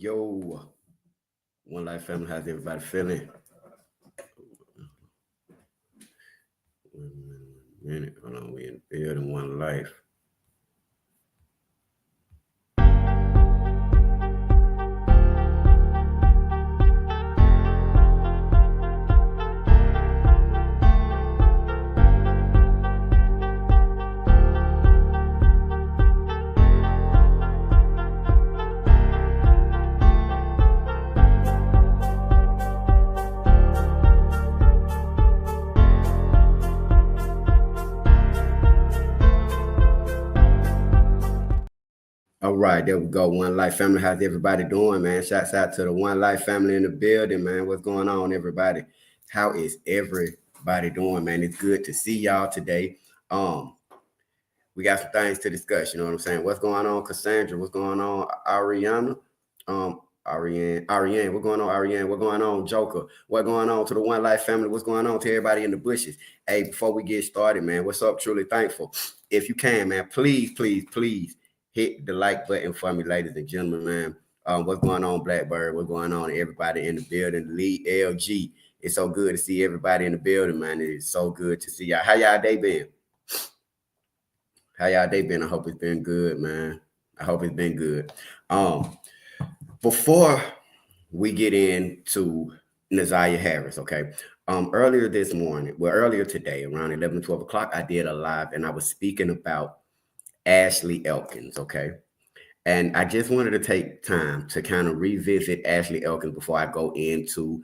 Yo, One Life family, how's everybody feeling? Wait a minute, hold on, we in building One Life. All right, there we go. One Life family, how's everybody doing, man? Shouts out to the One Life family in the building, man. What's going on, everybody? How is everybody doing, man? It's good to see y'all today. We got some things to discuss. You know what I'm saying? What's going on, Cassandra? What's going on, Ariana? Ariane, what's going on, Ariane? What's going on, Joker? What's going on to the One Life family? What's going on to everybody in the bushes? Hey, before we get started, man, what's up? Truly thankful. If you can, man, please hit the like button for me, ladies and gentlemen, man. What's going on, Blackbird? What's going on, everybody in the building? Lee LG. It's so good to see everybody in the building, man. It's so good to see y'all. How y'all day been? I hope it's been good, man. I hope it's been good. Before we get into Ziyah Harris, okay? Earlier today, around 11, 12 o'clock, I did a live and I was speaking about Ashley Elkins, okay? And I just wanted to take time to kind of revisit Ashley Elkins before I go into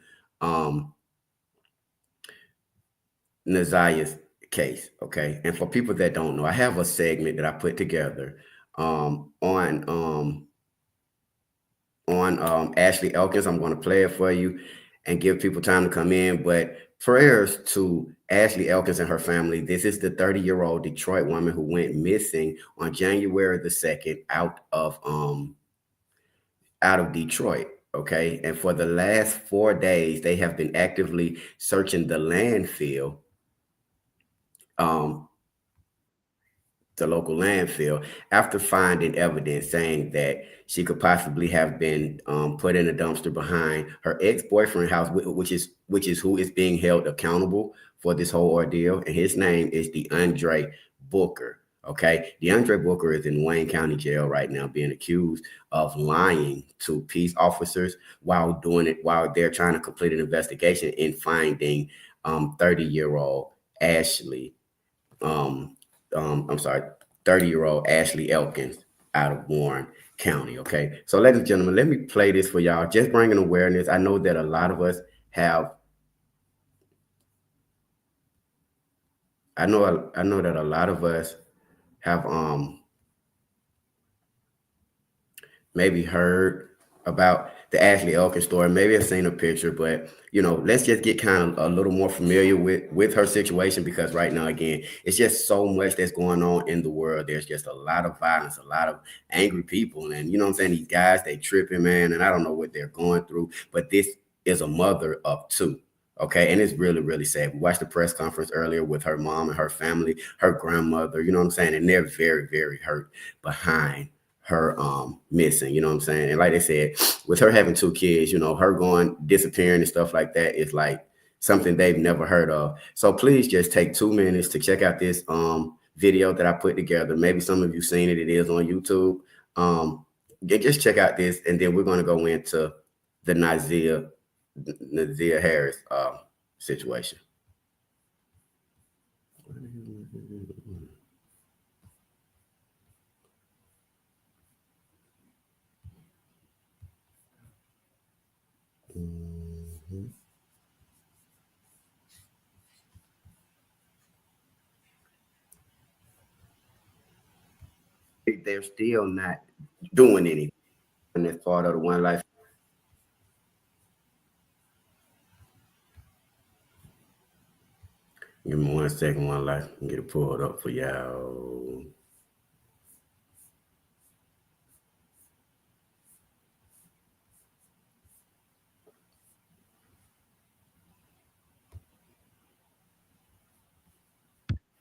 Ziyah's case, okay? And for people that don't know, I have a segment that I put together on Ashley Elkins. I'm going to play it for you and give people time to come in, but prayers to Ashley Elkins and her family. This is the 30-year-old Detroit woman who went missing on January the 2nd out of Detroit, okay? And for the last 4 days, they have been actively searching the landfill, the local landfill, after finding evidence saying that she could possibly have been put in a dumpster behind her ex-boyfriend's house, which is who is being held accountable for this whole ordeal. And his name is DeAndre Booker. Okay, DeAndre Booker is in Wayne County Jail right now, being accused of lying to peace officers while they're trying to complete an investigation in finding 30-year-old Ashley. 30-year-old Ashley Elkins out of Warren County. Okay, so ladies and gentlemen, let me play this for y'all, just bringing awareness. I know that a lot of us have. I know that a lot of us have maybe heard about the Ashley Elkins story, maybe have seen a picture, but let's just get kind of a little more familiar with her situation, because right now, again, it's just so much that's going on in the world. There's just a lot of violence, a lot of angry people, and you know what I'm saying, these guys, they tripping, man, and I don't know what they're going through, but this is a mother of two. Okay, and it's really, really sad. We watched the press conference earlier with her mom and her family, her grandmother, you know what I'm saying, and they're very, very hurt behind her missing, you know what I'm saying? And like they said, with her having 2 kids, her going disappearing and stuff like that is like something they've never heard of. So please just take 2 minutes to check out this video that I put together. Maybe some of you seen it. It is on YouTube. Just check out this, and then we're going to go into the Ziyah Harris situation. They're still not doing anything, and that's part of the One Life. Give me 1 second, One Life. Get it pulled up for y'all.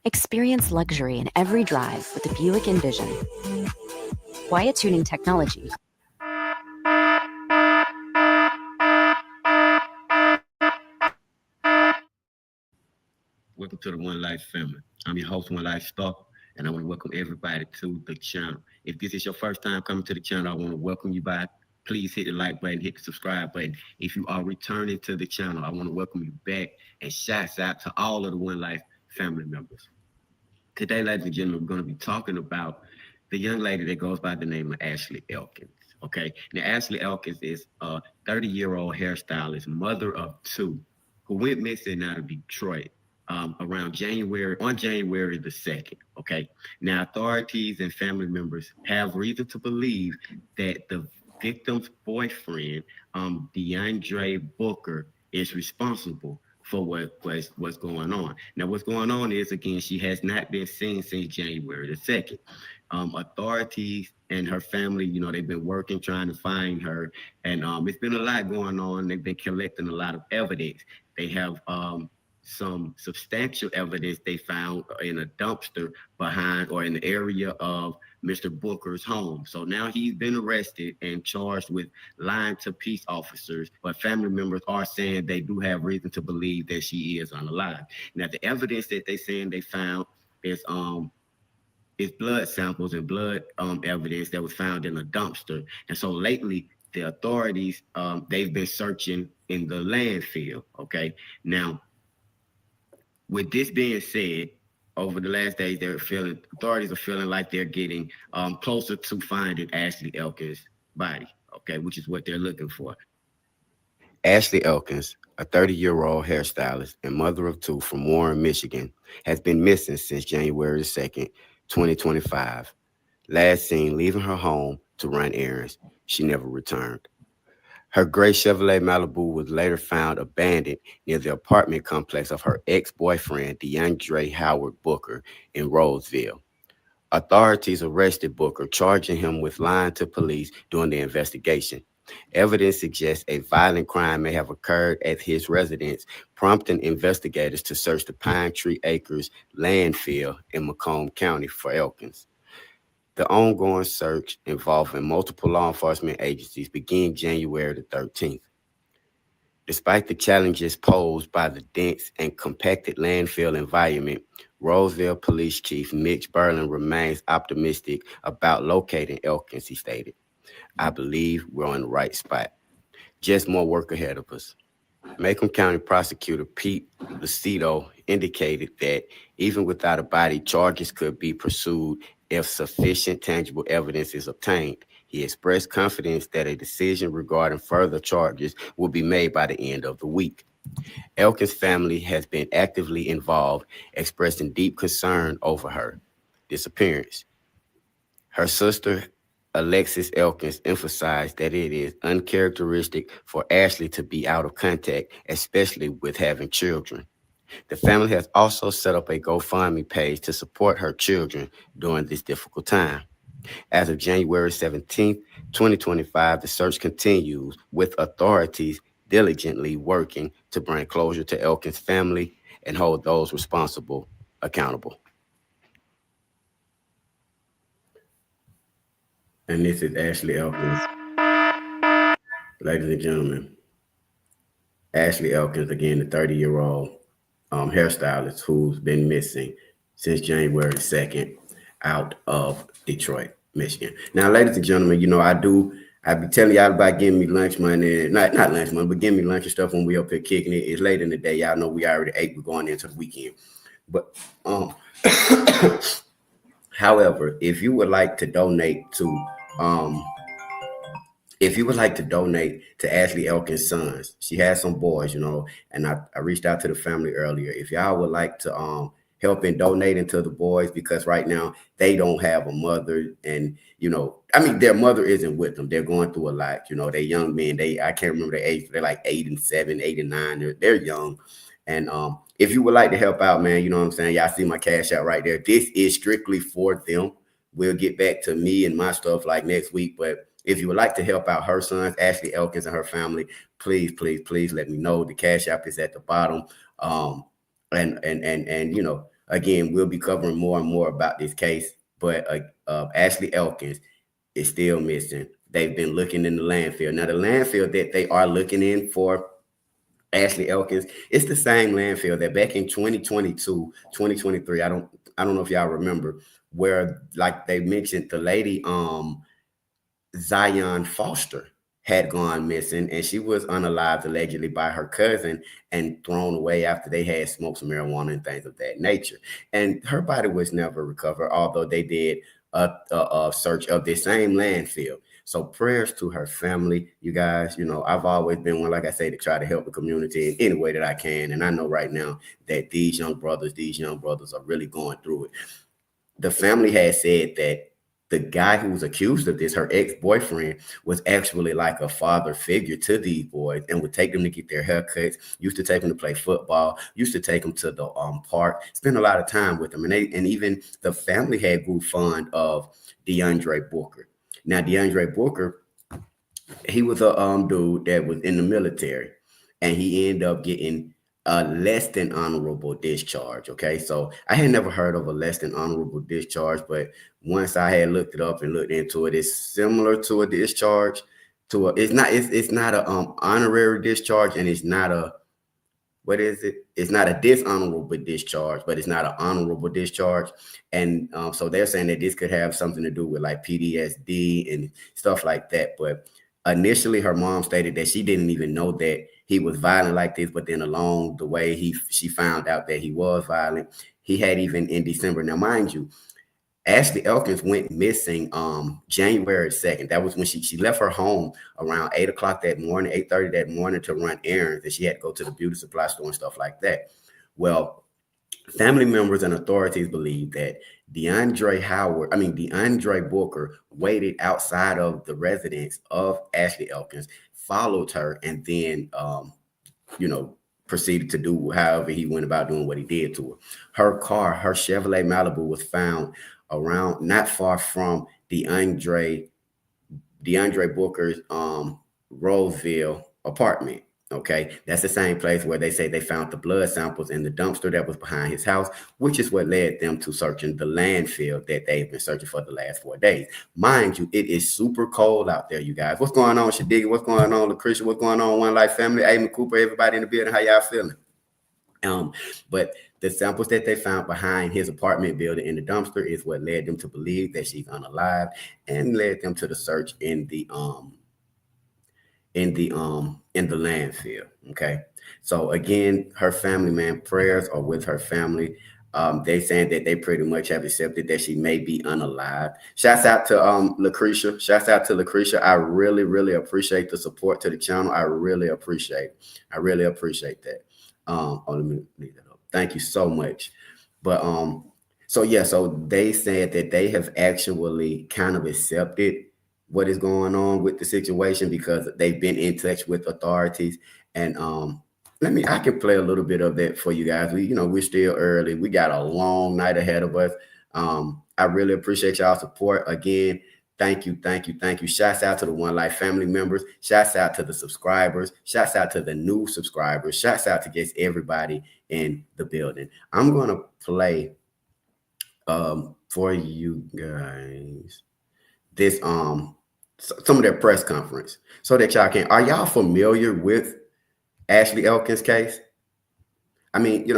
Experience luxury in every drive with the Buick Envision. Quiet tuning technology Welcome to the One Life family. I'm your host, One Life Star, and I want to welcome everybody to the channel. If this is your first time coming to the channel, I want to welcome you back. Please hit the like button, hit the subscribe button. If you are returning to the channel, I want to welcome you back and shouts out to all of the One Life family members. Today, ladies and gentlemen, we're going to be talking about the young lady that goes by the name of Ashley Elkins. Okay, now Ashley Elkins is a 30-year-old hairstylist, mother of two, who went missing out of Detroit around January the 2nd. Okay, now authorities and family members have reason to believe that the victim's boyfriend, DeAndre Booker, is responsible for what's going on. Now, what's going on is, again, she has not been seen since January the 2nd. Authorities and her family, they've been working trying to find her, and it's been a lot going on. They've been collecting a lot of evidence. They have some substantial evidence they found in a dumpster behind or in the area of Mr. Booker's home. So now he's been arrested and charged with lying to peace officers, but family members are saying they do have reason to believe that she is unalive. Now, the evidence that they saying they found is blood samples and blood evidence that was found in a dumpster. And so lately, the authorities, they've been searching in the landfill. Okay, now, with this being said, over the last days, authorities are feeling like they're getting closer to finding Ashley Elkins' body, okay, which is what they're looking for. Ashley Elkins, a 30-year-old hairstylist and mother of two from Warren, Michigan, has been missing since January 2nd, 2025. Last seen leaving her home to run errands. She never returned. Her gray Chevrolet Malibu was later found abandoned near the apartment complex of her ex-boyfriend, DeAndre Howard Booker, in Roseville. Authorities arrested Booker, charging him with lying to police during the investigation. Evidence suggests a violent crime may have occurred at his residence, prompting investigators to search the Pine Tree Acres landfill in Macomb County for Elkins. The ongoing search involving multiple law enforcement agencies began January the 13th. Despite the challenges posed by the dense and compacted landfill environment, Roseville Police Chief Mitch Berlin remains optimistic about locating Elkins, he stated. I believe we're on the right spot. Just more work ahead of us. Macomb County Prosecutor Pete Lucido indicated that even without a body, charges could be pursued if sufficient tangible evidence is obtained. He expressed confidence that a decision regarding further charges will be made by the end of the week. Elkins' family has been actively involved, expressing deep concern over her disappearance. Her sister, Alexis Elkins, emphasized that it is uncharacteristic for Ashley to be out of contact, especially with having children. The family has also set up a GoFundMe page to support her children during this difficult time. As of January 17th, 2025, the search continues, with authorities diligently working to bring closure to Elkins' family and hold those responsible accountable. And this is Ashley Elkins. Ladies and gentlemen, Ashley Elkins, again, the 30-year-old hairstylist who's been missing since January 2nd out of Detroit, Michigan. Now, ladies and gentlemen, I be telling y'all about getting me lunch money, not lunch money, but getting me lunch and stuff when we up here kicking it. It's late in the day. Y'all know we already ate. We're going into the weekend. But however, if you would like to donate to Ashley Elkins' sons, she has some boys, and I reached out to the family earlier. If y'all would like to help in donating to the boys, because right now they don't have a mother, and their mother isn't with them. They're going through a lot. They're young men. I can't remember their age, but they're like 8 and 7, 8 and 9. They're young. And if you would like to help out, man, you know what I'm saying? Y'all see my cash out right there. This is strictly for them. We'll get back to me and my stuff like next week. But if you would like to help out her sons, Ashley Elkins and her family, please, please, please let me know. The cash app is at the bottom. And again, we'll be covering more and more about this case. But Ashley Elkins is still missing. They've been looking in the landfill. Now, the landfill that they are looking in for Ashley Elkins. It's the same landfill that back in 2022, 2023. I don't know if y'all remember, where like they mentioned the lady Zion Foster had gone missing, and she was unalived allegedly by her cousin and thrown away after they had smoked some marijuana and things of that nature. And her body was never recovered, although they did a search of the same landfill. So prayers to her family, you guys. I've always been one, like I say, to try to help the community in any way that I can. And I know right now that these young brothers are really going through it. The family had said that the guy who was accused of this, her ex-boyfriend, was actually like a father figure to these boys and would take them to get their haircuts, used to take them to play football, used to take them to the park, spend a lot of time with them. And even the family had grew fond of DeAndre Booker. Now, DeAndre Booker, he was a dude that was in the military, and he ended up getting a less than honorable discharge. Okay, so I had never heard of a less than honorable discharge, but once I had looked it up and looked into it, it's similar to a discharge. It's not a honorary discharge, and it's not a, what is it? It's not a dishonorable discharge, but it's not an honorable discharge. And so they're saying that this could have something to do with like PTSD and stuff like that. But initially, her mom stated that she didn't even know that he was violent like this. But then along the way, she found out that he was violent. He had even in December. Now, mind you, Ashley Elkins went missing January 2nd. That was when she left her home around 8 o'clock that morning, 8:30 that morning, to run errands, and she had to go to the beauty supply store and stuff like that. Well, family members and authorities believe that DeAndre Booker waited outside of the residence of Ashley Elkins, followed her, and then proceeded to do however he went about doing what he did to her. Her car, her Chevrolet Malibu, was found around not far from DeAndre Booker's Roseville apartment. Okay, that's the same place where they say they found the blood samples in the dumpster that was behind his house, which is what led them to searching the landfill that they've been searching for the last 4 days. Mind you, it is super cold out there, you guys. What's going on, Shadiga? What's going on, Lucretia? What's going on, One Life family? Amy Cooper, everybody in the building, how y'all feeling? But the samples that they found behind his apartment building in the dumpster is what led them to believe that she's unalive, and led them to the search in the landfill. Okay, so again, her family, man, prayers are with her family. They saying that they pretty much have accepted that she may be unalive. Shouts out to Lucretia. Shouts out to Lucretia. I really, really appreciate the support to the channel. I really appreciate that. Let me leave that up. Thank you so much. But so they said that they have actually kind of accepted what is going on with the situation because they've been in touch with authorities. And I can play a little bit of that for you guys. We're still early. We got a long night ahead of us. I really appreciate y'all support. Again, thank you. Shouts out to the One Life family members. Shouts out to the subscribers. Shouts out to the new subscribers. Shouts out to just everybody in the building. I'm going to play for you guys this some of their press conference so that y'all can. Are y'all familiar with Ashley Elkins' case? I mean,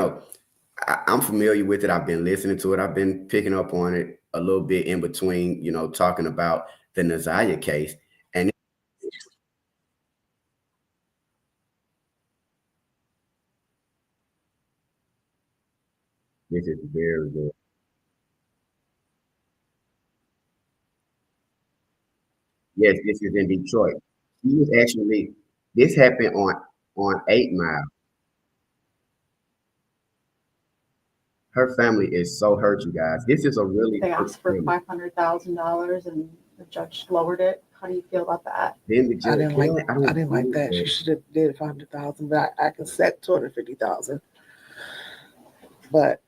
I'm familiar with it. I've been listening to it. I've been picking up on it a little bit in between, talking about the Ziyah case. And this is very good. Yes, this is in Detroit. He was actually, this happened on 8 Mile. Her family is so hurt, you guys. This is a really They hurt asked for family. $500,000 and the judge lowered it. How do you feel about that? Then the I judge, didn't like that. She should have did 500,000, but I can set 250,000. But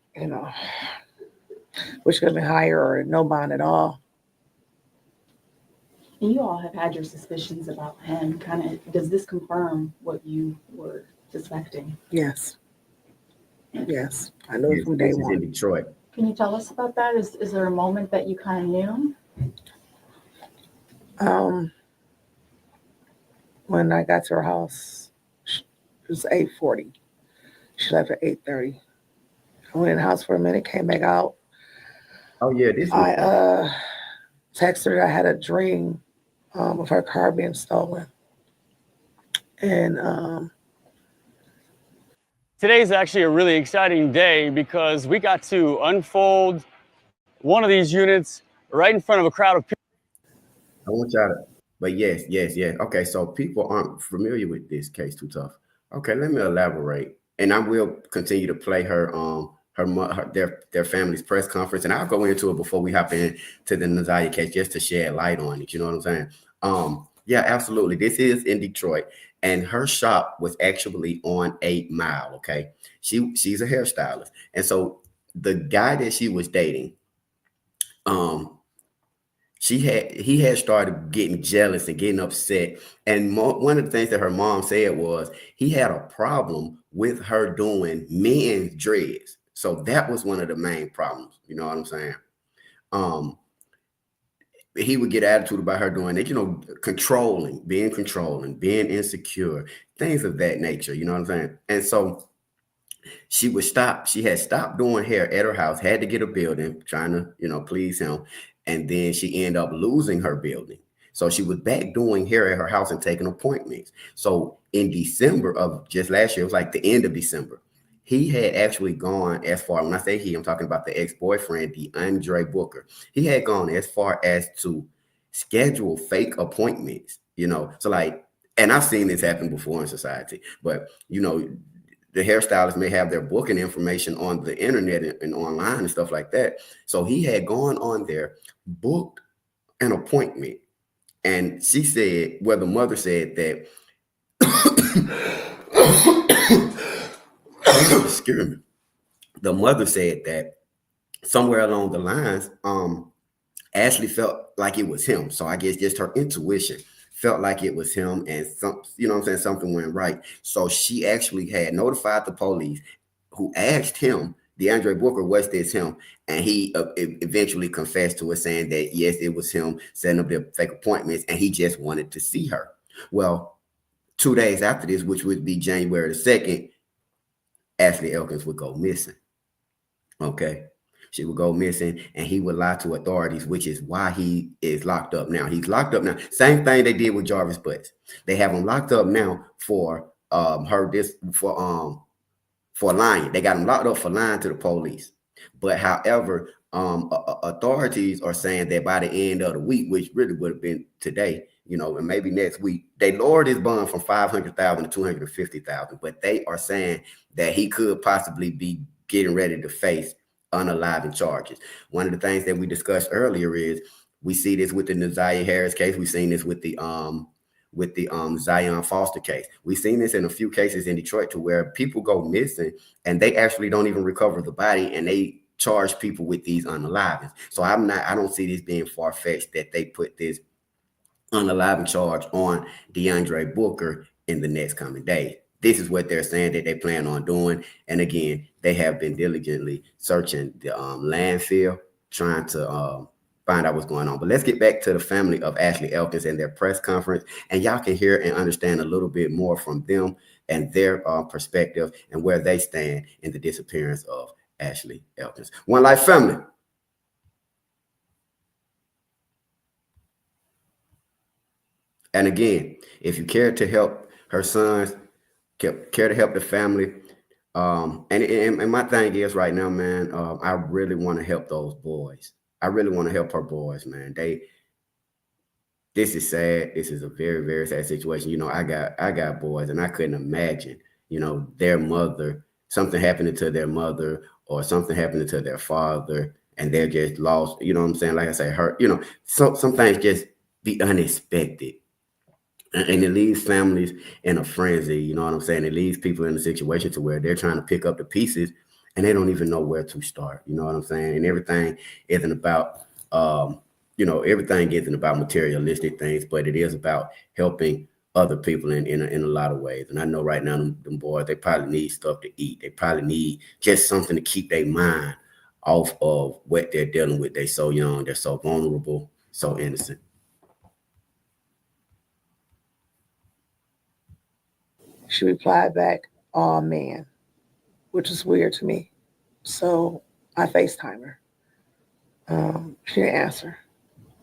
which could have been higher or no bond at all. And you all have had your suspicions about him. Does this confirm what you were suspecting? Yes, I know it from day this is in one. Detroit. Can you tell us about that? Is there a moment that you kind of knew? When I got to her house, was 8:40. She left at 8:30. I went in the house for a minute, came back out. Oh yeah, this I was texted her. I had a dream of her car being stolen, and Today's actually a really exciting day because we got to unfold one of these units right in front of a crowd of people. I want y'all to, but yes, yes, yes. Okay, so people aren't familiar with this case too tough. Okay, let me elaborate, and I will continue to play their family's press conference, and I'll go into it before we hop in to the Ziyah case just to shed light on it. You know what I'm saying? Yeah, absolutely. This is in Detroit, and her shop was actually on 8 Mile. Okay, she's a hairstylist, and so the guy that she was dating, um he had started getting jealous and getting upset. And one of the things that her mom said was he had a problem with her doing men's dreads. So that was one of the main problems. You know what I'm saying? Um, he would get attitude about her doing it, being controlling, being insecure, things of that nature. You know what I'm saying? And so she had stopped doing hair at her house, had to get a building, trying to, please him. And then she ended up losing her building. So she was back doing hair at her house and taking appointments. So in December of just last year, it was like the end of December, he had actually gone as far, when I say he, I'm talking about the ex-boyfriend, DeAndre Booker. He had gone as far as to schedule fake appointments, So and I've seen this happen before in society, but the hairstylists may have their booking information on the internet and online and stuff like that. So he had gone on there, booked an appointment. And she said, the mother said that, excuse me, the mother said that somewhere along the lines, Ashley felt like it was him. So I guess just her intuition felt like it was him, and something went right. So she actually had notified the police, who asked him, DeAndre Booker, was this him? And he eventually confessed to it, saying that yes, it was him, setting up the fake appointments, and he just wanted to see her. Well, 2 days after this, which would be January the 2nd, Ashley Elkins would go missing. Okay. She would go missing, and he would lie to authorities, which is why he is locked up now. He's locked up now. Same thing they did with Jarvis Butts. They have him locked up now for lying. They got him locked up for lying to the police. But however, authorities are saying that by the end of the week, which really would have been today, and maybe next week, they lowered his bond from $500,000 to $250,000. But they are saying that he could possibly be getting ready to face unaliving charges. One of the things that we discussed earlier is we see this with the Shannon Harris case. We've seen this with the Zion Foster case. We've seen this in a few cases in Detroit, to where people go missing and they actually don't even recover the body, and they charge people with these unalivings. So I don't see this being far-fetched that they put this unaliving charge on DeAndre Booker in the next coming days. This is what they're saying that they plan on doing. And again, they have been diligently searching the landfill, trying to find out what's going on. But let's get back to the family of Ashley Elkins and their press conference, and y'all can hear and understand a little bit more from them and their perspective and where they stand in the disappearance of Ashley Elkins. One Life family. And again, if you care to help her sons, care to help the family, and my thing is right now, man, I really want to help those boys. I really want to help her boys, man. This is sad. This is a very, very sad situation. I got boys, and I couldn't imagine, their mother, something happening to their mother or something happening to their father, and they're just lost. You know what I'm saying? Like I say, hurt. Some things just be unexpected. And it leaves families in a frenzy, you know what I'm saying? It leaves people in a situation to where they're trying to pick up the pieces and they don't even know where to start, you know what I'm saying? And everything isn't about, everything isn't about materialistic things, but it is about helping other people in a lot of ways. And I know right now, them boys, they probably need stuff to eat. They probably need just something to keep their mind off of what they're dealing with. They're so young, they're so vulnerable, so innocent. She replied back, "Oh man," which is weird to me. So I FaceTime her. She didn't answer.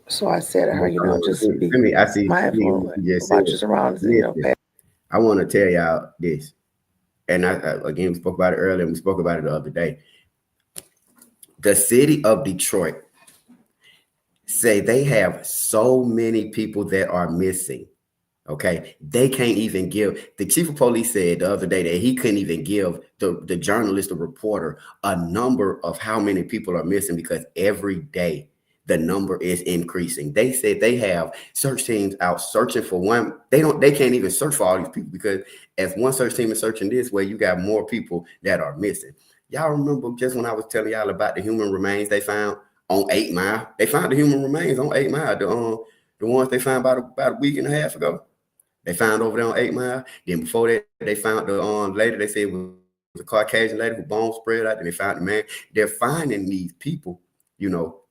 So I said to her, just be I see mindful what you just about said. your surroundings. Listen, I want to tell y'all this. And I again, we spoke about it earlier, and we spoke about it the other day. The city of Detroit say they have so many people that are missing. Okay, they can't even give. The chief of police said the other day that he couldn't even give the journalist, the reporter, a number of how many people are missing because every day the number is increasing. They said they have search teams out searching for one. They can't even search for all these people because as one search team is searching this way, you got more people that are missing. Y'all remember just when I was telling y'all about the human remains they found on 8 Mile? They found the human remains on 8 Mile. The ones they found about a week and a half ago. They found over there on 8 Mile. Then before that, they found the lady. They said it was a Caucasian lady who bones spread out. Then they found the man. They're finding these people,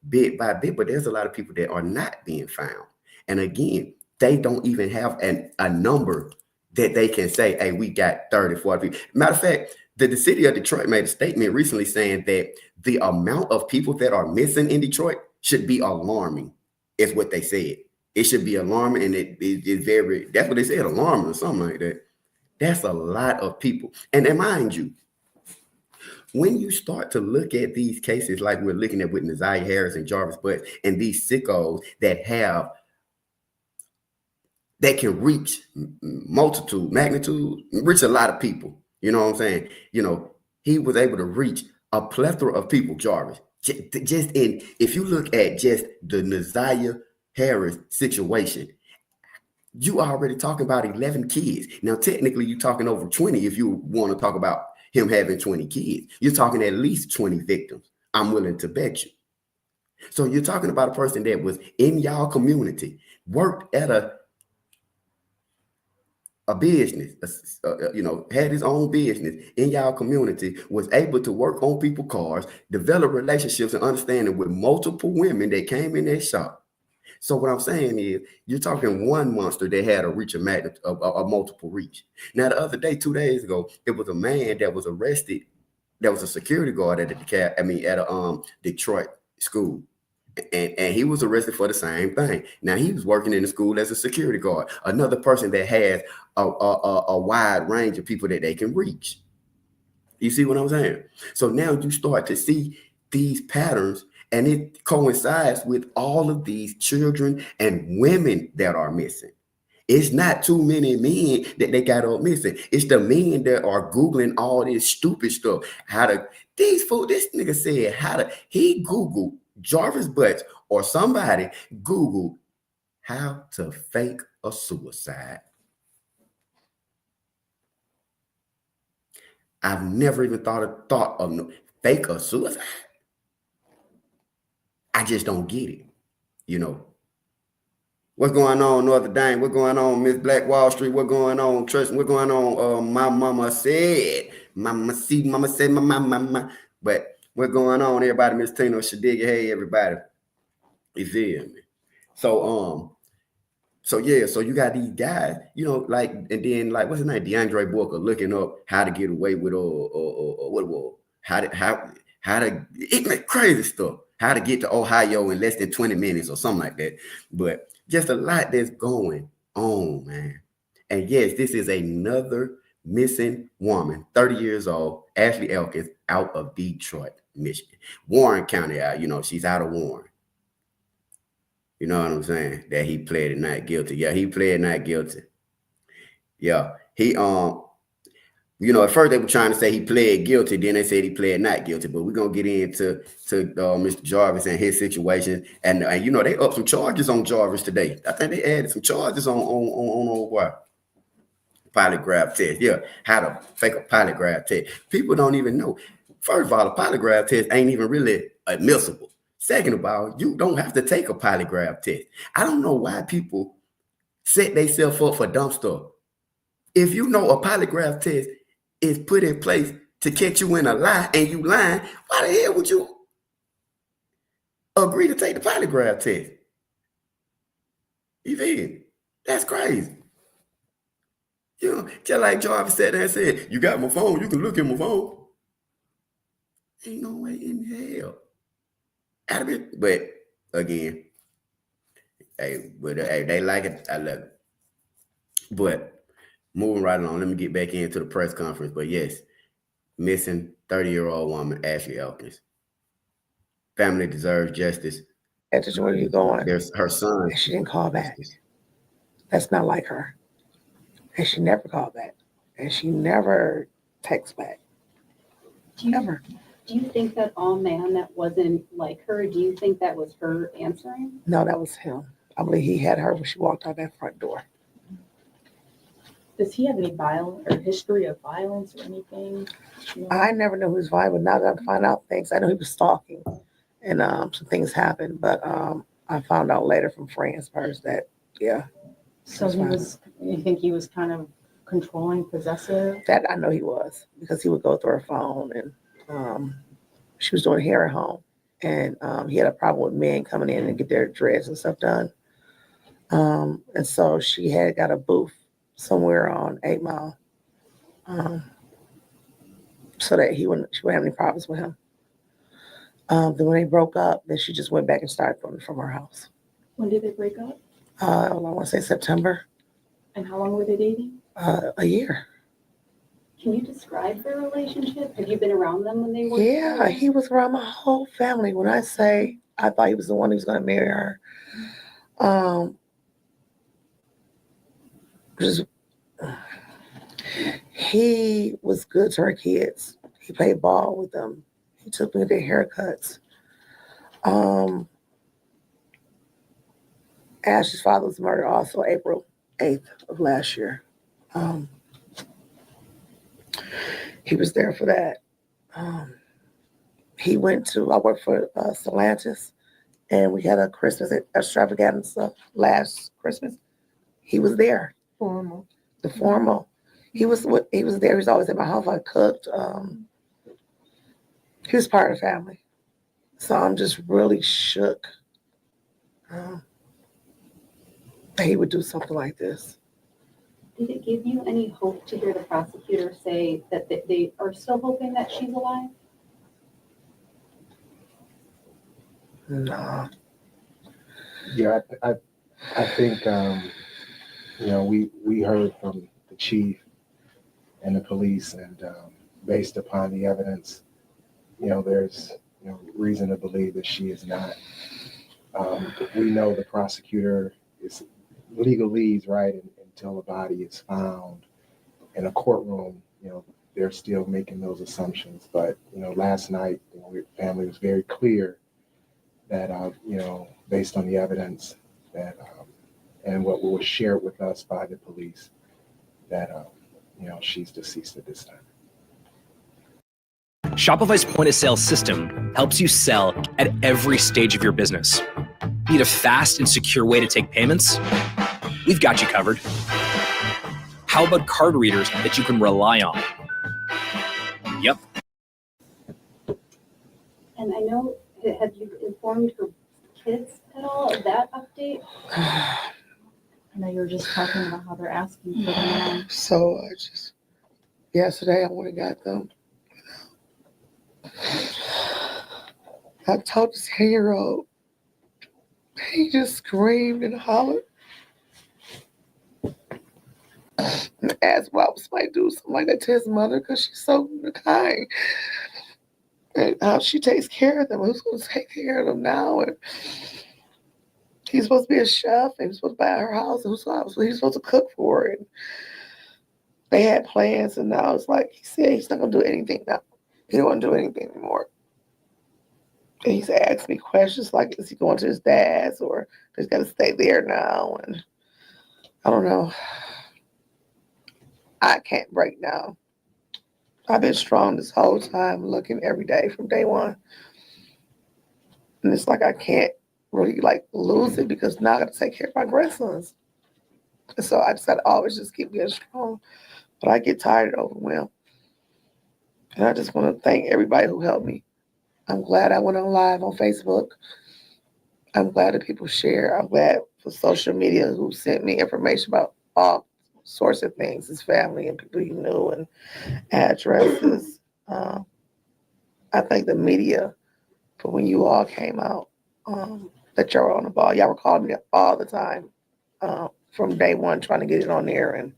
bit by bit. But there's a lot of people that are not being found. And again, they don't even have a number that they can say, hey, we got 30, 40 people. Matter of fact, the city of Detroit made a statement recently saying that the amount of people that are missing in Detroit should be alarming, is what they said. It should be alarming, and it is very, that's what they said, alarming or something like that. That's a lot of people. And mind you, when you start to look at these cases like we're looking at with Ziyah Harris and Jarvis, and these sickos that can reach magnitude, reach a lot of people. You know what I'm saying? He was able to reach a plethora of people, Jarvis. If you look at just the Ziyah Harris situation, you already talking about 11 kids. Now, technically, you're talking over 20 if you want to talk about him having 20 kids. You're talking at least 20 victims. I'm willing to bet you. So you're talking about a person that was in y'all community, worked at a business, had his own business in y'all community, was able to work on people's cars, develop relationships and understanding with multiple women that came in their shop. So what I'm saying is, you're talking one monster that had a reach of magnitude, a multiple reach. Now, the other day, 2 days ago, it was a man that was arrested. That was a security guard at a Detroit school, and he was arrested for the same thing. Now he was working in the school as a security guard. Another person that has a wide range of people that they can reach. You see what I'm saying? So now you start to see these patterns. And it coincides with all of these children and women that are missing. It's not too many men that they got up missing. It's the men that are Googling all this stupid stuff. This nigga said he Googled Jarvis Butts or somebody Googled how to fake a suicide. I've never even thought of fake a suicide. I just don't get it, What's going on, Notre Dame? What's going on, Miss Black Wall Street? What's going on, Tristan? What's going on? My mama said, mama said, my. But what's going on, everybody? Miss Tina, Shadiga, hey, everybody. You feel me? So you got these guys, and then what's his name? DeAndre Booker looking up how to get away with what it was, how to crazy stuff, how to get to Ohio in less than 20 minutes or something like that. But just a lot that's going on, man. And yes, this is another missing woman, 30 years old, Ashley Elkins, out of Detroit, Michigan. Warren County, she's out of Warren. You know what I'm saying? That he pled not guilty. Yeah, he pled not guilty. Yeah, he at first they were trying to say he pled guilty, then they said he pled not guilty. But we're gonna get into Mr. Jarvis and his situation, and they upped some charges on Jarvis today. I think they added some charges on what? Polygraph test. Yeah, how to fake a polygraph test. People don't even know. First of all, a polygraph test ain't even really admissible. Second of all, you don't have to take a polygraph test. I don't know why people set themselves up for dumb stuff. If you know a polygraph test is put in place to catch you in a lie and you lying, why the hell would you agree to take the polygraph test? You feel? That's crazy. You know, just like Jarvis sat there and said, "You got my phone. You can look at my phone." Ain't no way in hell. Out of it. But again, hey, they like it. I love it. But moving right along, let me get back into the press conference. But yes, missing 30-year-old woman, Ashley Elkins. Family deserves justice. I just, where are you going? There's her son. And she didn't call back. That's not like her. And she never called back. And she never texts back. Never. Do you think that man that wasn't like her, do you think that was her answering? No, that was him. I believe he had her when she walked out that front door. Does he have any violence or history of violence or anything? You know? I never knew he was violent. Now that I find out things, I know he was stalking, and some things happened. But I found out later from friends first that So you think he was kind of controlling, possessive? That I know he was, because he would go through her phone, and she was doing hair at home, and he had a problem with men coming in and get their dreads and stuff done. And so she had got a booth somewhere on 8 Mile, so that she wouldn't have any problems with him. Then when they broke up, then she just went back and started from her house. When did they break up? I want to say September. And how long were they dating? A year. Can you describe their relationship? Have you been around them when they were? Yeah, together? he was around my whole family. When I say I thought he was the one who was going to marry her, just he was good to her kids. He played ball with them. He took me to their haircuts. Ashley's father was murdered also April 8th of last year. He was there for that. He went to, I worked for Stellantis, and we had a Christmas extravaganza last Christmas. He was there. Formal. The formal. He was there. He was always at my house. I cooked. He was part of the family. So I'm just really shook that he would do something like this. Did it give you any hope to hear the prosecutor say that they are still hoping that she's alive? No. Yeah, I think we heard from the chief and the police, and based upon the evidence, there's reason to believe that she is not. We know the prosecutor is legalese, right, until a body is found in a courtroom. They're still making those assumptions. But last night, the family was very clear that based on the evidence that and what was shared with us by the police, that she's deceased at this time. Shopify's point of sale system helps you sell at every stage of your business. Need a fast and secure way to take payments? We've got you covered. How about card readers that you can rely on? Yep. And I know, have you informed her kids at all of that update? I know you were just talking about how they're asking for them. So yesterday I went and got them. I told this 10-year-old, he just screamed and hollered and asked why was somebody do something like that to his mother, because she's so kind. And how she takes care of them. Who's going to take care of them now? And he's supposed to be a chef, and he's supposed to buy her house, and he's supposed to cook for her. And they had plans, and now it's like he said he's not going to do anything now. He don't want to do anything anymore. And he's asked me questions like, is he going to his dad's, or he's got to stay there now? And I don't know. I can't break down. I've been strong this whole time, looking every day from day one. And it's like I can't really lose it, because now I got to take care of my grandsons. And so I just got to always just keep being strong. But I get tired and overwhelmed. And I just want to thank everybody who helped me. I'm glad I went on live on Facebook. I'm glad that people share. I'm glad for social media who sent me information about all sorts of things, his family and people he knew and addresses. I think the media, for when you all came out, that y'all were on the ball. Y'all were calling me all the time from day one trying to get it on there. And,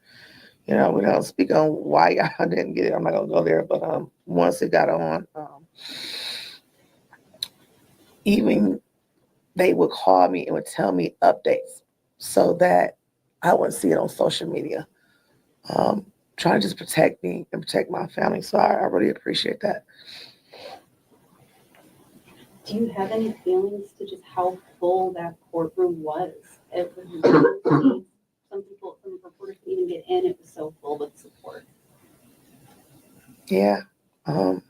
we don't speak on why y'all didn't get it. I'm not going to go there. But once it got on, even they would call me and would tell me updates so that I wouldn't see it on social media. Trying to just protect me and protect my family. So I really appreciate that. Do you have any feelings to just how full that courtroom was? It was some reporters couldn't even get in. It was so full with support. Yeah. I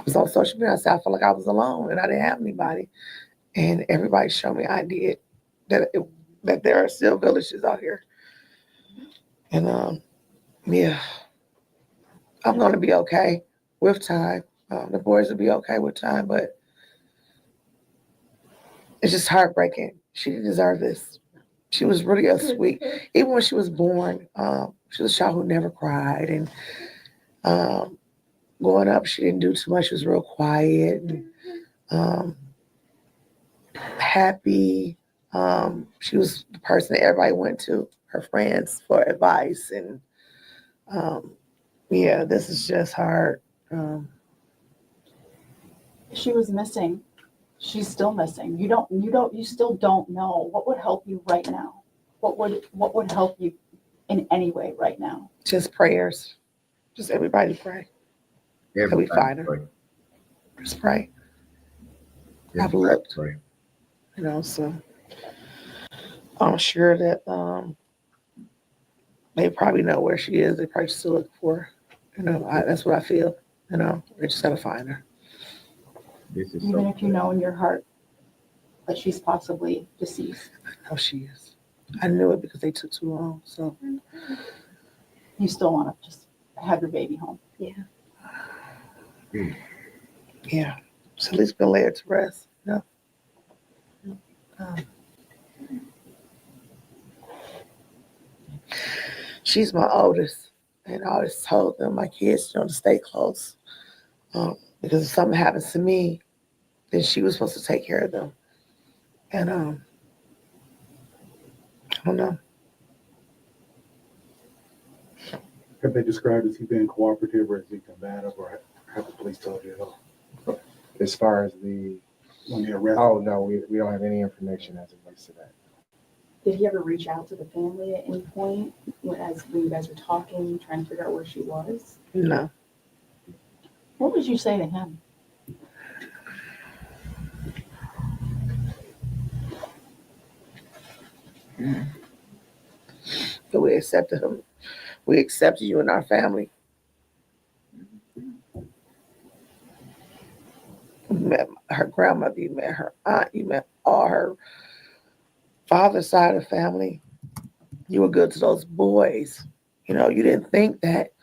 was on social media. I said I felt like I was alone and I didn't have anybody. And everybody showed me I did, that there are still villages out here. And yeah, I'm going to be okay with time. The boys will be okay with time, but it's just heartbreaking. She didn't deserve this. She was really a sweet, even when she was born, she was a child who never cried. And growing up, she didn't do too much. She was real quiet and happy. She was the person that everybody went to, her friends, for advice. And yeah, this is just hard. She was missing. She's still missing. You still don't know what would help you right now. What would help you in any way right now? Just prayers. Just everybody pray. That we find her. Pray. Just pray. I've Everybody looked, pray. so I'm sure that they probably know where she is. They probably still look for her. That's what I feel. They just gotta find her. This is Even so if you know in your heart that she's possibly deceased. I know she is. I knew it because they took too long. So You still want to just have your baby home. Yeah. yeah, so at least we'll lay her to rest. She's my oldest, and I always told them, my kids, to stay close. Because if something happens to me, then she was supposed to take care of them. And I don't know. Have they described as he being cooperative or is he combative, or have the police told you at all? As far as the, When they arrested? oh, no, we don't have any information as it relates to that. Did he ever reach out to the family at any point when you guys were talking, trying to figure out where she was? No. What would you say to him? But we accepted him. We accepted you in our family. You met her grandmother, you met her aunt, you met all her father's side of the family. You were good to those boys. You didn't think that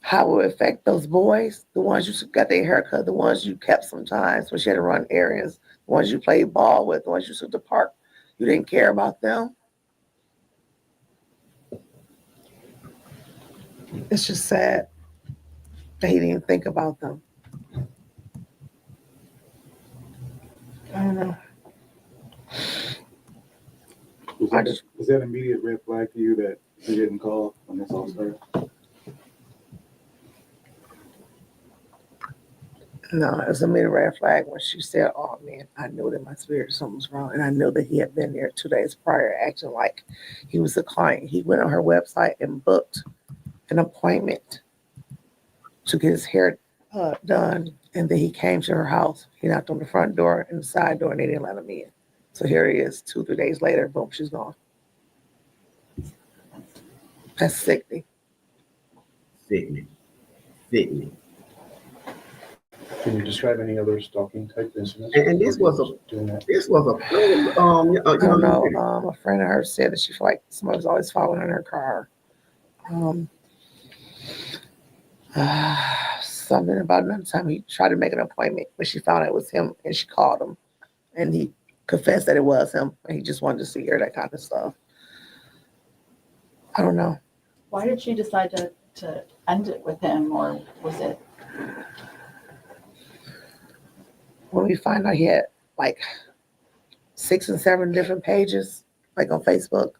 how it would affect those boys, the ones you got their haircut, the ones you kept sometimes when she had to run errands, the ones you played ball with, the ones you took to the park. You didn't care about them. It's just sad that he didn't even think about them. I don't know. Was that an immediate red flag to you that he didn't call when this all started? No, it was a mid red flag when she said, "Oh man, I knew it in my spirit something was wrong," and I knew that he had been there 2 days prior, acting like he was a client. He went on her website and booked an appointment to get his hair done, and then he came to her house. He knocked on the front door and the side door, and they didn't let him in. So here he is, 2-3 days later. Boom, she's gone. That's sickening. Sickening. Can you describe any other stalking type incidents? And this was a I don't know. A friend of hers said that she felt like somebody was always following in her car. Something about another time he tried to make an appointment, but she found out it was him, and she called him, and he confessed that it was him, and he just wanted to see her, that kind of stuff. I don't know. Why did she decide to end it with him, or was it? When we find out he had like 6 and 7 different pages, like on Facebook,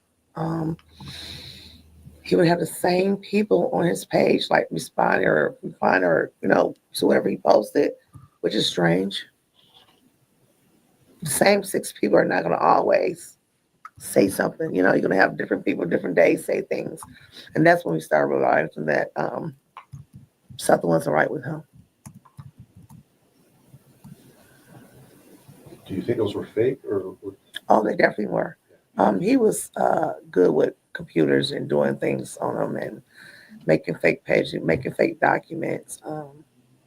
he would have the same people on his page, like responding or replying or, to whatever he posted, which is strange. The same 6 people are not going to always say something. You're going to have different people, different days say things. And that's when we started realizing that something wasn't right with him. Do you think those were fake or? Oh, they definitely were. He was good with computers and doing things on them and making fake pages, making fake documents.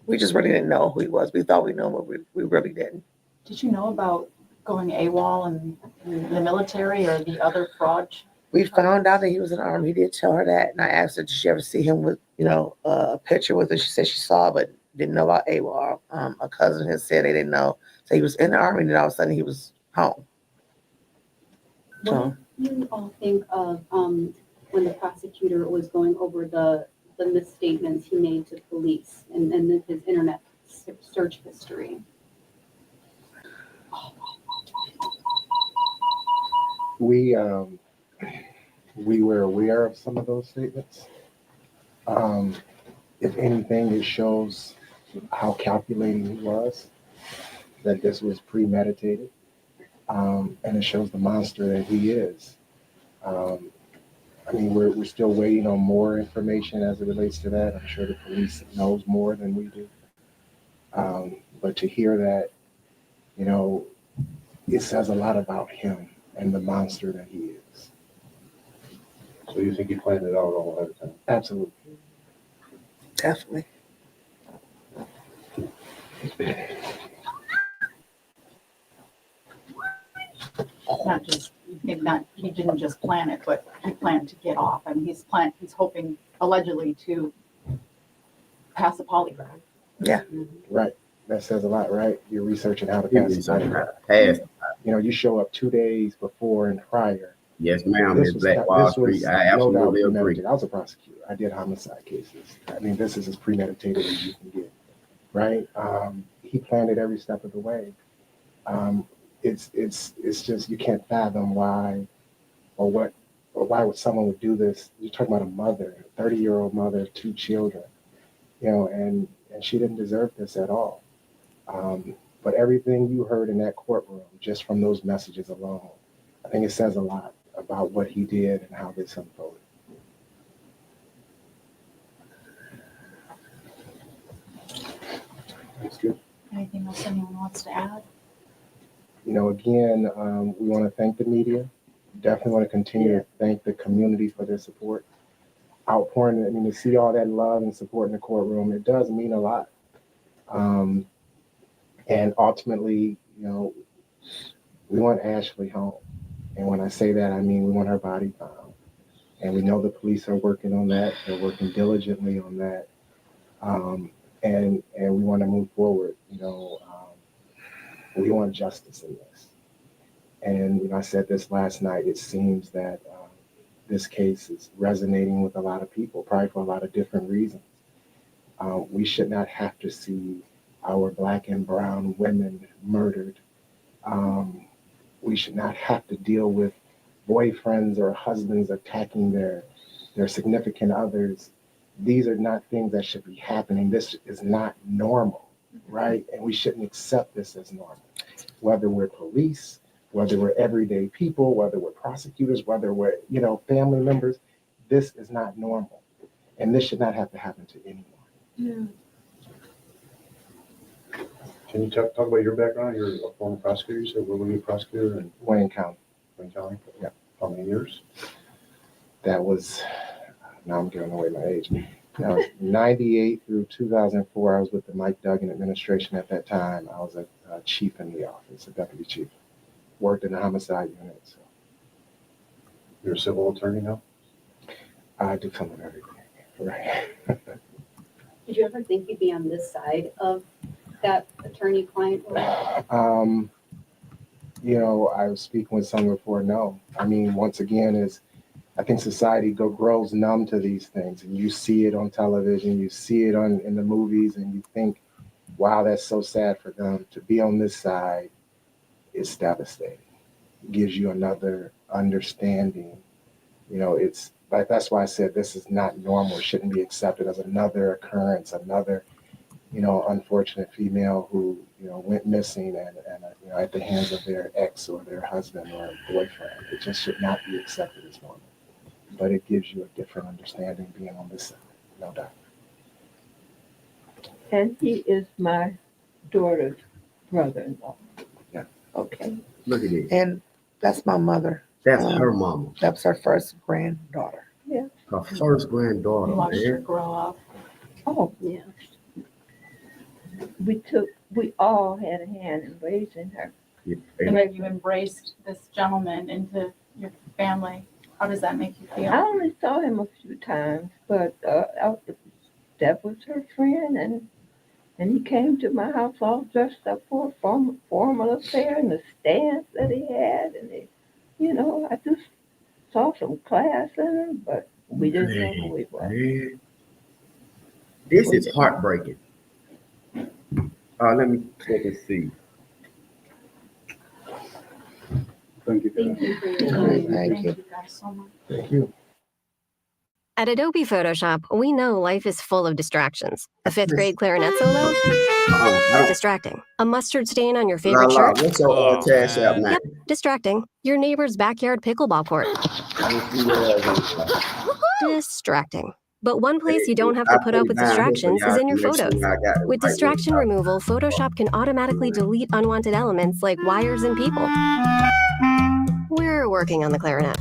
We just really didn't know who he was. We thought we knew him, but we really didn't. Did you know about going AWOL and the military or the other fraud? We found out that he was in the Army. He did tell her that, and I asked her, did she ever see him with, a picture with her? She said she saw, but didn't know about AWOL. A cousin had said they didn't know. So he was in the Army, and then all of a sudden he was home. What do you all think of when the prosecutor was going over the misstatements he made to police and his internet search history? We were aware of some of those statements. If anything, it shows how calculating he was, that this was premeditated, and it shows the monster that he is. We're still waiting on more information as it relates to that. I'm sure the police knows more than we do. But to hear that, it says a lot about him and the monster that he is. So you think he planned it out all ahead of time? Absolutely. Definitely. He didn't just plan it, but he planned to get off. I mean, he's hoping allegedly to pass a polygraph. Yeah. Right. That says a lot, right? You're researching how to pass a polygraph. Pass. You show up 2 days before and prior. Yes, ma'am. It's Black Wall Street. I absolutely agree. I was a prosecutor. I did homicide cases. This is as premeditated as you can get, right? He planned it every step of the way. It's just you can't fathom why or why would someone would do this. You're talking about a mother, a 30-year-old mother of 2 children, and she didn't deserve this at all. But everything you heard in that courtroom, just from those messages alone, I think it says a lot about what he did and how this unfolded. That's good. Anything else anyone wants to add? Again, we want to thank the media. Definitely want to continue to thank the community for their support. Outpouring, to see all that love and support in the courtroom, it does mean a lot. And ultimately, we want Ashley home. And when I say that, I mean we want her body found. And we know the police are working on that. They're working diligently on that. And we want to move forward. We want justice in this. And I said this last night, it seems that this case is resonating with a lot of people, probably for a lot of different reasons. We should not have to see our Black and brown women murdered. We should not have to deal with boyfriends or husbands attacking their significant others. These are not things that should be happening. This is not normal, right? And we shouldn't accept this as normal. Whether we're police, whether we're everyday people, whether we're prosecutors, whether we're, family members, this is not normal. And this should not have to happen to anyone. Yeah. Can you talk about your background? You're a former prosecutor. You said, where were you a prosecutor in Wayne County. Wayne County? Yeah. How many years? That was, now I'm giving away my age. That was 98 through 2004. I was with the Mike Duggan administration at that time. I was a chief in the office, a deputy chief. Worked in the homicide unit. So. You're a civil attorney now? I do some of everything. Right. Did you ever think you'd be on this side of that attorney-client? I was speaking with someone before. No, once again, is I think society grows numb to these things, and you see it on television, you see it in the movies, and you think, wow, that's so sad for them. To be on this side is devastating. It gives you another understanding. You know, it's like, that's why I said this is not normal. It shouldn't be accepted as another occurrence, another, you know, unfortunate female who, you know, went missing and you know, at the hands of their ex or their husband or boyfriend. It just should not be accepted as normal. But it gives you a different understanding being on this side, no doubt. And he is my daughter's brother-in-law. Yeah. Okay. Look at this. And that's my mother. That's her mama. That's her first granddaughter. Yeah. Her first granddaughter, You watched her man. grow up. Oh, yeah. We all had a hand in raising her. Yeah. And if you embraced this gentleman into your family, how does that make you I feel? only saw him a few times, but that was her friend, and he came to my house all dressed up for a formal affair, and the stance that he had, and you know, I just saw some class in him, but we didn't know who he was. Man. This is heartbreaking. Let me check and see. Thank you. Thank you for your time. Thank Thank you. you guys so much. Thank you. At Adobe Photoshop, we know life is full of distractions. A fifth grade clarinet solo? Distracting. A mustard stain on your favorite shirt? What's your cash out, man? Yep, distracting. Your neighbor's backyard pickleball court? Distracting. But one place you don't have to put up with distractions is in your photos. With distraction removal, Photoshop can automatically delete unwanted elements like wires and people. We're working on the clarinet.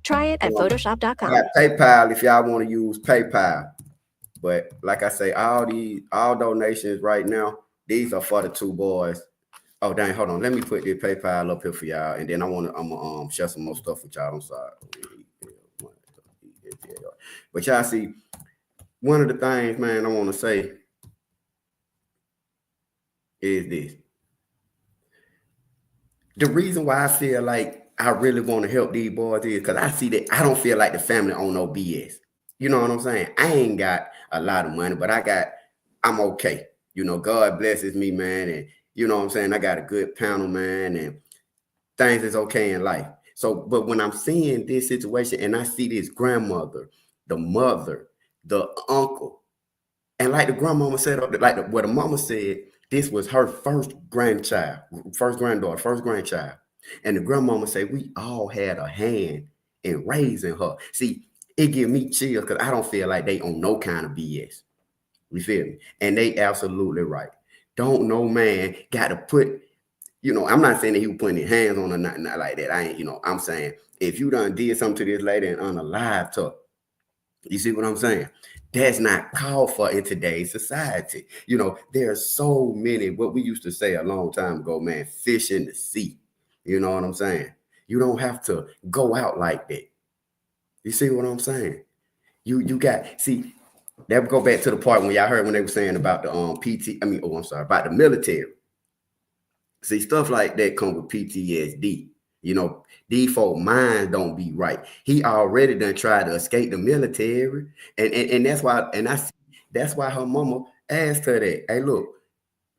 Try it at Photoshop.com. Got PayPal if y'all want to use PayPal. But like I say, all donations right now, these are for the two boys. Oh dang, hold on. Let me put the PayPal up here for y'all, and then I'm gonna share some more stuff with y'all. I'm sorry. But y'all see, one of the things, man, I want to say is this. The reason why I feel like I really want to help these boys is because I see that I don't feel like the family on no BS. You know what I'm saying? I ain't got a lot of money, but I'm okay. You know, God blesses me, man. And you know what I'm saying? I got a good panel, man, and things is okay in life. So, but when I'm seeing this situation and I see this grandmother, the mother, the uncle, and like the grandmama said, what the mama said, this was her first granddaughter, first grandchild. And the grandmama said, we all had a hand in raising her. See, it give me chills because I don't feel like they on no kind of BS. You feel me? And they absolutely right. Don't no man got to put, you know, I'm not saying that he was putting his hands on her, nothing like that. I ain't, you know, I'm saying if you done did something to this lady and unalived her, you see what I'm saying? That's not called for in today's society. You know, there are so many, what we used to say a long time ago, man, fish in the sea. You know what I'm saying? You don't have to go out like that. You see what I'm saying? You got, see, that go back to the part when y'all heard when they were saying about the about the military. See, stuff like that come with PTSD. You know, these folk minds don't be right. He already done tried to escape the military. And that's why her mama asked her that. Hey, look,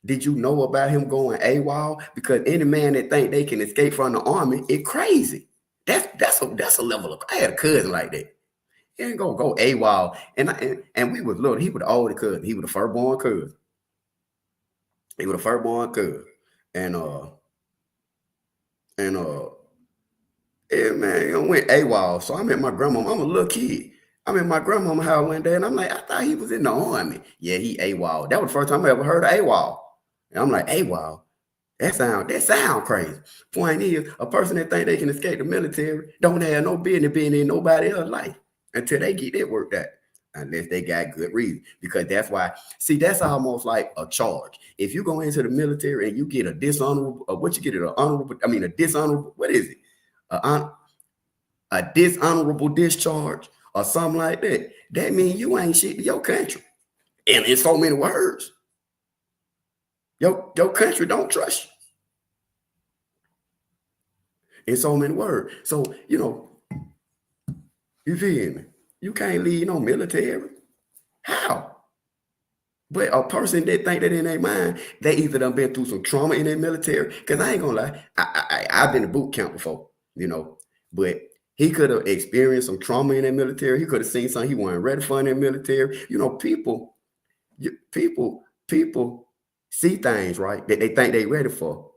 did you know about him going AWOL? Because any man that think they can escape from the army, it's crazy. That's a level of, I had a cousin like that. He ain't gonna go AWOL. And we was little, he was the older cousin. He was the firstborn cousin. Yeah, man, he went AWOL. So I'm at my grandmama. I'm a little kid. I'm at my grandmama house one day, and I'm like, I thought he was in the army. Yeah, he AWOL. That was the first time I ever heard of AWOL. And I'm like, AWOL. That sound crazy. Point is, a person that think they can escape the military don't have no business being in nobody else's life until they get it worked out. Unless they got good reason. Because that's why, see, that's almost like a charge. If you go into the military and you get a dishonorable, what is it? A dishonorable discharge or something like that, that means you ain't shit to your country. And in so many words, your country don't trust you. In so many words. So, you know, You feel me? You can't leave no military. How? But a person that think that in their mind, they either done been through some trauma in their military. Because I ain't gonna lie, I've been to boot camp before, but he could have experienced some trauma in the military. He could have seen something he wasn't ready for in the military. People see things, right, that they think they ready for.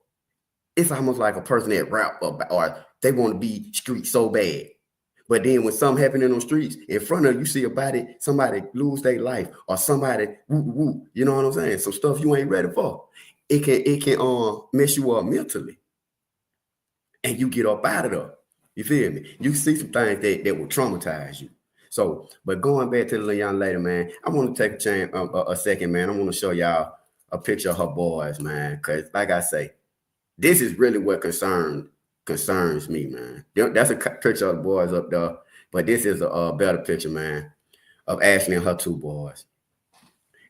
It's almost like a person that rap up or they want to be street so bad. But then when something happen in those streets, in front of you see somebody lose their life or somebody you know what I'm saying? Some stuff you ain't ready for. It can mess you up mentally. And you get up out of there. You feel me? You see some things that will traumatize you. So, but going back to the young lady, man, I want to take a second, man. I want to show y'all a picture of her boys, man. Because like I say, this is really what concerns me, man. That's a picture of the boys up there. But this is a better picture, man, of Ashley and her two boys.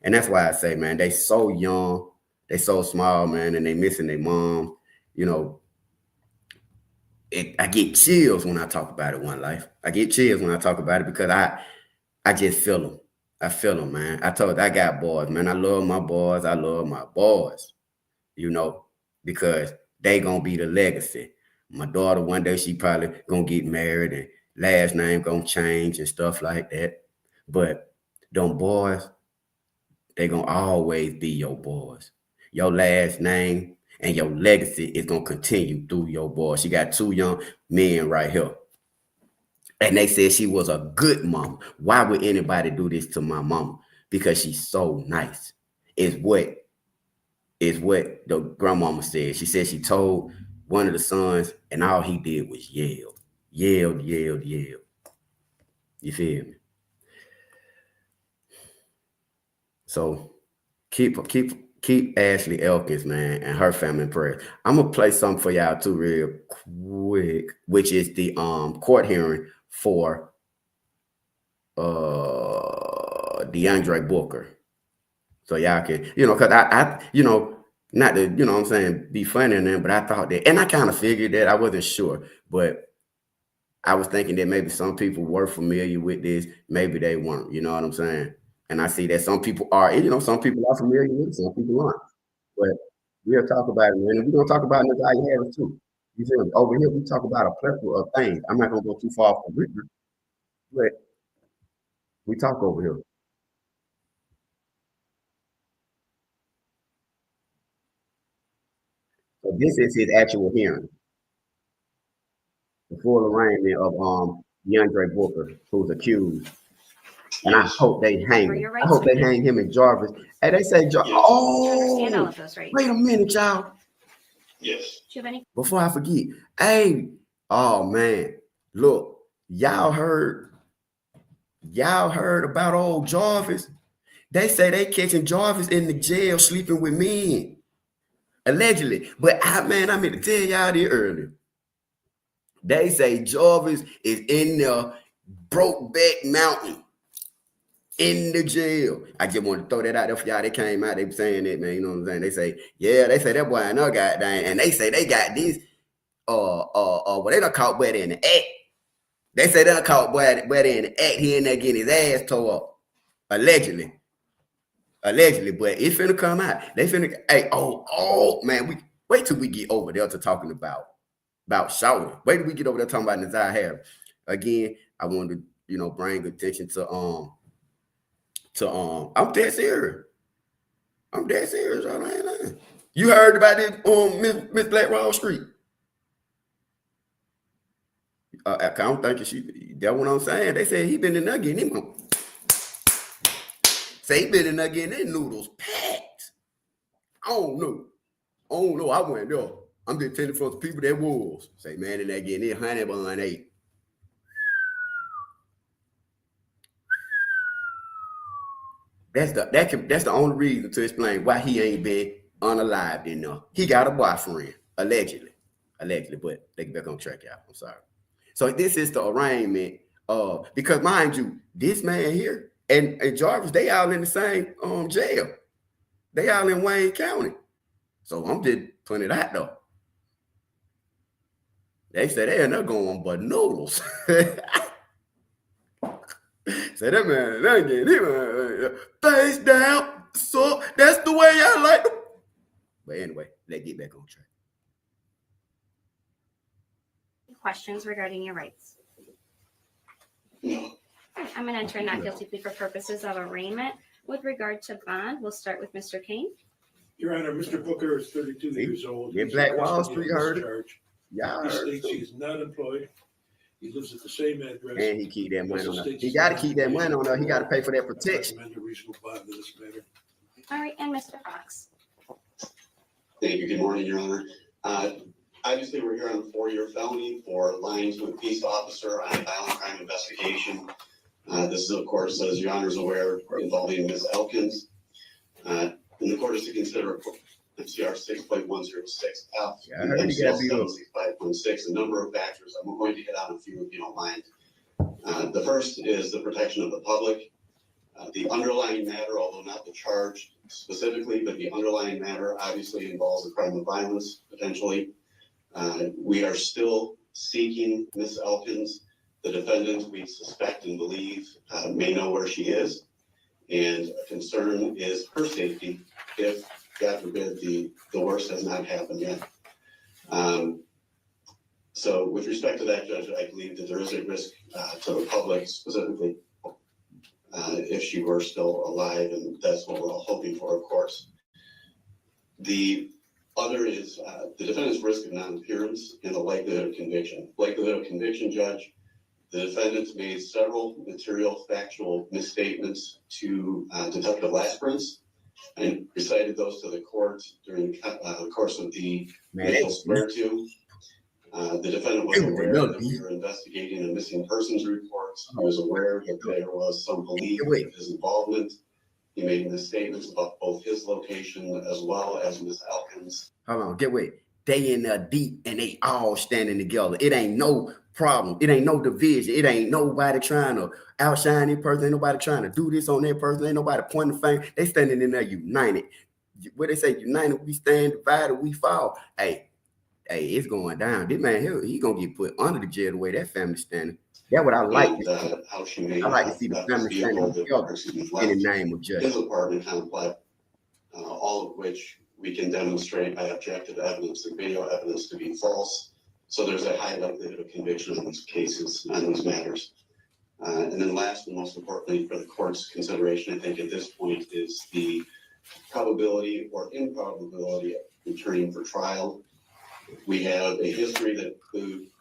And that's why I say, man, they so young, they so small, man, and they missing their mom. I get chills when I talk about it, One Life. I get chills when I talk about it because I just feel them. I feel them, man. I got boys, man. I love my boys. I love my boys, because they gonna be the legacy. My daughter, one day she probably gonna get married and last name gonna change and stuff like that. But them boys, they gonna always be your boys. Your last name and your legacy is going to continue through your boy. She got two young men right here. And they said she was a good mama. Why would anybody do this to my mama? Because she's so nice. Is what the grandmama said. She said she told one of the sons, and all he did was yell. Yelled. You feel me? So keep Ashley Elkins, man, and her family in prayer. I'm gonna play something for y'all too real quick, which is the court hearing for DeAndre Booker. So y'all can, because I not to, what I'm saying, be funny in there, but I thought that, and I kind of figured that, I wasn't sure, but I was thinking that maybe some people were familiar with this, maybe they weren't, you know what I'm saying? And I see that some people are, some people are familiar with it, some people aren't. But we'll talk about it, man. And we're going to talk about Ziyah Harris, too. You see, over here, we talk about a plethora of things. I'm not going to go too far from Ritter, but we talk over here. So this is his actual hearing. The full arraignment of DeAndre Booker, who's accused. And I hope they hang him. I hope they hang him and Jarvis. Hey, they say Jarvis. Oh, wait a minute, y'all. Yes. Before I forget, hey, oh man, look, y'all heard about old Jarvis? They say they catching Jarvis in the jail sleeping with men, allegedly. But I meant to tell y'all this earlier. They say Jarvis is in the Brokeback Mountain in the jail. I just want to throw that out there for y'all. They came out, they were saying that, man. You know what I'm saying? They say that boy ain't no goddamn, and they say they got this, what they done caught Buddy in the act. They say they done caught Buddy in the act. He in there getting his ass tore up, allegedly. But it's finna come out. They finna, hey, oh man, wait till we get over there to talking about shouting. Wait till we get over there talking about Ziyah Harris. Again, I wanted to, bring attention to I'm dead serious. Right? You heard about this Miss Black Wall Street? I don't think that's what I'm saying. They said he been in there getting him. Say he been in there getting them noodles packed. I don't know. I went there. I'm just telling for the people that was. Say, man, in there getting it honey bun ate. That's the only reason to explain why he ain't been unalived in there. He got a boyfriend, allegedly. But they get back on track, y'all. I'm sorry. So this is the arraignment. Because mind you, this man here and Jarvis, they all in the same jail. They all in Wayne County. So I'm just putting it out though. They said they're not going but noodles. Say that man, face down. So that's the way I like them. But anyway, let's get back on track. Questions regarding your rights? I'm going to enter a not guilty plea for purposes of arraignment. With regard to bond, we'll start with Mr. Kane. Your Honor, Mr. Booker is 32 years old. Yeah, He's Black in Wall custody Street on heard it. discharge. Yeah, He states he's not employed. He lives at the same address. And he keep that money on her. He got to keep that money on her. He got to pay for that protection. Recommend a reasonable bond in this matter. All right, and Mr. Fox. Thank you. Good morning, Your Honor. Obviously, we're here on a 4-year felony for lying to a peace officer on a violent crime investigation. This is, of course, as Your Honor is aware, involving Ms. Elkins. And the court is to consider MCR 6.106F, and MCL 765.6, a number of factors. I'm going to hit on a few if you don't mind. The first is the protection of the public. The underlying matter, although not the charge specifically, but the underlying matter obviously involves a crime of violence, potentially. We are still seeking Ms. Elkins. The defendant, we suspect and believe, may know where she is. And a concern is her safety if, God forbid, the worst has not happened yet. So with respect to that, Judge, I believe that there is a risk to the public specifically if she were still alive, and that's what we're all hoping for, of course. The other is the defendant's risk of non-appearance and the likelihood of conviction. Likelihood of conviction, Judge, the defendant made several material factual misstatements to Detective Lasprance and recited those to the court during the course of the initial swear to. The defendant was aware that we were investigating a missing persons report. He was aware that there was some belief of his involvement. He made misstatements about both his location as well as Ms. Elkins. Hold on, get wait. They in there deep and they all standing together. It ain't no problem. It ain't no division. It ain't nobody trying to outshine this person. Ain't nobody trying to do this on that person. Ain't nobody pointing the finger. They standing in there united. What they say, united we stand, divided we fall. Hey, it's going down. This man here, he gonna get put under the jail the way that family standing. That's what I like. How she made I like to see the family standing together in the name of justice. His apartment complex, all of which we can demonstrate by objective evidence and video evidence to be false. So there's a high likelihood of conviction on these cases, on these matters. And then last and most importantly for the court's consideration, I think at this point is the probability or improbability of returning for trial. We have a history that includes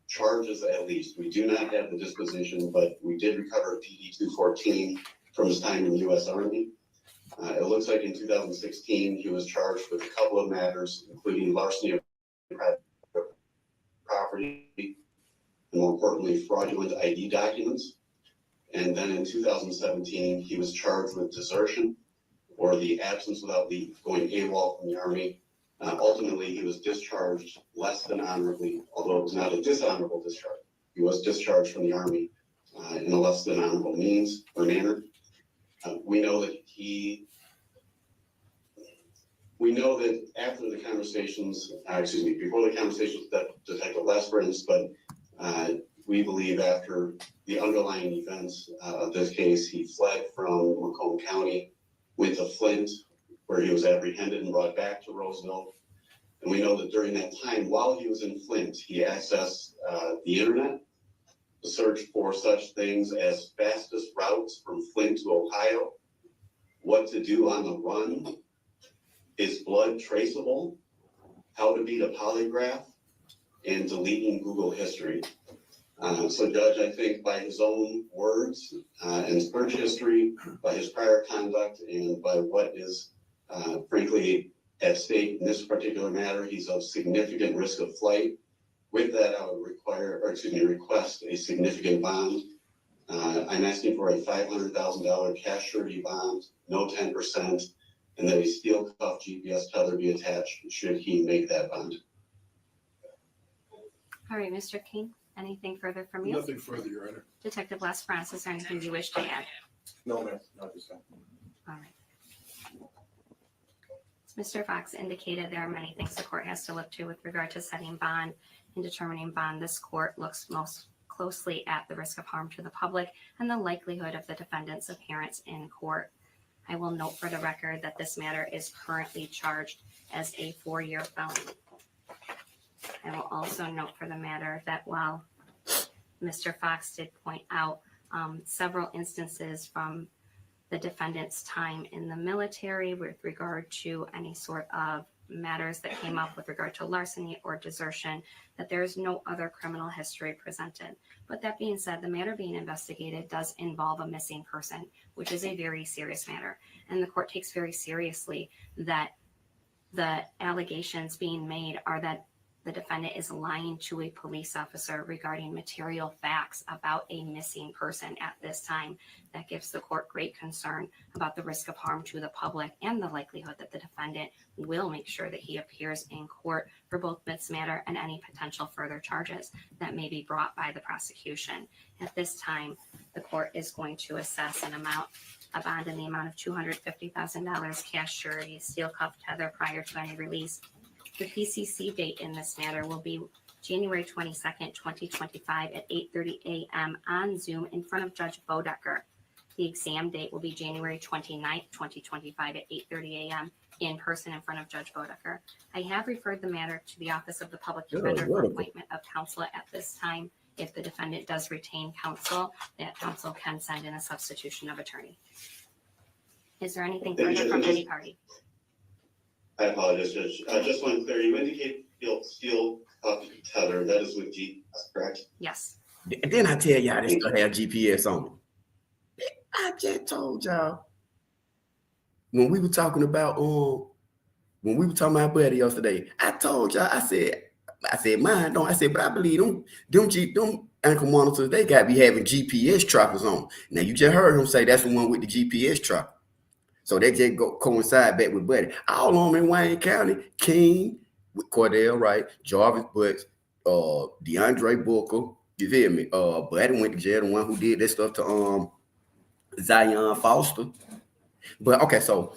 charges at least. We do not have the disposition, but we did recover a DD-214 from his time in the U.S. Army. It looks like in 2016, he was charged with a couple of matters, including larceny of private property, and more importantly, fraudulent ID documents. And then in 2017, he was charged with desertion or the absence without leave, going AWOL from the Army. Ultimately, he was discharged less than honorably, although it was not a dishonorable discharge. He was discharged from the Army in a less than honorable means or manner. We know that after the conversations, before the conversations that Detective Lasprance, but we believe after the underlying events of this case, he fled from Macomb County, went to Flint, where he was apprehended and brought back to Roseville. And we know that during that time, while he was in Flint, he accessed the internet to search for such things as fastest routes from Flint to Ohio, what to do on the run, is blood traceable, how to beat a polygraph, and deleting Google history. So Judge, I think by his own words and search history, by his prior conduct, and by what is frankly at stake in this particular matter, he's of significant risk of flight. With that, I would request a significant bond. I'm asking for a $500,000 cash surety bond, no 10%, and that a steel cuff GPS tether be attached should he make that bond. All right, Mr. King, anything further from you? Nothing further, Your Honor. Detective Lasprance, is there anything you wish to add? No, ma'am, not this time. All right. As Mr. Fox indicated, there are many things the court has to look to with regard to setting bond and determining bond. This court looks most closely at the risk of harm to the public and the likelihood of the defendant's appearance in court. I will note for the record that this matter is currently charged as a 4-year felony. I will also note for the matter that while Mr. Fox did point out several instances from the defendant's time in the military with regard to any sort of matters that came up with regard to larceny or desertion, that there is no other criminal history presented. But that being said, the matter being investigated does involve a missing person, which is a very serious matter. And the court takes very seriously that the allegations being made are that the defendant is lying to a police officer regarding material facts about a missing person at this time. That gives the court great concern about the risk of harm to the public and the likelihood that the defendant will make sure that he appears in court for both this matter and any potential further charges that may be brought by the prosecution. At this time, the court is going to assess a bond in the amount of $250,000 cash surety, steel cuff tether prior to any release. The PCC date in this matter will be January 22nd, 2025 at 8:30 a.m. on Zoom in front of Judge Bodecker. The exam date will be January 29th, 2025 at 8:30 a.m. in person in front of Judge Bodecker. I have referred the matter to the Office of the Public Defender for appointment of counsel at this time. If the defendant does retain counsel, that counsel can send in a substitution of attorney. Is there anything further from any party? I apologize, Judge. Just one clear. You indicate steel tether. That is with G, that's correct? Yes. Then I tell y'all this still have GPS on it. I just told y'all when we were talking about my buddy yesterday. I told y'all. I said mine don't. I said, but I believe them ankle monitors. They got to be having GPS trackers on. Now you just heard him say that's the one with the GPS tracker. So they just coincide back with Buddy. All on in Wayne County, King with Cordell, right? Jarvis Butts, DeAndre Booker, you feel me? Buddy went to jail, the one who did that stuff to Ziyah Foster. But okay, so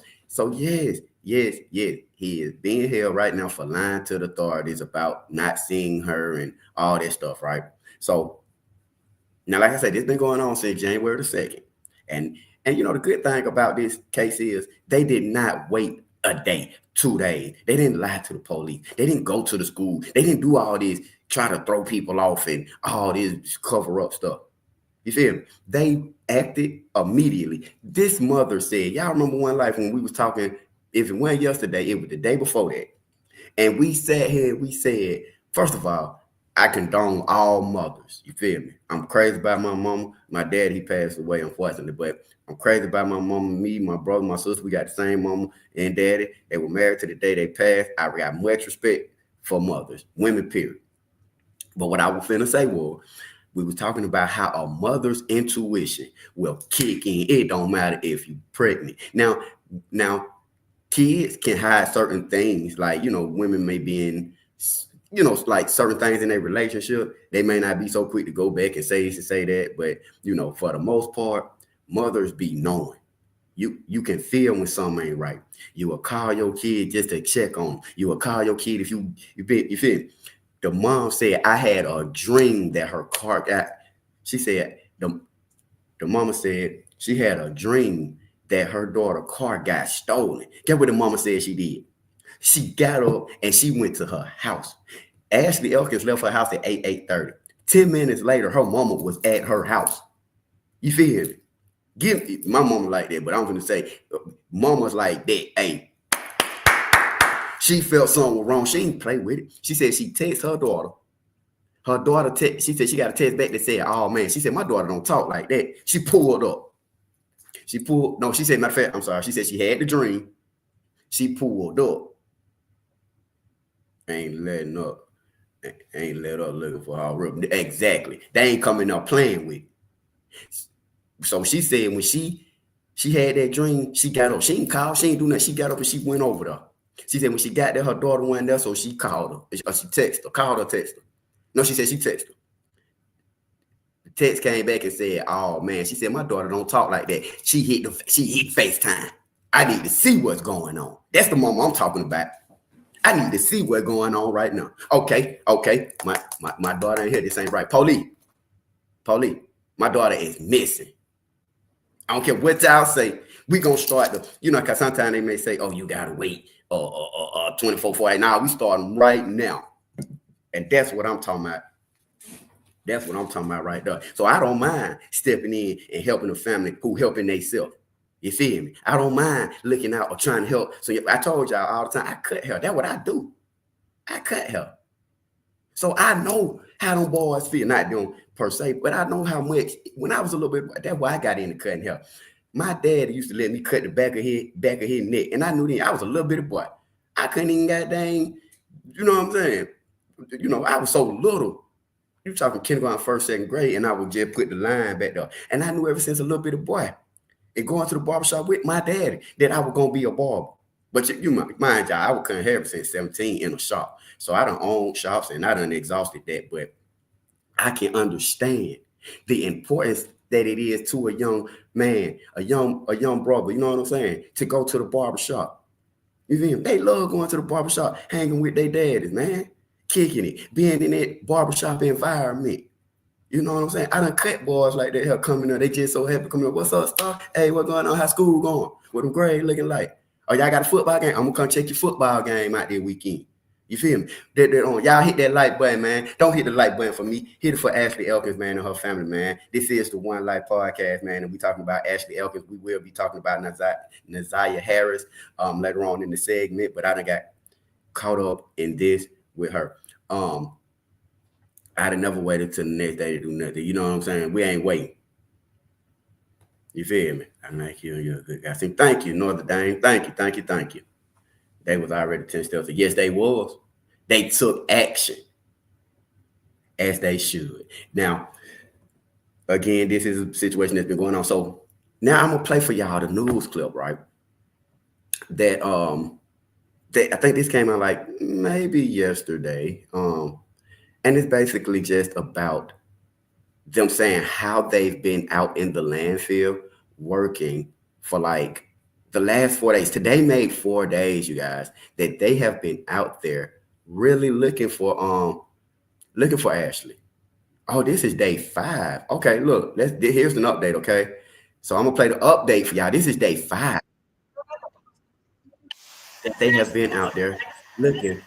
yes, he is being held right now for lying to the authorities about not seeing her and all that stuff, right? So now, like I said, this been going on since January the 2nd. And you know, the good thing about this case is they did not wait a day, 2 days. They didn't lie to the police. They didn't go to the school. They didn't do all this, try to throw people off and all this cover up stuff. You feel me? They acted immediately. This mother said, y'all remember one life when we was talking, if it wasn't yesterday, it was the day before that. And we sat here, we said, first of all, I condone all mothers. You feel me? I'm crazy about my mama. My dad, he passed away, unfortunately, but I'm crazy about my mama, me, my brother, my sister. We got the same mama and daddy. They were married to the day they passed. I got much respect for mothers, women, period. But what I was finna say was, we were talking about how a mother's intuition will kick in. It don't matter if you're pregnant. Now, kids can hide certain things, like, you know, women may be in, you know, like certain things in their relationship. They may not be so quick to go back and say this and say that, but, you know, for the most part, mothers be knowing. You can feel when something ain't right. You will call your kid just to check on them. You will call your kid if you feel. The mom said, I had a dream that her car got. She said, the mama said she had a dream that her daughter's car got stolen. Guess what the mama said she did? She got up and she went to her house. Ashley Elkins left her house at 8:30. 10 minutes later, her mama was at her house. You feel me? My mama like that, but I'm gonna say mama's like that. Hey, she felt something was wrong. She didn't play with it. She said she texted her daughter. Her daughter she said she got a text back that said, oh man, she said, my daughter don't talk like that. She pulled up. She said, matter of fact, I'm sorry. She said she had the dream. She pulled up. Ain't letting up. Ain't let up looking for her room. Exactly. They ain't coming up playing with it. So she said when she had that dream, she got up. She didn't call. She didn't do nothing. She got up and she went over there. She said when she got there, her daughter wasn't there, so she called her. Or she texted her. Called her, texted her. No, she said she texted her. The text came back and said, oh man, she said, my daughter don't talk like that. She hit FaceTime. I need to see what's going on. That's the mama I'm talking about. I need to see what's going on right now. Okay. My daughter ain't here. This ain't right. Police. police, my daughter is missing. I don't care what y'all say. We gonna start the, because sometimes they may say, oh, you gotta wait 24, 48. Now we starting right now. And that's what I'm talking about. That's what I'm talking about right there. So I don't mind stepping in and helping a family who helping themselves. You feel me? I don't mind looking out or trying to help. So I told y'all all the time, I cut hair. That's what I do. I cut hair. So I know how them boys feel. Not them per se, but I know how much. When I was a little bit, that's why I got into cutting hair. My dad used to let me cut the back of his neck. And I knew then I was a little bitty boy. I couldn't even goddamn, you know what I'm saying? I was so little. You talking kindergarten, first, second grade, and I would just put the line back there. And I knew ever since a little bitty boy, and going to the barbershop with my daddy, that I was gonna be a barber. But you mind y'all, I was cutting hair since 17 in a shop. So I done owned shops and I done exhausted that. But I can understand the importance that it is to a young man, a young brother, you know what I'm saying, to go to the barbershop. You feel me? They love going to the barbershop, hanging with their daddies, man. Kicking it, being in that barbershop environment. You know what I'm saying? I done cut boys like that here coming up. They just so happy coming up. What's up, Star? Hey, what's going on? How school going? What them grades looking like? Oh, y'all got a football game? I'm gonna come check your football game out there weekend. You feel me? Y'all hit that like button, man. Don't hit the like button for me. Hit it for Ashley Elkins, man, and her family, man. This is the One Life Podcast, man, and we talking about Ashley Elkins. We will be talking about Ziyah Harris later on in the segment, but I done got caught up in this with her. I'd have never waited till the next day to do nothing. You know what I'm saying? We ain't waiting. You feel me? I'm like, you're a good guy. I say, thank you, Notre Dame. Thank you. They was already 10 steps. Yes, they was. They took action as they should. Now, again, this is a situation that's been going on. So now I'm gonna play for y'all the news clip, right? That I think this came out like maybe yesterday. And it's basically just about them saying how they've been out in the landfill working for like the last 4 days. Today made 4 days, you guys, that they have been out there really looking for Ashley. Oh, this is day 5. Okay, look, here's an update, okay? So I'm gonna play the update for y'all. This is day 5 that they have been out there looking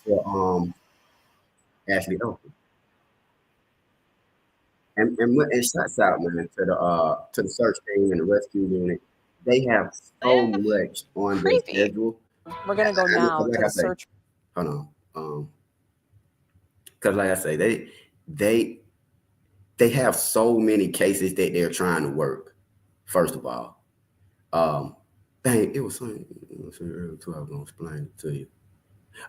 for Ashley Elkins. And shouts out, man, to the search team and the rescue unit. They have so much on their schedule. We're gonna go now to the search. Hold on. Because like I say, they have so many cases that they're trying to work. First of all, it was something earlier too. I was gonna explain it to you.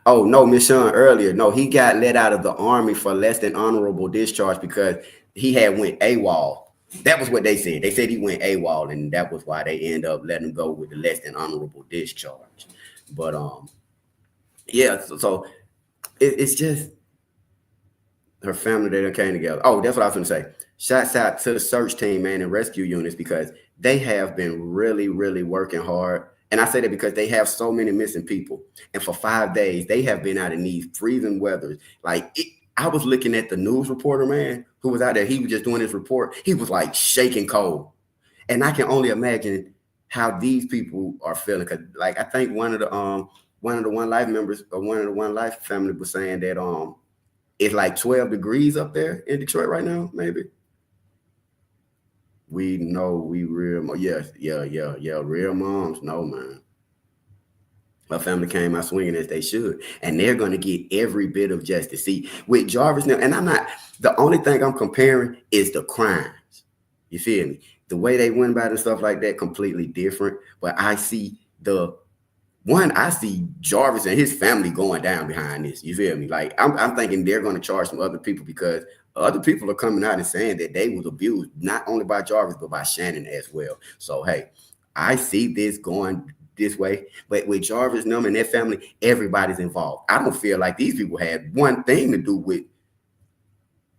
Oh no, Miss Sean earlier. No, he got let out of the Army for less than honorable discharge because he had went AWOL. That was what they said. They said he went AWOL, and that was why they end up letting him go with the less than honorable discharge. But yeah. So it's just her family that came together. Oh, that's what I was gonna say. Shouts out to the search team, man, and rescue units because they have been really, really working hard. And I say that because they have so many missing people. And for 5 days, they have been out in these freezing weathers. I was looking at the news reporter, man, who was out there. He was just doing his report. He was like shaking cold. And I can only imagine how these people are feeling. Cause like, I think one of the One Life members or one of the One Life family was saying that it's like 12 degrees up there in Detroit right now, maybe. We know we real, yes, yeah, real moms know, man. Her family came out swinging as they should, and they're going to get every bit of justice. See, with Jarvis now, and the only thing I'm comparing is the crimes. You feel me? The way they went about it and stuff like that, completely different. But I see Jarvis and his family going down behind this. You feel me? Like, I'm thinking they're going to charge some other people because other people are coming out and saying that they was abused, not only by Jarvis, but by Shannon as well. So, hey, I see this going this way. But with Jarvis, Num, and their family, everybody's involved. I don't feel like these people had one thing to do with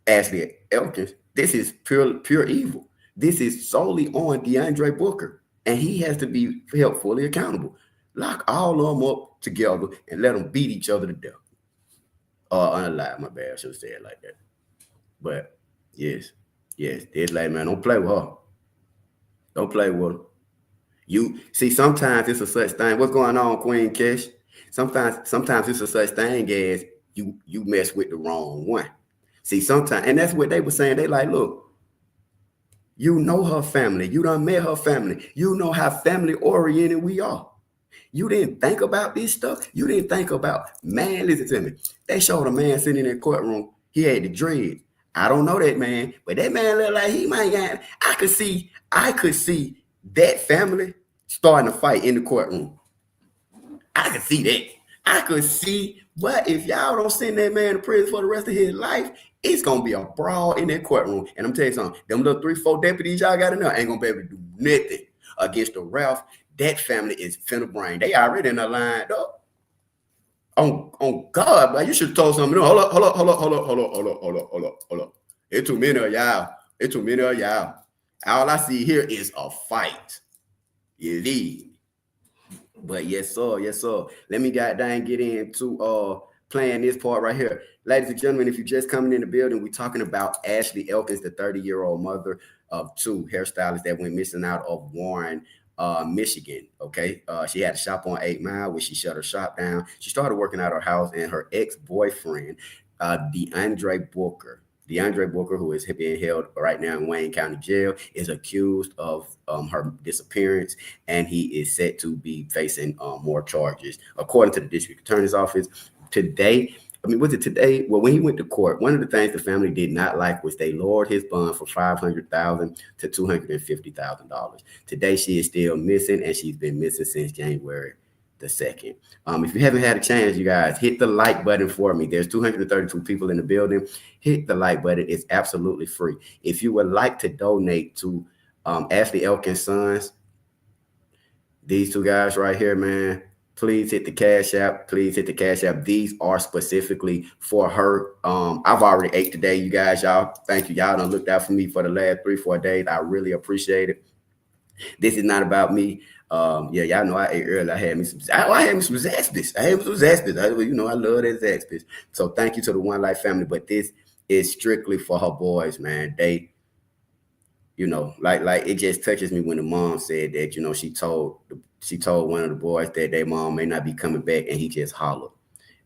Ashley Elkins. This is pure evil. This is solely on DeAndre Booker, and he has to be held fully accountable. Lock all of them up together and let them beat each other to death. Unalive, my bad. I should have said it like that. But yes, Yes, this lady, man, don't play with her. Don't play with her. You see, sometimes it's a such thing. What's going on, Queen Kish? Sometimes it's a such thing as you mess with the wrong one. See, sometimes, and that's what they were saying. They like, look, you know her family. You done met her family. You know how family oriented we are. You didn't think about this stuff. You didn't think about, man, listen to me. They showed a man sitting in that courtroom. He had the dreads. I don't know that man, but that man looked like he might got, I could see that family starting to fight in the courtroom. I could see that. I could see, but if y'all don't send that man to prison for the rest of his life, it's gonna be a brawl in that courtroom. And I'm telling you something, them little 3-4 deputies y'all got in there ain't gonna be able to do nothing against the Ralph. That family is finna bring. They already in the line up. On God, but you should have told something. Hold up. It's too many of y'all. All I see here is a fight. You leave. But yes, sir. Let me get into playing this part right here. Ladies and gentlemen, if you're just coming in the building, we're talking about Ashley Elkins, the 30-year-old mother of 2 hairstylists that went missing out of Warren, Michigan. Okay. She had a shop on 8 Mile where she shut her shop down. She started working out her house, and her ex-boyfriend, DeAndre Booker, who is being held right now in Wayne County Jail, is accused of her disappearance, and he is set to be facing more charges. According to the district attorney's office, today, well, when he went to court, one of the things the family did not like was they lowered his bond from $500,000 to $250,000. Today, she is still missing, and she's been missing since January the 2nd. If you haven't had a chance, you guys, hit the like button for me. There's 232 people in the building. Hit the like button. It's absolutely free. If you would like to donate to Ashley Elkins' sons, these 2 guys right here, man, please hit the Cash App. These are specifically for her. I've already ate today, you guys. Y'all, thank you. Y'all done looked out for me for the last 3-4 days. I really appreciate it. This is not about me. Y'all know I ate early. I had me some Zaxby's. I love that Zaxby's. So thank you to the One Life family. But this is strictly for her boys, man. They, like it just touches me when the mom said that, she told one of the boys that their mom may not be coming back, and he just hollered.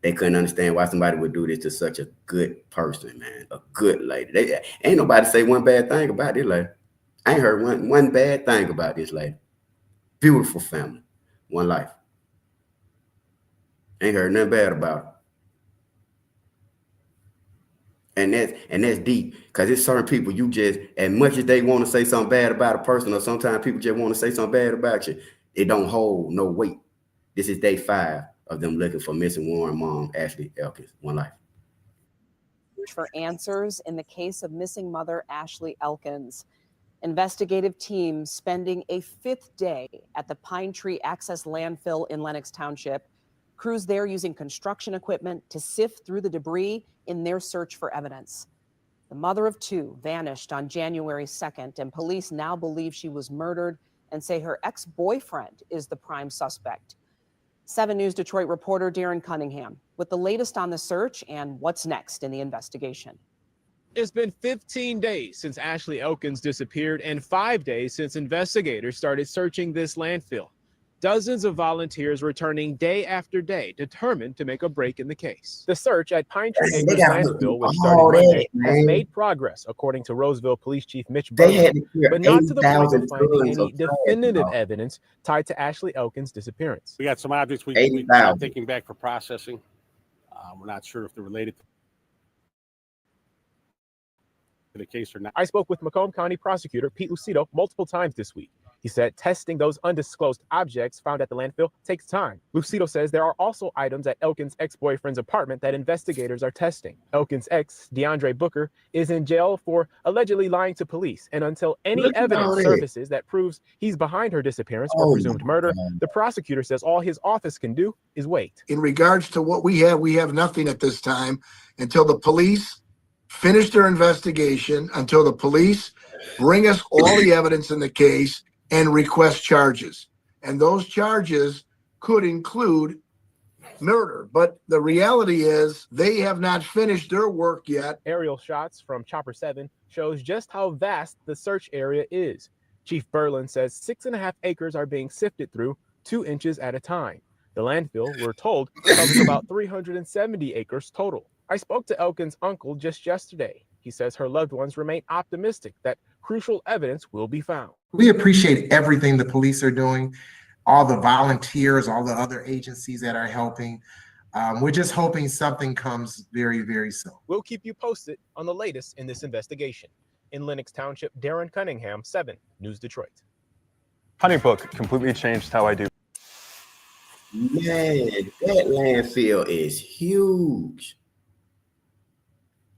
They couldn't understand why somebody would do this to such a good person, man, a good lady. Ain't nobody say one bad thing about this lady. I ain't heard one bad thing about this lady. Beautiful family, One Life. Ain't heard nothing bad about her. And that's deep, because it's certain people you just, as much as they want to say something bad about a person, or sometimes people just want to say something bad about you, it don't hold no weight. This is day 5 of them looking for missing Warren mom, Ashley Elkins. One Life. For answers in the case of missing mother Ashley Elkins. Investigative teams spending a 5th day at the Pine Tree Access Landfill in Lenox Township. Crews there using construction equipment to sift through the debris in their search for evidence. The mother of 2 vanished on January 2nd, and police now believe she was murdered and say her ex-boyfriend is the prime suspect. 7 News Detroit reporter Darren Cunningham with the latest on the search and what's next in the investigation. It's been 15 days since Ashley Elkins disappeared and 5 days since investigators started searching this landfill. Dozens of volunteers returning day after day, determined to make a break in the case. The search at Pine Tree Acres Landfill, which started Monday, has made progress, according to Roseville Police Chief Mitch Burley, but not to the point of finding any definitive evidence tied to Ashley Elkins' disappearance. We got some objects we're taking back for processing. We're not sure if they're related to the case or not. I spoke with Macomb County Prosecutor Pete Lucido multiple times this week. He said testing those undisclosed objects found at the landfill takes time. Lucido says there are also items at Elkins' ex-boyfriend's apartment that investigators are testing. Elkins' ex, DeAndre Booker, is in jail for allegedly lying to police. And until any evidence surfaces that proves he's behind her disappearance or presumed murder, the prosecutor says all his office can do is wait. In regards to what we have nothing at this time until the police finish their investigation, until the police bring us all the evidence in the case and request charges. And those charges could include murder. But the reality is they have not finished their work yet. Aerial shots from Chopper 7 shows just how vast the search area is. Chief Berlin says 6.5 acres are being sifted through 2 inches at a time. The landfill, we're told, covers about 370 acres total. I spoke to Elkins' uncle just yesterday. He says her loved ones remain optimistic that crucial evidence will be found. We appreciate everything the police are doing, all the volunteers, all the other agencies that are helping. We're just hoping something comes very, very soon. We'll keep you posted on the latest in this investigation. In Lenox Township, Darren Cunningham, 7 News Detroit. HoneyBook completely changed how I do. Man, that landfill is huge.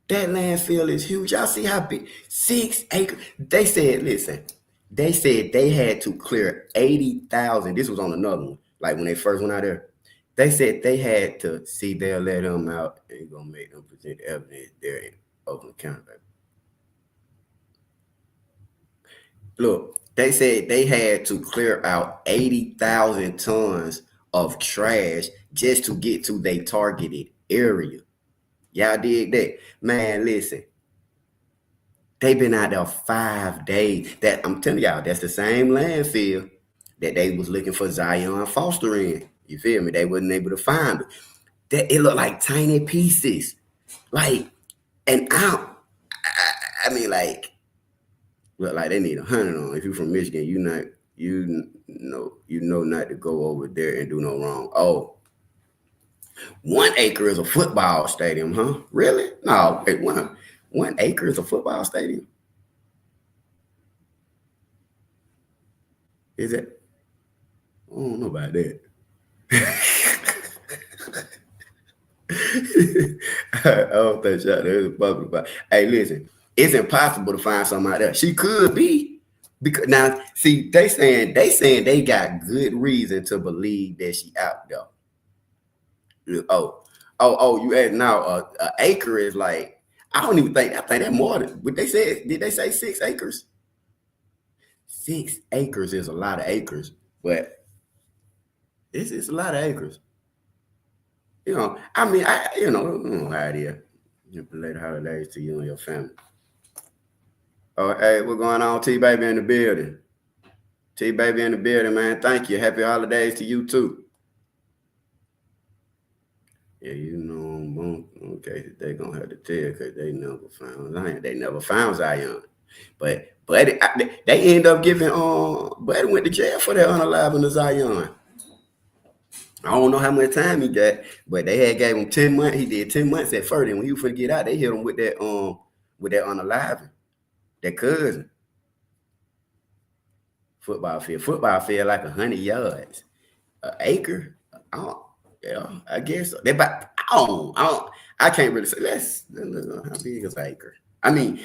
That landfill is huge. Y'all see how big? 6 acres. They said, listen, they said they had to clear 80,000. This was on another one, like when they first went out there. They said they had to see they'll let them out and gonna make them present evidence there in Oakland County. Look, they said they had to clear out 80,000 tons of trash just to get to their targeted area. Y'all dig that? Man, listen. They've been out there 5 days. That I'm telling y'all, that's the same landfill that they was looking for Ziyah Foster in. You feel me? They wasn't able to find it. That it looked like tiny pieces. Like, and I mean, like, look like they need 100 on. If you're from Michigan, you know not to go over there and do no wrong. Oh, 1 acre is a football stadium, huh? Really? No, wait, one acre is a football stadium. Is it? I don't know about that. I don't think there's a public about. Hey, listen, it's impossible to find something out there. She could be, because now see they saying they got good reason to believe that she out there. Oh, you add now an acre is like, I don't even think, I think that more than what they said. Did they say 6 acres? 6 acres is a lot of acres, but it's a lot of acres. You know, I mean, no idea. Belated holidays to you and your family. Oh, hey, what's going on? T-Baby in the building. T-Baby in the building, man. Thank you. Happy holidays to you, too. Yeah, you know, okay, they're going to have to tell because they never found Zion. They never found Zion. But they end up giving, Buddy went to jail for that unaliving of Zion. I don't know how much time he got, but they had gave him 10 months. He did 10 months at first, and when he was finna get out, they hit him with that unaliving, that cousin. Football field like 100 yards, an acre. I guess they about. I can't really say. Let's look how big is an acre. I mean,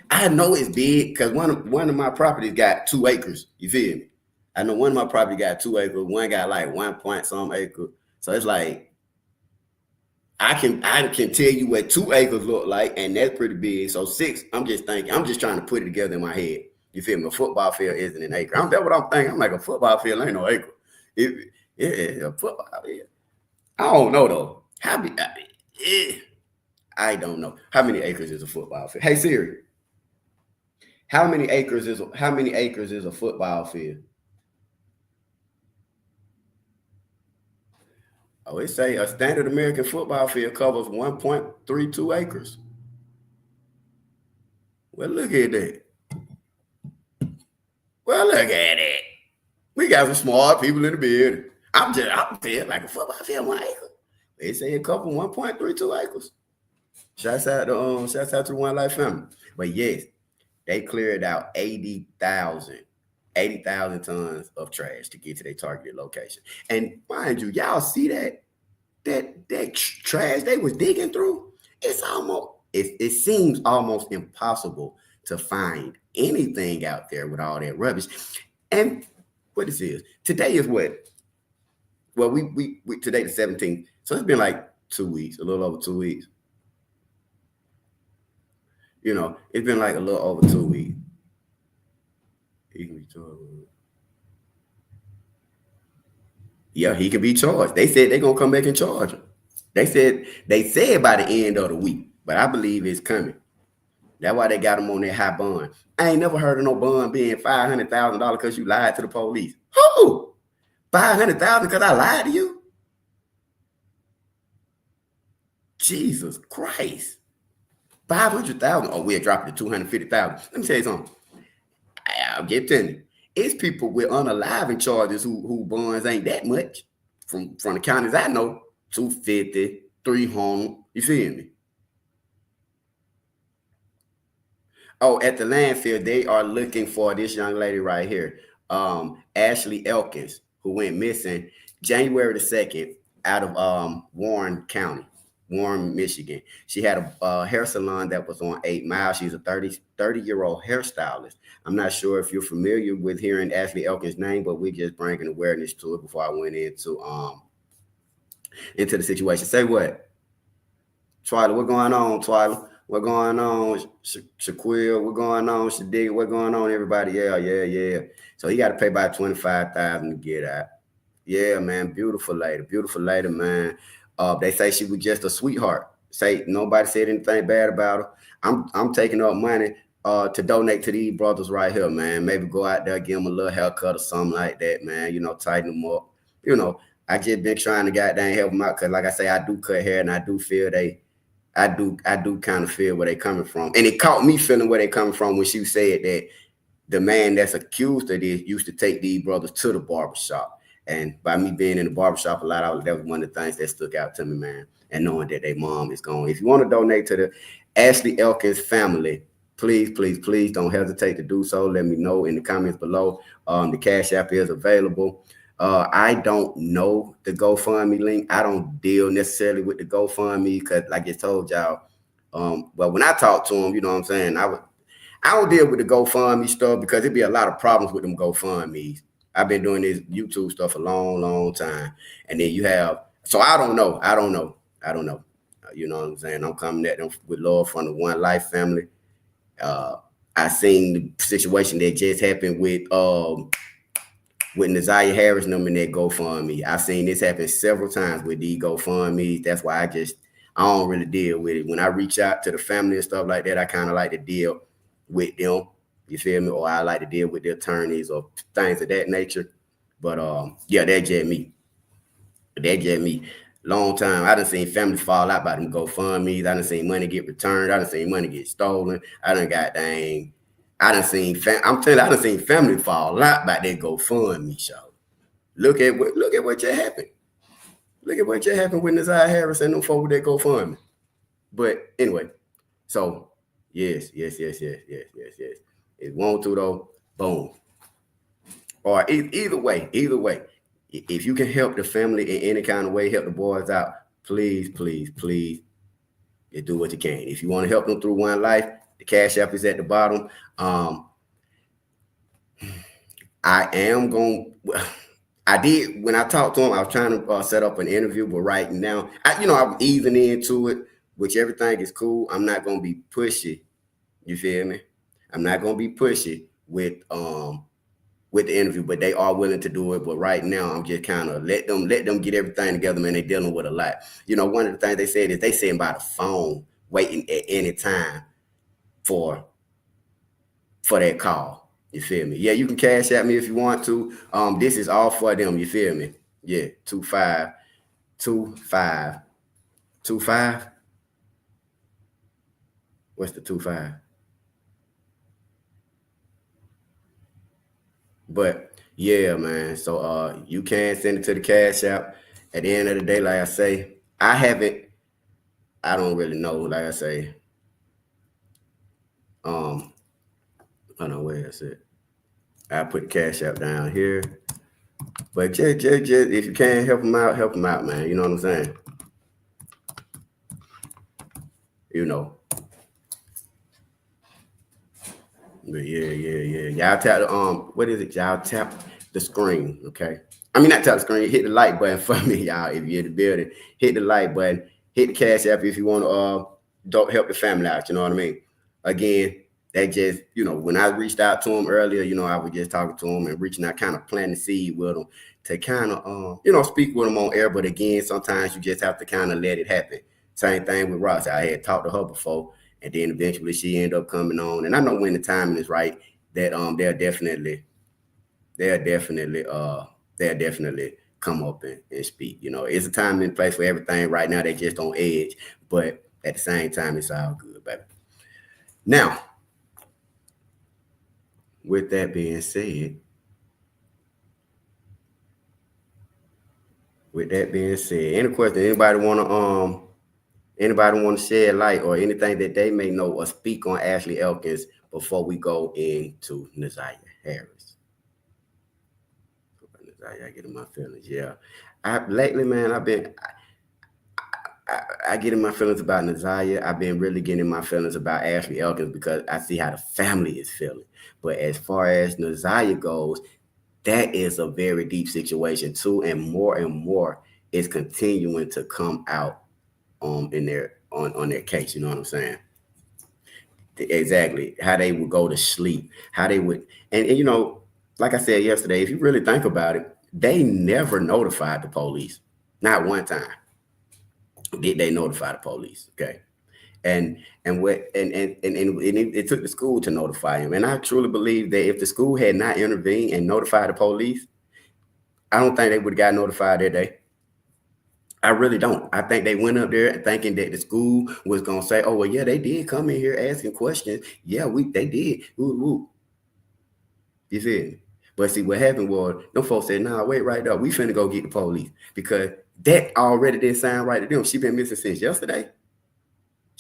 I know it's big because one of my properties got 2 acres. You feel me? I know one of my property got 2 acres. One got like 1 point some acre. So it's like I can tell you what 2 acres look like, and that's pretty big. So 6, I'm just trying to put it together in my head. You feel me? A football field isn't an acre. That's what I'm thinking. I'm like, a football field ain't no acre. A football field. I don't know though. I don't know. How many acres is a football field? Hey Siri. How many acres is a football field? Oh, it say a standard American football field covers 1.32 acres. Well, look at that. Well, look at it. We got some smart people in the building. I'm feeling like a football field 1 acre. They say it covers 1.32 acres. Shouts out to One Life family. But yes, they cleared out 80,000 tons of trash to get to their targeted location. And mind you, y'all see that trash they was digging through? It seems almost impossible to find anything out there with all that rubbish. And what this is, today is what? Well, we today the 17th. So it's been like 2 weeks, a little over 2 weeks. You know, it's been like a little over 2 weeks. He can be charged. Yeah, he can be charged. They said they're gonna come back and charge him. They said by the end of the week, but I believe it's coming. That's why they got him on that high bond. I ain't never heard of no bond being $500,000 because you lied to the police. Who? $500,000 because I lied to you? Jesus Christ. 500,000. Oh, we'll drop it to 250,000. Let me tell you something. I'll get to you. It's people with unaliving charges who bonds ain't that much. From the counties I know, 250, 300. You feel me? Oh, at the landfill, they are looking for this young lady right here, Ashley Elkins, who went missing January the 2nd out of Warren County, Warren, Michigan. She had a hair salon that was on 8 Mile. She's a 30-year-old hairstylist. I'm not sure if you're familiar with hearing Ashley Elkins' name, but we're just bringing awareness to it before I went into the situation. Say what? Twyla, what going on, Twyla? What going on, Shaquille? What going on, Shadig? What going on, everybody? Yeah. So he got to pay about $25,000 to get out. Yeah, man, beautiful lady, man. They say she was just a sweetheart. Say nobody said anything bad about her. I'm taking up money to donate to these brothers right here, man. Maybe go out there, give them a little haircut or something like that, man. You know, tighten them up. You know, I just been trying to goddamn help them out because, like I say, I do cut hair and I do feel I do kind of feel where they coming from. And it caught me feeling where they coming from when she said that the man that's accused of this used to take these brothers to the barbershop. And by me being in the barbershop a lot, that was one of the things that stuck out to me, man. And knowing that their mom is gone. If you want to donate to the Ashley Elkins family, please don't hesitate to do so. Let me know in the comments below. The Cash App is available. I don't know the GoFundMe link. I don't deal necessarily with the GoFundMe because, like I told y'all, but when I talk to them, you know what I'm saying, I don't deal with the GoFundMe stuff because it'd be a lot of problems with them GoFundMes. I've been doing this YouTube stuff a long time, and then you have. So I don't know. You know what I'm saying? I'm coming at them with love from the One Life family. I seen the situation that just happened with Ziyah Harris and them in that GoFundMe. I've seen this happen several times with these GoFundMes. That's why I don't really deal with it. When I reach out to the family and stuff like that, I kind of like to deal with them. You feel me? Or I like to deal with the attorneys or things of that nature. But yeah, that's just me. Long time. I done seen families fall out by them GoFundMes. I done seen money get returned. I done seen money get stolen. I done seen family fall out by that GoFundMe show. Look at what just happened. Look at what just happened with Ziyah Harris and them folk with that GoFundMe. But anyway, so yes. It want to though, boom. Or either way, if you can help the family in any kind of way, help the boys out, please, you do what you can. If you want to help them through One Life, the Cash App is at the bottom. I did, when I talked to him, I was trying to set up an interview, but right now, I'm easing into it, which everything is cool. I'm not going to be pushy. You feel me? I'm not going to be pushy with the interview, but they are willing to do it. But right now, I'm just kind of let them get everything together, man. They're dealing with a lot. You know, one of the things they said is they sitting by the phone waiting at any time for that call. You feel me? Yeah, you can cash at me if you want to. This is all for them. You feel me? Yeah, 2525. What's the 25? But yeah, man. So you can send it to the Cash App. At the end of the day, like I say, I don't really know. Like I say, hold on, where is it? I put the Cash App down here. But just if you can help them out, man. You know what I'm saying? You know. But yeah. Y'all tap what is it? Y'all tap the screen, okay? I mean, not tap the screen, hit the like button for me, y'all. If you're in the building, hit the like button, hit the Cash App if you want to don't help the family out, you know what I mean? Again, that just, when I reached out to him earlier, I was just talking to him and reaching out, kind of planting the seed with him to kind of, speak with him on air. But again, sometimes you just have to kind of let it happen. Same thing with Ross. I had talked to her before, and then eventually she ended up coming on. And I know when the timing is right, that they'll definitely come up and speak. You know, it's a time and place for everything. Right now, they just on edge, but at the same time, it's all good, baby. Now, with that being said, any question? Anybody want to shed light or anything that they may know or speak on Ashley Elkins before we go into Ziyah Harris? I get in my feelings. Yeah, lately, man, I get in my feelings about Ziyah. I've been really getting in my feelings about Ashley Elkins because I see how the family is feeling. But as far as Ziyah goes, that is a very deep situation too, and more is continuing to come out in their on their case. You know what I'm saying? Exactly how they would go to sleep, how they would, and you know, like I said yesterday, if you really think about it, they never notified the police, not one time. Did they notify the police? Okay. And it took the school to notify him. And I truly believe that if the school had not intervened and notified the police, I don't think they would have got notified that day. I really don't. I think they went up there thinking that the school was gonna say, "Oh well, yeah, they did come in here asking questions. Yeah, they did." Ooh. You feel me? But see, what happened was, them folks said, "Nah, wait right there. We finna go get the police because that already didn't sound right to them. She been missing since yesterday."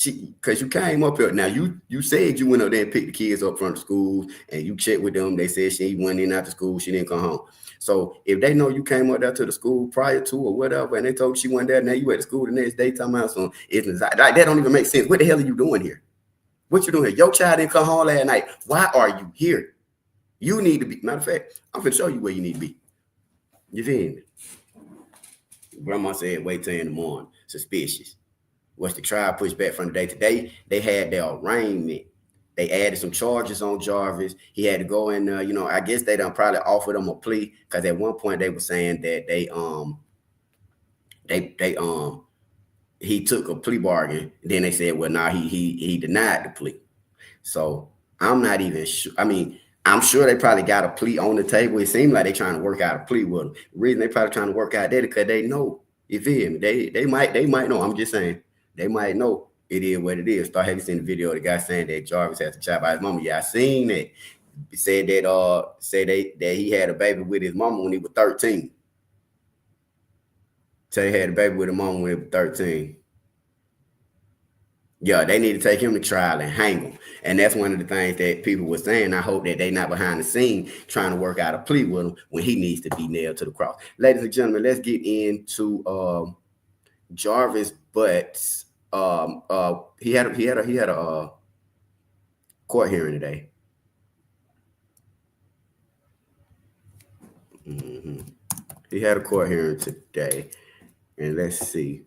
Because you came up here. Now you said you went up there and picked the kids up from the school and you checked with them. They said she went in after school. She didn't come home. So if they know you came up there to the school prior to or whatever, and they told you she went there, now you at the school the next day talking about something, like that don't even make sense. What the hell are you doing here? What you doing here? Your child didn't come home last night. Why are you here? You need to be. Matter of fact, I'm gonna show you where you need to be. You feel me? Grandma said, wait till in the morning. Suspicious. Was the trial pushed back from the day to day? They had their arraignment. They added some charges on Jarvis. He had to go in there. You know, I guess they done probably offered him a plea because at one point they were saying that he took a plea bargain. Then they said, well, nah, he denied the plea. So I'm not even sure. I mean, I'm sure they probably got a plea on the table. It seemed like they're trying to work out a plea with him. The reason they probably trying to work out that is because they know. You feel me? They might know. I'm just saying. They might know it is what it is. Have you seen the video of the guy saying that Jarvis has a child by his mama? Yeah, I seen it. He said that that he had a baby with his mama when he was 13. So he had a baby with his mama when he was 13. Yeah, they need to take him to trial and hang him. And that's one of the things that people were saying. I hope that they not behind the scene trying to work out a plea with him when he needs to be nailed to the cross. Ladies and gentlemen, let's get into Jarvis, but he had a court hearing today. He had a court hearing today, and let's see.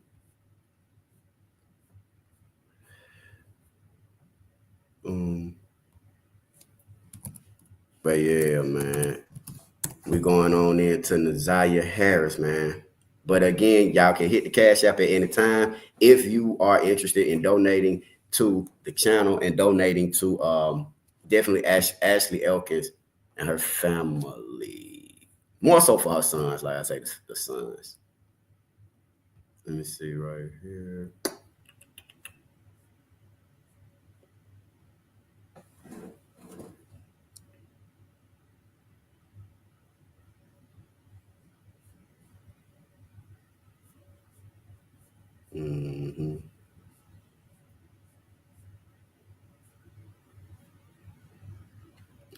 But yeah, man, we going on into Ziyah Harris, man. But again, y'all can hit the Cash App at any time if you are interested in donating to the channel and donating to definitely Ashley Elkins and her family. More so for her sons, like I say, the sons. Let me see right here.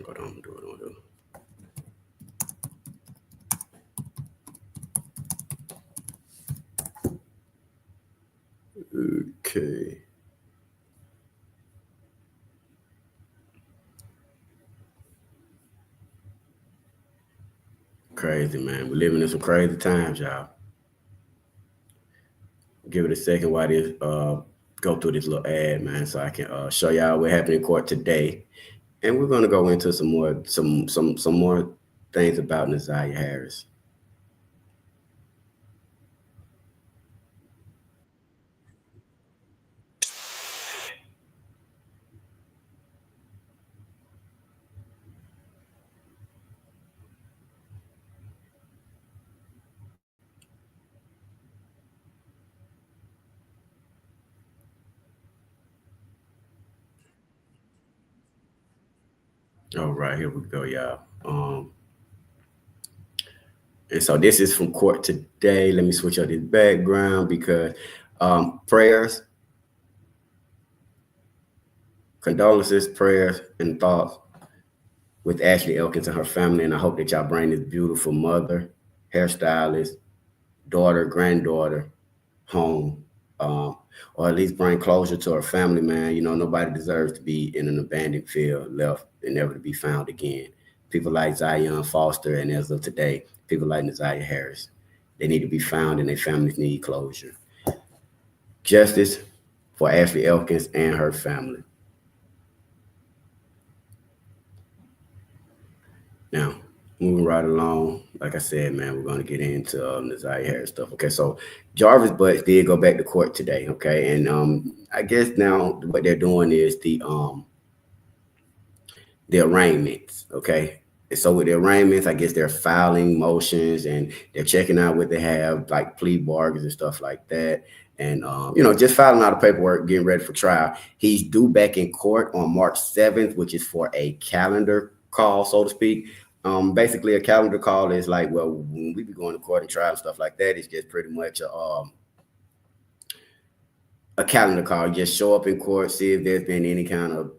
Hold on, do it. Okay. Crazy, man. We're living in some crazy times, y'all. Give it a second while this go through this little ad, man, so I can show y'all what happened in court today. And we're gonna go into some more things about Ziyah Harris. All right, here we go, y'all. And so this is from court today. Let me switch up this background because prayers, condolences, prayers, and thoughts with Ashley Elkins and her family. And I hope that y'all bring this beautiful mother, hairstylist, daughter, granddaughter home, or at least bring closure to her family, man. You know, nobody deserves to be in an abandoned field, left and never to be found again. People like Ziyah Foster, and as of today, people like Shannon Harris, they need to be found and their families need closure. Justice for Ashley Elkins and her family. Now, moving right along, like I said, man, we're going to get into the Ziyah Harris stuff. Okay, so Jarvis Butts did go back to court today, okay? And I guess now what they're doing is the arraignments, okay? And so with the arraignments, I guess they're filing motions and they're checking out what they have, like plea bargains and stuff like that. And, you know, just filing out the paperwork, getting ready for trial. He's due back in court on March 7th, which is for a calendar call, so to speak. Basically, a calendar call is like, well, when we be going to court and trial and stuff like that, it's just pretty much a calendar call. Just show up in court, see if there's been any kind of,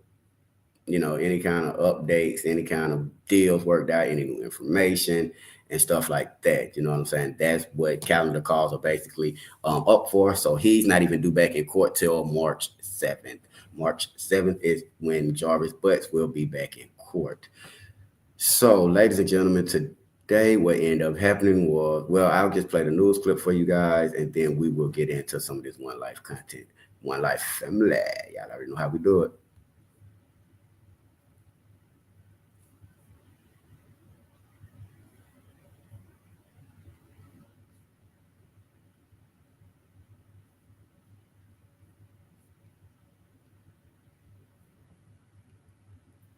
you know, any kind of updates, any kind of deals worked out, any new information and stuff like that. You know what I'm saying? That's what calendar calls are basically up for. So he's not even due back in court till March 7th. March 7th is when Jarvis Butts will be back in court. So, ladies and gentlemen, today what ended up happening was, well, I'll just play the news clip for you guys, and then we will get into some of this One Life content. One Life family. Y'all already know how we do it.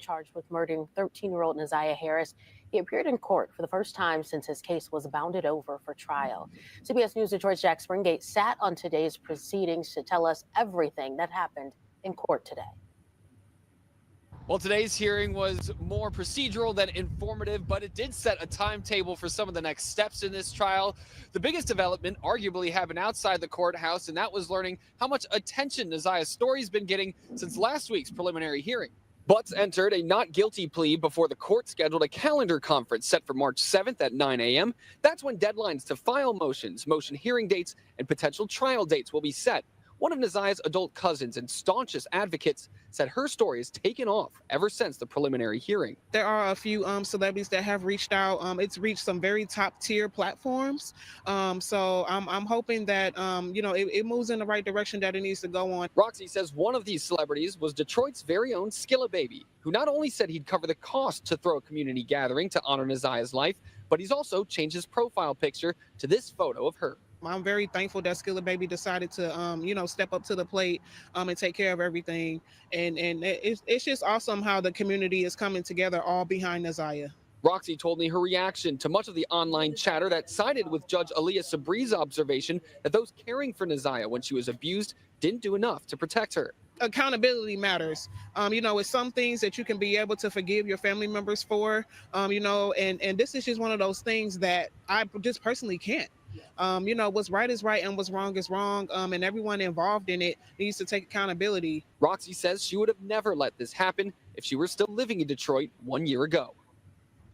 Charged with murdering 13-year-old Ziyah Harris. He appeared in court for the first time since his case was bounded over for trial. CBS News Detroit's Jack Springate sat on today's proceedings to tell us everything that happened in court today. Well, today's hearing was more procedural than informative, but it did set a timetable for some of the next steps in this trial. The biggest development arguably happened outside the courthouse, and that was learning how much attention Ziyah's story's been getting since last week's preliminary hearing. Butts entered a not guilty plea before the court scheduled a calendar conference set for March 7th at 9 a.m. That's when deadlines to file motions, motion hearing dates, and potential trial dates will be set. One of Ziyah's adult cousins and staunchest advocates said her story has taken off ever since the preliminary hearing. There are a few celebrities that have reached out. It's reached some very top tier platforms. So I'm hoping that, you know, it moves in the right direction that it needs to go on. Roxy says one of these celebrities was Detroit's very own Skilla Baby, who not only said he'd cover the cost to throw a community gathering to honor Ziyah's life, but he's also changed his profile picture to this photo of her. I'm very thankful that Skilla Baby decided to, you know, step up to the plate and take care of everything. And it's just awesome how the community is coming together all behind Ziyah. Roxy told me her reaction to much of the online chatter that sided with Judge Aaliyah Sabri's observation that those caring for Ziyah when she was abused didn't do enough to protect her. Accountability matters. You know, it's some things that you can be able to forgive your family members for, you know, and this is just one of those things that I just personally can't. You know, what's right is right and what's wrong is wrong. And everyone involved in it needs to take accountability. Roxy says she would have never let this happen if she were still living in Detroit 1 year ago.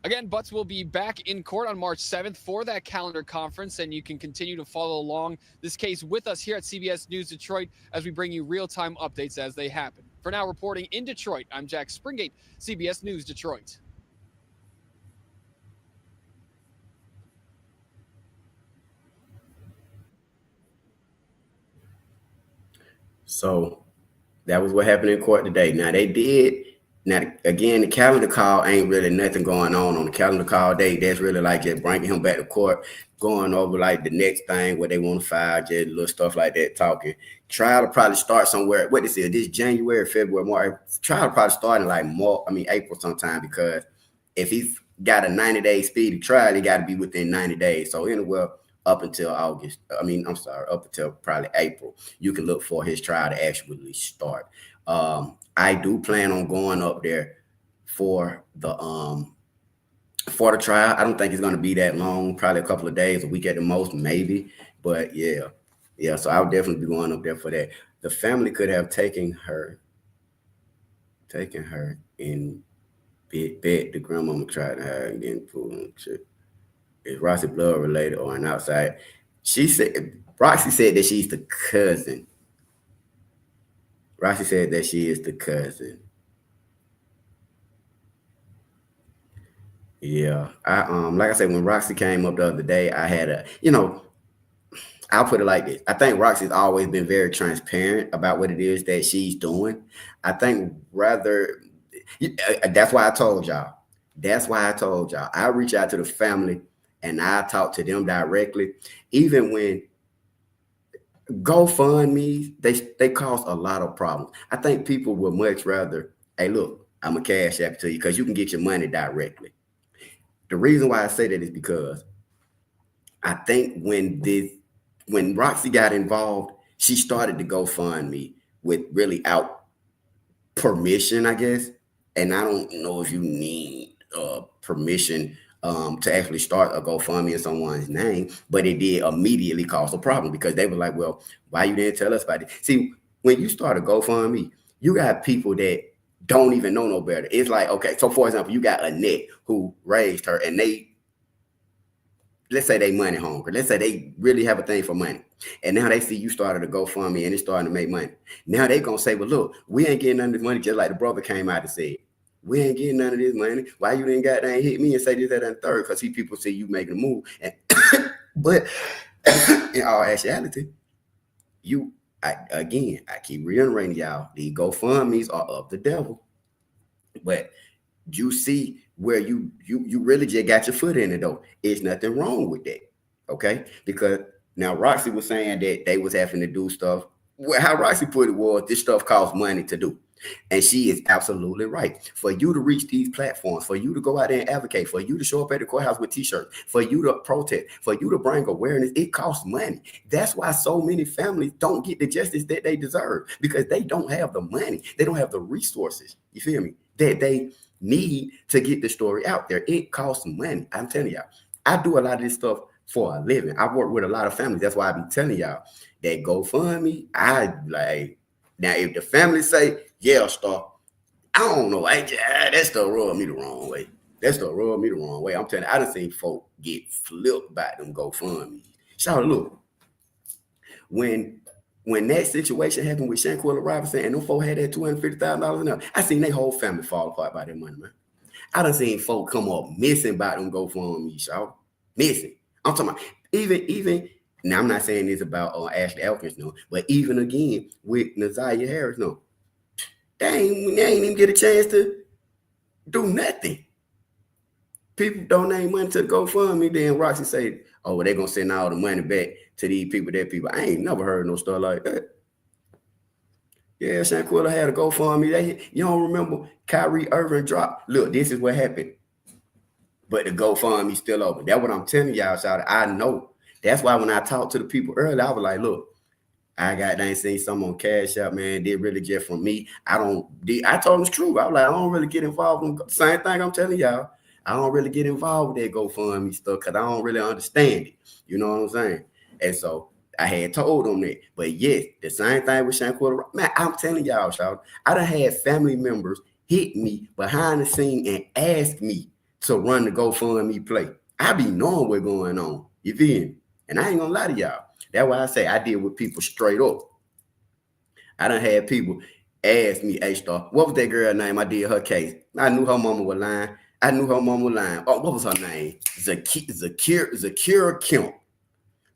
Again, Butts will be back in court on March 7th for that calendar conference, and you can continue to follow along this case with us here at CBS News Detroit as we bring you real-time updates as they happen. For now, reporting in Detroit, I'm Jack Springate, CBS News Detroit. So that was what happened in court today. Now they did. Now again, the calendar call ain't really nothing going on the calendar call day. That's really like just bringing him back to court, going over like the next thing where they want to file, just little stuff like that. Talking trial to probably start somewhere. What this is? This January, February, March. Trial to probably start in like April sometime, because if he's got a 90-day speedy trial, he got to be within 90 days. So anywhere up until up until probably April, you can look for his trial to actually start. I do plan on going up there for the trial. I don't think it's going to be that long, probably a couple of days, a week at the most, maybe. But yeah. So I'll definitely be going up there for that. The family could have taken her in bed. The grandmama tried to hide and then pulled on shit. Is Roxy blood related or an outside? Roxy said that she's the cousin. Roxy said that she is the cousin. Yeah, like I said, when Roxy came up the other day, I had I'll put it like this. I think Roxy's always been very transparent about what it is that she's doing. I think that's why I told y'all. I reach out to the family and I talk to them directly. Even when GoFundMe, they cause a lot of problems. I think people would much rather, hey, look, I'm a cash app to you because you can get your money directly. The reason why I say that is because I think when Roxy got involved, she started to GoFundMe with really out permission, I guess. And I don't know if you need permission to actually start a GoFundMe in someone's name, but it did immediately cause a problem because they were like, well, why you didn't tell us about it? See, when you start a GoFundMe, you got people that don't even know no better. It's like, okay, so for example, you got Annette who raised her and let's say they money hungry. Let's say they really have a thing for money. And now they see you started a GoFundMe and it's starting to make money. Now they gonna say, well, look, we ain't getting none of this money, just like the brother came out and said. We ain't getting none of this money. Why you didn't goddamn hit me and say this, that, and third? Because people see you making a move. And but in all actuality, I keep reiterating y'all, these GoFundMes are of the devil. But you see where you really just got your foot in it though. It's nothing wrong with that. Okay? Because now Roxy was saying that they was having to do stuff. Well, how Roxy put it was this stuff costs money to do. And she is absolutely right. For you to reach these platforms, for you to go out there and advocate, for you to show up at the courthouse with t-shirts, for you to protest, for you to bring awareness, it costs money. That's why so many families don't get the justice that they deserve because they don't have the money. They don't have the resources. You feel me? That they need to get the story out there. It costs money. I'm telling y'all. I do a lot of this stuff for a living. I work with a lot of families. That's why I be telling y'all that GoFundMe, I like. Now, if the family say, yeah, Star, I don't know. That stuff rubbed me the wrong way. I'm telling you, I done seen folk get flipped by them GoFundMe. Shout look, when that situation happened with Shanquilla Robinson and them folk had that $250,000 in there, I seen their whole family fall apart by that money, man. I done seen folk come up missing by them GoFundMe, shout. Missing. I'm talking about even now, I'm not saying this about Ashley Elkins, no, but even again with Ziyah Harris, no, they ain't even get a chance to do nothing. People donate money to GoFundMe, then Roxy say, oh, well, they're going to send all the money back to these people, that people. I ain't never heard no stuff like that. Yeah, Shanquilla had a GoFundMe. You don't remember Kyrie Irving dropped? Look, this is what happened. But the GoFundMe still open. That's what I'm telling y'all, shout. I know. That's why when I talked to the people earlier, I was like, look, I ain't seen some on Cash App, man. Did really just from me. I told them it's true. I was like, I don't really get involved in same thing I'm telling y'all. I don't really get involved with that GoFundMe stuff because I don't really understand it. You know what I'm saying? And so I had told them that. But yes, the same thing with Shanquilla. Man, I'm telling y'all, shout. I done had family members hit me behind the scene and ask me to run the GoFundMe play. I be knowing what's going on. You feel me? And I ain't gonna lie to y'all. That's why I say I deal with people straight up. I done had people ask me, hey, Star, what was that girl name? I did her case. I knew her mama was lying. Oh, what was her name? Zakira Kemp.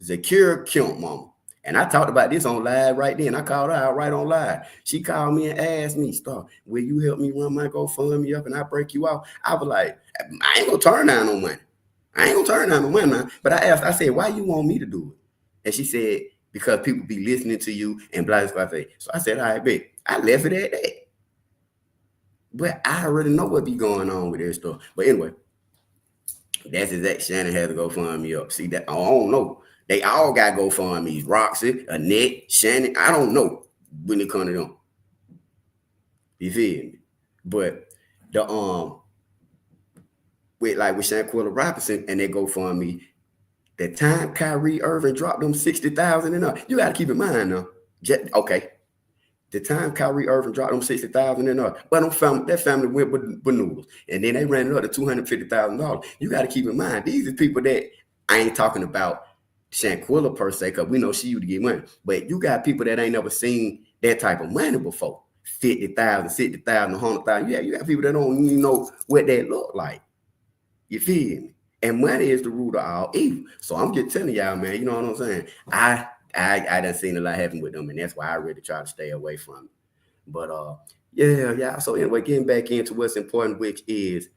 Zakira Kemp, mama. And I talked about this on live right then. I called her out right on live. She called me and asked me, Star, will you help me run my GoFundMe up and I break you out? I was like, I ain't gonna turn down no money. Man. But I said, why you want me to do it? And she said, because people be listening to you and blah, blah, blah. So I said, all right, bet. I left it at that. But I already know what be going on with this stuff. But anyway, that's exact. Shannon had to GoFundMe up. See that? I don't know. They all got GoFundMes. Roxy, Annette, Shannon. I don't know when it comes to them. You feel me? But the with Shanquilla Robinson, and they go for me. The time Kyrie Irving dropped them 60,000 and up. You got to keep in mind now. Okay. The time Kyrie Irving dropped them 60,000 and up, but that family went bananas, and then they ran it up to $250,000. You got to keep in mind, these are people that I ain't talking about Shanquilla per se, because we know she used to get money, but you got people that ain't never seen that type of money before. 50,000, 60,000, 100,000. Yeah, you got people that don't even know what that look like. You feel me? And money is the root of all evil. So I'm just telling y'all, man, you know what I'm saying? I done seen a lot happen with them, and that's why I really try to stay away from it. But yeah. So anyway, getting back into what's important, which is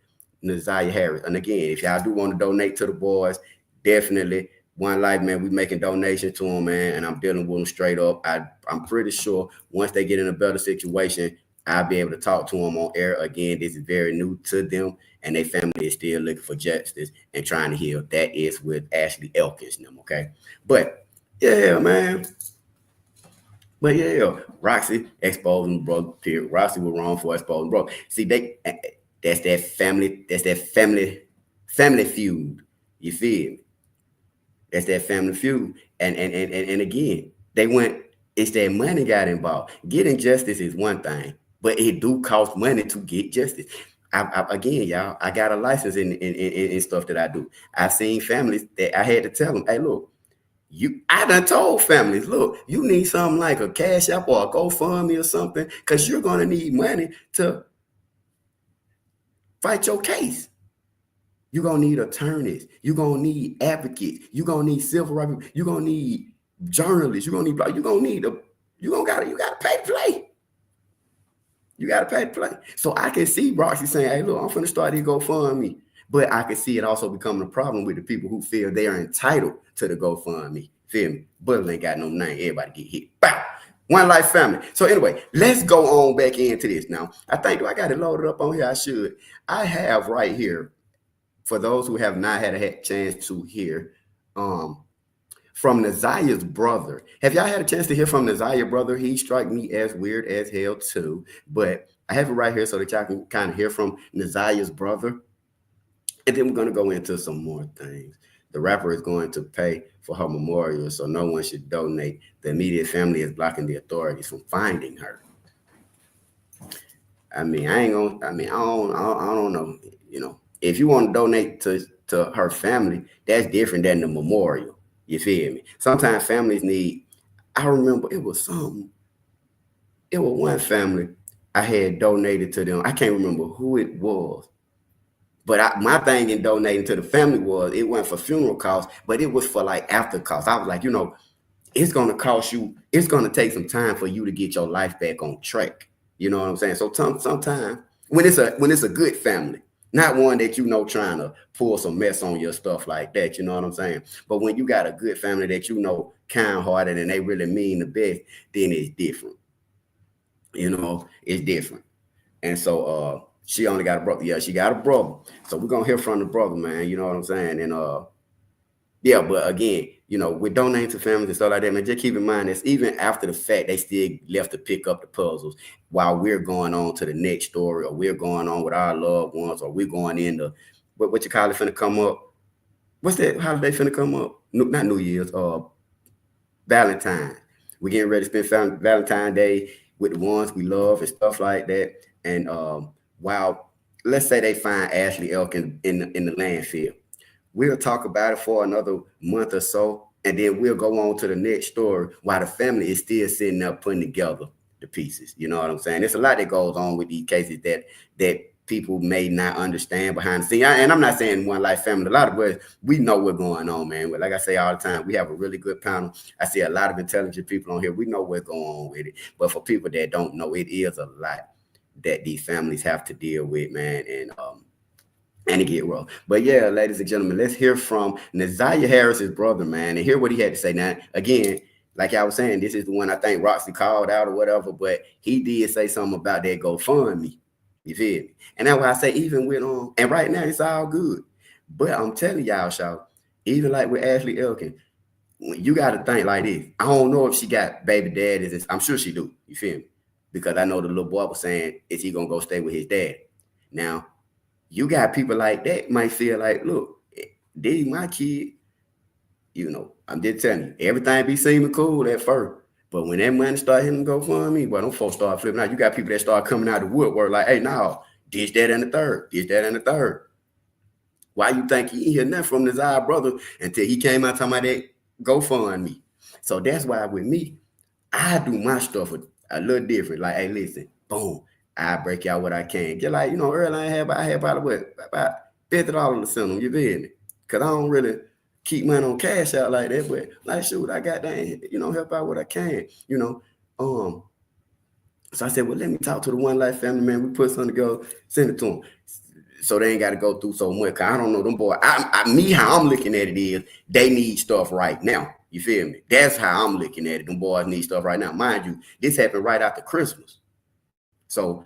Ziyah Harris. And again, if y'all do want to donate to the boys, definitely One Life, man, we making donations to them, man, and I'm dealing with them straight up. I'm pretty sure once they get in a better situation, I'll be able to talk to them on air again. This is very new to them, and their family is still looking for justice and trying to heal. That is with Ashley Elkins and them, okay? But yeah, man. But yeah, Roxy exposing brother. Period. Roxy was wrong for exposing brother. See, that's that family feud. You feel me? That's that family feud. And again, it's that money got involved. Getting justice is one thing, but it do cost money to get justice. Again, y'all, I got a license in stuff that I do. I've seen families that I had to tell them, hey, look, I done told families, look, you need something like a Cash App or a GoFundMe or something, because you're going to need money to fight your case. You're going to need attorneys. You're going to need advocates. You're going to need civil rights. You're going to need journalists. You're going to need you got to pay to play. You got to pay to play. So I can see Roxy saying, hey, look, I'm going to start this GoFundMe. But I can see it also becoming a problem with the people who feel they are entitled to the GoFundMe. Feel me? But ain't got no name. Everybody get hit. Bow. One Life family. So anyway, let's go on back into this now. I think, do I got it loaded up on here? I should. I have right here, for those who have not had a chance to hear, from Ziyah's brother. Have y'all had a chance to hear from Ziyah's brother? He struck me as weird as hell too. But I have it right here so that y'all can kind of hear from Ziyah's brother. And then we're going to go into some more things. The rapper is going to pay for her memorial, so no one should donate. The immediate family is blocking the authorities from finding her. I mean, I don't know. You know, if you want to donate to her family, that's different than the memorial. You feel me? Sometimes families need, I remember it was one family I had donated to them. I can't remember who it was. But my thing in donating to the family was, it wasn't for funeral costs, but it was for like after costs. I was like, you know, it's going to cost you, it's going to take some time for you to get your life back on track. You know what I'm saying? So sometimes when it's a good family, not one that, you know, trying to pull some mess on your stuff like that, you know what I'm saying? But when you got a good family that, you know, kind-hearted and they really mean the best, then it's different. You know, it's different. And so, she only got a brother. Yeah, she got a brother. So we're going to hear from the brother, man. You know what I'm saying? And yeah, but again, you know, with donating to families and stuff like that, man, just keep in mind that even after the fact, they still left to pick up the puzzles while we're going on to the next story, or we're going on with our loved ones, or we're going into what you call it finna come up. What's that holiday finna come up? No, not New Year's, Valentine's. We're getting ready to spend Valentine's Day with the ones we love and stuff like that. And while let's say they find Ashley Elkins in the landfill, we'll talk about it for another month or so, and then we'll go on to the next story while the family is still sitting there putting together the pieces. You know what I'm saying? There's a lot that goes on with these cases that people may not understand behind the scenes. And I'm not saying One Life family. A lot of us, we know what's going on, man. But like I say all the time, we have a really good panel. I see a lot of intelligent people on here. We know what's going on with it. But for people that don't know, it is a lot that these families have to deal with, man, and it get rough. But yeah, ladies and gentlemen, let's hear from Ziyah Harris's brother, man, and hear what he had to say. Now, again, like I was saying, this is the one I think Roxy called out or whatever, but he did say something about that GoFundMe. You feel me? And that's why I say, even with and right now it's all good. But I'm telling y'all, even like with Ashley Elkins, you got to think like this. I don't know if she got baby daddies. I'm sure she do. You feel me? Because I know the little boy was saying, is he going to go stay with his dad? Now, you got people like that might feel like, look, this my kid. You know, I'm just telling you, everything be seeming cool at first. But when that money start hitting go for me, well, them folks start flipping out. You got people that start coming out of the woodwork like, hey, now, this, that, and the third. This, that, and the third. Why you think he ain't hear nothing from the Ziyah brother until he came out talking about that GoFundMe? So that's why with me, I do my stuff a little different. Like, hey, listen, boom, I break out what I can. Just like, you know, earlier I had about $50 to send them, you feel me? Because I don't really keep money on cash out like that, but like, shoot, I got that, you know, help out what I can, you know. So I said, well, let me talk to the One Life family, man. We put something together, send it to them. So they ain't got to go through so much. Cause I don't know them boys. How I'm looking at it is they need stuff right now. You feel me? That's how I'm looking at it. Them boys need stuff right now. Mind you, this happened right after Christmas. So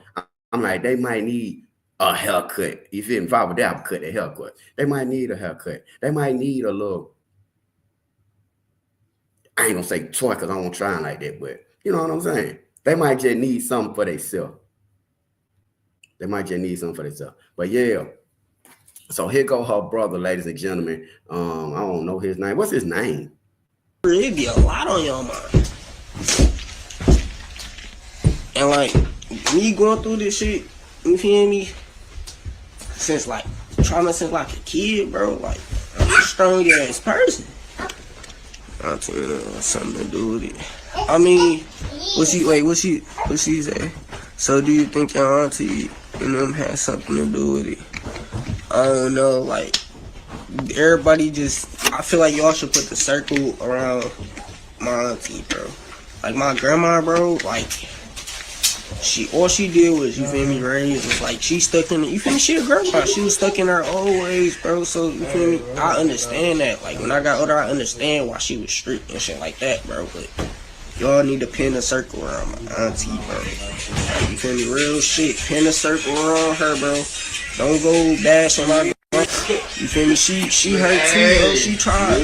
I'm like, they might need a haircut. You feel me? If I were there, I would cut a haircut. They might need a haircut. They might need a little, I ain't gonna say toy because I don't try like that, but you know what I'm saying? They might just need something for themselves. They might just need something for themselves. But yeah. So here go her brother, ladies and gentlemen. I don't know his name. What's his name? It be a lot on your mind. And like me going through this shit, you feel me? Since like trauma since like a kid, bro. Like I'm a strong ass person. I'll tell you something to do with it. I mean, what she say? So do you think your auntie and them had something to do with it? I don't know, like everybody just, I feel like y'all should put the circle around my auntie, bro. Like my grandma, bro, like all she did was, you feel me, raise. It's like she stuck in, you feel me, she a grandma. She was stuck in her old ways, bro. So you feel me, I understand that. Like when I got older, I understand why she was strict and shit like that, bro. But y'all need to pin a circle around my auntie, bro. Like, you feel me, real shit. Pin a circle around her, bro. Don't go bash on my. You feel me? She hurt too, bro. She tried.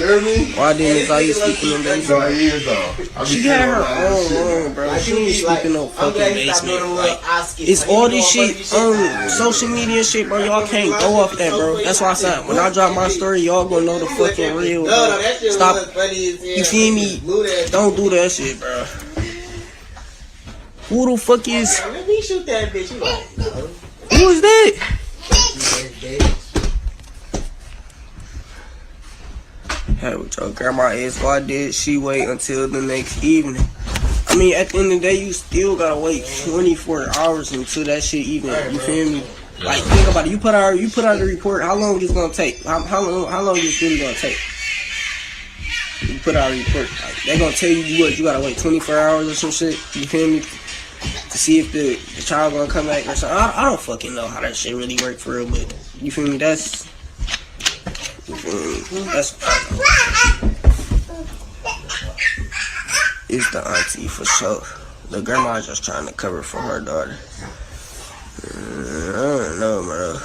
Why didn't Ziyah sleep in them basement? She had her own room, bro. She ain't sleep in no fucking basement. Like, it's all this shit on social media shit, bro. Y'all can't go off that, bro. That's why I said when I drop my story, y'all gonna know the fucking real, bro. Stop. You feel me? Don't do that shit, bro. Who the fuck is? Let me shoot that bitch. Who is that? Hey, what your grandma is, why did she wait until the next evening? I mean, at the end of the day, you still gotta wait 24 hours until that shit even, you feel me? Like, think about it, you put out a report, how long is it gonna take? How long is this really gonna take? You put out a report, like, they gonna tell you what, you gotta wait 24 hours or some shit, you feel me? To see if the child gonna come back or something. I don't fucking know how that shit really work for real, but you feel me? That's it's the auntie for sure. The grandma's just trying to cover for her daughter. I don't know, bro.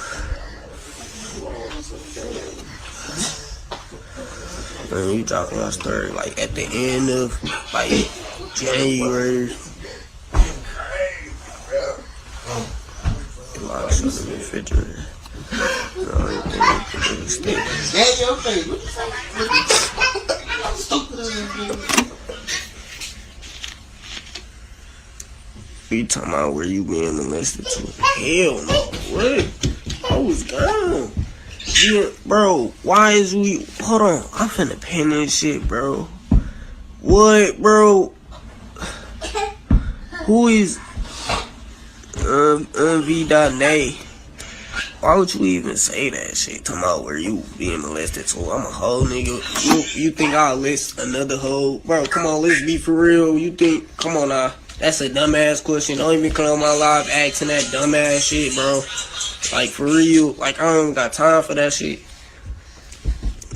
When you dropping your story like at the end of like January. A lot of stuff in the refrigerator. You talking about where you being molested to? Hell no. What? I was gone. Yeah, bro, why is we... Hold on. I'm finna pin this shit, bro. What, bro? Who is... V.Nay? Why would you even say that shit? Talking about where you being molested to? I'm a hoe, nigga. You think I'll list another hoe? Bro, come on, let's be for real. You think, come on now. That's a dumbass question. Don't even come on my live asking that dumbass shit, bro. Like, for real. Like, I don't even got time for that shit.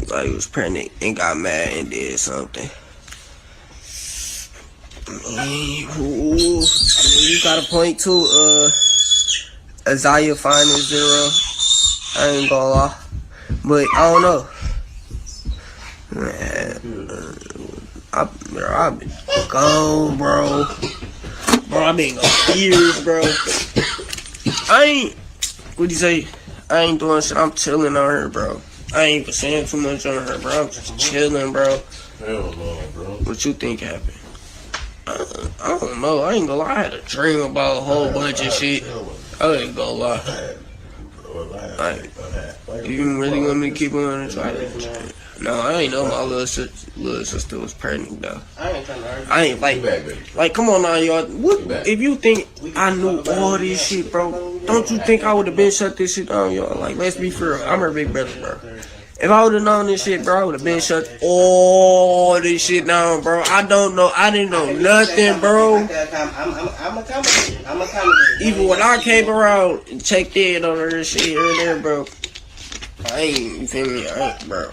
Like, he was pregnant and got mad and did something. I mean, you got a point too, Ziyah fine is 0. I ain't gonna lie. But I don't know. Man, I've been gone, bro. Bro, I've been gone years, bro. What'd you say? I ain't doing shit. I'm chilling on her, bro. I ain't even saying too much on her, bro. I'm just chilling, bro. Hell no, bro. What you think happened? I don't know. I ain't gonna lie. I had a dream about a whole bunch of shit. I ain't gonna lie. Like, you really want me to keep on and try to? No, I ain't know my little sister was pregnant though. I ain't like come on now, y'all. What if you think I knew all this shit, bro? Don't you think I would have been shut this shit down, y'all? Like, let's be fair. I'm her big brother, bro. If I would have known this shit, bro, I would have been shut all this shit down, bro. I don't know. I didn't know nothing, bro. I'm a commentator. Even when I came around and checked in on her shit here and there, bro. I ain't, you feel me? I ain't, bro.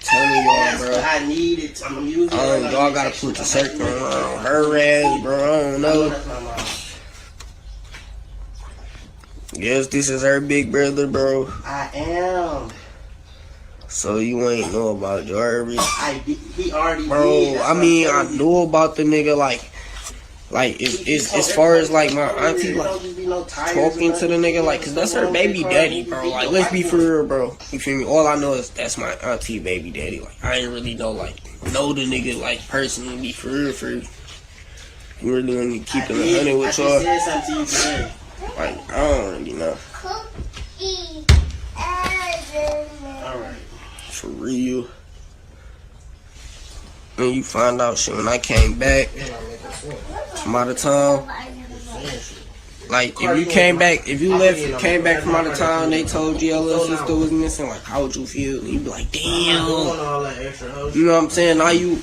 Telling y'all, bro. I need it. I'm using it. Y'all gotta put the circle on her ass, bro. I don't know. Guess this is her big brother, bro. I am. So you ain't know about Jarvis? He already bro, did. I mean, I knew about the nigga, like it's as far as like my auntie, like talking to the nigga, like, cause that's her baby daddy, bro. Like, let's be for real, bro. You feel me? All I know is that's my auntie baby daddy. Like, I ain't really know the nigga like personally, for real, for real. You really want me to keep it 100 with y'all? Like, I don't really know. Alright. For real. When you find out shit, when I came back from out of town, like, if you came back, if you came back from out of town, they told you your little sister was missing, like, how would you feel? You'd be like, damn. You know what I'm saying? Now you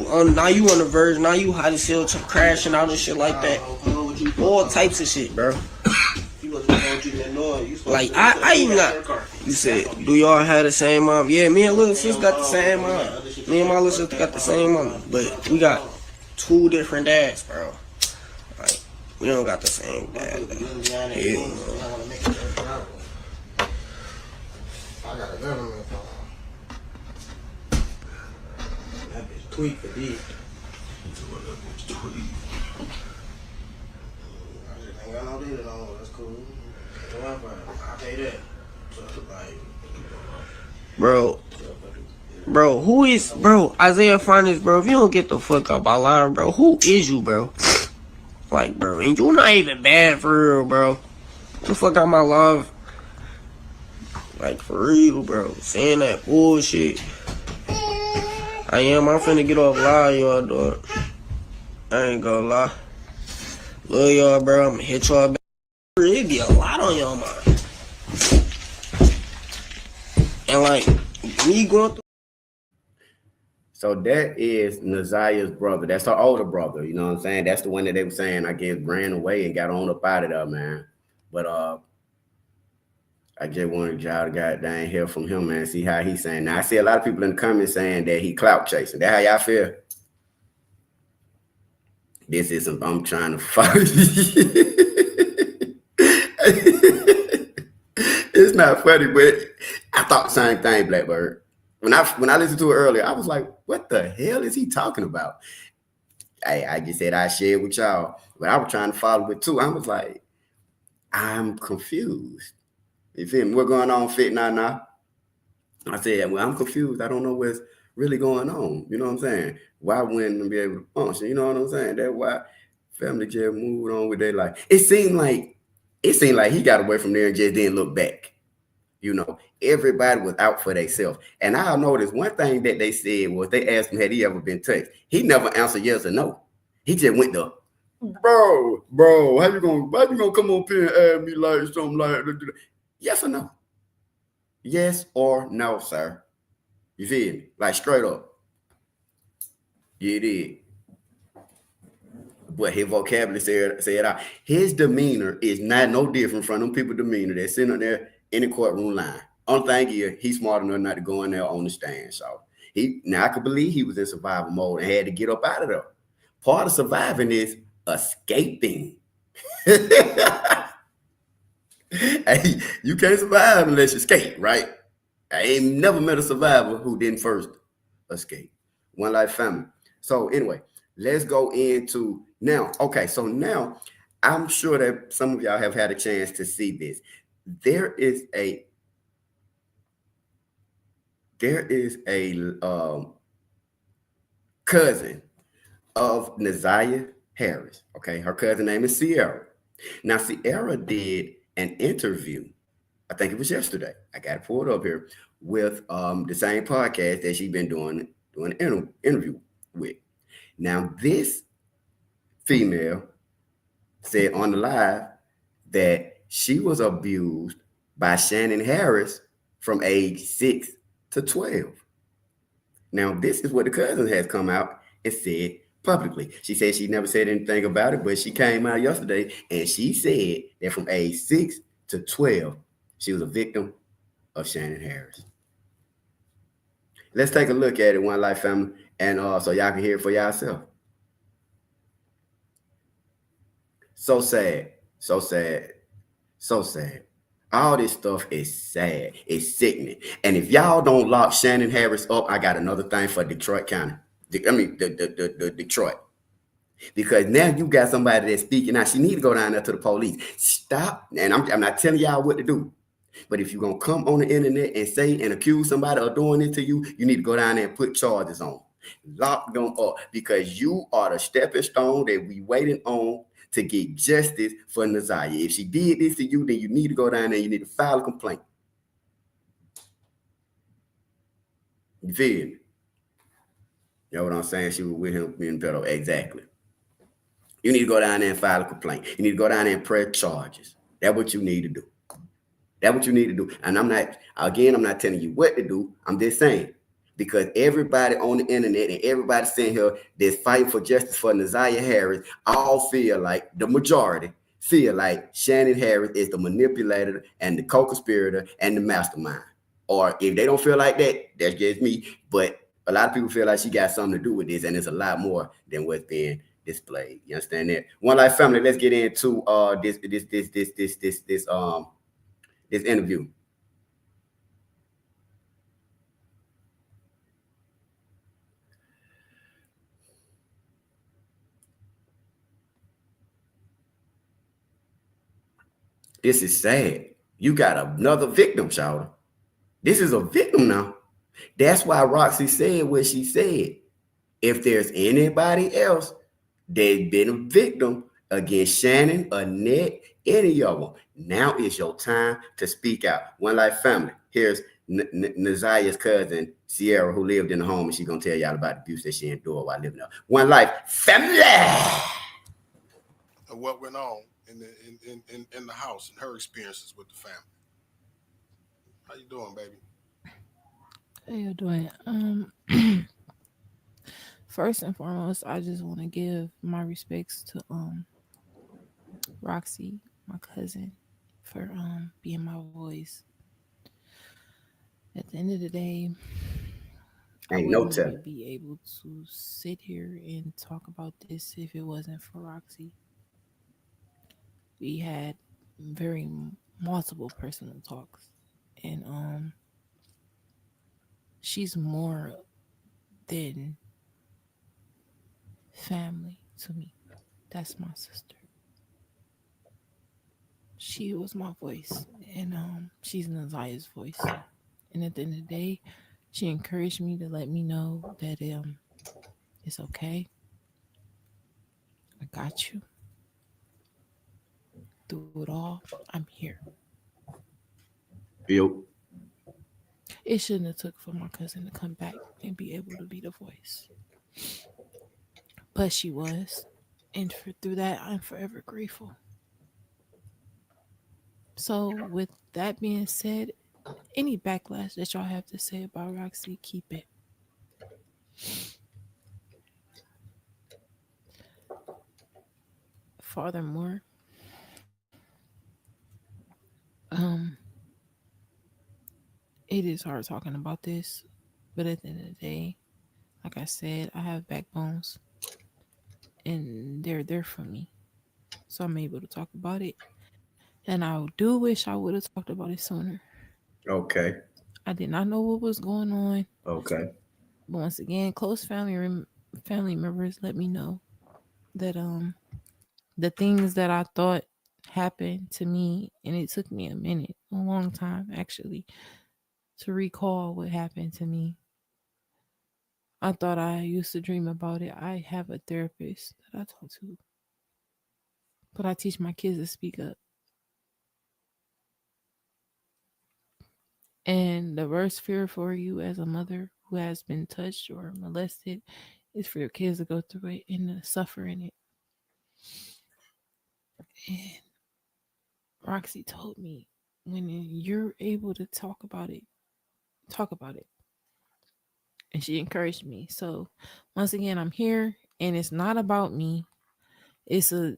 on the verge, now you hot as hell, crashing out and shit like that. All types of shit, bro. Like, I even got, you said, do y'all have the same mom? Yeah, me and little sis got the same mom. Me and my little sister got the same mom. But we got two different dads, bro. Like, we don't got the same dad. Yeah. I got a government phone. That bitch tweet for D. I got no data on. That's cool. I pay that. Bro, who is, bro, Isaiah Finance, bro, if you don't get the fuck up out line, bro, who is you, bro? Like, bro, and you not even bad for real, bro. Get the fuck out my life. Like, for real, bro, saying that bullshit. I'm finna get off line, y'all, dog. I ain't gonna lie. Love y'all, bro, I'ma hit y'all back. It be a lot on y'all mind. And like, me going through. So that is Naziah's brother. That's her older brother. You know what I'm saying? That's the one that they were saying, I guess, ran away and got on up out of there, man. But I just wanted y'all to goddamn hear from him, man. See how he's saying. Now I see a lot of people in the comments saying that he clout chasing. That how y'all feel? This isn't. I'm trying to fight. It's not funny, but I thought the same thing, Blackbird. When I listened to it earlier, I was like, what the hell is he talking about? I just said I shared with y'all, but I was trying to follow it too. I was like, I'm confused. You feel me? What's going on, Fit now? I said, well, I'm confused. I don't know what's really going on. You know what I'm saying? Why wouldn't I be able to function? You know what I'm saying? That's why family just moved on with their life. It seemed like he got away from there and just didn't look back. You know, everybody was out for themselves. And I noticed one thing that they said was they asked him, had he ever been touched? He never answered yes or no. He just went to, bro, how you gonna come up here and ask me like something like that? Yes or no? Yes or no, sir. You feel me? Like straight up. Yeah, it did. But his vocabulary said out. His demeanor is not no different from them people demeanor that's sitting up there in the courtroom line. Only thing is, he's smart enough not to go in there on the stand. So now I could believe he was in survival mode and had to get up out of there. Part of surviving is escaping. Hey, you can't survive unless you escape, right? I ain't never met a survivor who didn't first escape. One life family. So anyway, let's go into now. Okay, so now I'm sure that some of y'all have had a chance to see this. there is a cousin of Ziyah Harris. Okay, her cousin name is Sierra. Now Sierra did an interview. I think it was yesterday. I got it pulled up here with the same podcast that she's been doing an interview with. Now this female said on the live that she was abused by Shannon Harris from age 6 to 12. Now, this is what the cousin has come out and said publicly. She said she never said anything about it, but she came out yesterday and she said that from age 6 to 12, she was a victim of Shannon Harris. Let's take a look at it, One Life family, and so y'all can hear it for yourself. So sad, so sad, so sad. All this stuff is sad. It's sickening. And if y'all don't lock Shannon Harris up, I got another thing for Detroit County. The Detroit. Because now you got somebody that's speaking out. She need to go down there to the police. Stop. And I'm not telling y'all what to do. But if you're going to come on the internet and say and accuse somebody of doing this to you, you need to go down there and put charges on. Lock them up. Because you are the stepping stone that we waiting on to get justice for Ziyah. If she did this to you, then you need to go down there and you need to file a complaint. You feel me? You know what I'm saying? She was with him being better. Exactly. You need to go down there and file a complaint. You need to go down there and press charges. That's what you need to do. That's what you need to do. And I'm not telling you what to do. I'm just saying. Because everybody on the internet and everybody sitting here that's fighting for justice for Ziyah Harris all feel like, the majority feel like Shannon Harris is the manipulator and the co-conspirator and the mastermind. Or if they don't feel like that, that's just me. But a lot of people feel like she got something to do with this, and it's a lot more than what's being displayed. You understand that? One Life family, let's get into this interview. This is sad. You got another victim, child. This is a victim now. That's why Roxy said what she said. If there's anybody else that's been a victim against Shannon, Annette, any of them, now is your time to speak out. One Life family. Here's Ziyah's cousin, Sierra, who lived in the home, and she's going to tell y'all about the abuse that she endured while living there. One Life family. Of what went on in the house and her experiences with the family. How you doing, baby? How you doing? First and foremost, I just want to give my respects to Roxy, my cousin, for being my voice. At the end of the day, I wouldn't be able to sit here and talk about this if it wasn't for Roxy. We had very multiple personal talks, and she's more than family to me. That's my sister. She was my voice, and she's Ziyah's voice. And at the end of the day, she encouraged me to let me know that it's okay. I got you. Through it all, I'm here. Yep. It shouldn't have took for my cousin to come back and be able to be the voice. But she was. And through that, I'm forever grateful. So with that being said, any backlash that y'all have to say about Roxy, keep it. Furthermore, it is hard talking about this, but at the end of the day, like I said, I have backbones and they're there for me. So I'm able to talk about it. And I do wish I would have talked about it sooner. Okay. I did not know what was going on. Okay. But once again, close family members let me know that the things that I thought happened to me, and it took me a long time actually, to recall what happened to me. I thought I used to dream about it. I have a therapist that I talk to, but I teach my kids to speak up. And the worst fear for you as a mother who has been touched or molested is for your kids to go through it and to suffer in it. And Roxy told me, when you're able to talk about it, talk about it. And she encouraged me. So once again, I'm here, and it's not about me. It's to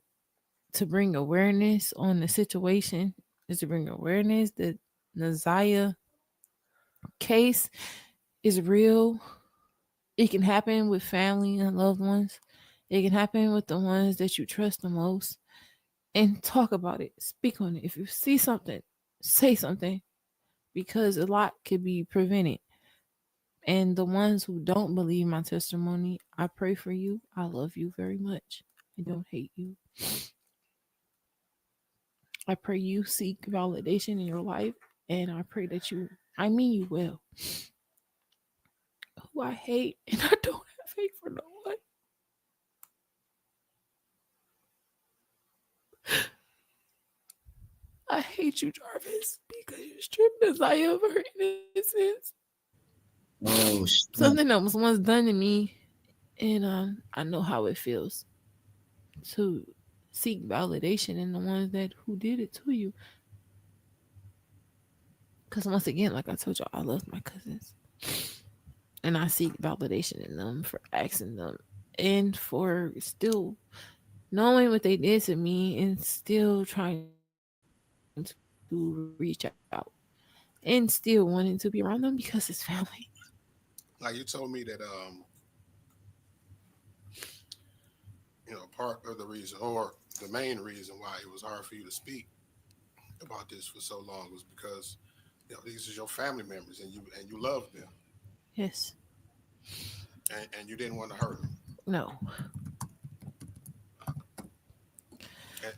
bring awareness on the situation. Is to bring awareness that the Ziyah case is real. It can happen with family and loved ones. It can happen with the ones that you trust the most. And talk about it. Speak on it. If you see something, say something, because a lot could be prevented. And the ones who don't believe my testimony, I pray for you. I love you very much. I don't hate you. I pray you seek validation in your life, and I pray that I mean you well. Who I hate, and I don't have hate for no one. I hate you, Jarvis, because you stripped Ziyah of her innocence. Oh, shit. Something that was once done to me, and I know how it feels to seek validation in the ones that who did it to you. Because once again, like I told y'all, I love my cousins, and I seek validation in them for asking them, and for still knowing what they did to me, and still trying to reach out, and still wanting to be around them because it's family. Like you told me that, part of the reason, or the main reason why it was hard for you to speak about this for so long was because these are your family members, and you love them. Yes. And you didn't want to hurt them. No.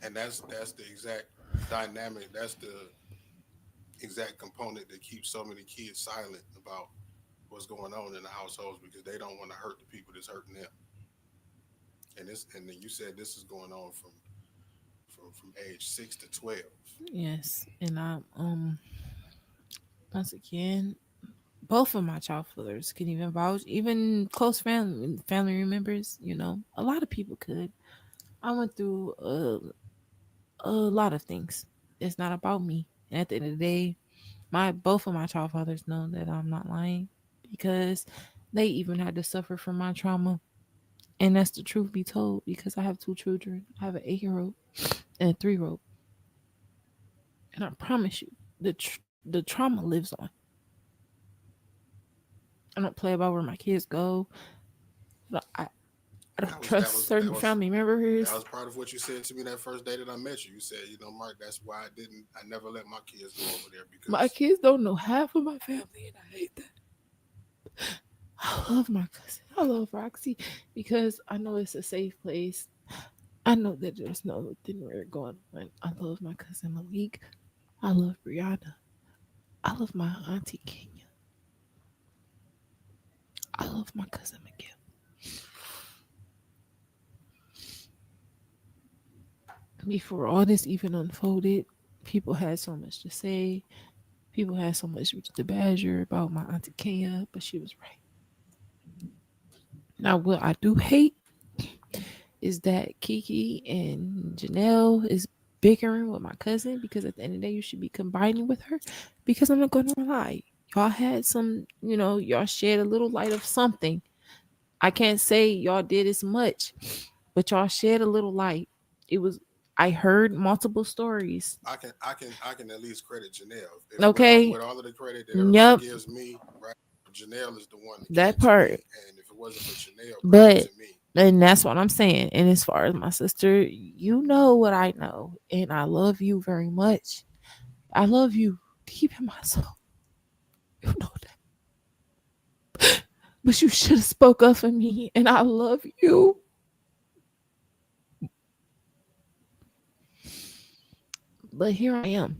And that's the exact dynamic. That's the exact component that keeps so many kids silent about what's going on in the households, because they don't want to hurt the people that's hurting them. And then you said this is going on from age 6 to 12. Yes, and once again, both of my child fathers can even vouch, even close family members. A lot of people could. I went through a lot of things. It's not about me. And at the end of the day, both of my child fathers know that I'm not lying, because they even had to suffer from my trauma. And that's the truth be told, because I have 2 children. I have an 8-year-old and a 3-year-old. And I promise you, the trauma lives on. I don't play about where my kids go. I don't trust certain family members. That was part of what you said to me that first day that I met you. You said, Mark, that's why I never let my kids go over there, because my kids don't know half of my family, and I hate that. I love my cousin. I love Roxy, because I know it's a safe place. I know that there's nothing weird going on. I love my cousin Malik. I love Brianna. I love my auntie Kenya. I love my cousin Miguel. Before all this even unfolded, people had so much to say. People had so much to badger about my auntie Kenya, but she was right. Now, what I do hate is that Kiki and Janelle is bickering with my cousin, because at the end of the day, you should be combining with her, because I'm not going to lie. Y'all had some, y'all shed a little light of something. I can't say y'all did as much, but y'all shed a little light. I heard multiple stories. I can at least credit Janelle. Okay. With all of the credit that everybody gives me, right? Janelle is the one that part. And if it wasn't for Janelle, but and that's what I'm saying. And as far as my sister, you know what I know, and I love you very much. I love you deep in my soul. You know that. But you should have spoke up for me, and I love you. But here I am.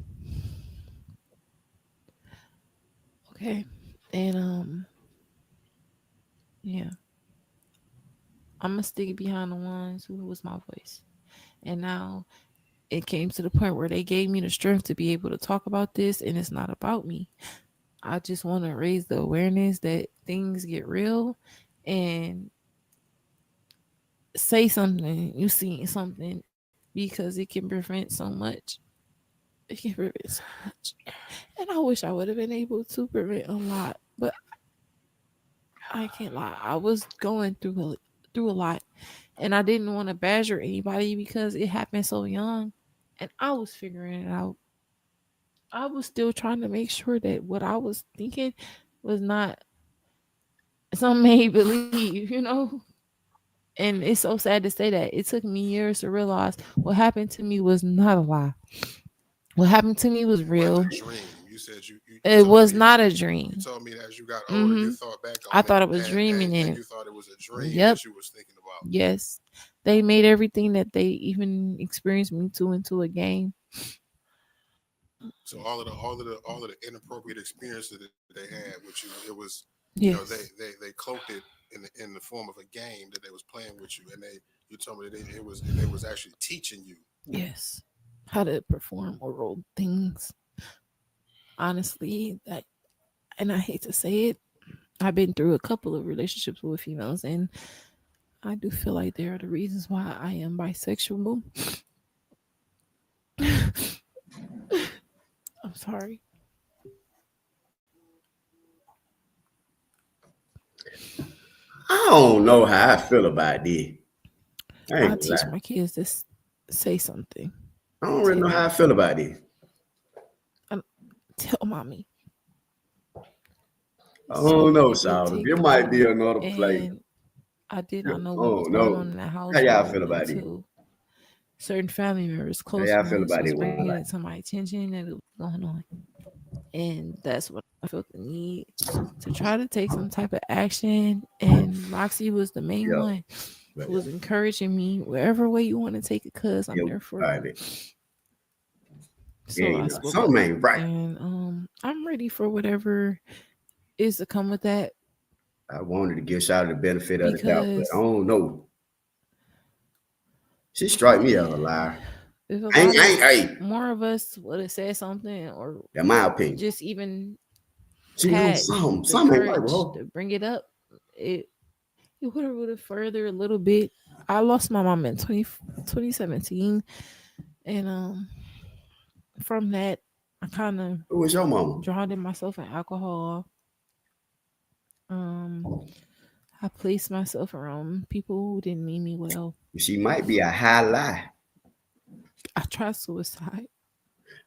Okay. And yeah. I'm gonna stick behind the ones who was my voice. And now it came to the point where they gave me the strength to be able to talk about this, and it's not about me. I just want to raise the awareness that things get real and say something. You see something because it can prevent so much. It can prevent so much. And I wish I would have been able to prevent a lot, but I can't lie. I was going through a lot, and I didn't want to badger anybody because it happened so young, and I was figuring it out. I was still trying to make sure that what I was thinking was not some made believe, you know? And it's so sad to say that it took me years to realize what happened to me was not a lie. What happened to me was real. You said you it was not a dream. You told me that as you got older, you thought back on I thought I was dreaming and it. you thought it was a dream Yep. that you was thinking about. Yes. They made everything that they even experienced me to into a game. So all of the inappropriate experiences that they had with you, it was Yes. they cloaked it in the form of a game that they was playing with you, and you told me that they was actually teaching you. Yes. How to perform oral things. Honestly, and I hate to say it, I've been through a couple of relationships with females, and I do feel like there are the reasons why I am bisexual. I'm sorry. I don't know how I feel about this. I teach my kids to say something. I don't really know how I feel about this. Tell mommy. I don't know, Shawty. There might be another play. I did not know what was going on in that house. How y'all feel about it? Certain family members, close How y'all feel ones, about was it? bringing it to my attention that it was going on. And that's what I felt the need to try to take some type of action. And Roxy was the main one who was encouraging me, wherever way you want to take it, cuz I'm there for you. So I spoke something ain't right. And I'm ready for whatever is to come with that. I wanted to give Shawty the benefit of the doubt, but I don't know. She strike me as a liar. If more of us would have said something, or in my opinion, just even she had knew the courage to bring it up, it would have further a little bit. I lost my mom in 2017, and from that, I kind of who was your mama? Drowned myself in alcohol. I placed myself around people who didn't mean me well. She might be a high lie. I tried suicide.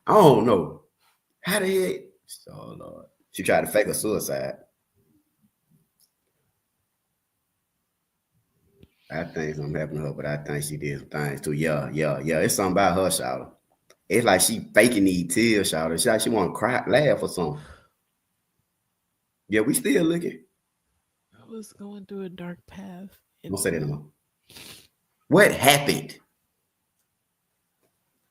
I don't know. How the heck? Oh Lord. She tried to fake a suicide. I think something happened to her, but I think she did some things too. Yeah. It's something about her, Shawty. It's like she faking these tears, Shawty. It's like she want to cry, laugh or something. Yeah, we still looking. I was going through a dark path. Don't say that no more. What happened?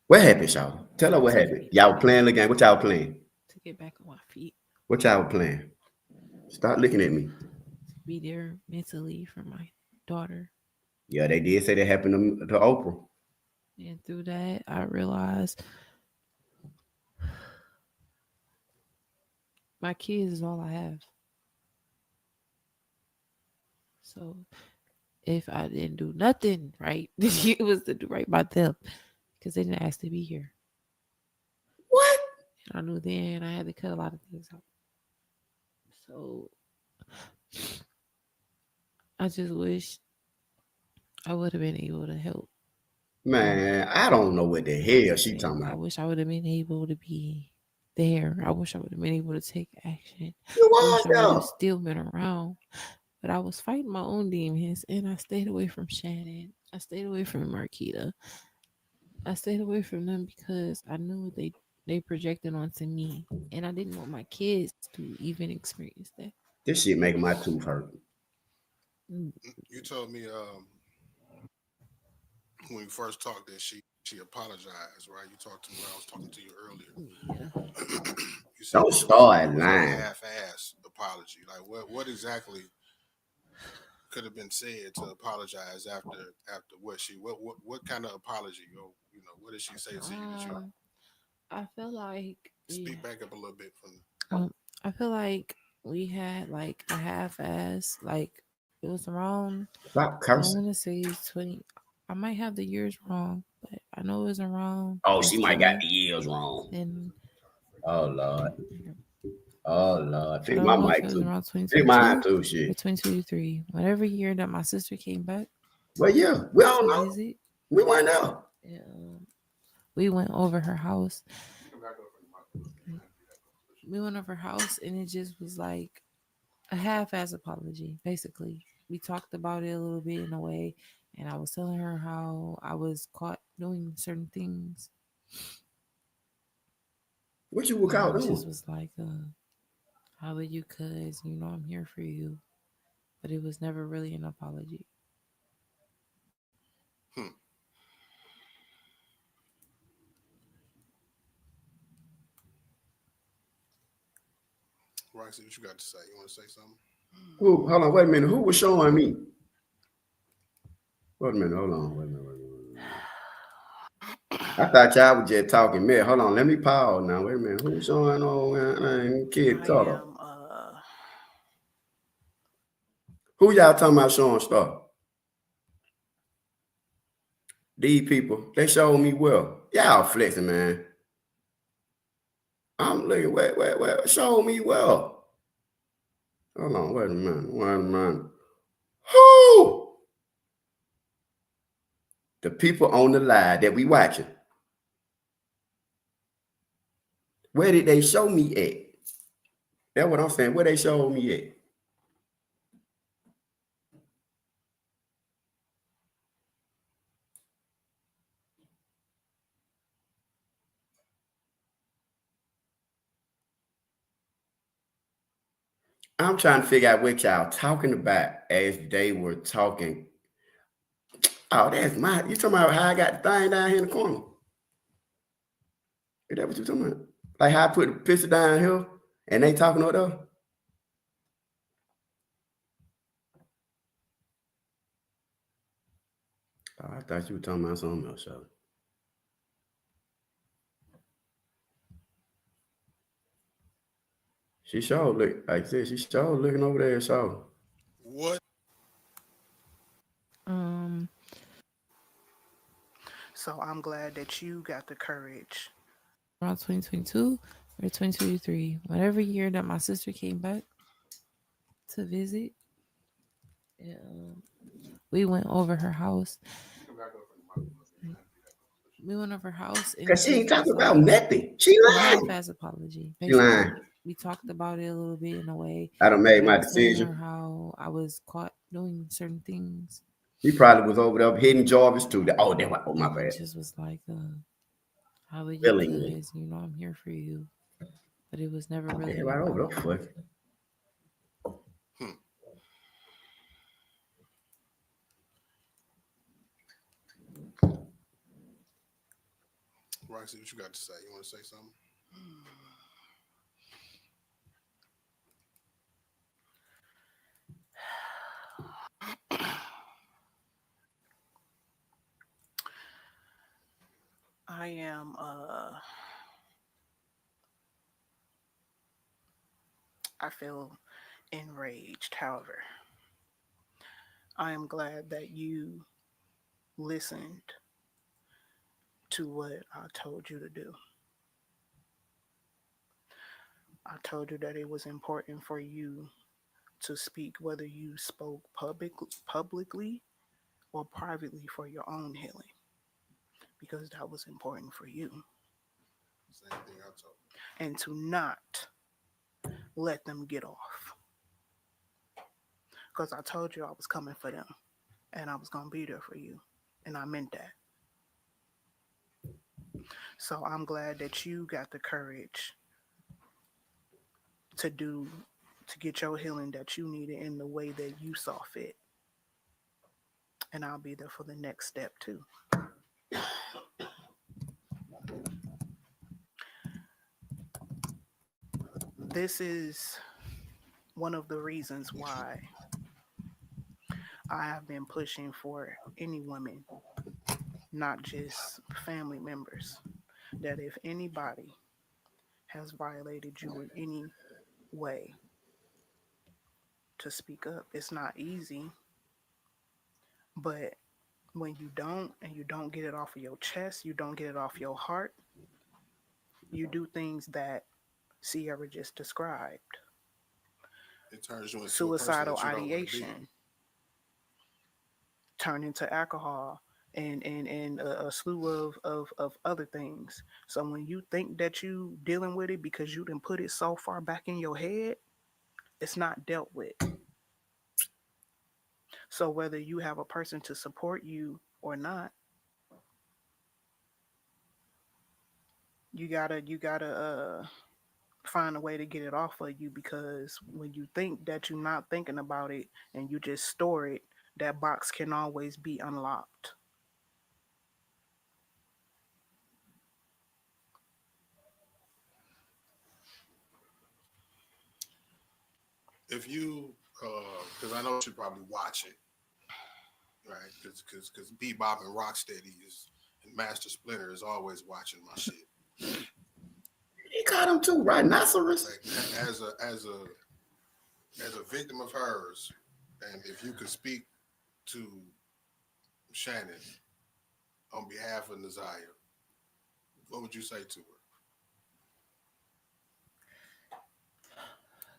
What happened, Shawty? Tell her what happened. Y'all playing the game. What y'all playing? To get back on my feet. What y'all playing? Stop looking at me. To be there mentally for my daughter. Yeah, they did say that happened to Oprah. And through that, I realized my kids is all I have. So if I didn't do nothing right, it was to do right by them, because they didn't ask to be here. What? And I knew then I had to cut a lot of things out. So I just wish I would have been able to help. Man, I don't know what the hell she talking about. I wish I would have been able to be there. I wish I would have been able to take action. You I wish I would have still been around. But I was fighting my own demons, and I stayed away from Shannon. I stayed away from Marquita. I stayed away from them because I knew they projected onto me, and I didn't want my kids to even experience that. This shit making my tooth hurt. You told me when we first talked that she apologized, right? You talked to me when I was talking to you earlier. You said Don't it start was a lying. half-ass apology. Like what exactly could have been said to apologize after what kind of apology? What did she say to you that you I feel like speak back up a little bit from? I feel like we had like a half-ass, like it was around. Stop I cursing. want to say 20. I might have the years wrong, but I know it was around. Oh, she might got 2020, the years wrong. and Oh Lord. Oh Lord. I Fix don't my know if mic it was too. around Fix mine 2022 too, or shit. 2023. Whatever year that my sister came back. Well, yeah, we don't to know. visit. We weren't there. Yeah, we went over her house. We went over her house, and it just was like a half-ass apology. Basically, we talked about it a little bit in a way, and I was telling her how I was caught doing certain things. What you were caught It doing? just was like, how are you? Cuz I'm here for you, but it was never really an apology. Roxy, what you got to say? You want to say something? Who? Hold on. Wait a minute. Who was showing me? Wait a minute. Hold on. Wait a minute. I thought y'all was just talking. Man, hold on. Let me pause now. Wait a minute. Who's showing on Kid Cutter? Who y'all talking about showing stuff? These people. They showed me well. Y'all flexing, man. I'm looking. Wait. Show me well. Hold on. Wait a minute. Who? The people on the live that we watching. Where did they show me at? That's what I'm saying. Where they showed me at? I'm trying to figure out what y'all talking about as they were talking. Oh, that's you talking about how I got the thing down here in the corner? Is that what you talking about? Like how I put the picture down here and they talking over there? Oh, I thought you were talking about something else. So. She sure look like I said, she sure looking over there, so. What? So I'm glad that you got the courage. Around 2022 or 2023, whatever year that my sister came back to visit. Yeah, we went over her house. We went over her house. Because she ain't talking about nothing. She lying. Half-ass apology. She lying. We talked about it a little bit in a way. I done made my I was telling decision. her how I was caught doing certain things. He probably was over there hitting Jarvis too. Oh, my bad. It just was like, how are you? Willingly. Cuz I'm here for you, but it was never really. Right over there. Roxy, what you got to say? You want to say something? I am I feel enraged. However, I am glad that you listened to what I told you to do. I told you that it was important for you to speak, whether you spoke publicly or privately, for your own healing, because that was important for you. Same thing I told you. And to not let them get off. Because I told you I was coming for them and I was going to be there for you. And I meant that. So I'm glad that you got the courage to get your healing that you needed in the way that you saw fit. And I'll be there for the next step too. this is one of the reasons why I have been pushing for any women, not just family members, that if anybody has violated you in any way, to speak up. It's not easy, but when you don't, and you don't get it off of your chest, you don't get it off your heart, you do things that Sierra just described. It turns you into Suicidal a person that you don't wanna be. ideation, turn into alcohol, and a slew of other things. So when you think that you dealing with it because you didn't put it so far back in your head, it's not dealt with. So whether you have a person to support you or not, you gotta find a way to get it off of you, because when you think that you're not thinking about it and you just store it, that box can always be unlocked. If you, because I know you're probably watching, right? Because Bebop and Rocksteady and Master Splinter is always watching my shit. He caught him too, rhinoceros. Like, as a victim of hers, and if you could speak to Shannon on behalf of Ziyah, what would you say to her?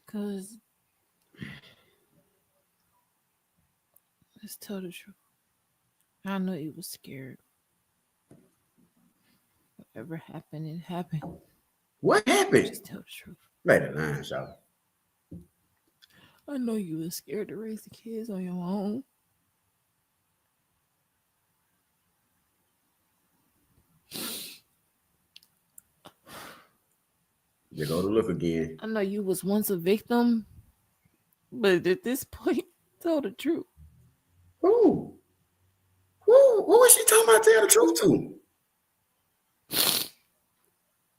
Because let's tell the truth. I know you was scared. Whatever happened, it happened. What happened? Just tell the truth. Right the line, y'all. I know you was scared to raise the kids on your own. You go to look again. I know you was once a victim, but at this point, tell the truth. Who is she talking about? Tell the truth to?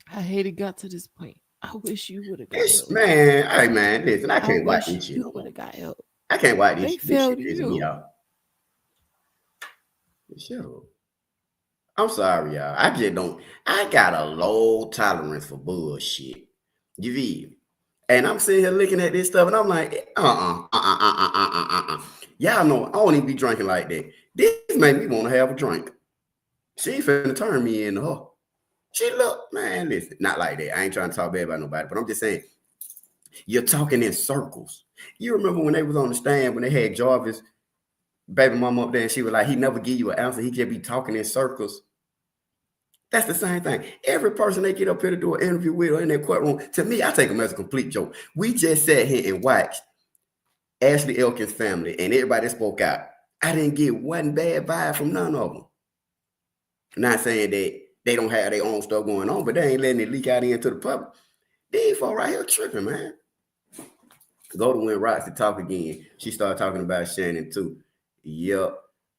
I hate it got to this point. I wish you would have got help. Man, hey man, listen, I can't watch this shit. You would have got help. I can't watch this. They This failed shit you. me off. Shut up. I'm sorry, y'all. I just don't. I got a low tolerance for bullshit. You feel? And I'm sitting here looking at this stuff, and I'm like, Y'all know I don't even be drinking like that. This made me want to have a drink. She finna turn me into her. She look, man, listen, not like that. I ain't trying to talk bad about nobody, but I'm just saying, you're talking in circles. You remember when they was on the stand, when they had Jarvis, baby mama up there, and she was like, he never give you an answer. He just be talking in circles. That's the same thing. Every person they get up here to do an interview with or in their courtroom, to me, I take them as a complete joke. We just sat here and watched Ashley Elkins' family, and everybody spoke out. I didn't get one bad vibe from none of them. Not saying that they don't have their own stuff going on, but they ain't letting it leak out into the public. These folks right here tripping, man. Go to when Roxy talk again. She started talking about Shannon too.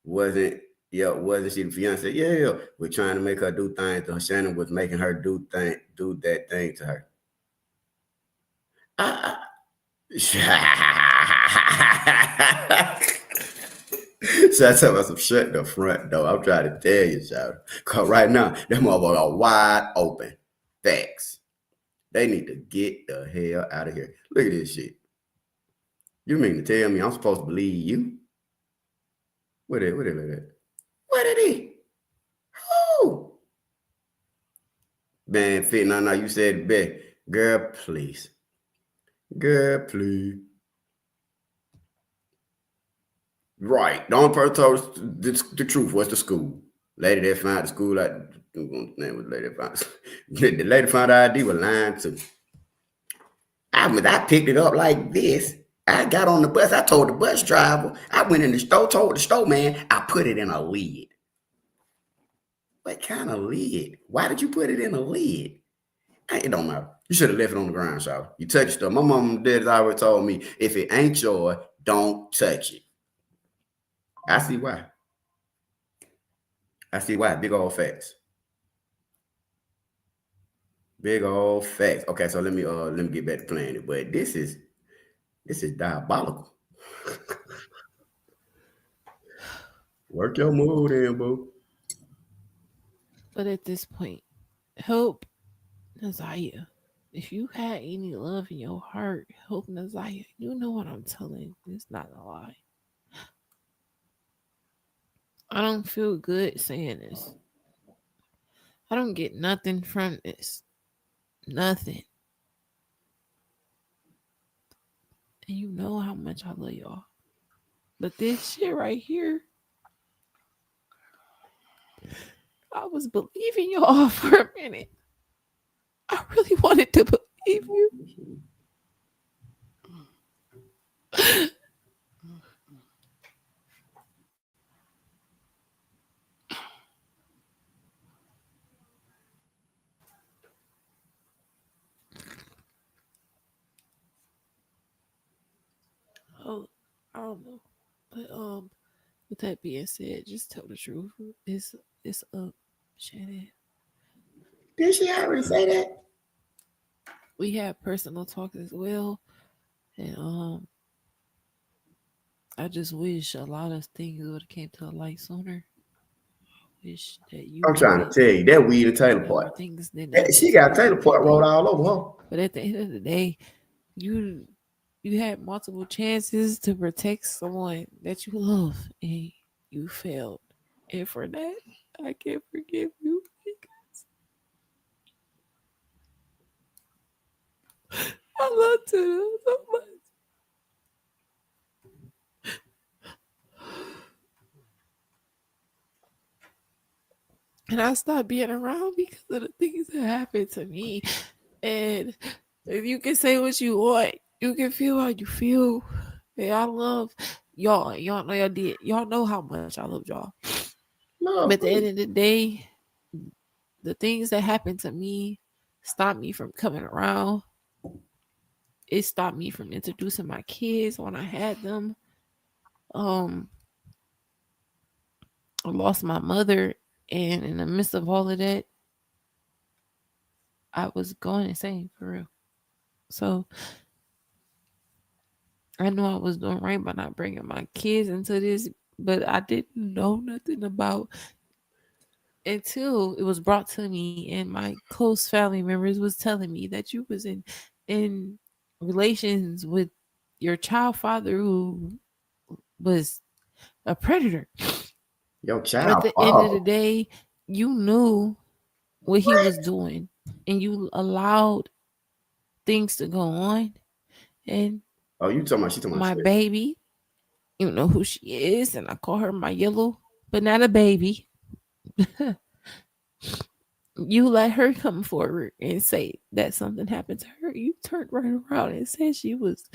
Wasn't she the fiance? Yeah. We're trying to make her do things to her. Shannon was making her do that thing to her. So I tell myself, shut the front door. I'm trying to tell you, child. Because right now, them motherfuckers are wide open. Facts. They need to get the hell out of here. Look at this shit. You mean to tell me I'm supposed to believe you? What did it? What did he? Who? Man, fit, no, you said it best. Girl, please. Girl, please. Right. The only person told us the truth was the school. Lady that found the school, like, name was lady found. The lady found the ID was lying too. I picked it up like this. I got on the bus. I told the bus driver. I went in the store, told the store man, I put it in a lid. What kind of lid? Why did you put it in a lid? It don't matter. You should have left it on the ground, y'all. You touch stuff. My mom and dad always told me, if it ain't yours, don't touch it. I see why. Big old facts. Big old facts. Okay, so let me get back to playing it. But this is diabolical. Work your mood in, boo. But at this point, help Ziyah. If you had any love in your heart, help Ziyah. You know what I'm telling you. It's not a lie. I don't feel good saying this. I don't get nothing from this. Nothing. And you know how much I love y'all. But this shit right here, I was believing y'all for a minute. I really wanted to believe you. Oh, I don't know. But with that being said, just tell the truth. It's up, Shannon. Did she already say that? We had personal talk as well. And I just wish a lot of things would have came to the light sooner. I wish that you I'm trying to tell you that weed and Taylor part. things didn't She got Taylor part rolled all over her. But at the end of the day, you had multiple chances to protect someone that you love and you failed. And for that, I can't forgive you because I love Tuna so much. And I stopped being around because of the things that happened to me. And if you can say what you want, you can feel how you feel. And I love y'all. Y'all know y'all did. Y'all know how much I love y'all. But at the end of the day, the things that happened to me stopped me from coming around. It stopped me from introducing my kids when I had them. I lost my mother, and in the midst of all of that, I was going insane for real. So I knew I was doing right by not bringing my kids into this, but I didn't know nothing about until it was brought to me, and my close family members was telling me that you was in relations with your child father who was a predator. Your child At the end of the day, you knew what he was doing, and you allowed things to go on. And you talking about? She talking about my baby, you know who she is, and I call her my yellow banana baby. You let her come forward and say that something happened to her. You turned right around and said she was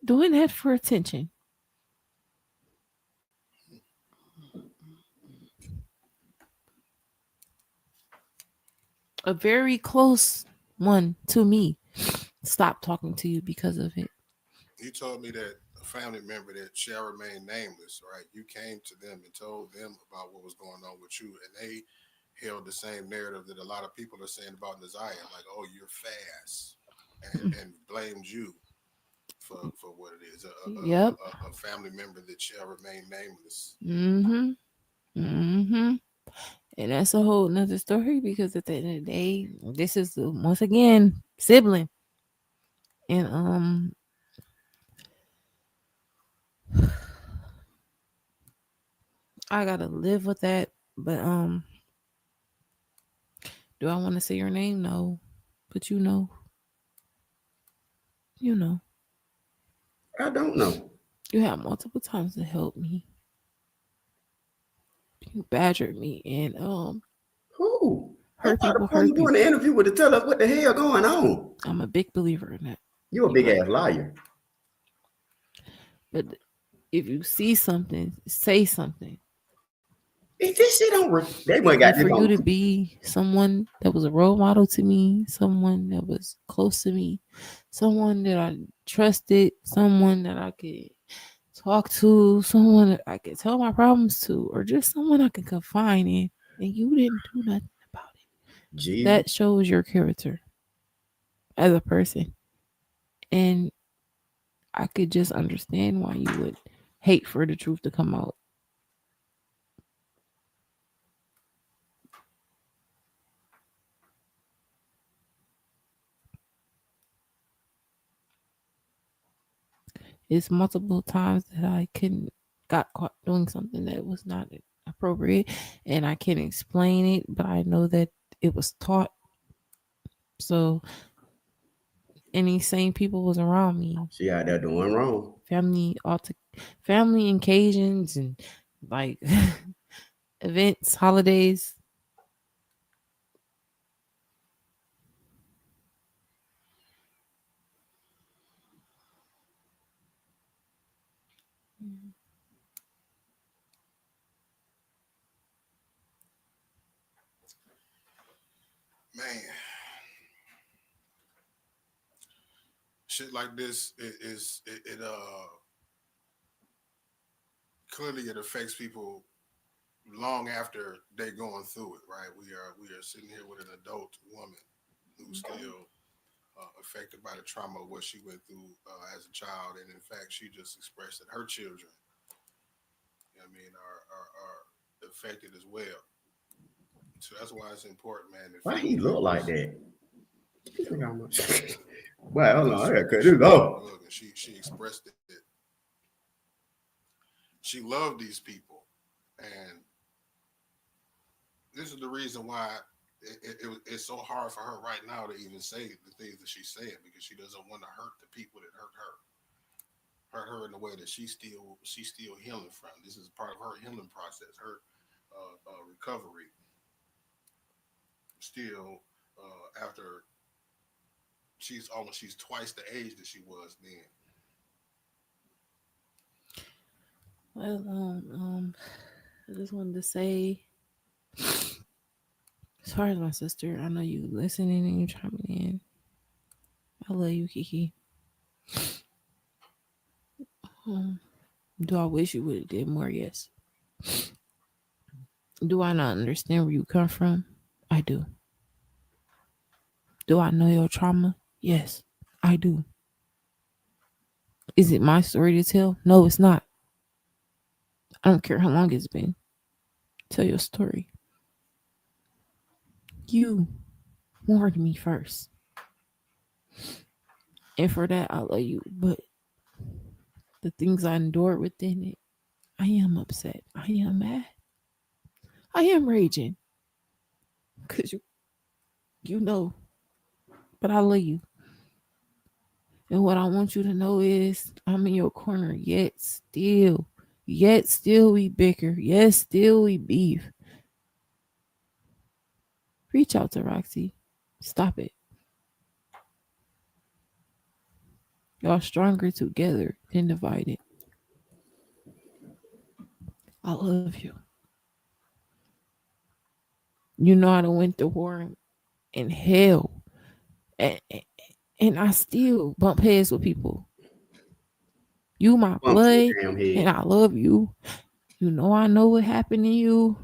doing that for attention. A very close one to me stopped talking to you because of it. You told me that a family member that shall remain nameless, right? You came to them and told them about what was going on with you, and they held the same narrative that a lot of people are saying about Ziyah, like, "Oh, you're fast," and blamed you for what it is. A family member that shall remain nameless. And that's a whole nother story, because at the end of the day, this is once again sibling. And I gotta live with that. But do I want to say your name? No. But you know. I don't know. You had multiple times to help me. You badgered me, and who hurt people. You doing the interview with to tell us what the hell going on? I'm a big believer in that. You a big ass liar. But if you see something, say something. If this shit don't work, they might got for you to be someone that was a role model to me, someone that was close to me, someone that I trusted, someone that I could talk to, someone that I could tell my problems to, or just someone I could confide in, and you didn't do nothing about it. Gee. That shows your character. as a person. And I could just understand why you would hate for the truth to come out. It's multiple times that I got caught doing something that was not appropriate, and I can't explain it, but I know that it was taught. So any sane people was around me. She out there doing wrong. Family occasions and like events, holidays. Man, shit like this clearly it affects people long after they're going through it, right? We are sitting here with an adult woman who's still affected by the trauma of what she went through as a child, and in fact, she just expressed that her children, I mean, are affected as well. So that's why it's important, man. Why he look like that? Well, hold on, I gotta cut this off. She expressed it. She loved these people, and this is the reason why it's so hard for her right now to even say the things that she's saying, because she doesn't want to hurt the people that hurt her in the way that she's still healing from. This is part of her healing process, her recovery. Still, after she's twice the age that she was then. Well, I just wanted to say, as far as my sister, I know you listening and you chiming in. I love you, Kiki. Do I wish you would have did more? Yes. Do I not understand where you come from? I do. Do I know your trauma? Yes, I do. Is it my story to tell? No, it's not. I don't care how long it's been. Tell your story. You warned me first. And for that, I love you. But the things I endured within it, I am upset. I am mad. I am raging. Because you know. But I love you. And what I want you to know is I'm in your corner yet still we bicker. Yet still we beef. Reach out to Roxy. Stop it. Y'all stronger together than divided. I love you. You know I done went to war and hell. And I still bump heads with people. You my blood, and I love you. You know I know what happened to you.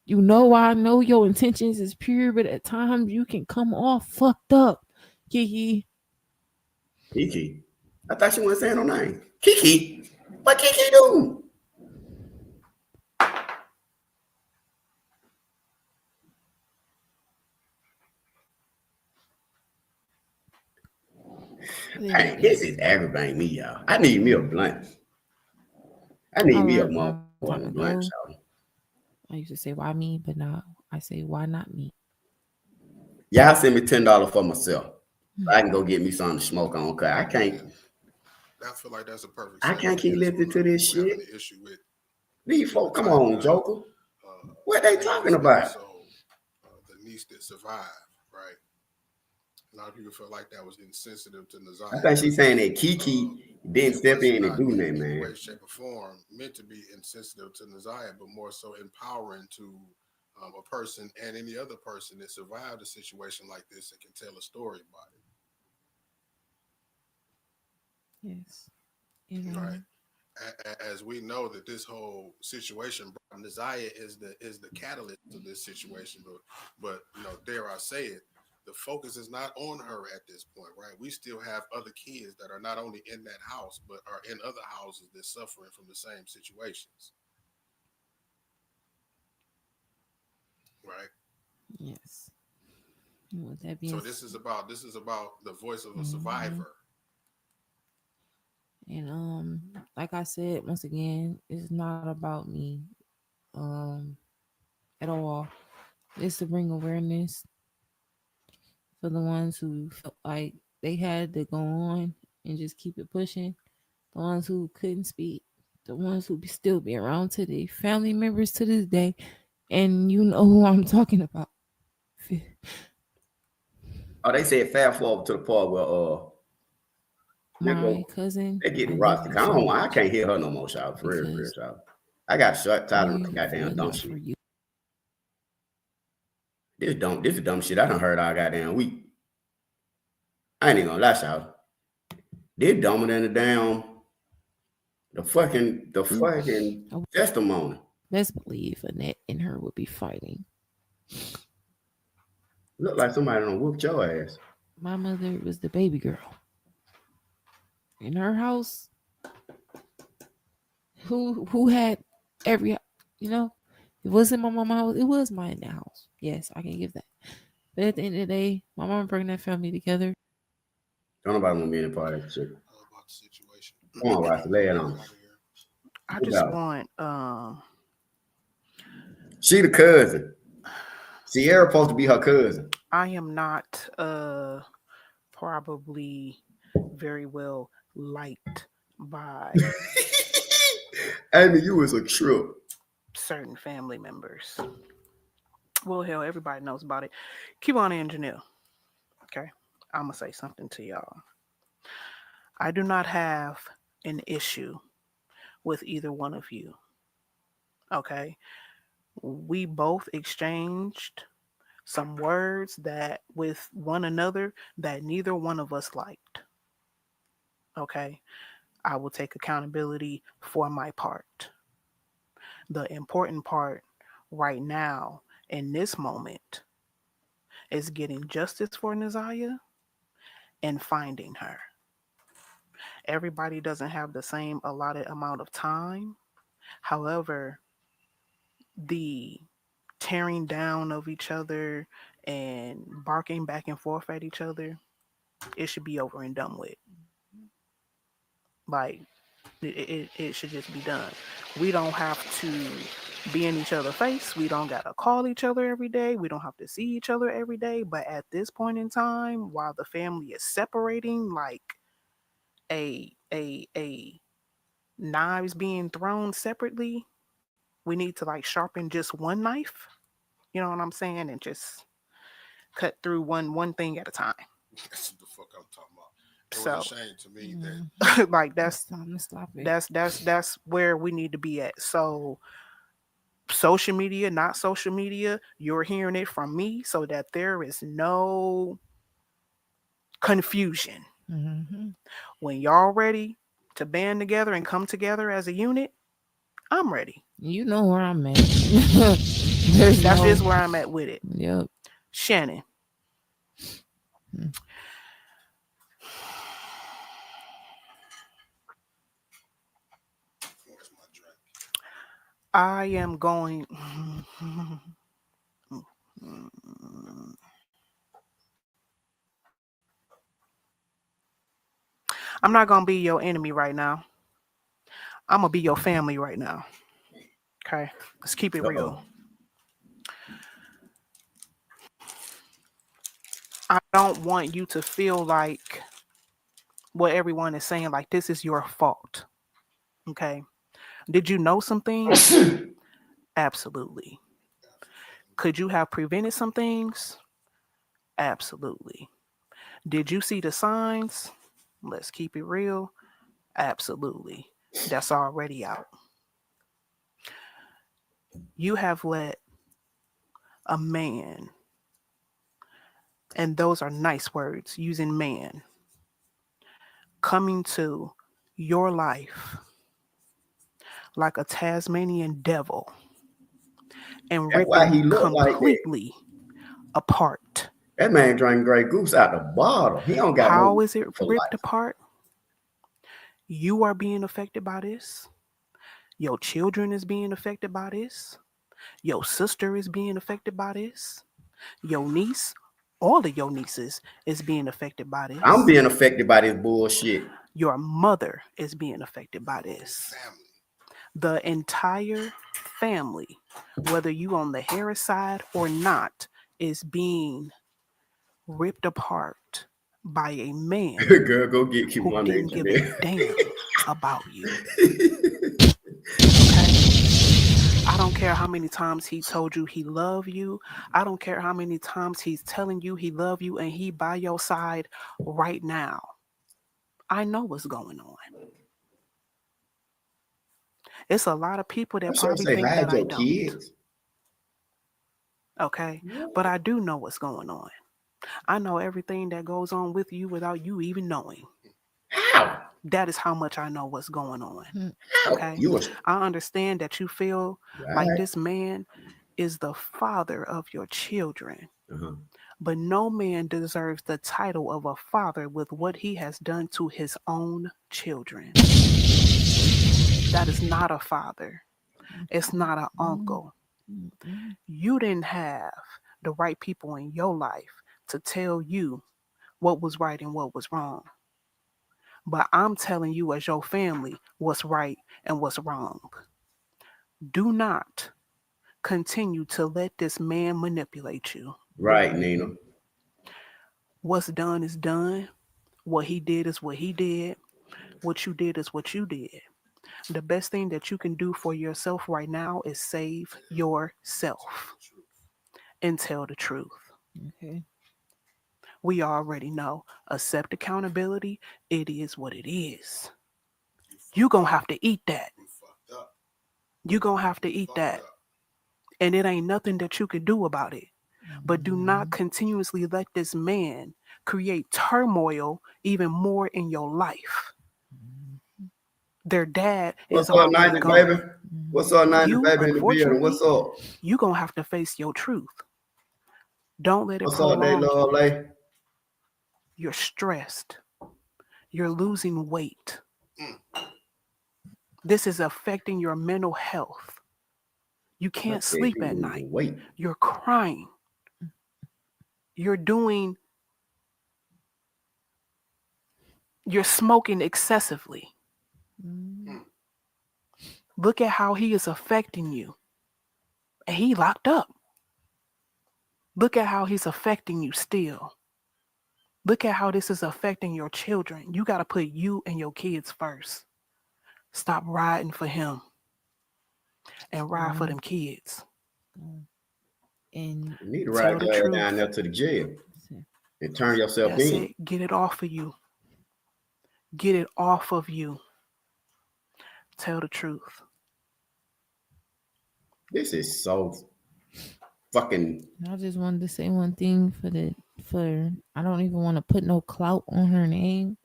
You know I know your intentions is pure, but at times you can come off fucked up. Kiki. Kiki. I thought she wasn't saying no name. Kiki. What Kiki do? Dang, this is aggravating me, y'all. I need me a blunt. I need me a motherfucking blunt, y'all. I used to say, why me? But now I say, why not me? Y'all send me $10 for myself. So I can go get me something to smoke on, cause I can't. I feel like that's a perfect. I can't keep listening to this shit. These folks, come on, Joker. What they talking about? The niece that survived, right? A lot of people feel like that was insensitive to Ziyah. I think she's saying that Kiki didn't step in and do nothing, man. In way, shape, or form meant to be insensitive to Ziyah, but more so empowering to a person and any other person that survived a situation like this and can tell a story about it. Yes. Right. As we know that this whole situation, Ziyah is the catalyst to this situation, but you know, dare I say it, the focus is not on her at this point, right? We still have other kids that are not only in that house, but are in other houses that's suffering from the same situations. Right? Yes. With that being So this is about the voice of a survivor. And like I said, once again, it's not about me at all. It's to bring awareness for the ones who felt like they had to go on and just keep it pushing, the ones who couldn't speak, the ones who still be around today, family members to this day, and you know who I'm talking about. Oh, they said fast forward to the part where my cousin, they getting I love rocked. you so much. I can't hear her no more, shout. For real, shout. I got shut tired of goddamn dumb shit. This is dumb shit I done heard all goddamn week. I ain't even gonna lie, shout. This dumber than the fucking testimony. Best believe Annette and her would be fighting. Look like somebody done whooped your ass. My mother was the baby girl in her house. Who had every, it wasn't my mama's house. It was my in the house. Yes, I can give that. But at the end of the day, my mom bring that family together. Don't nobody want to be in a part of that shit. Come on, Ross, lay it on. I just want she the cousin. Sierra supposed to be her cousin. I am not probably very well liked by Amy, you was a trip. Certain family members. Well, hell, everybody knows about it. Keep on, engineer. Okay, I'm gonna say something to y'all. I do not have an issue with either one of you. Okay, we both exchanged some words that with one another that neither one of us liked. Okay, I will take accountability for my part. The important part right now in this moment is getting justice for Ziyah and finding her. Everybody doesn't have the same allotted amount of time. However, the tearing down of each other and barking back and forth at each other, it should be over and done with. Like, it should just be done. We don't have to be in each other's face. We don't got to call each other every day. We don't have to see each other every day. But at this point in time, while the family is separating, like a knives being thrown separately, we need to like sharpen just one knife. You know what I'm saying? And just cut through one thing at a time. That's what the fuck I'm talking about. It So was a shame to me that like that's where we need to be at. So social media, not social media, you're hearing it from me so that there is no confusion. Mm-hmm. When y'all ready to band together and come together as a unit, I'm ready. You know where I'm at. That's just where I'm at with it. Yep. Shannon. I am going. I'm not going to be your enemy right now. I'm going to be your family right now. Okay? Let's keep it real. I don't want you to feel like what everyone is saying, like this is your fault. Okay? Did you know some things? Absolutely. Could you have prevented some things? Absolutely. Did you see the signs? Let's keep it real. Absolutely. That's already out. You have let a man, and those are nice words, using man, coming to your life like a Tasmanian devil and ripping completely apart That man drank Grey Goose out the bottle. He don't got How no is it for ripped life. apart? You are being affected by this. Your children is being affected by this. Your sister is being affected by this. Your niece, all of your nieces is being affected by this. I'm being affected by this bullshit. Your mother is being affected by this. The entire family, whether you on the Harris side or not, is being ripped apart by a man Girl, go get you who one didn't give engineer. a damn about you. Okay? I don't care how many times he told you he loved you. I don't care how many times he's telling you he love you and he by your side right now. I know what's going on. It's a lot of people that probably think that I don't. Kids. Okay? But I do know what's going on. I know everything that goes on with you without you even knowing. How? That is how much I know what's going on. How? Okay? I understand that you feel like this man is the father of your children. But no man deserves the title of a father with what he has done to his own children. That is not a father. It's not an uncle. You didn't have the right people in your life to tell you what was right and what was wrong. But I'm telling you as your family what's right and what's wrong. Do not continue to let this man manipulate you. Right, Nina. What's done is done. What he did is what he did. What you did is what you did. The best thing that you can do for yourself right now is save yourself and tell the truth. Okay. We already know. Accept accountability. It is what it is. You're going to have to eat that. You're going to have to eat that. And it ain't nothing that you can do about it. But do not continuously let this man create turmoil even more in your life. Their dad What's is up, already 90 gone. baby? What's up, 90 You, baby in the building? What's up? you're going to have to face your truth. Don't let it What's up, they prolong love you. lay? You're stressed. You're losing weight. This is affecting your mental health. You can't sleep at night. You're crying. You're smoking excessively. Look at how he is affecting you. And he locked up. Look at how he's affecting you still. Look at how this is affecting your children. You got to put you and your kids first. Stop riding for him and ride for them kids. And you need to ride your ass down there to the jail and turn yourself That's in. it. Get it off of you. Get it off of you. Tell the truth. This is so fucking. I just wanted to say one thing for I don't even want to put no clout on her name,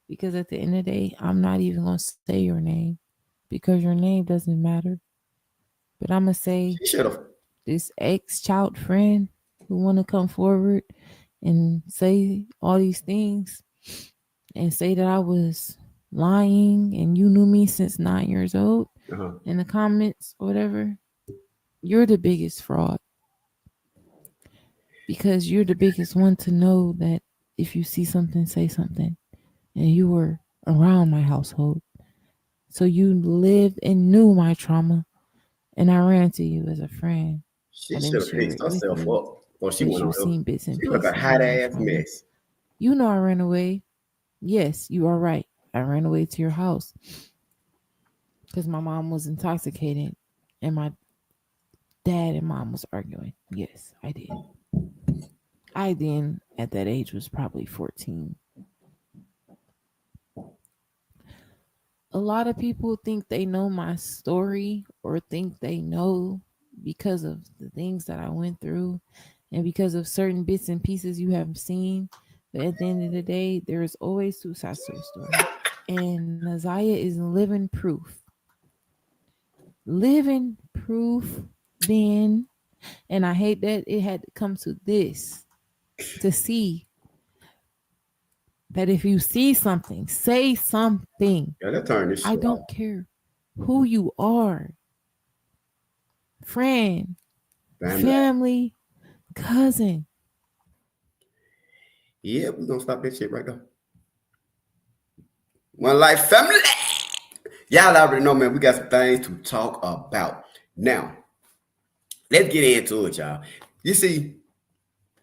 because at the end of the day, I'm not even gonna say your name because your name doesn't matter. But I'm gonna say this ex-child friend who want to come forward and say all these things and say that I was lying and you knew me since 9 years old in the comments or whatever. You're the biggest fraud, because you're the biggest one to know that if you see something, say something. And you were around my household, so you lived and knew my trauma, and I ran to you as a friend. She should have fixed herself up. Or she went on seen bits and she look a pieces hot of my ass trauma. mess. You know I ran away. Yes, you are right. I ran away to your house because my mom was intoxicated and my dad and mom was arguing. Yes, I did. I then, at that age, was probably 14. A lot of people think they know my story or think they know because of the things that I went through and because of certain bits and pieces you have seen. But at the end of the day, there is always two sides to a story. And Ziyah is living proof. Living proof then. And I hate that it had to come to this. to see that if you see something, say something. Yeah, let's turn this I shit don't off. care who you are. Friend, family, cousin. Yeah, we're gonna stop that shit right there. One life family. Y'all already know, man, we got some things to talk about. Now, let's get into it, y'all. You see,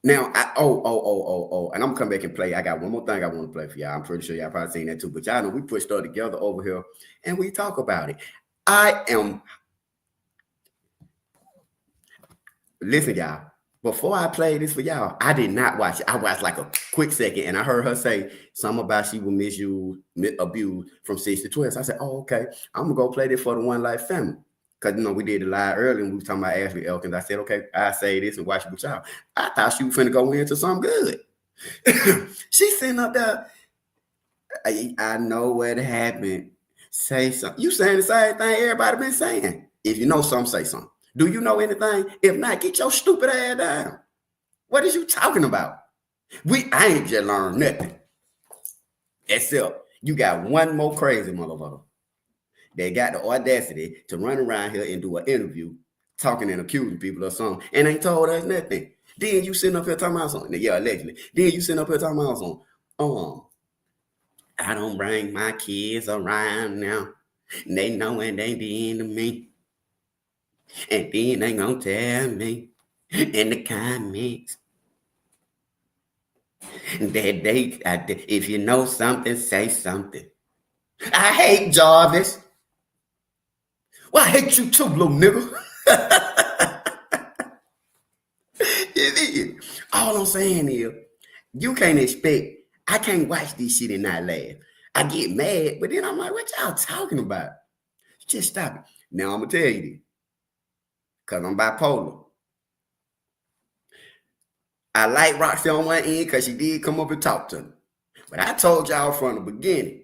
now, and I'm gonna come back and play. I got one more thing I want to play for y'all. I'm pretty sure y'all probably seen that too, but y'all know we put stuff together over here and we talk about it. Listen, y'all, before I play this for y'all, I did not watch it. I watched like a quick second and I heard her say something about she was abused from 6 to 12. So I said, oh, okay, I'm gonna go play this for the One Life family. Because, you know, we did it live early and we were talking about Ashley Elkins. I said, okay, I say this and watch it with y'all. I thought she was finna go into something good. She's sitting up there. I know what happened. Say something. You saying the same thing everybody been saying. If you know something, say something. Do you know anything? If not, get your stupid ass down. What is you talking about? I ain't just learned nothing. Except you got one more crazy motherfucker. They got the audacity to run around here and do an interview talking and accusing people of something and ain't told us nothing. Then you sitting up here talking about something. Yeah, allegedly. Then you sitting up here talking about something. I don't bring my kids around now. They know what they did to me. And then they gonna tell me in the comments that if you know something, say something. I hate Jarvis. Well, I hate you too, little nigga. All I'm saying is, you can't expect, I can't watch this shit and not laugh. I get mad, but then I'm like, what y'all talking about? Just stop it. Now I'm gonna tell you this, because I'm bipolar. I like Roxy on one end because she did come up and talk to me. But I told y'all from the beginning.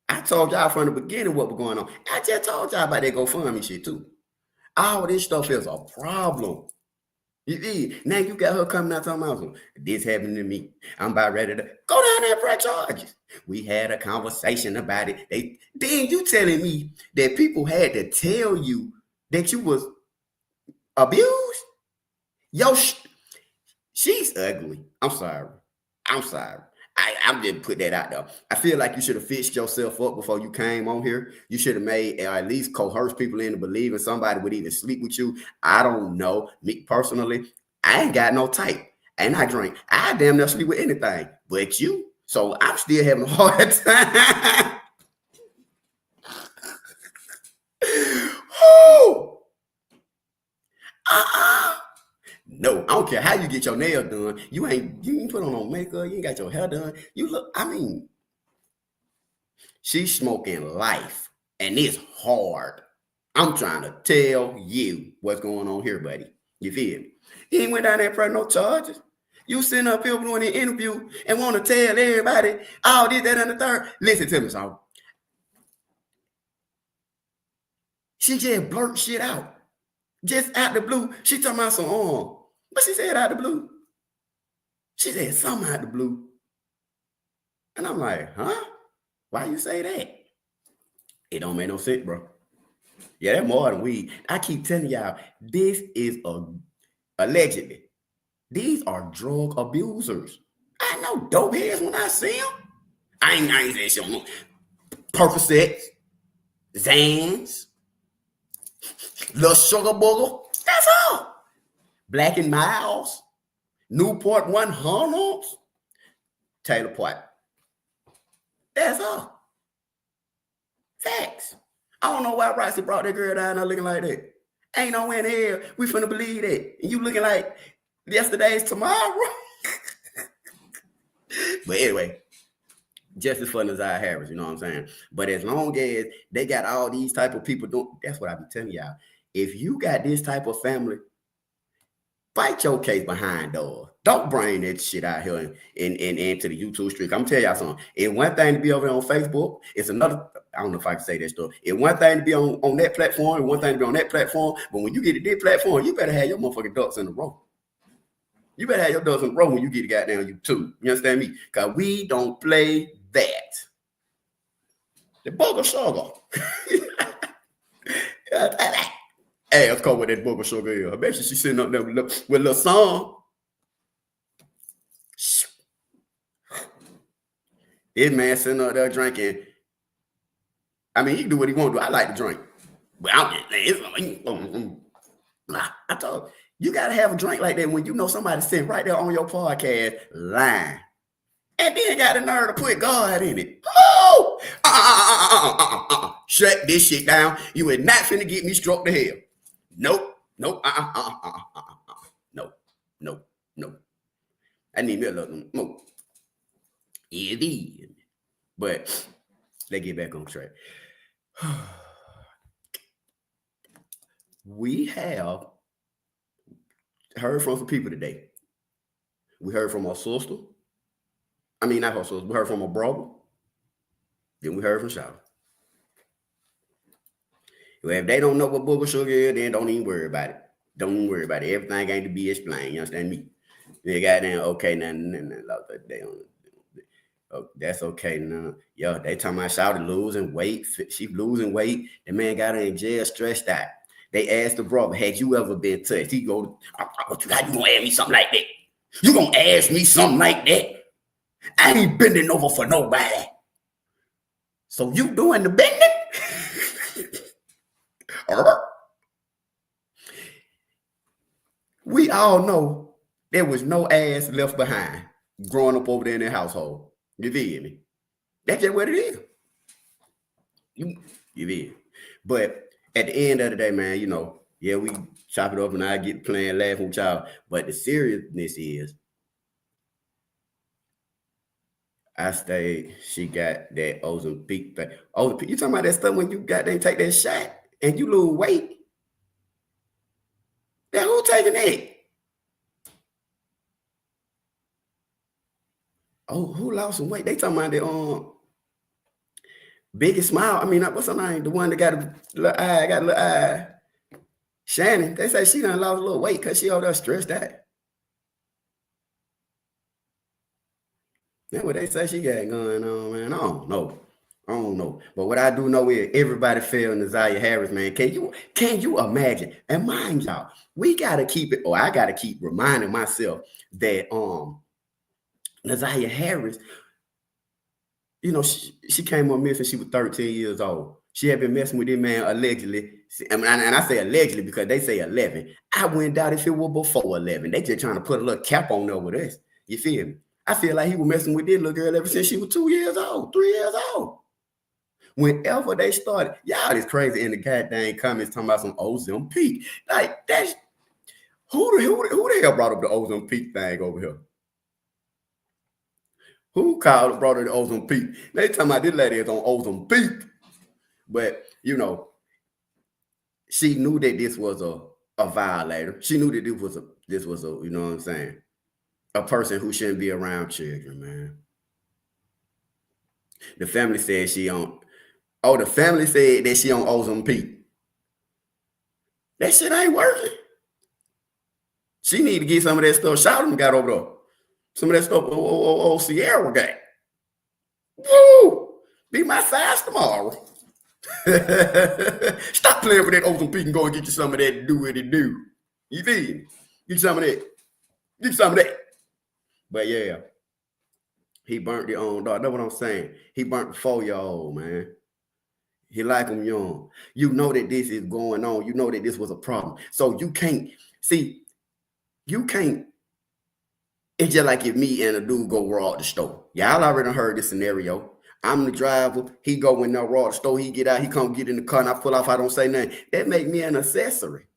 What was going on. I just told y'all about that GoFundMe shit too. All this stuff is a problem. You see, now you got her coming out talking about this happened to me. I'm about ready to go down there and press charges. We had a conversation about it. Then you telling me that people had to tell you that you was abused? She's ugly. I'm sorry. I'm just put that out there. I feel like you should have fixed yourself up before you came on here. You should have made at least coerce people into believing somebody would even sleep with you. I don't know. Me personally, I ain't got no type. And I drink. I damn near sleep with anything but you. So I'm still having a hard time. No, I don't care how you get your nails done. You ain't put on no makeup. You ain't got your hair done. You look, she's smoking life. And it's hard. I'm trying to tell you what's going on here, buddy. You feel me? You ain't went down there for no charges. You sitting up here doing an interview and want to tell everybody all this, that, and the third. Listen to me, son. She just blurt shit out. Just out the blue. She talking about some what she said out the blue? She said something out the blue. And I'm like, huh? Why you say that? It don't make no sense, bro. Yeah, that's more than weed. I keep telling y'all, this is allegedly. These are drug abusers. I know dope heads when I see them. I ain't saying shit. Percocets, Zans, little sugar booger. That's all. Black and Miles, Newport 100, Taylor Pot. That's all. Facts. I don't know why Roxy brought that girl down there looking like that. Ain't no way in hell we finna believe that. And you looking like yesterday's tomorrow. But anyway, justice for Ziyah Harris, you know what I'm saying? But as long as they got all these type of people doing, that's what I be telling y'all. If you got this type of family, fight your case behind doors. Don't bring that shit out here and into the YouTube street. I'm gonna tell y'all something. It's one thing to be over on Facebook. It's another. I don't know if I can say that stuff. It's one thing to be on that platform. It's one thing to be on that platform. But when you get to this platform, you better have your motherfucking ducks in a row. You better have your ducks in a row when you get goddamn you too. You understand me? Because we don't play that. The booger sugar. Hey, let's call what that booger sugar is. I bet you she's sitting up there with a little song. This man sitting up there drinking. I mean, he can do what he want to do. I like to drink. But I told you got to have a drink like that when you know somebody's sitting right there on your podcast lying. And then got the nerve to put God in it. Oh! Shut this shit down. You are not finna get me struck to hell. Nope. No. I need me a little more. It is. But let's get back on track. We have heard from some people today. We heard from our sister. I mean, not her sister. We heard from her brother. Then we heard from Shannon. Well, if they don't know what booger sugar is, then don't even worry about it. Don't even worry about it. Everything ain't to be explained. You understand me? They got down, okay, now, oh, that's okay now. Yo, they talking about Shawty losing weight. She losing weight. The man got her in jail stressed out. They asked the brother, had you ever been touched? He go, how you gonna ask me something like that? You gonna ask me something like that? I ain't bending over for nobody. So you doing the bending? We all know there was no ass left behind growing up over there in their household. You feel me? That's just what it is. You feel? But at the end of the day, man, you know, yeah, we chop it up and I get playing, laughing with y'all. But the seriousness is, I stayed, she got that Ozempic thing. Ozempic, you talking about that stuff when you got they take that shot and you lose weight? Then who taking that? Oh, who lost some weight? They talking about the Biggest Smile. I mean, what's her name? The one that got a little eye, Shannon. They say she done lost a little weight because she over there stressed out. That's what they say she got going on, man. I don't know. But what I do know is everybody feeling the Ziyah Harris, man. Can you imagine? And mind y'all, we gotta keep it, or I gotta keep reminding myself that Ziyah Harris, you know, she came on missing. She was 13 years old. She had been messing with this man allegedly. And I say allegedly because they say 11. I went down if it was before 11. They just trying to put a little cap on there with us. You feel me? I feel like he was messing with this little girl ever since she was 2 years old, 3 years old. Whenever they started, y'all is crazy in the goddamn comments talking about some Ozempic. Like, that's who the hell brought up the Ozempic thing over here? Who brought her the Ozempic? They talking about this lady is on Ozempic. But, you know, she knew that this was a violator. She knew that this was a, you know what I'm saying, a person who shouldn't be around children, man. The family said the family said that she on Ozempic. That shit ain't working. She need to get some of that stuff Sheldon got over there. Some of that stuff old Sierra got. Woo! Be my size tomorrow. Stop playing with that Ozempic and go and get you some of that do what it do. You feel? Get some of that. Get some of that. But yeah, he burnt the own dog. That's what I'm saying. He burnt the 4-year-old, man. He like him young. You know that this is going on. You know that this was a problem. So you can't. It's just like if me and a dude go rob the store. Y'all already heard this scenario. I'm the driver. He go in there, rob the store. He get out. He come get in the car and I pull off. I don't say nothing. That make me an accessory.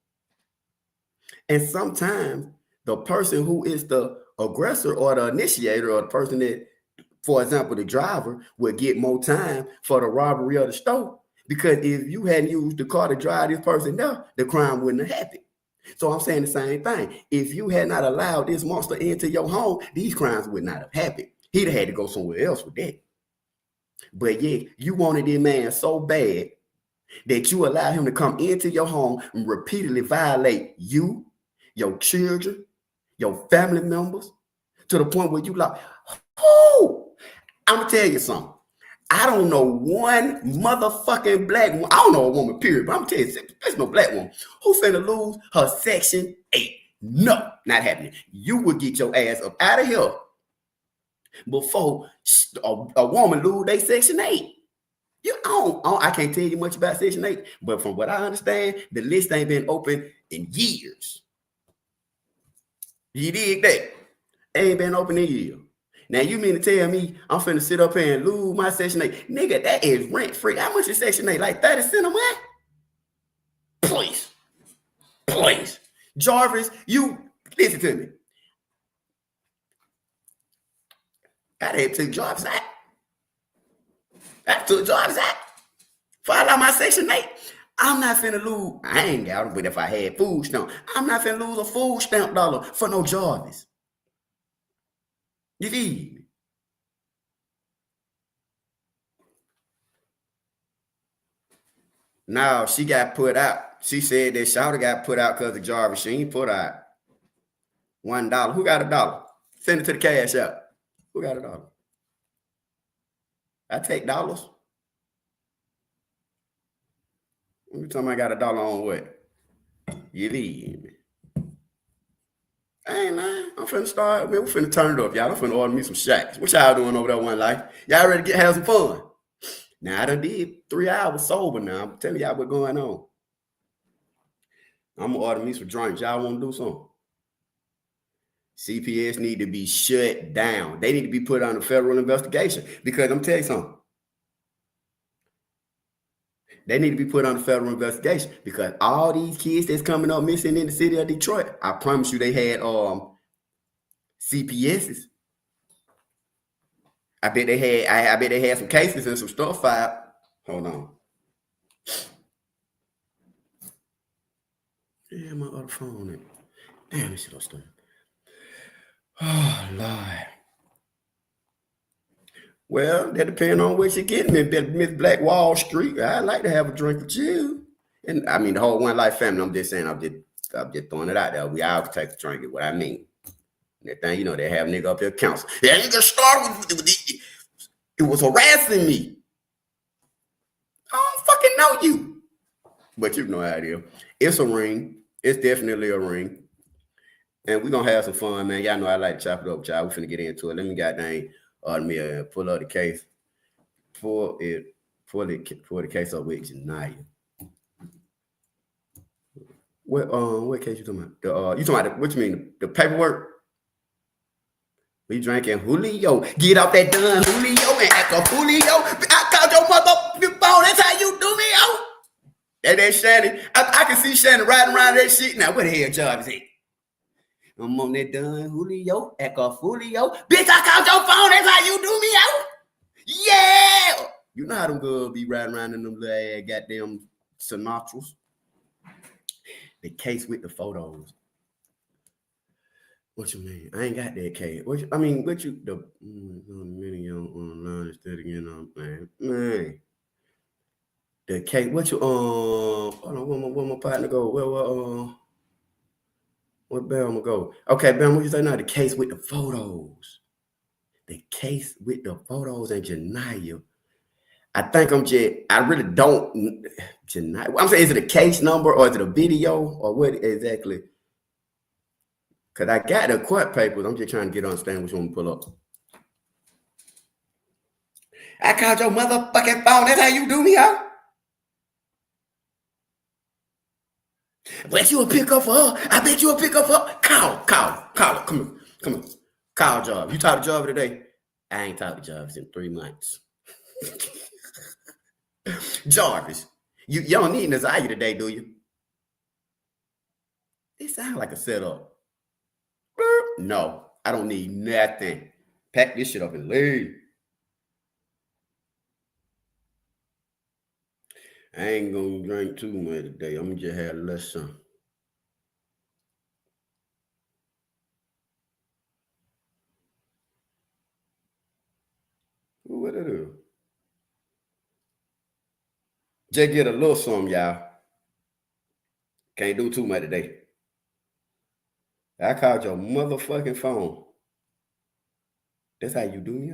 And sometimes the person who is the aggressor or the initiator or the person that, for example, the driver would get more time for the robbery of the store. Because if you hadn't used the car to drive this person there, the crime wouldn't have happened. So I'm saying the same thing. If you had not allowed this monster into your home, these crimes would not have happened. He'd have had to go somewhere else with that. But yeah, you wanted this man so bad that you allowed him to come into your home and repeatedly violate you, your children, your family members, to the point where you like, oh, I'm gonna tell you something. I don't know one motherfucking black woman. I don't know a woman, period, but I'm gonna tell you, there's no black woman who finna lose her Section 8. No, not happening. You will get your ass up out of here before a woman lose their Section 8. I can't tell you much about Section 8, but from what I understand, the list ain't been open in years. You dig that? Ain't been open in years. Now, you mean to tell me I'm finna sit up here and lose my Section 8? Nigga, that is rent free. How much is Section 8? Like 30 cents a month? Please. Please. Jarvis, you listen to me. I had to take Jarvis out. I took Jarvis out. If I allow my Section 8, I'm not finna lose. I ain't got it, but if I had food stamp, I'm not finna lose a food stamp dollar for no Jarvis. You see? Now she got put out. She said that Shawty got put out because of Jarvis. She ain't put out $1. Who got $1? Send it to the cash app. Who got $1? I take dollars. Every time I got $1 on what? You leave me. I ain't lying. I'm finna start. Man, we finna turn it up, y'all. I'm finna order me some shacks. What y'all doing over there one life? Y'all ready to have some fun? Now, I done did 3 hours sober now. I'm telling y'all what's going on. I'm gonna order me some drinks. Y'all wanna do something? CPS need to be shut down. They need to be put on a federal investigation because I'm telling you something. They need to be put on a federal investigation because all these kids that's coming up missing in the city of Detroit, I promise you they had CPSs. I bet they had some cases and some stuff filed. Hold on. Yeah, my other phone. Damn, this shit was done. Oh, Lord. Well, that depends on what you're getting in Miss Black Wall Street. I'd like to have a drink with you. And I mean, the whole One Life family, I'm just saying, I'm just throwing it out there. We all take a drink, is what I mean. That thing, they have nigga up there counsel. Yeah, you can start with it was harassing me. I don't fucking know you. But you know how it is. It's a ring. It's definitely a ring. And we're gonna have some fun, man. Y'all know I like to chop it up, y'all. We finna get into it. Let me goddamn pull up the case. Pull the case up with Janiyah. What case you talking about? You talking about what you mean? The paperwork? We drinking Julio. Get off that done Julio and act a Julio. I called your mother phone. That's how you do me, yo. That Shannon. I can see Shannon riding around that shit. Now, what the hell job is it? I'm on that done Julio. Act a Julio. Bitch, I called your phone. That's how you do me, yo. Yeah. You know how them girls be riding around in them little goddamn Sinatras. The case with the photos. What you mean? I ain't got that case. What you the many online instead again, man. The case. What you hold on? Where my partner go? Where Bam go? Okay, Bam. What you say now? The case with the photos. The case with the photos and Janiyah. I think I really don't. Janiyah. I'm saying, is it a case number or is it a video or what exactly? Because I got the court papers. I'm just trying to understand which one to pull up. I called your motherfucking phone. That's how you do me, huh? Bet you will pick up for her. I bet you will pick up for her. Call her. Come on. Call Jarvis. You talked to Jarvis today? I ain't talked to Jarvis in 3 months. Jarvis, you don't need Ziyah today, do you? It sounds like a setup. No, I don't need nothing. Pack this shit up and leave. I ain't gonna drink too much today. I'm gonna just have less sun. What it do? Just get a little something, y'all. Can't do too much today. I called your motherfucking phone. That's how you do me.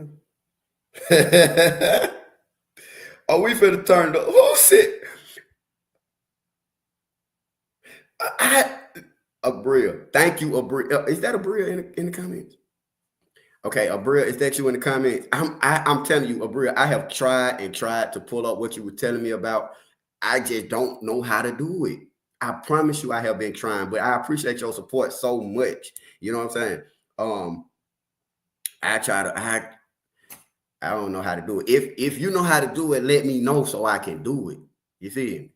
Oh, we finna turn the whole shit. Abria. Thank you, Abria. Is that Abria in the comments? Okay, Abria, is that you in the comments? I'm telling you, Abria, I have tried to pull up what you were telling me about. I just don't know how to do it. I promise you I have been trying, but I appreciate your support so much. You know what I'm saying? I don't know how to do it. If you know how to do it, let me know so I can do it. You see me?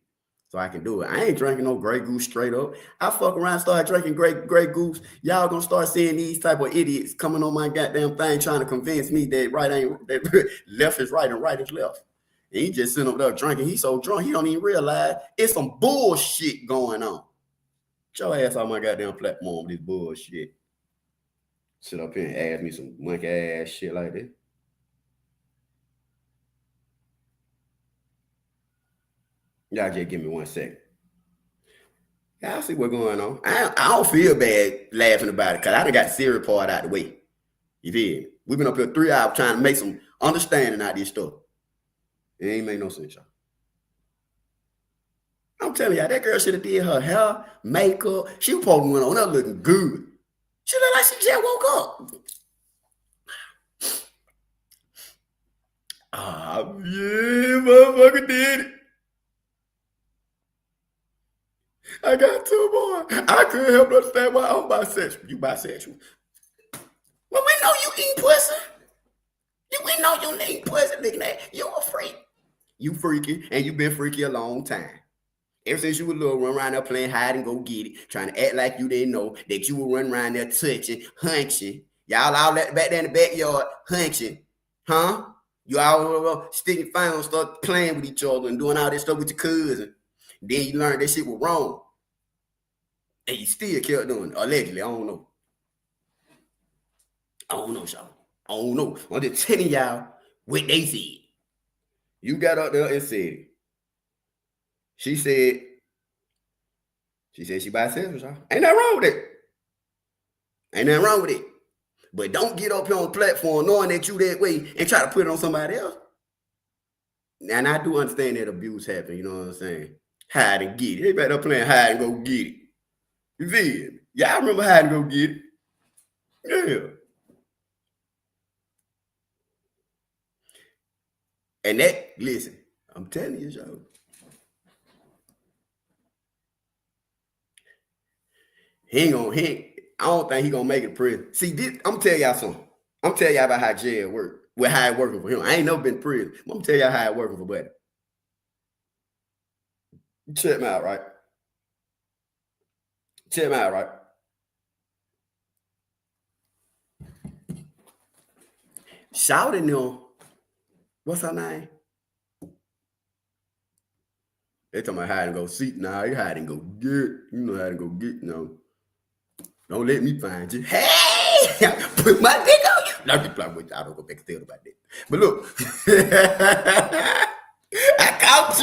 So I can do it. I ain't drinking no Grey Goose straight up. I fuck around and start drinking Grey Goose. Y'all gonna start seeing these type of idiots coming on my goddamn thing trying to convince me that that left is right and right is left. And he just sitting up there drinking. He's so drunk he don't even realize it's some bullshit going on. Get your ass on my goddamn platform, this bullshit. Sit up here and ask me some monkey ass shit like this. Y'all just give me 1 second. Y'all see what's going on. I don't feel bad laughing about it because I done got the serious part out the way. You feel me? We've been up here 3 hours trying to make some understanding out of this stuff. It ain't make no sense, y'all. I'm telling y'all, that girl should have did her hair, makeup. She was probably went on there looking good. She looked like she just woke up. Yeah, motherfucker did it. I got 2 more. I couldn't help but understand why I'm bisexual. You bisexual? Well, we know you eat pussy. We know you eat pussy, nigga. You a freak. You freaky, and you been freaky a long time. Ever since you were little, run around there playing hide and go get it, trying to act like you didn't know that you were running around there touching, hunching. Y'all all back there in the backyard hunching, huh? You all sticking fingers, start playing with each other and doing all this stuff with your cousin. Then you learned that shit was wrong. And you still kept doing it. Allegedly, I don't know. I don't know, y'all. I don't know. I'm just telling y'all what they said. You got up there and said it. She said she bisexual, y'all. Ain't nothing wrong with it. Ain't nothing wrong with it. But don't get up here on the platform knowing that you that way and try to put it on somebody else. And I do understand that abuse happen, you know what I'm saying? Hide and get it. They better playing hide and go get it. You feel me? Yeah, I remember hide and go get it. Yeah. And that, listen, I'm telling you, y'all. I don't think he gonna make it to prison. See, I'm gonna tell y'all something. I'm gonna tell y'all about how jail work. Well, how it working for him. I ain't never been to prison. I'm gonna tell y'all how it working for Buddy. Check me out, right? Check me out, right? Shouting them. What's her name? They talking about hide and go seek. Nah, you hide and go get. You know how to go get. No. Don't let me find you. Hey! Put my dick on you. No, I don't go back and tell about that. But look. I caught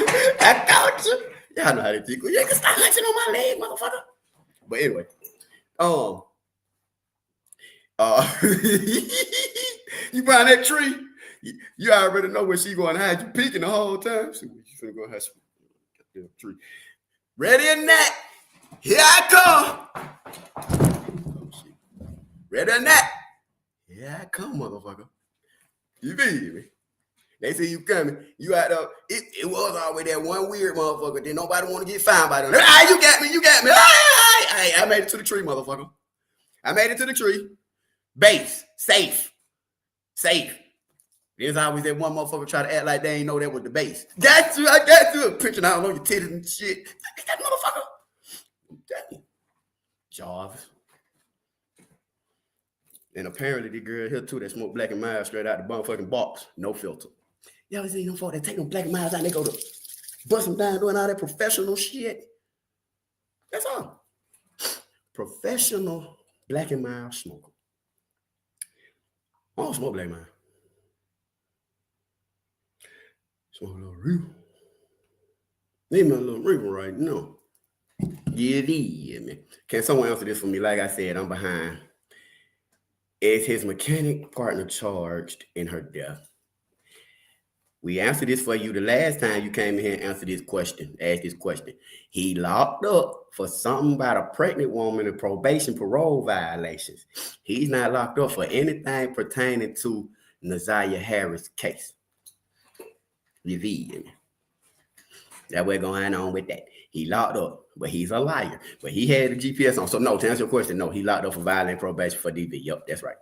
you. Y'all know how to tickle. You ain't gonna stop hunching on my leg, motherfucker. But anyway. You find that tree. You already know where she going to hide. You peeking the whole time. So you finna go hide the tree. Ready or not? Here I come. Oh, shit. Ready or not? Here I come, motherfucker. You feel me? They see you coming. You out there. It was always that one weird motherfucker. Then nobody want to get found by them. Ah, you got me. Hey, I made it to the tree, motherfucker. I made it to the tree. Base. Safe. There's always that one motherfucker try to act like they ain't know that was the base. Got you. I got you. Picture out on your titties and shit. That motherfucker. Damn. Jarvis. And apparently the girl here too that smoked black and mild straight out the motherfucking box. No filter. Y'all see them folk that take them black and miles out and they go to bust them down doing all that professional shit. That's all. Professional black and mild smoker. I don't smoke black and mild. Smoke a little reefer. Need me a little reefer right now. Yeah. Can someone answer this for me? Like I said, I'm behind. Is his mechanic partner charged in her death? We answered this for you the last time you came in here and answered this question, asked this question. He locked up for something about a pregnant woman and probation parole violations. He's not locked up for anything pertaining to Ziyah Harris case. You feel me? That way going on with that. He locked up, but he's a liar. But he had the GPS on. So no, to answer your question, no, he locked up for violating probation for DV. Yep, that's right.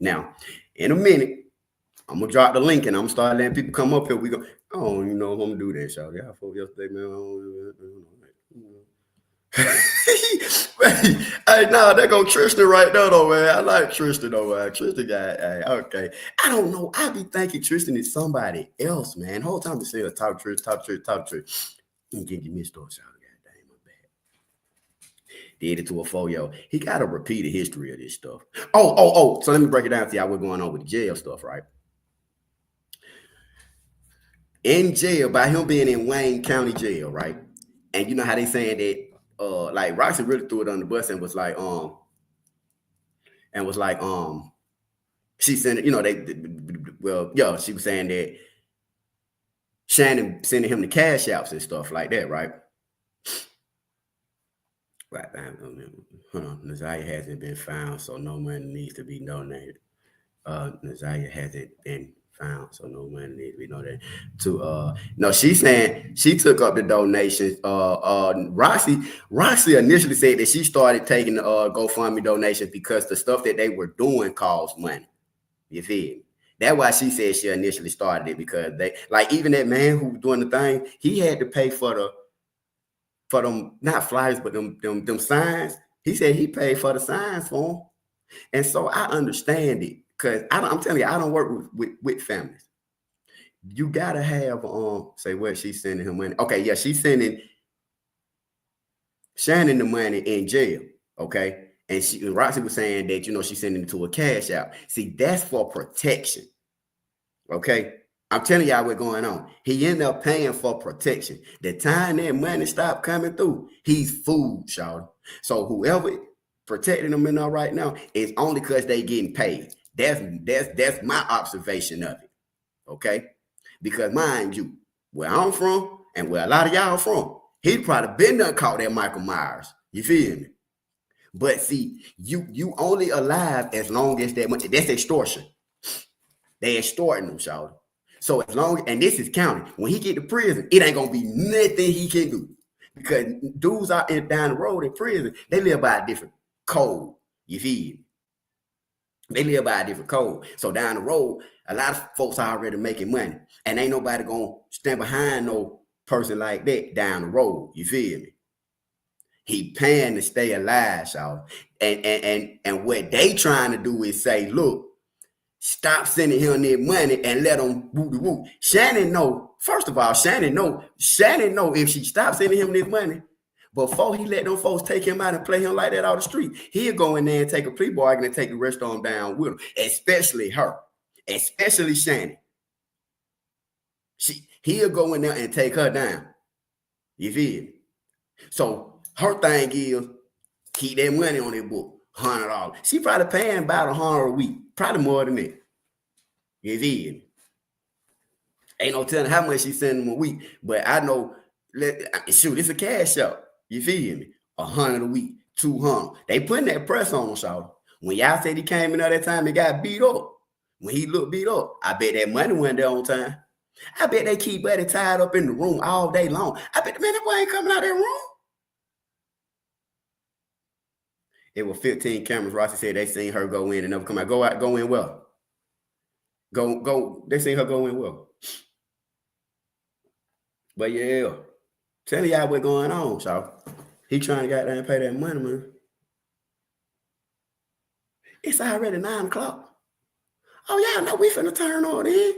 Now, in a minute, I'm gonna drop the link and I'm gonna start letting people come up here. We go, oh, you know, I'm gonna do that, y'all. Yeah, I fought yesterday, man. Hey, no, there go Tristan right there, though, man. I like Tristan, though, man. Tristan guy, hey, okay. I don't know. I be thinking Tristan is somebody else, man. The whole time I say talk Tristan. You get your missed off, y'all. Goddamn, my bad. Did it to a 4-year-old. He got a repeated history of this stuff. Oh. So let me break it down to y'all what's going on with the jail stuff, right? In jail, by him being in Wayne County Jail, right? And you know how they saying that like Roxy really threw it on the bus and was like, she sent it, you know, she was saying that Shannon sending him the cash outs and stuff like that, right? Right. Hold on. Ziyah hasn't been found, so no money needs to be donated. Ziyah hasn't been found, so no money needs to be donated. No, she's saying she took up the donations. Roxy initially said that she started taking the GoFundMe donations because the stuff that they were doing cost money. You feel me? That's why she said she initially started it, because they, like, even that man who was doing the thing, he had to pay for them, not flyers, but them signs. He said he paid for the signs for them. And so I understand it, because I'm telling you, I don't work with families. You gotta have say where she's sending him money. Okay, yeah, she's sending Shannon the money in jail. Okay. And Roxy was saying that, you know, she's sending it to a cash out. See, that's for protection. Okay. I'm telling y'all what's going on. He ended up paying for protection. The time that money stopped coming through, he's fooled, y'all. So whoever protecting him in there right now is only because they getting paid. That's my observation of it. Okay. Because mind you, where I'm from and where a lot of y'all from, he probably been done caught that Michael Myers. You feel me? But see, you only alive as long as that much. That's extortion. They extorting them, y'all. So as long, and this is county, when he get to prison, it ain't gonna be nothing he can do, because dudes out down the road in prison, they live by a different code. You feel me? They live by a different code. So down the road, a lot of folks are already making money, and ain't nobody gonna stand behind no person like that down the road. You feel me? He paying to stay alive, y'all. And what they trying to do is say, look, stop sending him their money and let him woo. Shannon know. First of all, Shannon know if she stops sending him this money, before he let them folks take him out and play him like that out the street, he'll go in there and take a plea bargain and take the rest of them down with him, especially her, especially Shannon. He'll go in there and take her down. You feel me? So her thing is keep that money on their book, $100. She probably paying about $100 a week, probably more than that. You feel me? Ain't no telling how much she sending them a week, but I know, shoot, it's a cash out. You feel me? $100 a week, $200. They putting that press on him, y'all. When y'all said he came in at that time and got beat up, when he looked beat up, I bet that money went there on time. I bet they keep Buddy tied up in the room all day long. I bet, man, that boy ain't coming out of that room. It was 15 cameras. Rossi said they seen her go in and never come out. Go in well. Go. They seen her go in well. But yeah, tell y'all what's going on, y'all. He trying to get there and pay that money, man. It's already 9 o'clock. Oh, y'all know we finna turn on in.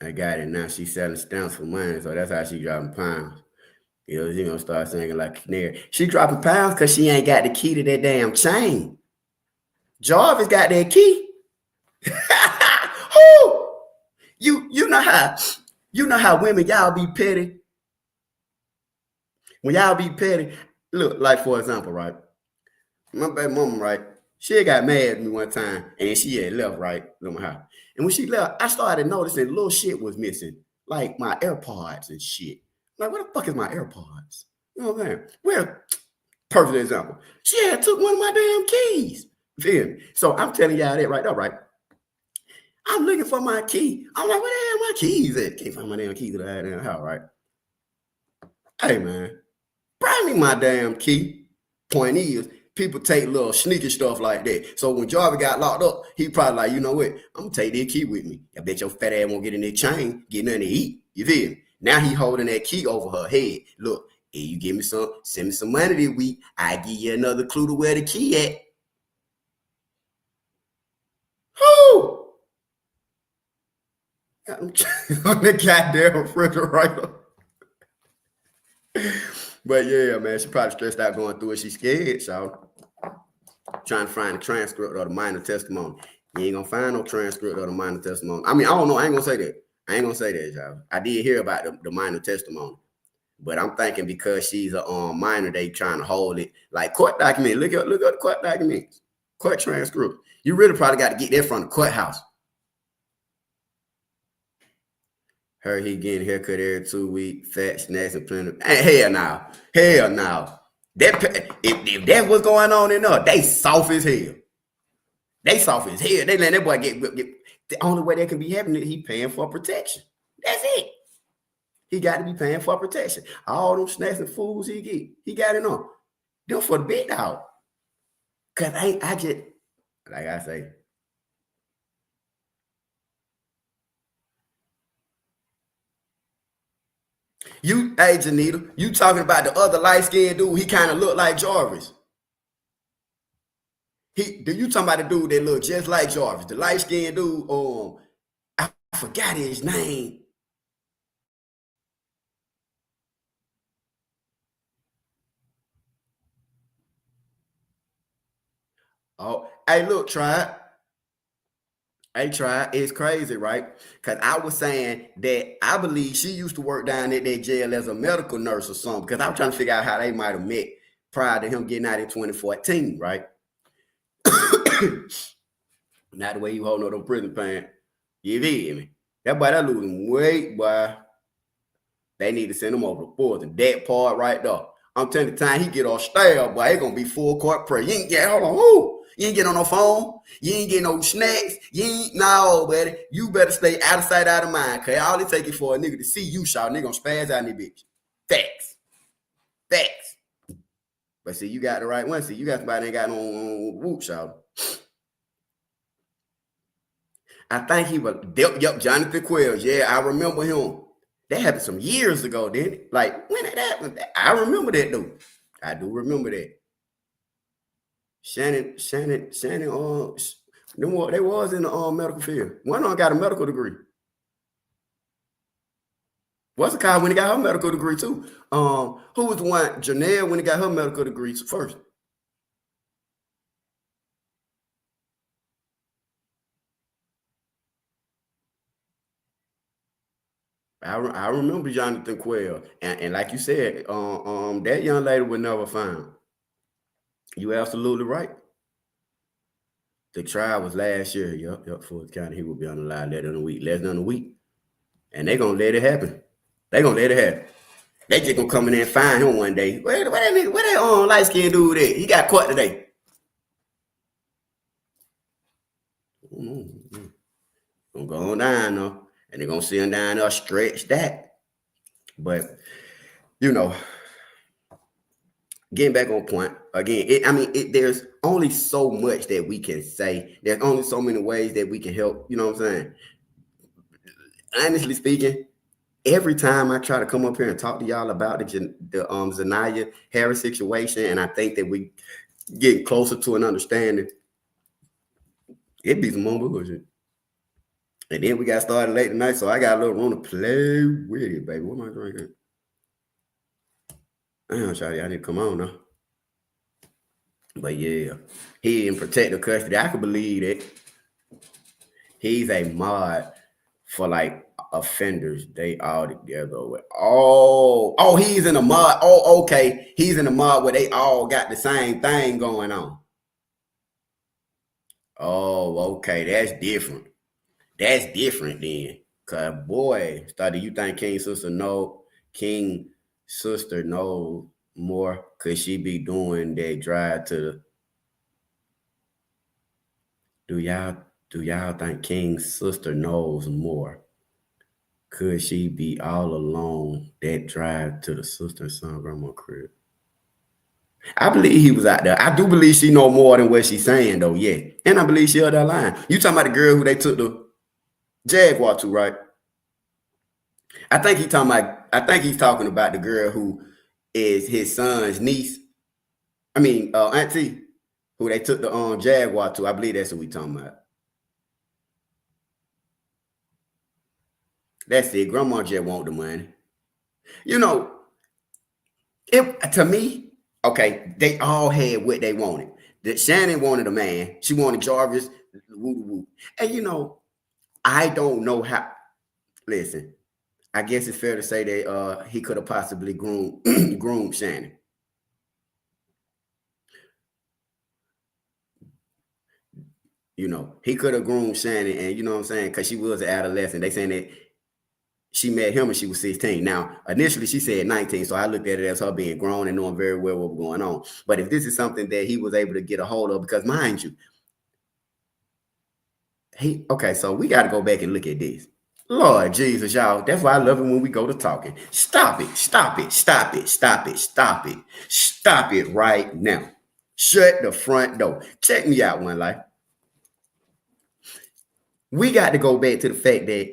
I got it now. She's selling stamps for money, so that's how she dropping pounds. You know, she gonna start singing like a canary. She dropping pounds because she ain't got the key to that damn chain. Jarvis got that key. Who? You You know how women, y'all be petty. When y'all be petty, look, like for example, right? My baby mama, right? She got mad at me one time and she had left, right? And when she left, I started noticing little shit was missing. Like my AirPods and shit. Like, what the fuck is my AirPods? You know what I'm saying? Well, perfect example. She had took one of my damn keys. Feel me? So I'm telling y'all that right now, right? I'm looking for my key. I'm like, where the hell my keys at? Can't find my damn keys at the house, right? Hey, man, bring me my damn key. Point is, people take little sneaky stuff like that. So when Jarvis got locked up, he probably like, you know what? I'm going to take that key with me. I bet your fat ass won't get in that chain, get nothing to eat. You feel me? Now he holding that key over her head. Look, hey, you give me some, send me some money this week. I give you another clue to where the key at. Whoo! On the goddamn refrigerator. But yeah, man, she probably stressed out going through it. She's scared, so trying to find a transcript or the minor testimony. You ain't gonna find no transcript or the minor testimony. I mean, I don't know. I ain't gonna say that. Y'all. I did hear about the minor testimony, but I'm thinking because she's a minor, they trying to hold it like court document. Look up the court documents, court transcript. You really probably got to get that from the courthouse. Her, he getting haircut every 2 weeks, fat snacks and plenty. Hell no. If that's what's going on in there, they soft as hell. They let that boy get the only way that can be happening is he paying for protection. That's it. He got to be paying for protection. All them snacks and foods he got it on. Them for the big dog. Cause I just, like I say, hey, Janita, you talking about the other light-skinned dude? He kind of looked like Jarvis. You talking about the dude that looked just like Jarvis? The light-skinned dude, I forgot his name. Oh, hey, look, try. It's crazy, right? Because I was saying that I believe she used to work down at that jail as a medical nurse or something. Because I was trying to figure out how they might have met prior to him getting out in 2014, right? Not the way you holding up them prison pants. You feel me? That boy, that losing weight, boy. They need to send him over to fourth. And that part right there. I'm telling you, the time he get on stale, boy, it's gonna be full court press. You ain't get You ain't get on no phone. You ain't get no snacks. No, buddy. You better stay out of sight, out of mind. Cause all it take is for a nigga to see you, shout. Nigga gonna spaz out in this bitch. Facts. But see, you got the right one. See, you got somebody that ain't got no whoop, shout. I think he was, yep, Jonathan Quells. Yeah, I remember him. That happened some years ago, didn't it? Like, when it happened, I remember that, though. I do remember that. Shannon, they was in the medical field. One of them got a medical degree. What's the guy when he got her medical degree, too? Who was the one? Janelle, when he got her medical degree first. I remember Jonathan Quayle, and like you said, that young lady was never found. You absolutely right. The trial was last year. Yep. Ford County, he will be on the line less than a week, and they gonna let it happen. They just gonna come in there and find him one day. Where that light skinned dude at? He got caught today. Gonna go on down though. And they're going to see him down there stretched that. But, getting back on point, again, there's only so much that we can say. There's only so many ways that we can help. You know what I'm saying? Honestly speaking, every time I try to come up here and talk to y'all about the Ziyah Harris situation, and I think that we get closer to an understanding, it be some more bullshit. And then we got started late tonight, so I got a little room to play with it, baby. What am I drinking? Damn, Shawty, I need to come on now. But yeah, he in protective custody. I can believe that. He's a mod for like offenders, they all together with he's in a mod. Oh, okay. He's in a mod where they all got the same thing going on. Oh, okay. That's different. That's different then. Cause boy, do you think King sister knows more? Could she be doing that drive to do y'all think King's sister knows more? Could she be all alone that drive to the sister and son grandma crib? I believe he was out there. I do believe she know more than what she's saying though, yeah. And I believe she held that line. You talking about the girl who they took the Jaguar to, right? I think he's talking about the girl who is his son's niece. I mean, auntie, who they took the Jaguar to. I believe that's what we talking about. That's it. Grandma just want the money. You know, to me, okay, they all had what they wanted. That Shannon wanted a man. She wanted Jarvis. Woo. And you know, I don't know how. Listen, I guess it's fair to say that he could have possibly groomed Shannon. You know, he could have groomed Shannon, and you know what I'm saying, because she was an adolescent. They saying that she met him when she was 16. Now, initially she said 19, so I looked at it as her being grown and knowing very well what was going on. But if this is something that he was able to get a hold of, because mind you, so we got to go back and look at this. Lord Jesus, y'all, that's why I love it when we go to talking. Stop it right now. Shut the front door. Check me out one life. We got to go back to the fact that,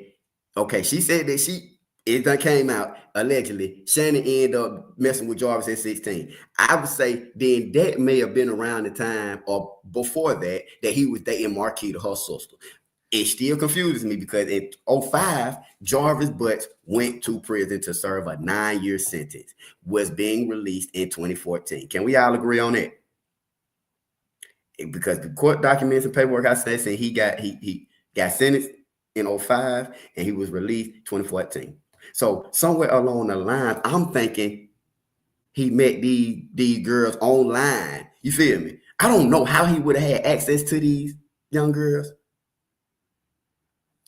okay, she said that it done came out, allegedly, Shannon ended up messing with Jarvis at 16. I would say then that may have been around the time or before that he was dating Marquita, her sister. It still confuses me because in 2005, Jarvis Butts went to prison to serve a 9-year sentence, was being released in 2014. Can we all agree on that? Because the court documents and paperwork I said he got sentenced in 2005 and he was released 2014. So somewhere along the line, I'm thinking he met these girls online. You feel me? I don't know how he would have had access to these young girls.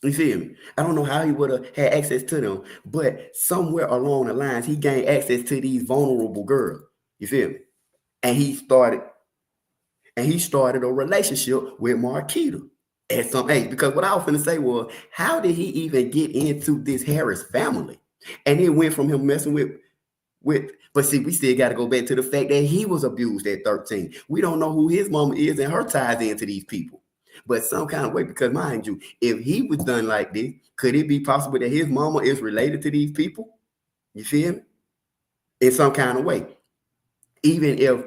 You feel me? I don't know how he would have had access to them, but somewhere along the lines, he gained access to these vulnerable girls. You feel me? And he started a relationship with Marquita at some age. Because what I was going to say was, how did he even get into this Harris family? And it went from him messing with, but see, we still got to go back to the fact that he was abused at 13. We don't know who his mama is and her ties into these people. But some kind of way, because mind you, if he was done like this, could it be possible that his mama is related to these people? You feel me? In some kind of way. Even if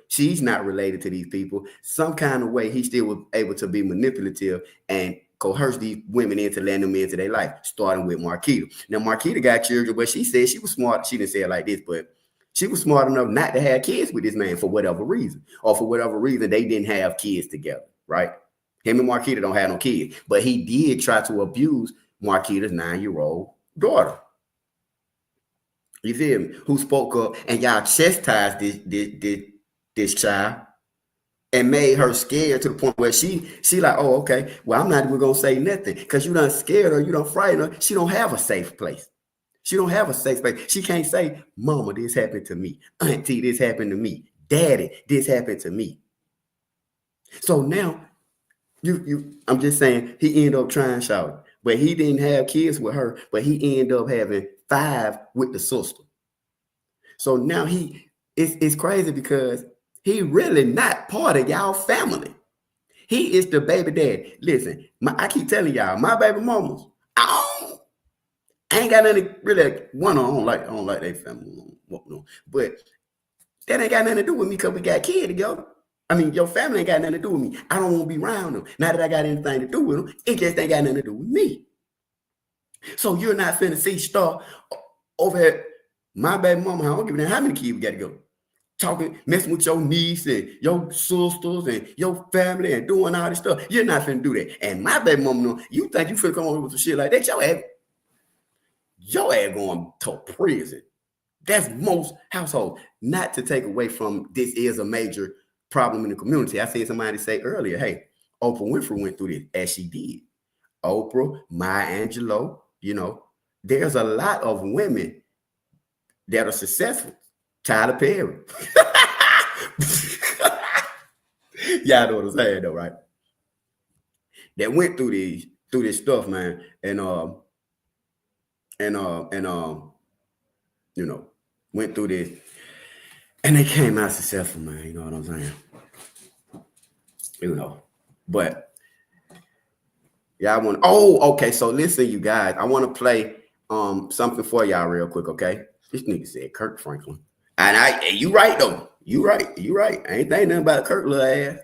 she's not related to these people, some kind of way he still was able to be manipulative and coerce these women into letting them into their life, starting with Marquita. Now, Marquita got children, but she said she was smart. She didn't say it like this, but she was smart enough not to have kids with this man for whatever reason, or for whatever reason they didn't have kids together, right? Him and Marquita don't have no kids, but he did try to abuse Marquita's 9-year-old daughter. You feel me? Who spoke up and y'all chastised this child and made her scared to the point where she like, oh, okay, well, I'm not even gonna say nothing because you done scared her, you done frightened her. She don't have a safe place. She don't have a safe space. She can't say, Mama, this happened to me. Auntie, this happened to me. Daddy, this happened to me. So now, I'm just saying, he ended up trying shout, but he didn't have kids with her, but he ended up having 5 with the sister. So now it's crazy because he really not part of y'all family. He is the baby dad. Listen, I keep telling y'all, my baby mamas, I ain't got nothing really. I don't like their family, no. But that ain't got nothing to do with me because we got kids together. I mean, your family ain't got nothing to do with me. I don't want to be around them. Not that I got anything to do with them. It just ain't got nothing to do with me. So you're not finna see Star over at my baby mama. I don't give a damn how many kids we got to go. talking, messing with your niece and your sisters and your family and doing all this stuff. You're not finna do that. And my baby mama know, you think you finna come over with some shit like that, your ass going to prison. That's most households. Not to take away from this is a major problem in the community. I seen somebody say earlier, hey, Oprah Winfrey went through this as she did. Oprah, Maya Angelou, you know, there's a lot of women that are successful. Tyler Perry. Y'all know what I'm saying though, right? That went through this stuff, man. And you know, went through this and they came out successful, man. You know what I'm saying? You know, but y'all want, okay. So listen, you guys, I want to play something for y'all real quick, okay? This nigga said Kirk Franklin. And you right though. You right. I ain't think nothing about Kirk little ass.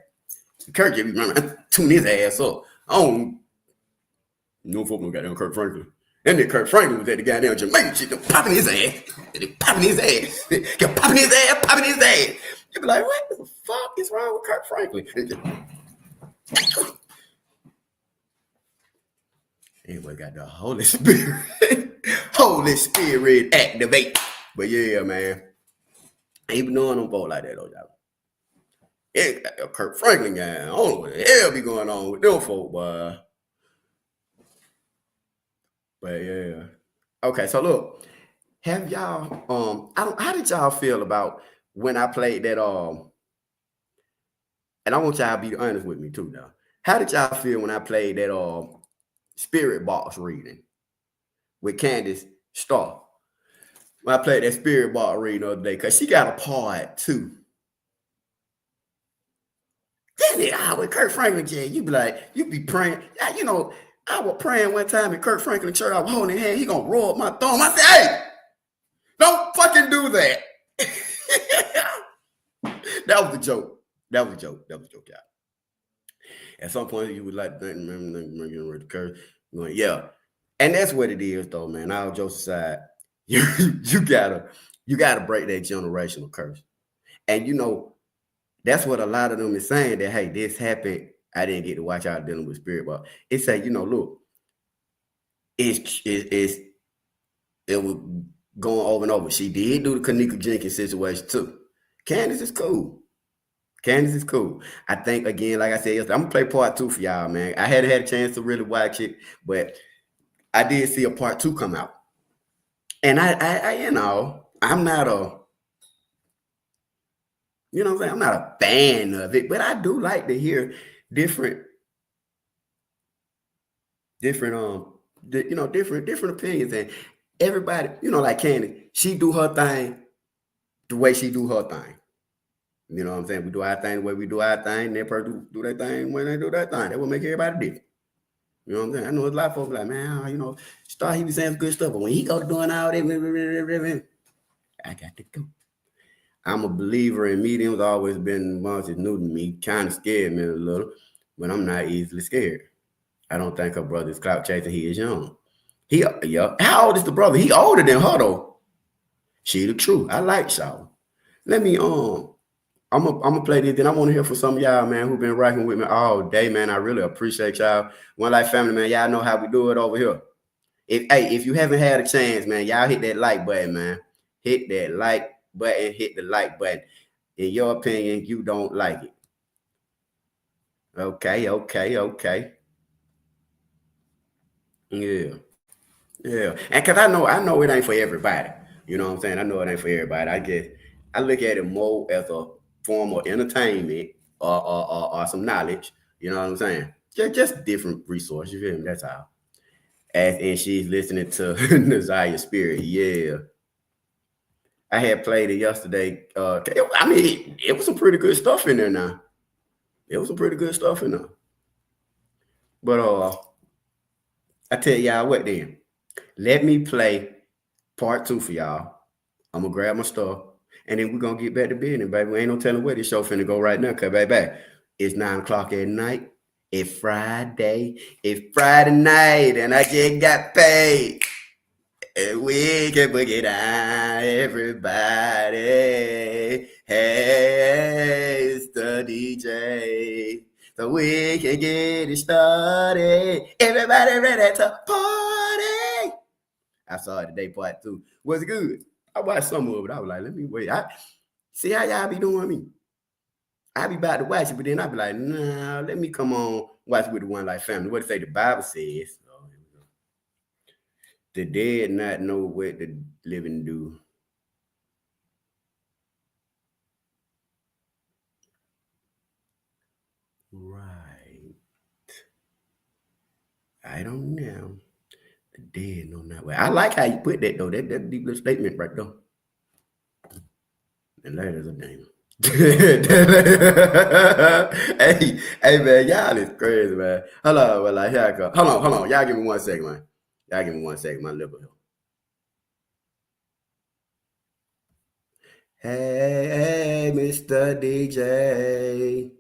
Kirk just be running, tune his ass up. I don't no folk no goddamn Kirk Franklin. And then Kirk Franklin was at the goddamn Jamaican shit, popping his ass. Popping his ass. Popping his ass. You be like, what the fuck is wrong with Kirk Franklin? Anyway, got the Holy Spirit. Holy Spirit activate. But yeah, man. I ain't been knowing them folk like that, though, y'all. Yeah, Kirk Franklin guy. I don't know what the hell be going on with them folk, boy. But yeah. Okay, so look, have y'all how did y'all feel about when I played that and I want y'all to be honest with me too now. How did y'all feel when I played that spirit box reading with Candace Starr? When I played that spirit box reading the other day, because she got a part too. Then with Kirk Franklin, you be like, you be praying. You know, I was praying one time in Kirk Franklin church. I was holding his hand. He gonna roll up my thumb. I said, hey, don't fucking do that. That was a joke. That was a joke, y'all. At some point, you would like to remember getting rid of Kirk. Going, yeah. And that's what it is, though, man. All jokes aside, you gotta break that generational curse. And you know, that's what a lot of them is saying, that hey, this happened. I didn't get to watch out dealing with spirit, but it's like, you know, look, it was going over and over. She did do the Kanika Jenkins situation too. Candace is cool. I think, again, like I said yesterday, I'm gonna play part 2 for y'all, man. I hadn't had a chance to really watch it, but I did see a part 2 come out. And I you know, I'm not a, you know what I'm saying? I'm not a fan of it, but I do like to hear different opinions. And everybody, you know, like Candy, she do her thing the way she do her thing. You know what I'm saying? We do our thing the way we do our thing, and that person do their thing when they do their thing. That will make everybody different. You know what I'm saying? I know a lot of folks like, man, you know, Star, he be saying good stuff, but when he go doing all that, I got to go. I'm a believer in mediums, always been once it's new to me, kind of scared me a little, but I'm not easily scared. I don't think her brother is clout chasing. He is young. How old is the brother? He older than her though. She the truth. I like Shaw. Let me I'm gonna play this, then I want to hear from some of y'all, man, who've been rocking with me all day, man. I really appreciate y'all. One Life family, man. Y'all know how we do it over here. If you haven't had a chance, man, y'all hit that like button, man. Hit that like button, hit the like button. In your opinion, you don't like it. Okay. Yeah. And because I know it ain't for everybody. You know what I'm saying? I know it ain't for everybody. I look at it more as a form of entertainment or some knowledge. You know what I'm saying? Just different resources. You feel me? That's all. And she's listening to Ziyah Spirit. Yeah. I had played it yesterday. I mean, it was some pretty good stuff in there now. But I tell y'all what then. Let me play part 2 for y'all. I'm going to grab my stuff. And then we're going to get back to business, baby. We ain't no telling where this show finna go right now. Cause baby, it's 9:00 at night. It's Friday. It's Friday night. And I just got paid. We can boogie down, everybody. Hey, it's the DJ. So we can get it started. Everybody ready to party. I saw it today, part 2. Was good. I watched some of it. I was like, let me wait. I see how y'all be doing me. I be about to watch it, but then I be like, nah, let me come on watch with the One Life family. What it say the Bible says? Oh, here we go. The dead not know what the living do. Right. I don't know. The dead know not what. I like how you put that though. That's a deep little statement right there. And that is a name. Hey, man, y'all is crazy, man. Hold on, well, here I go. Hold on. Y'all give me 1 second, man. Y'all give me 1 second, my liver. Hey, Mr. DJ.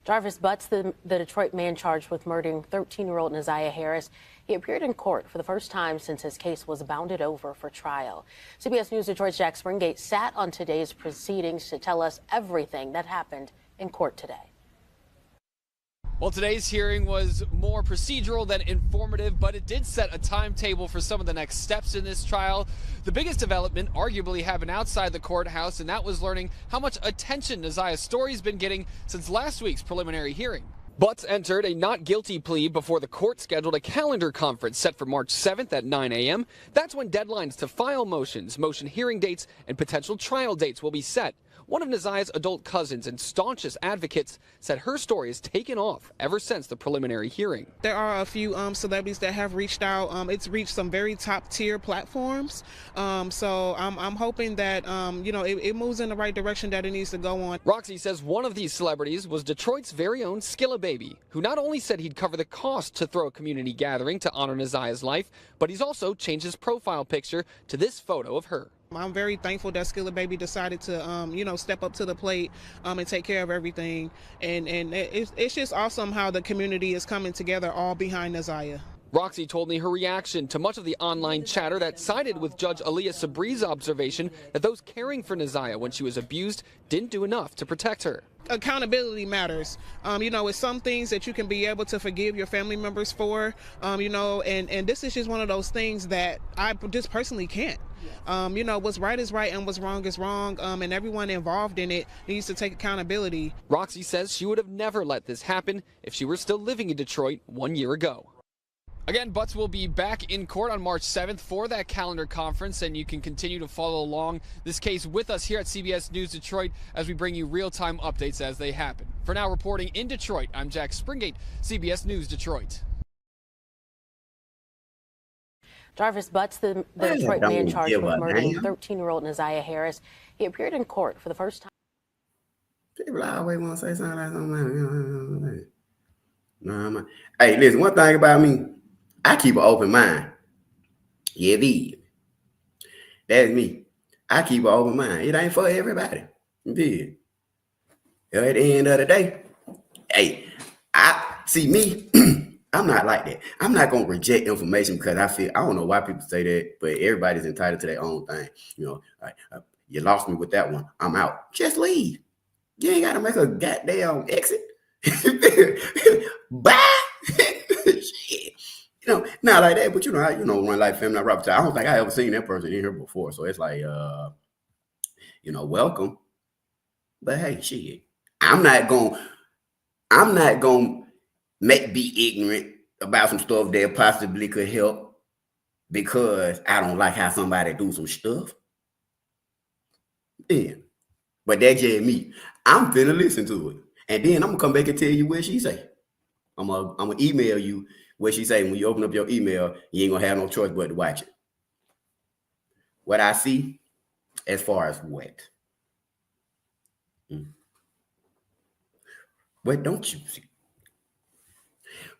Jarvis butts the Detroit man charged with murdering 13-year-old Ziyah Harris. He appeared in court for the first time since his case was bounded over for trial. CBS News Detroit's Jack Springate sat on today's proceedings to tell us everything that happened in court today. Well, today's hearing was more procedural than informative, but it did set a timetable for some of the next steps in this trial. The biggest development arguably happened outside the courthouse, and that was learning how much attention Ziyah's story's been getting since last week's preliminary hearing. Butts entered a not guilty plea before the court scheduled a calendar conference set for March 7th at 9 a.m. That's when deadlines to file motions, motion hearing dates, and potential trial dates will be set. One of Ziyah's adult cousins and staunchest advocates said her story has taken off ever since the preliminary hearing. There are a few celebrities that have reached out. It's reached some very top tier platforms. So I'm hoping that, it moves in the right direction that it needs to go on. Roxy says one of these celebrities was Detroit's very own Skilla Baby, who not only said he'd cover the cost to throw a community gathering to honor Ziyah's life, but he's also changed his profile picture to this photo of her. I'm very thankful that Skilla Baby decided to, step up to the plate and take care of everything. And it's just awesome how the community is coming together all behind Ziyah. Roxy told me her reaction to much of the online chatter that sided with Judge Aaliyah Sabri's observation that those caring for Ziyah when she was abused didn't do enough to protect her. Accountability matters. It's some things that you can be able to forgive your family members for, and this is just one of those things that I just personally can't. What's right is right and what's wrong is wrong, and everyone involved in it needs to take accountability. Roxy says she would have never let this happen if she were still living in Detroit 1 year ago. Again, Butts will be back in court on March 7th for that calendar conference, and you can continue to follow along this case with us here at CBS News Detroit as we bring you real-time updates as they happen. For now, reporting in Detroit, I'm Jack Springate, CBS News Detroit. Jarvis butts the Detroit man charged with murdering 13-year-old Ziyah Harris. He appeared in court for the first time. People always want to say something like something. No, hey, listen, one thing about me, I keep an open mind. Yeah, that's me. I keep an open mind. It ain't for everybody. At the end of the day, hey, I see me. I'm not like that. I'm not gonna reject information because I don't know why people say that, but everybody's entitled to their own thing. You lost me with that one. I'm out. Just leave. You ain't gotta make a goddamn exit. Bye. Shit. Not like that, but One Life family, Robert. I don't think I ever seen that person in here before. So it's like, welcome. But hey, shit. I'm not gonna be ignorant about some stuff that possibly could help because I don't like how somebody do some stuff. Yeah. But that's just me. I'm finna listen to it. And then I'm gonna come back and tell you what she say. I'm gonna email you what she say. When you open up your email, you ain't gonna have no choice but to watch it. What I see as far as what? What don't you see?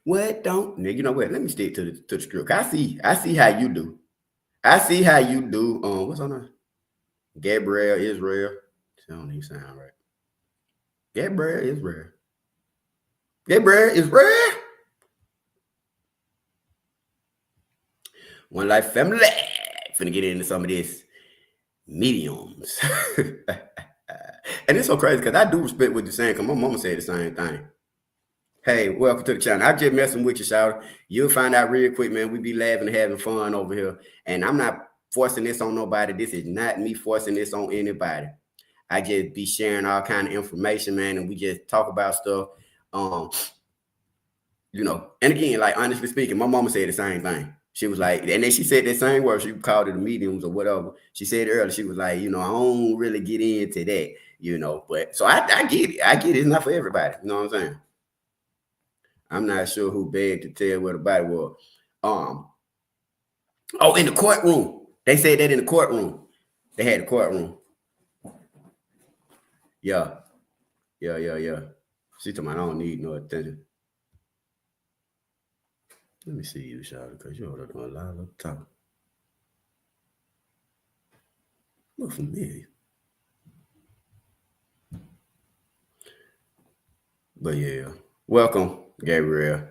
What don't? You know what? Let me stick to the script. I see how you do. I see how you do. What's on her? Gabriel Israel. That don't even sound right. Gabriel Israel. One Life family. finna get into some of this mediums. And it's so crazy because I do respect what you're saying, because my mama said the same thing. Hey, welcome to the channel. I'm just messing with you, shout. You'll find out real quick, man. We be laughing and having fun over here. And I'm not forcing this on nobody. This is not me forcing this on anybody. I just be sharing all kind of information, man, and we just talk about stuff. You know, and again, like honestly speaking, my mama said the same thing. She was like, and then she said that same word, she called it the mediums or whatever. She said it earlier, she was like, you know, I don't really get into that, you know, but so I get it. I get it. It's not for everybody. You know what I'm saying? I'm not sure who begged to tell where the body was. Oh, in the courtroom. They said that in the courtroom. They had the courtroom. Yeah. She told me I don't need no attention. Let me see you, Charlotte, because you're doing a lot of talking. Look familiar. But yeah, welcome, Gabriel.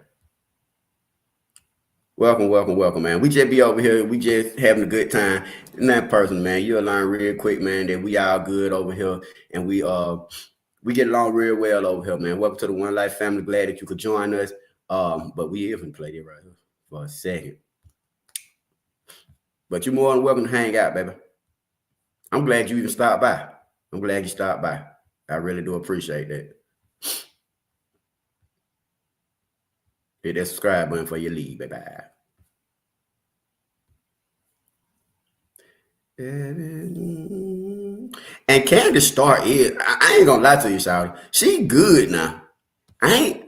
Welcome, man. We just be over here. We just having a good time. And that person, man, you'll learn real quick, man, that we all good over here, and we get along real well over here, man. Welcome to the One Life family. Glad that you could join us. But we even played it right here for a second. But you're more than welcome to hang out, baby. I'm glad you even stopped by. I'm glad you stopped by. I really do appreciate that. Hit that subscribe button for your lead, baby. And Candace Starr is, I ain't gonna lie to you, Shawty. She good now. And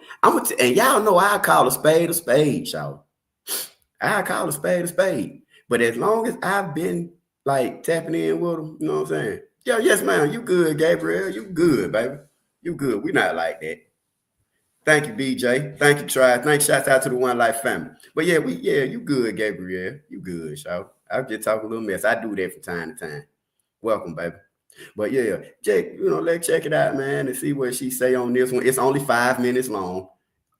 y'all know I call a spade, Shawty. I call a spade. But as long as I've been like tapping in with them, you know what I'm saying? Yeah, yes, ma'am. You good, Gabriel. You good, baby. You good. We not like that. Thank you, BJ. Thank you, Tri. Thanks. Shouts out to the One Life family. But yeah, you good, Gabriel. You good, Shout. I'll just talk a little mess. I do that from time to time. Welcome, baby. But yeah, Jake, you know, let's check it out, man, and see what she say on this one. It's only 5 minutes long.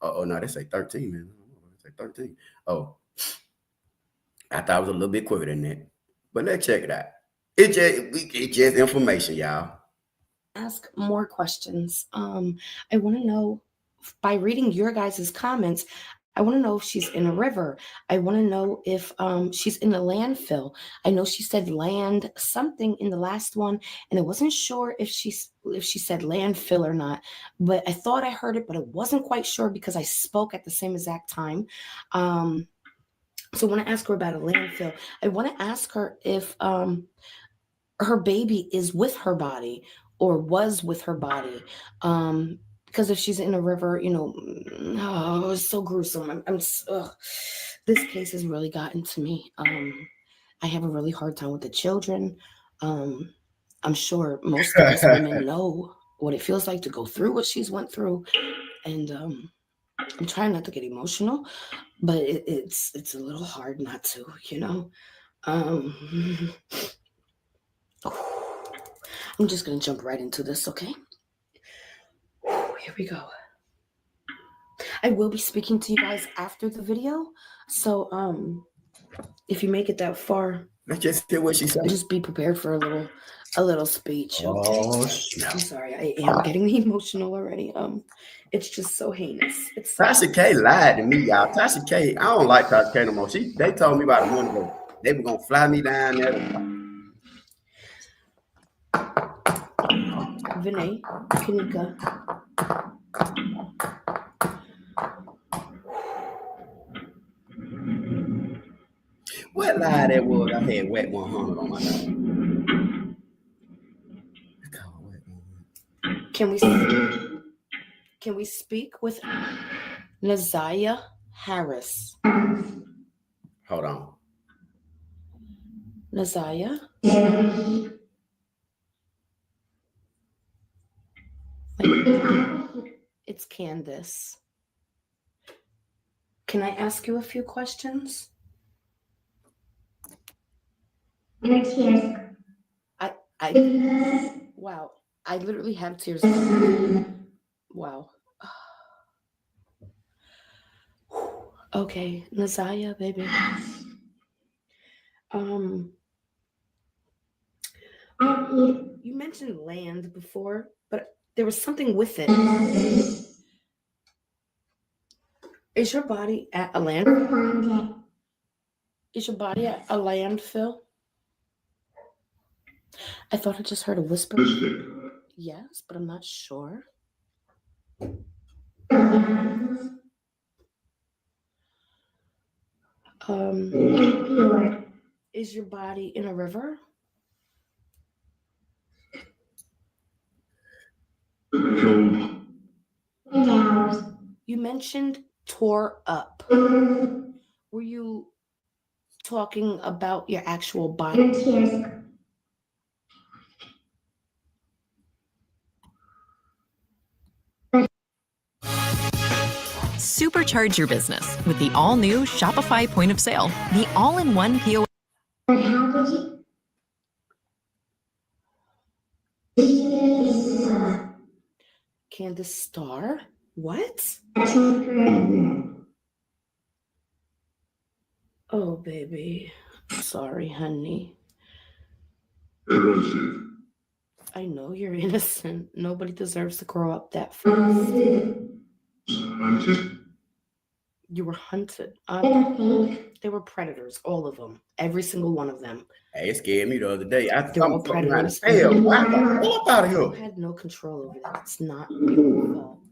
Oh no, they say 13, man. They say 13. Oh, I thought it was a little bit quicker than that. But let's check it out. It's just information, y'all. Ask more questions. I want to know, by reading your guys' comments, I want to know if she's in a river. I want to know if she's in the landfill. I know she said land something in the last one, and I wasn't sure if she said landfill or not. But I thought I heard it, but I wasn't quite sure because I spoke at the same exact time. So I want to ask her about a landfill. I want to ask her if her baby is with her body or was with her body. Because if she's in a river, you know, oh, it's so gruesome. This case has really gotten to me. I have a really hard time with the children. I'm sure most of us women know what it feels like to go through what she's went through. And I'm trying not to get emotional, but it's a little hard not to, you know. I'm just going to jump right into this, okay? Here we go. I will be speaking to you guys after the video. So if you make it that far, let's just hear what she said. Just be prepared for a little speech. Okay? Oh, I'm sorry, I am getting emotional already. It's just so heinous. Tasha K lied to me, y'all. Tasha K, I don't like Tasha K no more. They told me about a month ago. They were gonna fly me down there. Vinay, Kanika. What lie that was? I had wet 100 on my nose. Can we speak with Ziyah Harris? Hold on. Ziyah? It's Candace. Can I ask you a few questions? Yes. Wow. I literally have tears. Wow. Okay, Ziyah, baby. You mentioned land before, but there was something with it. Is your body at a landfill? Is your body at a landfill? I thought I just heard a whisper. Yes, but I'm not sure. Is your body in a river? You mentioned tore up. Were you talking about your actual body? Supercharge your business with the all-new Shopify Point of Sale, the all-in-one POS. Candace Starr? What? Oh, baby. Sorry, honey. I know you're innocent. Nobody deserves to grow up that fast. You were hunted. They were predators, all of them. Every single one of them. Hey, it scared me the other day. I They're all predators. Hell, why the fuck out of You here? had no control over that. It's not your fault.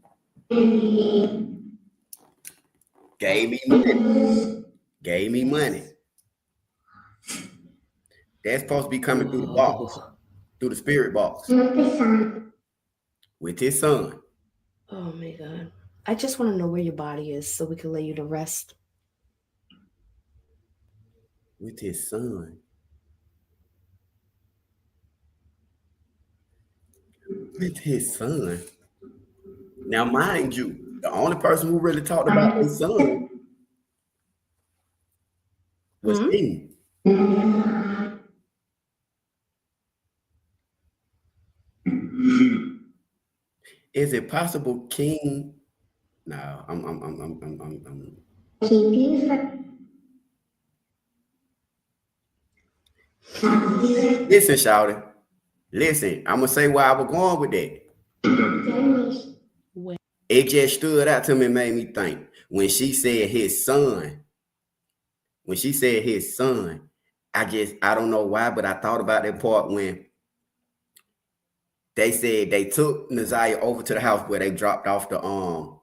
Gave me money. Gave me money. That's supposed to be coming through the box, through the spirit box. With his son. Oh my God. I just want to know where your body is so we can lay you to rest. With his son. With his son. Now, mind you, the only person who really talked about his son was King. Is it possible King? No, I'm. Listen, Shouty. Listen, I'm gonna say where I was going with that. It just stood out to me, made me think. When she said his son, I don't know why, but I thought about that part when they said they took Ziyah over to the house where they dropped off the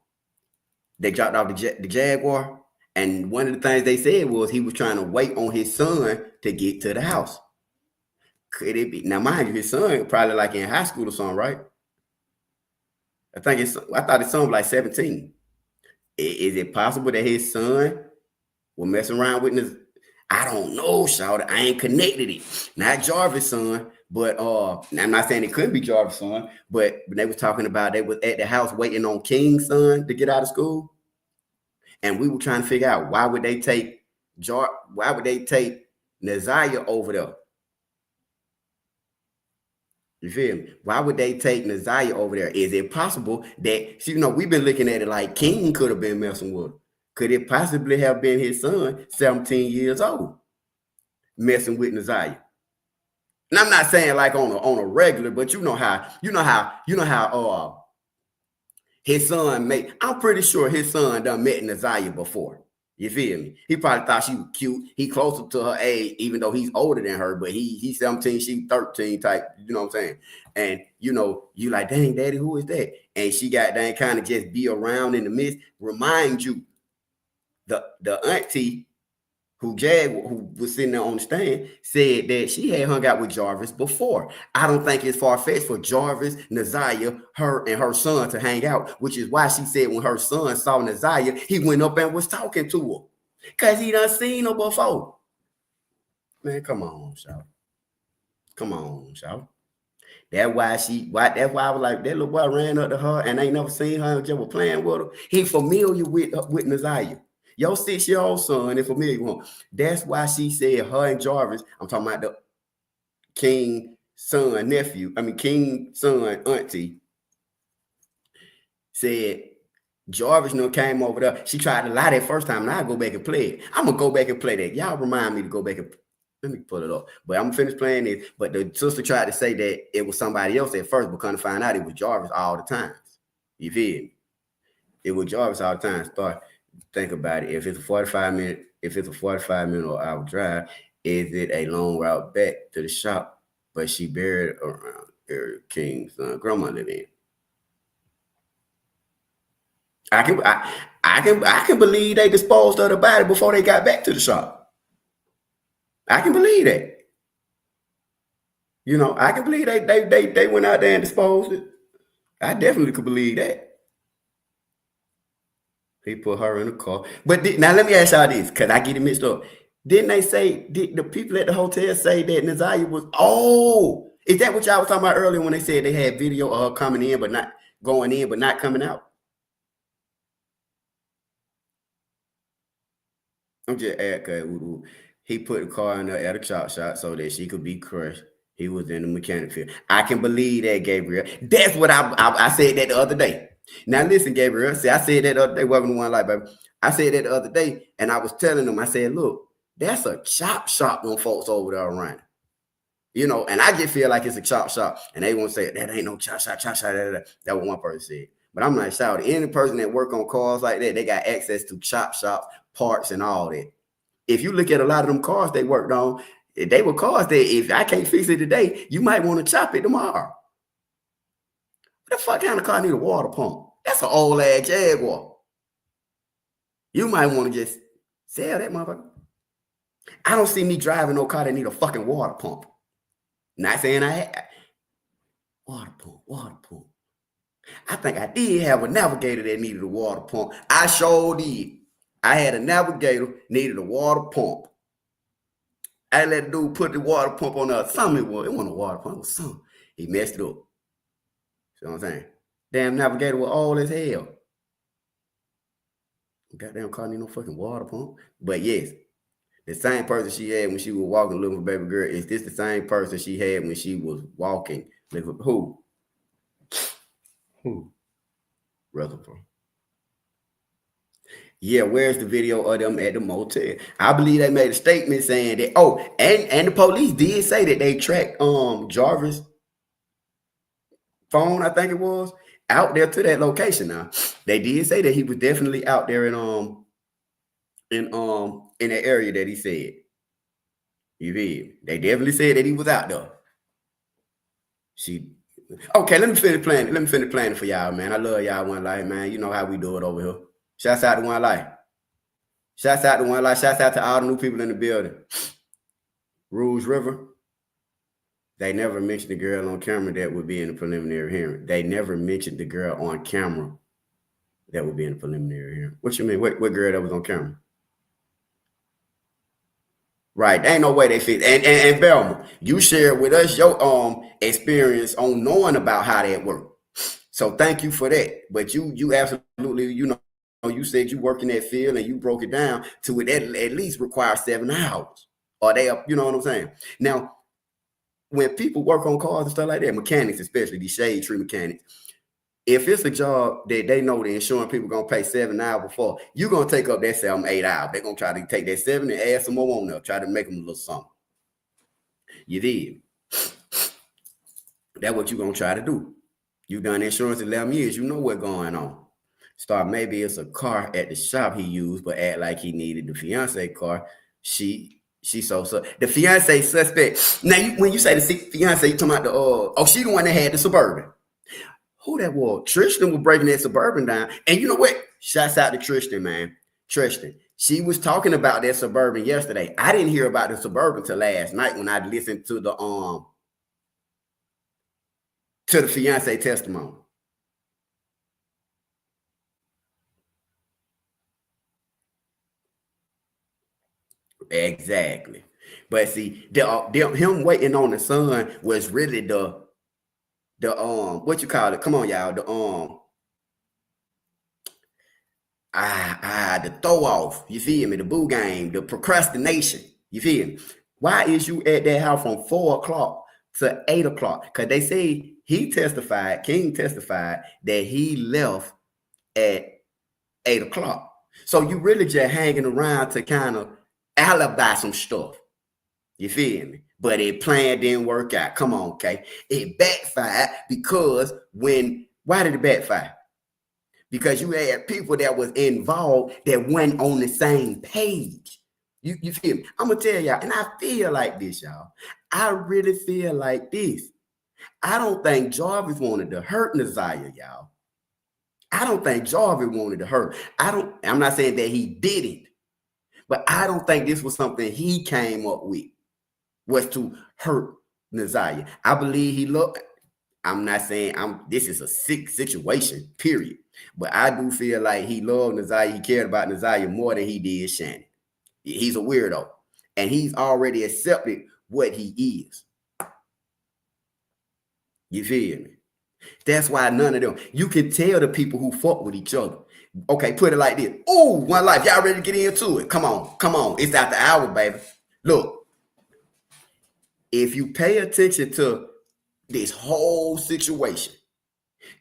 Jaguar. And one of the things they said was he was trying to wait on his son to get to the house. Could it be? Now, mind you, his son probably like in high school or something, right? I thought his son was like 17. Is it possible that his son was messing around with his? I don't know, Shawty. I ain't connected it. Not Jarvis' son, but I'm not saying it couldn't be Jarvis' son, but they was talking about they was at the house waiting on King's son to get out of school. And we were trying to figure out why would they take Ziyah over there? You feel me? Why would they take Ziyah over there? Is it possible that, we've been looking at it like King could have been messing with her. Could it possibly have been his son, 17 years old, messing with Ziyah? And I'm not saying like on a regular, but you know how his son I'm pretty sure his son done met Ziyah before. You feel me? He probably thought she was cute. He closer to her age, even though he's older than her, but he's 17, she's 13 type, you know what I'm saying? And you like, dang, daddy, who is that? And she got dang kind of just be around in the midst. Remind you, the auntie who was sitting there on the stand said that she had hung out with Jarvis before. I don't think it's far-fetched for Jarvis, Ziyah, her and her son to hang out, which is why she said when her son saw Ziyah, he went up and was talking to her because he done seen her before. Man, come on, shout. Come on, shout. That's why I was like, that little boy ran up to her and ain't never seen her and just was playing with her. He familiar with Ziyah. Your 6-year-old son is familiar with him. That's why she said her and Jarvis, I'm talking about the King son auntie, said Jarvis came over there. She tried to lie that first time, and I go back and play it. I'm going to go back and play that. Y'all remind me to go back and Let me pull it up. But I'm gonna finish playing this. But the sister tried to say that it was somebody else at first, but couldn't find out it was Jarvis all the time. You feel me? It was Jarvis all the time. Start think about it. If it's a 45 minute or hour drive, is it a long route back to the shop? But she buried around area King's grandma lived in. I can believe they disposed of the body before they got back to the shop. I can believe that. You know, I can believe they went out there and disposed it. I definitely could believe that. He put her in a car. But now let me ask y'all this, because I get it mixed up. Didn't they say, did the people at the hotel say that Ziyah was, is that what y'all was talking about earlier when they said they had video of her coming in, but not going in, but not coming out? I'm just asking, he put the car in there at a chop shop so that she could be crushed. He was in the mechanic field. I can believe that, Gabriel. That's what I said that the other day. Now listen, Gabriel. See, I said that the other day, welcome to One Life, baby. I said that the other day, and I was telling them, I said, look, that's a chop shop when folks over there around. You know, and I just feel like it's a chop shop, and they won't say that ain't no chop shop. That what one person said. But I'm like, shout, any person that work on cars like that, they got access to chop shops, parts, and all that. If you look at a lot of them cars they worked on, they were cars that if I can't fix it today, you might want to chop it tomorrow. What the fuck kind of car need a water pump? That's an old ass Jaguar. You might want to just sell that motherfucker. I don't see me driving no car that need a fucking water pump. Not saying I had water pump. I think I did have a Navigator that needed a water pump. I sure did. I had a Navigator, needed a water pump. I let the dude put the water pump on there. Something it wasn't a water pump, it was something. He messed it up. See what I'm saying? Damn Navigator was old as hell. Goddamn car need no fucking water pump. But yes, the same person she had when she was walking looking for baby girl, is this the same person she had when she was walking looking for who? Rutherford. Yeah, where's the video of them at the motel? I believe they made a statement saying that, and the police did say that they tracked Jarvis' phone, I think it was, out there to that location. Now, they did say that he was definitely out there in that area that he said. You feel? They definitely said that he was out there. Okay, let me finish playing for y'all, man. I love y'all One Life, man. You know how we do it over here. Shouts out to One Life. Shouts out to One Life. Shouts out to all the new people in the building. Rouge River. They never mentioned the girl on camera that would be in the preliminary hearing. They never mentioned the girl on camera that would be in the preliminary hearing. What you mean? What girl that was on camera? Right. There ain't no way they fit. And Belma, you shared with us your experience on knowing about how that worked. So thank you for that. But you absolutely, you said you work in that field and you broke it down to it at least require 7 hours. Or they up, you know what I'm saying? Now, when people work on cars and stuff like that, mechanics, especially these shade tree mechanics, if it's a job that they know the insurance people gonna pay 7 hours for, you're gonna take up that 7, 8 hours. They're gonna try to take that 7 and add some more on there, try to make them a little something. You did. That's what you're gonna try to do. You've done insurance 11 years, you know what's going on. Start maybe it's a car at the shop he used, but act like he needed the fiance car. She so the fiance suspect. Now, when you say the fiance, you talking about she the one that had the Suburban. Who that was? Tristan was breaking that Suburban down. And you know what? Shouts out to Tristan, man. Tristan. She was talking about that Suburban yesterday. I didn't hear about the Suburban till last night when I listened to the fiance testimony. Exactly. But see, him waiting on the son was really the what you call it? Come on, y'all. The throw off. You feel me? The boo game, the procrastination. You feel me? Why is you at that house from 4 o'clock to 8 o'clock? Because they say King testified that he left at 8 o'clock. So you really just hanging around to kind of alibi some stuff. You feel me? But it plan didn't work out. Come on, okay? It backfired because why did it backfire? Because you had people that was involved that went on the same page. You feel me? I'm gonna tell y'all, and I feel like this, y'all. I really feel like this. I don't think Jarvis wanted to hurt Ziyah, y'all. I don't think Jarvis wanted to hurt. I'm not saying that he didn't, but I don't think this was something he came up with, was to hurt Ziyah. I believe he looked. I'm not saying this is a sick situation, period. But I do feel like he loved Ziyah. He cared about Ziyah more than he did Shannon. He's a weirdo. And he's already accepted what he is. You feel me? That's why none of them. You can tell the people who fuck with each other. Okay, put it like this. Ooh, one life. Y'all ready to get into it? Come on. It's after hour, baby. Look, if you pay attention to this whole situation,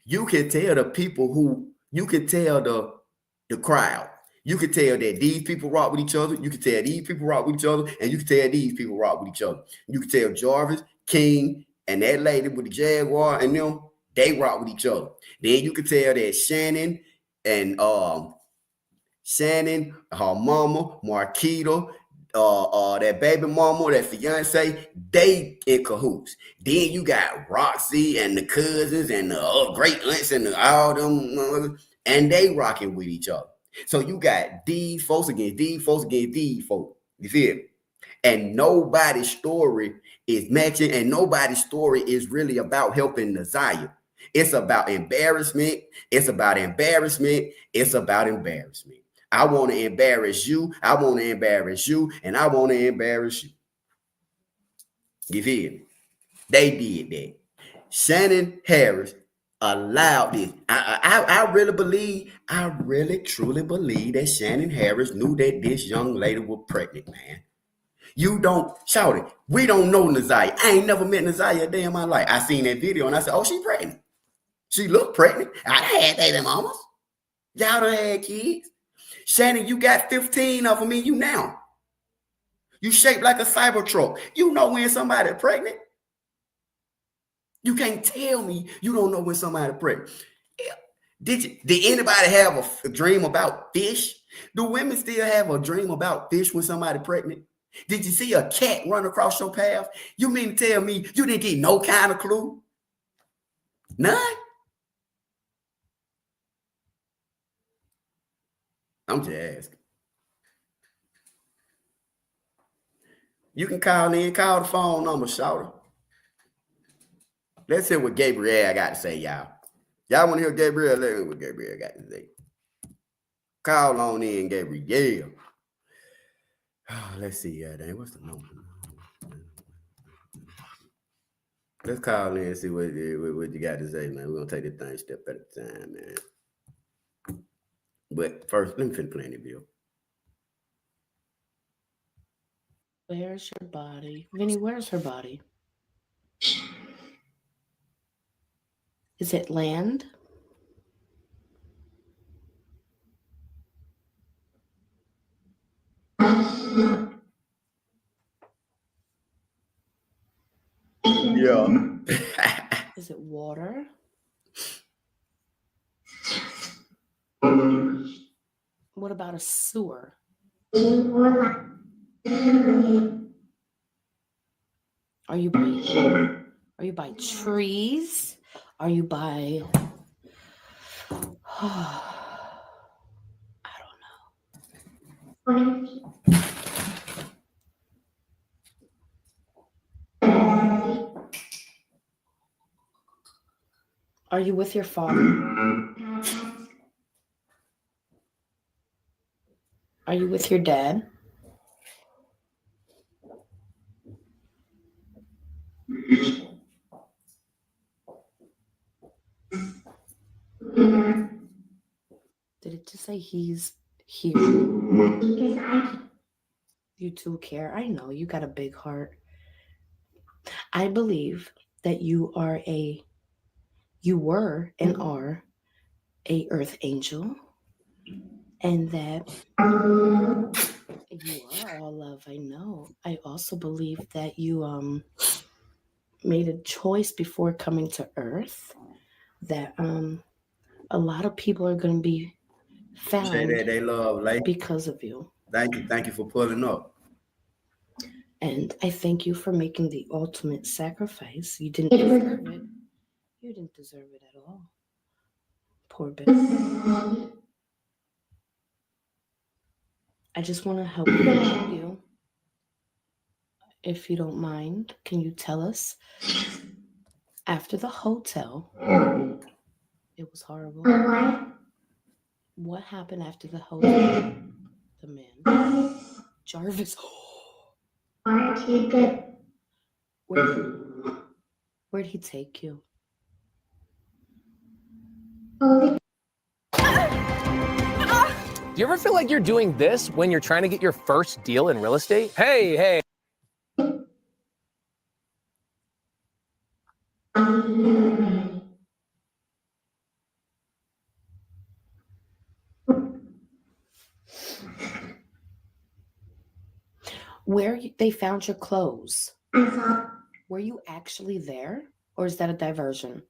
you can tell the people you can tell the crowd. You can tell that these people rock with each other. You can tell these people rock with each other. And you can tell these people rock with each other. You can tell Jarvis, King, and that lady with the Jaguar and them, they rock with each other. Then you can tell that Shannon and her mama, Marquita, that baby mama, that fiance, they in cahoots. Then you got Roxy and the cousins and the great aunts and all them, and they rocking with each other. So you got these folks against these folks against these folks. You feel me? And nobody's story is matching, and nobody's story is really about helping Ziyah. It's about embarrassment. It's about embarrassment. It's about embarrassment. I want to embarrass you. I want to embarrass you. And I want to embarrass you. You feel me? They did that. Shannon Harris allowed this. I really truly believe that Shannon Harris knew that this young lady was pregnant, man. You don't shout it. We don't know Ziyah. I ain't never met Ziyah a day in my life. I seen that video and I said, oh, she pregnant. She looked pregnant. I had baby mamas. Y'all done had kids. Shannon, you got 15 of them in you now. You shaped like a Cybertruck. You know when somebody pregnant. You can't tell me you don't know when somebody pregnant. Did anybody have a dream about fish? Do women still have a dream about fish when somebody pregnant? Did you see a cat run across your path? You mean to tell me you didn't get no kind of clue? None? I'm just asking. You can call the phone number, shout it. Let's hear what Gabriel got to say, y'all. Y'all want to hear Gabriel? Let's hear what Gabriel got to say. Call on in, Gabriel. Oh, let's see, dang, what's the number? Let's call in and see what you got to say, man. We're going to take this thing step at a time, man. But first, let me finish playing the bill. Where's your body? Vinny, where's her body? Is it land? Yeah. Is it water? What about a sewer? Are you by trees? Are you by I don't know. Are you with your father? Are you with your dad? Did it just say he's here? You two care. I know you got a big heart. I believe that you were and are a earth angel, and that You are all love, I know. I also believe that you made a choice before coming to Earth that a lot of people are going to be found Say that they love like because of you. Thank you for pulling up. And I thank you for making the ultimate sacrifice. You didn't deserve it. You didn't deserve it at all. Poor baby. I just want to help you. If you don't mind, can you tell us after the hotel? It was horrible. What happened after the hotel? The man. Jarvis. Where'd he take you? Do you ever feel like you're doing this when you're trying to get your first deal in real estate? Hey. Where they found your clothes? Were you actually there? Or is that a diversion?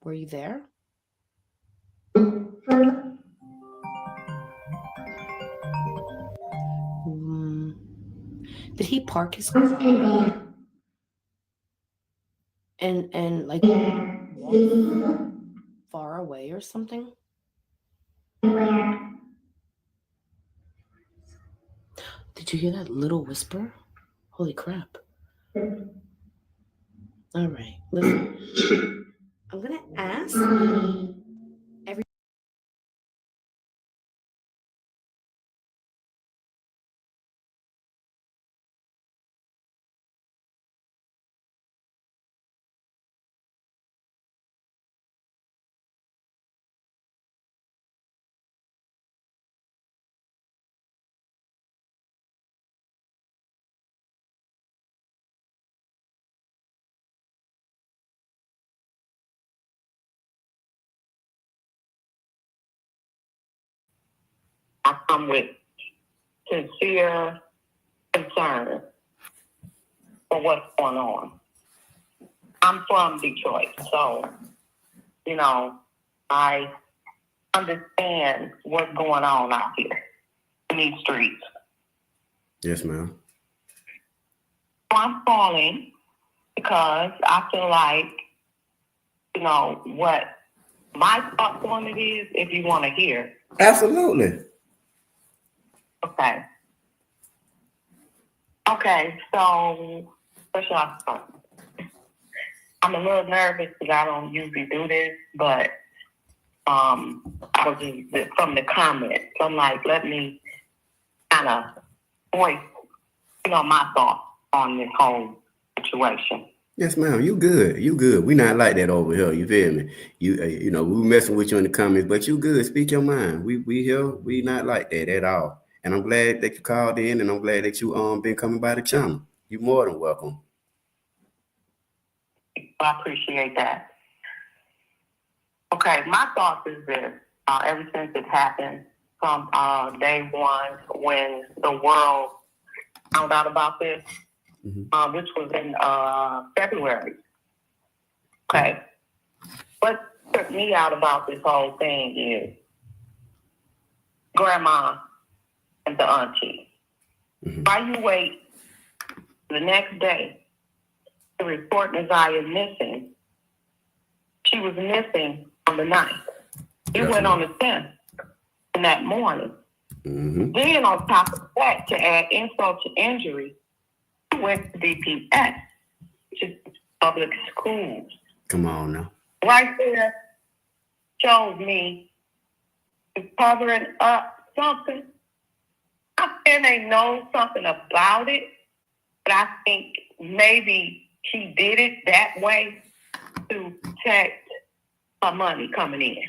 Were you there? Did he park his car and like walk far away or something? Did you hear that little whisper? Holy crap. All right, listen. I'm gonna ask every I come with sincere concern for what's going on. I'm from Detroit, so, I understand what's going on out here in these streets. Yes, ma'am. So I'm calling because I feel like, what my thoughts on it is, if you want to hear. Absolutely. Okay, so where should I start? I'm a little nervous because I don't usually do this, but I was just from the comments. So I'm like, let me kind of voice, my thoughts on this whole situation. Yes, ma'am. You good. You good. We not like that over here. You feel me? We messing with you in the comments, but you good. Speak your mind. We here. We not like that at all. And I'm glad that you called in, and I'm glad that you been coming by the channel. You more than welcome. I appreciate that. Okay, my thoughts is this. Ever since it happened from day one when the world found out about this, which was in February. Okay. What took me out about this whole thing is grandma and the auntie. Why you wait the next day to report Ziyah missing? She was missing on the 9th. It went on the 10th in that morning. Then on top of that, to add insult to injury, we went to DPS, which is public schools. Come on now. Right there shows me covering up something. I think they know something about it, but I think maybe she did it that way to protect her money coming in.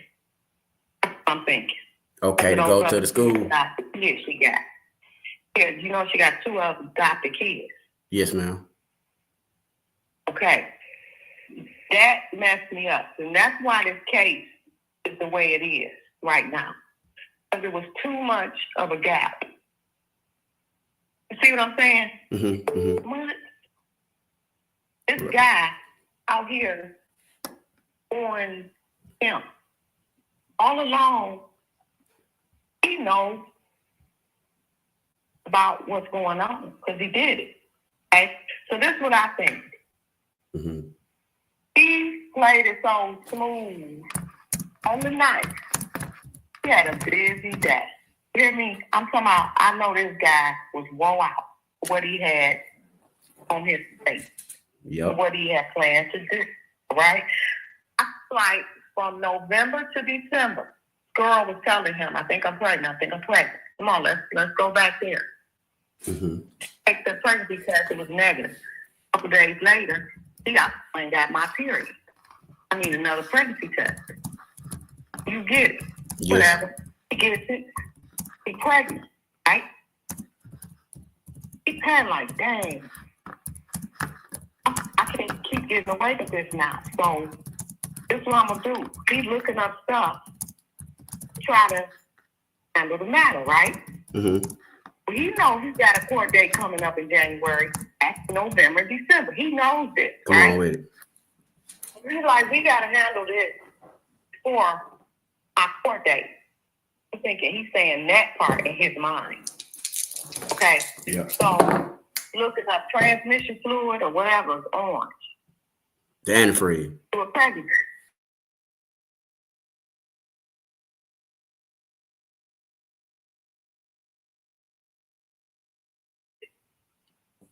I'm thinking. Okay, to go to the school. The kids she got. Yeah, she got 2 of them adopted kids. Yes, ma'am. Okay. That messed me up. And that's why this case is the way it is right now. There was too much of a gap. You see what I'm saying? What? This guy out here on him all along, he knows about what's going on because he did it. Okay? So this is what I think. He played it so smooth on the night. He had a busy day. You hear me? I'm talking about, I know this guy was wore out what he had on his face. What he had planned to do. Right? Like from November to December, girl was telling him, I think I'm pregnant. Come on, let's go back there. Take the pregnancy test, it was negative. A couple days later, he got my period. I need another pregnancy test. You get it. Whatever. He gets it. He's pregnant, right? He's kind of like, dang, I can't keep getting away with this now. So this is what I'm going to do. He's looking up stuff to try to handle the matter, right? He knows he's got a court date coming up in January, November, December. He knows this, Come right? on with it. He's like, we got to handle this for our court date. I'm thinking he's saying that part in his mind. Okay? Yeah. So looking up transmission fluid or whatever is orange. The antifreeze. To a pregnancy.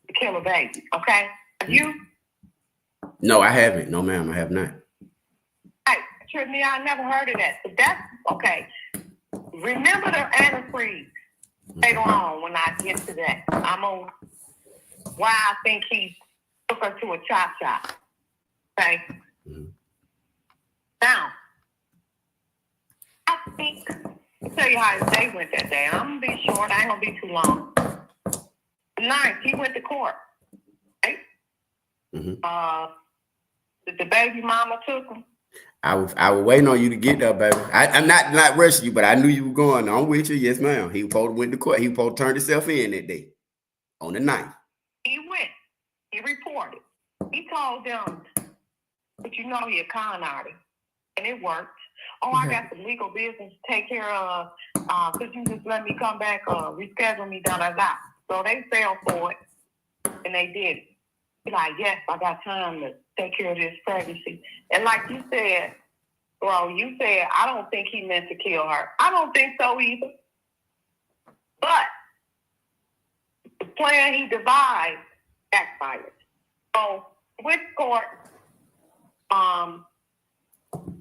To kill a baby, okay? You? No, I haven't. No, ma'am, I have not. Hey, trust me, I never heard of that. But that's okay. Remember the antifreeze later on when I get to that. I'm on why I think he took her to a chop shop. Okay? Now, I think, I'll tell you how his day went that day. I'm going to be short. I ain't going to be too long. The 9th, he went to court. Right? The baby mama took him. I was waiting on you to get there, baby. I'm not rushing you, but I knew you were going. I'm with you. Yes, ma'am. He was supposed to went to court. He was supposed to turn himself in that day on the 9th. He went. He reported. He told them, but you know he a con artist. And it worked. Oh, I got some legal business to take care of. Could you just let me come back, reschedule me, da-da-da. So they fell for it, and they did it. He's like, yes, I got time to take care of this pregnancy. And like you said, bro, you said, I don't think he meant to kill her. I don't think so either. But the plan he devised backfired. So with court,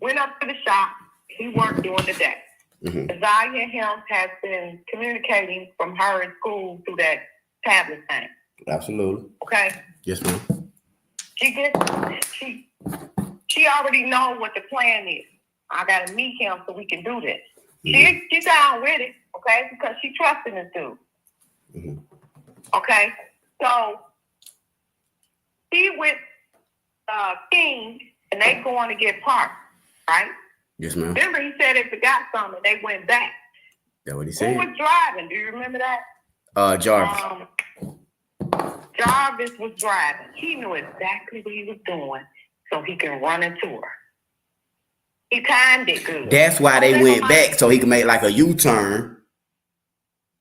went up to the shop. He worked during the day. Ziyah and him has been communicating from her in school through that tablet thing. Absolutely. Okay. Yes, ma'am. She already know what the plan is. I gotta meet him so we can do this. She's down with it, okay? Because she trusts in this dude. Okay? So he with King and they going to get parked, right? Yes, ma'am. Remember he said they forgot something, they went back. That's what he Who said. was driving? Do you remember that? Jarvis. Jarvis was driving. He knew exactly what he was doing so he can run into her. He timed it good. That's why they went back so he could make like a U-turn.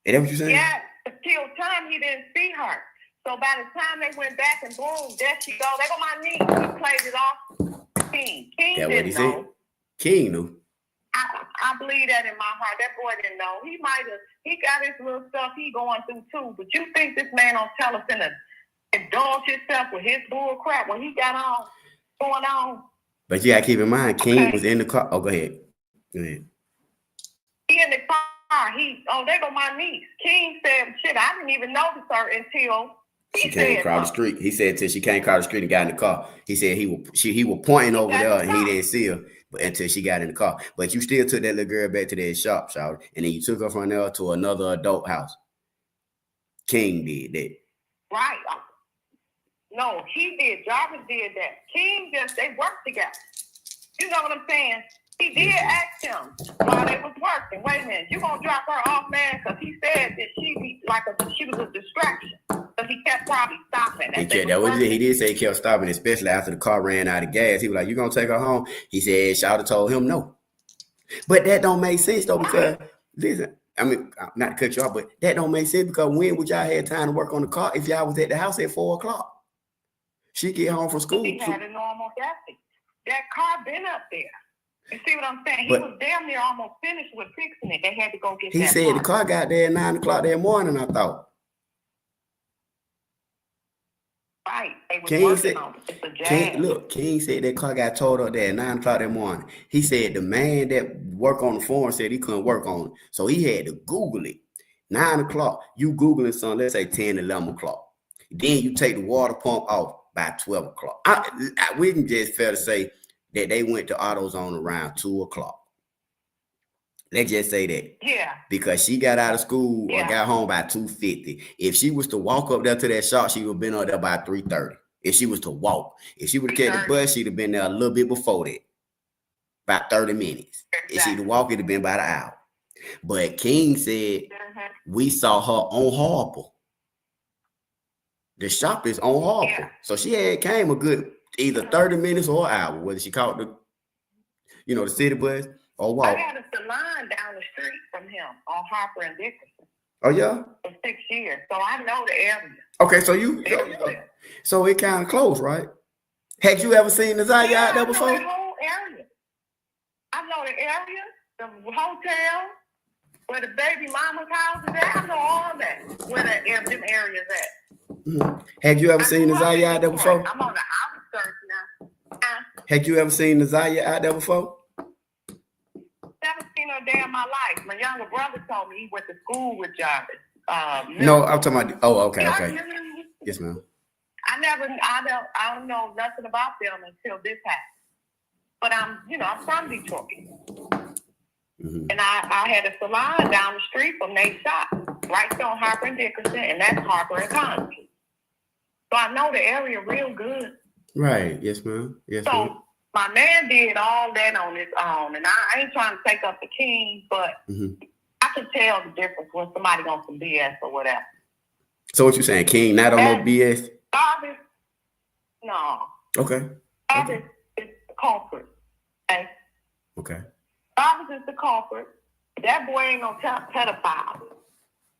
Is that what you're saying? Yeah, until time he didn't see her. So by the time they went back and boom, there she go. They go my knee. He played it off. King That's what didn't he know. said. King knew. I believe that in my heart. That boy didn't know. He might have. He got his little stuff he going through too. But you think this man don't tell us to indulge himself with his bull crap when he got on going on? But you gotta keep in mind, King was in the car. Oh, go ahead. Go ahead. He in the car. There go my niece. King said, "Shit, I didn't even notice her until." She came across the street. He said till she came across the street and got in the car. He said he was pointing over there and he didn't see her until she got in the car. But you still took that little girl back to that shop, and then you took her from there to another adult house. King did that. Right. No, he did. Jarvis did that. King they worked together. You know what I'm saying? He did ask him while they was working. stopping. Wait a minute, you gonna drop her off, man? Because he said that she was a distraction. So he kept probably stopping. He did say he kept stopping, especially after the car ran out of gas. He was like, "You gonna take her home?" He said, "Shawty told him no." But that don't make sense though, because listen, I mean, not to cut you off, but that don't make sense because when would y'all have time to work on the car if y'all was at the house at 4:00? She get home from school. He had a normal traffic. That car been up there. You see what I'm saying? He was damn near almost finished with fixing it. They had to go get He said the car got there at 9:00 that morning, I thought. Right. They was King working said, on it. It's a Jag. King said that car got towed up there at 9:00 that morning. He said the man that worked on the phone said he couldn't work on it. So he had to Google it. 9:00, you Googling something, let's say 10, 11 o'clock. Then you take the water pump off by 12 o'clock. We can just fair to say that they went to AutoZone around 2:00. Let's just say that. Yeah. Because she got out of school or got home by 2:50. If she was to walk up there to that shop, she would have been up there by 3:30. If she was to walk. If she would have taken the bus, she'd have been there a little bit before that. About 30 minutes. Exactly. If she'd have walked, it'd have been about an hour. But King said we saw her on Harper. The shop is on Harper. Yeah. So she had came a good either 30 minutes or an hour, whether she caught the city bus or walk. I got a salon down the street from him on Harper and Dickerson. Oh yeah? For 6 years. So I know the area. Okay, so it kind of close, right? Had you ever seen the Ziyah out there before? I know the whole area. I know the area, the hotel, where the baby mama's house is at. I know all that, where them areas at. Mm-hmm. Had you ever seen the Ziyah out there before? I'm on the outskirts now. Had you ever seen the Ziyah out there before? Never seen her day in my life. My younger brother told me he went to school with Jarvis. No, I'm talking about. Oh, okay. Yes, ma'am. I don't know nothing about them until this happened. But I'm from Detroit. Mm-hmm. And I had a salon down the street from Nate's shop, right there on Harper and Dickerson, and that's Harper and Conley. So I know the area real good. Right. Yes, ma'am. Yes, so ma'am. My man did all that on his own, and I ain't trying to take up the king, but I can tell the difference when somebody on some BS or whatever. So what you saying, King? Not on no BS? Jarvis, no. Okay. Jarvis is the culprit. Okay. Okay. Jarvis is the culprit. That boy ain't no pedophile.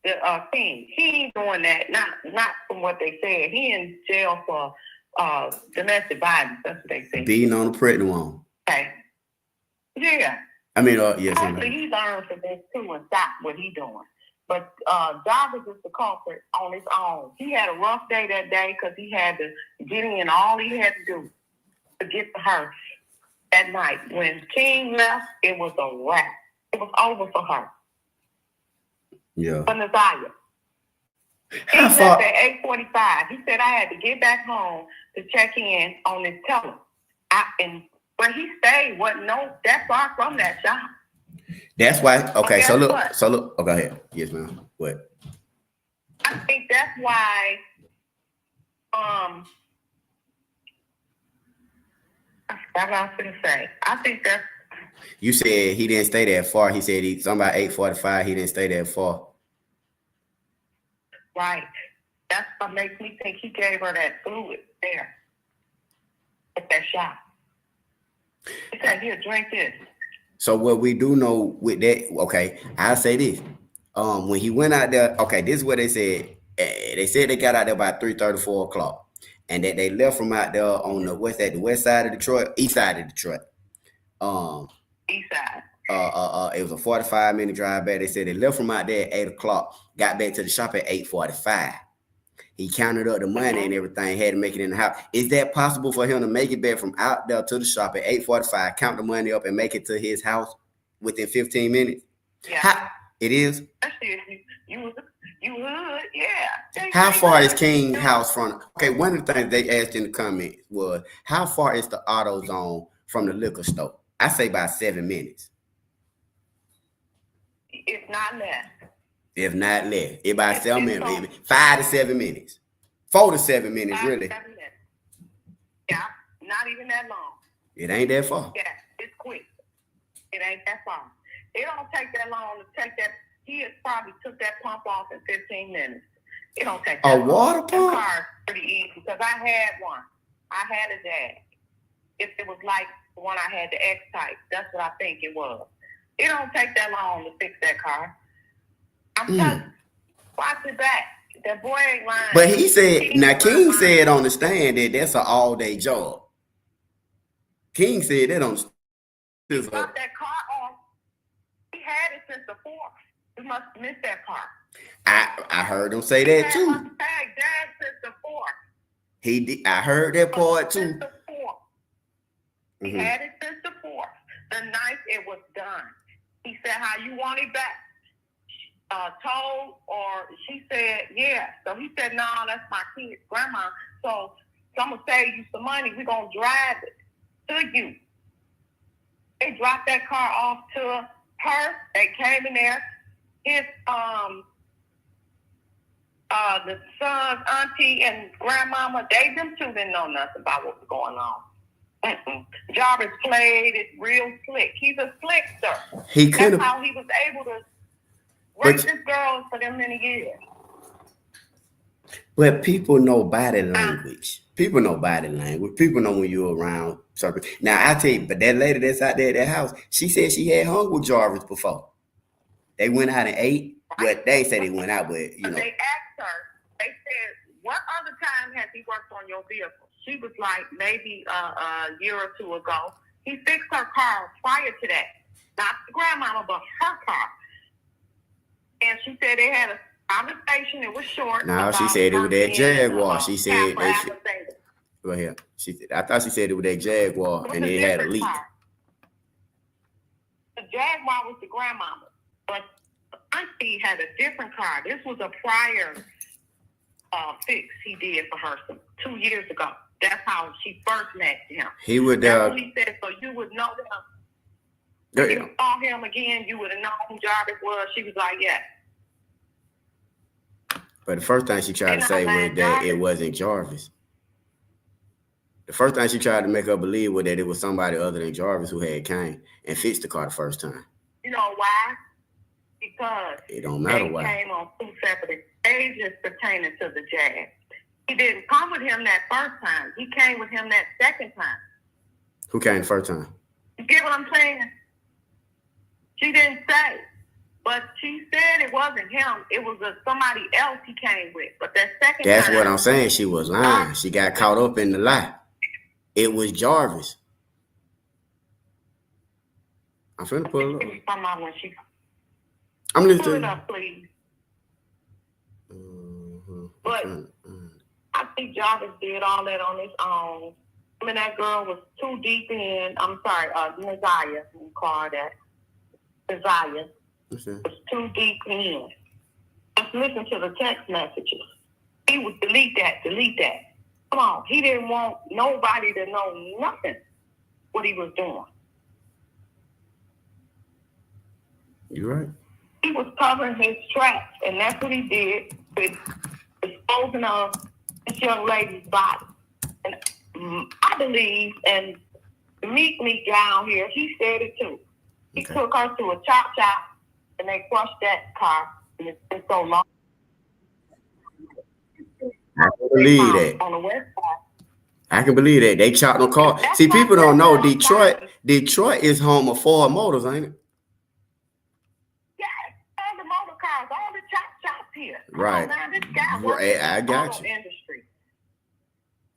The King, he ain't doing that. Not from what they said. He in jail for domestic violence. That's what they say. Beating on a pregnant woman. Okay. Yeah. I mean, yes. Hopefully he learned from this too and stop what he doing. But Jarvis is the culprit on his own. He had a rough day that day because he had to get in all he had to do to get to her that night. When King left, it was a wrap. It was over for her. Yeah. For Ziyah. He left at 8:45. He said I had to get back home to check in on his teller. And where he stayed wasn't that far from that shop. That's why. Okay, so look. Oh, go ahead. Yes, ma'am. What? I think that's why. I forgot what I was going to say. I think that's. You said he didn't stay that far. He said something about 8:45. He didn't stay that far. Right. That's what makes me think he gave her that fluid there at that shop. He said, "Here, drink this." So what we do know with that, okay, I'll say this. When he went out there, okay, this is what they said. They said they got out there by 3:30, 4 o'clock. And that they left from out there on the west side of Detroit, east side of Detroit. East side. It was a 45-minute drive back. They said they left from out there at 8 o'clock, got back to the shop at 8:45. He counted up the money and everything, had to make it in the house. Is that possible for him to make it back from out there to the shop at 8:45, count the money up, and make it to his house within 15 minutes? Yeah. It is? You would, yeah. How far is King's house from? Okay, one of the things they asked in the comments was, how far is the AutoZone from the liquor store? I say by 7 minutes. If not less. If not less. It by 7 minutes, baby. 5 to 7 minutes. 4 to 7 minutes, really. 7 minutes. Yeah, not even that long. It ain't that far. Yeah, it's quick. It ain't that far. It don't take that long to take that. He has probably took that pump off in 15 minutes. It don't take that long. water That pump? car is pretty easy because I had one. I had a Jag. If it was like the one I had, the X-Type, that's what I think it was. It don't take that long to fix that car. I'm telling you, watch it back. That boy ain't lying. But he said, now King said on the stand that that's an all-day job. King said that on He got that car off. He had it since the 4th. You must have missed that part. I heard him say that too. Hey, Dad since the 4th. He did. I heard that part too. Since the 4th. He had it since the 4th. The 9th, it was done. He said, how you want it back? Told, or she said, yeah. So he said, no, that's my kid's grandma. So I'm going to save you some money. We're going to drive it to you. They dropped that car off to her. They came in there. His, the son's auntie and grandmama, them two didn't know nothing about what was going on. Jarvis played it real slick. He's a slickster. That's how he was able to rape this girl for them many years. But people know body language. People know body language. People know when you're around something. Now I tell you, but that lady that's out there at that house, she said she had hung with Jarvis before. They went out and ate. Well, they ain't say they went out, but you know. They asked her. They said, "What other time has he worked on your vehicle?" She was like, "Maybe a year or two ago." He fixed her car prior to that, not the grandmama, but her car. And she said they had a conversation. It was short. No, she said it was that Jaguar. She said they should. Go ahead. She said, I thought she said it was that Jaguar and it had a leak. The Jaguar was the grandmama, but the auntie had a different car. This was a prior fix he did for her 2 years ago. That's how she first met him. He would. That's what he said. So you would know him. If you saw him again, you would have known who Jarvis was. She was like, yeah. But the first thing she tried to say was that it wasn't Jarvis. The first thing she tried to make her believe was that it was somebody other than Jarvis who had came and fixed the car the first time. You know why? Because it don't matter why. They came on 2 separate stages pertaining to the Jag. He didn't come with him that first time. He came with him that second time. Who came the first time? You get what I'm saying? She didn't say. But she said it wasn't him. It was somebody else he came with. But that second That's time. what I'm saying. She was lying. She got caught up in the lie. It was Jarvis. I'm finna pull it up. I'm listening. Pull it up, please. But I think Jarvis did all that on his own. I mean, that girl was too deep in. I'm sorry, Ziyah, we call that. Ziyah was too deep in. Just listen to the text messages. He would delete that. Come on, he didn't want nobody to know nothing what he was doing. You're right. He was covering his tracks, and that's what he did with disposing of this young lady's body. And I believe, and the meat down here, he said it too. He took her to a chop shop, and they crushed that car, and it's been so long. I can believe that. On the west side. I can believe that. They chopped no car. See, people don't know Detroit is home of Ford Motors, ain't it? Yes, all the motor cars, all the chops here. Right. Right. I got you. Industry.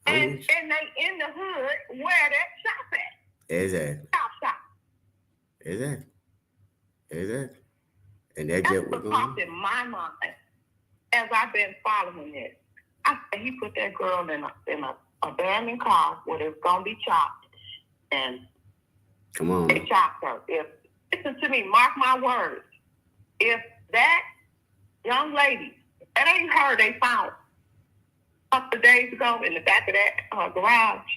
And they in the hood where that shop at. Exactly. Shop. Exactly. And that's just what popped in my mind as I've been following it. I said he put that girl in a abandoned car where it's gonna be chopped, and come on, they chopped her. Listen to me, mark my words. If that young lady, that ain't her, they found a couple of days ago in the back of that garage.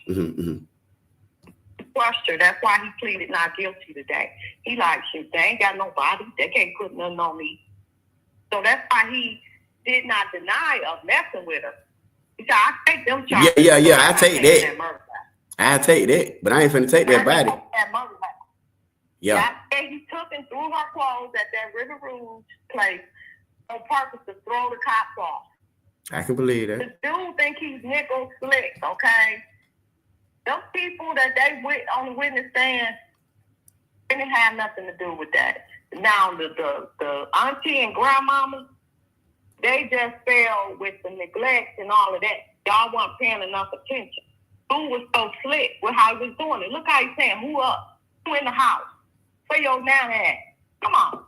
Crushed her. That's why he pleaded not guilty today. He like, shit, they ain't got nobody. They can't put nothing on me. So that's why he did not deny of messing with her. He said, I take them charges. Yeah. I take that. I take that, but I ain't finna take that body. Yeah. He took and threw her clothes at that River Rouge place on purpose to throw the cops off. I can believe that. The dude think he's nickel slick, okay? Those people that they with on the witness stand didn't have nothing to do with that. Now the auntie and grandmama, they just fell with the neglect and all of that. Y'all weren't paying enough attention. Who was so slick with how he was doing it? Look how he's saying, who up? Who in the house? Where your nana at? Come on.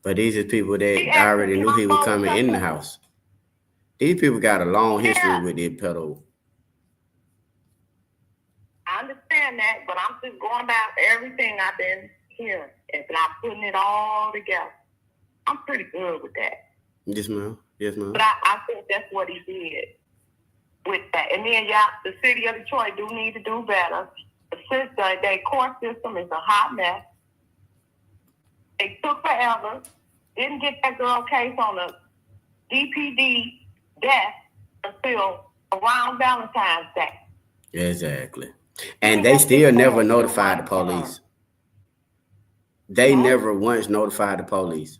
But these are people that already knew he was coming in the house. These people got a long history with this pedo. I understand that, but I'm just going about everything I've been hearing and I'm putting it all together. I'm pretty good with that. Yes, ma'am. Yes, ma'am. But I think that's what he did with that. And then, y'all, the city of Detroit do need to do better. Their court system is a hot mess. They took forever. Didn't get that girl case on the DPD death until around Valentine's Day. Exactly. And they still never notified the police. They never once notified the police.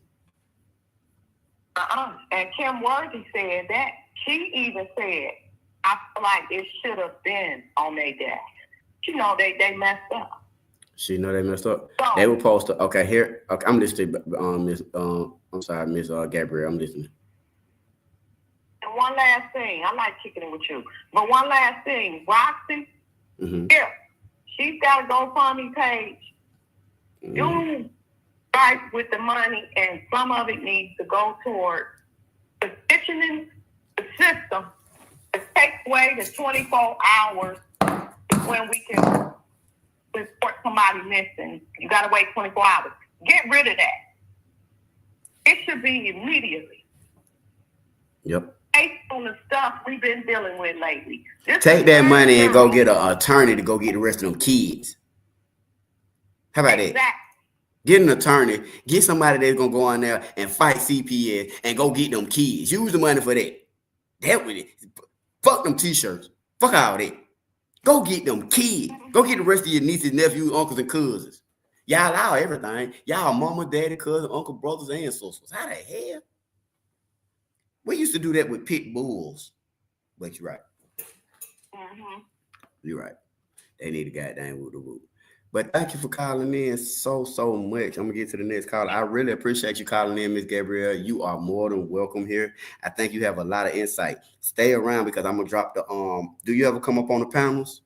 And Kim Worthy said that. She even said, I feel like it should have been on their death. You know, they messed up. She know they messed up. So, they were supposed to. Okay, here. Okay, I'm listening. Miss. I'm sorry, Miss Gabrielle. I'm listening. And one last thing, I like kicking it with you. But one last thing, Roxy. Here, she's got a GoFundMe page. You fight with the money, and some of it needs to go toward petitioning the system to take away the 24 hours when we can report somebody missing. You got to wait 24 hours. Get rid of that. It should be immediately. Yep. Based on the stuff we've been dealing with lately. Take that money and go get an attorney to go get the rest of them kids. How about that? Get an attorney. Get somebody that's going to go in there and fight CPS and go get them kids. Use the money for that. That with it. Fuck them t-shirts. Fuck all that. Go get them kids. Go get the rest of your nieces, nephews, uncles, and cousins. Y'all allow everything. Y'all mama, daddy, cousin, uncle, brothers, and sisters. How the hell? We used to do that with pit bulls. But you're right. You're right. They need a goddamn woo-the-woo. But thank you for calling in so much. I'm going to get to the next call. I really appreciate you calling in, Miss Gabrielle. You are more than welcome here. I think you have a lot of insight. Stay around because I'm going to drop the, do you ever come up on the panels?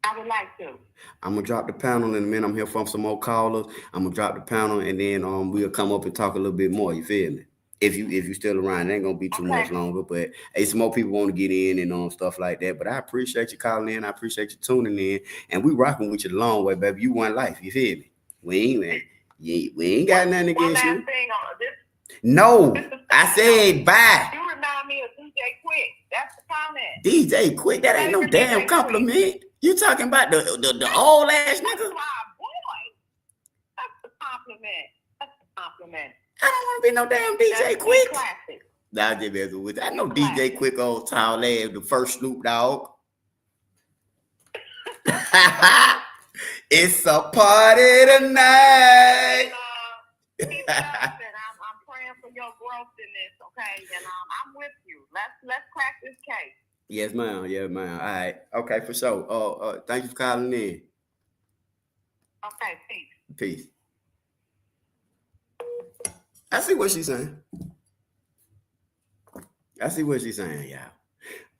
I would like to. I'm going to drop the panel in a minute. I'm here from some more callers. I'm going to drop the panel and then we'll come up and talk a little bit more. You feel me? If you still around, it ain't gonna be too much longer, but hey, some more people want to get in and stuff like that. But I appreciate you calling in. I appreciate you tuning in, and we rocking with you the long way, baby. You one life. You feel me? We ain't got nothing against you. No, I said bye. You remind me of DJ Quick. That's the comment. DJ Quick. That ain't no damn compliment. You talking about the old ass nigga? My boy. That's the compliment. That's the compliment. I don't want to be no damn DJ Quick. Nah, I know DJ Quick old tall ass, the first Snoop Dogg. It's a party tonight. I'm praying for your growth in this, okay? And I'm with you. Let's crack this case. Yes, ma'am. Yes, ma'am. All right. Okay, for sure. Thank you for calling in. Okay, peace. Peace. I see what she's saying. Y'all.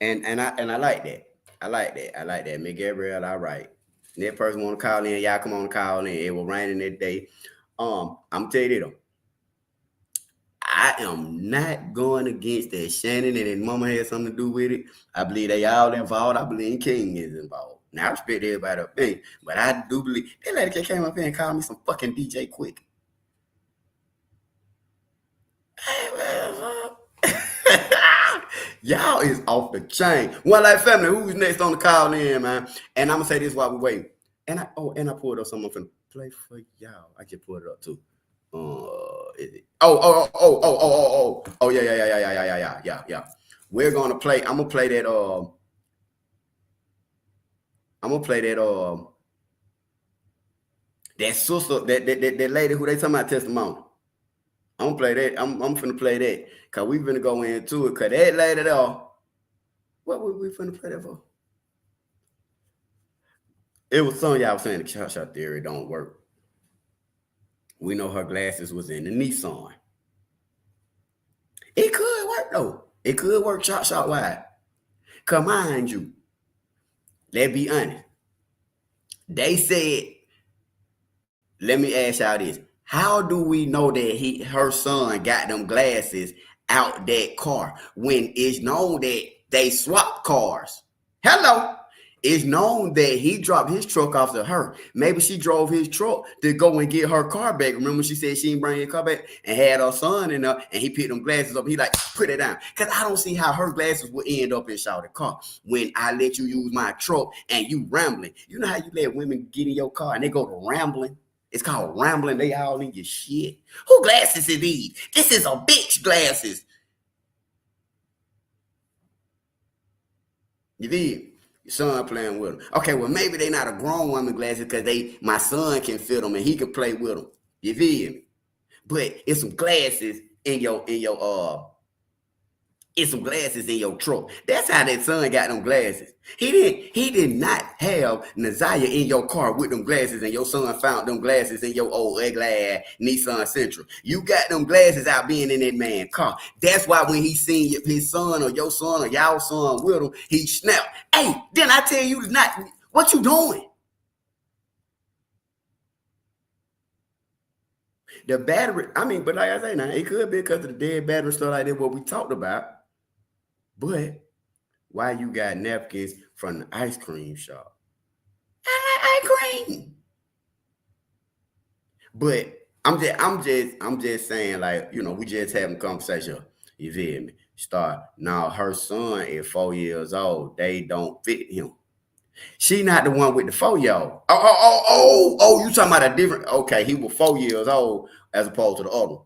And I like that. I like that. Miss Gabrielle, all right. That person want to call in, y'all come on and call in. It will rain in that day. I'm gonna tell you this though. I am not going against that. Shannon and his mama had something to do with it. I believe they all involved. I believe King is involved. Now I respect everybody up there, but I do believe that lady came up here and called me some fucking DJ Quick. Y'all is off the chain. One Life family, who's next on the call in, man? And I'm gonna say this while we wait. And I pulled up something to play for y'all. I just pulled it up too. Is it? Oh, yeah. We're gonna play. I'm gonna play that. That sister, that lady who they talking about testimony. I'm gonna play that. I'm finna play that. Cause we finna go into it. Cause that lady there, what were we finna play that for? It was some y'all saying the shot theory don't work. We know her glasses was in the Nissan. It could work though. It could work shot wide. Cause mind you, let's be honest. They said, let me ask y'all this. How do we know that her son got them glasses out that car when it's known that they swapped cars? Hello. It's known that he dropped his truck off to her. Maybe she drove his truck to go and get her car back. Remember she said she didn't bring her car back and had her son in there and he picked them glasses up. He like, put it down. Because I don't see how her glasses would end up in Shawty's car when I let you use my truck and you rambling. You know how you let women get in your car and they go to rambling? It's called rambling. They all in your shit. Who glasses is these? This is a bitch glasses. You did? Your son playing with them. Okay, well, maybe they not a grown woman glasses because my son can fit them and he can play with them. You feel me? But it's some glasses in your truck. That's how that son got them glasses. He did not have Ziyah in your car with them glasses and your son found them glasses in your old ugly ass Nissan Sentra. You got them glasses out being in that man's car. That's why when he seen his son or your son or y'all son with him, he snapped. Hey, didn't I tell you not what you doing? The battery, but like I say now, it could be because of the dead battery stuff like that, what we talked about. But why you got napkins from the ice cream shop? I like ice cream. But I'm just saying, like, you know, we just having a conversation. You feel me? Now her son is 4 years old. They don't fit him. She not the one with the 4-year-old. Oh, you talking about a different, okay, he was 4 years old as opposed to the other.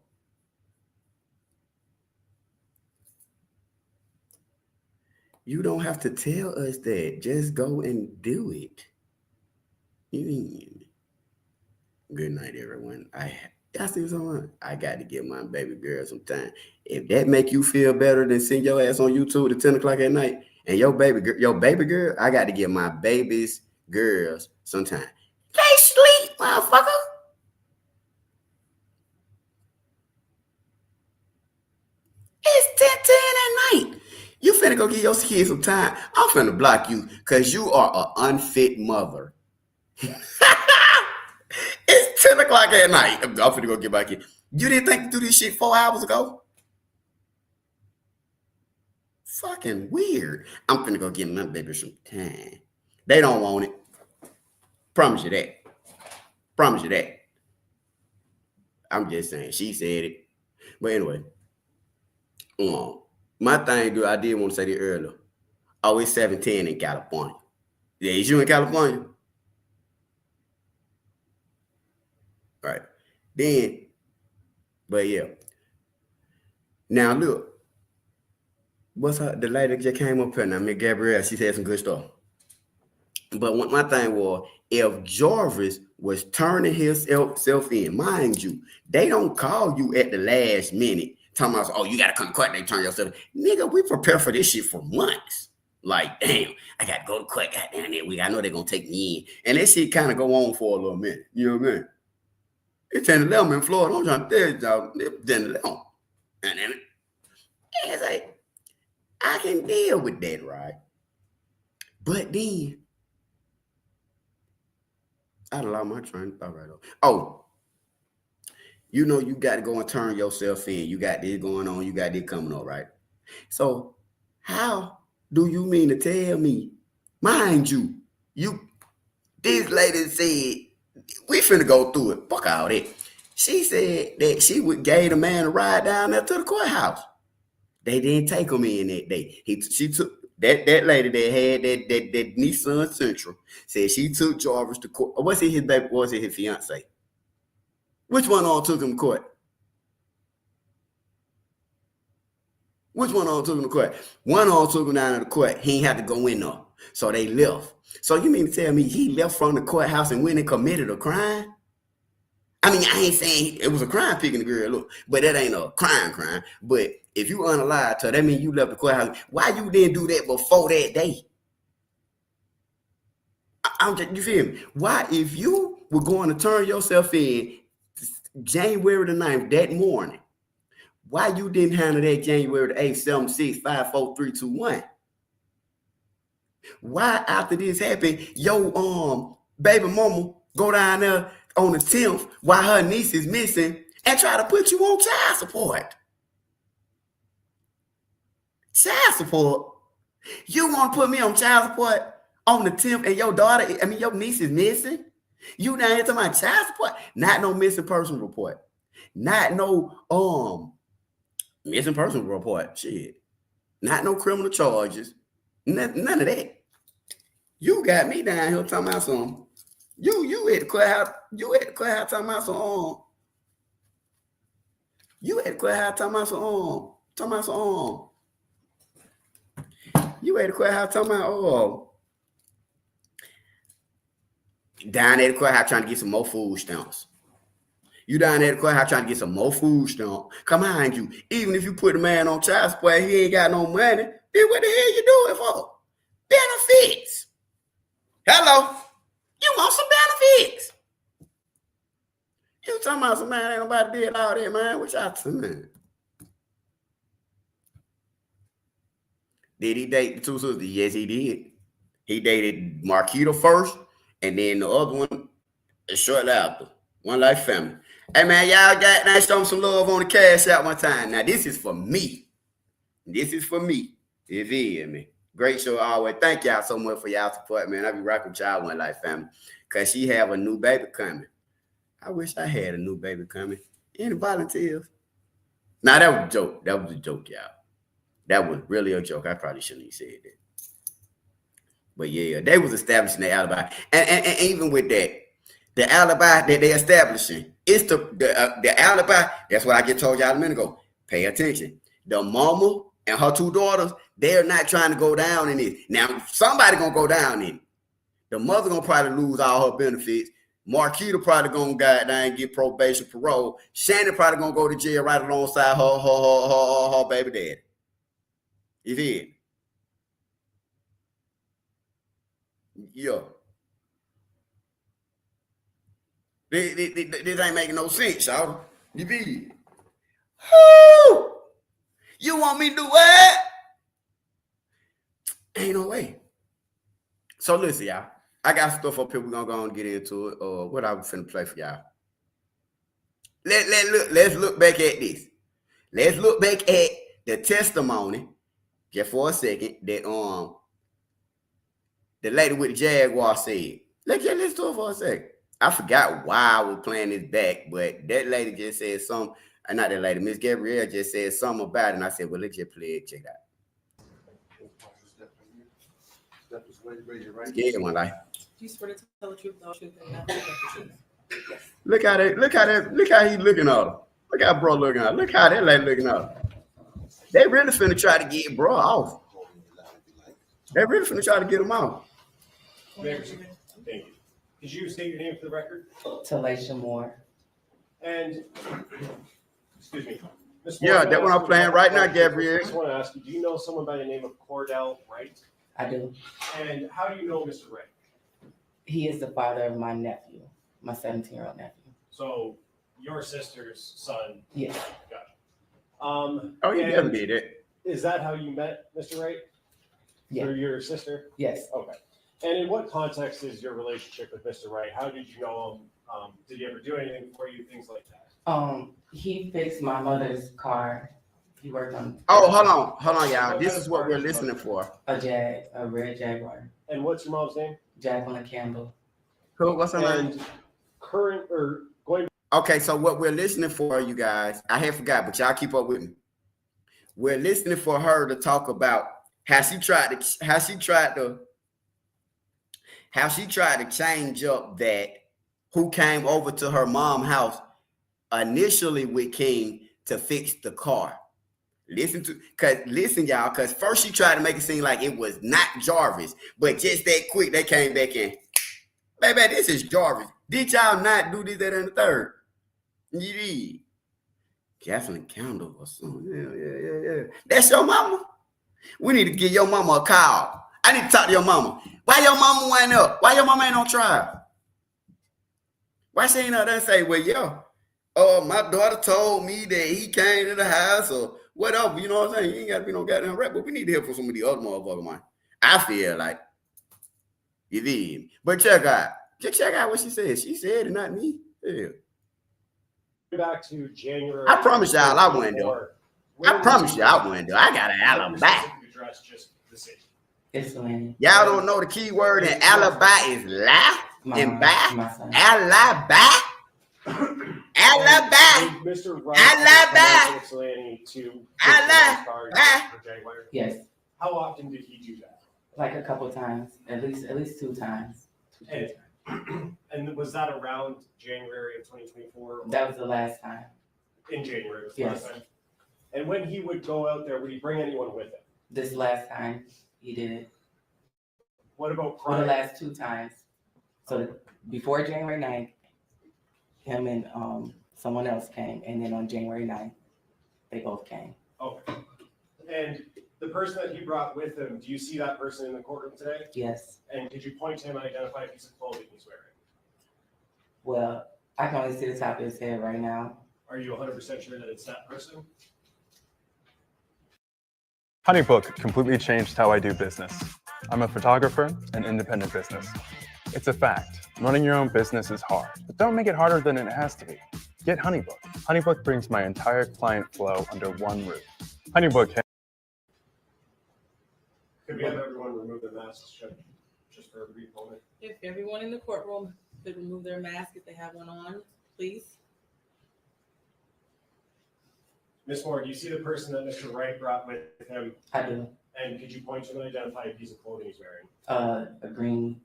You don't have to tell us that. Just go and do it. Good night, everyone. I see someone. I got to give my baby girl some time. If that make you feel better than seeing your ass on YouTube at 10 o'clock at night, and your baby girl, I got to give my baby's girls some time. They sleep, motherfucker. It's 10 at night. You finna go give your kids some time. I'm finna block you because you are an unfit mother. It's 10 o'clock at night. I'm finna go get my kid. You didn't think to do this shit 4 hours ago? Fucking weird. I'm finna go get my baby some time. They don't want it. Promise you that. Promise you that. I'm just saying. She said it. But anyway. My thing, dude, I did want to say this earlier. Oh, it's 7:10 in California. Yeah, is you in California? Right. Then, but yeah. Now look. What's the lady that just came up here now, Miss Gabrielle, she said some good stuff. But my thing was, if Jarvis was turning himself in, mind you, they don't call you at the last minute. Talking about, oh, you got to come to court and they turn yourself in. Nigga, we prepare for this shit for months. Like, damn, I got to go to court. Goddamn that week. I know they're going to take me in. And that shit kind of go on for a little minute. You know what I mean? It's 10-11 in Florida. I'm trying to tell y'all, it's 10-11. And then it's like, I can deal with that, right? But then, I lost my train of thought right over. Oh, you know, you got to go and turn yourself in. You got this going on. You got this coming on, right? So how do you mean to tell me, mind you, this lady said, we finna go through it. Fuck all that. She said that she gave the man a ride down there to the courthouse. They didn't take him in that day. She took that lady that had that Nissan Sentra, said she took Jarvis to court. Or was it his baby? Was it his fiance? Which one all took him to court? Which one all took him to court? One all took him down to the court. He ain't had to go in there. So they left. So you mean to tell me he left from the courthouse and went and committed a crime? I mean, I ain't saying it was a crime picking the girl up, but that ain't a crime. But if you unalive to her, that means you left the courthouse. Why you didn't do that before that day? You feel me? Why, if you were going to turn yourself in January the 9th that morning, why you didn't handle that January the 8th, 7, 6, 5, 4, 3, 2, 1? Why after this happened, your baby mama go down there on the 10th while her niece is missing and try to put you on child support? Child support? You want to put me on child support on the 10th and your niece is missing? You down here talking about child support? Not no missing person report. Not no missing person report. Shit. Not no criminal charges. None of that. You got me down here talking about some. You at the courthouse. You at the courthouse talking about some. You at the courthouse talking about some. Talking about some. You at the courthouse talking about down at the courthouse trying to get some more food stamps. You down there at the courthouse trying to get some more food stamps. Come on, you. Even if you put a man on child support, he ain't got no money. Then what the hell you doing for? Benefits. Hello. You want some benefits? You talking about some man ain't nobody did all that, man. What y'all saying? Did he date the two sisters? Yes, he did. He dated Marquita first, and then the other one shortly after. One Life Family. Hey, man, y'all got now show some love on the cash out one time. Now, this is for me. This is for me. You feel me? Great show always. Thank y'all so much for y'all support, man. I be rocking with y'all, One Life Family, because she have a new baby coming. I wish I had a new baby coming. Any volunteers? Nah, that was a joke. That was a joke, y'all. That was really a joke. I probably shouldn't have said that. But yeah, they was establishing the alibi. And even with that, the alibi that they establishing, it's the alibi. That's what I just told y'all a minute ago. Pay attention. The mama and her two daughters, they're not trying to go down in it. Now, somebody gonna go down in it. The mother gonna probably lose all her benefits. Marquita probably gonna go down and get probation, parole. Shannon probably gonna go to jail right alongside her baby daddy. You did. Yeah. This ain't making no sense, y'all. You did. Woo! You want me to do what? Ain't no way. So listen, y'all. I got stuff up here. We're gonna go and get into it. What I was finna play for y'all. Let's look back at this. Let's look back at the testimony just for a second that the lady with the Jaguar said. Let's listen to it for a second. I forgot why I was playing this back, but that lady just said something. Not that lady, Miss Gabrielle just said something about it, and I said, well, let's just play it. Check it out. Yeah, one life. You swear to tell the truth, the whole truth, and nothing but the truth. Look how he looking at her. Look how bro looking at her. Look how that lady looking at her. They really finna try to get bro off. They really finna try to get him off. Thank you. Could you state your name for the record? Talasha Moore. And, excuse me. Ms. Yeah, Moore, that's what I'm playing right now, Gabrielle. I just want to ask you, do you know someone by the name of Cordell Wright? I do. And how do you know Mr. Wright? He is the father of my nephew, my 17-year-old nephew. So, your sister's son? Yes. Gotcha. Oh, he never did it. Is that how you met Mr. Wright? Yeah. Through your sister? Yes. Okay. And in what context is your relationship with Mr. Wright? How did you know him? Did he ever do anything for you? Things like that? He fixed my mother's car. He worked on. Oh, hold on, y'all. This is what we're listening for. A red Jaguar. And what's your mom's name? Jacqueline Campbell. Cool. What's her name? Current or going. Okay, so what we're listening for, you guys, I had forgot, but y'all keep up with me. We're listening for her to talk about how she tried to change up that who came over to her mom's house initially with King to fix the car. Listen, y'all, because first she tried to make it seem like it was not Jarvis, but just that quick, they came back in. Baby, this is Jarvis. Did y'all not do this, that, and the third? You did. Gasoline candle or something. Yeah. That's your mama? We need to give your mama a call. I need to talk to your mama. Why your mama went up? Why your mama ain't on trial? Why she ain't out there and say, well, yo, my daughter told me that he came to the house or whatever. You know what I'm saying? You ain't got to be no goddamn rap, but we need to hear from some of the other motherfuckers, man. I feel like. You did. But check out what she said. She said it, not me. Yeah. Back to January. I promise y'all I went there. I promise you I went there. I got an alibi. Address just the city. Ypsilanti. Y'all don't know the key word in alibi is lie and buy. Alibi. Alibi. Mr. Wright alibi. Jaguar. Yes. How often did he do that? Like a couple times, at least 2 times. And was that around January of 2024? That was the last time. In January was the Yes. last time. And when he would go out there, would he bring anyone with him? This last time he did it. What about For the last 2 times? So before January 9th, him and someone else came, and then on January 9th, they both came. Okay. And the person that he brought with him, do you see that person in the courtroom today? Yes. And could you point to him and identify a piece of clothing he's wearing? Well, I can only see the top of his head right now. Are you 100% sure that it's that person? Honeybook completely changed how I do business. I'm a photographer and independent business. It's a fact. Running your own business is hard, but don't make it harder than it has to be. Get Honeybook. Honeybook brings my entire client flow under one roof. Honeybook. Could we have everyone remove their masks just for a brief moment? If everyone in the courtroom could remove their mask if they have one on, please. Ms. Moore, do you see the person that Mr. Wright brought with him? I do. And could you point to him and identify a piece of clothing he's wearing? A green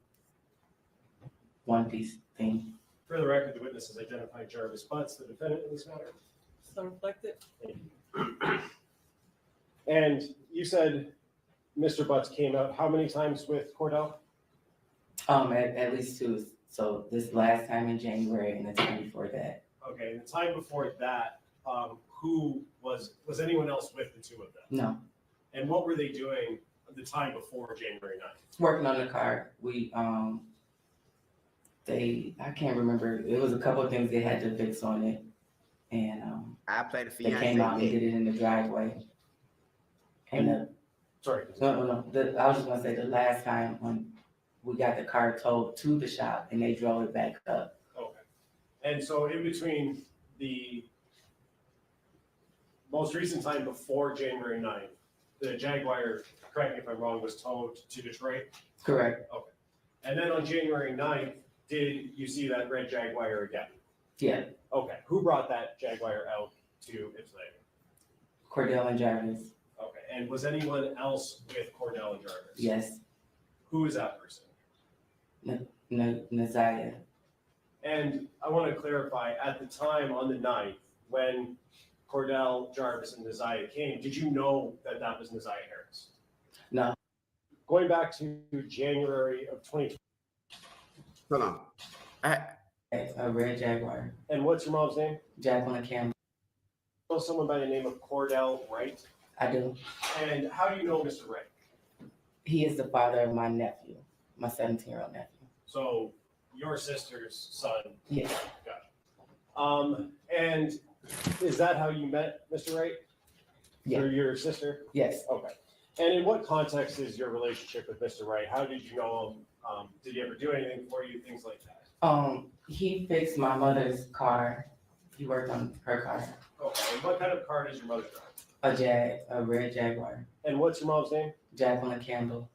one-piece thing. For the record, the witness has identified Jarvis Butts, the defendant in this matter. So reflected. Thank you. And you said Mr. Butts came out how many times with Cordell? At least 2. So this last time in January and the time before that. Okay, and the time before that, who was anyone else with the 2 of them? No. And what were they doing the time before January 9th? Working on the car. I can't remember. It was a couple of things they had to fix on it. And I played the they came out and did it in the driveway. And sorry. No. I was just gonna say the last time when we got the car towed to the shop and they drove it back up. Okay. And so in between the most recent time before January 9th, the Jaguar, correct me if I'm wrong, was towed to Detroit? Correct. Okay. And then on January 9th, did you see that red Jaguar again? Yeah. Okay. Who brought that Jaguar out to Ypsilanti? Cordell and Jarvis. Okay. And was anyone else with Cordell and Jarvis? Yes. Who is that person? Ziyah. And I want to clarify, at the time on the 9th, when Cordell, Jarvis, and Ziyah came, did you know that that was Ziyah Harris? No. Going back to January of 2020. Hold on. A red Jaguar. And what's your mom's name? Jacqueline Campbell. Know someone by the name of Cordell Wright? I do. And how do you know Mr. Wright? He is the father of my nephew, my 17-year-old nephew. So your sister's son? Yes. Gotcha. And is that how you met Mr. Wright? Yeah. Or your sister? Yes. Okay. And in what context is your relationship with Mr. Wright? How did you know him? Did he ever do anything for you? Things like that. He fixed my mother's car. He worked on her car. Okay. And what kind of car does your mother drive? A red Jaguar. And what's your mom's name? Jacqueline Campbell.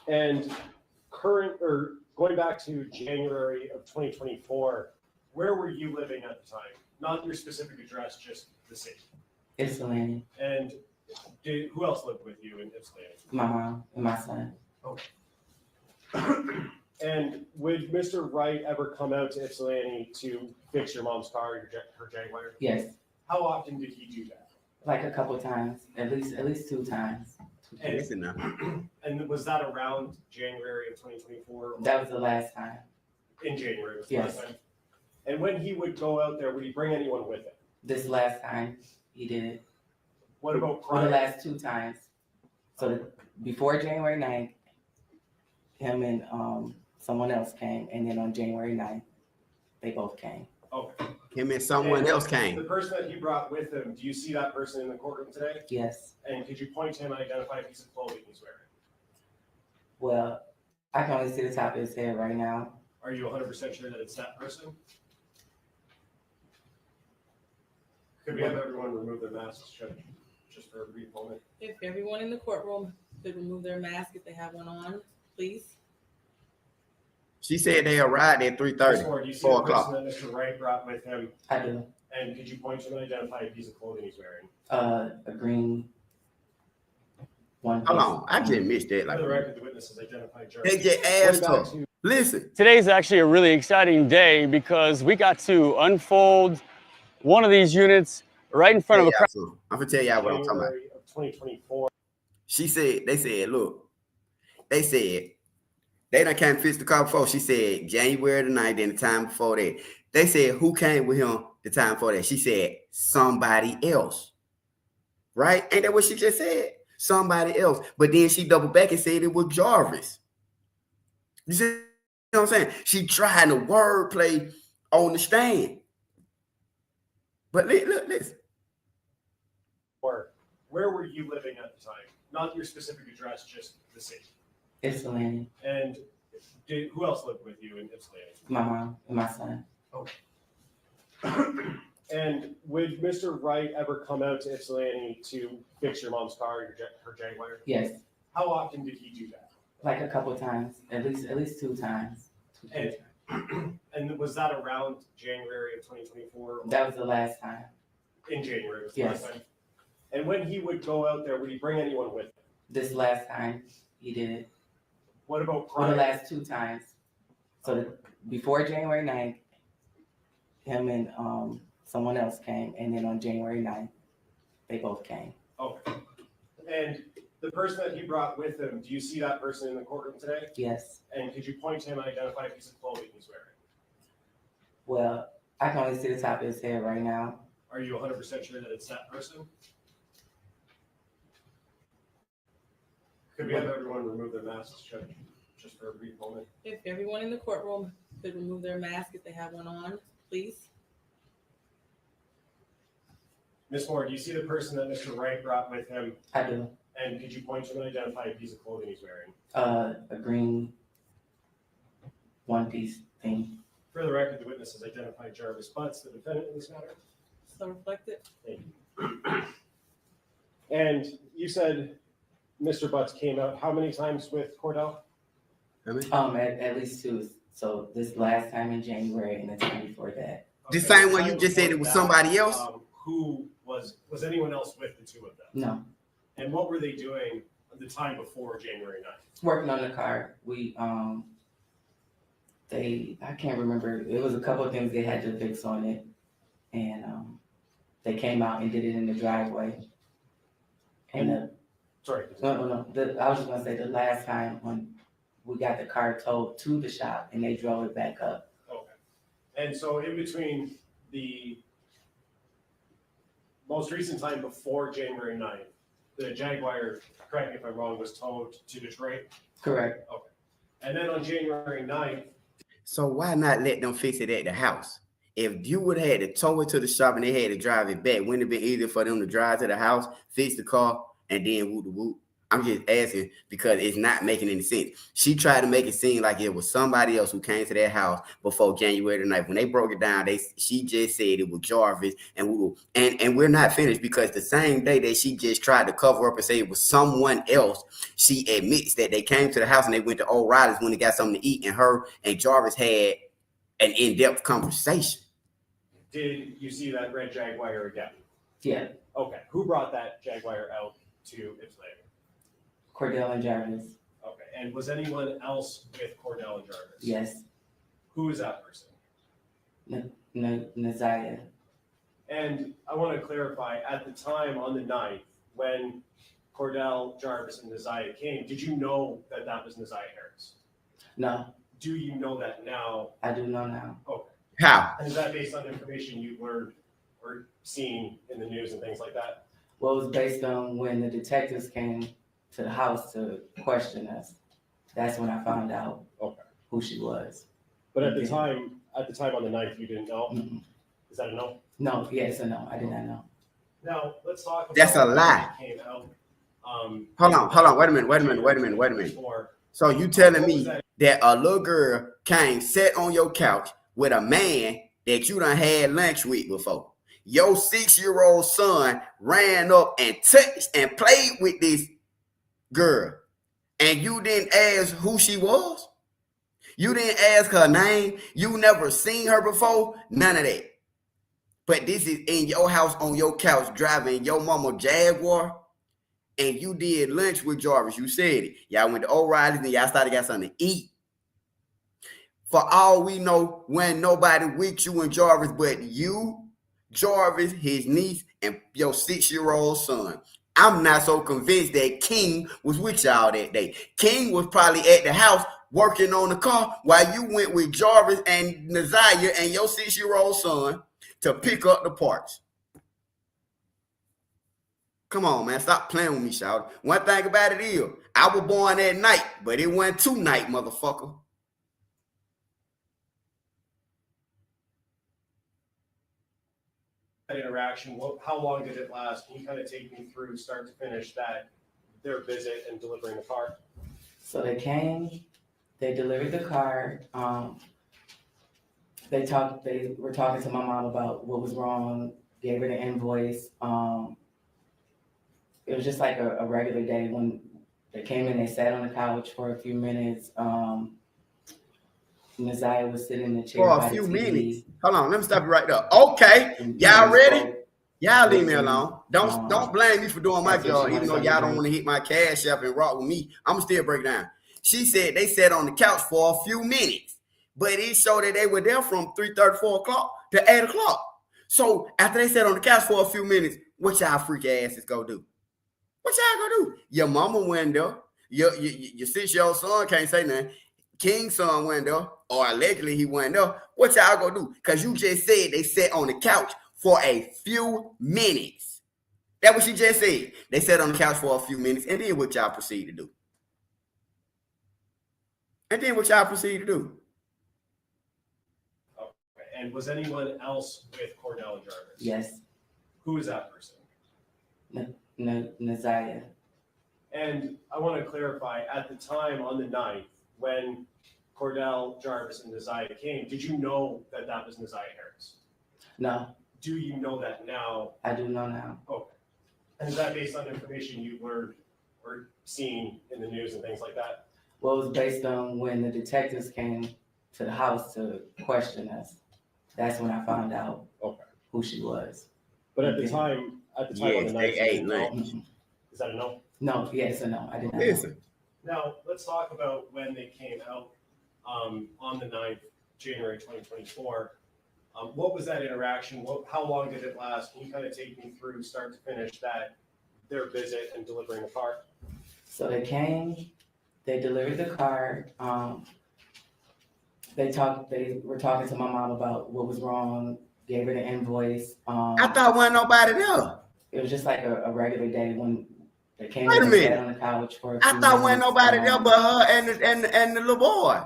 And going back to January of 2024, where were you living at the time? Not your specific address, just the city. Ypsilanti. And who else lived with you in Ypsilanti? My mom and my son. Okay. And would Mr. Wright ever come out to Ypsilanti to fix your mom's car, her Jaguar? Yes. How often did he do that? Like a couple times, at least 2 times. And was that around January of 2024? That was the last time. In January was the Yes. last time? And when he would go out there, would he bring anyone with him? This last time he did. What about Or the prior? last 2 times. So before January 9th, him and someone else came, and then on January 9th, they both came. Okay. Him and someone else The came. person that he brought with him, do you see that person in the courtroom today? Yes. And could you point to him and identify a piece of clothing he's wearing? Well, I can only see the top of his head right now. Are you 100% sure that it's that person? Could we have everyone remove their masks, Judge, just for a brief moment? If everyone in the courtroom could remove their mask if they have one on, please. She said they arrived at 3:30, Do you see 4 the person o'clock. that Mr. Wright brought with him? I do. And could you point to him and identify a piece of clothing he's wearing? A green one. Hold on, I just missed that. For Like the record, the witnesses identified Jarvis. they just asked her. Listen. Today's actually a really exciting day because we got to unfold one of these units right in front of a crowd. I'm gonna tell y'all what I'm talking about. January of 2024. They said, look, they done came fix the car before. She said January the 9th, then the time before that. They said, who came with him the time before that? She said, somebody else. Right? Ain't that what she just said? Somebody else. But then she doubled back and said it was Jarvis. You see what I'm saying? She tried the wordplay on the stand. But look, listen. Where were you living at the time? Not your specific address, just the city. Ypsilanti. And who else lived with you in Ypsilanti? My mom and my son. Okay. And would Mr. Wright ever come out to Ypsilanti to fix your mom's car, her Jaguar? Yes. How often did he do that? Like a couple times, at least 2 times. And was that around January of 2024? That was the last time. In January was the Yes. last time? And when he would go out there, would he bring anyone with him? This last time he did. What about Or prior? the last 2 times. So before January 9th, him and someone else came, and then on January 9th, they both came. Okay. And the person that he brought with him, do you see that person in the courtroom today? Yes. And could you point to him and identify a piece of clothing he's wearing? Well, I can only see the top of his head right now. Are you 100% sure that it's that person? Could we have everyone remove their masks, Judge, just for a brief moment? If everyone in the courtroom could remove their mask if they have one on, please. Ms. Moore, do you see the person that Mr. Wright brought with him? I do. And could you point to him and identify a piece of clothing he's wearing? A green one-piece thing. For the record, the witnesses identified Jarvis Butts, the defendant in this matter. So reflected. Thank you. And you said Mr. Butts came out how many times with Cordell? At least 2. So this last time in January and the time before that. The same one you just said it was somebody else? Who was anyone else with the 2 of them? No. And what were they doing the time before January 9th? Working on the car. We I can't remember. It was a couple of things they had to fix on it, and they came out and did it in the driveway. And sorry. No. I was just gonna say the last time when we got the car towed to the shop and they drove it back up. Okay. And so in between the most recent time before January 9th, the Jaguar, correct me if I'm wrong, was towed to Detroit? Correct. Okay. And then on January 9th. So why not let them fix it at the house? If you would have had to tow it to the shop and they had to drive it back, wouldn't it be easier for them to drive to the house, fix the car, and then whoop the whoop? I'm just asking because it's not making any sense. She tried to make it seem like it was somebody else who came to that house before January the 9th. When they broke it down, she just said it was Jarvis, and we're not finished because the same day that she just tried to cover up and say it was someone else, she admits that they came to the house and they went to O'Reilly's when they got something to eat, and her and Jarvis had an in-depth conversation. Did you see that red Jaguar again? Yeah. Okay. Who brought that Jaguar out to Ypsilanti? Cordell and Jarvis. Okay. And was anyone else with Cordell and Jarvis? Yes. Who is that person? Ziyah. And I want to clarify, at the time on the 9th, when Cordell, Jarvis, and Ziyah came, did you know that that was Ziyah Harris? No. Do you know that now? I do know now. Okay. How? And is that based on information you learned or seen in the news and things like that? Well, it was based on when the detectives came to the house to question us. That's when I found out who she was. But at the time on the 9th, you didn't know? Mm-mm. Is that a no? No, yes or no, I did not know. Now, let's talk about That's a when lie. it came out. Hold on. Wait a minute. So you telling me that a little girl came, sat on your couch with a man that you done had lunch with before? Your 6-year-old son ran up and touched and played with this girl, and you didn't ask who she was? You didn't ask her name? You never seen her before? None of that. But this is in your house on your couch driving your mama Jaguar, and you did lunch with Jarvis. You said it. Y'all went to O'Reilly's and y'all started got something to eat. For all we know, when nobody with you and Jarvis but you, Jarvis, his niece, and your 6-year-old son. I'm not so convinced that King was with y'all that day. King was probably at the house working on the car while you went with Jarvis and Ziyah and your 6-year-old son to pick up the parts. Come on, man. Stop playing with me, shout. One thing about it is, I was born at night, but it wasn't tonight, motherfucker. That interaction, how long did it last? Can you kind of take me through start to finish their visit and delivering the car? So they came, they delivered the car. They were talking to my mom about what was wrong, gave her the invoice. It was just like a regular day. When they came in, they sat on the couch for a few minutes. Ziyah was sitting in the chair For a few minutes. Hold on, let me stop you right there. Okay, y'all ready? Y'all leave me alone. Don't blame me for doing my job, even though y'all don't want to hit my cash up and rock with me. I'm still break down. She said they sat on the couch for a few minutes, but it showed that they were there from 3:30, 4 o'clock to 8 o'clock. So after they sat on the couch for a few minutes, what y'all freak asses go do? What y'all gonna do? Your mama went there. Your 6-year-old son can't say nothing. King's son went there, or allegedly he went there. What y'all gonna do? Because you just said they sat on the couch for a few minutes. That's what she just said. They sat on the couch for a few minutes, and then what y'all proceed to do? Okay. And was anyone else with Cordell and Jarvis? Yes. Who is that person? Ziyah. And I want to clarify, at the time on the 9th, when Cordell, Jarvis, and Ziyah came, did you know that was Ziyah Harris? No. Do you know that now? I do know now. Okay. And is that based on information you learned or seen in the news and things like that? Well, it was based on when the detectives came to the house to question us. That's when I found out who she was. But at the time on the 9th, they ate lunch. Is that a no? No, yes or no, I did not Listen. Now, let's talk about when they came out on the 9th, January 2024. What was that interaction? How long did it last? Can you kind of take me through start to finish their visit and delivering the car? So they came, they delivered the car. They were talking to my mom about what was wrong, gave her the invoice. I thought wasn't nobody there. It was just like a regular day when they came Wait a in and minute. sat on the couch for a few I thought wasn't minutes. nobody there but her and the little boy.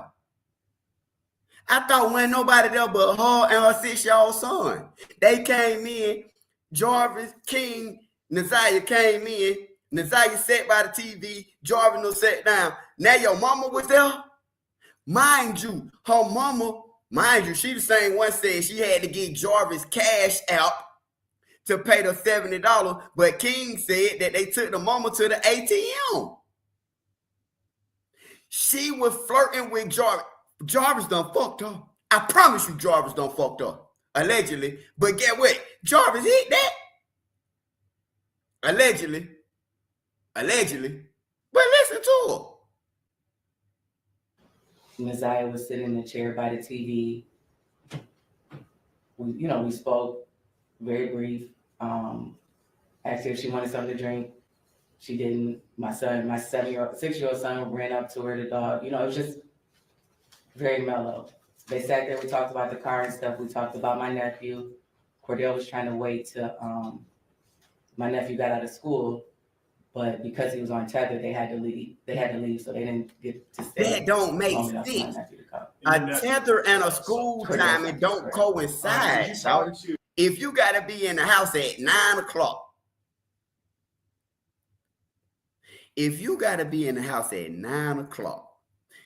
I thought wasn't nobody there but her and her 6-year-old son. They came in, Jarvis, King, Ziyah came in. Ziyah sat by the TV, Jarvis no sat down. Now your mama was there? Mind you, her mama, she the same one said she had to get Jarvis cash out to pay the $70, but King said that they took the mama to the ATM. She was flirting with Jarvis. Jarvis done fucked her. I promise you Jarvis done fucked her. Allegedly. But get what? Jarvis hit that. Allegedly. But listen to her. Ziyah was sitting in the chair by the TV. We spoke, very brief. Asked her if she wanted something to drink. She didn't. My 6-year-old son ran up to her, the dog. It was just very mellow. They sat there, we talked about the car and stuff, we talked about my nephew. Cordell was trying to wait till my nephew got out of school, but because he was on tether, they had to leave. So they didn't get to stay. That don't make long enough for my sense. nephew to come. A tether and a school timing don't coincide. So if you got to be in the house at 9 o'clock,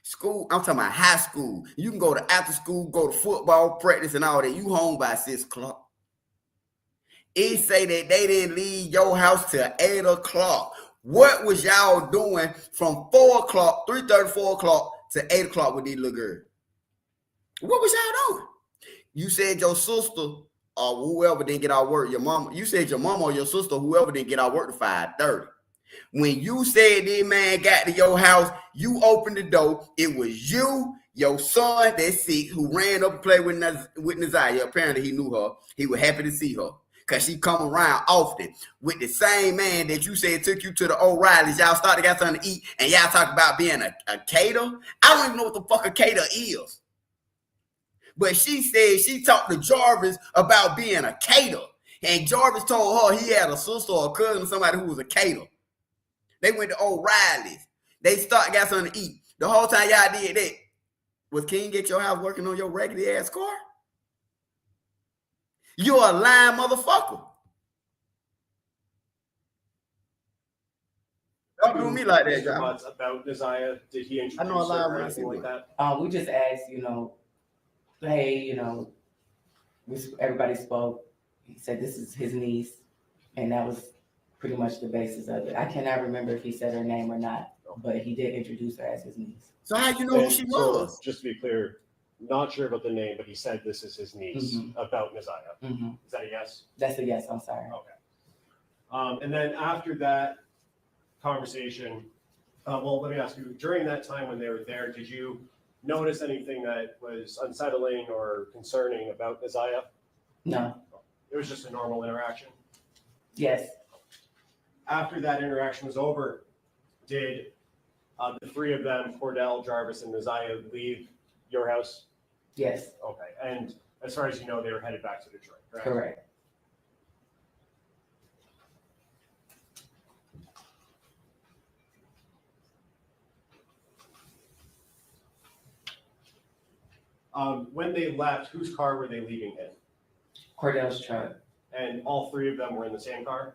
school, I'm talking about high school. You can go to after school, go to football practice and all that. You home by 6 o'clock. It say that they didn't leave your house till 8 o'clock. What was y'all doing from 4 o'clock, 3:30, 4 o'clock to 8 o'clock with these little girls? What was y'all doing? You said your sister or whoever didn't get out work, your mama. You said your mama or your sister, whoever didn't get out work to 5:30. When you said this man got to your house, you opened the door. It was you, your son that's sick, who ran up and played with Ziyah. Apparently he knew her. He was happy to see her because she come around often with the same man that you said took you to the O'Reilly's. Y'all started got something to eat and y'all talk about being a cater. I don't even know what the fuck a cater is. But she said she talked to Jarvis about being a cater. And Jarvis told her he had a sister or a cousin or somebody who was a cater. They went to O'Reilly's. They got something to eat. The whole time y'all did that. Was King at your house working on your regular ass car? You're a lying motherfucker. Don't do me like that, Jarvis. About Ziyah, did he introduce I know a lot her or when I anything see like one. that? We just asked, hey, everybody spoke. He said this is his niece, and that was pretty much the basis of it. I cannot remember if he said her name or not, but he did introduce her as his niece. So how you know who she was? Just to be clear, not sure about the name, but he said this is his niece about Ziyah. Is that a yes? That's a yes, I'm sorry. Okay. And then after that conversation, well, let me ask you, during that time when they were there, did you notice anything that was unsettling or concerning about Ziyah? No. It was just a normal interaction? Yes. After that interaction was over, did the three of them, Cordell, Jarvis, and Ziyah, leave your house? Yes. Okay. And as far as you know, they were headed back to Detroit, correct? Correct. When they left, whose car were they leaving in? Cordell's truck. And all three of them were in the same car?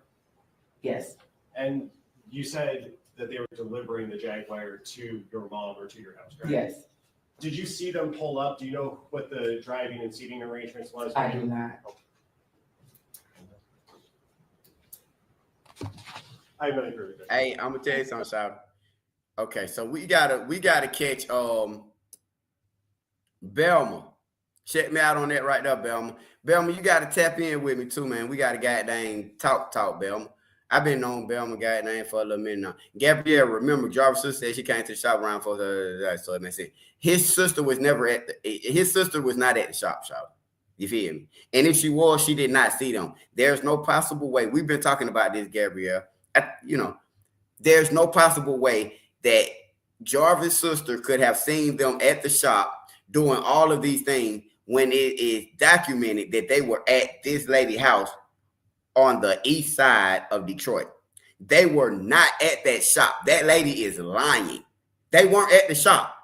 Yes. And you said that they were delivering the Jaguar to your mom or to your house, right? Yes. Did you see them pull up? Do you know what the driving and seating arrangements was? I do not. I have nothing further to say. Hey, I'm gonna tell you something, Shout. Okay, so we gotta catch Belma. Check me out on that right there, Belma. Belma, you gotta tap in with me too, man. We gotta goddamn talk, Belma. I've been on Belma goddamn for a little minute now. Gabrielle, remember, Jarvis' sister said she came to the shop around for so it makes sense. His sister was not at the shop. You feel me? And if she was, she did not see them. There's no possible way. We've been talking about this, Gabrielle. There's no possible way that Jarvis' sister could have seen them at the shop doing all of these things when it is documented that they were at this lady's house on the east side of Detroit. They were not at that shop. That lady is lying. They weren't at the shop.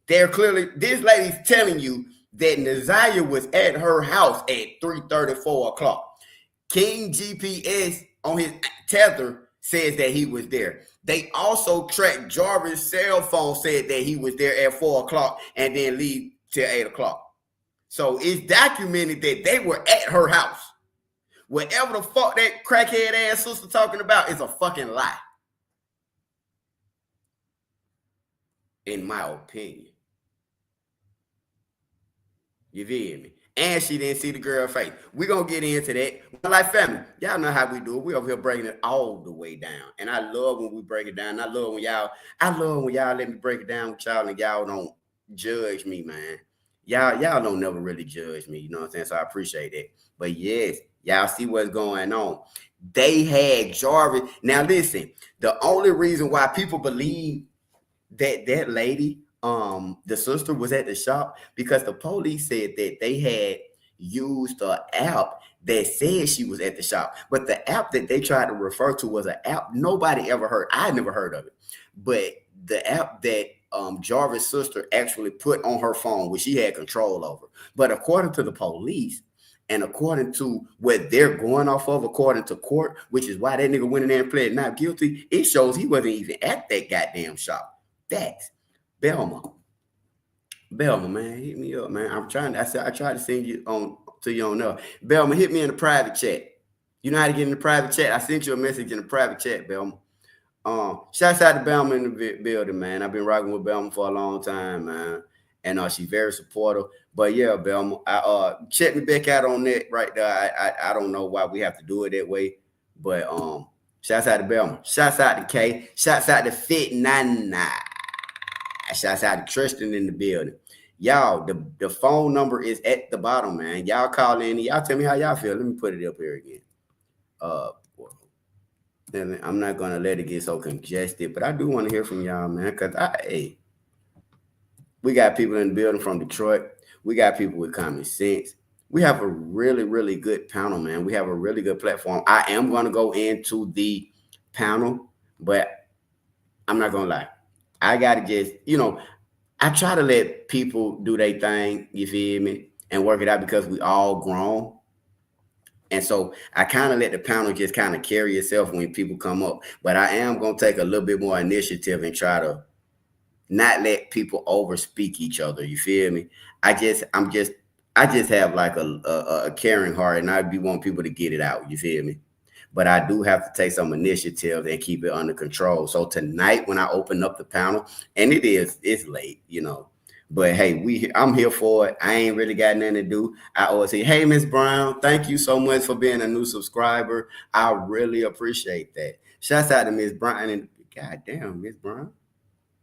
This lady's telling you that Ziyah was at her house at 3:30, 4 o'clock. King GPS on his tether says that he was there. They also tracked Jarvis' cell phone, said that he was there at 4 o'clock and then leave till 8 o'clock. So it's documented that they were at her house. Whatever the fuck that crackhead ass sister talking about is a fucking lie. In my opinion. You feel me? And she didn't see the girl face. We're going to get into that. Like family, y'all know how we do it. We over here breaking it all the way down. And I love when we break it down. I love when y'all let me break it down with y'all and y'all don't judge me, man. Y'all don't never really judge me. You know what I'm saying? So I appreciate it. But yes, y'all see what's going on. They had Jarvis. Now listen, the only reason why people believe that lady the sister was at the shop, because the police said that they had used an app that said she was at the shop, but the app that they tried to refer to was an app nobody ever heard. I never heard of it, but the app that Jarvis' sister actually put on her phone, which she had control over. But according to the police, and according to what they're going off of, according to court, which is why that nigga went in there and pled not guilty, it shows he wasn't even at that goddamn shop. That's Belma, man, hit me up, man. I tried to send you on to you on there. Belma, hit me in the private chat. You know how to get in the private chat? I sent you a message in the private chat, Belma. Shouts out to Belma in the building, man. I've been rocking with Belma for a long time, man. And she's very supportive. But yeah, Belma, check me back out on that right there. I don't know why we have to do it that way. But shouts out to Belma. Shouts out to Kay. Shouts out to Fit 99. Shouts out to Tristan in the building. Y'all, the phone number is at the bottom, man. Y'all call in. Y'all tell me how y'all feel. Let me put it up here again. I'm not gonna let it get so congested, but I do want to hear from y'all, man. Cause we got people in the building from Detroit. We got people with common sense. We have a really, really good panel, man. We have a really good platform. I am gonna go into the panel, but I'm not gonna lie. I gotta just, I try to let people do their thing, you feel me, and work it out, because we all grown. And so I kind of let the panel just kind of carry itself when people come up. But I am going to take a little bit more initiative and try to not let people overspeak each other. You feel me? I just have like a caring heart, and I be want people to get it out. You feel me? But I do have to take some initiative and keep it under control. So tonight, when I open up the panel, and it's late, but hey, I'm here for it. I ain't really got nothing to do. I always say, hey, Miss Brown, thank you so much for being a new subscriber. I really appreciate that. Shouts out to Miss Brown. And goddamn, Miss Brown.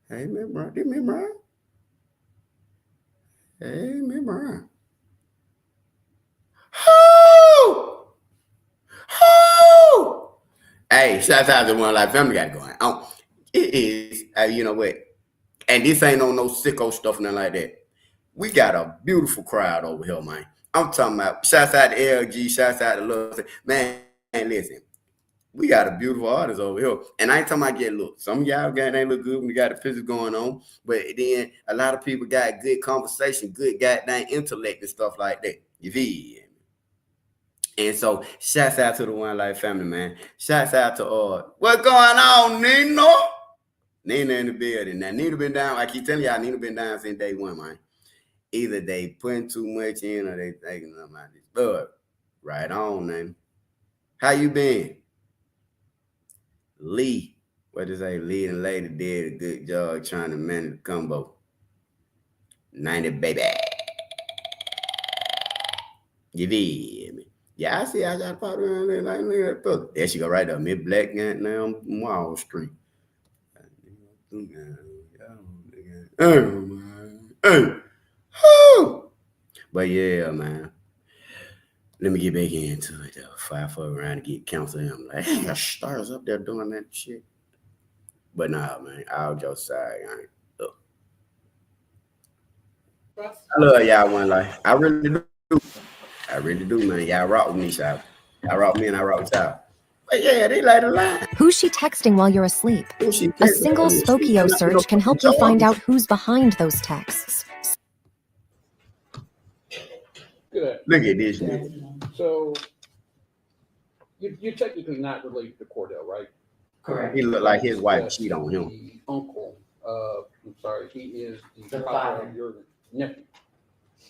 Hey, Miss Brown. Did Miss Brown? Hey, Miss Brown. Hey, shouts out to One Life Family got going on. It is, you know what? And this ain't on no sicko stuff, nothing like that. We got a beautiful crowd over here, man. I'm talking about, shouts out to LG, shouts out to Love. Man, listen, we got a beautiful artist over here. And I ain't talking about look. Some of y'all ain't look good when you got the pictures going on. But then a lot of people got good conversation, good goddamn intellect and stuff like that. You feel? And so, shouts out to the One Life Family, man. Shouts out to what's going on, Nina? Nina in the building. Now, Nina been down. I keep telling y'all, Nina been down since day one, man. Either they putting too much in or they taking them out of this blood. Right on, man. How you been? Lee. What does say? Lee and Lady did a good job trying to manage the combo. 90, baby. You feel me? Yeah, I see. I got pop around there like that. There she go right there. Mid Black now Wall Street. But yeah, man. Let me get back into it. Fight for around to get counsel him. Like, hey, got stars up there doing that shit. But nah, man. I'll just say, I love y'all One Life. I really do. I really do, man. Y'all rock with me, y'all. I rock me and I rock with y'all. But yeah, they like a line. Who's she texting while you're asleep? A single Spokio search can help you find out who's behind those texts. Good. Look at this nigga. So, you're technically not related to Cordell, right? Correct. He look like his wife cheat on him. The uncle, I'm sorry, he is the The father father. of your nephew.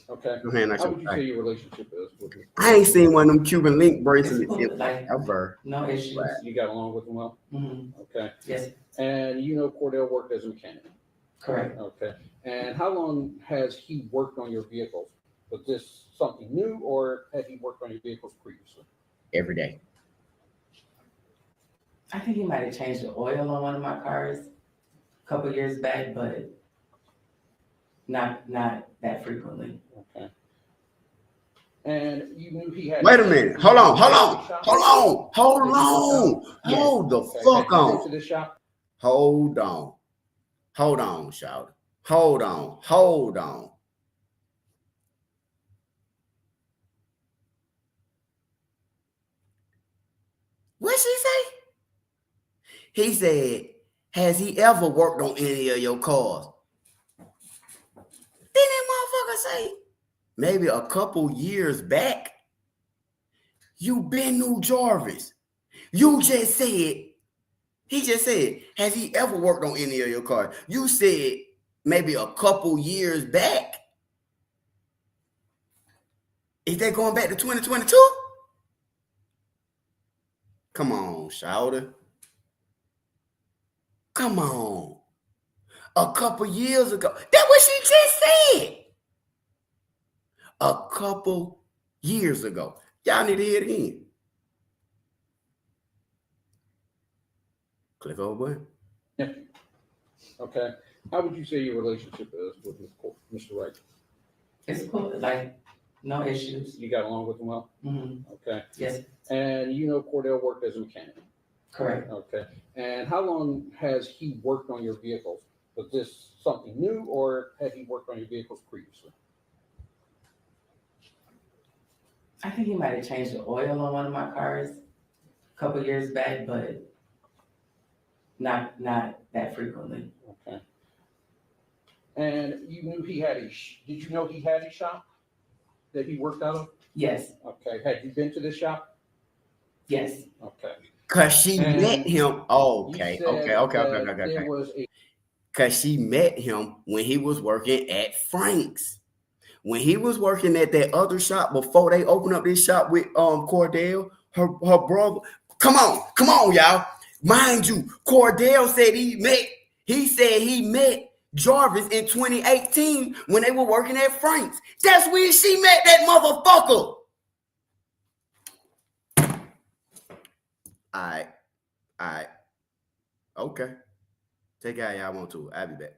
Okay. Go ahead, How would you say your relationship is with him? I ain't seen one of them Cuban link bracelets Like, ever. no issues. You got along with him well? Mm-hmm. Okay. Yes. And you know Cordell worked as a mechanic? Correct. Okay. And how long has he worked on your vehicles? Was this something new, or had he worked on your vehicles previously? Every day. I think he might have changed the oil on one of my cars a couple years back, but not that frequently. Okay. And you knew he had. Wait a minute. Hold on, the fuck on. To the shop? Hold on, shout. Hold on. What she say? He said, has he ever worked on any of your cars? Then that motherfucker say, maybe a couple years back, you been knew Jarvis. You just said, he just said, has he ever worked on any of your cars? You said maybe a couple years back. Is that going back to 2022? Come on, Shouter. Come on. A couple years ago. That's what she just said. A couple years ago. Y'all need to hear it again. Click over button. Yeah. Okay. How would you say your relationship is with Mr. Wright? It's cool. Like, no issues. You got along with him well? Mm-hmm. Okay. Yes. And you know Cordell worked as a mechanic? Correct. Okay. And how long has he worked on your vehicles? Was this something new, or had he worked on your vehicles previously? I think he might have changed the oil on one of my cars a couple years back, but not that frequently. Okay. And you knew he had did you know he had a shop that he worked out of? Yes. Okay. Had you been to this shop? Yes. Okay. Cause she met him. Oh, okay. There was a Cause she met him when he was working at Frank's. When he was working at that other shop before they opened up this shop with Cordell, her brother. Come on, y'all. Mind you, Cordell said he met Jarvis in 2018 when they were working at Frank's. That's when she met that motherfucker. All right. Okay. Take out y'all want to. I'll be back.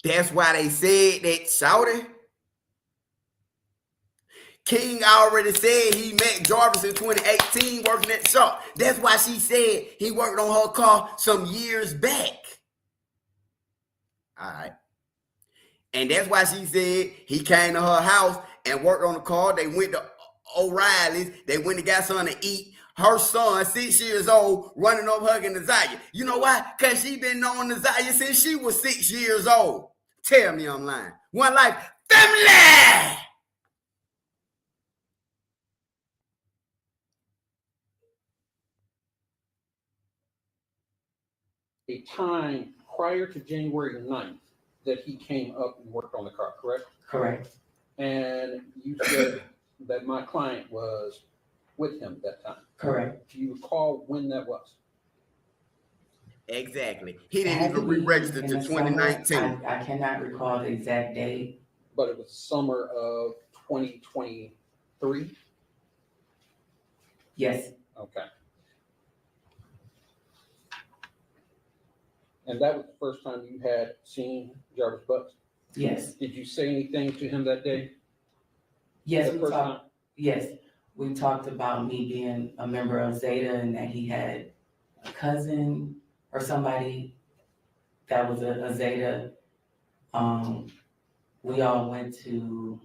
That's why they said that, shouty. King already said he met Jarvis in 2018 working at the shop. That's why she said he worked on her car some years back. All right. And that's why she said he came to her house and worked on the car. They went to O'Reilly's. They went and got something to eat. Her son, 6 years old, running up hugging Ziyah. You know why? Because she been knowing Ziyah since she was 6 years old. Tell me I'm lying. One life, family! a time prior to January 9th that he came up and worked on the car, correct? Correct. And you said that my client was with him that time. Correct. Do you recall when that was? Exactly. He didn't even re-register to 2019. I cannot recall the exact date. But it was summer of 2023? Yes. Okay. And that was the first time you had seen Jarvis Butts? Yes. Did you say anything to him that day? Yes, we talked about me being a member of Zeta and that he had a cousin or somebody that was a Zeta. We all went to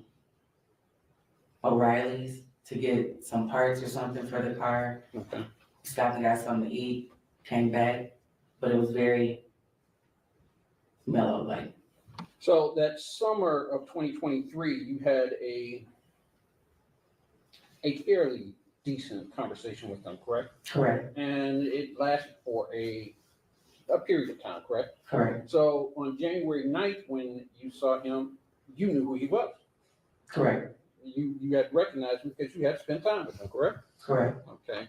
O'Reilly's to get some parts or something for the car. Okay. Stopped and got something to eat, came back, but it was very mellow, like. So that summer of 2023, you had a fairly decent conversation with them, correct? Correct. And it lasted for a period of time, correct? Correct. So on January 9th, when you saw him, you knew who he was. Correct. You had recognized him because you had spent time with him, correct? Correct. Okay.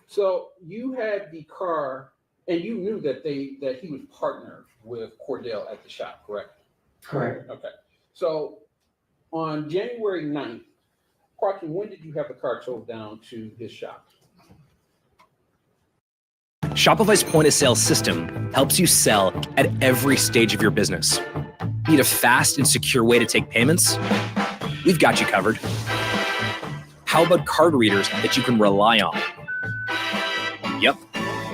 So you had the car, and you knew that he was partnered with Cordell at the shop, correct? Correct. Okay. So on January 9th, approximately when did you have the car towed down to his shop? Shopify's point of sale system helps you sell at every stage of your business. Need a fast and secure way to take payments? We've got you covered. How about card readers that you can rely on? Yep,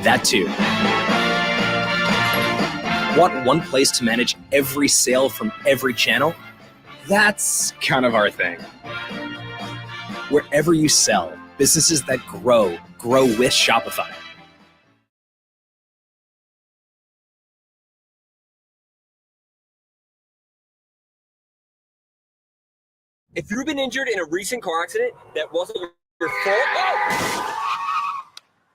that too. Want one place to manage every sale from every channel? That's kind of our thing. Wherever you sell, businesses that grow with Shopify. If you've been injured in a recent car accident that wasn't your fault,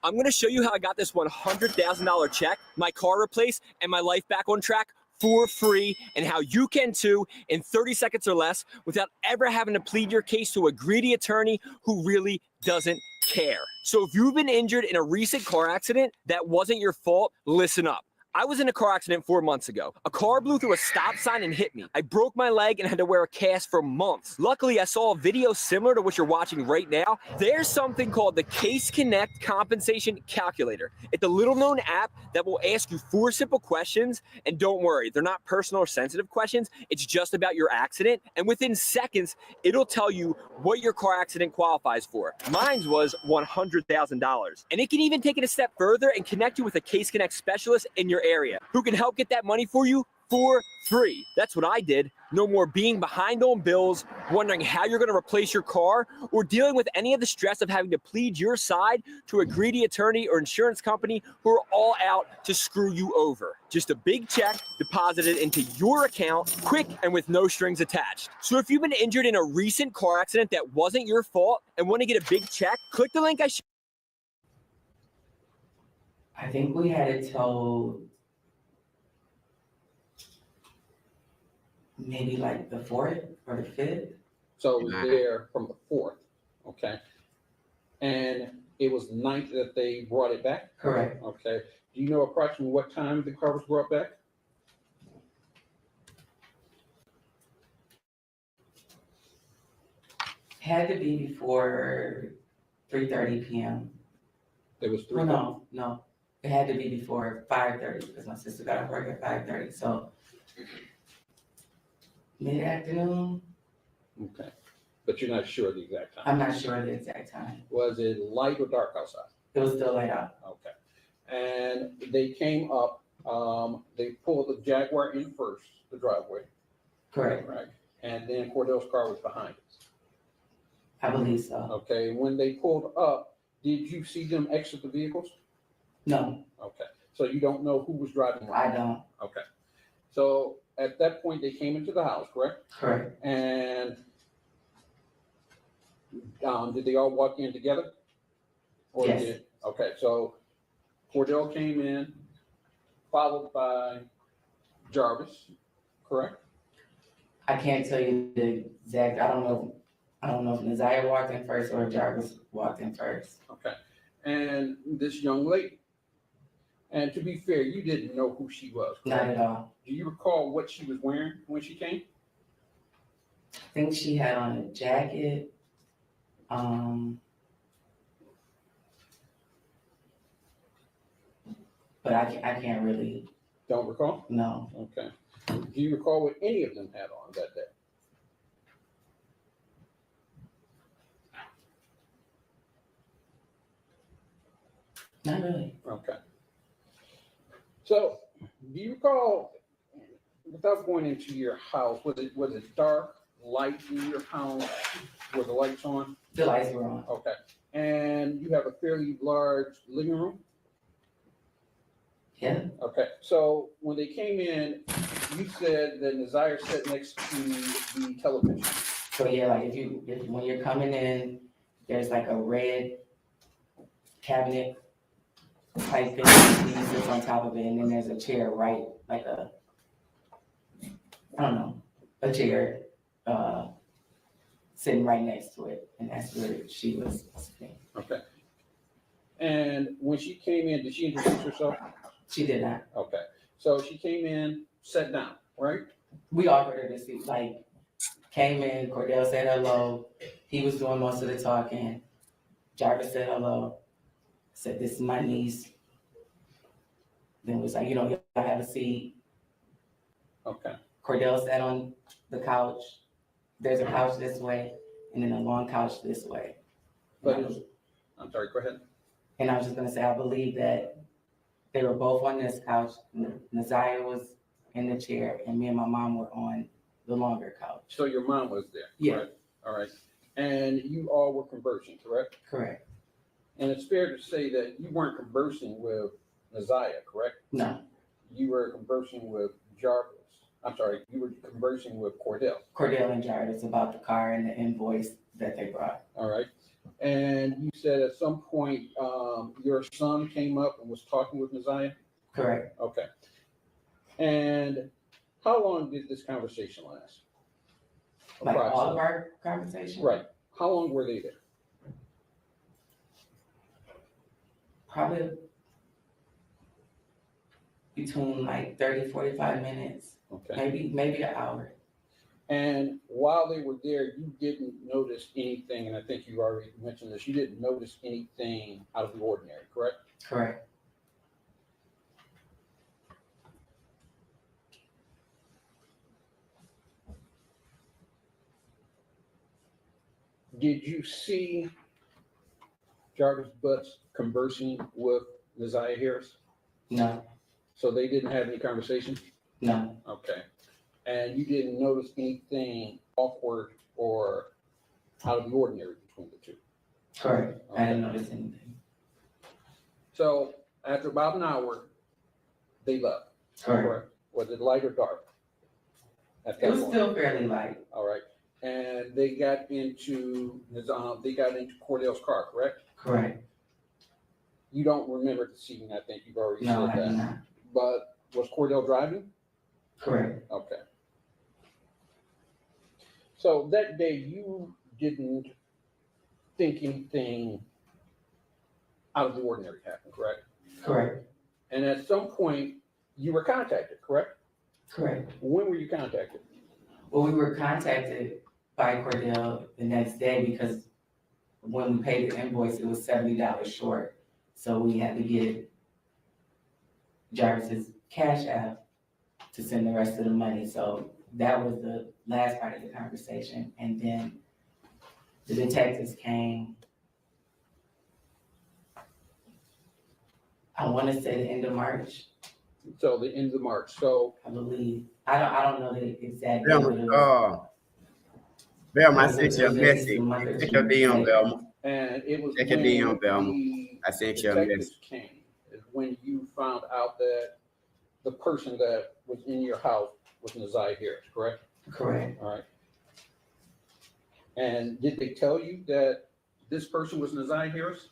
I'm going to show you how I got this $100,000 check, my car replaced, and my life back on track for free, and how you can too in 30 seconds or less without ever having to plead your case to a greedy attorney who really doesn't care. So if you've been injured in a recent car accident that wasn't your fault, listen up. I was in a car accident 4 months ago. A car blew through a stop sign and hit me. I broke my leg and had to wear a cast for months. Luckily, I saw a video similar to what you're watching right now. There's something called the Case Connect Compensation Calculator. It's a little-known app that will ask you 4 simple questions, and don't worry, they're not personal or sensitive questions. It's just about your accident, and within seconds, it'll tell you what your car accident qualifies for. Mine was $100,000, and it can even take it a step further and connect you with a Case Connect specialist in your area who can help get that money for you for free. That's what I did. No more being behind on bills, wondering how you're going to replace your car, or dealing with any of the stress of having to plead your side to a greedy attorney or insurance company who are all out to screw you over. Just a big check deposited into your account, quick and with no strings attached. So if you've been injured in a recent car accident that wasn't your fault and want to get a big check, click the link I shared. I think we had it told maybe like the 4th or the 5th. So it was there from the 4th, okay? And it was 9th that they brought it back? Correct. Okay. Do you know approximately what time the car was brought back? Had to be before 3:30 p.m. It was 3:30? Well, no. It had to be before 5:30 because my sister got off work at 5:30. So mid-afternoon. Okay. But you're not sure the exact time? I'm not sure the exact time. Was it light or dark outside? It was still light out. Okay. And they came up, they pulled the Jaguar in first, the driveway. Correct. Right. And then Cordell's car was behind it. I believe so. Okay. When they pulled up, did you see them exit the vehicles? No. Okay. So you don't know who was driving? I don't. Okay. So at that point, they came into the house, correct? Correct. And did they all walk in together? Or Yes. Okay, so Cordell came in, followed by Jarvis, correct? I can't tell you the exact. I don't know if Ziyah walked in first or Jarvis walked in first. Okay. And this young lady. And to be fair, you didn't know who she was, correct? Not at all. Do you recall what she was wearing when she came? I think she had on a jacket. But I can't really. Don't recall? No. Okay. Do you recall what any of them had on that day? Not really. Okay. So, do you recall, without going into your house, was it dark, light in your house? Were the lights on? The lights were on. Okay. And you have a fairly large living room? Yeah. Okay. So when they came in, you said that Ziyah sat next to the television. So yeah, like when you're coming in, there's like a red cabinet type thing that sits on top of it, and then there's a chair right, like a chair sitting right next to it, and that's where she was sitting. Okay. And when she came in, did she introduce herself? She did not. Okay. So she came in, sat down, right? We offered her to see, like, came in, Cordell said hello. He was doing most of the talking. Jarvis said hello. Said, this is my niece. Then it was like, y'all have a seat. Okay. Cordell sat on the couch. There's a couch this way, and then a long couch this way. But I'm sorry, go ahead. And I was just gonna say, I believe that They were both on this couch. Ziyah was in the chair, and me and my mom were on the longer couch. So your mom was there? Yeah. Correct? All right. And you all were conversing, correct? Correct. And it's fair to say that you weren't conversing with Ziyah, correct? No. You were conversing with Jarvis. I'm sorry, you were conversing with Cordell. Cordell and Jarvis about the car and the invoice that they brought. All right. And you said at some point your son came up and was talking with Ziyah? Correct. Okay. And how long did this conversation last? Like all of our conversation? Right. How long were they there? Probably between like 30, 45 minutes. Okay. Maybe an hour. And while they were there, you didn't notice anything, and I think you already mentioned this, you didn't notice anything out of the ordinary, correct? Correct. Did you see Jarvis Butts conversing with Ziyah Harris? No. So they didn't have any conversation? No. Okay. And you didn't notice anything awkward or out of the ordinary between the two? Correct. Okay. I didn't notice anything. So after about an hour, they left. Correct. Was it light or dark? It was still fairly light. All right. And they got into Cordell's car, correct? Correct. You don't remember the scene, I think you've already No, said I that. do not. But was Cordell driving? Correct. Okay. So that day you didn't think anything out of the ordinary happened, correct? Correct. And at some point you were contacted, correct? Correct. When were you contacted? Well, we were contacted by Cordell the next day because when we paid the invoice, it was $70 short. So we had to get Jarvis's cash app to send the rest of the money. So that was the last part of the conversation. And then the detectives came, I want to say the end of March. So the end of March. So I believe. I don't know the exact date. Velma, I sent you a message. Check your DM, Velma. And it was Check your when DM, Velma. the I sent you a detectives message. came, is when you found out that the person that was in your house was Ziyah Harris, correct? Correct. All right. And did they tell you that this person was Ziyah Harris?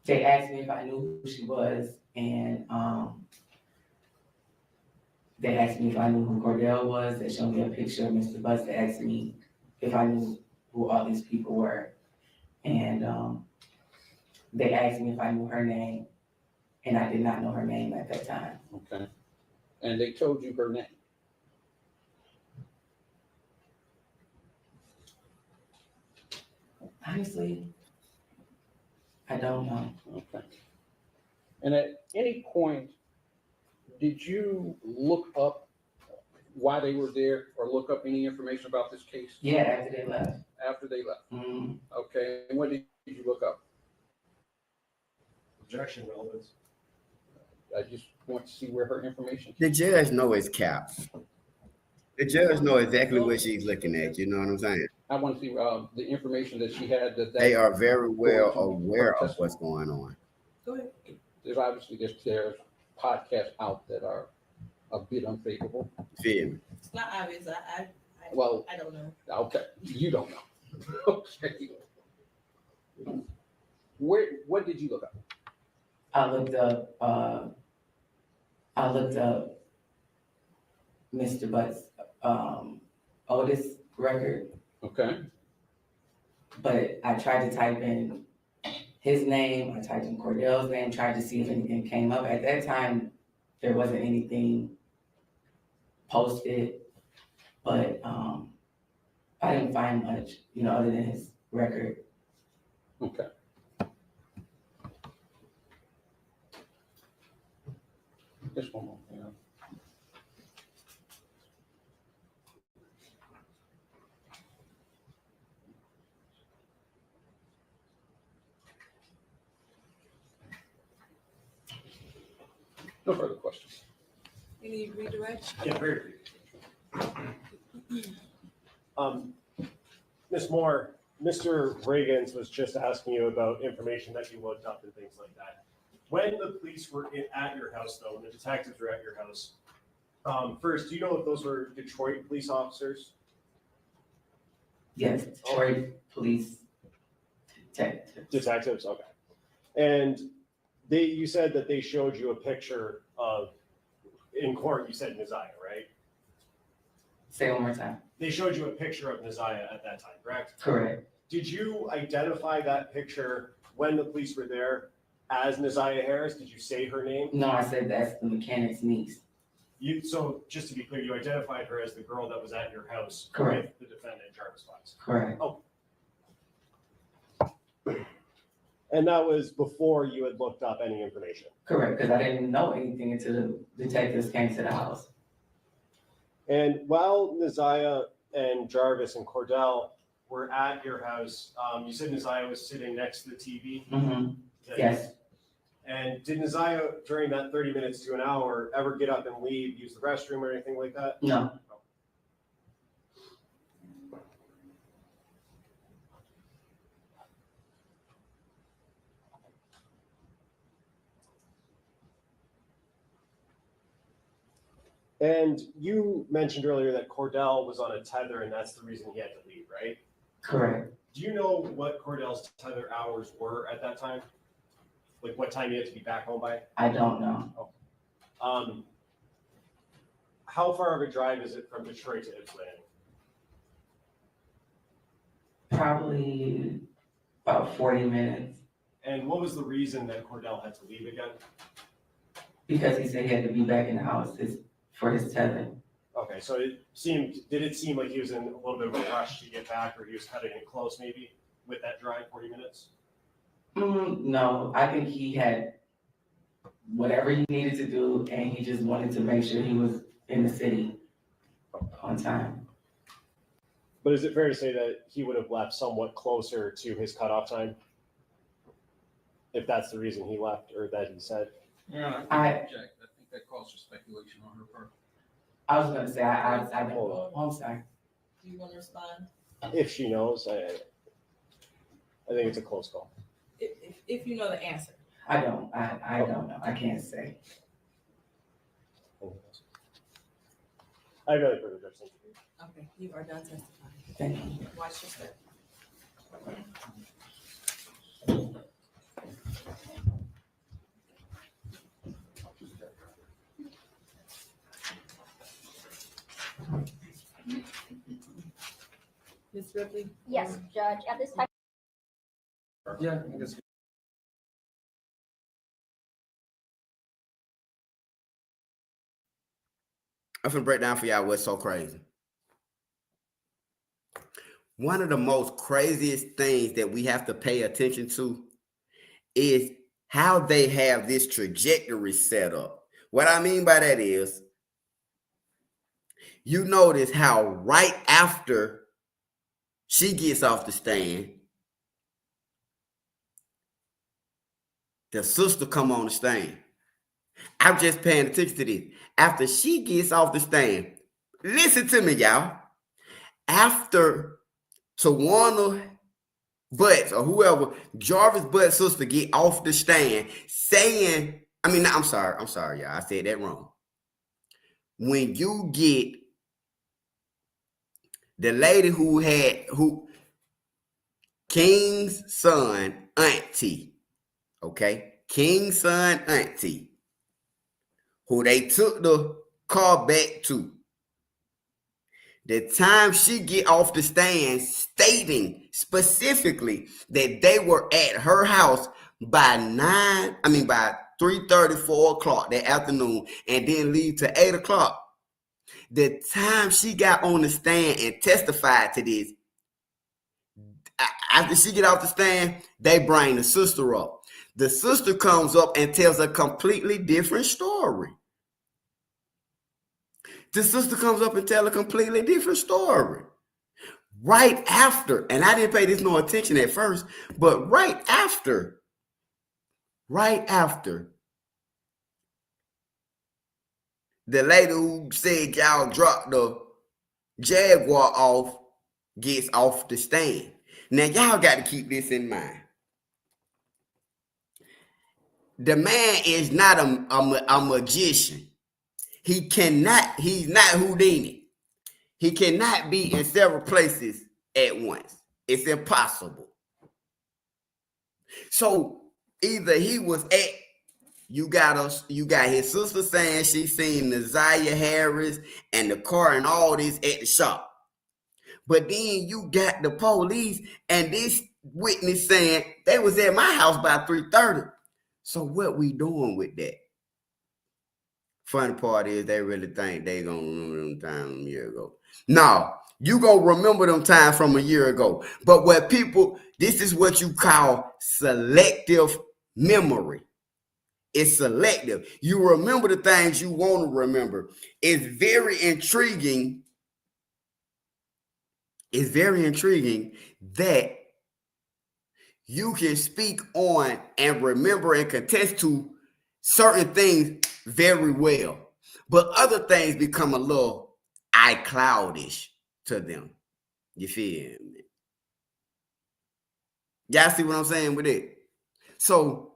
They asked me if I knew who she was, and they asked me if I knew who Cordell was. They showed me a picture of Mr. Butts. They asked me if I knew who all these people were. And they asked me if I knew her name, and I did not know her name at that time. Okay. And they told you her name? Honestly, I don't know. Okay. And at any point, did you look up why they were there or look up any information about this case? Yeah, after they left. After they left? Mm-hmm. Okay. And what did you look up? Objection, relevance. I just want to see where her information The judge know it's caps. The judge know exactly what she's looking at. You know what I'm saying? I want to see the information that she had. They are very well aware of what's going on. Go ahead. There's obviously there's podcasts out that are a bit unfavorable. Feel me? It's not obvious. I don't know. Okay, you don't know. Okay. What did you look up? I looked up Mr. Butts' Otis record. Okay. But I tried to type in his name, I typed in Cordell's name, tried to see if anything came up. At that time, there wasn't anything posted, but I didn't find much, other than his record. Okay. Just one more. Yeah. No further questions. Any redirect? Yeah, very brief. Ms. Moore, Mr. Reagans was just asking you about information that you looked up and things like that. When the police were at your house, though, when the detectives were at your house, first, do you know if those were Detroit police officers? Yes, Detroit police Detectives, okay. And you said that they showed you a picture of, in court, you said Ziyah, right? Say it one more time. They showed you a picture of Ziyah at that time, correct? Correct. Did you identify that picture when the police were there as Ziyah Harris? Did you say her name? No, I said that's the mechanic's niece. So just to be clear, you identified her as the girl that was at your house Correct. with the defendant, Jarvis Fox. Correct. Oh. And that was before you had looked up any information? Correct, because I didn't know anything until the detectives came to the house. And while Ziyah and Jarvis and Cordell were at your house, you said Ziyah was sitting next to the TV? Mm-hmm. Yes. And did Ziyah, during that 30 minutes to an hour, ever get up and leave, use the restroom or anything like that? No. And you mentioned earlier that Cordell was on a tether and that's the reason he had to leave, right? Correct. Do you know what Cordell's tether hours were at that time? Like what time he had to be back home by? I don't know. How far of a drive is it from Detroit to Ypsilanti? Probably about 40 minutes. And what was the reason that Cordell had to leave again? Because he said he had to be back in the house for his tether. Okay, so did it seem like he was in a little bit of a rush to get back, or he was cutting it close maybe with that drive, 40 minutes? No, I think he had whatever he needed to do, and he just wanted to make sure he was in the city on time. But is it fair to say that he would have left somewhat closer to his cutoff time? If that's the reason he left, or that he said? Yeah, I think that calls for speculation on her part. I was going to say, I don't know. I'm sorry. Do you want to respond? If she knows, I think it's a close call. If you know the answer. I don't know. I can't say. I have no further questions. Okay, you are done testifying. Thank you. Watch your step. Ms. Ripley? Yes, Judge. At this time. Yeah, I guess. I'm gonna break down for y'all what's so crazy. One of the most craziest things that we have to pay attention to is how they have this trajectory set up. What I mean by that is, you notice how right after she gets off the stand, the sister come on the stand. I'm just paying attention to this. After she gets off the stand, listen to me, y'all. After Tawana Butts or whoever, Jarvis Butts' sister get off the stand saying, I'm sorry, y'all. I said that wrong. When you get the lady who King's son, auntie, okay? King's son, auntie, who they took the car back to. The time she get off the stand stating specifically that they were at her house by 3:30, 4 o'clock that afternoon and then leave to 8 o'clock. The time she got on the stand and testified to this, after she get off the stand, they bring the sister up. The sister comes up and tells a completely different story. The sister comes up and tells a completely different story. Right after, and I didn't pay this no attention at first, but right after the lady who said y'all dropped the Jaguar off gets off the stand. Now, y'all got to keep this in mind. The man is not a magician. He's not Houdini. He cannot be in several places at once. It's impossible. So either he was at, you got his sister saying she seen the Ziyah Harris and the car and all this at the shop. But then you got the police and this witness saying they was at my house by 3:30. So what we doing with that? Funny part is they really think they gonna remember them times from a year ago. No, you gonna remember them times from a year ago. But what people, this is what you call selective memory. It's selective. You remember the things you want to remember. It's very intriguing. It's very intriguing that you can speak on and remember and contest to certain things very well, but other things become a little iCloudish to them. You feel me? Y'all see what I'm saying with it? So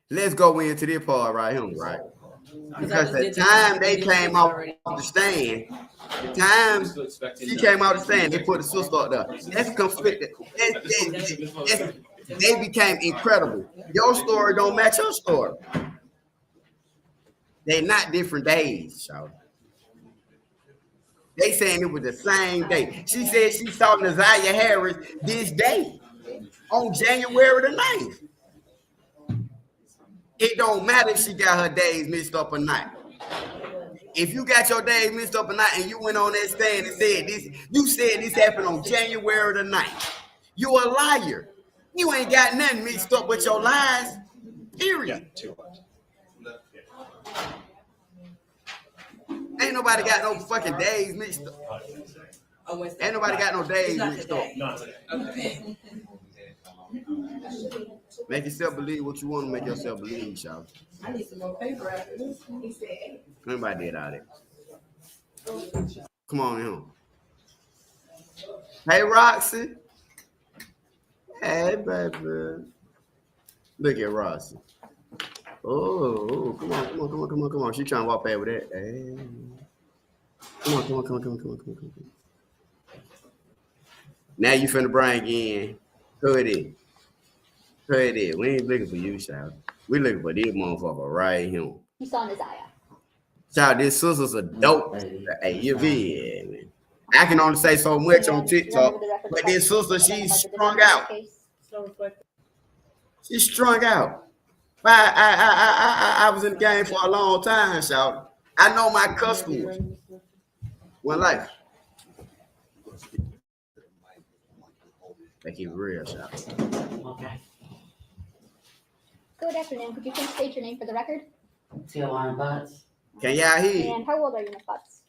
let's go into this part right here, right? Because the time they came out the stand, the time she came out the stand, they put the sister up there. That's conflicted. They became incredible. Your story don't match your story. They're not different days, so. They saying it was the same day. She said she saw Ziyah Harris this day on January the 9th. It don't matter if she got her days mixed up or not. If you got your days mixed up or not and you went on that stand and said this, you said this happened on January the 9th. You a liar. You ain't got nothing mixed up with your lies. Period. Ain't nobody got no fucking days mixed up. Ain't nobody got no days mixed up. Make yourself believe what you want to make yourself believe, y'all. I need some more paper after this. He said, Nobody did all that. Come on in. Hey, Roxy. Hey, baby. Look at Roxy. Oh, come on. She trying to walk past with that. Hey. Come on. Now you finna bring in Hoodie. We ain't looking for you, child. We looking for this motherfucker right here. you saw Ziyah. Child, this sister's a dope. Hey, you be man. I can only say so much on TikTok, but this sister, she's strung out. She's strung out. I was in the game for a long time, shout. I know my customers. One life. They keep real, shout. Okay. Good afternoon. Could you please state your name for the record? T.O.I. Butts. Can y'all hear? And how old are you, Miss Butts?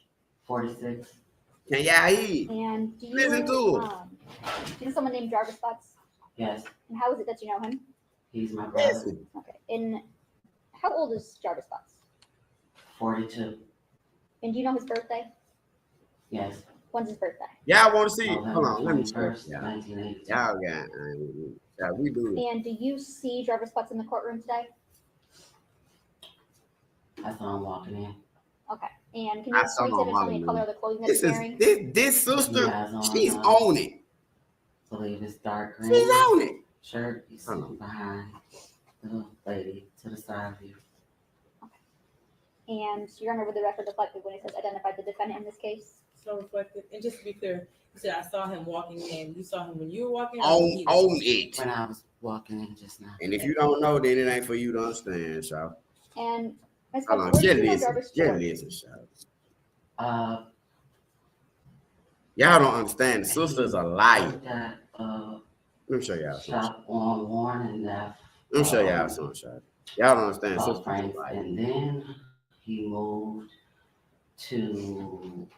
46. Can y'all hear? And do you listen to do you know someone named Jarvis Butts? Yes. And how is it that you know him? He's my brother. Okay. And how old is Jarvis Butts? 42. And do you know his birthday? Yes. When's his birthday? Y'all want to see? November Hold on, let me check. 21st, Y'all got. We do. And do you see Jarvis Butts in the courtroom today? I saw him walking in. Okay. And can you explain to me the color of the clothing that he's wearing? This sister, she's on it. I believe it's dark green. She's on it. Shirt, he's sitting behind the lady to the side of you. And you're under the record reflected when it says identified the defendant in this case? So reflected. And just to be clear, you said I saw him walking in. You saw him when you were walking in? On it. When I was walking in just now. And if you don't know, then it ain't for you to understand, so. And Ms. Hold on, Butts, just where do you know listen. Jarvis Just George? listen, y'all don't understand. The sister's a liar. Let me show y'all something. Shop on Warren and left. Let me show y'all something, shot. Y'all don't understand. Sister's a liar. And then he moved to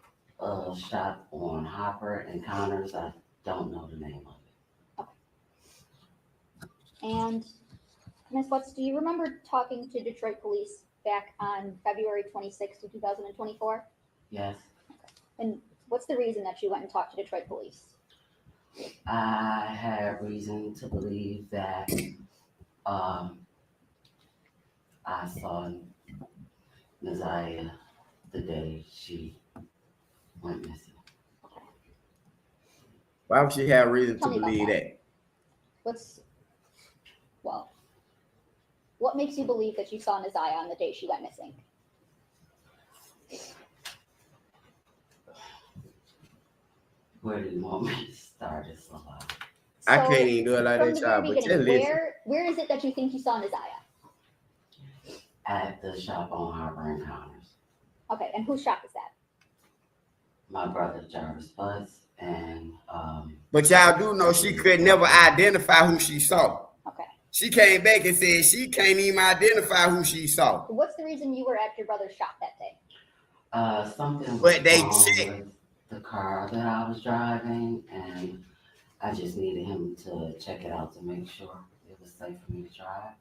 a shop on Hopper and Connors. I don't know the name of it. And Ms. Butts, do you remember talking to Detroit police back on February 26th of 2024? Yes. And what's the reason that you went and talked to Detroit police? I had reason to believe that I saw Ziyah the day she went missing. Why would she have reason Tell to me about believe that? What makes you believe that you saw Ziyah on the day she went missing? Where do you want me to start this a lot? I can't even do it like From that, the child, very but just beginning, listen. where is it that you think you saw Ziyah? At the shop on Harbor Encounters. Okay, and whose shop is that? My brother Jarvis Buzz and But y'all do know she could never identify who she saw. Okay. She came back and said she can't even identify who she saw. What's the reason you were at your brother's shop that day? Something was But they wrong checked with the car that I was driving, and I just needed him to check it out to make sure it was safe for me to drive.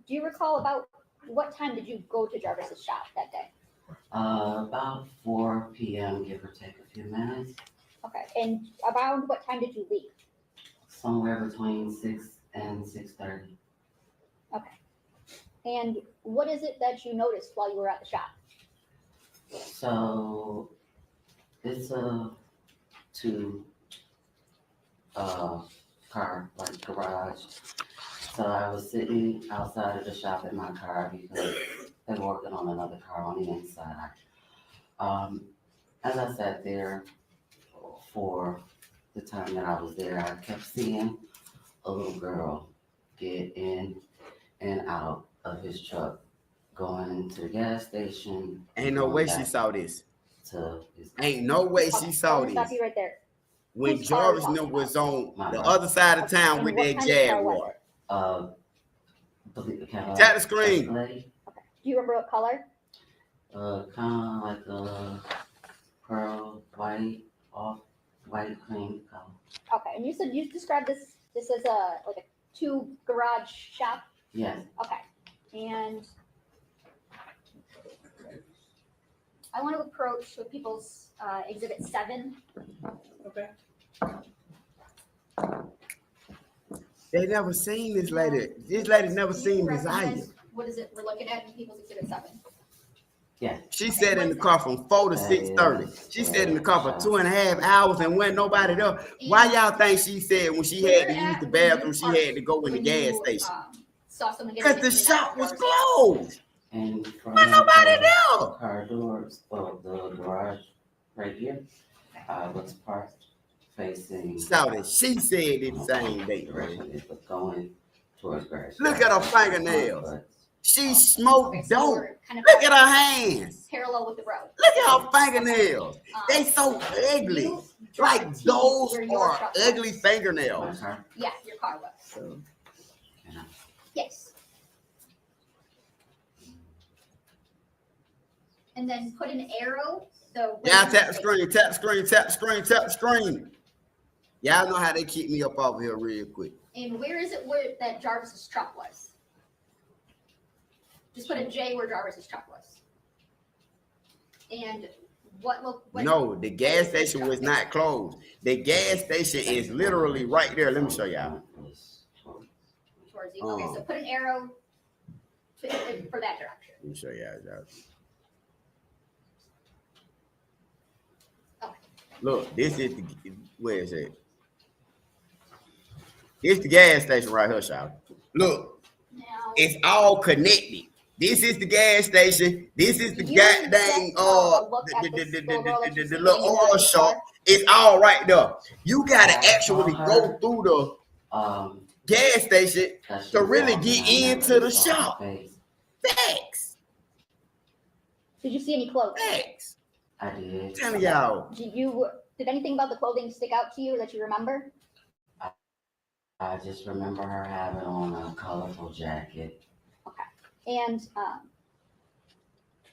Do you recall about what time did you go to Jarvis's shop that day? About 4 p.m., give or take a few minutes. Okay, and around what time did you leave? Somewhere between 6 and 6:30. Okay. And what is it that you noticed while you were at the shop? So it's a 2 car, like garage. So I was sitting outside of the shop in my car because they were working on another car on the inside. As I sat there for the time that I was there, I kept seeing a little girl get in and out of his truck, going to the gas station. Ain't no way she saw this. To his Ain't no way she saw Let me stop this. you right there. When Whose car are we Jarvis talking was on My the brother. other side of town And with what that kind of car was Jaguar. Tap the screen. Do you remember what color? Kind of like a pearl white, off white cream color. Okay, and you said you described this as a 2 garage shop? Yes. Okay, and I want to approach with people's exhibit 7. Okay. They never seen this lady. This lady never seen Ziyah. What is it we're looking at in people's exhibit 7? Yeah. She sat in the car from 4 to 6:30. She sat in the car for 2.5 hours and wasn't nobody there. Why y'all think she said when she had to use the bathroom, she had to go in the gas station? Saw someone Because the shop was closed. And from Why nobody there? the car doors of the garage right here, was parked facing. So that she said it the same day. Direction it was going towards grass. Look at her fingernails. But She smoked Okay, so dope. we're kind of Look at her hands. parallel with the road. Look at her fingernails. They so ugly. You Like tried to those where your are truck ugly was. fingernails. Yeah, your car was. Yes. And then put an arrow. Y'all tap the screen, tap the screen, tap the screen, tap the screen. Y'all know how they keep me up off here real quick. And where is it where that Jarvis's truck was? Just put a J where Jarvis's truck was. And what No, the gas station was not closed. The gas station is literally right there. Let me show y'all. towards you. Okay, so put an arrow for that direction. Let me show y'all. Look, this is the, where is it? This the gas station right here, y'all. Look, it's all connected. This is the gas station. This is the goddamn the little oil shop. It's all right there. You gotta actually go through the gas station to really get into the shop. Facts. Did you see any clothing? Facts. I did. Tell me y'all. Did anything about the clothing stick out to you that you remember? I just remember her having on a colorful jacket. And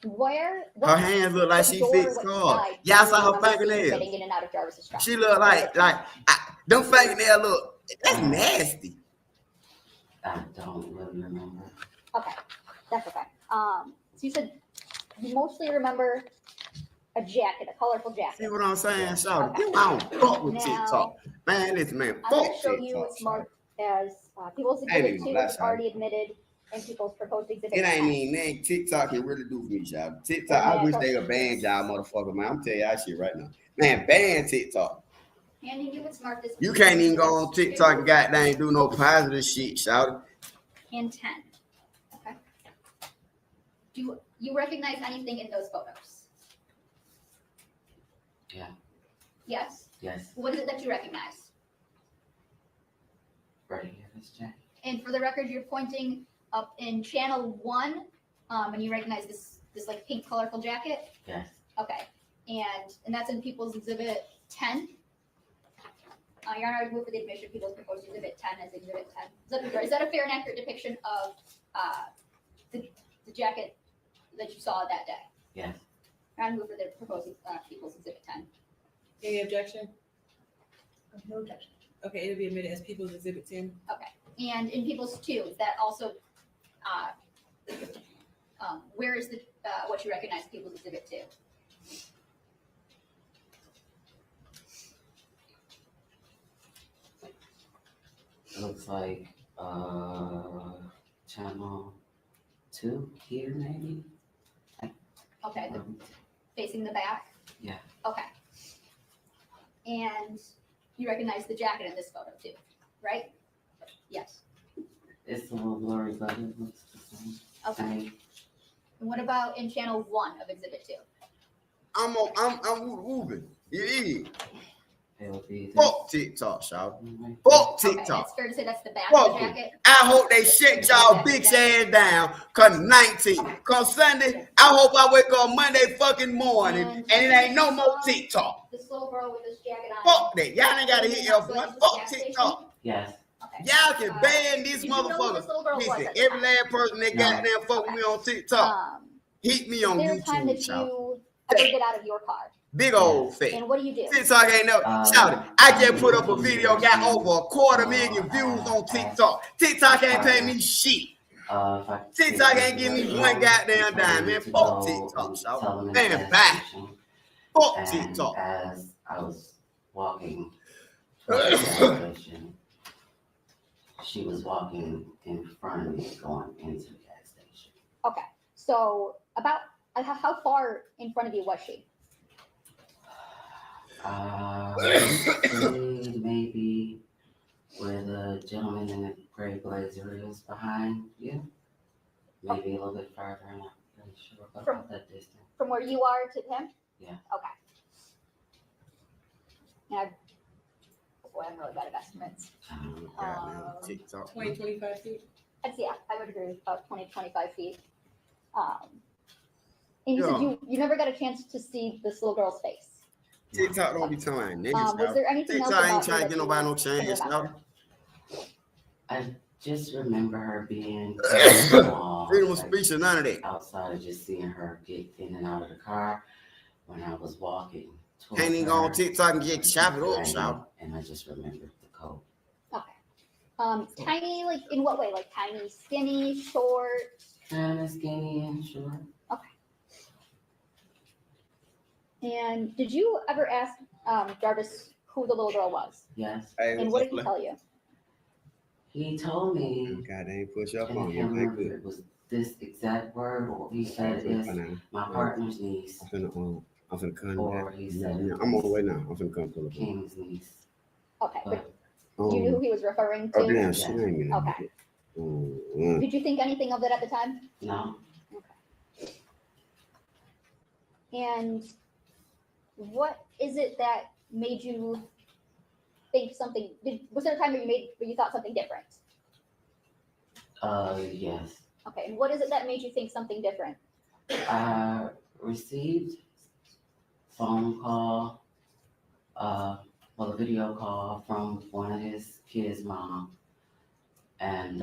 where? Her hands look like she fixed cars. Y'all saw her fingernails. Getting in and out of Jarvis's truck. She look like them fingernails look. That's nasty. I don't really remember. Okay. That's okay. So you said you mostly remember a jacket, a colorful jacket. See what I'm saying, Shawty? Okay. I don't fuck with Now, TikTok. Man, listen, man, I'm going fuck to show TikTok. you it's marked as People's I ain't Exhibit even 2 gonna lie, is Shawty. already admitted and People's Proposed Exhibit It ain't 10. even nothing TikTok can really do for me, Shawty. TikTok, I wish they would ban y'all motherfucker, man. I'm telling y'all shit right now. Man, ban TikTok. Handing you what's marked as You can't even go on TikTok and goddamn do no positive shit, Shawty. and 10. Okay. Do you recognize anything in those photos? Yeah. Yes? Yes. What is it that you recognize? Right here, this jacket. And for the record, you're pointing up in channel 1, and you recognize this like pink colorful jacket? Yes. Okay. And that's in People's Exhibit 10? Your Honor, I move for the admission of People's Proposed Exhibit 10 as Exhibit 10. Is that a fair and accurate depiction of the jacket that you saw that day? Yes. I move for the proposed People's Exhibit 10. Any objection? No objection. Okay, it'll be admitted as People's Exhibit 10. Okay. And in People's 2, is that also, where is the what you recognize People's Exhibit 2? It looks like channel 2 here, maybe. Okay, facing the back? Yeah. Okay. And you recognize the jacket in this photo too, right? Yes. It's a little blurry, but it looks the same. Okay. And what about in channel 1 of Exhibit 2? I'm moving. Yeah. Fuck Fuck TikTok, Shawty. Fuck Okay, TikTok. it's fair to say that's the back Fuck of the it. jacket? I hope they shut y'all bitch ass down. Cause 19. Cause Sunday, I hope I wake up Monday fucking morning and it ain't no more TikTok. This little girl with this jacket on. Fuck that. Y'all ain't gotta hit F1. Fuck TikTok. Yes. Y'all can ban this Did you know who motherfucker. this little girl was Listen, at the every time? last person that goddamn fuck with me on TikTok, hit me on Is there a time that YouTube, Shawty. you ever get out of your car? Big old fat. And what do you do? TikTok ain't no shout it. I just put up a video, got over 250,000 views on TikTok. TikTok ain't paying me shit. TikTok ain't give me one goddamn dime, man. Fuck TikTok, shout. Man, bye. Fuck TikTok. As I was walking towards the gas station, she was walking in front of me going into the gas station. Okay, so about how far in front of you was she? Maybe where the gentleman in the gray blazer is behind you. Maybe a little bit farther, I'm not really sure about that distance. From where you are to him? Yeah. Okay. Yeah. Boy, I'm really bad at estimates. TikTok. 20, 25 feet? Yeah, I would agree with about 20, 25 feet. And you said you never got a chance to see this little girl's face. TikTok don't be telling niggas. Was there anything else TikTok ain't about trying to her get that nobody you no chance, remember? I just remember her being freedom of speech or none of that. outside of just seeing her get in and out of the car when I was walking. Can't even go on TikTok and get chopped up, shout. And I just remembered the code. Okay. Tiny, like in what way? Like tiny, skinny, short? Kind of skinny and short. Okay. And did you ever ask Jarvis who the little girl was? Yes. And what did he tell you? He told me. God, they ain't push up and I on can't you. remember if it was this exact word or he said it is my partner's niece. I'm finna come Or back. he said I'm on the way now. I'm finna come pull up. King's niece. Okay, but you knew who he was referring to? Oh, damn, shame. Okay. Did you think anything of it at the time? No. Okay. And what is it that made you think something? Was there a time where you thought something different? Yes. Okay, and what is it that made you think something different? I received phone call, a video call from one of his kids' mom, and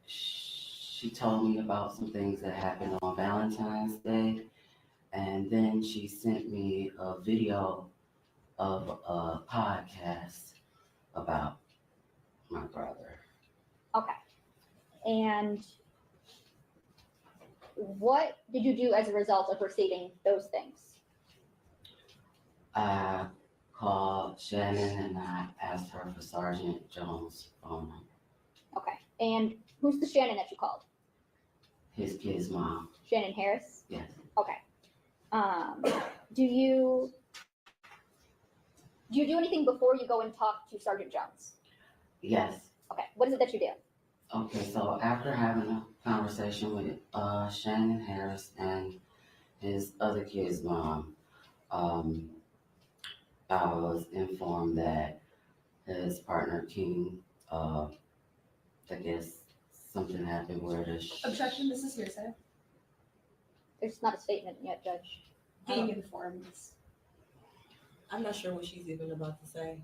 she told me about some things that happened on Valentine's Day, and then she sent me a video of a podcast about my brother. Okay. And what did you do as a result of receiving those things? I called Shannon and I asked her for Sergeant Jones' phone number. Okay. And who's the Shannon that you called? His kid's mom. Shannon Harris? Yes. Okay. Do you do anything before you go and talk to Sergeant Jones? Yes. Okay. What is it that you do? Okay, so after having a conversation with Shannon Harris and his other kid's mom, I was informed that his partner King, I guess something happened where the Objection, this is hearsay. There's not a statement yet, Judge. Being informed. I'm not sure what she's even about to say.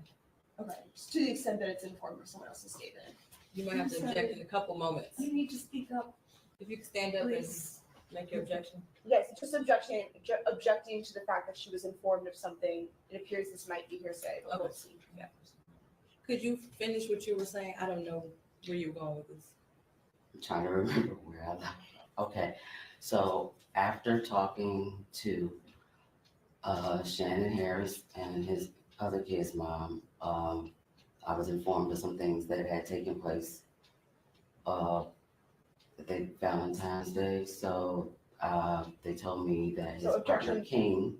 Okay, just to the extent that it's informed of someone else's statement. You might have to object in a couple moments. You need to speak up. If you could stand up Please. and make your objection. Yes, just objecting to the fact that she was informed of something. It appears this might be hearsay. But we'll see. Yeah. Could you finish what you were saying? I don't know where you were going with this. I'm trying to remember where I left. Okay, so after talking to Shannon Harris and his other kid's mom, I was informed of some things that had taken place Valentine's Day. So they told me that his So partner objection. King.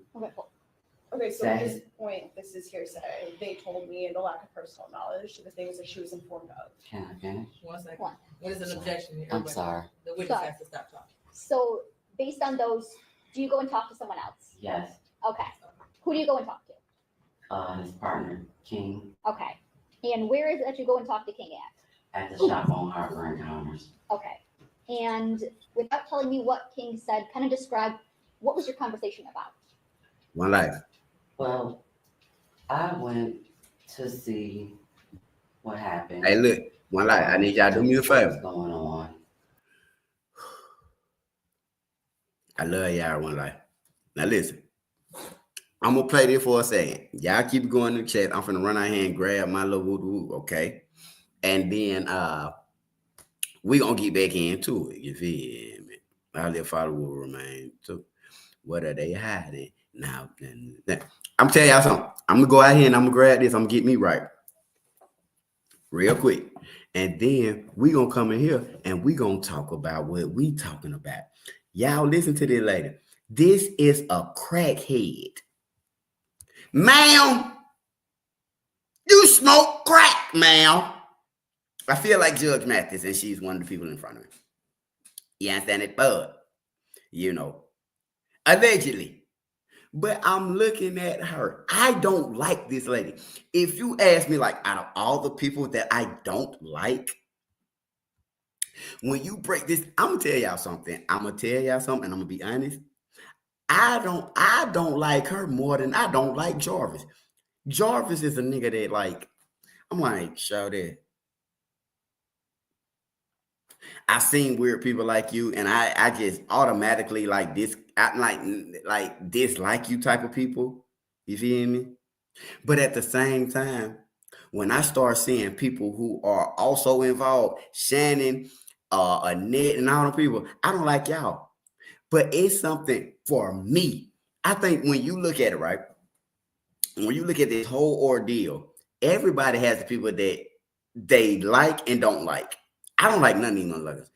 Okay, so That at is- this point, this is hearsay. They told me, and the lack of personal knowledge, the things that she was informed of. Can I finish? 1 second. What is an objection? I'm sorry. The witness Sorry. has to stop talking. So based on those, do you go and talk to someone else? Yes. Okay. Who do you go and talk to? His partner King Okay. And where is it that you go and talk to King at? at the shop on Harbor Encounters. Okay. And without telling me what King said, kind of describe what was your conversation about? One life. Well, I went to see what happened. Hey, look, one life. I need y'all to do me a What's favor. going on? I love y'all, one life. Now listen, I'm gonna play this for a second. Y'all keep going in the chat. I'm finna run out here and grab my little woo, okay? And then we gonna get back into it. You feel me? Our little father will remain too. What are they hiding now? I'm telling y'all something. I'm gonna go out here and I'm gonna grab this. I'm gonna get me right real quick. And then we gonna come in here and we gonna talk about what we talking about. Y'all listen to this later. This is a crackhead. Ma'am, you smoke crack, ma'am. I feel like Judge Mathis, and she's one of the people in front of me. You understand it? But, you know, allegedly. But I'm looking at her. I don't like this lady. If you ask me, like, out of all the people that I don't like, when you break this, I'm gonna tell y'all something. And I'm gonna be honest. I don't like her more than I don't like Jarvis. Jarvis is a nigga that, like, I'm like, shout it. I've seen weird people like you, and I just automatically like this. I like dislike you type of people. You feel me? But at the same time, when I start seeing people who are also involved, Shannon, Annette, and all them people, I don't like y'all. But it's something for me. I think when you look at it, right? When you look at this whole ordeal, everybody has the people that they like and don't like. I don't like none of these motherfuckers.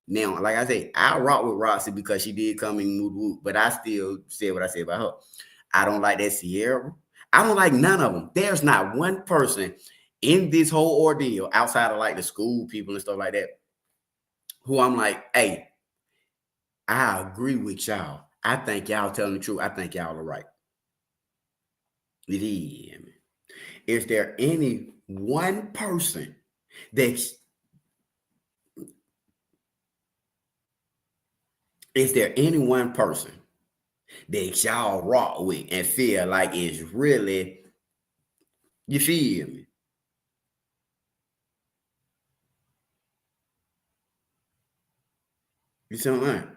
Now, like I say, I rock with Roxy because she did come in mood whoop, but I still said what I said about her. I don't like that Sierra. I don't like none of them. There's not one person in this whole ordeal outside of like the school people and stuff like that who I'm like, hey, I agree with y'all. I think y'all telling the truth. I think y'all are right. Yeah. Is there any one person that's Is there any one person that y'all rock with and feel like it's really, you feel me? You see what I'm saying?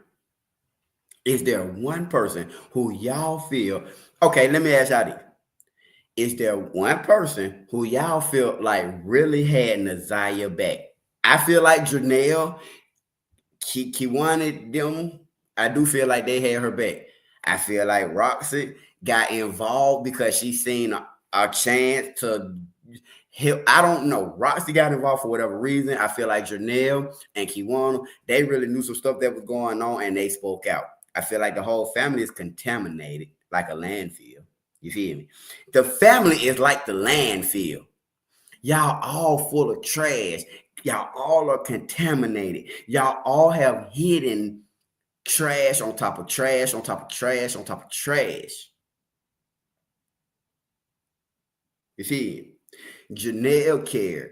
Is there one person who y'all feel, okay, let me ask y'all this. Is there one person who y'all feel like really had Ziyah back? I feel like Janelle, Kiwana, them, I do feel like they had her back. I feel like Roxy got involved because she seen a chance to help. I don't know. Roxy got involved for whatever reason. I feel like Janelle and Kiwana, they really knew some stuff that was going on and they spoke out. I feel like the whole family is contaminated like a landfill. You feel me? The family is like the landfill. Y'all all full of trash. Y'all all are contaminated. Y'all all have hidden trash on top of trash on top of trash on top of trash. You see, Janelle cared.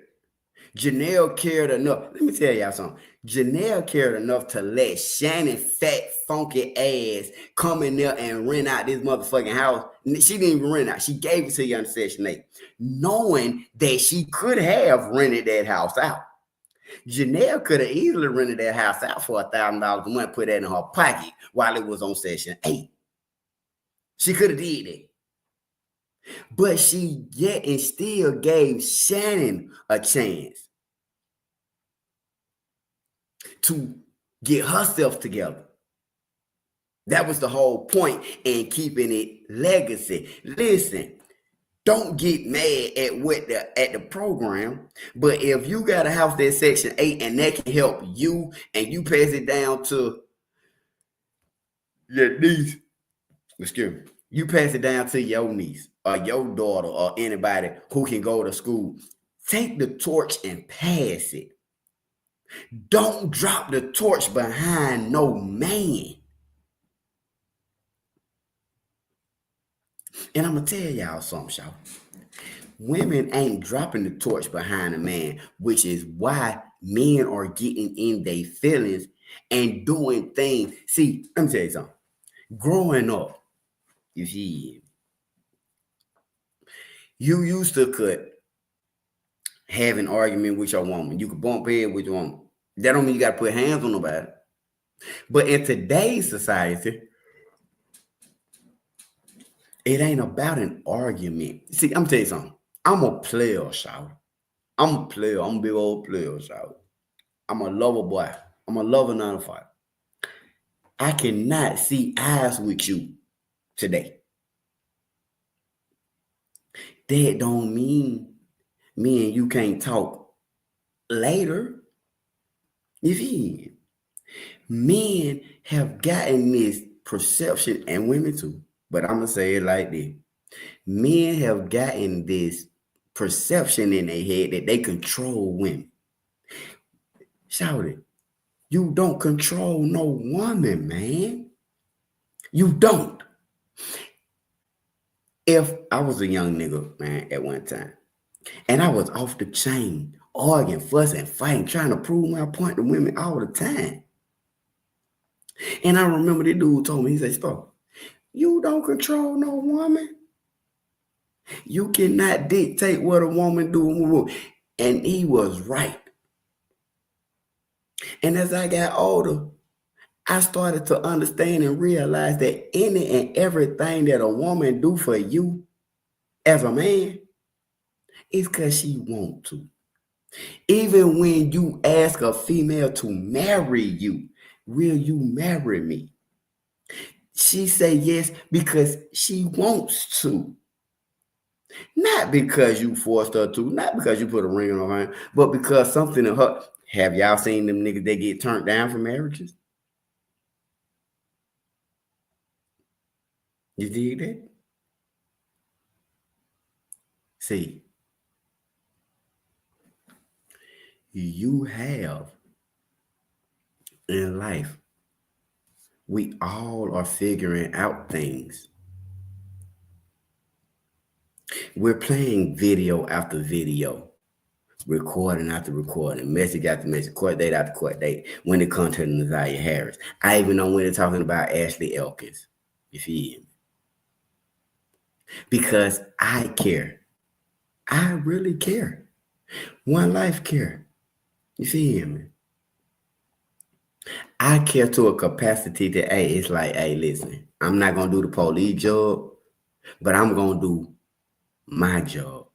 Janelle cared enough. Let me tell y'all something. Janelle cared enough to let Shannon fat, funky ass come in there and rent out this motherfucking house. She didn't even rent out. She gave it to you on Section 8, knowing that she could have rented that house out. Janelle could have easily rented that house out for $1,000 a month, put that in her pocket while it was on Section 8. She could have did that. But she yet and still gave Shannon a chance to get herself together. That was the whole point in keeping it legacy. Listen, don't get mad at the program, but if you got a house that's Section 8 and that can help you and you pass it down to your niece, excuse me, you pass it down to your niece or your daughter or anybody who can go to school, take the torch and pass it. Don't drop the torch behind no man. And I'm going to tell y'all something, y'all. Women ain't dropping the torch behind a man, which is why men are getting in their feelings and doing things. See, let me tell you something. Growing up, you see, you used to could have an argument with your woman. You could bump head with your woman. That don't mean you got to put hands on nobody. But in today's society, it ain't about an argument. See, I'm going to tell you something. I'm a player, shout. I'm a player. I'm a big old player, shout. I'm a lover boy. I'm a lover 9 to 5. I cannot see eyes with you today. That don't mean me and you can't talk later. You see, men have gotten this perception, and women too, but I'm going to say it like this. Men have gotten this perception in their head that they control women. Shout it. You don't control no woman, man. You don't. If I was a young nigga, man, at one time, and I was off the chain, arguing, fussing, fighting, trying to prove my point to women all the time. And I remember the dude told me, he said, stop. You don't control no woman. You cannot dictate what a woman do. And he was right. And as I got older, I started to understand and realize that any and everything that a woman do for you as a man is because she want to. Even when you ask a female to marry you, will you marry me? She say yes because she wants to. Not because you forced her to, not because you put a ring on her hand, but because something in her. Have y'all seen them niggas that get turned down for marriages? You dig that? See, you have in life, we all are figuring out things. We're playing video after video, recording after recording, message after message, court date after court date, when it comes to Ziyah Harris. I even know when they're talking about Ashley Elkins. You feel me? Because I care. I really care. One life care. You feel me? I care to a capacity that, hey, it's like, hey, listen, I'm not going to do the police job, but I'm going to do my job.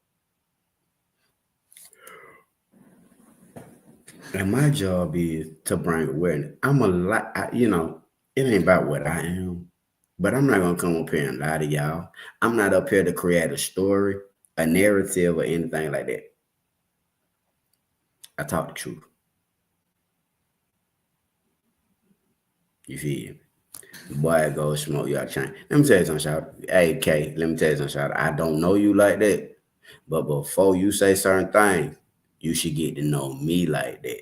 And my job is to bring awareness. I'm a lot, you know, it ain't about what I am, but I'm not gonna come up here and lie to y'all. I'm not up here to create a story, a narrative, or anything like that. I talk the truth. You feel me? Boy, go smoke y'all chain. Let me tell you something, shout. Hey, K, let me tell you something, shout. I don't know you like that, but before you say certain things, you should get to know me like that.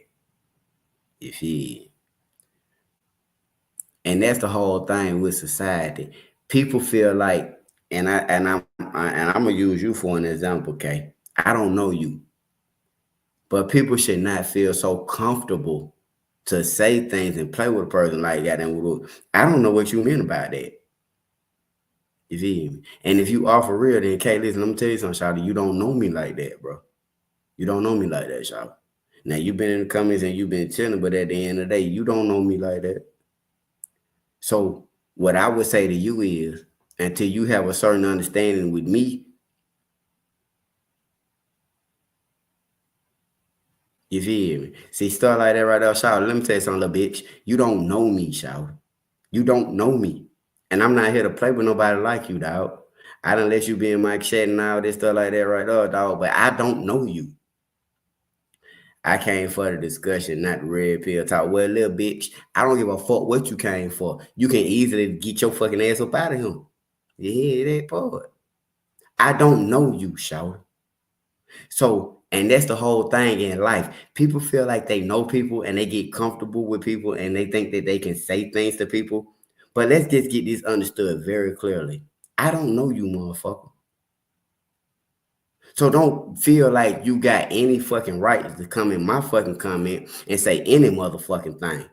You feel me? And that's the whole thing with society. People feel like, and I'm gonna use you for an example, K. I don't know you, but people should not feel so comfortable to say things and play with a person like that. And I don't know what you mean about that. You feel me? And if you are for real, then K, listen, let me tell you something, Shawty. You don't know me like that, bro. You don't know me like that, Shawty. Now you've been in the comments and you've been chilling, but at the end of the day, you don't know me like that. So what I would say to you is, until you have a certain understanding with me, you feel me? See, stuff like that right there, shout. Let me tell you something, little bitch. You don't know me, shout. You don't know me. And I'm not here to play with nobody like you, dog. I done let you be in my chat and all this stuff like that right there, dog. But I don't know you. I came for the discussion, not the red pill talk. Well, little bitch, I don't give a fuck what you came for. You can easily get your fucking ass up out of him. You hear that part? I don't know you, shout. So, and that's the whole thing in life. People feel like they know people and they get comfortable with people and they think that they can say things to people. But let's just get this understood very clearly. I don't know you, motherfucker. So don't feel like you got any fucking right to come in my fucking comment and say any motherfucking thing.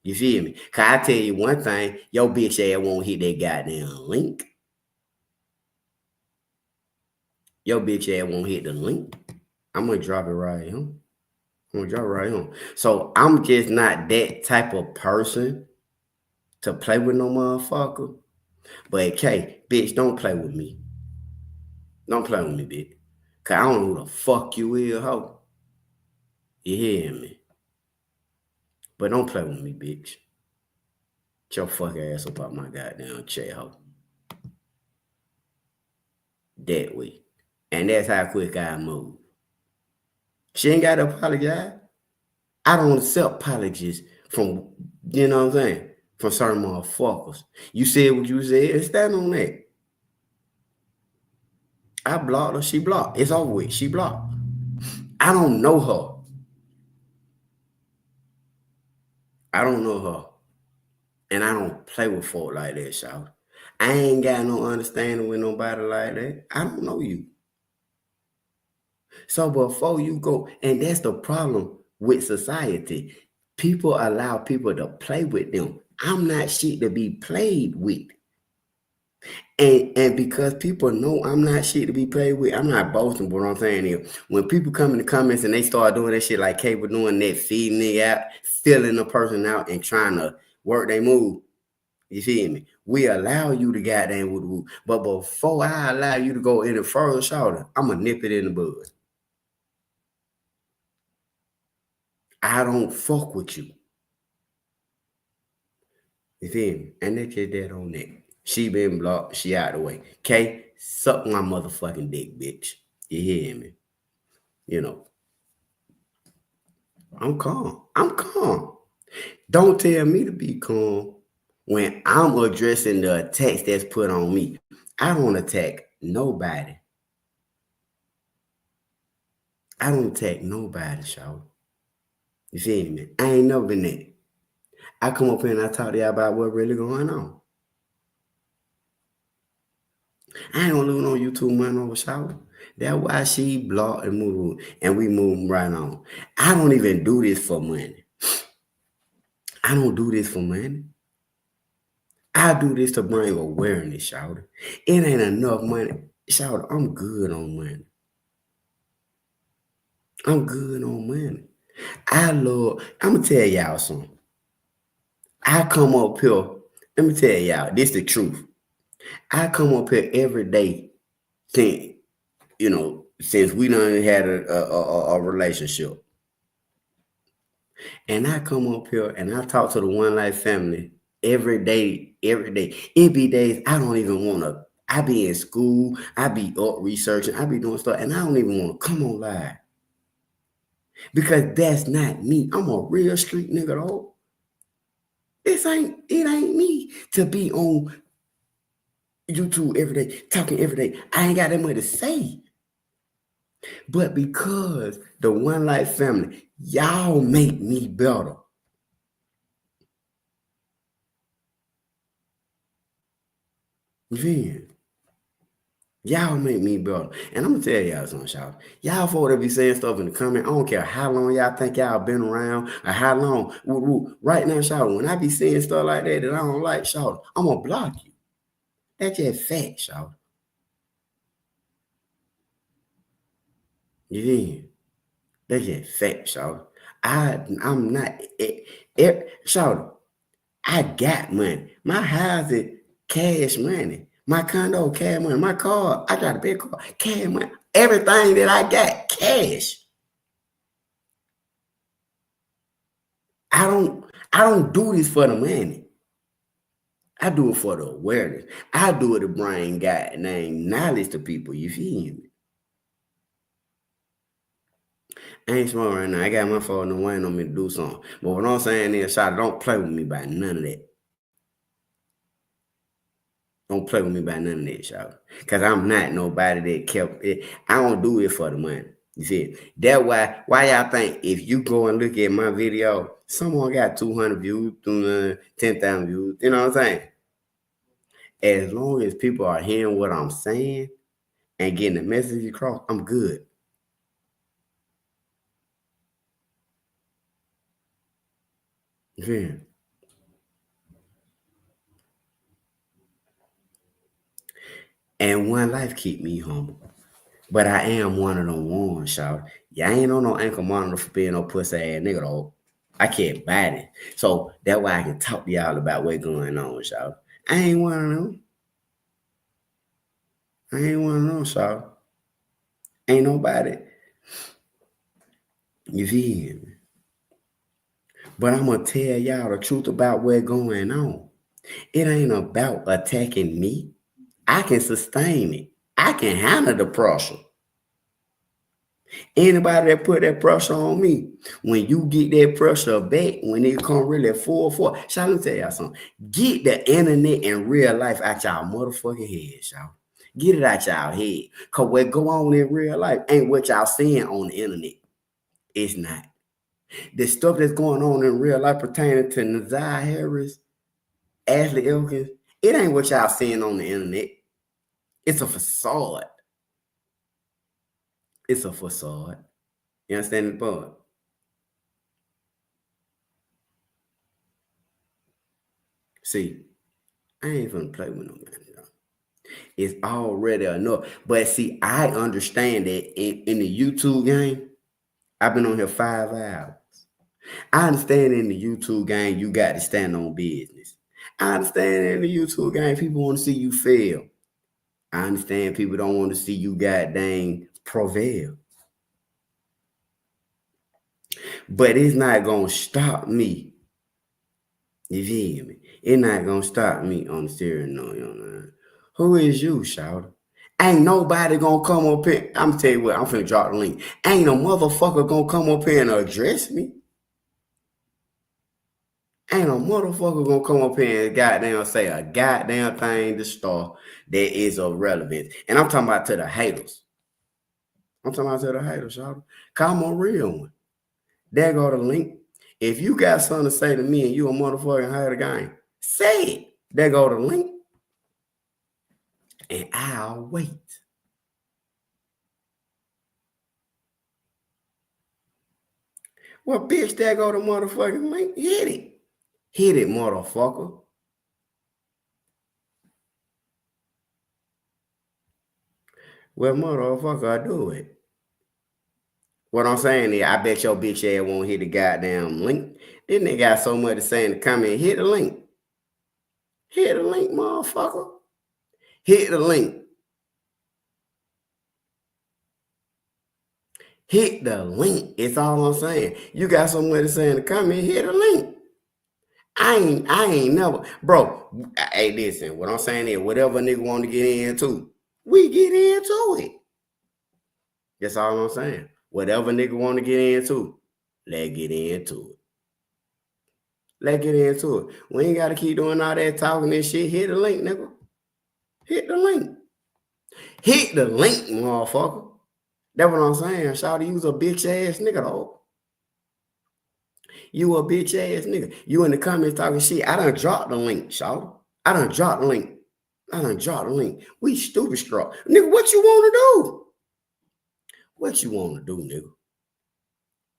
You feel me? Cause I tell you one thing, your bitch ass won't hit that goddamn link. Your bitch ass won't hit the link. I'm gonna drop it right here. I'm gonna drop it right here. So I'm just not that type of person to play with no motherfucker. But K, bitch, don't play with me. Don't play with me, bitch. Cause I don't know who the fuck you is, hoe. You hear me? But don't play with me, bitch. Get your fuck ass up out my goddamn chair, hoe. That way. And that's how quick I move. She ain't got to apologize. I don't accept apologies from, you know what I'm saying, from certain motherfuckers. You said what you said, stand on that. I blocked her, she blocked. It's over with, she blocked. I don't know her. I don't know her. And I don't play with folk like that, shout. I ain't got no understanding with nobody like that. I don't know you. So before you go, and that's the problem with society. People allow people to play with them. I'm not shit to be played with. And because people know I'm not shit to be played with, I'm not boasting, but what I'm saying is when people come in the comments and they start doing that shit like Cable doing that, feeding nigga out, filling the person out and trying to work their move. You feel me? We allow you to goddamn woo. But before I allow you to go any further, shoulder, I'm gonna nip it in the bud. I don't fuck with you. You feel me? And that's just that on that. She been blocked. She out the way. K, suck my motherfucking dick, bitch. You hear me? You know. I'm calm. I'm calm. Don't tell me to be calm when I'm addressing the attacks that's put on me. I don't attack nobody. I don't attack nobody, y'all. You feel me? I ain't never been that. I come up here and I talk to y'all about what really going on. I ain't gonna lose no YouTube money over shower. That's why she blocked and moved, and we move right on. I don't even do this for money. I don't do this for money. I do this to bring awareness, shout. It ain't enough money. Shout, I'm good on money. I'm good on money. I'm gonna tell y'all something. I come up here, let me tell y'all, this the truth. I come up here every day since we done had a relationship. And I come up here and I talk to the One Life family every day, every day. It be days I don't even want to. I be in school, I be up researching, I be doing stuff, and I don't even want to come on live. Because that's not me. I'm a real street nigga, though. It ain't me to be on YouTube every day, talking every day. I ain't got that much to say. But because the One Life family, y'all make me better. Man, y'all make me better. And I'm gonna tell y'all something, y'all. Y'all for that be saying stuff in the comment. I don't care how long y'all think y'all been around or how long. Right now, y'all, when I be saying stuff like that I don't like, y'all, I'm gonna block you. That's just fact, y'all. You did. That's just fact, y'all. I'm not y'all. I got money. My house is cash money. My condo, cash money. My car, I got a big car, cash money. Everything that I got, cash. I don't do this for the money. I do it for the awareness. I do it to bring God name knowledge to people. You feel me? I ain't smart right now. I got my phone and waiting on me to do something. But what I'm saying is, Shawty, don't play with me by none of that. Don't play with me by none of that, Shawty. Because I'm not nobody that kept it. I don't do it for the money. You see, that's why y'all think if you go and look at my video, someone got 200 views, 10,000 views. You know what I'm saying? As long as people are hearing what I'm saying and getting the message across, I'm good. Yeah. And One Life keep me humble. But I am one of them ones, y'all. Yeah, I ain't on no ankle monitor for being no pussy ass nigga, though. I can't bite it. So that's why I can talk to y'all about what's going on, y'all. I ain't one of them. I ain't one of them, y'all. Ain't nobody. You feel me? But I'm going to tell y'all the truth about what's going on. It ain't about attacking me. I can sustain it. I can handle the pressure. Anybody that put that pressure on me, when you get that pressure back, when it come really full, let me tell y'all something. Get the internet and real life out y'all motherfucking heads, y'all. Get it out y'all head. Because what go on in real life ain't what y'all seeing on the internet. It's not. The stuff that's going on in real life pertaining to Ziyah Harris, Ashley Elkins, it ain't what y'all seeing on the internet. It's a facade. It's a facade. You understand the point? See, I ain't gonna play with no man. It's already enough. But see, I understand that in the YouTube game, I've been on here 5 hours. I understand in the YouTube game, you got to stand on business. I understand in the YouTube game, people want to see you fail. I understand people don't want to see you goddamn prevail. But it's not going to stop me. You feel me? It's not going to stop me on the steering wheel. Who is you, shouter? Ain't nobody gonna come up here. I'm gonna tell you what, I'm finna drop the link. Ain't no motherfucker gonna come up here and address me. Ain't no motherfucker gonna come up here and goddamn say a goddamn thing to start that is of relevance. And I'm talking about to the haters. I'm talking about to the haters, y'all. Cause I'm a real one. There go the link. If you got something to say to me and you a motherfucking hater gang, say it. There go the link. And I'll wait. Well, bitch, there go the motherfucking link. Hit it. Hit it, motherfucker. Well, motherfucker, I do it. What I'm saying is, I bet your bitch ass won't hit the goddamn link. This nigga got so much to say in the comment. Hit the link. Hit the link, motherfucker. Hit the link. Hit the link. It's all I'm saying. You got somewhere to say in the comment, hit a link. I ain't never, bro. Hey, listen, what I'm saying is whatever nigga want to get into, we get into it. That's all I'm saying. Whatever nigga want to get into, let's get into it. Let's get into it. We ain't got to keep doing all that talking and shit. Hit the link, nigga. Hit the link. Hit the link, motherfucker. That's what I'm saying. Shawty, you's a bitch ass nigga, though. You a bitch ass nigga. You in the comments talking shit. I done dropped the link, shawty. I done dropped the link. We stupid straw. Nigga, what you want to do? What you want to do, nigga?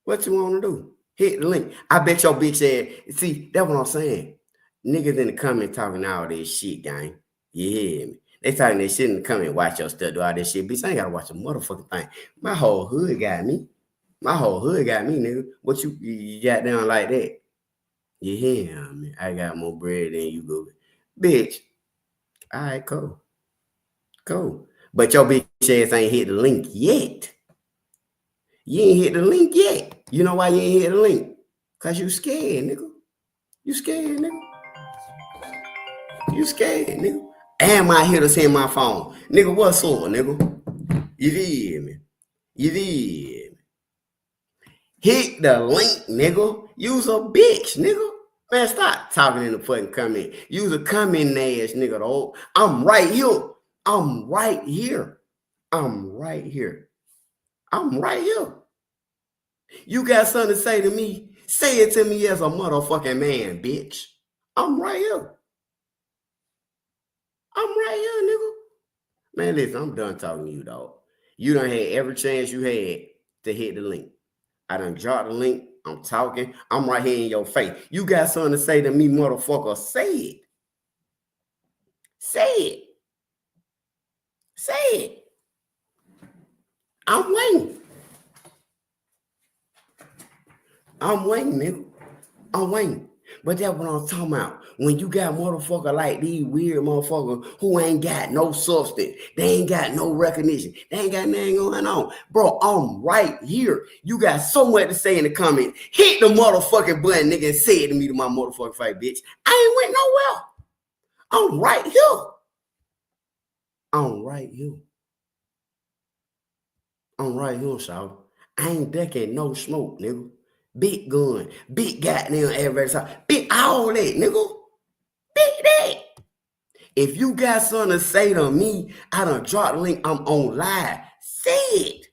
What you want to do? Hit the link. I bet your bitch ass. See, that's what I'm saying. Niggas in the comments talking all this shit, gang. You hear me? They talking that shit in the comments. Watch your stuff, do all this shit. Bitch, I ain't got to watch a motherfucking thing. My whole hood got me. My whole hood got me, nigga. What you got down like that? You hear me? I got more bread than you, go. Bitch. All right, cool. Cool. But your bitch ass ain't hit the link yet. You ain't hit the link yet. You know why you ain't hit the link? Because you scared, nigga. You scared, nigga. You scared, nigga. And my hitters in my phone. Nigga, what's up, nigga? You feel me? You feel me? Hit the link, nigga. You's a bitch, nigga. Man, stop talking in the fucking comment. You's a comment ass nigga, though. I'm right here. I'm right here. I'm right here. I'm right here. You got something to say to me? Say it to me as a motherfucking man, bitch. I'm right here. I'm right here, nigga. Man, listen, I'm done talking to you, dog. You done had every chance you had to hit the link. I done dropped the link. I'm talking. I'm right here in your face. You got something to say to me, motherfucker. Say it. Say it. Say it. I'm waiting. I'm waiting, nigga. I'm waiting. But that's what I'm talking about. When you got motherfucker like these weird motherfuckers who ain't got no substance, they ain't got no recognition, they ain't got nothing going on. Bro, I'm right here. You got so much to say in the comments. Hit the motherfucking button, nigga, and say it to me to my motherfucking face, bitch. I ain't went nowhere. I'm right here. I'm right here. I'm right here, y'all. I ain't ducking no smoke, nigga. Big gun, big goddamn advertising, big all that, nigga. Big that. If you got something to say to me, I done dropped the link. I'm on live. Say it.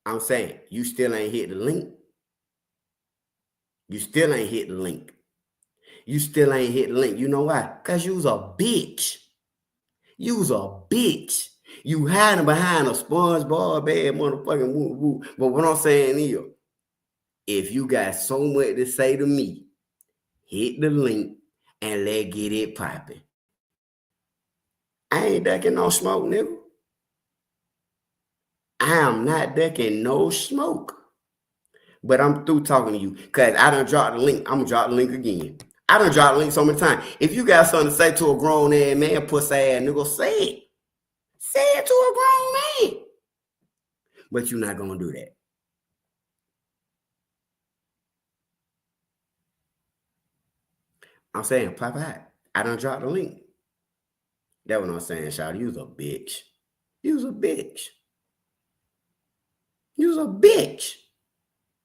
I'm saying, you still ain't hit the link. You still ain't hit the link. You still ain't hit the link. You know why? Because you was a bitch. You was a bitch. You hiding behind a SpongeBob bad motherfucking woo. But what I'm saying is, if you got so much to say to me, hit the link and let's get it popping. I ain't ducking no smoke, nigga. I am not ducking no smoke. But I'm through talking to you because I done dropped the link. I'm going to drop the link again. I done dropped the link so many times. If you got something to say to a grown ass man, pussy ass nigga, say it. Say it to a grown man. But you're not going to do that. I'm saying, pop out. I done dropped the link. That's what I'm saying, shawty. You was a bitch. You was a bitch. You was a bitch.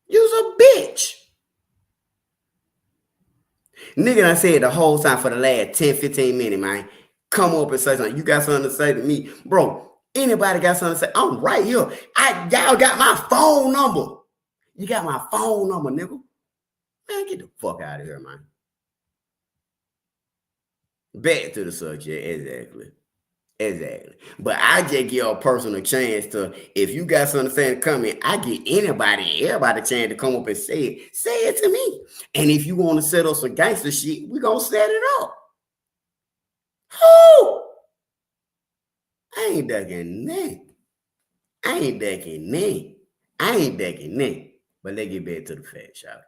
You was a bitch. Nigga done said the whole time for the last 10, 15 minutes, man. Come up and say something. You got something to say to me. Bro, anybody got something to say? I'm right here. Y'all got my phone number. You got my phone number, nigga. Man, get the fuck out of here, man. Back to the subject, exactly. Exactly. But I just give a person a chance to, if you got something to say in the comment, I give everybody a chance to come up and say it. Say it to me. And if you want to set up some gangster shit, we gonna set it up. Who? I ain't ducking nothing. I ain't ducking nothing. But let's get back to the facts, y'all.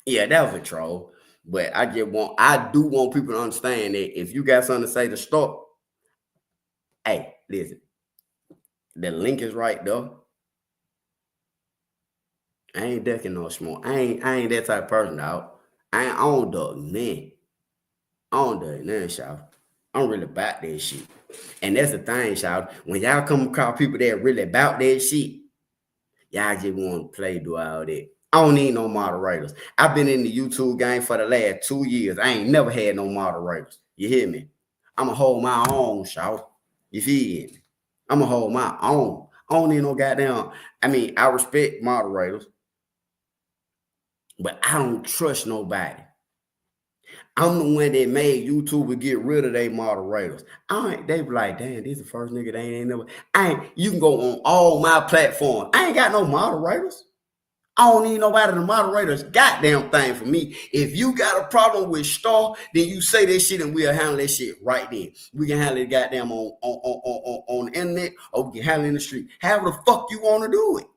Yeah, that was a troll. But I do want people to understand that if you got something to say to stop, hey, listen, The link is right there. I ain't ducking no smoke. I ain't that type of person, dog. I don't duck man. I don't duck none, shout. I'm really about that shit. And that's the thing, shout. When y'all come across people that really about that shit, y'all just want to play, do all that. I don't need no moderators. I've been in the YouTube game for the last 2 years. I ain't never had no moderators. You hear me? I'ma hold my own, shout. You feel me? I'ma hold my own. I don't need no goddamn. I mean, I respect moderators, but I don't trust nobody. I'm the one that made YouTube get rid of their moderators. They be like, damn, this is the first nigga they ain't never. You can go on all my platforms. I ain't got no moderators. I don't need nobody to moderators. Goddamn thing for me. If you got a problem with Star, then you say that shit and we'll handle that shit right then. We can handle it goddamn on the internet, or we can handle it in the street. However the fuck you want to do it.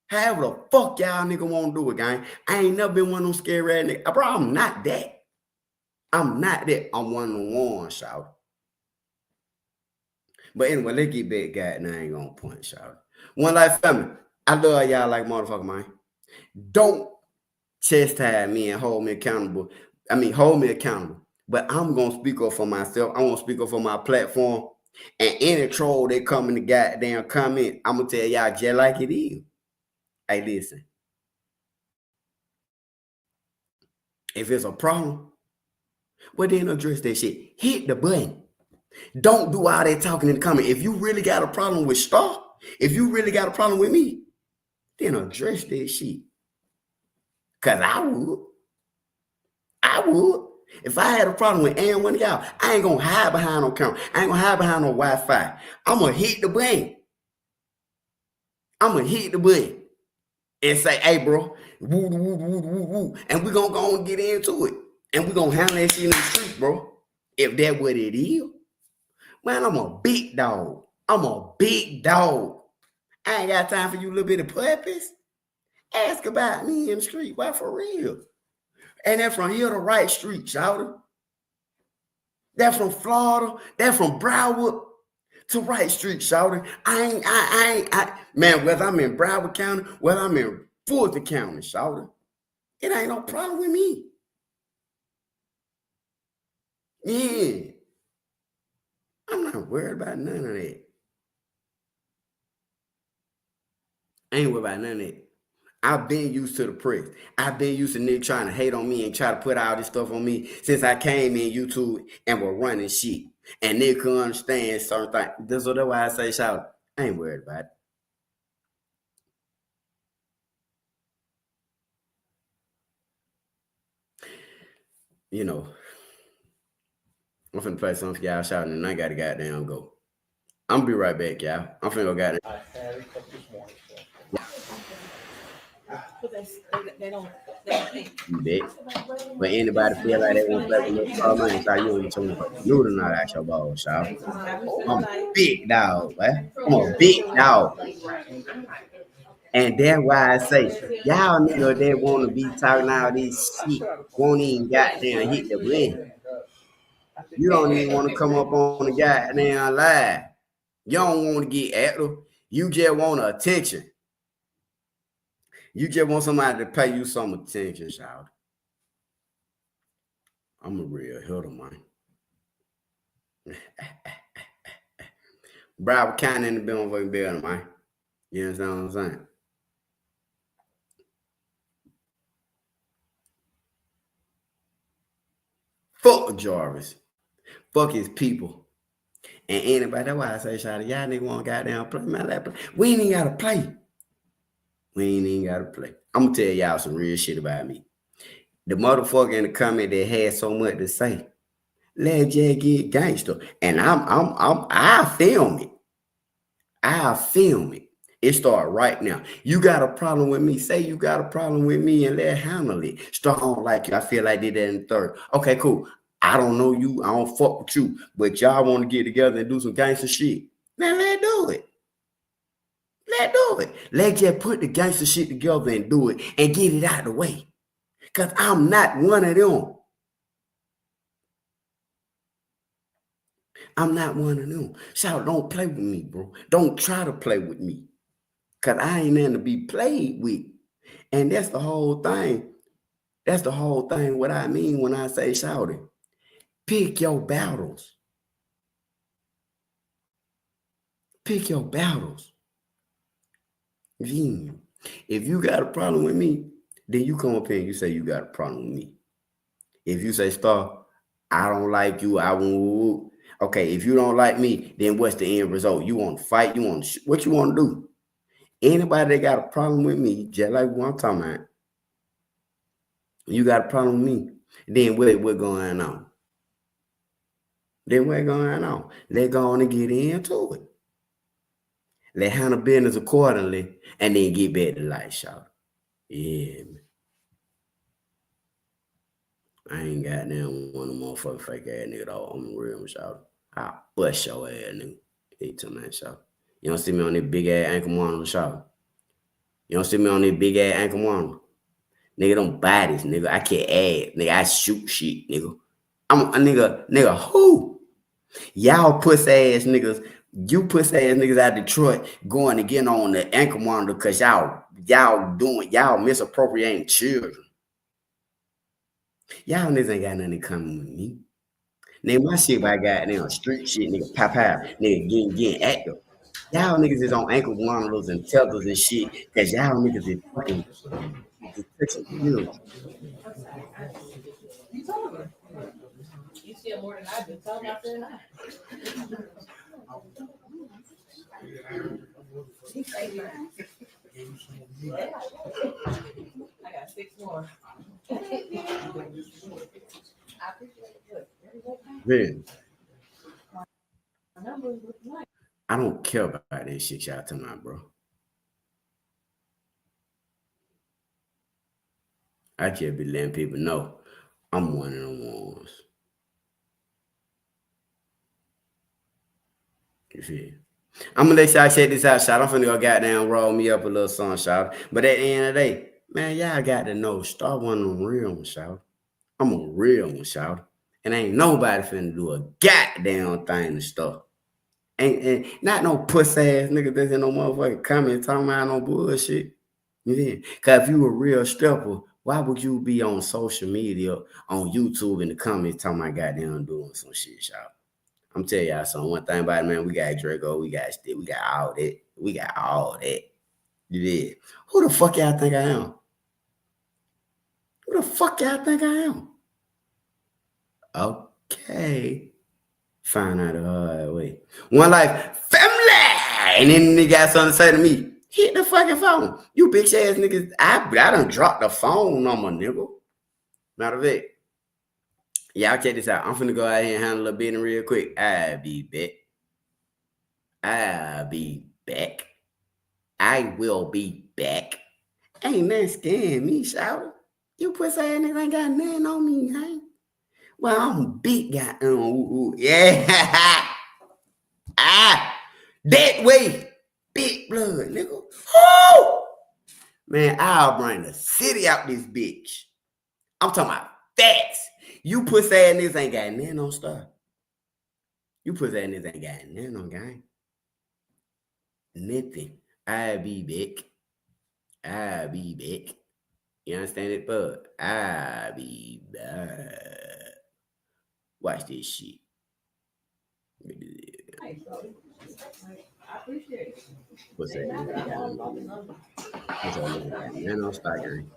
However the fuck y'all nigga want to do it, gang. I ain't never been one of them scary ass niggas. Bro, I'm not that. I'm not that. I'm one of the ones, shout. But anyway, let's get back, God. I ain't gonna point, shout. One life family. I love y'all like motherfucker, man. Don't chastise me and hold me accountable. I mean, hold me accountable. But I'm gonna speak up for myself. I want to speak up for my platform. And any troll that come in the goddamn comment, I'm gonna tell y'all just like it is. Hey, listen. If it's a problem, well then address that shit. Hit the button. Don't do all that talking in the comment. If you really got a problem with Star, if you really got a problem with me, then address that shit. Cause I would. If I had a problem with any one of y'all, I ain't gonna hide behind no camera. I ain't gonna hide behind no Wi-Fi. I'm gonna hit the button. I'm gonna hit the button and say, hey, bro, woo, woo, woo, woo, woo. And we're gonna go and get into it. And we're gonna handle that shit in the street, bro. If that's what it is. Man, I'm a big dog. I'm a big dog. I ain't got time for you little bitty puppies. Ask about me in the street. Why, for real? And that's from here to Right Street, shouter. That's from Florida. That's from Broward to Right Street, shouter. Man, whether I'm in Broward County, whether I'm in Fulton County, shouter, it ain't no problem with me. Yeah. I'm not worried about none of that. I ain't worried about none of that. I've been used to the press. I've been used to niggas trying to hate on me and try to put all this stuff on me since I came in YouTube and were running shit. And they couldn't understand certain things. That's why I say, shout, I ain't worried about it. You know, I'm finna play something for y'all shouting and I gotta goddamn go. I'm gonna be right back, y'all. I'm finna go goddamn. I had it up this morning. They don't think. You bet. But anybody feel like they want to play with no money, so you ain't talking about you to not ask your balls, y'all. I'm a big dog, man. I'm a big dog. And that's why I say, y'all niggas that want to be talking all this shit won't even goddamn hit the button. You don't even want to come up on the goddamn live. You don't want to get active. You just want attention. You just want somebody to pay you some attention, child. I'm a real hitter, man. Broward County in the building, man. You understand what I'm saying? Fuck Jarvis. Fuck his people. And anybody, that's why I say, shout out, y'all niggas want goddamn play, man. We ain't even gotta play. I'm gonna tell y'all some real shit about me. The motherfucker in the comment that had so much to say, let Jay get gangster. And I film it. I'll film it. It start right now. You got a problem with me. Say you got a problem with me and let's handle it. Start on like you. I feel like I did that in the third. Okay, cool. I don't know you. I don't fuck with you. But y'all want to get together and do some gangster shit. Now let's do it. Let's do it. Let's just put the gangster shit together and do it and get it out of the way. Because I'm not one of them. I'm not one of them. Shout, don't play with me, bro. Don't try to play with me. Cause I ain't in to be played with. And that's the whole thing. That's the whole thing. What I mean when I say shouting. Pick your battles. Pick your battles. Yeah. If you got a problem with me, then you come up here and you say you got a problem with me. If you say, Star, I don't like you, I won't. Okay, if you don't like me, then what's the end result? You want to fight? You want to what you want to do? Anybody that got a problem with me, just like what I'm talking about, you got a problem with me, then what going on? Then what's going on? They're going to get into it. Let handle business accordingly, and then get back to life, shout. Yeah, man. I ain't got down one of them motherfucking fake ass nigga dog. I'm a real shout. I'll bust your ass, nigga. Hey, to man, shout. You don't see me on this big ass ankle monitor, shout. You don't see me on this big ass ankle monitor. Nigga, don't buy this, nigga. I can't add. Nigga, I shoot shit, nigga. I'm a nigga, who? Y'all puss ass niggas, you puss ass niggas out of Detroit going to get on the ankle monitor because y'all misappropriating children. Y'all niggas ain't got nothing in common with me. Nigga, my shit by goddamn street shit, nigga, pop out, nigga, getting active. Y'all niggas is on ankle monitors and tethers and shit because y'all niggas is fucking touching children. You see more than I do. Tell me I said that. I got 6 more. I appreciate it. Really? I don't care about this shit y'all talking about, bro. I just be letting people know I'm one of them ones. You feel? I'm gonna let y'all check this out, shout. I'm finna go goddamn roll me up a little song, shout. But at the end of the day, man, y'all got to know, Star one of them real ones, shout. I'm a real one, shout. And ain't nobody finna do a goddamn thing to stuff. Ain't not no puss ass nigga that's in no motherfucking comment talking about no bullshit. You feel? Cause if you a real stripper, why would you be on social media, on YouTube in the comments talking about goddamn doing some shit, shout? I'm telling y'all something. One thing about it, man, we got Draco, we got Stick, we got all that. We got all that. You did. Who the fuck y'all think I am? Who the fuck y'all think I am? Okay. Find out the hard way. One life, family! And then they got something to say to me. Hit the fucking phone. You bitch ass niggas. I done dropped the phone number, nigga. Matter of fact. Y'all check this out. I'm finna go out here and handle a bit real quick. I'll be back. I'll be back. I will be back. Ain't nothing scaring me, shout. You pussy ass niggas ain't got nothing on me, man. Well, I'm big guy. Yeah. That way. Big blood, nigga. Woo! Man, I'll bring the city out this bitch. I'm talking about facts. You pussy ass niggas ain't got nothing on stuff. You pussy ass niggas ain't got nothing on gang. Nothing. I'll be back. I'll be back. You understand it, bud? I'll be back. Watch this shit. I appreciate it. What's that? What's that? Nano Star gang.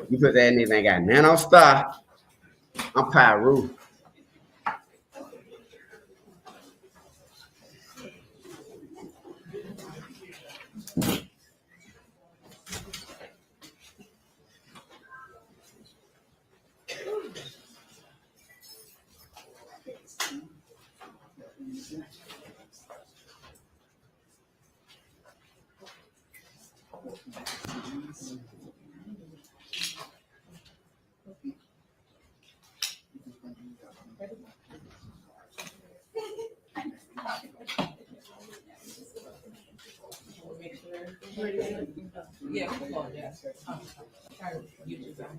You put that nigga ain't got Nano Star. I'm Pyro. Yeah, come on, yeah. You do that.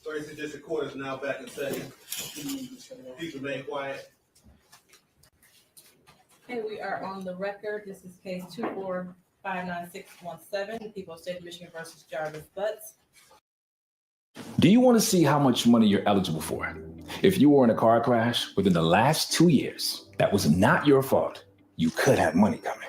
Thursday District Court is now back in session. Please remain quiet. Okay, we are on the record. This is case 2459617, the people of the state of Michigan versus Jarvis Butts. Do you want to see how much money you're eligible for? If you were in a car crash within the last 2 years, that was not your fault. You could have money coming.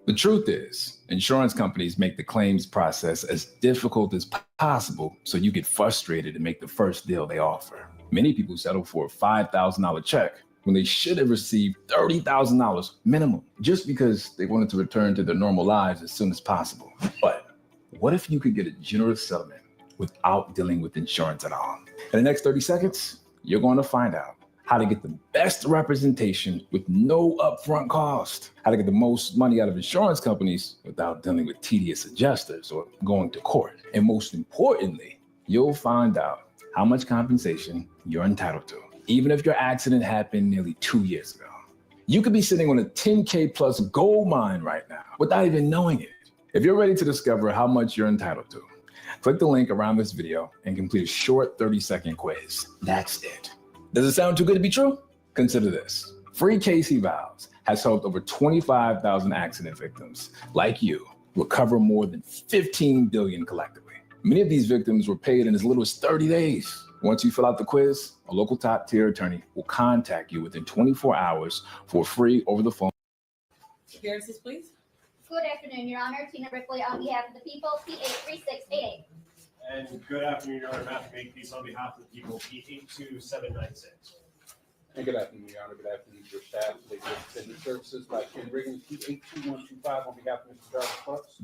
The truth is, insurance companies make the claims process as difficult as possible so you get frustrated and make the first deal they offer. Many people settle for a $5,000 check when they should have received $30,000 minimum just because they wanted to return to their normal lives as soon as possible. But what if you could get a generous settlement without dealing with insurance at all? In the next 30 seconds, you're going to find out how to get the best representation with no upfront cost, how to get the most money out of insurance companies without dealing with tedious adjusters or going to court. And most importantly, you'll find out how much compensation you're entitled to, even if your accident happened nearly 2 years ago. You could be sitting on a 10K plus gold mine right now without even knowing it. If you're ready to discover how much you're entitled to, click the link around this video and complete a short 30-second quiz. That's it. Does it sound too good to be true? Consider this. Free Case Evals has helped over 25,000 accident victims like you recover more than $15 billion collectively. Many of these victims were paid in as little as 30 days. Once you fill out the quiz, a local top-tier attorney will contact you within 24 hours for free over the phone. Appearances, please. Good afternoon, Your Honor. Tina Ripley on behalf of the people, P83688. And good afternoon, Your Honor. Matthew Makepeace on behalf of the people, P82796. And good afternoon, Your Honor. Good afternoon to your staff. They extended services by Ken Riggins, P82125 on behalf of Mr. Jarvis Butts.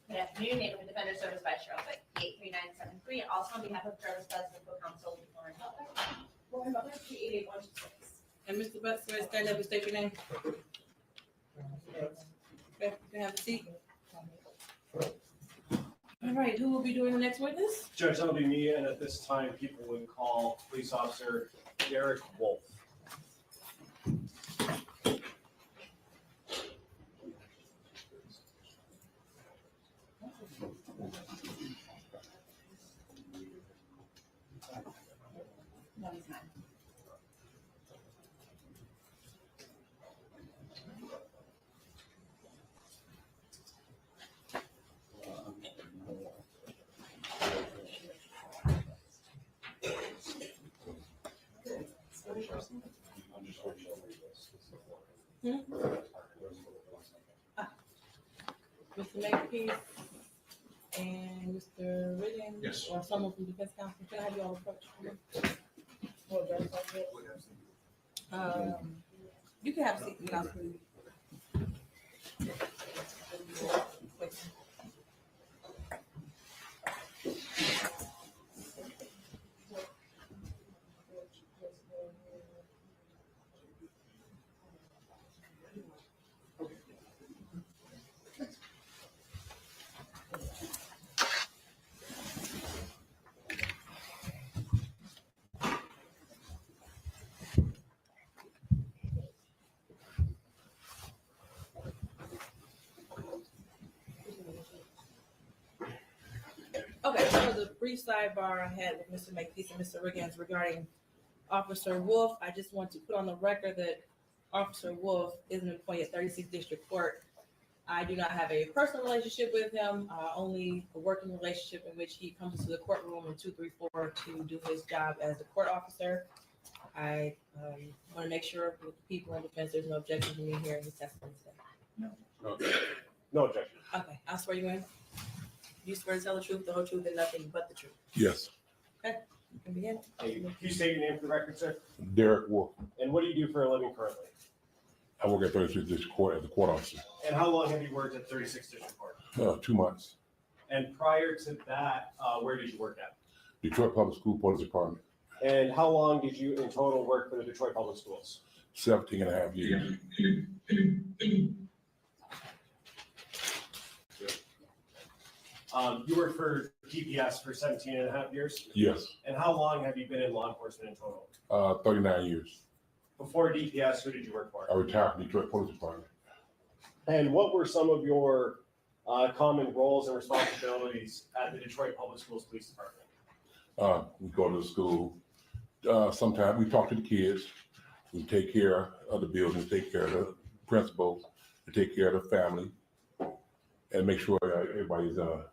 Good afternoon, Neighborhood Defender Service by Cheryl Vick, P83973, and also on behalf of Jarvis Butts and co-counsel Lauren Butler, P88126. And Mr. Butts, go ahead, stand up and state your name. Okay, you can have a seat. All right, who will be doing the next witness? Judge, that'll be me, and at this time, people would call police officer Derek Wolf. Mr. Makepeace and Mr. Riggins, Yes. or someone from defense counsel, can I have you all approach? You can have a seat, you know, Okay, so the brief sidebar I had with Mr. Makepeace and Mr. Riggins regarding Officer Wolf, I just want to put on the record that Officer Wolf is an employee at 36th District Court. I do not have a personal relationship with him, only a working relationship in which he comes to the courtroom in 234 to do his job as a court officer. I want to make sure with the people in defense, there's no objection to me hearing his testimony today. No objection. Okay, I'll swear you in. Do you swear to tell the truth, the whole truth, and nothing but the truth? Yes. Okay, you can begin. Can you state your name for the record, sir? Derek Wolf. And what do you do for a living currently? I work at 36th District Court as a court officer. And how long have you worked at 36th District Court? 2 months. And prior to that, where did you work at? Detroit Public School Police Department. And how long did you in total work for the Detroit Public Schools? 17 and a half years. You worked for DPS for 17 and a half years? Yes. And how long have you been in law enforcement in total? 39 years. Before DPS, who did you work for? I retired from Detroit Police Department. And what were some of your common roles and responsibilities at the Detroit Public Schools Police Department? We go to the school. Sometimes we talk to the kids. We take care of the buildings, take care of the principals, we take care of the family, and make sure everybody's about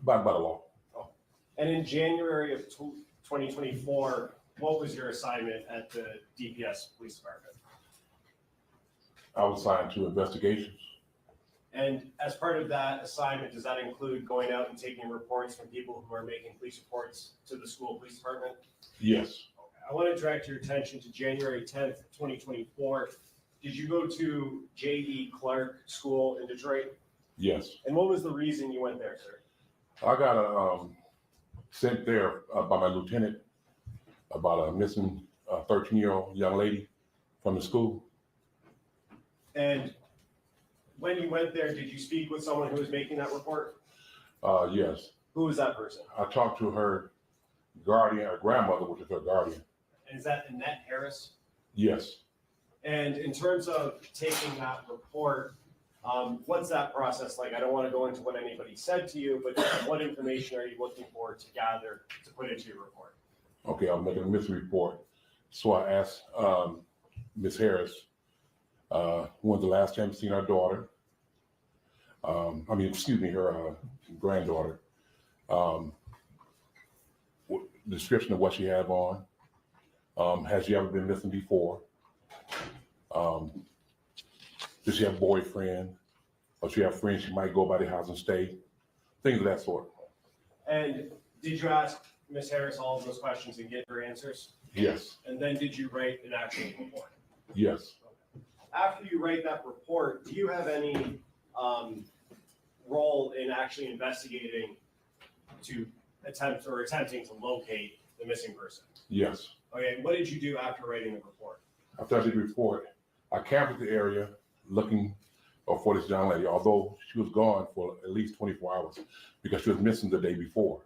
the law. Oh. And in January of 2024, what was your assignment at the DPS Police Department? I was assigned to investigations. And as part of that assignment, does that include going out and taking reports from people who are making police reports to the school police department? Yes. I want to direct your attention to January 10th, 2024. Did you go to J.E. Clark School in Detroit? Yes. And what was the reason you went there, sir? I got sent there by my lieutenant about a missing 13-year-old young lady from the school. And when you went there, did you speak with someone who was making that report? Yes. Who was that person? I talked to her guardian, her grandmother, which is her guardian. And is that Annette Harris? Yes. And in terms of taking that report, what's that process like? I don't want to go into what anybody said to you, but what information are you looking for to gather to put into your report? Okay, I'm making a missing report. So I asked Ms. Harris, when's the last time you seen her daughter? Her granddaughter. Description of what she had on. Has she ever been missing before? Does she have a boyfriend? Or she have friends she might go by the house and stay? Things of that sort. And did you ask Ms. Harris all of those questions and get her answers? Yes. And then did you write an actual report? Yes. After you write that report, do you have any role in actually investigating to attempting to locate the missing person? Yes. Okay, what did you do after writing the report? After I did the report, I canvassed the area looking for this young lady, although she was gone for at least 24 hours because she was missing the day before.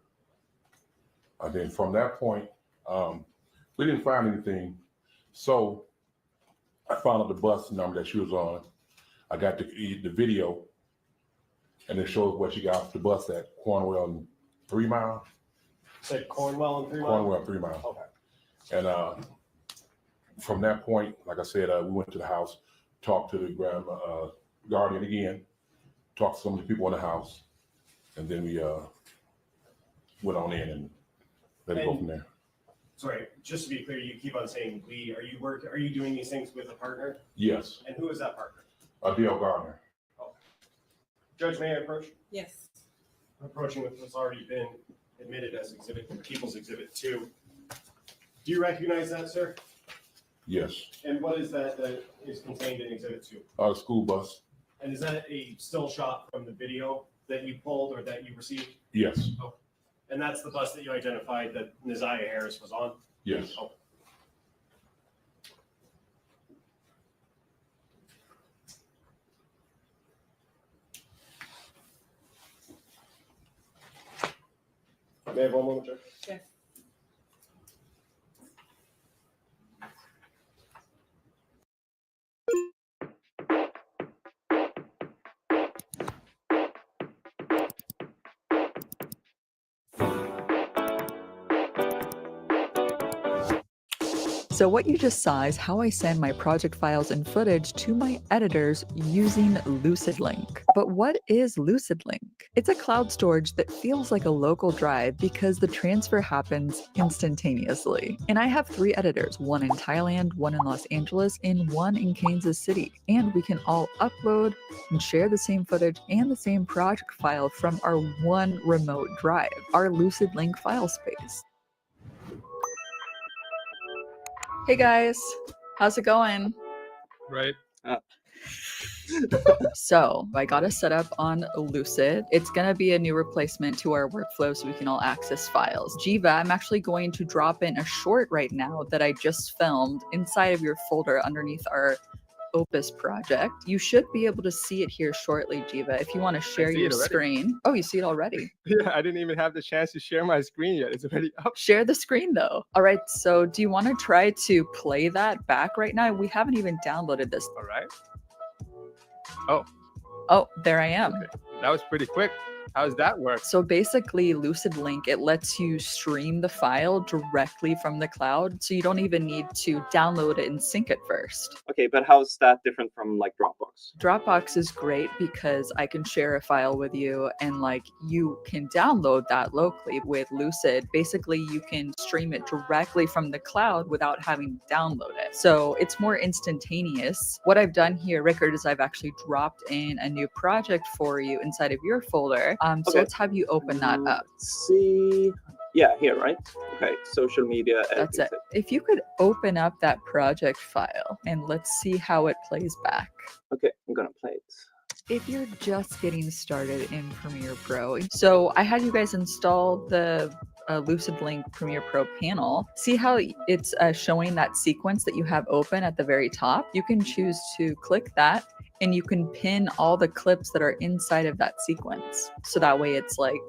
And then from that point, we didn't find anything. So I found out the bus number that she was on. I got the video, and it shows where she got off the bus at Cornwell and 3 Mile. Said Cornwell and 3 Mile? Cornwell and 3 Mile. Okay. And from that point, like I said, we went to the house, talked to the guardian again, talked to some of the people in the house, and then we went on in and let it go from there. Sorry, just to be clear, you keep on saying we. Are you doing these things with a partner? Yes. And who is that partner? Dale Gardner. Okay. Judge, may I approach? Yes. I'm approaching with what's already been admitted as People's Exhibit 2. Do you recognize that, sir? Yes. And what is that is contained in Exhibit 2? The school bus. And is that a still shot from the video that you pulled or that you received? Yes. Oh. And that's the bus that you identified that Ziyah Harris was on? Yes. Oh. May I have one moment, Judge? Yes. So what you just saw is how I send my project files and footage to my editors using LucidLink. But what is LucidLink? It's a cloud storage that feels like a local drive because the transfer happens instantaneously. And I have 3 editors, one in Thailand, one in Los Angeles, and one in Kansas City. And we can all upload and share the same footage and the same project file from our one remote drive, our LucidLink file space. Hey guys, how's it going? Right. So I got us set up on Lucid. It's gonna be a new replacement to our workflow so we can all access files. Jiva, I'm actually going to drop in a short right now that I just filmed inside of your folder underneath our Opus project. You should be able to see it here shortly, Jiva, if you want to share see your it already. screen. Oh, you see it already. Yeah, I didn't even have the chance to share my screen yet. It's already up. Share the screen though. All right, so do you want to try to play that back right now? We haven't even downloaded this. All right. Oh. Oh, there I am. Okay. That was pretty quick. How does that work? So basically, Lucid Link, it lets you stream the file directly from the cloud, so you don't even need to download it and sync it first. Okay, but how's that different from like Dropbox? Dropbox is great because I can share a file with you and like you can download that locally. With Lucid, basically you can stream it directly from the cloud without having to download it. So it's more instantaneous. What I've done here, Rickard, is I've actually dropped in a new project for you inside of your folder. So Okay. let's have you open that up. See, yeah, here, right? Okay, social media. That's it. If you could open up that project file and let's see how it plays back. Okay, I'm gonna play it. If you're just getting started in Premiere Pro, so I had you guys install the Lucid Link Premiere Pro panel. See how it's showing that sequence that you have open at the very top? You can choose to click that and you can pin all the clips that are inside of that sequence. So that way it's like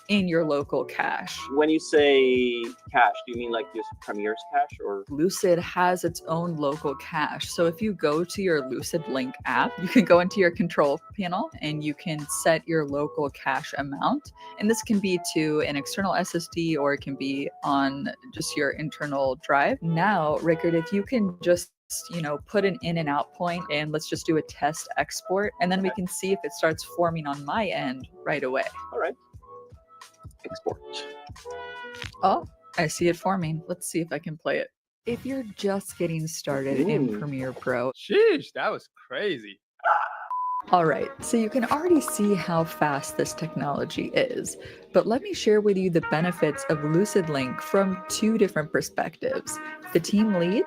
in your local cache. When you say cache, do you mean like just Premiere's cache or? Lucid has its own local cache. So if you go to your Lucid Link app, you can go into your control panel and you can set your local cache amount. And this can be to an external SSD or it can be on just your internal drive. Now, Rickard, if you can just put an in and out point and let's just do a test export and then we can see if it starts forming on my end right away. All right. Export. Oh, I see it forming. Let's see if I can play it. If you're just getting started in Premiere Pro. Sheesh, that was crazy. All right, so you can already see how fast this technology is, but let me share with you the benefits of Lucid Link from two different perspectives, the team lead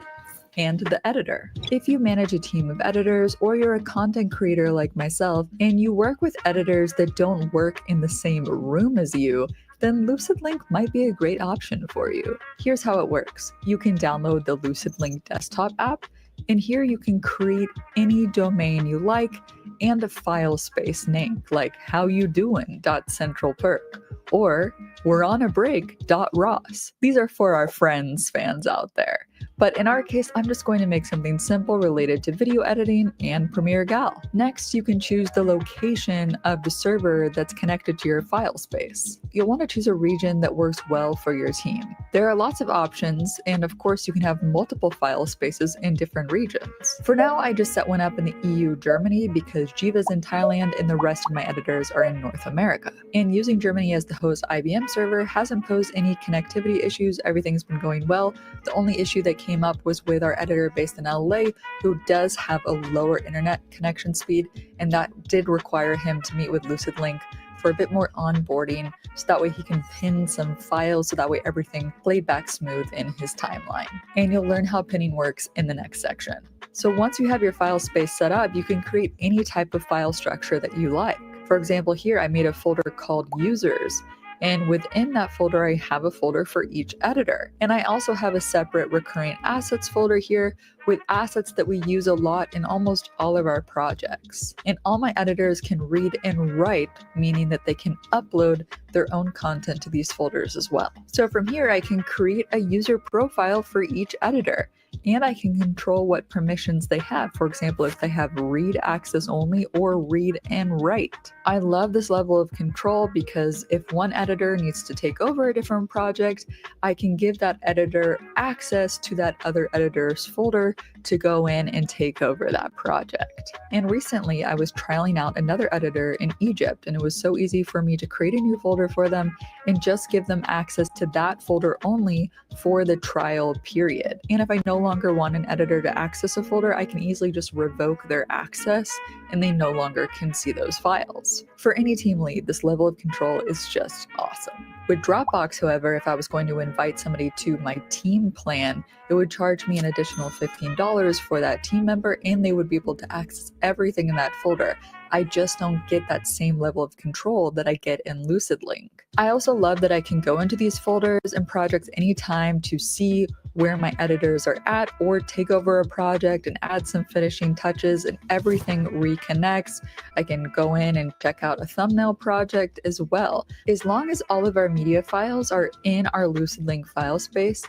and the editor. If you manage a team of editors or you're a content creator like myself and you work with editors that don't work in the same room as you, then Lucid Link might be a great option for you. Here's how it works. You can download the Lucid Link desktop app, and here you can create any domain you like and a file space name like howyoudooin.centralperk or we'reonabreak.ross. These are for our friends fans out there. But in our case, I'm just going to make something simple related to video editing and Premiere Gal. Next, you can choose the location of the server that's connected to your file space. You'll want to choose a region that works well for your team. There are lots of options, and of course, you can have multiple file spaces in different regions. For now, I just set one up in the EU Germany because Jiva's in Thailand and the rest of my editors are in North America. And using Germany as the host IBM server hasn't posed any connectivity issues. Everything's been going well. The only issue that came up was with our editor based in LA, who does have a lower internet connection speed, and that did require him to meet with Lucid Link for a bit more onboarding, so that way he can pin some files, so that way everything played back smooth in his timeline. And you'll learn how pinning works in the next section. So once you have your file space set up, you can create any type of file structure that you like. For example, here I made a folder called users, and within that folder, I have a folder for each editor. And I also have a separate recurring assets folder here with assets that we use a lot in almost all of our projects. And all my editors can read and write, meaning that they can upload their own content to these folders as well. So from here, I can create a user profile for each editor. And I can control what permissions they have. For example, if they have read access only or read and write. I love this level of control because if one editor needs to take over a different project, I can give that editor access to that other editor's folder to go in and take over that project. And recently I was trialing out another editor in Egypt, and it was so easy for me to create a new folder for them and just give them access to that folder only for the trial period. And if I no longer want an editor to access a folder, I can easily just revoke their access and they no longer can see those files. For any team lead, this level of control is just awesome. With Dropbox, however, if I was going to invite somebody to my team plan, it would charge me an additional $15 for that team member, and they would be able to access everything in that folder. I just don't get that same level of control that I get in Lucid Link. I also love that I can go into these folders and projects anytime to see where my editors are at or take over a project and add some finishing touches and everything reconnects. I can go in and check out a thumbnail project as well. As long as all of our media files are in our LucidLink file space,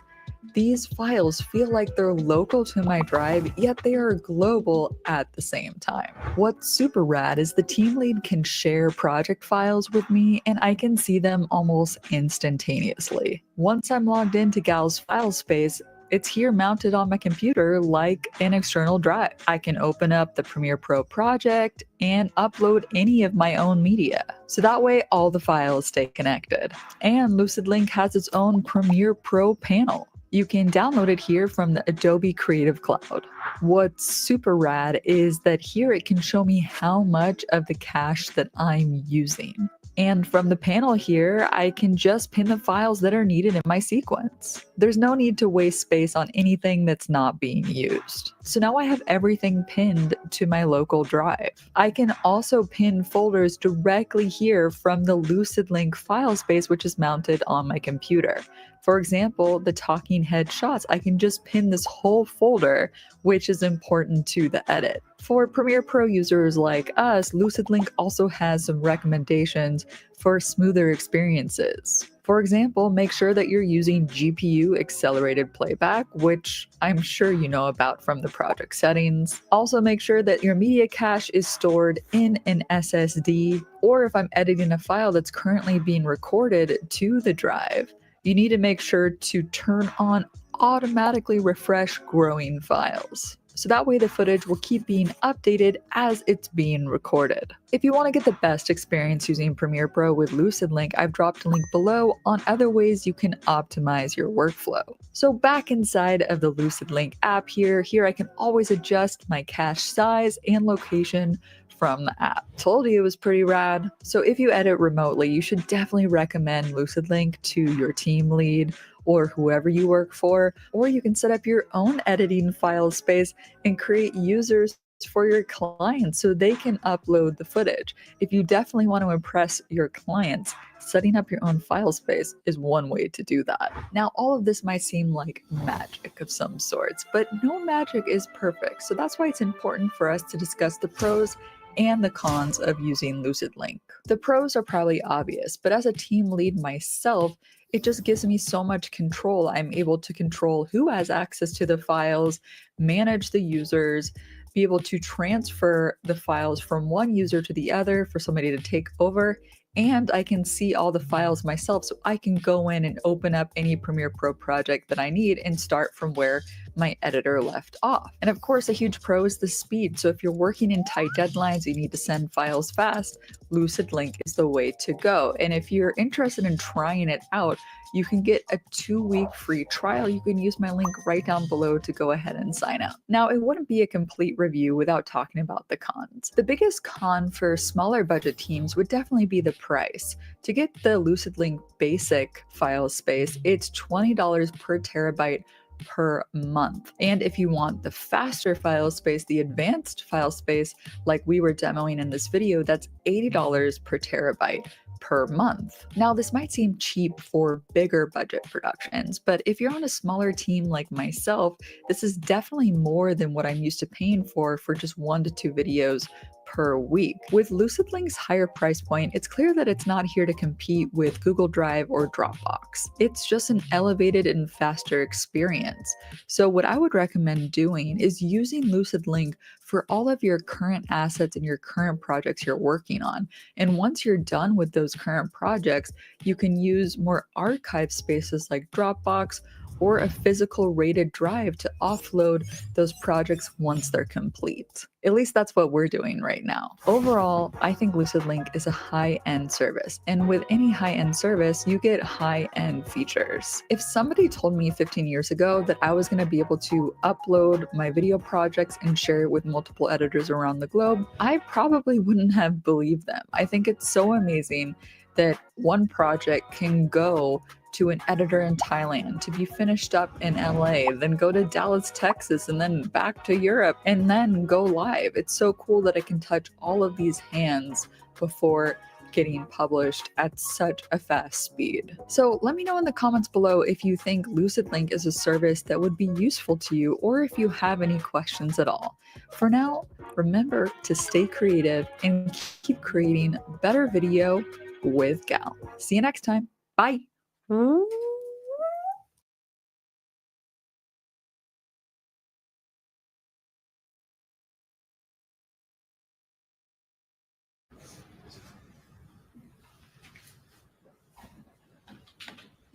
these files feel like they're local to my drive, yet they are global at the same time. What's super rad is the team lead can share project files with me and I can see them almost instantaneously. Once I'm logged into Gal's file space, it's here mounted on my computer like an external drive. I can open up the Premiere Pro project and upload any of my own media. So that way all the files stay connected. And LucidLink has its own Premiere Pro panel. You can download it here from the Adobe Creative Cloud. What's super rad is that here it can show me how much of the cache that I'm using. And from the panel here, I can just pin the files that are needed in my sequence. There's no need to waste space on anything that's not being used. So now I have everything pinned to my local drive. I can also pin folders directly here from the LucidLink file space, which is mounted on my computer. For example, the talking head shots, I can just pin this whole folder, which is important to the edit. For Premiere Pro users like us, LucidLink also has some recommendations for smoother experiences. For example, make sure that you're using GPU accelerated playback, which I'm sure you know about from the project settings. Also make sure that your media cache is stored in an SSD, or if I'm editing a file that's currently being recorded to the drive, you need to make sure to turn on automatically refresh growing files. So that way the footage will keep being updated as it's being recorded. If you want to get the best experience using Premiere Pro with LucidLink, I've dropped a link below on other ways you can optimize your workflow. So back inside of the LucidLink app here I can always adjust my cache size and location from the app. Told you it was pretty rad. So if you edit remotely, you should definitely recommend LucidLink to your team lead or whoever you work for, or you can set up your own editing file space and create users for your clients so they can upload the footage. If you definitely want to impress your clients, setting up your own file space is one way to do that. Now, all of this might seem like magic of some sorts, but no magic is perfect. So that's why it's important for us to discuss the pros and the cons of using LucidLink. The pros are probably obvious, but as a team lead myself, it just gives me so much control. I'm able to control who has access to the files, manage the users, be able to transfer the files from one user to the other for somebody to take over, and I can see all the files myself, so I can go in and open up any Premiere Pro project that I need and start from where my editor left off. And of course, a huge pro is the speed. So if you're working in tight deadlines, you need to send files fast, LucidLink is the way to go. And if you're interested in trying it out, you can get a 2-week free trial. You can use my link right down below to go ahead and sign up. Now, it wouldn't be a complete review without talking about the cons. The biggest con for smaller budget teams would definitely be the price. To get the LucidLink basic file space, it's $20 per terabyte per month. And if you want the faster file space, the advanced file space, like we were demoing in this video, that's $80 per terabyte per month. Now, this might seem cheap for bigger budget productions, but if you're on a smaller team like myself, this is definitely more than what I'm used to paying for just 1 to 2 videos per week. With LucidLink's higher price point, it's clear that it's not here to compete with Google Drive or Dropbox. It's just an elevated and faster experience. So what I would recommend doing is using LucidLink for all of your current assets and your current projects you're working on. And once you're done with those current projects, you can use more archive spaces like Dropbox or a physical rated drive to offload those projects once they're complete. At least that's what we're doing right now. Overall, I think LucidLink is a high-end service, and with any high-end service, you get high-end features. If somebody told me 15 years ago that I was going to be able to upload my video projects and share it with multiple editors around the globe, I probably wouldn't have believed them. I think it's so amazing that one project can go to an editor in Thailand, to be finished up in LA, then go to Dallas, Texas, and then back to Europe, and then go live. It's so cool that I can touch all of these hands before getting published at such a fast speed. So let me know in the comments below if you think LucidLink is a service that would be useful to you, or if you have any questions at all. For now, remember to stay creative and keep creating better video with Gal. See you next time. Bye.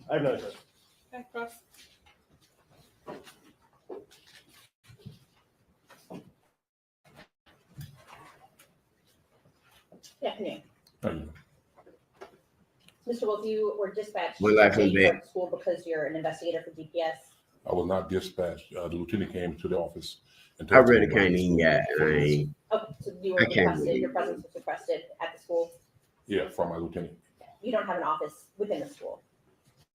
I have another question. Okay, cross. Good afternoon. Thank you. Mr. Wolf, you were dispatched Well, I to can Jaguar bet. School because you're an investigator for DPS. I was not dispatched. The lieutenant came to the office and I told really me can't even get it. Okay, so you were I can't requested, believe your presence was requested at the school. Yeah, from my lieutenant. You don't have an office within the school,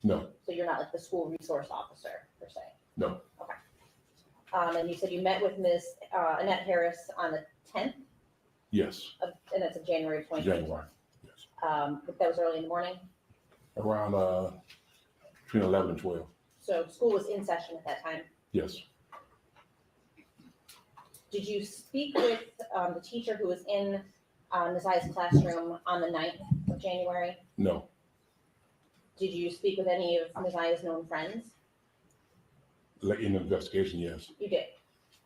No, so you're not like the school resource officer per se. no, Okay. And you said you met with Ms. Annette Harris on the 10th yes, and that's in January 2020. Jaguar. But that was early in the morning. Around between 11 and 12. So school was in session at that time. Yes, Did you speak with the teacher who was in Ziyah's classroom on the 9th of January? no, Did you speak with any of Ziyah's known friends? like in the investigation, yes. You did.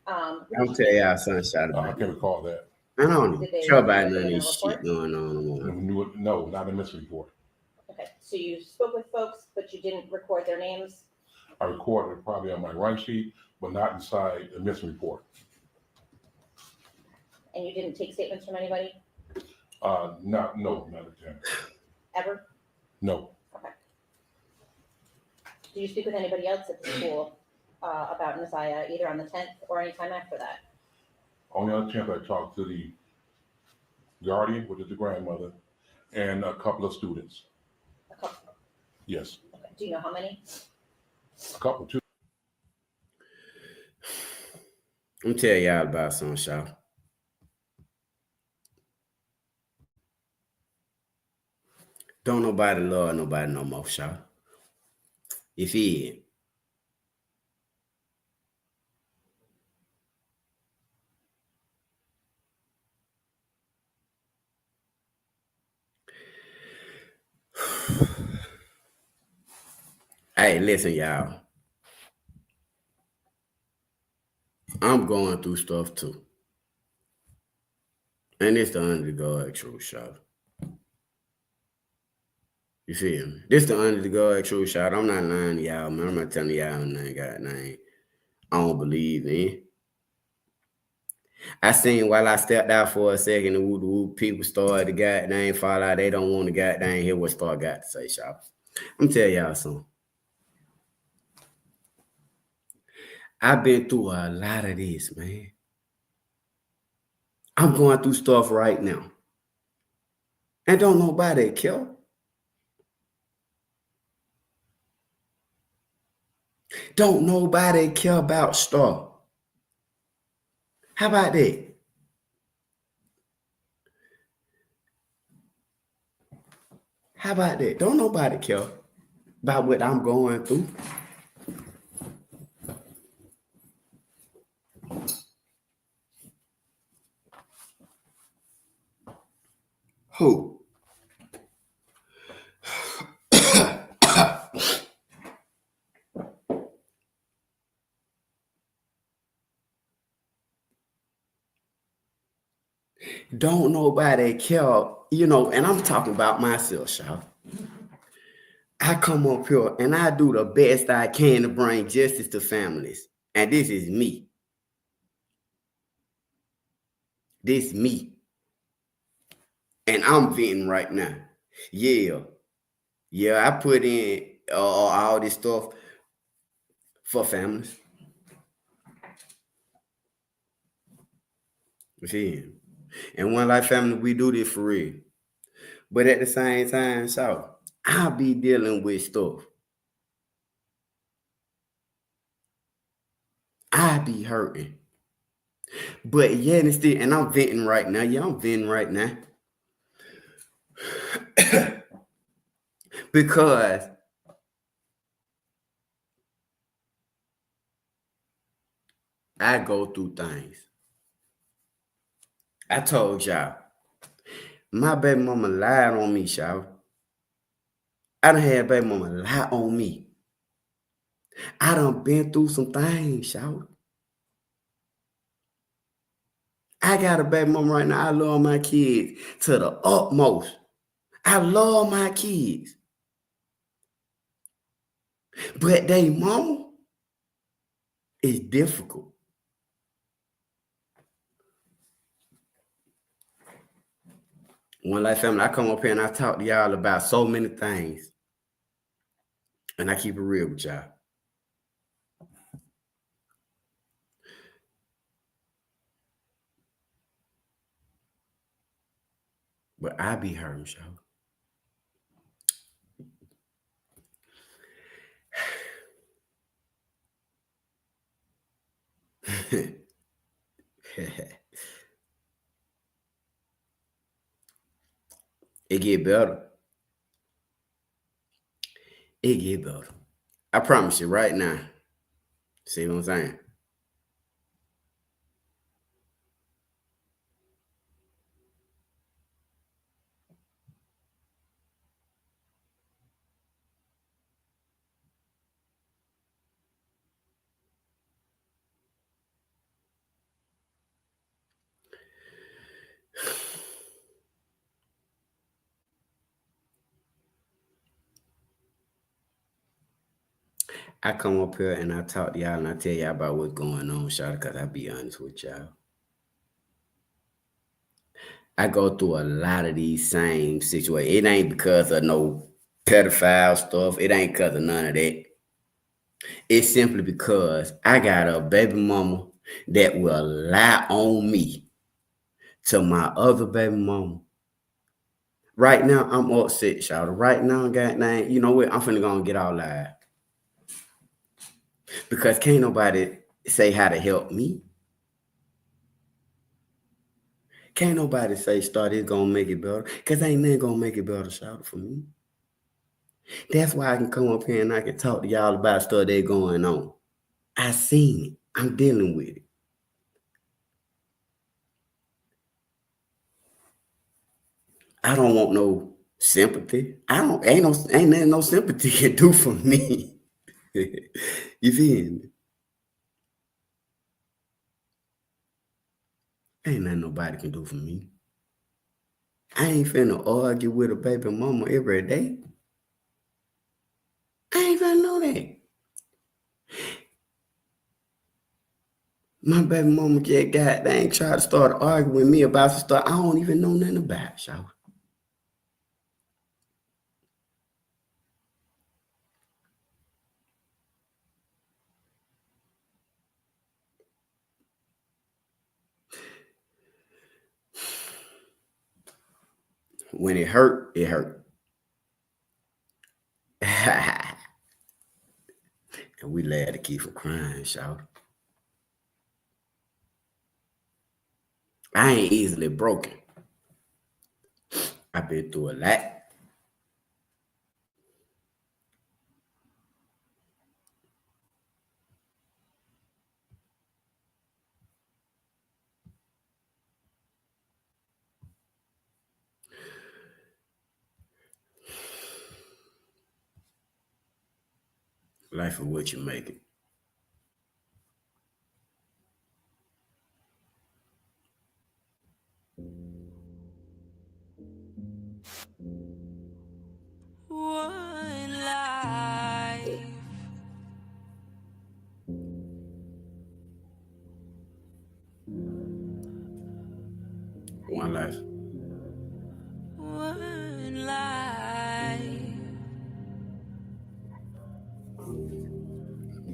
I'll tell y'all sunshine I about can't it. recall that. I don't Did they care about put it none of in a this shit report? going on anymore. No, not in this report. Okay, so you spoke with folks, but you didn't record their names? I recorded it probably on my run sheet, but not inside the missing report. And you didn't take statements from anybody, No, not at the time. ever? No, Okay. Did you speak with anybody else at the school about Ziyah, either on the 10th or any time after that? only other chance I talked to the guardian, which is the grandmother, and a couple of students. A couple. Yes, Okay. Do you know how many? a couple, too. I'm tell y'all about sunshine. Don't nobody love nobody no more, y'all. You feel? Hey, listen, y'all. I'm going through stuff too. And it's the under the God truth, shot. You feel me? This the under the God truth, shot. I'm not lying to y'all, man. I'm not telling y'all nothing, God name. I don't believe in. I seen while I stepped out for a second, the whoop people started to goddamn fall out. They don't want to goddamn hear what Star got to say, shop. I'm tell y'all something. I've been through a lot of this, man. I'm going through stuff right now. And don't nobody care. Don't nobody care about stuff. How about that? How about that? Don't nobody care about what I'm going through. Who? Don't nobody care, you know, and I'm talking about myself, y'all. I come up here and I do the best I can to bring justice to families. And this is me. This me. And I'm venting right now. Yeah. Yeah, I put in all this stuff for families. You see? And One Life Family, we do this for real. But at the same time, so I'll be dealing with stuff. I be hurting. But yeah, and I'm venting right now. Yeah, I'm venting right now. Because I go through things. I told y'all, my baby mama lied on me, y'all. I done had baby mama lie on me. I done been through some things, y'all. I got a baby mama right now. I love my kids to the utmost. I love my kids. But they mama is difficult. One Life Family, I come up here and I talk to y'all about so many things. And I keep it real with y'all. But I be hurting, y'all. It get better. It get better. I promise you right now. See what I'm saying? I come up here and I talk to y'all and I tell y'all about what's going on, y'all, because I be honest with y'all. I go through a lot of these same situations. It ain't because of no pedophile stuff. It ain't because of none of that. It's simply because I got a baby mama that will lie on me to my other baby mama. Right now, I'm upset, y'all. Right now, goddamn, you know what? I'm finna go and get all live. Because can't nobody say how to help me. Can't nobody say start is gonna make it better. Because ain't nothing gonna make it better, shout for me. That's why I can come up here and I can talk to y'all about stuff that's going on. I seen it. I'm dealing with it. I don't want no sympathy. Ain't nothing no sympathy can do for me. You feel me? Ain't nothing nobody can do for me. I ain't finna argue with a baby mama every day. I ain't finna know that. My baby mama just they ain't try to start arguing with me about some stuff I don't even know nothing about, y'all. When it hurt, it hurt. And we glad to keep from crying, y'all. I ain't easily broken. I've been through a lot. Life is what you make it. One life. One life. One life.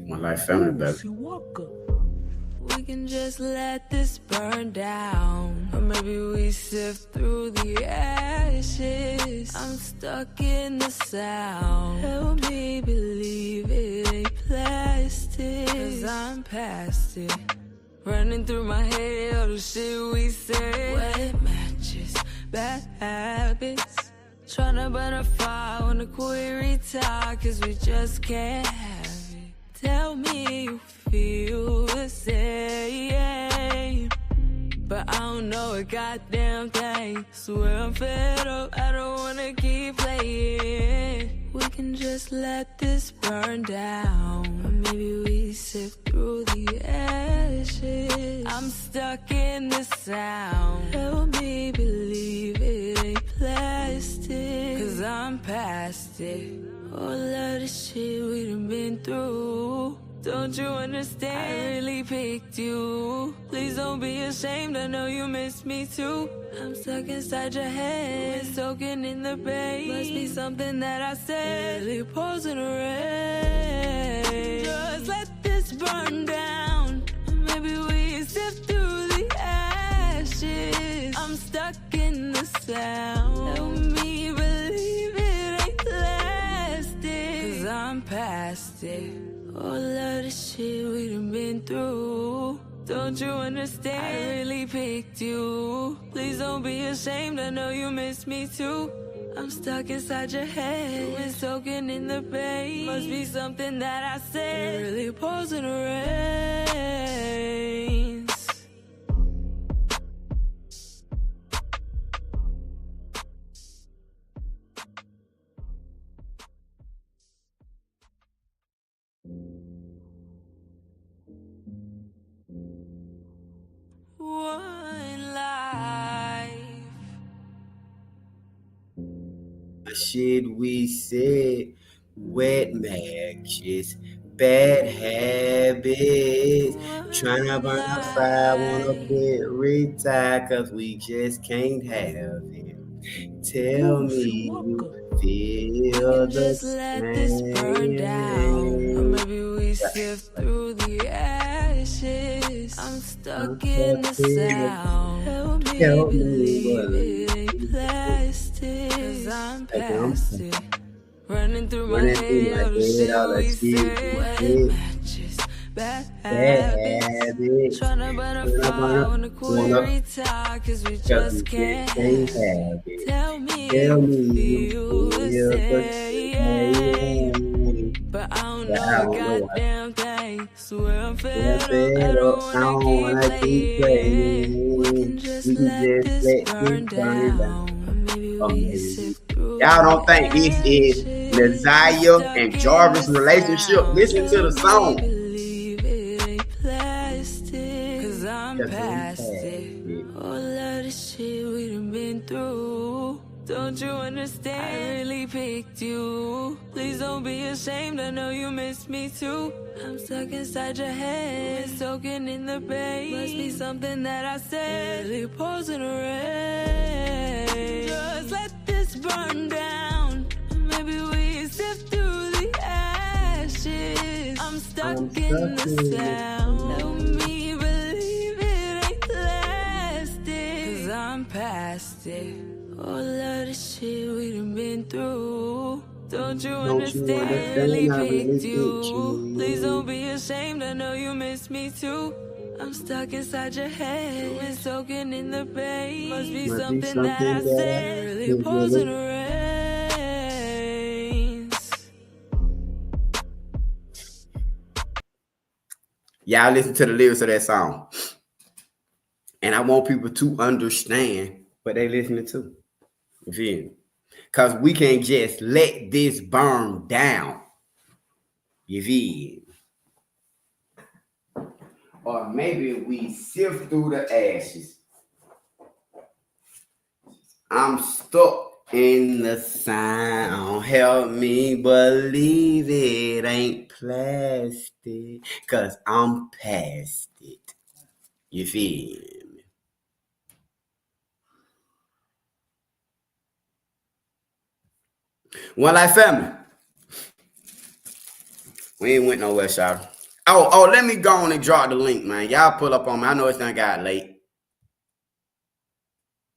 One life family, baby. We can just let this burn down, or maybe we sift through the ashes. I'm stuck in the sound. Help me believe it ain't plastic, 'cause I'm past it. Running through my head all the shit we say. Wet matches, bad habits. Tryna burn a fire when wanna quit, retire, cause we just can't have it. Tell me you feel the same, but I don't know a goddamn thing. Swear I'm fed up, I don't wanna keep playing. We can just let this burn down. Maybe we sift through the ashes. I'm stuck in the sound. Help me believe it ain't plastic, cause I'm past it. All of the shit we done been through. Don't you understand? I really picked you. Please don't be ashamed, I know you miss me too. I'm stuck inside your head, soaking in the pain. Must be something that I said, really pours in the rain. Just let this burn down, maybe we sift through the ashes. I'm stuck in the sound. Help me believe it ain't plastic, cause I'm past it. All of the shit we done been through. Don't you understand? I really picked you. Please don't be ashamed, I know you miss me too. I'm stuck inside your head, been soaking in the pain. Must be something that I said, it really pours in the rains. One life. Shit we said, wet matches, bad habits, trying to burn a fire, wanna quit, retire, cause we just can't have it. Tell me you feel the Just let this burn down, or maybe we sift through the ashes. I'm stuck in the sound. Help me believe it ain't plastic, cause I'm past it. Running through my head, all the shit we said. Wet matches, bad habits. Tryna burn a fire, wanna quit, retire, cause we just can't have it. Tell me you feel the same, but I don't know a goddamn thing. Swear I'm fed up, I don't wanna keep playing. We can just let this burn down. Maybe we sift through. Y'all don't think this is the Ziyah and Jarvis relationship? Listen to the song. Cause I'm past it. All of the shit we done been through. Don't you understand? I really picked you. Please don't be ashamed, I know you miss me too. I'm stuck inside your head, soaking in the pain. Must be something that I said, really pours in the rain. Just let this burn down, maybe we sift through the ashes. I'm stuck in the sound. Help me believe it ain't plastic, cause I'm past it. All of the shit we done been through. Don't you understand? I really picked you. Please don't be ashamed, I know you miss me too. I'm stuck inside your head, been soaking in the pain. Must be something that I said, really pours in the rains. Y'all listen to the lyrics of that song. And I want people to understand what they listening to. You feel me? Because we can't just let this burn down. You feel me? Or maybe we sift through the ashes. I'm stuck in the sound. Help me believe it ain't plastic, cause I'm past it. You feel me? One Life family. We ain't went nowhere, shout. Oh, let me go on and drop the link, man. Y'all pull up on me. I know it's done got late.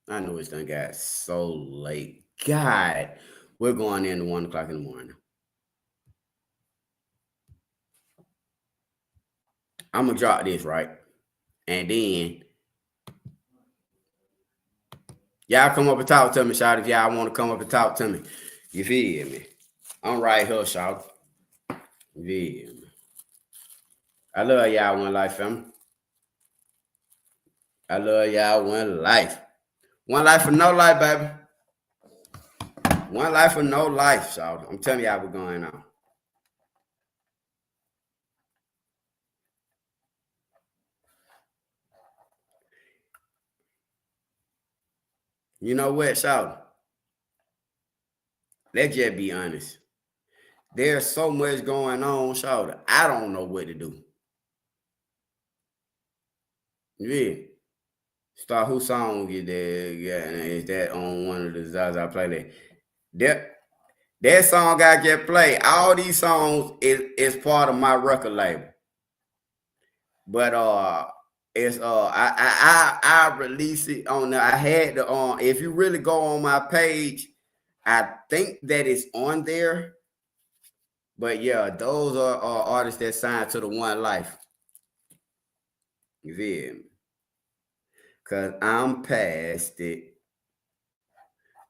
I know it's done got so late. God, we're going in at 1 o'clock in the morning. I'm going to drop this, right? And then y'all come up and talk to me, shout, if y'all want to come up and talk to me. You feel me? I'm right here, shout. Yeah. I love y'all one life, fam. I love y'all one life. One life for no life, baby. One life for no life, shout. I'm telling y'all what's going on. You know what, shout? Let's just be honest. There's so much going on, shout. I don't know what to do. Yeah. Start whose song is there? Yeah, is that on one of the Zaza play that song I just played? All these songs is part of my record label. But it's I release it on the, I had the if you really go on my page, I think that it's on there. But yeah, those are artists that signed to the One Life. You feel me? Cause I'm past it.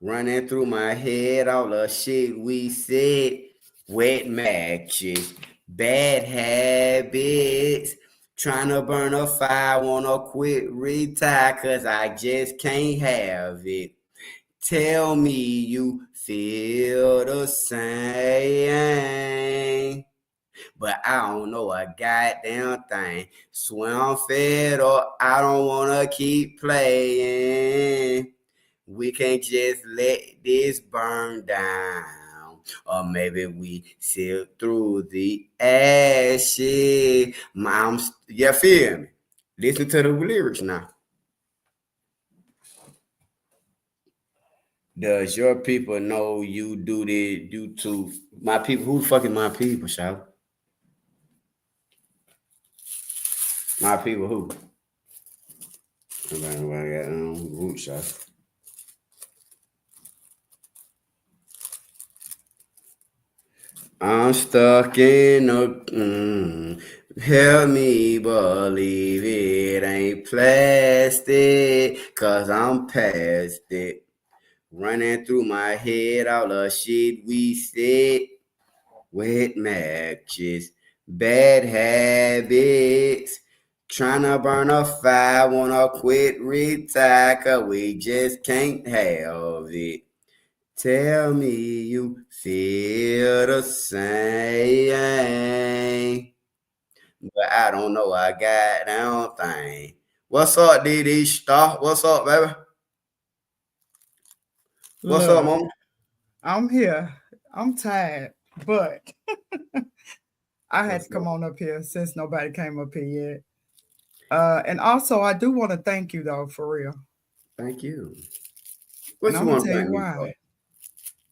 Running through my head all the shit we said. Wet matches, bad habits. Trying to burn a fire, wanna quit, retire, cause I just can't have it. Tell me you feel the same. But I don't know a goddamn thing. Swear I'm fed up, I don't wanna keep playing. We can't just let this burn down. Or maybe we sip through the ashes. You feel me? Listen to the lyrics now. Does your people know you do this due to my people? Who fucking my people, shout? My people who? Nobody got root shot. I'm stuck in a help me believe it ain't plastic, cause I'm past it. Running through my head all the shit we said. Wet matches, bad habits. Tryna burn a fire, wanna quit, retire, cause we just can't have it. Tell me you feel the same. But I don't know a goddamn thing. What's up, DD Star? What's up, baby? What's up, mama? I'm here. I'm tired, but I had to come on up here since nobody came up here yet. And also, I do want to thank you, though, for real. Thank you. What and you want to tell thank you me why. for?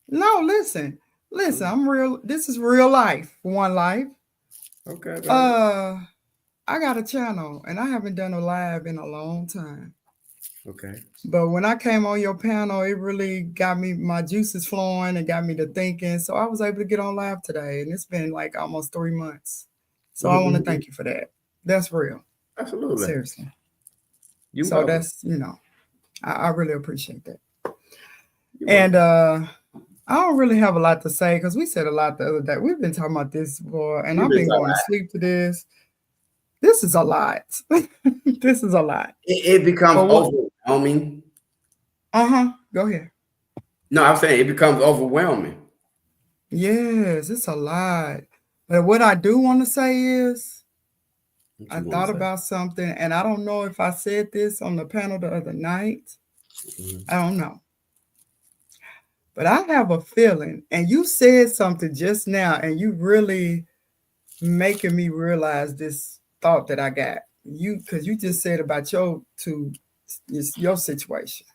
No, listen. I'm real. This is real life. One life. Okay. Baby. I got a channel, and I haven't done a live in a long time. Okay. But when I came on your panel, it really got me, my juices flowing and got me to thinking. So I was able to get on live today, and it's been like almost 3 months. So I want to thank you for that. That's real. Absolutely. Seriously. You so welcome. That's, I really appreciate that. And I don't really have a lot to say because we said a lot the other day. We've been talking about this before, and I've been going to sleep to this. This is a lot. This is a lot. It becomes overwhelming. Go ahead. No, I'm saying it becomes overwhelming. Yes, it's a lot. But what I do want to say is, I thought about something, and I don't know if I said this on the panel the other night. I don't know. But I have a feeling, and you said something just now, and you really making me realize this thought that I got. Because you just said about your situation.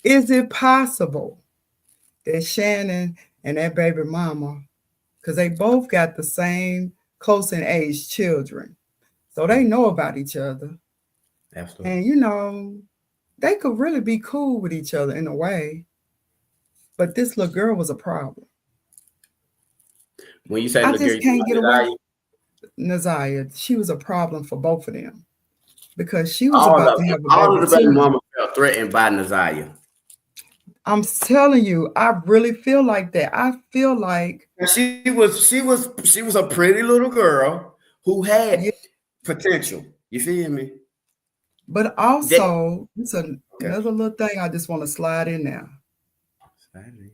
Is it possible that Shannon and that baby mama, because they both got the same close in age children, so they know about each other. Absolutely. And they could really be cool with each other in a way, but this little girl was a problem. When you say I just can't get away. Ziyah, she was a problem for both of them because she was about to have a baby all of the baby too. mama felt threatened by Ziyah. I'm telling you, I really feel like that. I feel like she was a pretty little girl who had potential. You feel me? But also, it's another little thing I just want to slide in there.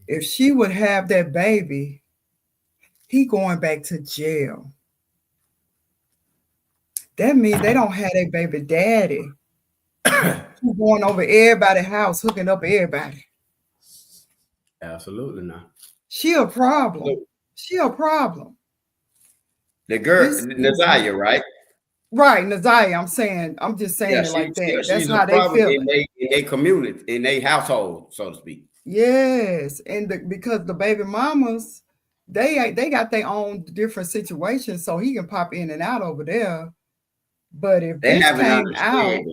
If she would have that baby, he going back to jail. That means they don't have their baby daddy. Who going over everybody's house, hooking up everybody. Absolutely not. She a problem. She a problem. The girl, Ziyah, right? Right, Ziyah. I'm just saying it like that. That's how they feel in their community, in their household, so to speak. Yes, and because the baby mamas, they got their own different situations, so he can pop in and out over there. But if this came out,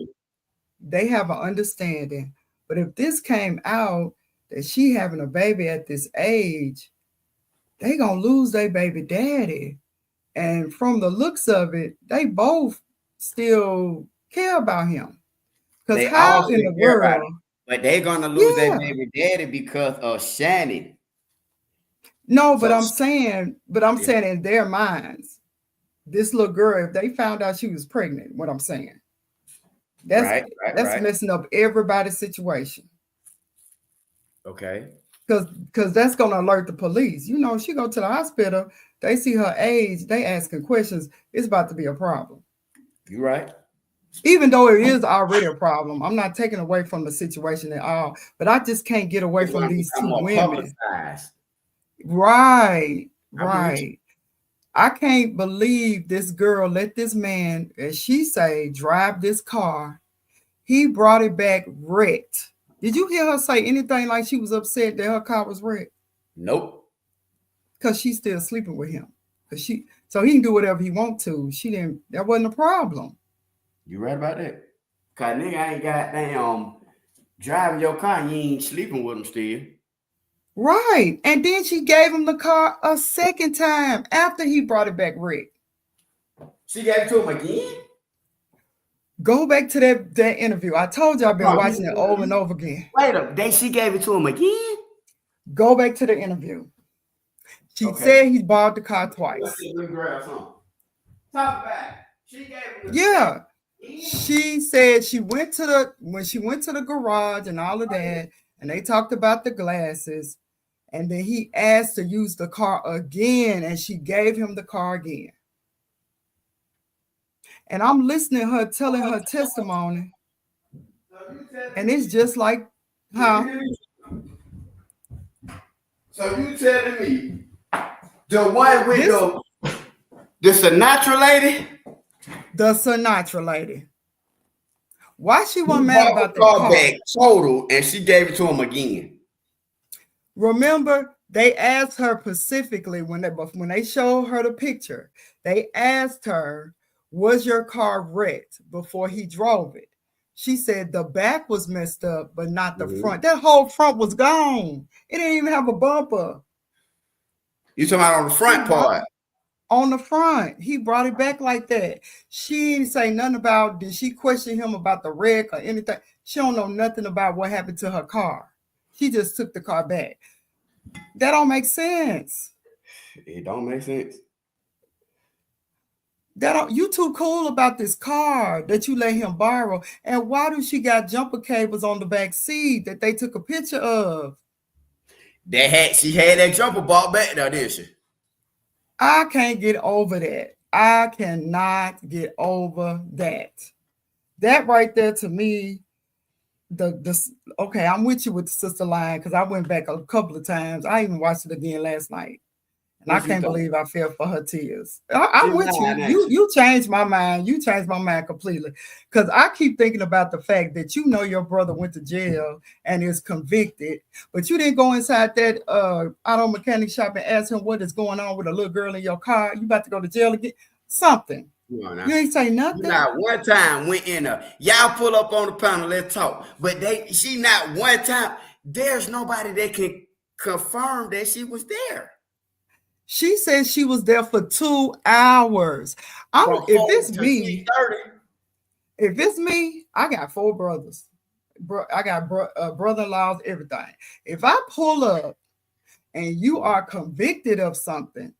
they have an understanding. But if this came out that she having a baby at this age, they gonna lose their baby daddy. And from the looks of it, they both still care about him. Because how in the world? But they're gonna lose their baby daddy because of Shannon. No, but I'm saying in their minds, this little girl, if they found out she was pregnant, what I'm saying, that's messing up everybody's situation. Okay. Because that's gonna alert the police. You know, she go to the hospital, they see her age, they asking questions. It's about to be a problem. You're right. Even though it is already a problem, I'm not taking away from the situation at all. But I just can't get away from these two women. Right. I can't believe this girl let this man, as she say, drive this car. He brought it back wrecked. Did you hear her say anything like she was upset that her car was wrecked? Nope. Because she's still sleeping with him. So he can do whatever he want to. That wasn't a problem. You right about that. Cause nigga ain't got damn driving your car and you ain't sleeping with him still. Right. And then she gave him the car a second time after he brought it back wrecked. She gave it to him again? Go back to that interview. I told you I've been watching it over and over again. Wait a minute. She gave it to him again? Go back to the interview. She said he bought the car twice. Talk about it. Yeah. She said when she went to the garage and all of that, and they talked about the glasses, and then he asked to use the car again, and she gave him the car again. And I'm listening to her telling her testimony, and it's just like, huh? So you telling me the one with the Sinatra lady? The Sinatra lady. Why she wasn't mad about the car? Back total, and she gave it to him again. Remember, they asked her specifically when they showed her the picture. They asked her, "Was your car wrecked before he drove it?" She said the back was messed up, but not the front. That whole front was gone. It didn't even have a bumper. You talking about on the front part? On the front. He brought it back like that. She didn't say nothing about, did she question him about the wreck or anything? She don't know nothing about what happened to her car. She just took the car back. That don't make sense. It don't make sense. You too cool about this car that you let him borrow. And why do she got jumper cables on the back seat that they took a picture of? She had that jumper bought back there, didn't she? I can't get over that. I cannot get over that. That right there to me, okay, I'm with you with the sister line because I went back a couple of times. I even watched it again last night. And I can't believe I fell for her tears. I'm with you. You changed my mind. You changed my mind completely. Because I keep thinking about the fact that you know your brother went to jail and is convicted, but you didn't go inside that auto mechanic shop and ask him what is going on with a little girl in your car. You about to go to jail again? Something. You ain't say nothing. You not one time went in there. Y'all pull up on the panel, let's talk. But she not one time. There's nobody that can confirm that she was there. She said she was there for 2 hours. If it's me, I got 4 brothers. brother-in-laws, everything. If I pull up and you are convicted of something,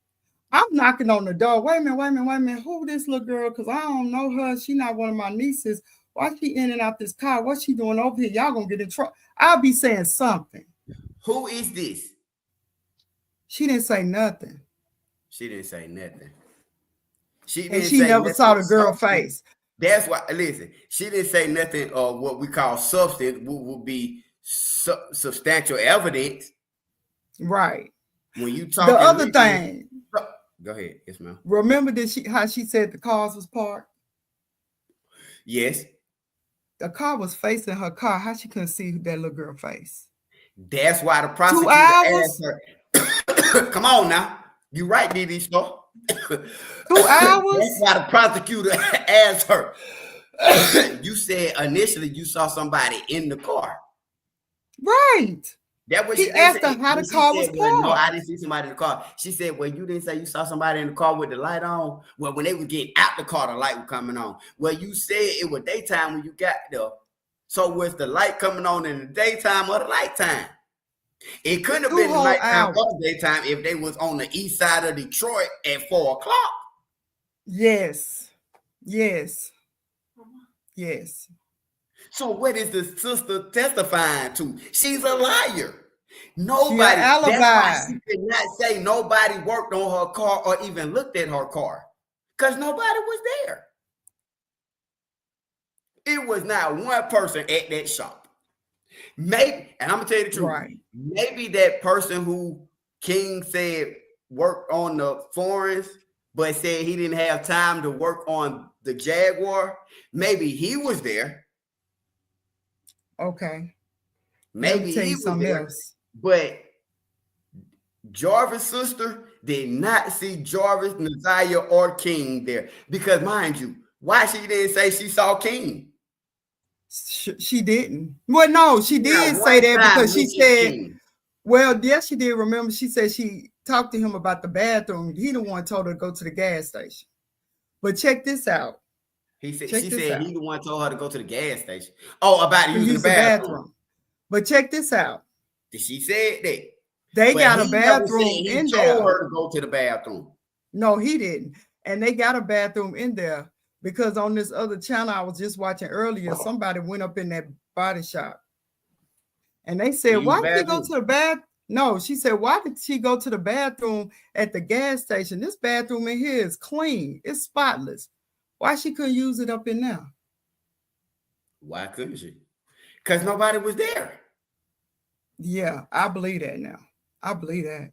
I'm knocking on the door. Wait a minute. Who this little girl? Because I don't know her. She not one of my nieces. Why she in and out this car? What's she doing over here? Y'all gonna get in trouble. I'll be saying something. Who is this? She didn't say nothing. She didn't say nothing. And she never saw the girl face. That's why, listen, she didn't say nothing of what we call substance, would be substantial evidence. Right. When you talk the other thing. Go ahead. Yes, ma'am. Remember how she said the cars was parked? Yes. The car was facing her car. How she couldn't see that little girl face? That's why the prosecutor 2 hours? asked her. Come on now. You right, DD Star. 2 hours? That's why the prosecutor asked her. You said initially you saw somebody in the car. Right. That was he asked her how the car was parked. No, I didn't see somebody in the car. She said, well, you didn't say you saw somebody in the car with the light on. Well, when they were getting out the car, the light was coming on. Well, you said it was daytime when you got there. So was the light coming on in the daytime or the nighttime? It couldn't have been the nighttime or the daytime if they was on the east side of Detroit at 4 o'clock. Yes. So what is the sister testifying to? She's a liar. Nobody. That's why she could not say nobody worked on her car or even looked at her car, because nobody was there. It was not one person at that shop. Maybe, and I'm gonna tell you the truth. Right. Maybe that person who King said worked on the foreigns, but said he didn't have time to work on the Jaguar. Maybe he was there. Okay. Maybe he was there. Else. But Jarvis' sister did not see Jarvis, Ziyah, or King there. Because mind you, why she didn't say she saw King? She didn't. Well, no, she did say that because she said, King. Well, yes, she did. Remember, she said she talked to him about the bathroom. He the one told her to go to the gas station. But check this out. She said he the one told her to go to the gas station. Oh, about using the bathroom. But check this out. She said that. They got a bathroom in there. He told her to go to the bathroom. No, he didn't. And they got a bathroom in there because on this other channel I was just watching earlier, somebody went up in that body shop. And they said, why did he go to the bathroom? No, she said, why did she go to the bathroom at the gas station? This bathroom in here is clean. It's spotless. Why she couldn't use it up in there? Why couldn't she? Because nobody was there. Yeah, I believe that now. I believe that.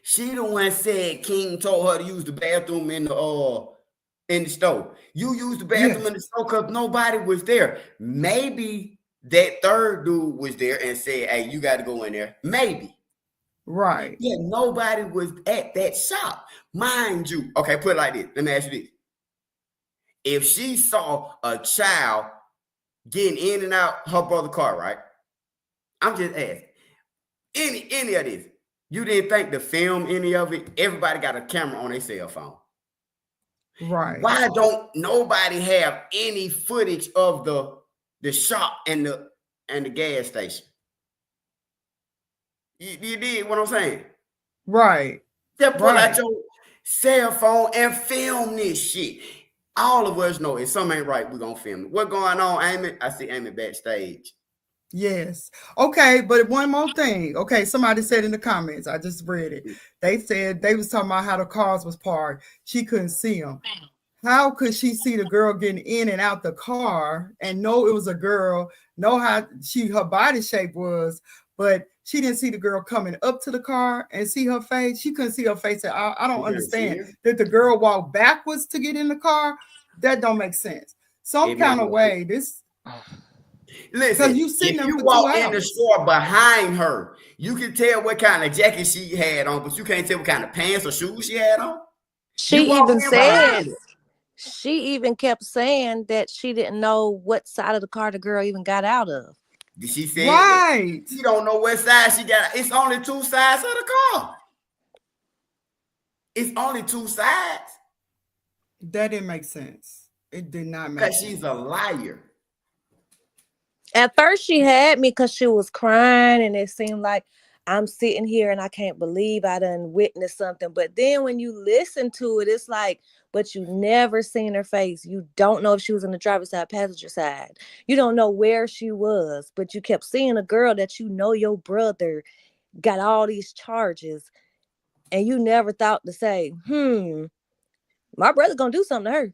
She the one said King told her to use the bathroom in the store. You used the bathroom in the store because nobody was there. Maybe that third dude was there and said, hey, you got to go in there. Maybe. Right. Yeah, nobody was at that shop. Mind you. Okay, put it like this. Let me ask you this. If she saw a child getting in and out her brother's car, right? I'm just asking. Any of this, you didn't think to film any of it? Everybody got a camera on their cell phone. Right. Why don't nobody have any footage of the shop and the gas station? You did what I'm saying? Right. Just pull out your cell phone and film this shit. All of us know if something ain't right, we're going to film it. What's going on, Amy? I see Amy backstage. Yes. Okay, but one more thing. Okay, somebody said in the comments, I just read it. They said they was talking about how the cars was parked. She couldn't see them. How could she see the girl getting in and out the car and know it was a girl, know how her body shape was, but she didn't see the girl coming up to the car and see her face? She couldn't see her face. I don't understand. Did the girl walk backwards to get in the car? That don't make sense. Some kind of way, this... Listen, if you walk in the store behind her, you can tell what kind of jacket she had on, but you can't tell what kind of pants or shoes she had on. She even kept saying that she didn't know what side of the car the girl even got out of. She said right. She don't know what side she got. It's only two sides of the car. It's only two sides. That didn't make sense. It did not make sense. Because she's a liar. At first she had me because she was crying and it seemed like I'm sitting here and I can't believe I done witnessed something. But then when you listen to it, it's like, but you never seen her face. You don't know if she was on the driver's side, passenger side. You don't know where she was, but you kept seeing a girl that you know your brother got all these charges. And you never thought to say, my brother gonna do something to her.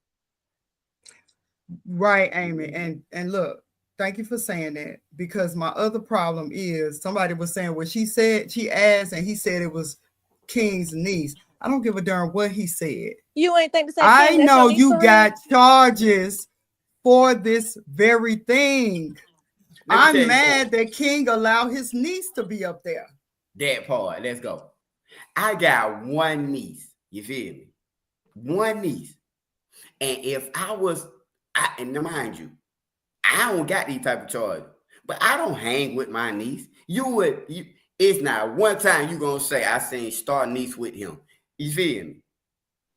Right, Amy. And look, thank you for saying that, because my other problem is somebody was saying what she said, she asked, and he said it was King's niece. I don't give a darn what he said. You ain't think to say, I King, know that's your niece you for got real? charges for this very thing. I'm mad that King allowed his niece to be up there. That part. Let's go. I got one niece. You feel me? One niece. And if I was, and mind you, I don't got these type of charges, but I don't hang with my niece. It's not one time you gonna say I seen Star niece with him. You feel me?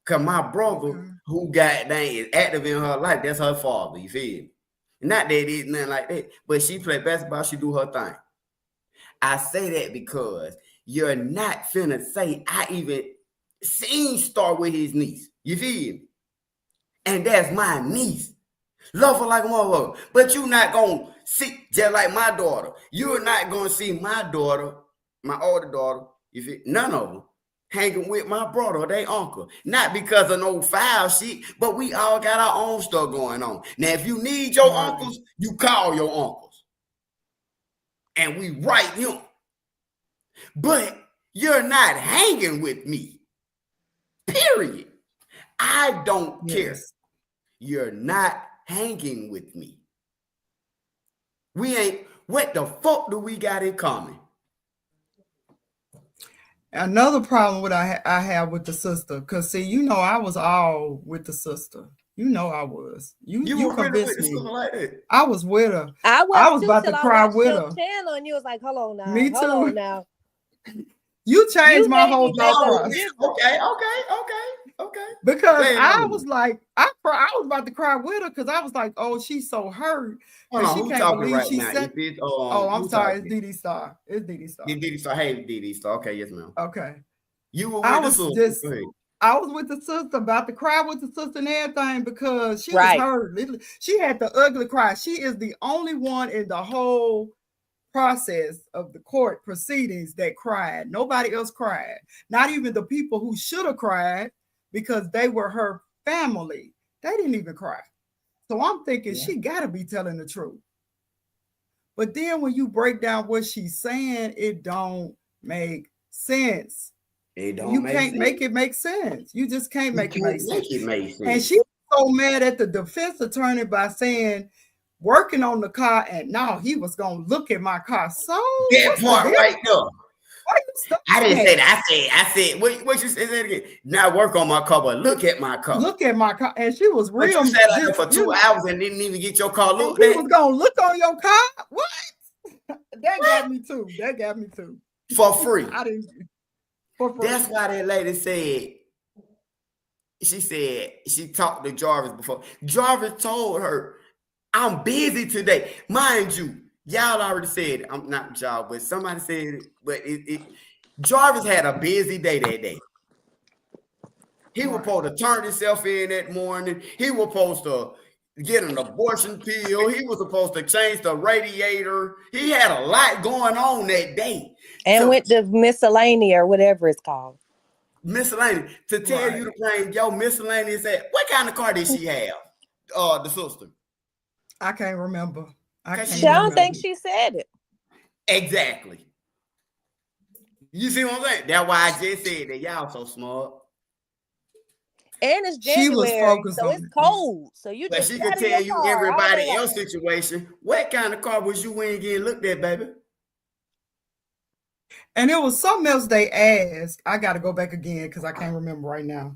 Cause my brother, who got dang is active in her life, that's her father. You feel me? Not that it's nothing like that, but she play basketball, she do her thing. I say that because you're not finna say I even seen Star with his niece. You feel me? And that's my niece. Love her like a motherfucker. But you're not going to see, just like my daughter, you're not going to see my daughter, my older daughter, none of them, hanging with my brother or their uncle. Not because of no foul shit, but we all got our own stuff going on. Now, if you need your uncles, you call your uncles. And we write them. But you're not hanging with me. Period. I don't care. You're not hanging with me. We ain't, what the fuck do we got in common? Another problem with I have with the sister, because see, you know, I was all with the sister. You know I was. You were convinced with me. like that. I was with her. I was too, about to cry with her. Channel and you was like, hold on now. Me Hold too. on now. You changed my made whole me make thought a process. Okay. Because Play I on was me. like, I was about to cry with her because I was like, oh, she's so hurt. Hold on, She who can't talking believe right she now? said, If it's, oh, I'm who sorry, talking? it's Dee Star. It's Dee Star. Dee Star. Hey, Dee Star. Okay, yes, ma'am. Okay. You were with I the was sister. just, Go ahead. I was with the sister, about to cry with the sister and everything because she Right. was hurt. She had the ugly cry. She is the only one in the whole process of the court proceedings that cried. Nobody else cried. Not even the people who should have cried because they were her family. They didn't even cry. So I'm thinking she got to be telling the truth. But then when you break down what she's saying, it don't make sense. It don't You make can't sense. make it make sense. You just can't make it make sense. Make sense. And she was so mad at the defense attorney by saying, working on the car, and no, he was gonna look at my car. So that part right there. I didn't say that. I said, what you said that again? Not work on my car, but look at my car. Look at my car. And she was real. But you sat out there for 2 hours and didn't even get your car looked at. He was gonna look on your car? What? That got me too. That got me too. For free. I didn't. For free. That's why that lady said, she talked to Jarvis before. Jarvis told her, I'm busy today. Mind you, y'all already said it. I'm not y'all, but somebody said it. But Jarvis had a busy day that day. He was supposed to turn himself in that morning. He was supposed to get an abortion pill. He was supposed to change the radiator. He had a lot going on that day. And went to miscellany or whatever it's called. Miscellaneous. To tell you to bring your miscellaneous at, what kind of car did she have? The sister. I can't remember. I don't think she said it. Exactly. You see what I'm saying? That's why I just said that y'all so smart. And it's January, so it's cold. So you but just she could tell you everybody else's situation. What kind of car was you in getting looked at, baby? And it was something else they asked. I got to go back again because I can't remember right now.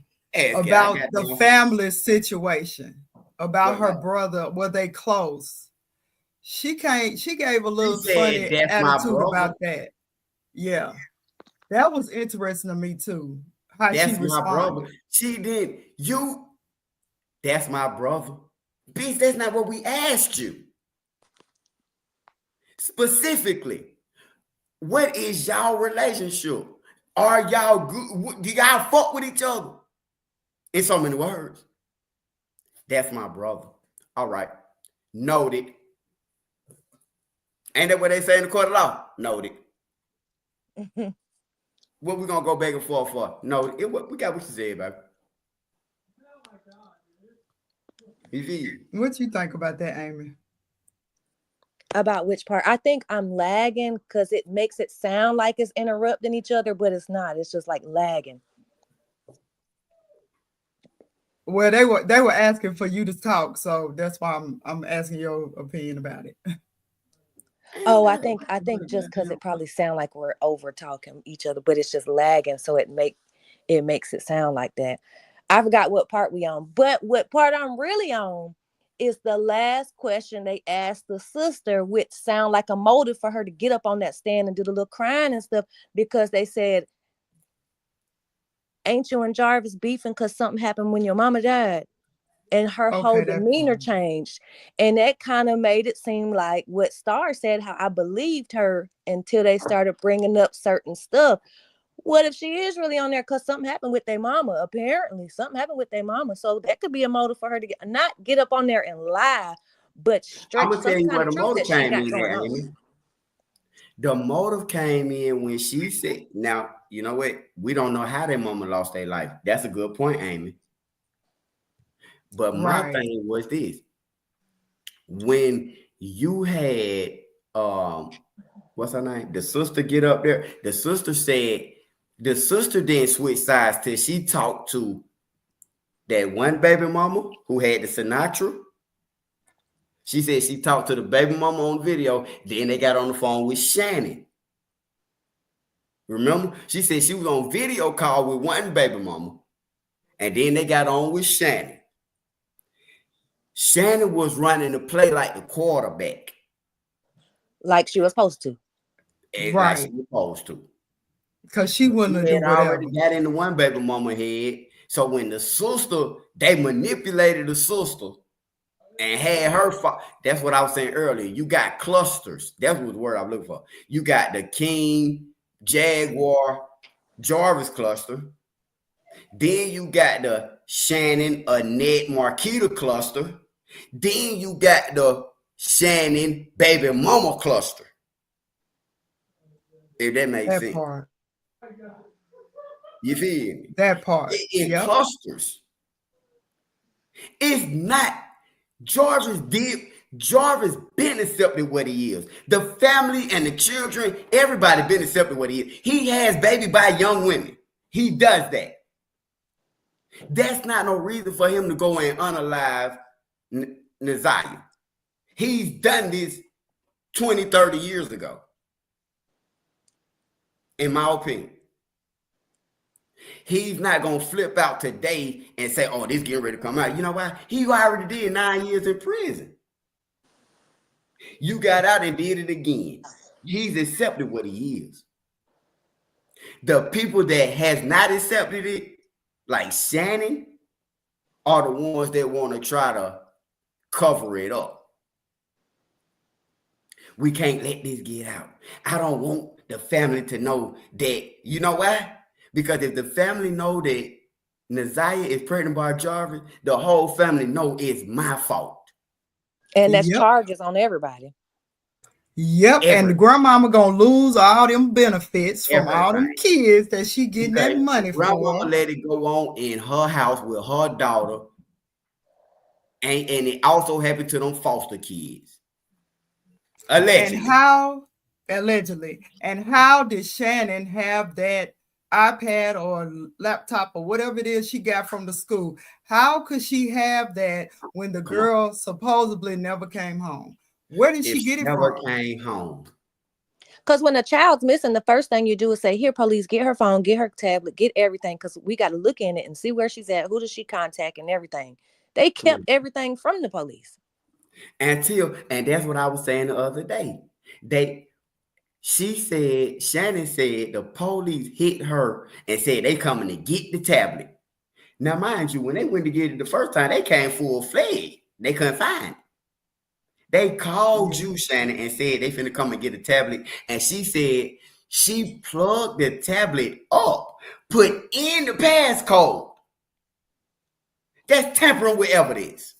About the family situation, about her brother. Were they close? She gave a little funny attitude about that. Yeah. That was interesting to me too. How that's she my responded. brother. She did. That's my brother. Bitch, that's not what we asked you. Specifically, what is y'all relationship? Are y'all good? Do y'all fuck with each other? In so many words. That's my brother. All right. Noted. Ain't that what they say in the court of law? Noted. What we gonna go back and forth for? Noted. We got what you said, baby. What you think about that, Amy? About which part? I think I'm lagging because it makes it sound like it's interrupting each other, but it's not. It's just like lagging. Well, they were asking for you to talk, so that's why I'm asking your opinion about it. Oh, I think just because it probably sound like we're over talking each other, but it's just lagging, so it makes it sound like that. I forgot what part we on, but what part I'm really on is the last question they asked the sister, which sound like a motive for her to get up on that stand and do the little crying and stuff, because they said, ain't you and Jarvis beefing because something happened when your mama died? And her whole demeanor changed. And that kind of made it seem like what Star said, how I believed her until they started bringing up certain stuff. What if she is really on there because something happened with their mama? Apparently, something happened with their mama. So that could be a motive for her to not get up on there and lie, but stretch some kind of truth that she got going on. The motive came in when she said, now, you know what? We don't know how their mama lost their life. That's a good point, Amy. But my thing was this. When you had, what's her name? The sister get up there. The sister said, the sister didn't switch sides till she talked to that one baby mama who had the Sinatra. She said she talked to the baby mama on video. Then they got on the phone with Shannon. Remember? She said she was on video call with one baby mama. And then they got on with Shannon. Shannon was running the play like the quarterback. Like she was supposed to. Like she was supposed to. Because she wouldn't have already got in the one baby mama head. So when the sister, they manipulated the sister and had her. That's what I was saying earlier. You got clusters. That's what the word I'm looking for. You got the King, Jaguar, Jarvis cluster. Then you got the Shannon, Annette, Marquita cluster. Then you got the Shannon, baby mama cluster. If that makes sense. Part. You feel me? That part. In clusters. It's not. Jarvis been accepted what he is. The family and the children, everybody been accepted what he is. He has baby by young women. He does that. That's not no reason for him to go and unalive Ziyah. He's done this 20, 30 years ago. In my opinion. He's not going to flip out today and say, oh, this getting ready to come out. You know why? He already did 9 years in prison. You got out and did it again. He's accepted what he is. The people that has not accepted it, like Shannon, are the ones that want to try to cover it up. We can't let this get out. I don't want the family to know that. You know why? Because if the family know that Ziyah is pregnant by Jarvis, the whole family know it's my fault. And that's charges on everybody. Yep, and the grandmama gonna lose all them benefits from all them kids that she getting that money for. Grandmama let it go on in her house with her daughter, and it also happened to them foster kids. Allegedly. And how did Shannon have that iPad or laptop or whatever it is she got from the school? How could she have that when the girl supposedly never came home? Where did she get it from? Never came home. Because when a child's missing, the first thing you do is say, here, police, get her phone, get her tablet, get everything, because we got to look in it and see where she's at, who does she contact, and everything. They kept everything from the police. And that's what I was saying the other day. Shannon said the police hit her and said they coming to get the tablet. Now, mind you, when they went to get it the first time, they came full-fledged. They couldn't find it. They called you, Shannon, and said they finna come and get a tablet. And she said she plugged the tablet up, put in the passcode. That's tampering with evidence.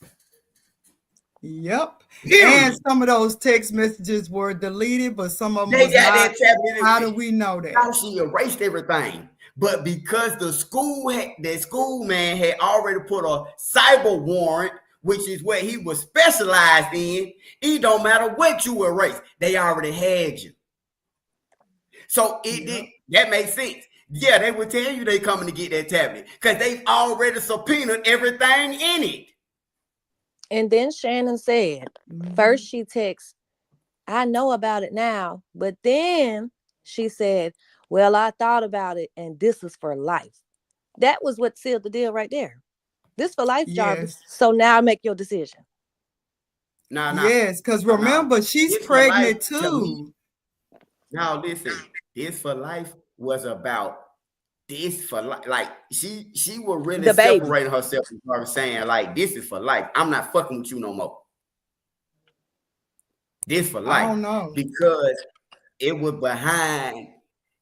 Yep. Period. And some of those text messages were deleted, but some of them They was got not. that tablet. How do we know that? How she erased everything. But because the school man had already put a cyber warrant, which is what he was specialized in, it don't matter what you erase. They already had you. So that makes sense. Yeah, they would tell you they coming to get that tablet because they've already subpoenaed everything in it. And then Shannon said, first she texts, I know about it now. But then she said, well, I thought about it and this is for life. That was what sealed the deal right there. This for life, Jarvis. So now make your decision. Yes, because remember, she's pregnant too. Now listen, this for life was about this for life. Like she was really separating herself from her, saying like, this is for life. I'm not fucking with you no more. This for life. I don't know. Because it was behind.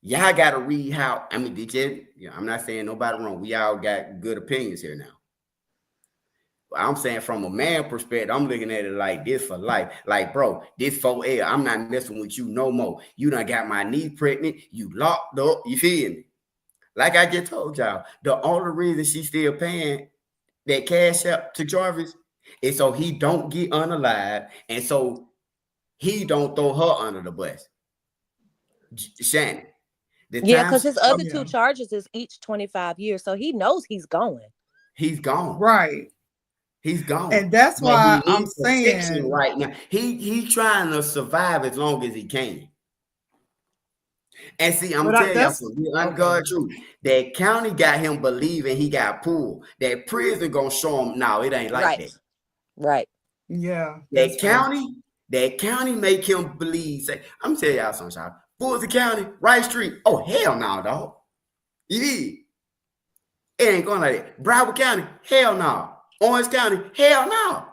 Y'all got to read how. I mean, I'm not saying nobody wrong. We all got good opinions here now. But I'm saying from a man perspective, I'm looking at it like this for life. Like, bro, this for air. I'm not messing with you no more. You done got my niece pregnant. You locked up. You feel me? Like I just told y'all, the only reason she's still paying that cash out to Jarvis is so he don't get unalive, and so he don't throw her under the bus. Shannon. Yeah, because his other two charges is each 25 years. So he knows he's going. He's gone. Right. He's gone. And that's why I'm saying right now, he's trying to survive as long as he can. And see, I'm telling you something, God truth. That county got him believing he got pulled. That prison gonna show him, no, it ain't like that. Right. Yeah. That county make him believe. Say, I'm telling y'all something, y'all. Fulton County, Rice Street. Oh, hell no, dog. You did. It ain't going like that. Broward County, hell no. Orange County, hell no.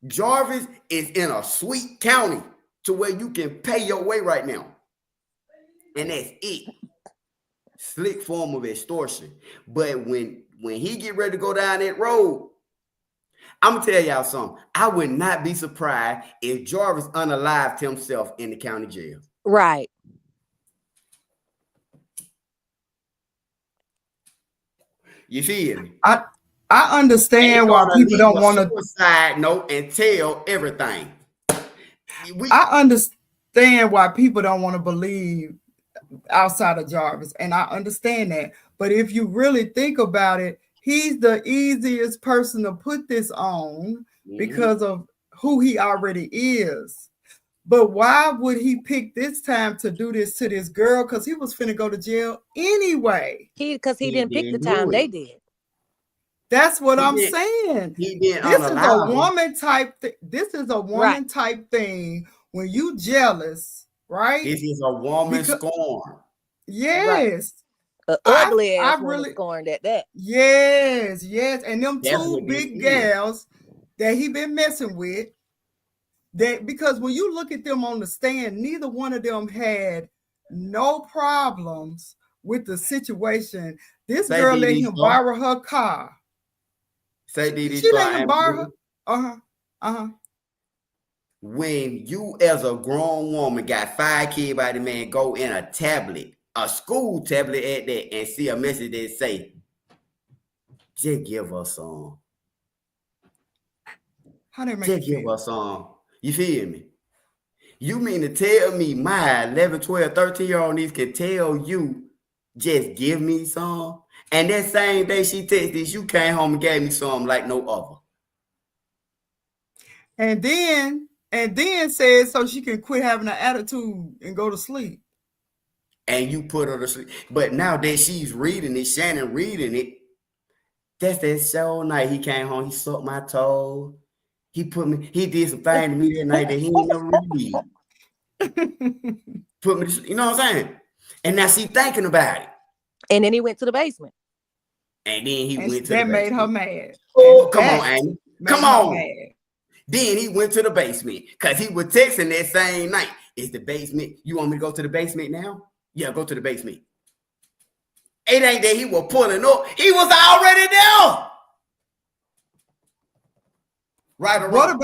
Jarvis is in a sweet county to where you can pay your way right now. And that's it. Slick form of extortion. But when he get ready to go down that road, I'm going to tell y'all something. I would not be surprised if Jarvis unalived himself in the county jail. Right. You feel me? I understand why people don't want to suicide note and tell everything. I understand why people don't want to believe outside of Jarvis, and I understand that. But if you really think about it, he's the easiest person to put this on because of who he already is. But why would he pick this time to do this to this girl? Because he was finna go to jail anyway. Because he didn't pick the time, they did. That's what I'm saying. This is a woman type. This is a woman type thing. When you jealous, right? This is a woman scorn. Yes. Ugly ass woman scorned at that. Yes, and them two big gals that he been messing with. That because when you look at them on the stand, neither one of them had no problems with the situation. This girl let him borrow her car. She let him borrow her. When you as a grown woman got 5 kids by the man, go in a tablet, a school tablet at that, and see a message that say, just give us some. How they make just give us some. You feel me? You mean to tell me my 11, 12, 13-year-old niece can tell you, just give me some? And that same day she texted, you came home and gave me some like no other. And then said so she can quit having an attitude and go to sleep. And you put her to sleep. But now that she's reading it, Shannon reading it, that's that show night. He came home, he sucked my toe. He did some things to me that night that he ain't never really did. Put me to sleep, you know what I'm saying? And now she thinking about it. And then he went to the basement. And then he went to the basement. That made her mad. mad. Oh, come on, Amy. Come on. Then he went to the basement because he was texting that same night. Is the basement? You want me to go to the basement now? Yeah, go to the basement. It ain't that he was pulling up. He was already there. Right or wrong?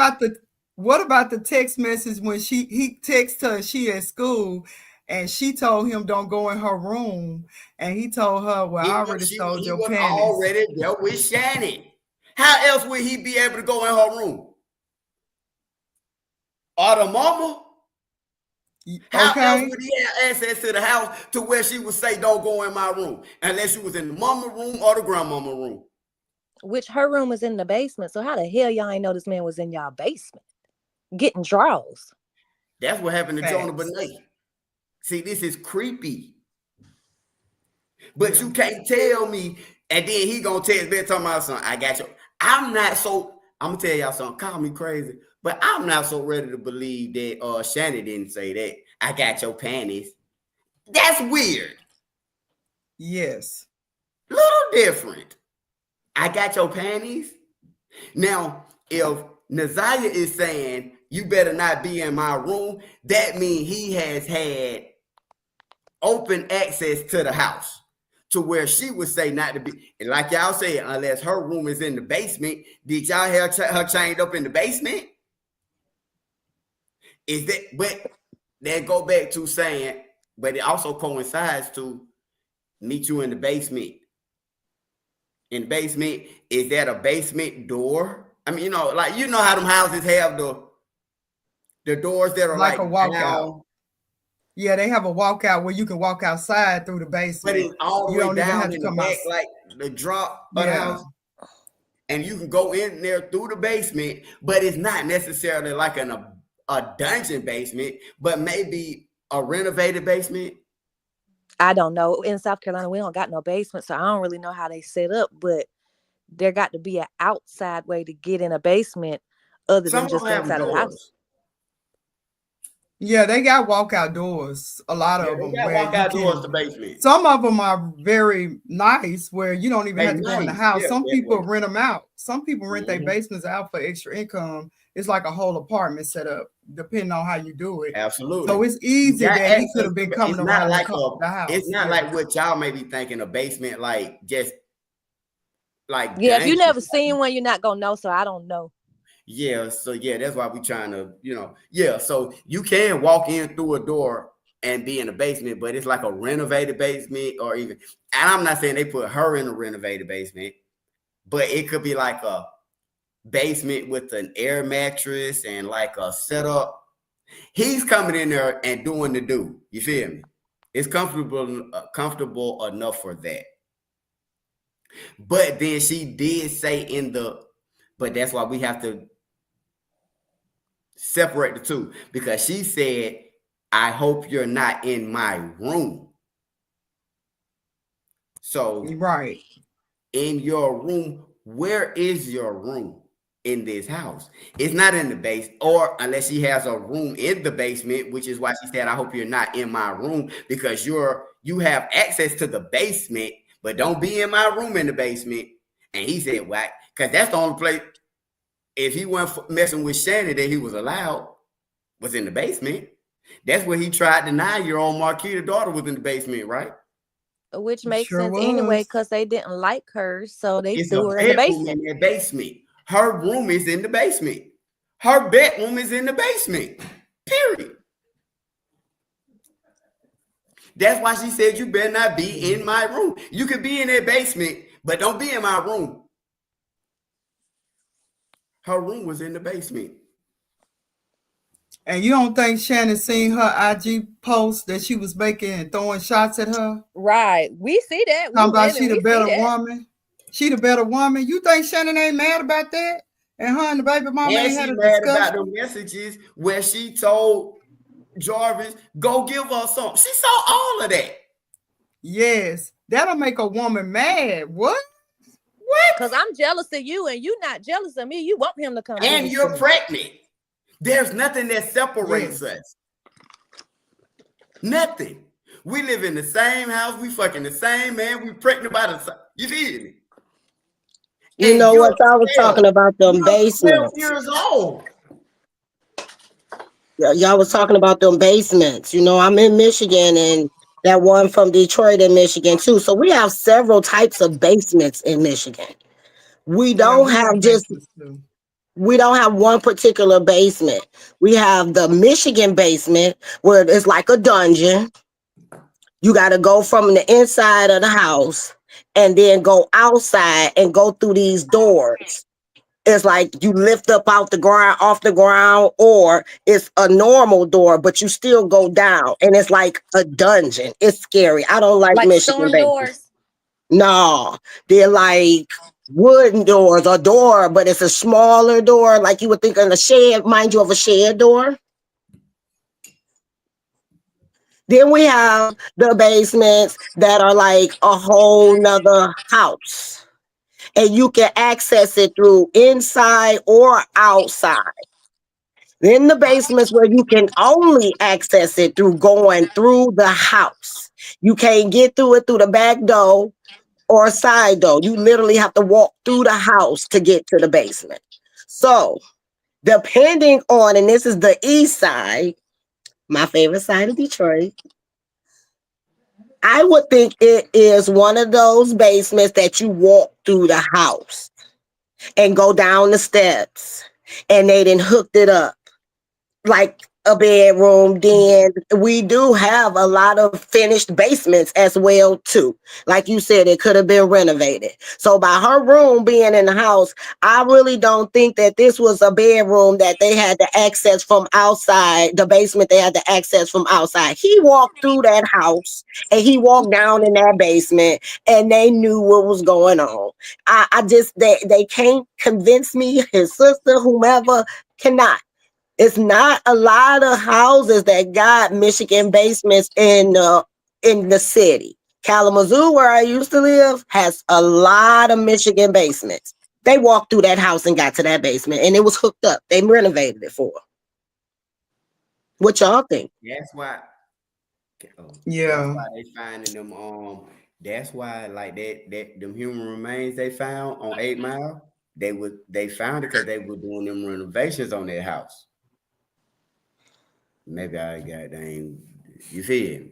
What about the text message when he texted her, she at school, and she told him don't go in her room, and he told her, well, I already sold your panties. He was already there with Shannon. How else would he be able to go in her room? Or the mama? How else would he have access to the house to where she would say, don't go in my room, unless she was in the mama room or the grandmama room? Which her room was in the basement. So how the hell y'all ain't know this man was in y'all basement getting draws? That's what happened to Jonah Benet. See, this is creepy. But you can't tell me, and then he gonna text me talking about something. I got you. I'm gonna tell y'all something. Call me crazy, but I'm not so ready to believe that Shannon didn't say that. I got your panties. That's weird. Yes. Little different. I got your panties. Now, if Ziyah is saying you better not be in my room, that means he has had open access to the house to where she would say not to be. And like y'all said, unless her room is in the basement, did y'all have her chained up in the basement? Is that, but then go back to saying, but it also coincides to meet you in the basement. In the basement, is that a basement door? I mean, like how them houses have the doors that are like a walkout. Yeah, they have a walkout where you can walk outside through the basement. But it's all the way down in the back, like the drop of the house. And you can go in there through the basement, but it's not necessarily like a dungeon basement, but maybe a renovated basement. I don't know. In South Carolina, we don't got no basement, so I don't really know how they set up, but there got to be an outside way to get in a basement other than just inside of the house. Yeah, they got walkout doors. A lot of them. They got walkout doors to basement. Some of them are very nice where you don't even have to go in the house. Yeah, some people rent them out. Some people rent their basements out for extra income. It's like a whole apartment set up, depending on how you do it. Absolutely. So it's easy that he could have been coming around the house. It's not like what y'all may be thinking, a basement, like just like. Yeah, if you never seen one, you're not gonna know. So I don't know. Yeah, so yeah, that's why we trying to, so you can walk in through a door and be in a basement, but it's like a renovated basement, or even, and I'm not saying they put her in a renovated basement, but it could be like a basement with an air mattress and like a setup. He's coming in there and doing the do. You feel me? It's comfortable enough for that. But then she did say but that's why we have to separate the two, because she said, I hope you're not in my room. So right in your room, where is your room in this house? It's not in the base, or unless she has a room in the basement, which is why she said, I hope you're not in my room, because you have access to the basement, but don't be in my room in the basement. And he said, whack, because that's the only place. If he wasn't messing with Shannon that he was allowed, was in the basement. That's where he tried to deny your own Marquita daughter was in the basement, right? Which makes sense anyway, because they didn't like her, so they threw her in the basement. In the basement. Her room is in the basement. Her bedroom is in the basement. Period. That's why she said you better not be in my room. You could be in that basement, but don't be in my room. Her room was in the basement. And you don't think Shannon seen her IG post that she was making and throwing shots at her? Right. We see that. Talking about she the better woman. She the better woman. You think Shannon ain't mad about that? And her and the baby mama ain't had a mad discussion? about the messages where she told Jarvis, go give her something. She saw all of that. Yes. That'll make a woman mad. What? Because I'm jealous of you and you not jealous of me. You want him to come. And you're pregnant. There's nothing that separates us. Nothing. We live in the same house. We fucking the same man. We pregnant by the same. You feel me? You know what? I was talking about them basements. 12 years old. Y'all was talking about them basements. You know, I'm in Michigan and that one from Detroit in Michigan too. So we have several types of basements in Michigan. We Yeah, don't we have have just basements too. we don't have one particular basement. We have the Michigan basement where it's like a dungeon. You got to go from the inside of the house and then go outside and go through these doors. It's like you lift up out the ground, off the ground, or it's a normal door, but you still go down, and it's like a dungeon. It's scary. I don't like Like Michigan storm basements. doors. No, they're like wooden doors, a door, but it's a smaller door, like you would think in a shed, mind you, of a shed door. Then we have the basements that are like a whole nother house, and you can access it through inside or outside. Then the basements where you can only access it through going through the house. You can't get through it through the back door or side door. You literally have to walk through the house to get to the basement. So, depending on, and this is the east side, my favorite side of Detroit, I would think it is one of those basements that you walk through the house and go down the steps, and they done hooked it up like a bedroom. Then we do have a lot of finished basements as well too. Like you said, it could have been renovated. So by her room being in the house, I really don't think that this was a bedroom that they had to access from outside. The basement they had to access from outside. He walked through that house and he walked down in that basement, and they knew what was going on. I just they can't convince me, his sister, whomever, cannot. It's not a lot of houses that got Michigan basements in the city. Kalamazoo, where I used to live, has a lot of Michigan basements. They walked through that house and got to that basement, and it was hooked up. They renovated it for her. What y'all think? That's why. Yeah. That's why they finding them. That's why like that them human remains they found on 8 Mile. They found it because they were doing them renovations on their house. Maybe I got dang. You feel me?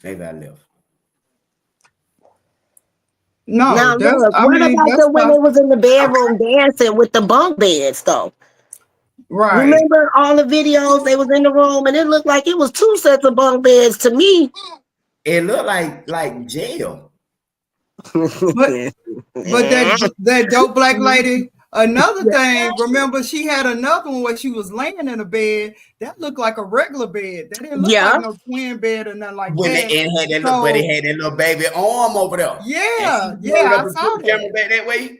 Maybe I left. No, Now that's, look, I what mean, about that's the when not they was in the bedroom dancing with the bunk beds though? right. Remember all the videos they was in the room, and it looked like it was 2 sets of bunk beds to me. It looked like jail. But that dope black lady, another thing, remember she had another one where she was laying in a bed that looked like a regular bed. That didn't look Yeah. like no twin bed or nothing like When that. it had that little, but it had that little baby arm over there. Yeah, and she rolled yeah, up I and saw put the camera that. back that way.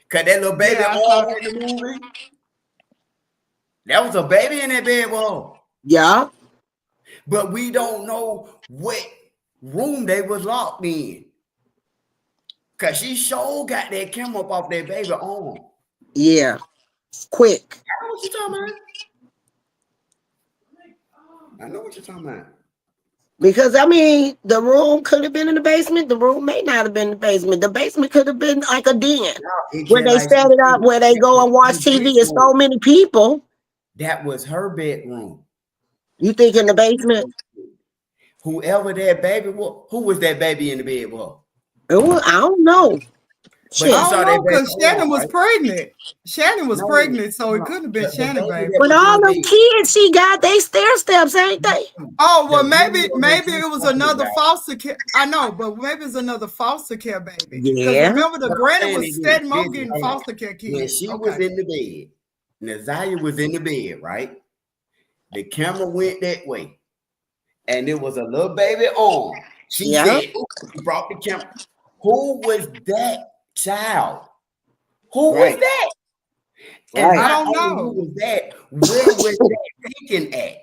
Cause that little baby Yeah, I arm saw on the movie. That was a baby in that bed, bro. Yeah. But we don't know what room they was locked in. Cause she sure got that camera up off that baby arm. Yeah. Quick. I know what you're talking about. I know what you're talking about. Because I mean, the room could have been in the basement. The room may not have been in the basement. The basement could have been like a den where they set it up, where they go and watch TV. It's so many people. That was her bedroom. You think in the basement? Whoever that baby was, who was that baby in the bed with? I don't know. But I you saw don't that know, baby because Shannon arm, was right? pregnant. Shannon was No, pregnant, so it no, couldn't have been the Shannon, baby baby. that But was in all the them bed. kids she got, they stair steps, ain't they? Oh, well, The video maybe that it was you're talking another about. foster care. I know, but maybe it's another foster care baby. Because Yeah. remember, the What I'm granny saying was is steady this, more listen, getting hold on. foster care When kids. she was Okay. in the bed, Ziyah was in the bed, right? The camera went that way, and it was a little baby arm. She said, "Ooh," she brought the camera. Who was that child? Who was Right. that? And Right. I not don't only who know. was that, where was that taken at?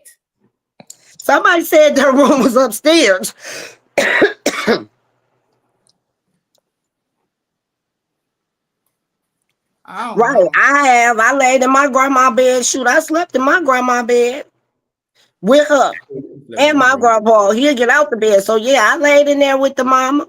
Somebody said their room was upstairs. I don't Right. know. I laid in my grandma bed. Shoot, I slept in my grandma bed with her and my grandpa. He'll get out the bed. So yeah, I laid in there with the mama.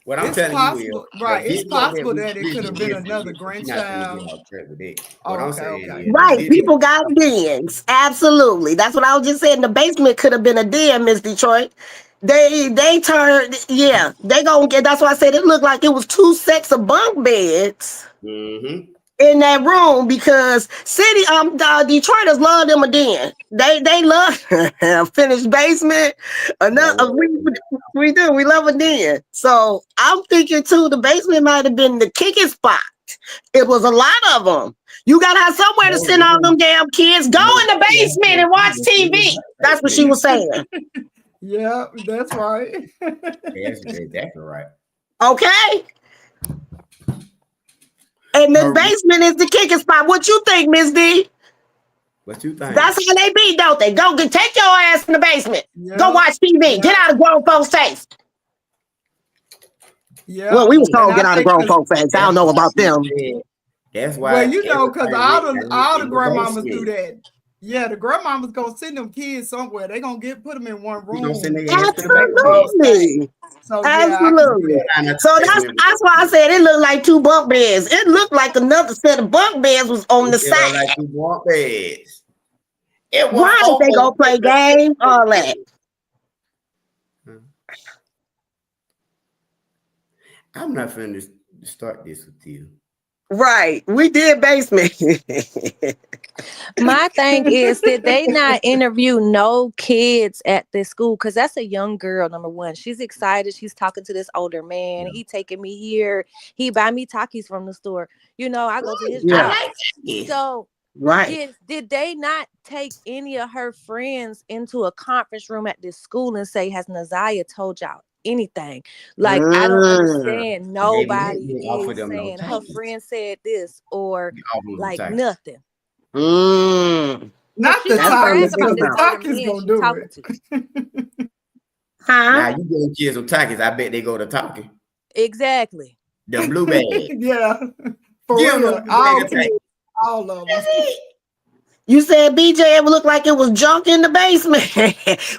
What I'm It's telling you is, possible, right? the It's video that possible we that it could have been another you're not going to grandchild. get off track with it. What Oh, I'm okay, saying okay. is, Right, the people got dens. Absolutely. That's what I was just saying. The basement could have been a den, Miss Detroit. They turned, yeah, they gonna get, that's why I said it looked like it was 2 sets of bunk beds in that room, because Detroiters love them a den. They love a finished basement. Another we do. We love a den. So I'm thinking too, the basement might have been the kicking spot. It was a lot of them. You gotta have somewhere to send all them damn kids. Go in the basement and watch TV. That's what she was saying. Yeah, that's right. That's exactly right. Okay. And the basement is the kicking spot. What you think, Miss D? What you think? That's how they be, don't they? Go take your ass in the basement. Go watch TV. Get out of grown folks' face. Yeah. Well, we was told get out of grown folks' face. I don't know about them. That's why. Well, you know, because all the grandmamas basement. do that. Yeah, the grandmamas gonna send them kids somewhere. They gonna put them in one room. gonna send their ass to the basement. So Absolutely. So that's why I said it looked like 2 bunk beds. It looked like another set of bunk beds was on the side. Like 2 bunk beds. It was Why they gonna play games? All that. I'm not finna start this with you. Right. We did basement. My thing is, did they not interview no kids at this school? Because that's a young girl, number one. She's excited. She's talking to this older man. He taking me here. He buy me Takis from the store. You know, I go to his job. So did they not take any of her friends into a conference room at this school and say, has Ziyah told y'all anything? Like, I don't understand. Nobody is saying her friend said this or like nothing. Not the Takis, because the Takis gonna do it. Now you getting kids with Takis, I bet they go to talking. Exactly. The blue bag. Yeah. For Give real. them the All of them. You said BJ, it would look like it was junk in the basement.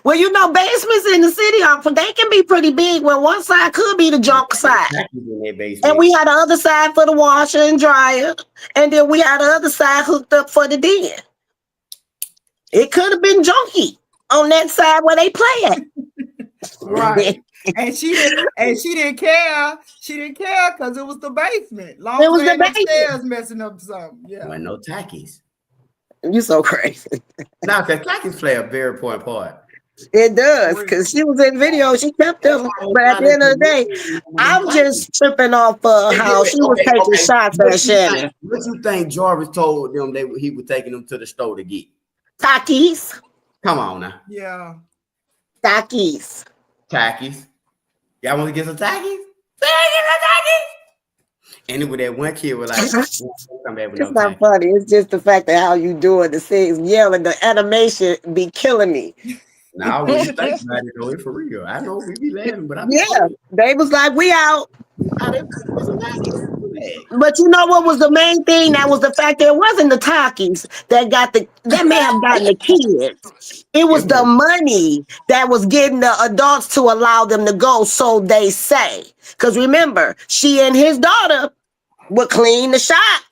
Well, you know, basements in the city, they can be pretty big, where one side could be the junk side. And we had the other side for the washer and dryer. And then we had the other side hooked up for the den. It could have been junky on that side where they play at. Right. And she didn't care. She didn't care because it was the basement. Long It was the upstairs messing up something. Yeah. Well, no Takis. You so crazy. Now, because Takis play a very important part. It does, because she was in video, she kept them. But at the end of the day, I'm just tripping off how she was taking shots at Shannon. What you think Jarvis told them he was taking them to the store to get? Takis. Come on now. Yeah. Takis. Takis. Y'all want to get some Takis? And it was that one kid was like, come back with It's no not funny. It's just the fact that how you doing the things, yelling, the animation be killing me. Now, when you think about it, though, it's for real. I know we be laughing, but they was like, we out. But you know what was the main thing? That was the fact that it wasn't the Takis that may have gotten the kids. It was the money that was getting the adults to allow them to go, so they say. Because remember, she and his daughter would clean the shop.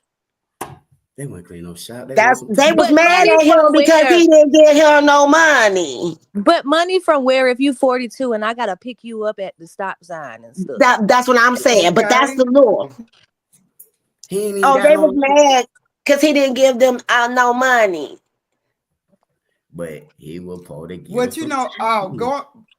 They wouldn't clean no shop. They was mad at him because he didn't get her no money. But money from where? If you 42 and I gotta pick you up at the stop sign and stuff. That's what I'm saying. But that's the law. They was mad because he didn't give them no money. But he will pull the. What you know?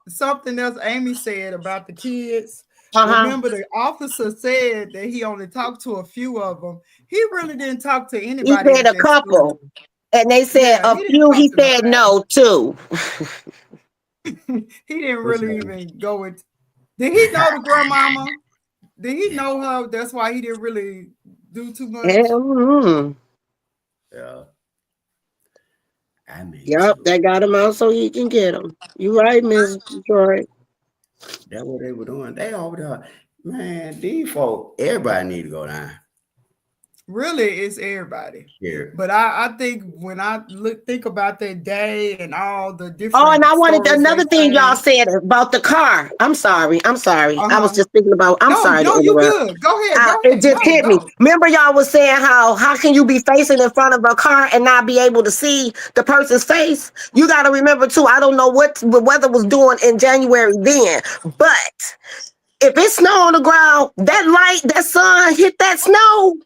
Something else Amy said about the kids. Remember, the officer said that he only talked to a few of them. He really didn't talk to anybody. He said a couple, and they said a few. He said no too. He didn't really even go into. Did he know the grandmama? Did he know her? That's why he didn't really do too much. Yeah. Yep, they got him out so he can get him. You right, Miss Detroit. That's what they were doing. They over there, man. These folk, everybody need to go down. Really, it's everybody. Yeah. But I think when I think about that day and all the different. Oh, and I wanted another thing y'all say. said about the car. I'm sorry. I was just thinking about. I'm sorry to No, you interrupt. good. Go ahead. Go It ahead. just hit me. Go. Remember, y'all was saying how can you be facing in front of a car and not be able to see the person's face? You got to remember too. I don't know what the weather was doing in January then, but if it's snow on the ground, that sun hit that snow.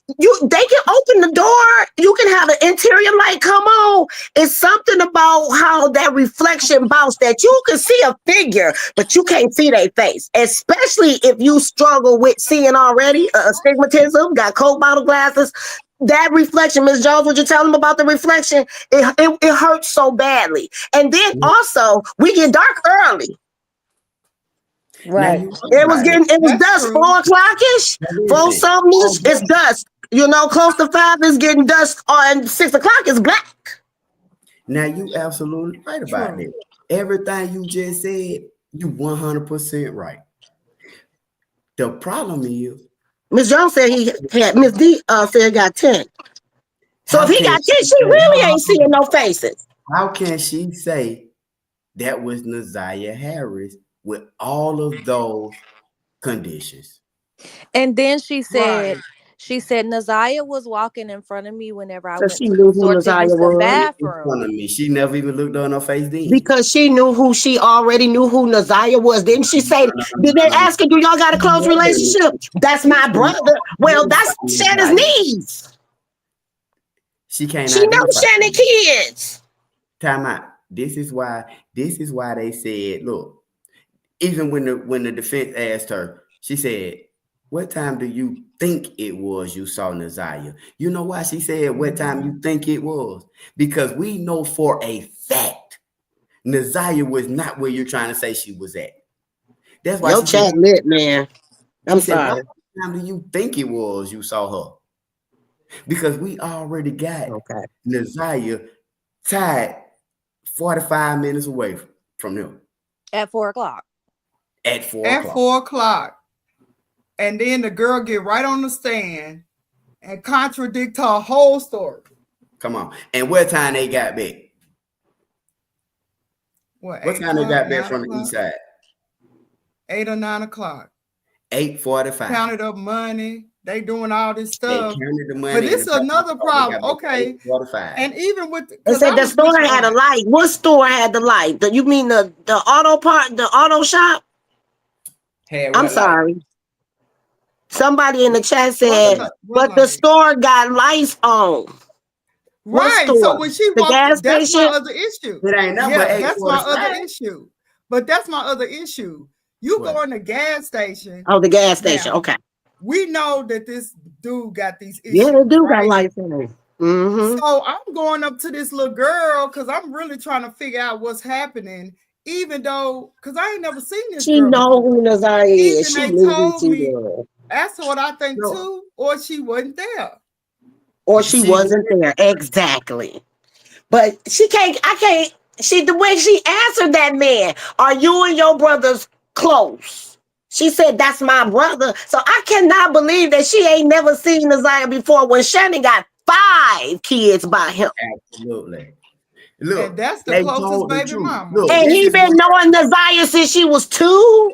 They can open the door. You can have an interior light come on. It's something about how that reflection bounce that you can see a figure, but you can't see their face. Especially if you struggle with seeing already, astigmatism, got Coke bottle glasses. That reflection, Ms. Jones, would you tell them about the reflection? It hurts so badly. And then also, we get dark early. Right. It was dusk, 4 o'clock-ish, 4 something-ish, it's dusk. Close to 5 is getting dusk, and 6 o'clock is black. Now you absolutely right about that. Everything you just said, you 100% right. The problem is, Ms. Jones said he had, Ms. D said got 10. So if he got 10, she really ain't seeing no faces. How can she say that was Ziyah Harris with all of those conditions? And then she said, Ziyah was walking in front of me whenever I went she to knew the store who to Ziyah use the was. In bathroom. front of me. She never even looked on her face then. Because she already knew who Ziyah was. Didn't she say, did they ask her, do y'all got a close relationship? That's my brother. Well, that's Shannon's niece. She can't She knows Shannon kids. Time out. This is why they said, look, even when the defense asked her, she said, what time do you think it was you saw Ziyah? You know why she said what time you think it was? Because we know for a fact Ziyah was not where you're trying to say she was at. That's why your chat lit, man. I'm sorry. What time do you think it was you saw her? Because we already got Ziyah tied 45 minutes away from them. At 4 o'clock. At 4 At o'clock. 4 o'clock. And then the girl get right on the stand and contradict her whole story. Come on. And what time they got back? What time they got back from the east side? 8 or 9 o'clock. 8:45. Counted up money. They doing all this stuff. They counted the money. But this is another problem. Okay. 8:45. And even with they said the store had a light. What store had the light? You mean the auto shop? I'm sorry. Somebody in the chat said, but the store got lights on. Right. So when she walked, that's my other issue. It ain't nothing but 8:45. That's my other issue. But that's my other issue. You go in the gas station. Oh, the gas station. Okay. We know that this dude got these issues. Yeah, they do got lights in it. Mm-hmm. So I'm going up to this little girl because I'm really trying to figure out what's happening. Even though, because I ain't never seen this. She girl know before. who Ziyah is. Even She they told me. girl. That's what I think too, or she wasn't there. Or she wasn't there. Exactly. But the way she answered that man, are you and your brothers close? She said, that's my brother. So I cannot believe that she ain't never seen Ziyah before when Shannon got 5 kids by him. Absolutely. Look, and that's the closest baby mama. Look, and he been knowing Ziyah since she was 2.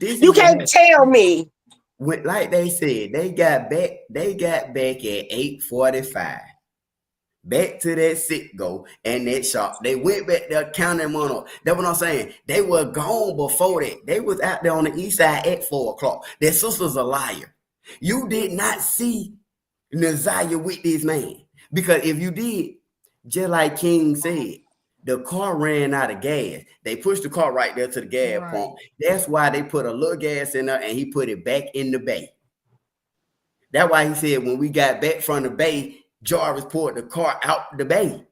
You can't tell me. Like they said, they got back at 8:45. Back to that sit-go and that shop. They went back there counting money up. That's what I'm saying. They were gone before that. They was out there on the east side at 4 o'clock. Their sister's a liar. You did not see Ziyah with this man. Because if you did, just like King said, the car ran out of gas. They pushed the car right there to the gas pump. That's why they put a little gas in there and he put it back in the bay. That's why he said when we got back from the bay, Jarvis pulled the car out the bay.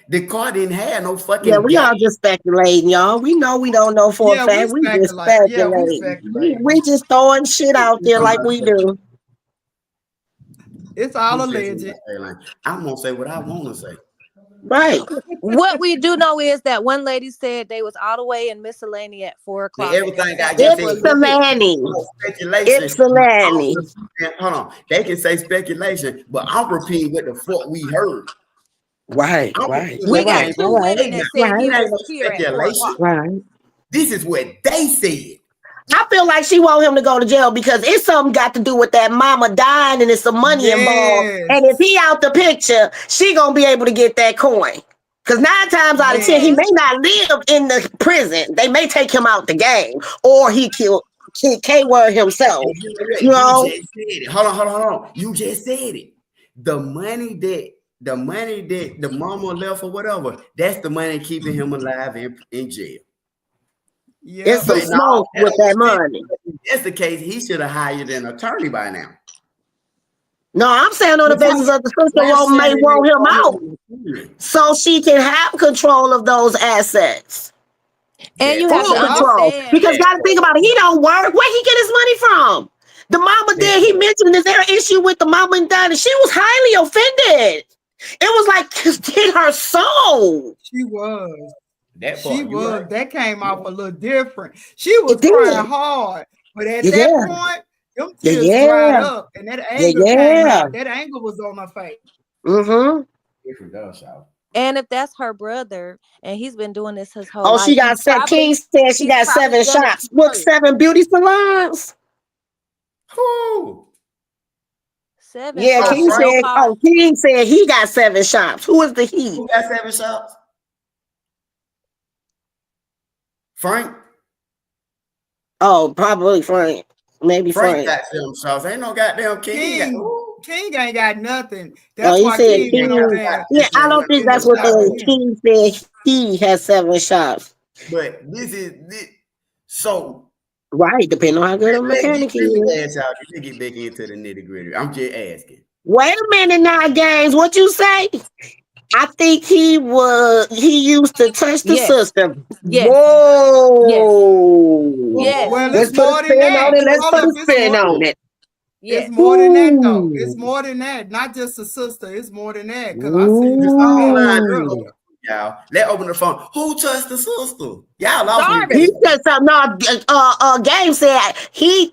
The car didn't have no fucking we all just speculating, y'all. We know we don't know for a fact. We just speculating. We just throwing shit out there like we do. It's all alleged. I'm gonna say what I want to say. Right. What we do know is that one lady said they was all the way in miscellany at 4 o'clock. Everything I just said. Ypsilanti. Speculation. Ypsilanti. Hold on. They can say speculation, but I'm repeating what the fuck we heard. Right. We got 2 women that said he was here at 4 o'clock. Right. This is what they said. I feel like she want him to go to jail because it's something got to do with that mama dying and it's some money involved. And if he out the picture, she gonna be able to get that coin. Because 9 times out of 10, he may not live in the prison. They may take him out the game, or he killed K-Word himself. You know? You just said it. Hold on. You just said it. The money that the mama left or whatever, that's the money keeping him alive in jail. Yeah, it's some smoke with that money. If that's the case, he should have hired an attorney by now. No, I'm saying on the basis of the sister may want him out so she can have control of those assets. And you have to control. understand. Because gotta think about it, he don't work. Where he get his money from? The mama did. He mentioned, is there an issue with the mama and daddy? She was highly offended. It was like hit her soul. She was. She was. Right. That came off a little different. She was crying hard, but at that point, them tears dried up, and that anger came out. That anger was on her face. And if that's her brother, and he's been doing this his whole life. She got 7. King said she got 7 shots. Look, 7 beauty salons. Who? 7. Yeah, King said. King said he got 7 shops. Who is the he? Who got 7 shops? Frank? Oh, probably Frank. Maybe Frank. Got 7 shops. Ain't no goddamn King. King ain't got nothing. That's he why said King went over there. Yeah, I don't think that's what the King said. He has 7 shops. But this so right, depending on how good a mechanic he is. Let me get back into the nitty-gritty. I'm just asking. Wait a minute now, Games. What you say? I think he used to touch the sister. Yes. Whoa. Yes. Well, let's put a spin on it. Let's put a spin on it. Yes. It's more than that, though. It's more than that. Not just a sister. It's more than that. Because I see this all y'all. Let's open the phone. Who touched the sister? Y'all lost me. He said something. No, Game said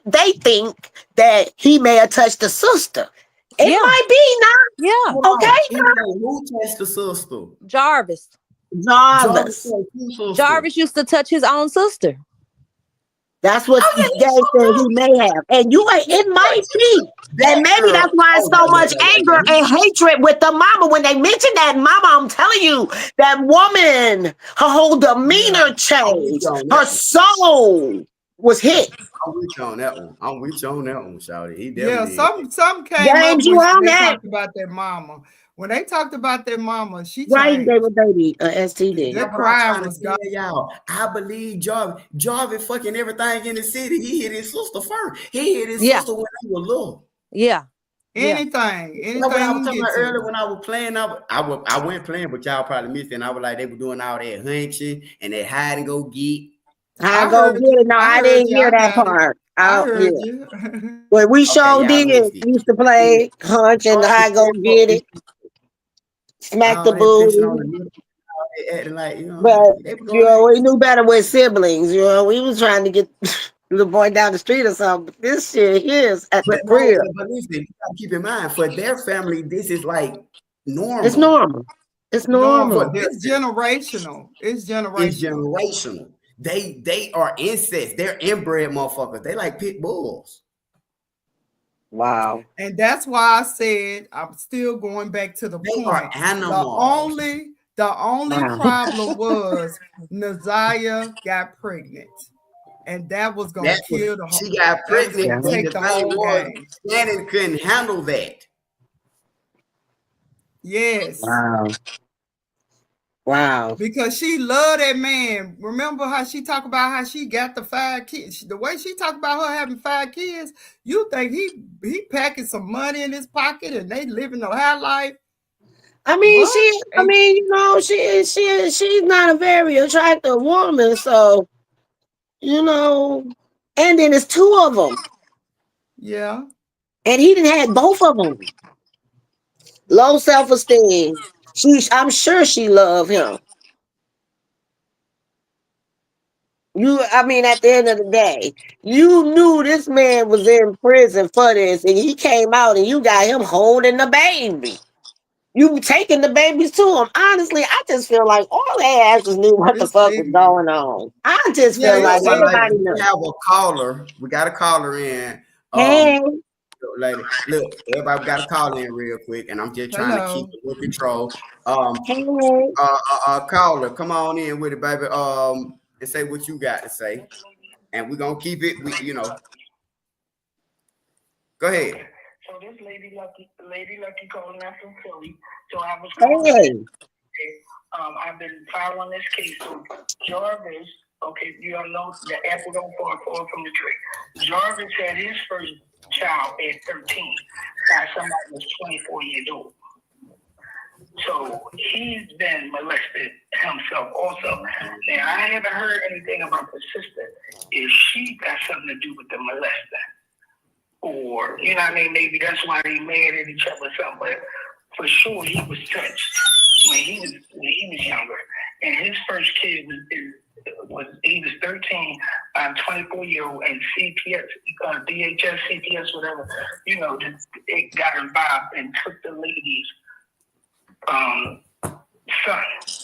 they think that he may have touched the sister. It might be now. Yeah. Okay. Who touched the sister? Jarvis. Jarvis used to touch his own sister. That's what Game said he may have. And it might be. And maybe that's why it's so much anger and hatred with the mama. When they mention that mama, I'm telling you, that woman, her whole demeanor changed. Her soul was hit. I'm with you on that one. Shawty. He definitely some came up when they talked about their mama. When they talked about their mama, she gave a baby a STD. That cry was gone. Y'all. I believe Jarvis fucking everything in the city. He hit his sister first. He hit his sister when he was little. Yeah. Anything. What I was talking about earlier when I was playing, I went playing, but y'all probably missed it. And I was like, they were doing all that hunching and that hide and go get. I go get it. No, I didn't hear that part. I heard you. But we sure did. Used to play hunch and I go get it. Smack the booty. But we knew better with siblings. We was trying to get the boy down the street or something. But this shit here is at the crib. But listen, you gotta keep in mind, for their family, this is like normal. It's normal. It's normal. It's generational. It's generational. They are incest. They're inbred motherfuckers. They like pit bulls. Wow. And that's why I said I'm still going back to the point. Are animals. The only problem was Ziyah got pregnant. And that was gonna kill the whole. She got pregnant. Take the whole game. Shannon couldn't handle that. Yes. Wow. Because she loved that man. Remember how she talked about how she got the 5 kids? The way she talked about her having 5 kids, you think he packing some money in his pocket and they living a high life? I mean, she's not a very attractive woman, so and then it's 2 of them. Yeah. And he didn't have both of them. Low self-esteem. I'm sure she loved him. I mean, at the end of the day, you knew this man was in prison for this, and he came out and you got him holding the baby. You taking the babies to him. Honestly, I just feel like all their asses knew what the fuck was going on. I just feel like everybody knew. We have a caller. We got a caller in. Hey. Lady, look, everybody got to call in real quick, and I'm just trying to keep a little control. Caller, come on in with it, baby. And say what you got to say, and we're gonna keep it. Go ahead. So this lady Lucky calling out from Philly. So I was calling. I've been following this case. So Jarvis, okay, you don't know the apple don't fall from the tree. Jarvis had his first child at 13 by somebody who was 24 years old. So he's been molested himself also. Now I haven't heard anything about the sister. If she got something to do with the molesting, or you know what I mean, maybe that's why they mad at each other or something. But for sure he was touched when he was younger. And his first kid was 13, 24-year-old, and CPS, DHS, CPS, whatever, you know, it got involved and took the lady's son.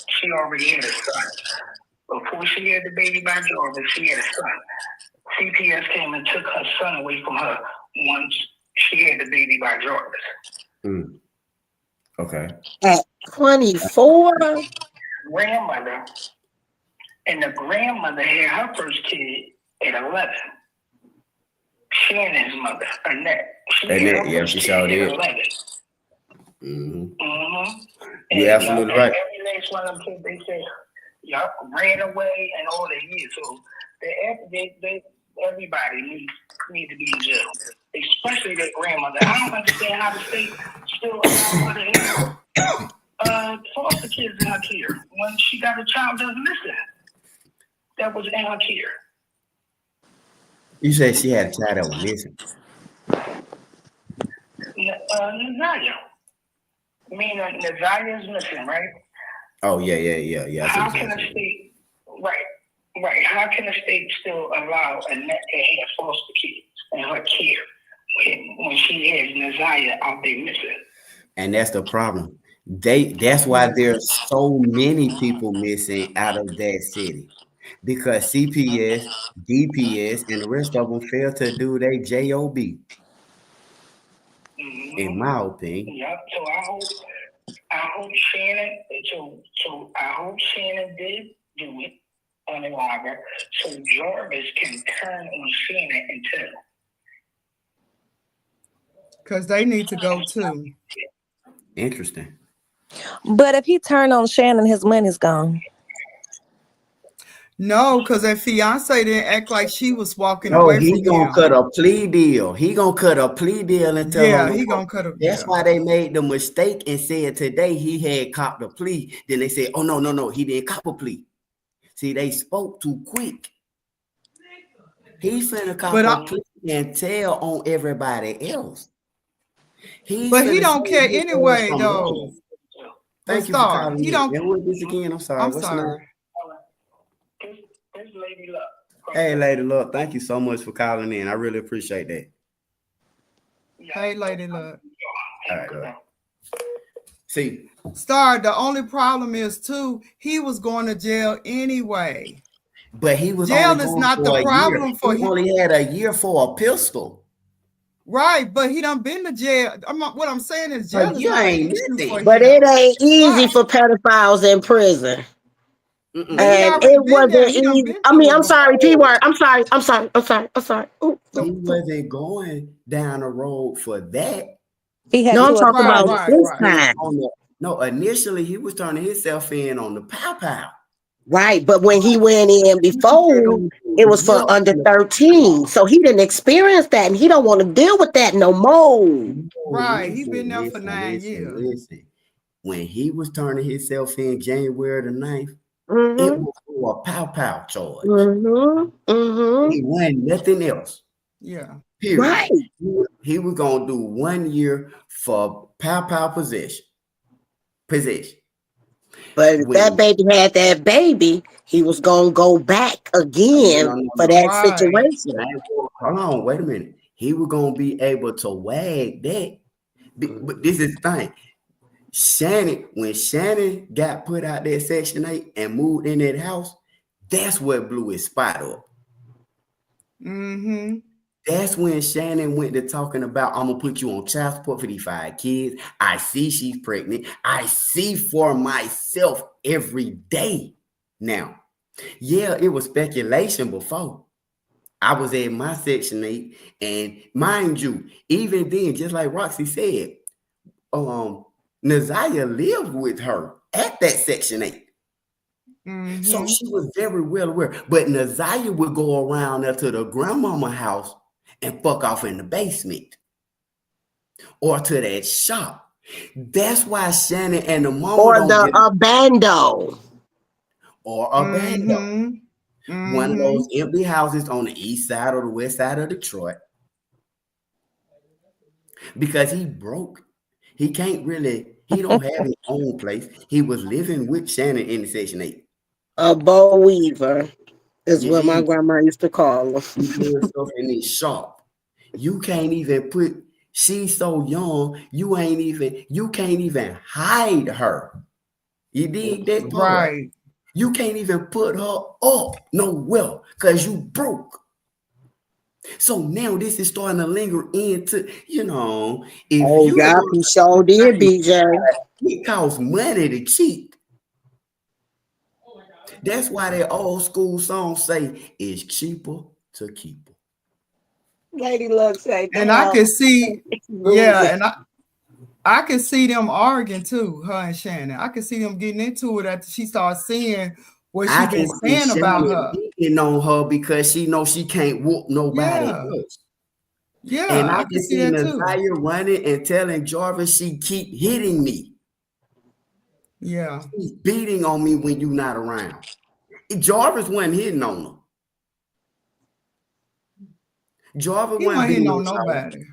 She already had a son. Before she had the baby by Jarvis, she had a son. CPS came and took her son away from her once she had the baby by Jarvis. Okay. At 24? Grandmother, and the grandmother had her first kid at 11. Shannon's mother, Annette. She sure did. 11. You're absolutely right. Every next one of them kids, they say, yup, ran away and all that years. So everybody needs to be in jail, especially their grandmother. I don't understand how the state still allows her to foster kids in her care when she got a child that's missing that was in her care. You said she had a child that was missing. Ziyah. I mean, Ziyah is missing, right? Oh yeah. How can a state, right? How can a state still allow Annette to have foster kids in her care when she has Ziyah out there missing? And that's the problem. That's why there's so many people missing out of that city, because CPS, DPS, and the rest of them fail to do their job. In my opinion. Yep. So I hope Shannon. So I hope Shannon did do it on the logger, so Jarvis can turn on Shannon and tell. Because they need to go too. Interesting. But if he turned on Shannon, his money's gone. No, because that fiance didn't act like she was walking away from him. He gonna cut a plea deal. He gonna cut a plea deal and tell him. He gonna cut a. That's why they made the mistake and said today he had copped a plea. Then they said, oh no, he didn't cop a plea. See, they spoke too quick. He's finna cop a plea and tell on everybody else. But he don't care anyway, though. Thank you for calling me. And this again, I'm sorry. I'm sorry. This Lady Luck. Hey, Lady Luck. Thank you so much for calling in. I really appreciate that. Hey, Lady Luck. All right. See, Star, the only problem is too, he was going to jail anyway. But he was jail is not the problem for him. He only had a year for a pistol. Right, but he done been to jail. What I'm saying is jail is not an issue for him. But it ain't easy for pedophiles in prison. And it wasn't easy. I mean, I'm sorry, P-word. I'm sorry. Ooh. He wasn't going down the road for that. No, I'm talking about this time. No, initially he was turning himself in on the pow. Right, but when he went in before, it was for under 13. So he didn't experience that, and he don't want to deal with that no more. Right, he been there for 9 years. Listen. When he was turning himself in January the 9th, it was for a pow charge. He wasn't nothing else. Yeah. Period. Right. He was gonna do 1 year for pow possession. But if that baby had that baby, he was gonna go back again for that situation. Hold on, wait a minute. He was gonna be able to wag that. But this is the thing. When Shannon got put out there Section 8 and moved in that house, that's what blew his spot up. Mm-hmm. That's when Shannon went to talking about, I'm gonna put you on child support for these 5 kids. I see she's pregnant. I see for myself every day now. Yeah, it was speculation before. I was at my Section 8, and mind you, even then, just like Roxy said, Ziyah lived with her at that Section 8. Mm-hmm. So she was very well aware. But Ziyah would go around there to the grandmama house and fuck off in the basement or to that shop. That's why Shannon and the mama Or don't the get abando. or a bando. One of those empty houses on the east side or the west side of Detroit. Because he broke. He can't really, he don't have his own place. He was living with Shannon in the Section 8. A bow weaver is what my grandma used to call him. He doing stuff in his shop. You can't even put, she's so young, you can't even hide her. You dig that part? Right. You can't even put her up nowhere because you broke. So now this is starting to linger into, if you God, he sure did, BJ. It costs money to cheat. That's why that old school song say it's cheaper to keep her. Lady Luck say, and I could see, and I could see them arguing too, her and Shannon. I could see them getting into it after she starts seeing what she been saying about her. On her because she knows she can't whoop nobody else. Yeah, and I I can can see see that too. Ziyah running and telling Jarvis she keep hitting me. Yeah. She's beating on me when you're not around. Jarvis wasn't hitting on her. Jarvis He wasn't hitting beating on nobody.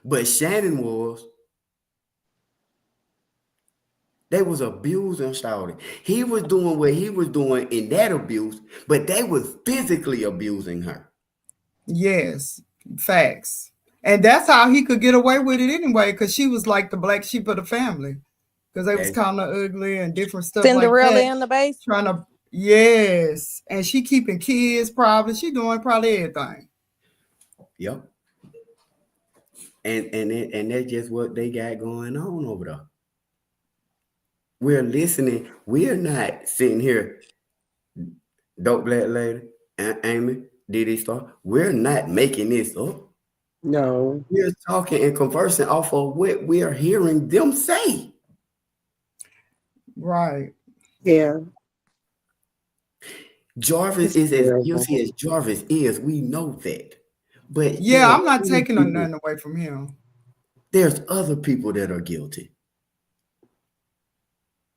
But Shannon was. They was abusing Shawty. He was doing what he was doing in that abuse, but they was physically abusing her. Yes, facts. And that's how he could get away with it anyway, because she was like the black sheep of the family. Because they was kind of ugly and different stuff Cinderella like that. in the base. Yes. And she keeping kids probably. She doing probably everything. Yep. And that's just what they got going on over there. We're listening. We're not sitting here, Dope Black Lady, and Amy, Diddy Star. We're not making this up. No. We're talking and conversing off of what we are hearing them say. Right. Yeah. Jarvis is as guilty as Jarvis is. We know that. But yeah, I'm not taking nothing away from him. There's other people that are guilty.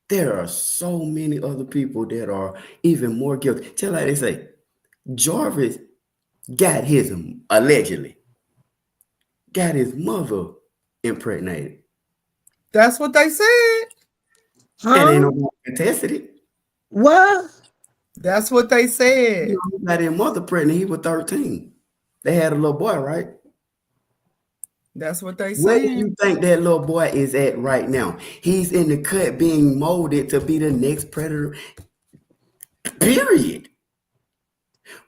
There are so many other people that are even more guilty. Tell like they say, Jarvis got allegedly got his mother impregnated. That's what they said. And ain't nobody contested it. What? That's what they said. He got his mother pregnant. He was 13. They had a little boy, right? That's what they said. Where do you think that little boy is at right now? He's in the cut being molded to be the next predator. Period.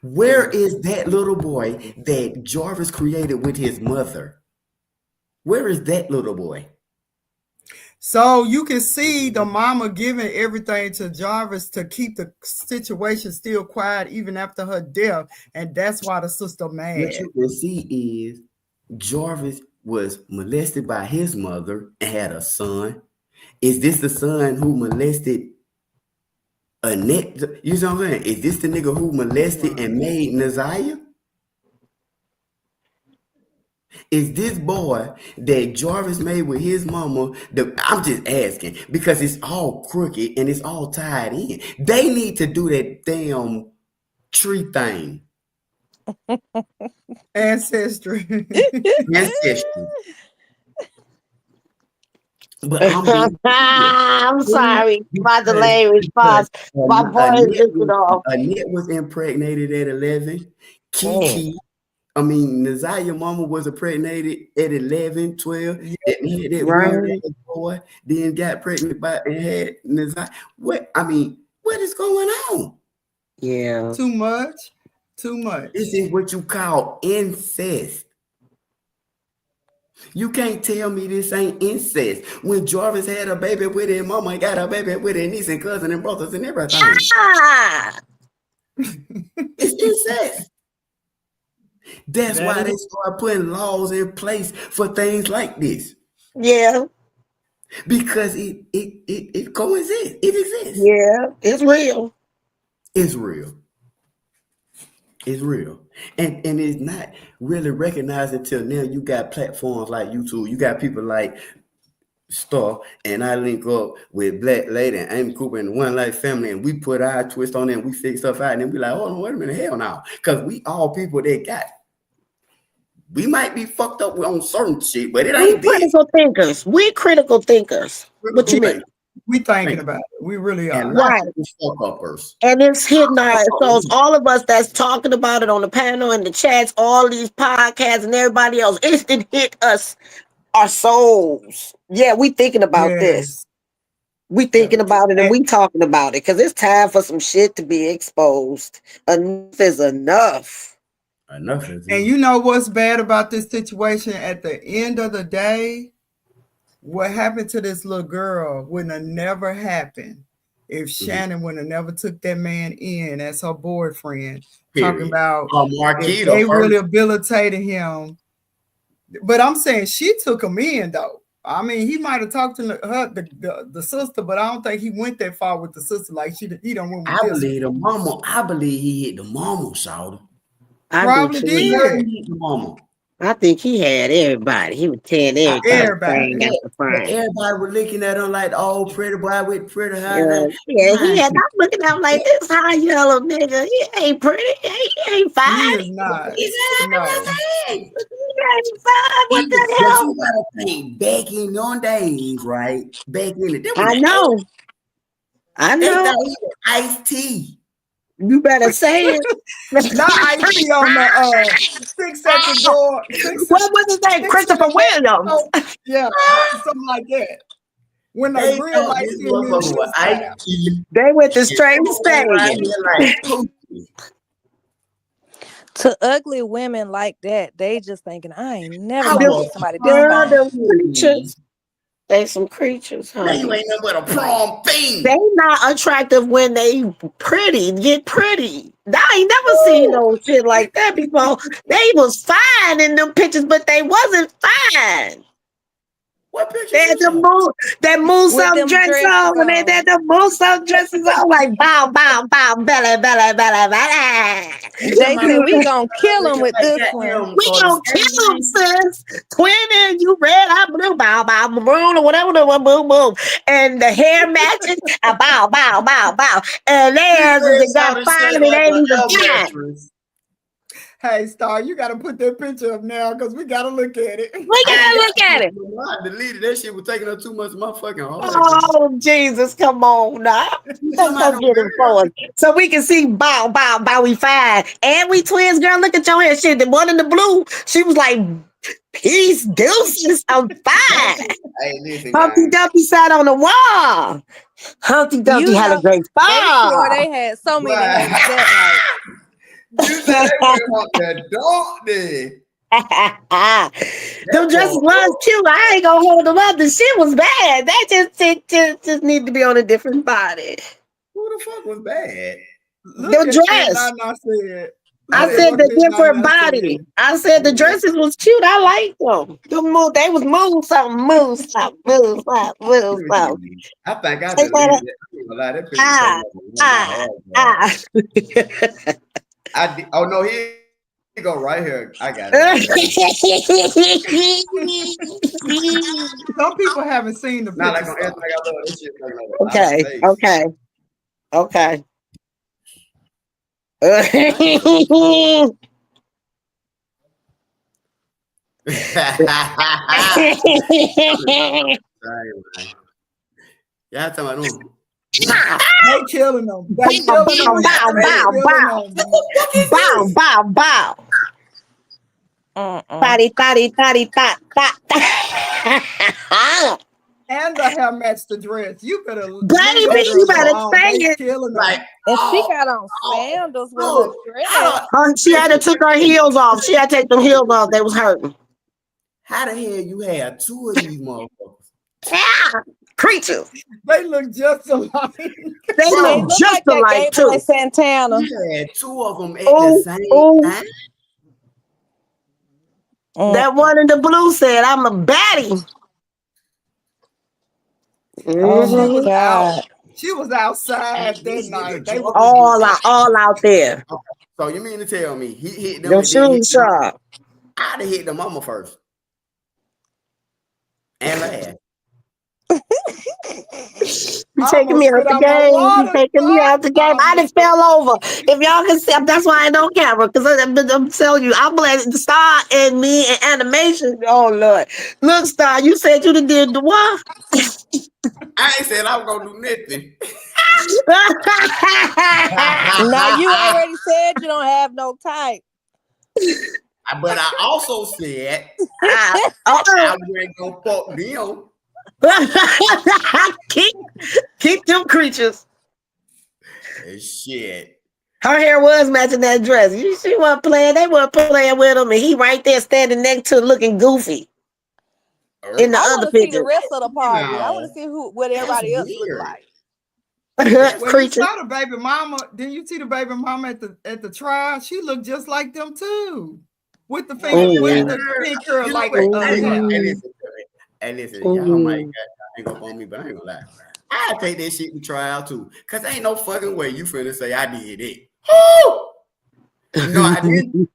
Where is that little boy that Jarvis created with his mother? Where is that little boy? So you can see the mama giving everything to Jarvis to keep the situation still quiet even after her death. And that's why the sister mad. What you can see is Jarvis was molested by his mother and had a son. Is this the son who molested Annette? You know what I'm saying? Is this the nigga who molested and made Ziyah? Is this boy that Jarvis made with his mama? I'm just asking because it's all crooked and it's all tied in. They need to do that damn tree thing. Ancestry. Ancestry. But I'm being I'm sorry. My because, delayed response. My voice just off. Annette was impregnated at 11. Kiki, Ziyah mama was impregnated at 11, 12. Yeah. Admitted that one little boy, then got pregnant by and had Ziyah. What is going on? Yeah. Too much. Too much. This is what you call incest. You can't tell me this ain't incest. When Jarvis had a baby with his mama and got a baby with his niece and cousin and brothers and everything. It's incest. That's why they start putting laws in place for things like this. Yeah. Because it coexists. It exists. Yeah, it's real. It's real. It's real. And it's not really recognized until now. You got platforms like YouTube. You got people like Star, and I link up with Black Lady and Amy Cooper and the One Life family, and we put our twist on it and we fix stuff out, and then we like, hold on, wait a minute, hell no. Because we all people we might be fucked up on certain shit, but it ain't critical thinkers. We critical thinkers. What you mean? We thinking about it. We really are. And right. And it's hitting our souls. All of us that's talking about it on the panel and the chats, all these podcasts and everybody else, it hit us, our souls. Yeah, we thinking about this. We thinking about it and we talking about it because it's time for some shit to be exposed. Enough is enough. Enough is enough. And you know what's bad about this situation? At the end of the day, what happened to this little girl wouldn't have never happened if Shannon would have never took that man in as her boyfriend. Period. Talking about if they really rehabilitated him. But I'm saying she took him in though. I mean, he might have talked to the sister, but I don't think he went that far with the sister. Like he don't went with I believe the mama. I believe he hit the mama, Shawty. Probably did. The mama. I think he had everybody. He was tearing everybody. Everybody was looking at him like, oh, pretty boy with pretty hair. Yeah, he had. I'm looking at him like this high yellow nigga. He ain't pretty. He ain't fine. He is not. He No. ain't fine. What the hell? You gotta think back in your days, right? Back in the day. I know. They thought he was iced tea. You better say it. Not Ice-T on the 6 second door. What was his name? Christopher Williams. Yeah, something like that. When they real life they went to straight stage. To ugly women like that, they just thinking, I ain't never gonna get somebody this fine. They some creatures, huh? Now you ain't nothing but a prom fiend. They not attractive when they get pretty. I ain't never seen no shit like that before. They was fine in them pictures, but they wasn't fine. What picture? They had the moose out dress on, and they had the moose out dresses on like bow, bow, bow, belly, belly, belly, belly. JC, we gonna kill him with this one. We gonna kill him, sis. Twin and you red, I blue, bow, bow, maroon, or whatever, boom, boom. And the hair matches, a bow, bow, bow, bow. And they got fine and they ain't even fine. Hey, Star, you got to put that picture up now because we got to look at it. We got to look at it. I deleted that shit. Was taking up too much of my fucking heart. Oh, Jesus, come on now. Let's go get it forward. So we can see bow, bow, bow, we fine. And we twins, girl, look at your hair. Shit, the one in the blue, she was like, peace, deuces, I'm fine. Hey, listen, Humpty Dumpty sat on the wall. Humpty Dumpty had a great fall. They had so many names that night. You said they went off that dog there. Them dresses was cute. I ain't gonna hold them up. The shit was bad. That just need to be on a different body. Who the fuck was bad? The dress. I said the different body. I said the dresses was cute. I liked them. They was move something, move something, move something, move something. I think I deleted that. Oh no, here you go right here. I got it. Some people haven't seen the Not like picture. on Instagram, I love this shit. Okay. Y'all talking about them. They killing them. They Bow, killing them. bow, They bow, killing bow. them. Bow, bow, bow. Thotty, thotty, thotty, thot, thot. And the hair matched the dress. You better leave Baby, them you girls better alone. say They it. killing them. Like, And she got on sandals with her dress. She had to take her heels off. She had to take them heels off. They was hurting. how the hell you had two of these motherfuckers? Yeah, creatures. They look just alike. They look just alike too. Santana. You had two of them at the same time. That one in the blue said, "I'm a baddie." Oh Mhm. my God. She was outside that night. They was all out there. So you mean to tell me he hit them Your and then hit shoes sharp. I'd have hit the mama first. And laugh. You taking me out the game. You taking me out the game. I just fell over. If y'all can see, that's why I don't camera. Because I'm telling you, I'm glad Star and me and animation. Oh Lord. Look, Star, you said you done did the what? I ain't said I was gonna do nothing. Now you already said you don't have no type. But I also said I wasn't gonna fuck them. keep them creatures. Shit. Her hair was matching that dress. She wasn't playing. They weren't playing with him, and he right there standing next to her looking goofy. In the I other want to see the picture. rest of the party. I want to see what everybody else look like. Well, you saw the baby mama. Didn't you see the baby mama at the trial? She looked just like them too, with the finger, with the pink curl You know like what? Hey, hair. listen, y'all might hang up on me, but I ain't gonna lie. I take that shit to trial too, cause ain't no fucking way you finna say I did it. Woo! No, I didn't.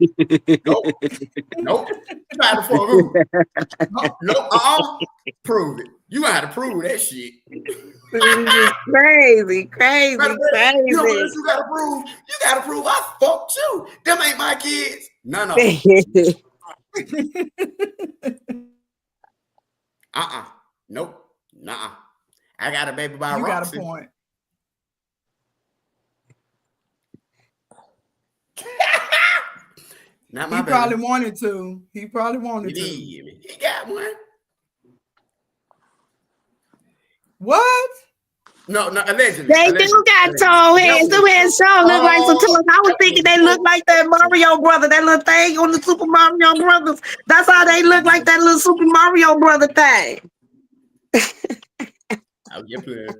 Nope. Try to fuck who? Nope. Prove it. You gotta prove that shit. Crazy. You know what you gotta prove? You gotta prove I fucked you. Them ain't my kids. None of them. Nope. Nuh-uh. I got a baby by Roxy. You got a point. Not my He baby. probably wanted to. He probably wanted to. He got one. What? No, allegedly. They do got tall heads. Them heads sure look like some toys. I was thinking they look like that Mario brother, that little thing on the Super Mario Brothers. That's how they look like that little Super Mario brother thing. I'll get playing.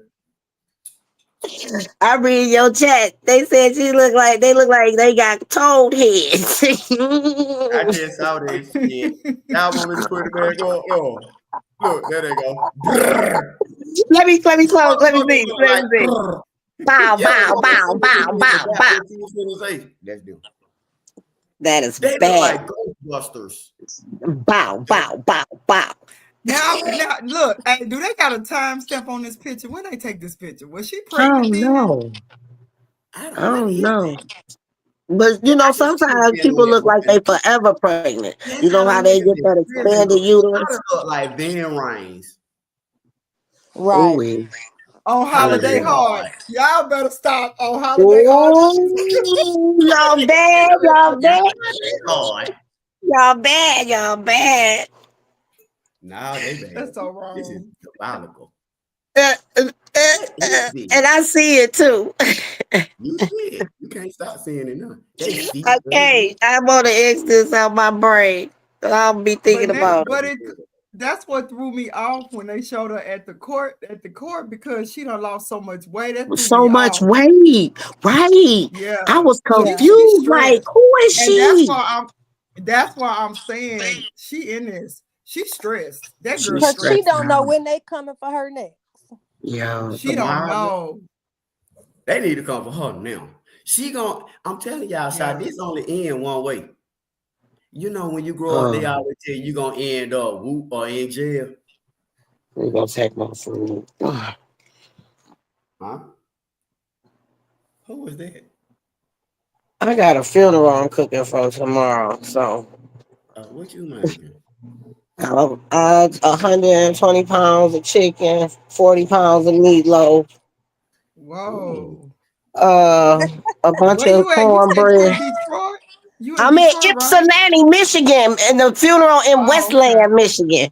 I read your chat. They said they look like they got toad heads. I just saw this shit. Y'all want me to put it back on? Oh, look, there they go. Let me see. Bow, bow, bow, bow, bow, bow. Let's do. That is they bad. Look like Ghostbusters. Bow, bow, bow, bow. Now, look, hey, do they got a timestamp on this picture? When they take this picture? Was she I pregnant? don't know. I don't know. But you know, sometimes people look like they forever pregnant. You know how they get that expanded uterus? Look like Van Rains. Right. Ooh, On Holiday Hard. Y'all better stop on Holiday Hard. Y'all bad, y'all bad. Y'all bad. No, they bad. That's so wrong. This is diabolical. And I see it too. You see it. You can't stop seeing it now. Okay, I want to X this out my brain. I'll be thinking about it. That's what threw me off when they showed her at the court because she done lost so much weight. That threw So me much off. weight, right? Yeah, I was confused. She's Like, who is and she? that's why I'm saying she in this. She's stressed. That girl Because stressed. she don't know when they coming for her next. Yeah, she don't know. They need to come for her now. I'm telling y'all, this only end one way. You know, when you grow up, they always tell you gonna end up whoop or in jail. We're gonna take my food. Huh? Who was that? I got a funeral I'm cooking for tomorrow. So What you making? 120 pounds of chicken, 40 pounds of meatloaf, Whoa. a bunch Where of you at? You said you in cornbread. Detroit? You in I'm in Detroit, right? Ypsilanti, Michigan, and the funeral in Oh, okay. Westland, Michigan.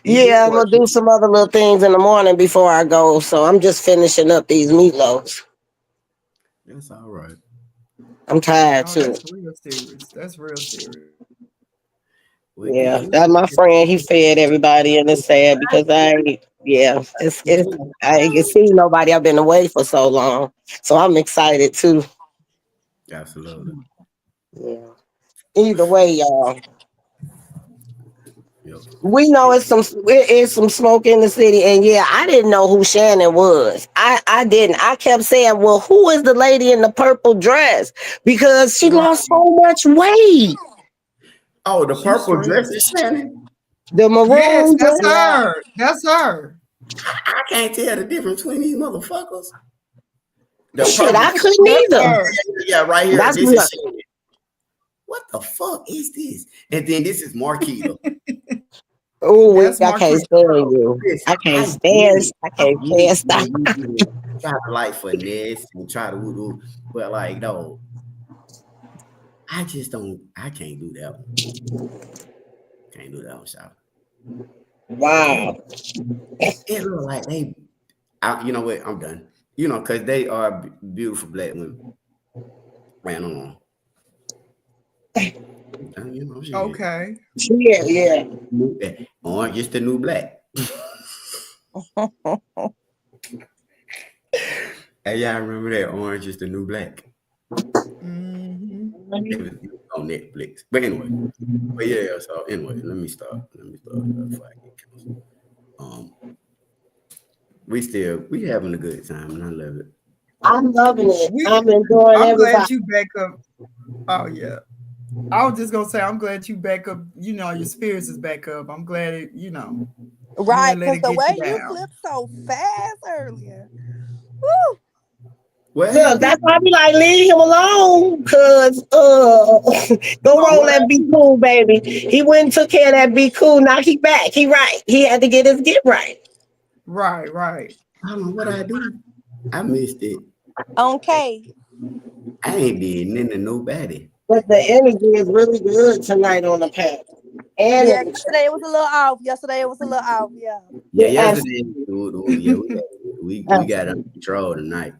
You Yeah, I'm Detroit. gonna do some other little things in the morning before I go. So I'm just finishing up these meatloaves. That's all right. I'm tired Oh, too. that's real serious. That's real serious. We get Yeah, we that's my friend. He fed everybody, and it's sad because I ain't get see nobody. I've been away for so long, so I'm excited too. absolutely. Yeah. Either way, y'all, Yep. we know it is some smoke in the city, and yeah, I didn't know who Shannon was. I didn't. I kept saying, "Well, who is the lady in the purple dress?" Because she Right. lost so much weight. Oh, the She's purple dress stressed. is Shannon. The Yes, maroon that's dress. her. That's her. I can't tell the difference between these motherfuckers. The Shit, purple I dress. couldn't That's either. her. Yeah, right here. That's This what. is Shannon. What the fuck is this? And then this is Marquita. Oh, That's I can't Marquita. stand you. Listen, I can't I stand. get it. I can't I get stand. when you try to like finesse and try to woo, but like no, I just don't. I can't do that one. Can't do that one, shot. Wow. It look like they. You know what? I'm done. You know, cause they are beautiful black women. Man, on. You know, shit. Okay. Yeah. Orange is the new black. Hey, y'all remember that? Orange is the new black. Mm-hmm. It was on Netflix. But anyway, but yeah. So anyway, let me start. Before I get canceled. We having a good time, and I love it. I'm loving it. We. I'm enjoying I'm glad everybody. you back up. Oh yeah. I was just gonna say I'm glad you back up. You know your spirits is back up. I'm glad it. You Right, didn't let because it the get you way you down. flipped so fast earlier. Woo. What Look, happened? that's why I be like, leave him alone. Cause go Oh, roll what that be happened? cool, baby. He went and took care of that be cool. Now he back. He right. He had to get his get right. Right. Right. I don't know what I do. I missed it. Okay. I ain't did nothing to nobody. But the energy is really good tonight on the panel. And Yeah, in the chat. yesterday it was a little off. Yeah. Yeah, Yes, yesterday, yeah, we got under control tonight.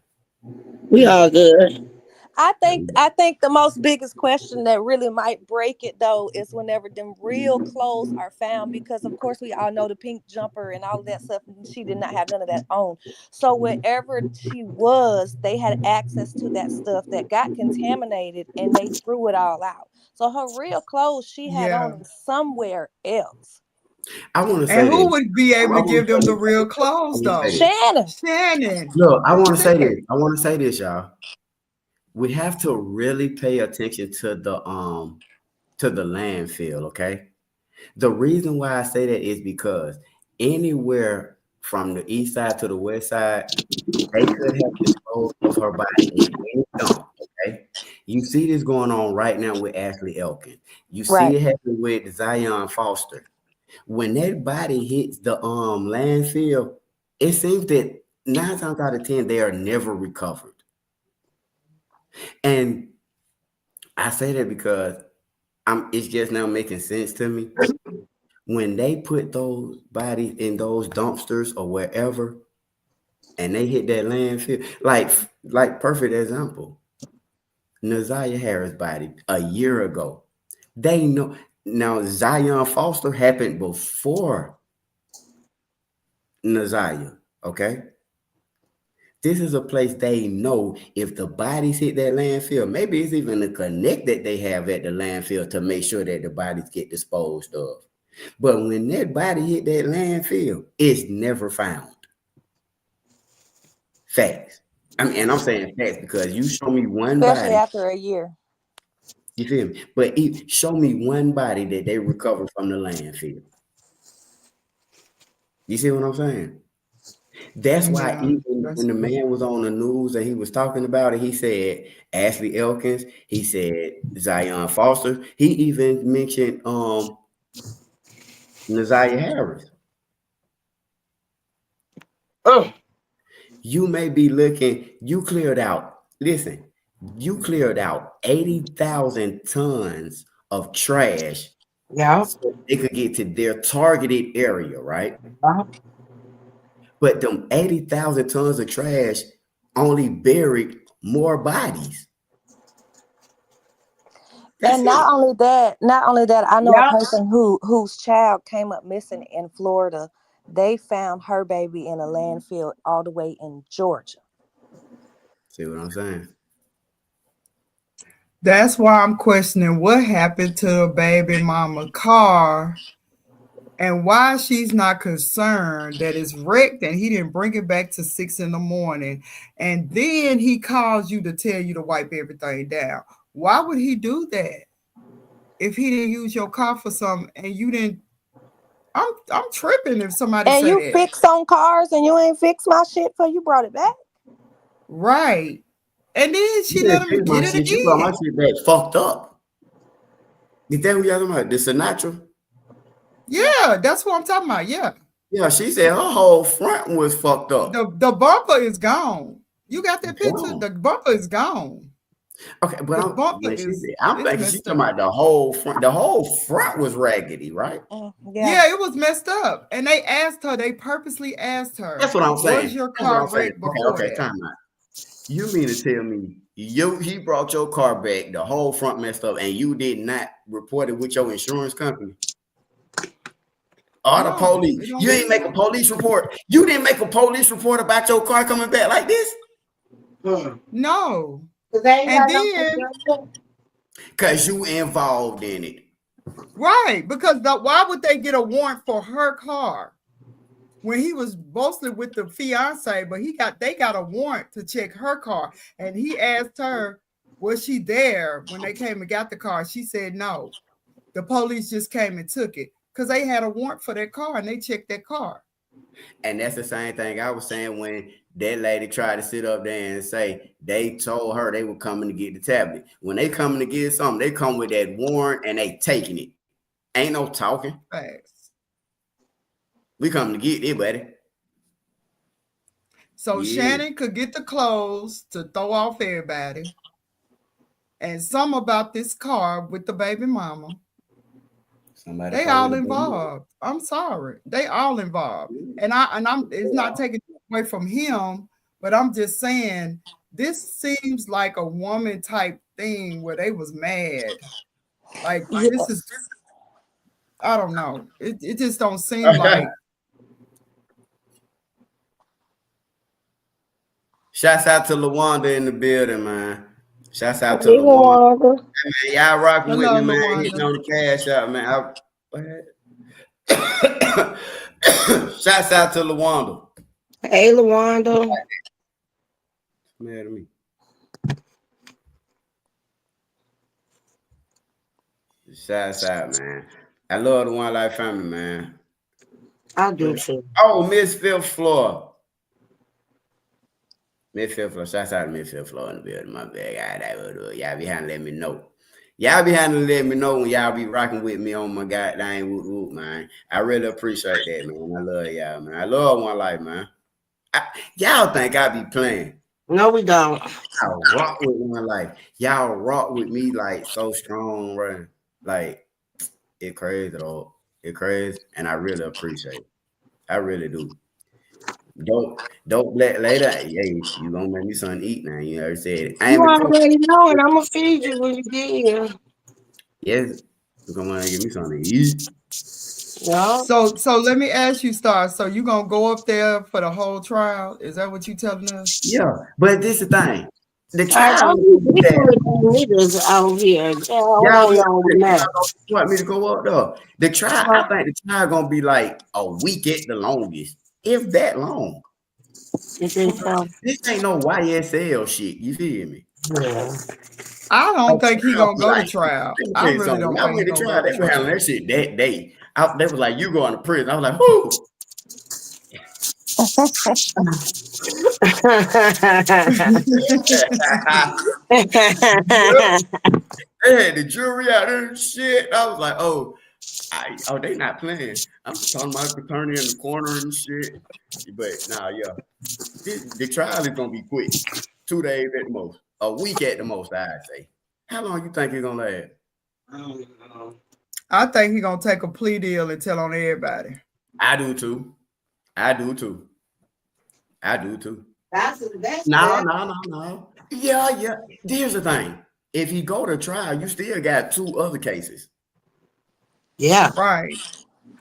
we all good. I Yeah, think the most biggest question that really might break it though is whenever them real clothes are found, because of course we all know the pink jumper and all of that stuff, and she did not have none of that on. So wherever she was, they had access to that stuff that got contaminated and they threw it all out. So her real clothes she had Yeah. on is somewhere else. I want to And say who this. would be I able to want give them the to real clothes say though? this. Shannon. Shannon. Look, I want to say Yeah. this. I want to say this, y'all. We have to really pay attention to the landfill, okay? The reason why I say that is because anywhere from the east side to the west side, they could have disposed of her body in any dump, okay? You see this going on right now with Ashley Elkins. You see Right. it happen with Ziyah Foster. When that body hits the landfill, it seems that 9 times out of 10 they are never recovered. And I say that because it's just now making sense to me. When they put those bodies in those dumpsters or wherever, and they hit that landfill, like perfect example, Ziyah Harris body a year ago. They know now Zion Foster happened before Ziyah, okay? This is a place they know if the bodies hit that landfill, maybe it's even a connect that they have at the landfill to make sure that the bodies get disposed of. But when that body hit that landfill, it's never found. Facts. And I'm saying facts because you show me one Especially body, after a year. you feel me? But show me one body that they recovered from the landfill. You see what I'm saying? That's why Yeah. even when the man was on the news and he was talking about it, he said Ashley Elkins, he said Zion Foster, he even mentioned Ziyah Harris. Oh. You may be looking, you cleared out, listen, you cleared out 80,000 tons of trash. Yeah. So they could get to their targeted area, right? Uh-huh. But them 80,000 tons of trash only buried more bodies. And not only that, I know Yeah. a person whose child came up missing in Florida. They found her baby in a landfill all the way in Georgia. See what I'm saying? That's why I'm questioning what happened to the baby mama car and why she's not concerned that it's wrecked and he didn't bring it back to 6 a.m. And then he calls you to tell you to wipe everything down. Why would he do that if he didn't use your car for something and you didn't? I'm tripping if somebody And say you that. fix on cars and you ain't fix my shit before you brought it back. Right. And then she let him get it She brought my again. shit back fucked up. Is that what y'all talking about? The Sinatra? Yeah, that's what I'm talking about. Yeah. Yeah, she said her whole front was fucked up. The bumper is gone. You got that picture? Gone. The bumper is gone. Okay, but The bumper I'm is thinking she's messed talking up. about the whole front. The whole front was raggedy, right? Yeah, it was messed up. And they asked her, they purposely asked her. That's what I'm saying. Was your That's what car I'm saying. wrecked before Okay, that? time out. You mean to tell me he brought your car back, the whole front messed up, and you did not report it with your insurance company? Or the police? You ain't make a police report. You didn't make a police report about your car coming back like this? No. And then Because you involved in it. right, because why would they get a warrant for her car when he was mostly with the fiance, but they got a warrant to check her car. And he asked her, was she there when they came and got the car? She said no. The police just came and took it because they had a warrant for that car and they checked that car. And that's the same thing I was saying when that lady tried to sit up there and say they told her they were coming to get the tablet. When they coming to get something, they come with that warrant and they taking it. Ain't no talking. Thanks. We coming to get it, buddy. So Shannon could get the clothes to throw off everybody. And some about this car with the baby mama. They all involved. I'm sorry. They all involved. And I'm it's not taking away from him, but I'm just saying this seems like a woman type thing where they was mad. Like this is I don't know. It just don't seem like. Shouts out to LaWanda in the building, man. Shouts out to LaWanda. Hey, man, y'all rocking with me, man. LaWanda. Hitting on the cash out, man. Shouts out to LaWanda. Hey, LaWanda. Mad at me. Shouts out, man. I love the One Life family, man. I do too. Oh, Miss Fifth Floor. Miss Fifth Floor. Shouts out to Miss Fifth Floor in the building. My bad. Y'all be having to let me know. Y'all be having to let me know when y'all be rocking with me on my goddamn whoop whoop, man. I really appreciate that, man. I love y'all, man. I love One Life, man. Y'all think I be playing. No, we don't. Y'all rock with One Life. Y'all rock with me like so strong, right? Like, it crazy, though. It crazy, and I really appreciate it. I really do. Don't let later. Hey, you gonna make me something to eat now? You already said it. You already know it. I'm gonna feed you when you get here. Yes, you gonna want to give me something to eat. Yeah. So let me ask you, Star. So you gonna go up there for the whole trial? Is that what you telling us? Yeah, but this is the thing. The I trial niggas out here. y'all want me to go up though. The trial, I think the trial gonna be like a week at the longest, if that long. You think so? This ain't no YSL shit. You feel me? Yeah. I don't think he gonna go to trial. I really don't think he gonna go to They were handling that shit that day. They was like, "You going to prison?" I was like, "Who?" They had the jury out there and shit. I was like, "Oh, Oh, they not playing. I'm talking about the attorney in the corner and shit. But nah, yeah. The trial is gonna be quick. 2 days at the most. A week at the most, I'd say. How long you think it's gonna last? I don't know. I think he's gonna take a plea deal and tell on everybody. I do too. That's No. Yeah. Here's the thing. If he go to trial, you still got 2 other cases. Yeah. Right.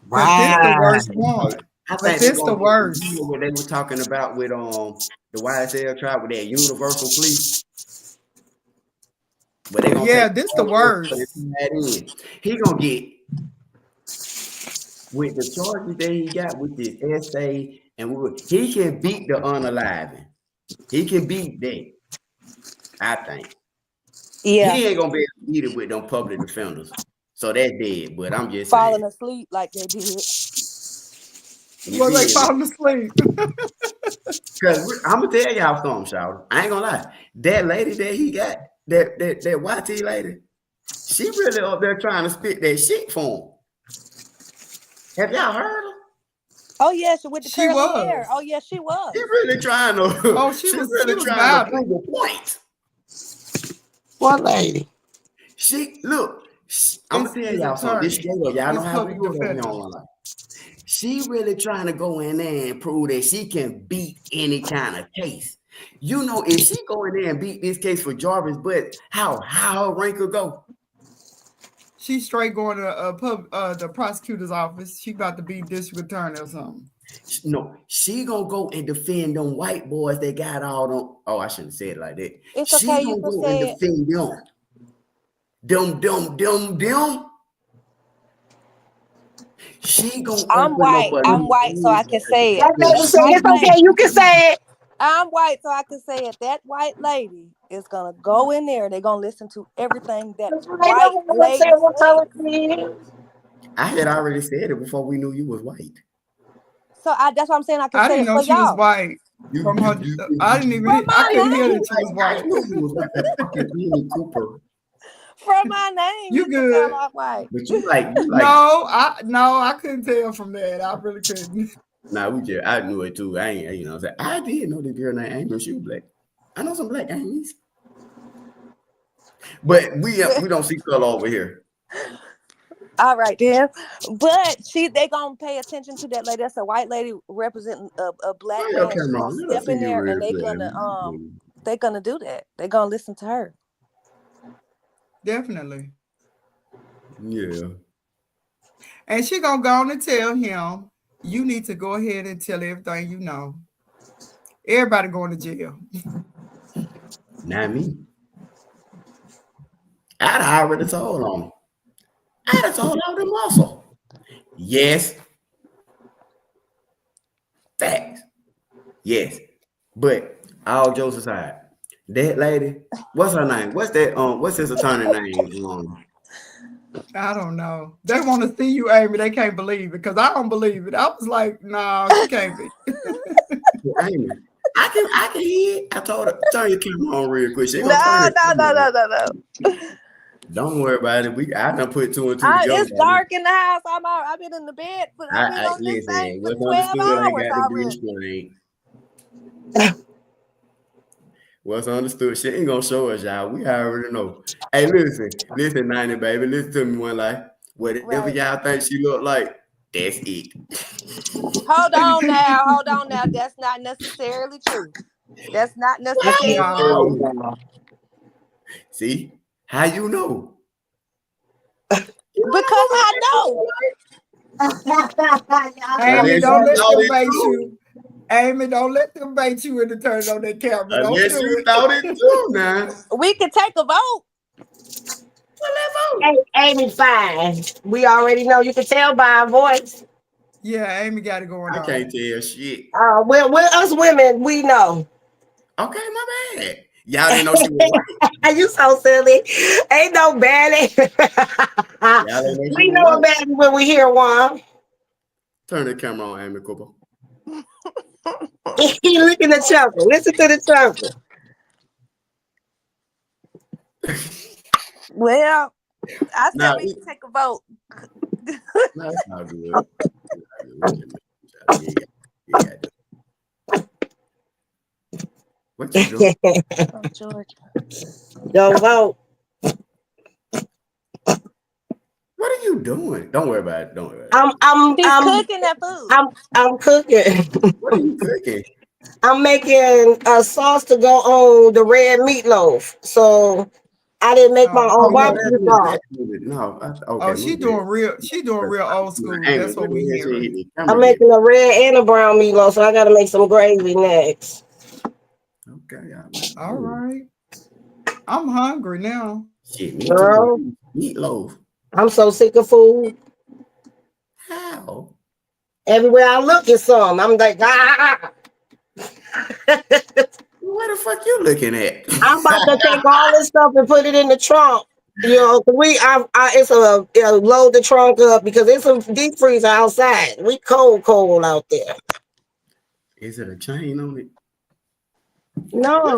But this the worst one. I But think this the worst. What they were talking about with the YSL trial with that universal plea. But they gonna take this the worst. He gonna get with the charges that he got with this essay and he can beat the unaliving. He can beat that. I think. Yeah. He ain't gonna be able to beat it with them public defenders. So that's dead. But I'm just falling asleep like they did. Was they falling asleep? Because I'm gonna tell y'all something, shout. I ain't gonna lie. That lady that he got, that YT lady, she really up there trying to spit that shit for him. Have y'all heard her? Oh yes, with the curly hair. Oh yes, she was. She really trying to. Oh, she was trying to prove a point. What lady? Look. I'm gonna tell y'all something. This y'all know how we do it online. She really trying to go in there and prove that she can beat any kind of case. You know, if she go in there and beat this case for Jarvis, but how her rank could go? She straight going to the prosecutor's office. She about to be district attorney or something. No, she gonna go and defend them white boys that got all them. Oh, I shouldn't say it like that. It's she okay, gonna you can go say and defend them. Them. She gonna. I'm white, so I can say it. It's okay, you can say it. I'm white, so I can say it. That white lady is gonna go in there. They're gonna listen to everything that white lady says. I had already said it before we knew you was white. So that's what I'm saying. I can I say didn't it know for she was y'all. white. From her, I didn't even. I couldn't hear that she was white. Cooper. From my name, you good? Tell I'm white. But you like. No, I couldn't tell from that. I really couldn't. Nah, I knew it too. I ain't, you know, I did know the girl named Amy. She was black. I know some black Amy's. But we don't see color over here. All right, then. But they gonna pay attention to that lady. That's a white lady representing a black man. She's gonna step in there and they're gonna do that. They're gonna listen to her. Definitely. Yeah. And she gonna go on and tell him, you need to go ahead and tell everything you know. Everybody going to jail. Not me. I'd already told on. I'd have told all them also. Yes. Facts. Yes. But all jokes aside, that lady, what's her name? What's that? What's his attorney name? I don't know. They want to see you, Amy. They can't believe it because I don't believe it. I was like, no, she can't be. Amy, I can hear. I told her, turn your camera on real quick. No. Don't worry about it. I done put 2 and 2 together. It's dark in the house. I've been in the bed. I've been on this thing for 12 hours already. What's understood? She ain't gonna show us, y'all. We already know. Hey, listen, 90 baby. Listen to me one life. Whatever y'all think she look like, that's it. Hold on now. That's not necessarily true. That's not necessarily true. See? How you know? Because I know. Amy, don't let them bait you. Amy, don't let them bait you into turning on that camera. Unless you thought it too, now. We can take a vote. Hey, Amy, fine. We already know. You can tell by our voice. Yeah, Amy got it going on. I can't tell shit. Well, us women, we know. Okay, my bad. Y'all didn't know she was white. You so silly. Ain't no baddie. We know a baddie when we hear one. Turn the camera on, Amy Cooper. He looking at chuckle. Listen to the chuckle. Well, I said we can take a vote. That's not good. What you doing? Oh, George. Don't vote. What are you doing? Don't worry about it. Don't worry about it. He's cooking that food. I'm cooking. What are you cooking? I'm making a sauce to go on the red meatloaf. So I didn't make my own barbecue sauce. No, Oh, she doing real old school. That's what we hearing. I'm making a red and a brown meatloaf, so I gotta make some gravy next. Okay, all right. I'm hungry now. Shit, me Girl, too. Meatloaf. I'm so sick of food. How? Everywhere I look is some. I'm like, ah. What the fuck you looking at? I'm about to take all this stuff and put it in the trunk. You know, load the trunk up because it's a deep freezer outside. We cold out there. Is it a chain on it? No, I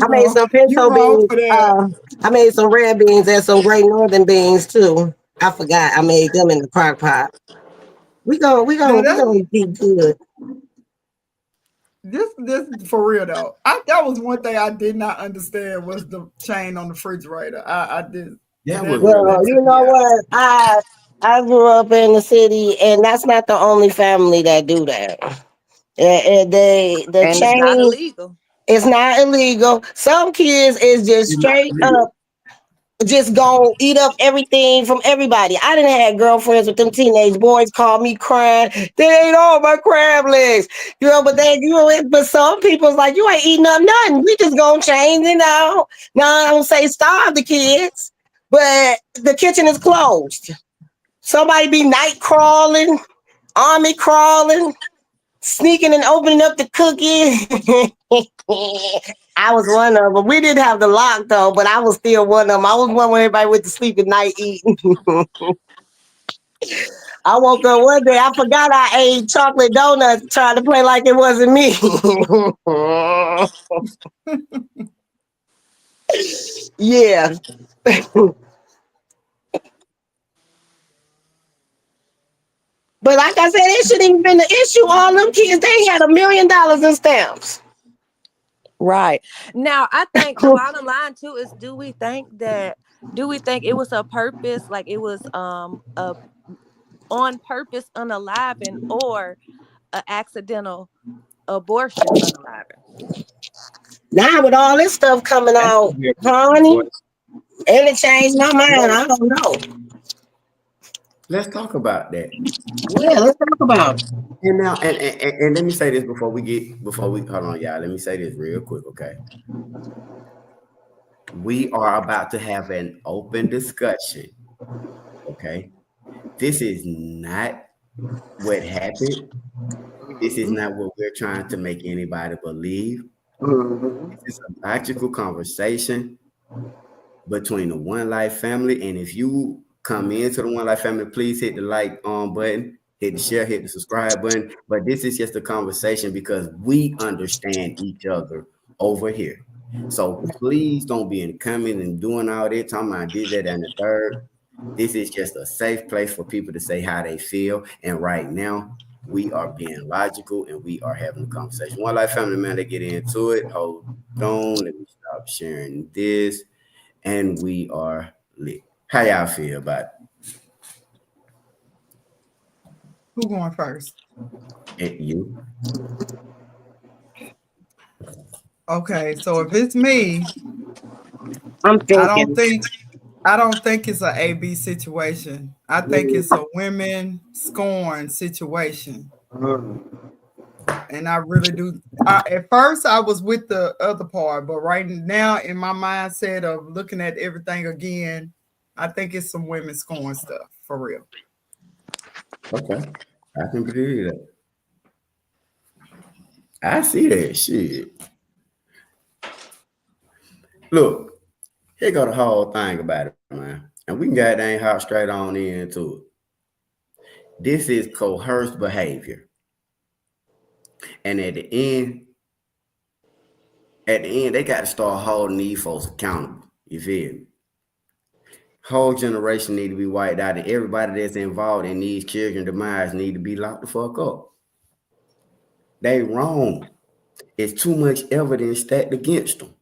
made some pinto beans. I made some red beans and some Great Northern beans too. I forgot I made them in the crock pot. We gonna be good. This for real though. That was one thing I did not understand was the chain on the refrigerator. I did. Well, you know what? I grew up in the city, and that's not the only family that do that. And It's not illegal. It's not illegal. Some kids is just straight up just gonna eat up everything from everybody. I didn't have girlfriends with them teenage boys call me crying. They ate all my crab legs. You know, but some people's like, you ain't eating up nothing. We just gonna change it out. No, I don't say starve the kids, but the kitchen is closed. Somebody be night crawling, army crawling, sneaking and opening up the cookie. I was one of them. We didn't have the lock though, but I was still one of them. I was one where everybody went to sleep at night eating. I woke up one day, I forgot I ate chocolate donuts, trying to play like it wasn't me. Yeah. But like I said, it shouldn't even been the issue. All them kids, they had $1 million in stamps. Right. Now, I think the bottom line too is do we think it was a purpose, like it was a on purpose unaliving or an accidental abortion unaliving? Now with all this stuff coming out, honey, and it changed my mind. I don't know. Let's talk about that. Yeah, let's talk about it. And now, and let me say this before we hold on, y'all. Let me say this real quick, okay? We are about to have an open discussion, okay? This is not what happened. This is not what we're trying to make anybody believe. This is a logical conversation between the One Life family, and if you come into the One Life family, please hit the like button, hit the share, hit the subscribe button. But this is just a conversation because we understand each other over here. So please don't be in the comments and doing all this, talking about this, that, and the third. This is just a safe place for people to say how they feel. And right now, we are being logical and we are having a conversation. One Life family, man, they get into it. Hold on, let me stop sharing this. And we are lit. How y'all feel about it? Who going first? And you. Okay, so if it's me, I'm thinking. I don't think it's an AB situation. I think it's a women scorn situation. And I really do. At first, I was with the other part, but right now, in my mindset of looking at everything again, I think it's some women scorn stuff for real. Okay, I can believe that. I see that shit. Look, here go the whole thing about it, man. And we can goddamn hop straight on into it. This is coerced behavior. And at the end, they got to start holding these folks accountable. You feel me? Whole generation need to be wiped out, and everybody that's involved in these children demise need to be locked the fuck up. They wrong. It's too much evidence stacked against them.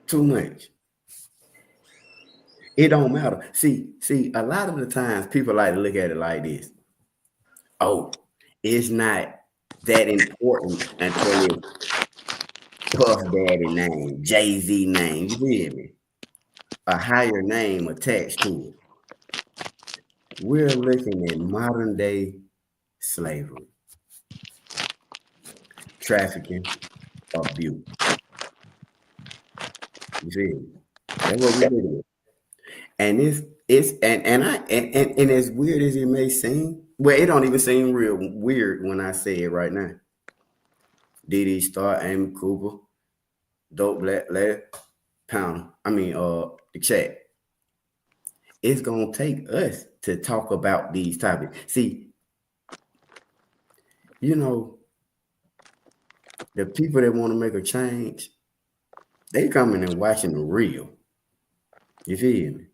Too much. It don't matter. See, a lot of the times people like to look at it like this. Oh, it's not that important until it's Puff Daddy name, Jay-Z name, you feel me? A higher name attached to it. We're looking at modern day slavery, trafficking, abuse. You see, that's what we're looking at. And and as weird as it may seem, well, it don't even seem real weird when I say it right now. Diddy, Star, Amy Cooper, Dope Black Lad, Pound. The Chat. It's gonna take us to talk about these topics. See, you know, the people that want to make a change, they coming and watching the real. You feel me?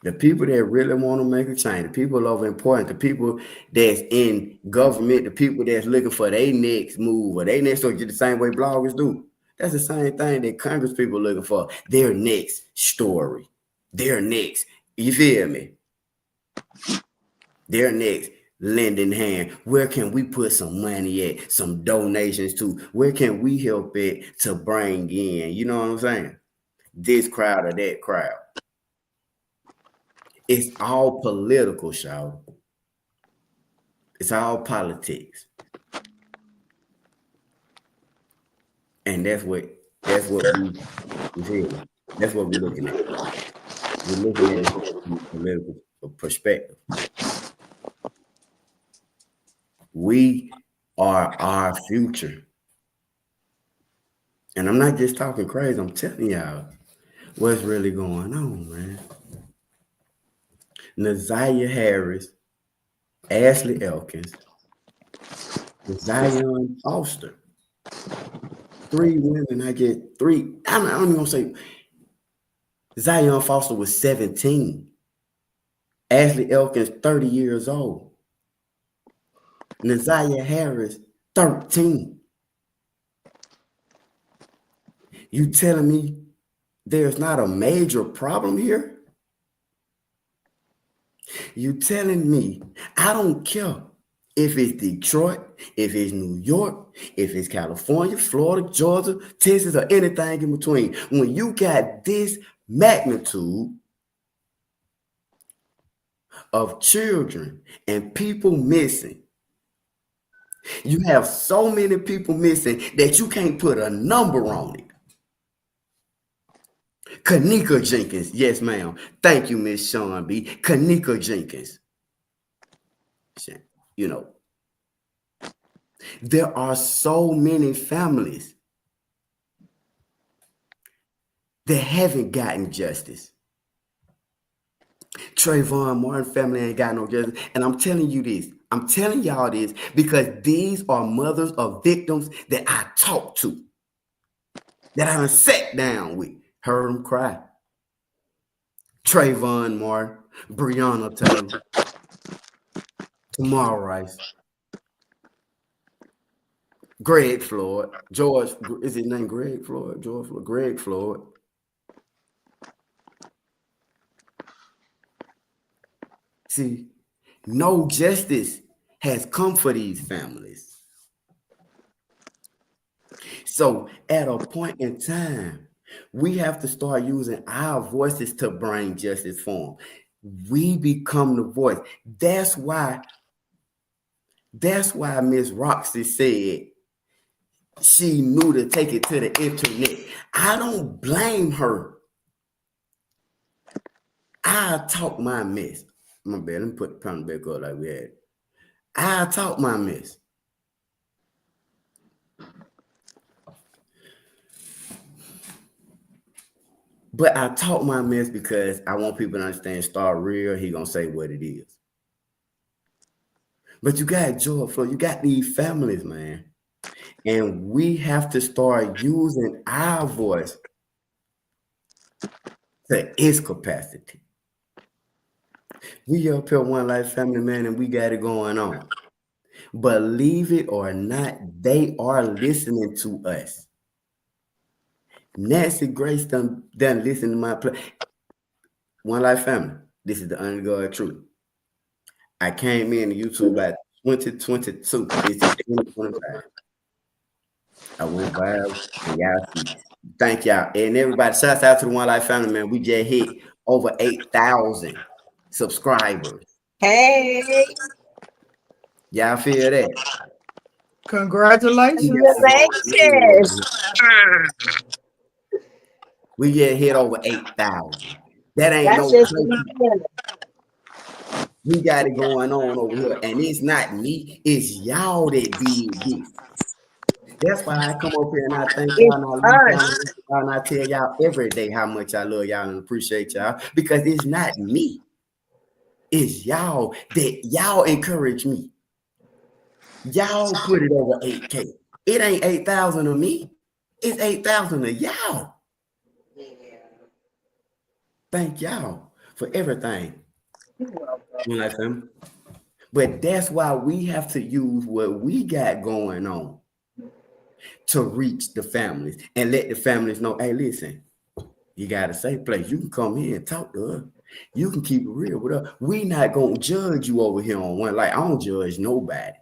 The people that really want to make a change, the people of importance, the people that's in government, the people that's looking for their next move or their next, so the same way bloggers do. That's the same thing that Congress people looking for. Their next story. Their next, you feel me? Their next lending hand. Where can we put some money at? Some donations to? Where can we help it to bring in? You know what I'm saying? This crowd or that crowd. It's all political, y'all. It's all politics. And that's what we're looking at. We're looking at it from a political perspective. We are our future. And I'm not just talking crazy, I'm telling y'all what's really going on, man. Ziyah Harris, Ashley Elkins, Zion Foster. 3 women, I get 3. I'm not even gonna say Zion Foster was 17. Ashley Elkins, 30 years old. Ziyah Harris, 13. You telling me there's not a major problem here? You telling me, I don't care if it's Detroit, if it's New York, if it's California, Florida, Georgia, Texas, or anything in between. When you got this magnitude of children and people missing, you have so many people missing that you can't put a number on it. Kanika Jenkins, yes, ma'am. Thank you, Miss Sean B. Kanika Jenkins. You know, there are so many families that haven't gotten justice. Trayvon Martin family ain't got no justice. And I'm telling you this. I'm telling y'all this because these are mothers of victims that I talked to, that I done sat down with, heard them cry. Trayvon Martin, Breonna Taylor, Tamar Rice, Greg Floyd, George, is his name Greg Floyd? George Floyd, Greg Floyd. See, no justice has come for these families. So at a point in time, we have to start using our voices to bring justice for them. We become the voice. That's why Miss Roxy said she knew to take it to the internet. I don't blame her. I talk my mess. My bad, let me put the pound back up like we had. I talk my mess. But I talk my mess because I want people to understand Star real. He gonna say what it is. But you got George Floyd, you got these families, man. And we have to start using our voice to its capacity. We up here One Life Family, man, and we got it going on. Believe it or not, they are listening to us. Nancy Grace done listen to my play. One Life Family, this is the underdog truth. I came in to YouTube by 2022. This is 2025. I went viral, and y'all see. Thank y'all. And everybody, shouts out to the One Life Family, man. We just hit over 8,000 subscribers. Hey. Y'all feel that? Congratulations. We just hit over 8,000. That ain't That's no just crazy. We got it going on over here. And it's not me, it's y'all that did this. That's why I come up here and I thank y'all and I tell y'all every day how much I love y'all and appreciate y'all, because it's not me. It's y'all that y'all encourage me. Y'all put it over 8K. It ain't 8,000 of me. It's 8,000 of y'all. Thank y'all for everything. But that's why we have to use what we got going on to reach the families and let the families know, hey, listen, you got a safe place. You can come here and talk to us. You can keep it real with us. We not going to judge you over here on One Life. I don't judge nobody.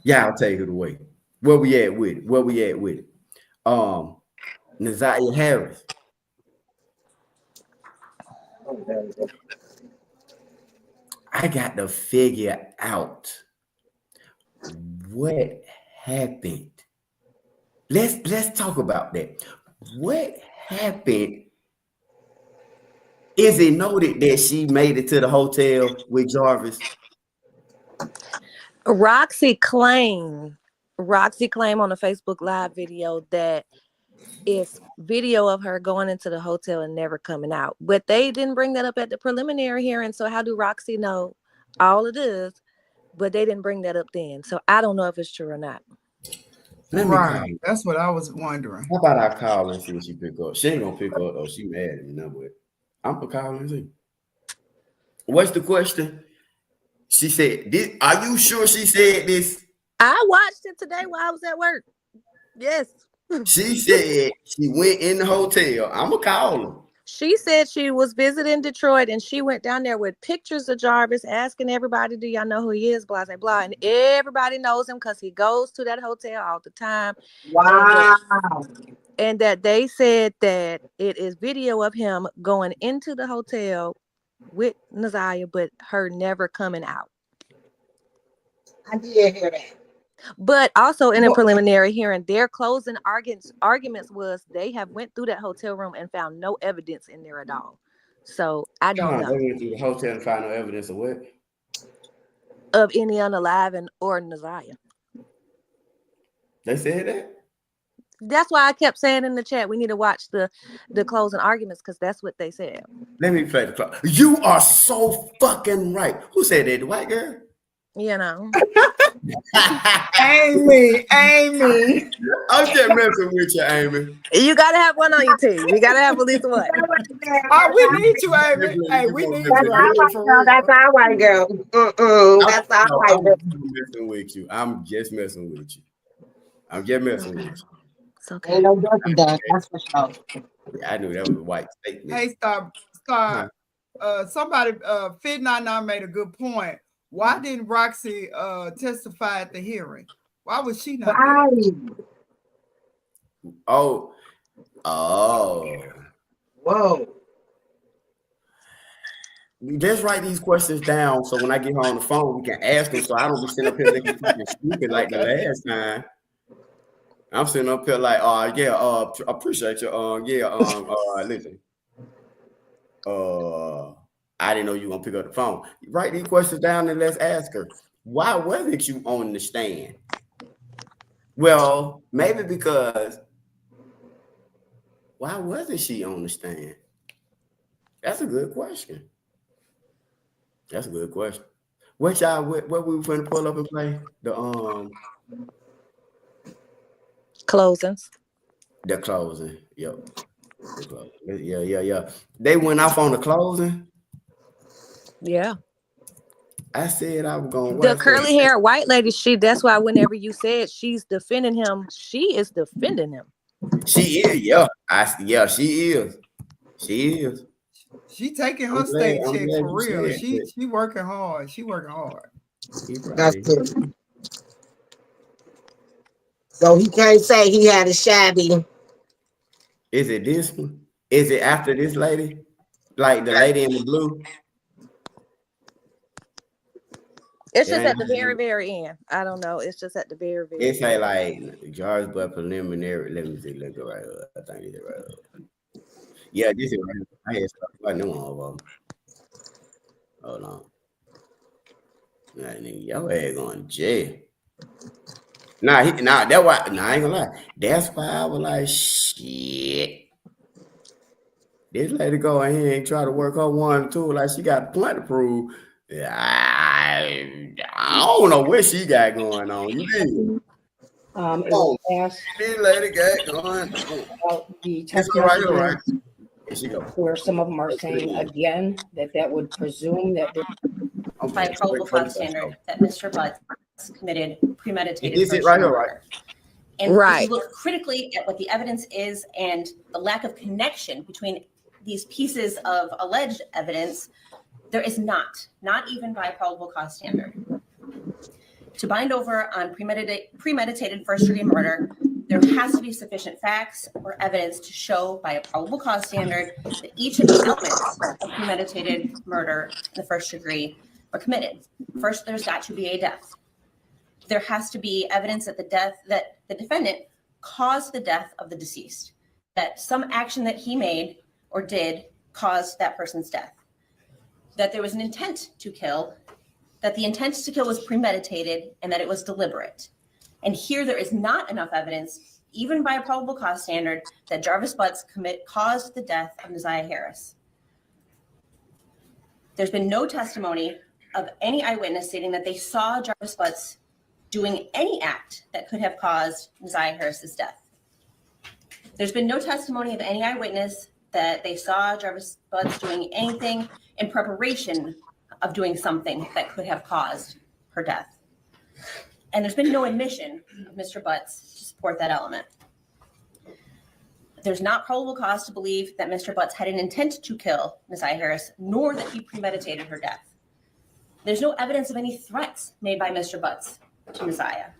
Y'all take it away. Where we at with it? Ziyah Harris. I got to figure out what happened. Let's talk about that. What happened? Is it noted that she made it to the hotel with Jarvis? Roxy claimed on the Facebook Live video that it's video of her going into the hotel and never coming out. But they didn't bring that up at the preliminary hearing. So how do Roxy know all of this? But they didn't bring that up then. So I don't know if it's true or not. Right. That's what I was wondering. How about I call and see if she pick up? She ain't gonna pick up though. She mad at me now, but I'm gonna call and see. What's the question? She said this. Are you sure she said this? I watched it today while I was at work. Yes. She said she went in the hotel. I'm gonna call her. She said she was visiting Detroit and she went down there with pictures of Jarvis, asking everybody, do y'all know who he is? Blah, blah, blah. And everybody knows him because he goes to that hotel all the time. Wow. And that they said that it is video of him going into the hotel with Ziyah, but her never coming out. I did hear that. But also in a preliminary hearing, their closing arguments was they have went through that hotel room and found no evidence in there at all. So I don't know. They went through the hotel and found no evidence of what? Of any unalive or Ziyah. They said that? That's why I kept saying in the chat, we need to watch the closing arguments because that's what they said. Let me play the clock. You are so fucking right. Who said that? The white girl? You know. Amy. I'm just messing with you, Amy. You gotta have one on your team. You gotta have at least one. Oh, we need you, Amy. Hey, we need you, Amy. For real. That's all right, girl. That's all right. I'm messing with you. I'm just messing with you. It's okay. Ain't no dirty dog, that's for sure. Yeah, I knew that was a white statement. Hey, stop. Somebody, Fit99 made a good point. Why didn't Roxy testify at the hearing? Why was she not there? Oh. Whoa. Let's write these questions down so when I get her on the phone, we can ask them so I don't be sitting up here looking fucking stupid like the last time. I'm sitting up here like, appreciate you. Listen. I didn't know you were gonna pick up the phone. Write these questions down and let's ask her. Why wasn't you on the stand? Well, maybe because why wasn't she on the stand? That's a good question. What we were finna pull up and play? Closings. The closing. Yep. The closing. Yeah. They went off on the closing. Yeah. I said I was gonna The watch curly hair white lady, that's why whenever you said she's defending him, she is defending him. She is, yeah. She is. She is. She taking her state check for real. She working hard. She working hard. That's good. So he can't say he had a shabby. Is it this one? Is it after this lady? Like the lady in the blue? It's just at the very, very end. I don't know. It's just at the very, very It say end. like Jarvis, but preliminary. Let me see. Let's go right up. I think it's right up. Yeah, this is right. I had stuff like them all of them. Hold on. Nah, nigga, your ass going to jail. That's why. Nah, I ain't gonna lie. That's why I was like, shit. This lady go in here and try to work her 1 and 2 like she got plenty to prove. I don't know what she got going on. You did. It was asked this lady got going on. About the This text go right, messages, right. Here she go. where some of them are saying again that would presume that by a probable cause standard that Mr. Butts committed premeditated Is it first right degree or right? murder. And Right. if you look critically at what the evidence is and the lack of connection between these pieces of alleged evidence, there is not even by a probable cause standard. To bind over on premeditated first degree murder, there has to be sufficient facts or evidence to show by a probable cause standard that each of the elements of premeditated murder in the first degree were committed. First, there's got to be a death. There has to be evidence that the defendant caused the death of the deceased, that some action that he made or did caused that person's death, that there was an intent to kill, that the intent to kill was premeditated, and that it was deliberate. And here there is not enough evidence, even by a probable cause standard, that Jarvis Butts caused the death of Ziyah Harris. There's been no testimony of any eyewitness stating that they saw Jarvis Butts doing any act that could have caused Ziyah Harris's death. There's been no testimony of any eyewitness that they saw Jarvis Butts doing anything in preparation of doing something that could have caused her death. And there's been no admission of Mr. Butts to support that element. There's not probable cause to believe that Mr. Butts had an intent to kill Ziyah Harris, nor that he premeditated her death. There's no evidence of any threats made by Mr. Butts to Ziyah.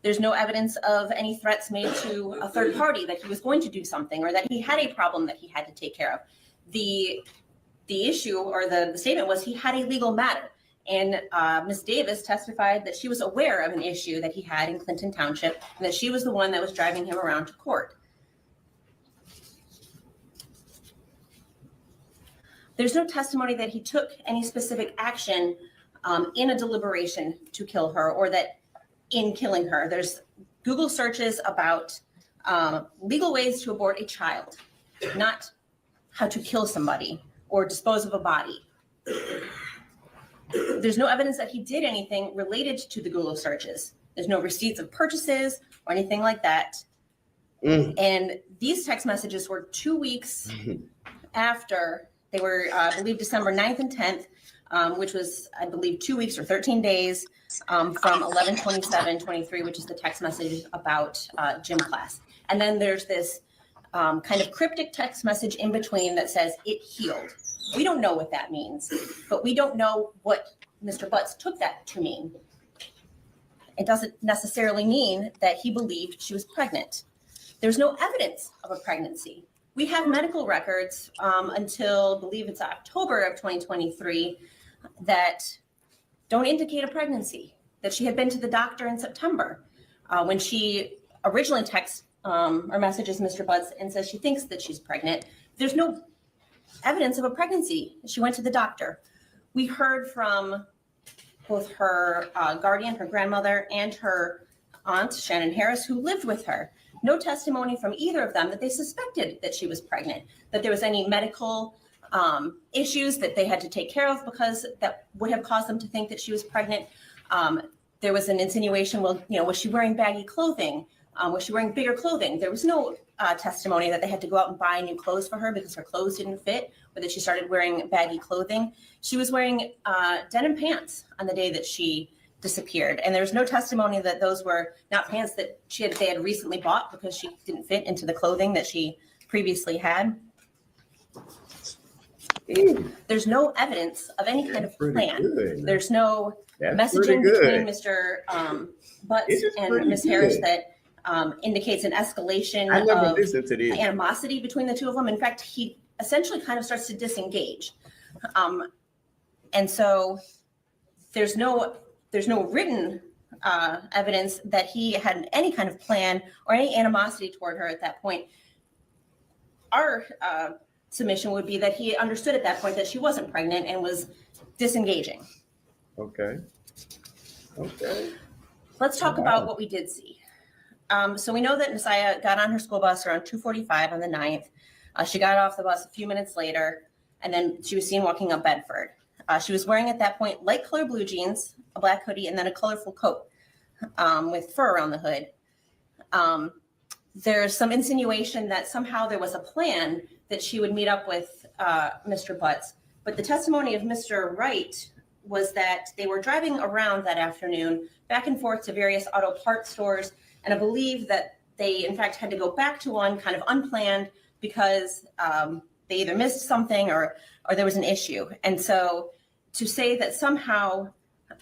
There's no evidence of any threats made to a third party that he was going to do something or that he had a problem that he had to take care of. The issue or the statement was he had a legal matter. And Ms. Davis testified that she was aware of an issue that he had in Clinton Township and that she was the one that was driving him around to court. There's no testimony that he took any specific action in a deliberation to kill her or that in killing her. There's Google searches about legal ways to abort a child, not how to kill somebody or dispose of a body. There's no evidence that he did anything related to the Google searches. There's no receipts of purchases or anything like that. And these text messages were 2 weeks after. They were, I believe, December 9th and 10th, which was, I believe, 2 weeks or 13 days from 11/27/23, which is the text message about gym class. And then there's this kind of cryptic text message in between that says it healed. We don't know what that means, but we don't know what Mr. Butts took that to mean. It doesn't necessarily mean that he believed she was pregnant. There's no evidence of a pregnancy. We have medical records until, I believe it's October of 2023, that don't indicate a pregnancy, that she had been to the doctor in September when she originally texts or messages Mr. Butts and says she thinks that she's pregnant. There's no evidence of a pregnancy. She went to the doctor. We heard from both her guardian, her grandmother, and her aunt, Shannon Harris, who lived with her. No testimony from either of them that they suspected that she was pregnant, that there was any medical issues that they had to take care of because that would have caused them to think that she was pregnant. There was an insinuation, well, was she wearing baggy clothing? Was she wearing bigger clothing? There was no testimony that they had to go out and buy new clothes for her because her clothes didn't fit, or that she started wearing baggy clothing. She was wearing denim pants on the day that she disappeared. And there's no testimony that those were not pants that they had recently bought because she didn't fit into the clothing that she previously had. There's no evidence of any kind of plan. Good. There's no messaging between Mr. Butts and Ms. Harris that indicates an escalation of animosity between the two of them. In fact, he essentially kind of starts to disengage. And so there's no written evidence that he had any kind of plan or any animosity toward her at that point. Our submission would be that he understood at that point that she wasn't pregnant and was disengaging. Okay. Let's talk about what we did see. So we know that Ziyah got on her school bus around 2:45 on the 9th. She got off the bus a few minutes later, and then she was seen walking up Bedford. She was wearing at that point light color blue jeans, a black hoodie, and then a colorful coat with fur around the hood. There's some insinuation that somehow there was a plan that she would meet up with Mr. Butts. But the testimony of Mr. Wright was that they were driving around that afternoon back and forth to various auto parts stores. And I believe that they, in fact, had to go back to one kind of unplanned because they either missed something or there was an issue. And so to say that somehow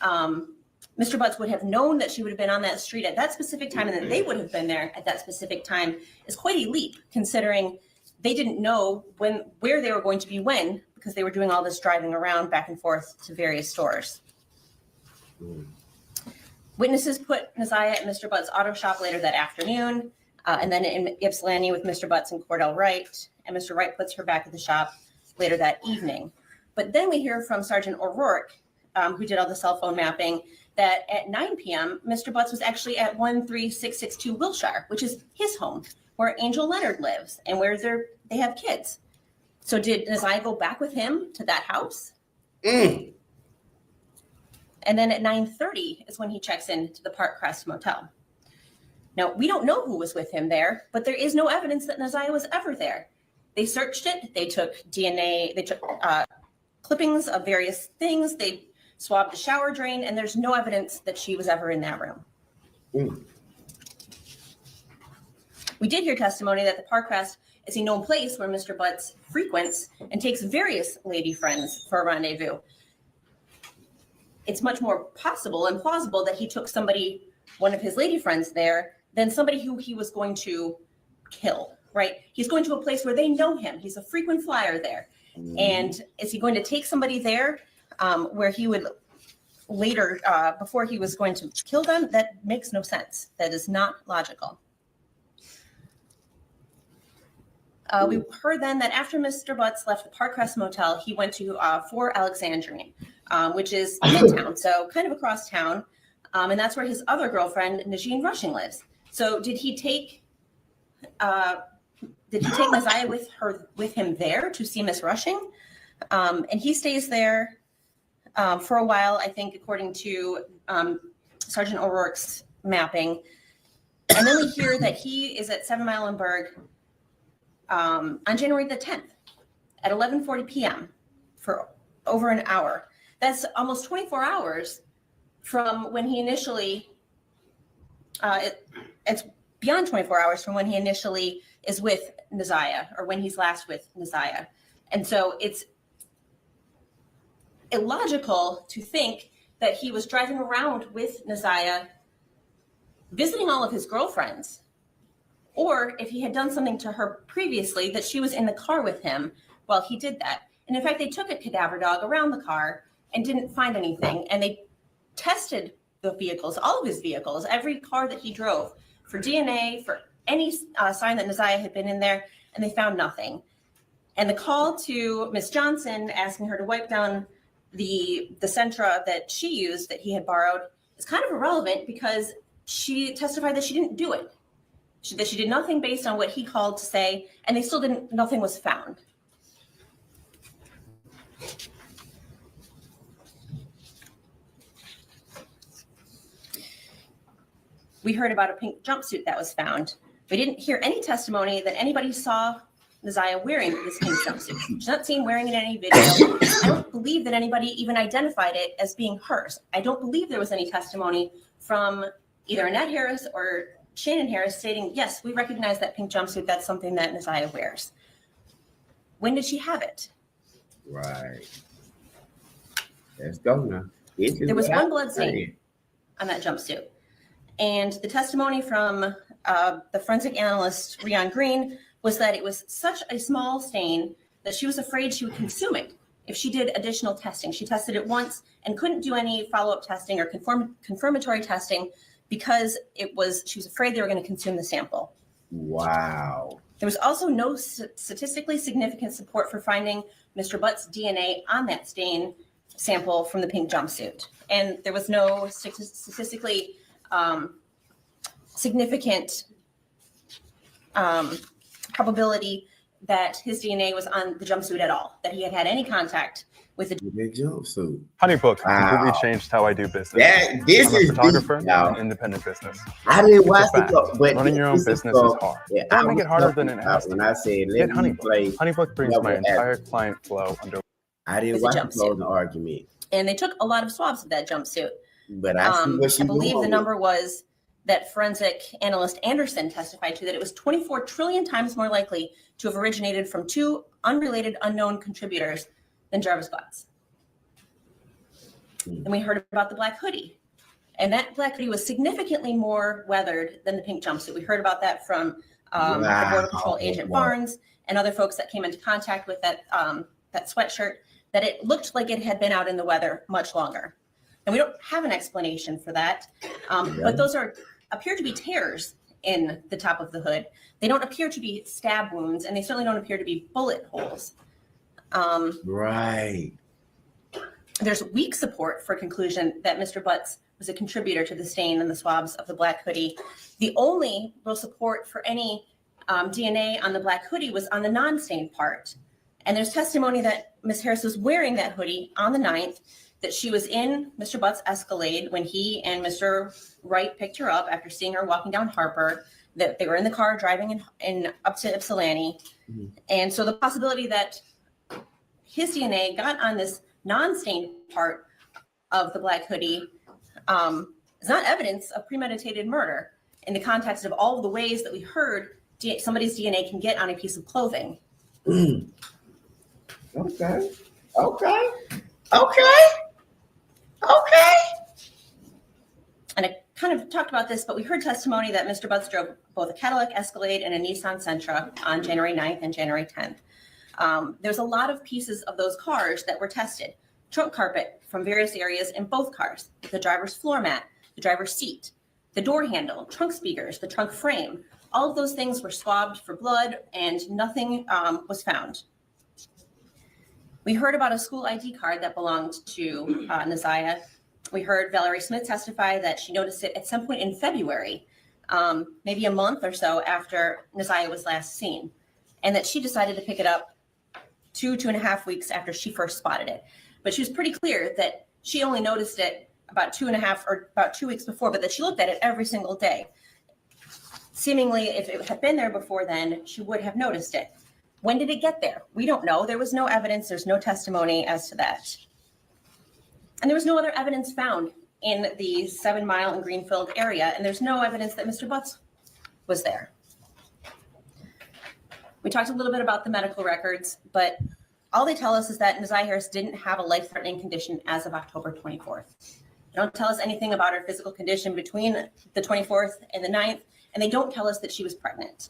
Mr. Butts would have known that she would have been on that street at that specific time and that they would have been there at that specific time is quite a leap, considering they didn't know where they were going to be when, because they were doing all this driving around back and forth to various stores. Witnesses put Ziyah at Mr. Butts' auto shop later that afternoon, and then in Ypsilanti with Mr. Butts and Cordell Wright, and Mr. Wright puts her back at the shop later that evening. But then we hear from Sergeant O'Rourke, who did all the cell phone mapping, that at 9 p.m., Mr. Butts was actually at 13662 Wilshire, which is his home, where Angel Leonard lives and where they have kids. So did Ziyah go back with him to that house? And then at 9:30 is when he checks into the Park Crest Motel. Now, we don't know who was with him there, but there is no evidence that Ziyah was ever there. They searched it. They took DNA. They took clippings of various things. They swabbed the shower drain, and there's no evidence that she was ever in that room. We did hear testimony that the Park Crest is a known place where Mr. Butts frequents and takes various lady friends for a rendezvous. It's much more possible and plausible that he took one of his lady friends there, than somebody who he was going to kill, right? He's going to a place where they know him. He's a frequent flyer there. And is he going to take somebody there where he would later, before he was going to kill them? That makes no sense. That is not logical. We heard then that after Mr. Butts left the Park Crest Motel, he went to 4 Alexandrine, which is midtown, so kind of across town. And that's where his other girlfriend, Najeen Rushing, lives. So did he take Ziyah with him there to see Miss Rushing? And he stays there for a while, I think, according to Sergeant O'Rourke's mapping. And then we hear that he is at 7 Mile and Berg on January the 10th at 11:40 p.m. for over an hour. That's almost 24 hours from when he initially, it's beyond 24 hours from when he initially is with Ziyah, or when he's last with Ziyah. And so it's illogical to think that he was driving around with Ziyah, visiting all of his girlfriends, or if he had done something to her previously, that she was in the car with him while he did that. And in fact, they took a cadaver dog around the car and didn't find anything. And they tested the vehicles, all of his vehicles, every car that he drove, for DNA, for any sign that Ziyah had been in there, and they found nothing. And the call to Miss Johnson asking her to wipe down the Sentra that she used, that he had borrowed, is kind of irrelevant because she testified that she didn't do it. That she did nothing based on what he called to say, and they still didn't, nothing was found. We heard about a pink jumpsuit that was found. We didn't hear any testimony that anybody saw Ziyah wearing this pink jumpsuit. She's not seen wearing it in any video. I don't believe that anybody even identified it as being hers. I don't believe there was any testimony from either Annette Harris or Shannon Harris stating, yes, we recognize that pink jumpsuit. That's something that Ziyah wears. When did she have it? Right. Let's go now. There was one blood stain on that jumpsuit. And the testimony from the forensic analyst, Rion Green, was that it was such a small stain that she was afraid she would consume it if she did additional testing. She tested it once and couldn't do any follow-up testing or confirmatory testing because she was afraid they were going to consume the sample. Wow. There was also no statistically significant support for finding Mr. Butt's DNA on that stain sample from the pink jumpsuit. And there was no statistically significant probability that his DNA was on the jumpsuit at all, that he had any contact with the jumpsuit. HoneyBook completely changed how I do business. This I'm a is photographer deep, and independent business. I didn't watch It's a fact. but Running your own business is hard. Yeah, Don't make it harder than it has to. When I said Get let me HoneyBook. play, HoneyBook brings my entire client flow under. I didn't with watch the the jumpsuit. closing argument, And they took a lot of swabs of that jumpsuit. but I see what she I believe doing. the number was that forensic analyst Anderson testified to, that it was 24 trillion times more likely to have originated from two unrelated unknown contributors than Jarvis Butts. And we heard about the black hoodie. And that black hoodie was significantly more weathered than the pink jumpsuit. We heard about that from the Border Patrol agent Barnes and other folks that came into contact with that sweatshirt, that it looked like it had been out in the weather much longer. And we don't have an explanation for that. But those appear to be tears in the top of the hood. They don't appear to be stab wounds, and they certainly don't appear to be bullet holes. Right. There's weak support for conclusion that Mr. Butts was a contributor to the stain in the swabs of the black hoodie. The only real support for any DNA on the black hoodie was on the non-stained part. And there's testimony that Ms. Harris was wearing that hoodie on the 9th, that she was in Mr. Butts' Escalade when he and Mr. Wright picked her up after seeing her walking down Harper, that they were in the car driving in up to Ypsilanti. Mm-hmm. And so the possibility that his DNA got on this non-stained part of the black hoodie is not evidence of premeditated murder in the context of all of the ways that we heard somebody's DNA can get on a piece of clothing. Okay. And I kind of talked about this, but we heard testimony that Mr. Butts drove both a Cadillac Escalade and a Nissan Sentra on January 9th and January 10th. There's a lot of pieces of those cars that were tested. Trunk carpet from various areas in both cars, the driver's floor mat, the driver's seat, the door handle, trunk speakers, the trunk frame. All of those things were swabbed for blood and nothing was found. We heard about a school ID card that belonged to Ziyah. We heard Valerie Smith testify that she noticed it at some point in February, maybe a month or so after Ziyah was last seen, and that she decided to pick it up 2.5 weeks after she first spotted it. But she was pretty clear that she only noticed it about 2.5 or about 2 weeks before, but that she looked at it every single day. Seemingly, if it had been there before then, she would have noticed it. When did it get there? We don't know. There was no evidence. There's no testimony as to that. And there was no other evidence found in the 7 Mile and Greenfield area, and there's no evidence that Mr. Butts was there. We talked a little bit about the medical records, but all they tell us is that Ziyah Harris didn't have a life-threatening condition as of October 24th. They don't tell us anything about her physical condition between the 24th and the 9th, and they don't tell us that she was pregnant.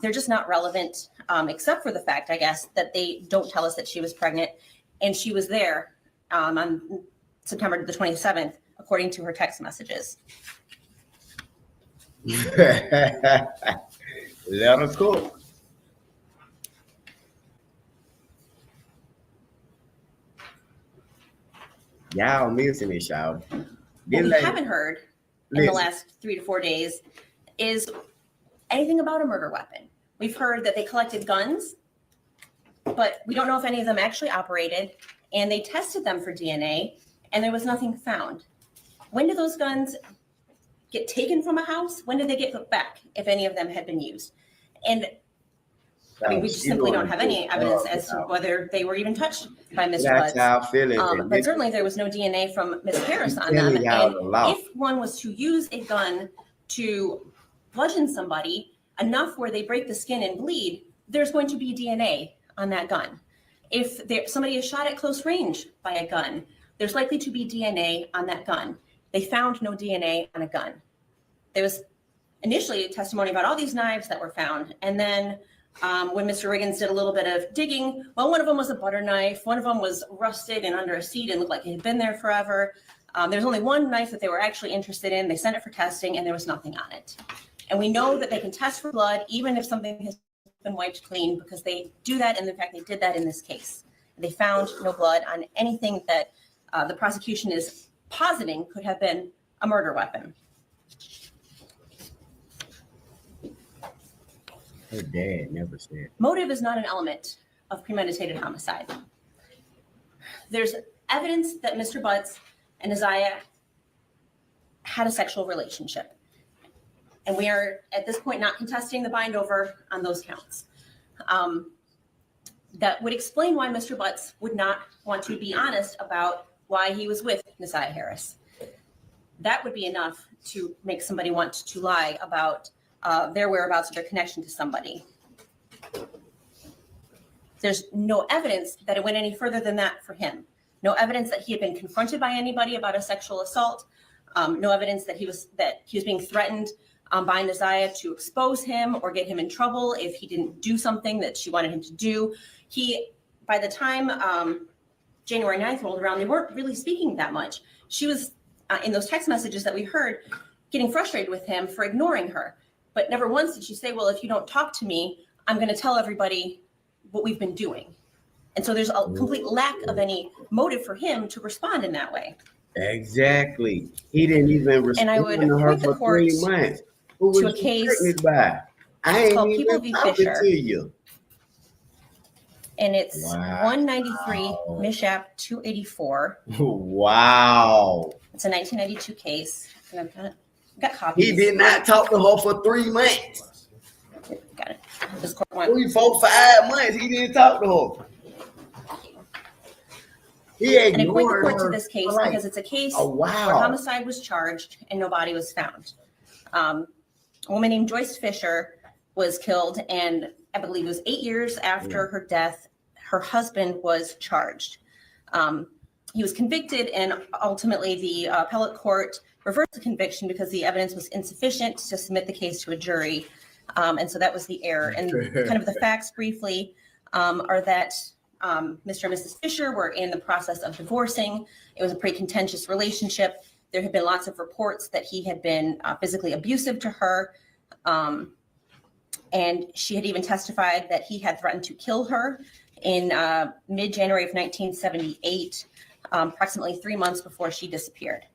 They're just not relevant, except for the fact, I guess, that they don't tell us that she was pregnant, and she was there on September the 27th, according to her text messages. Let her cook. Y'all missing it, y'all. What we haven't heard in the last 3 to 4 days is anything about a murder weapon. We've heard that they collected guns, but we don't know if any of them actually operated, and they tested them for DNA, and there was nothing found. When do those guns get taken from a house? When did they get put back, if any of them had been used? And I mean, we just simply don't have any evidence as to whether they were even touched by Mr. Butts. But certainly there was no DNA from Ms. Harris on them. And if one was to use a gun to bludgeon somebody enough where they break the skin and bleed, there's going to be DNA on that gun. If somebody is shot at close range by a gun, there's likely to be DNA on that gun. They found no DNA on a gun. There was initially a testimony about all these knives that were found. And then when Mr. Riggins did a little bit of digging, well, one of them was a butter knife. One of them was rusted and under a seat and looked like it had been there forever. There's only one knife that they were actually interested in. They sent it for testing and there was nothing on it. And we know that they can test for blood even if something has been wiped clean, because they do that. And in fact, they did that in this case. They found no blood on anything that the prosecution is positing could have been a murder weapon. Her dad never said. Motive is not an element of premeditated homicide. There's evidence that Mr. Butts and Ziyah had a sexual relationship. And we are, at this point, not contesting the bind over on those counts. That would explain why Mr. Butts would not want to be honest about why he was with Ziyah Harris. That would be enough to make somebody want to lie about their whereabouts or their connection to somebody. There's no evidence that it went any further than that for him. No evidence that he had been confronted by anybody about a sexual assault. No evidence that he was being threatened by Ziyah to expose him or get him in trouble if he didn't do something that she wanted him to do. By the time January 9th rolled around, they weren't really speaking that much. She was, in those text messages that we heard, getting frustrated with him for ignoring her. But never once did she say, well, if you don't talk to me, I'm going to tell everybody what we've been doing. And so there's a complete lack of any motive for him to respond in that way. Exactly. He didn't even respond and I would to her point the for court 3 months. Who was to a case pregnant by? I ain't called even People v. talking Fisher. to you. And it's Wow. 193 Mishap 284. Wow. It's a 1992 case. And I've got copies. He did not talk to her for 3 months. Got it. This court went 3, 4, 5 months. He didn't talk to her. He and I point the ignored court to her this case for like because it's a case a while. where homicide was charged and no body was found. A woman named Joyce Fisher was killed, and I believe it was 8 years after her death, her husband was charged. He was convicted, and ultimately the appellate court reversed the conviction because the evidence was insufficient to submit the case to a jury. And so that was the error. And kind of the facts briefly are that Mr. and Mrs. Fisher were in the process of divorcing. It was a pretty contentious relationship. There had been lots of reports that he had been physically abusive to her. And she had even testified that he had threatened to kill her in mid-January of 1978, approximately 3 months before she disappeared.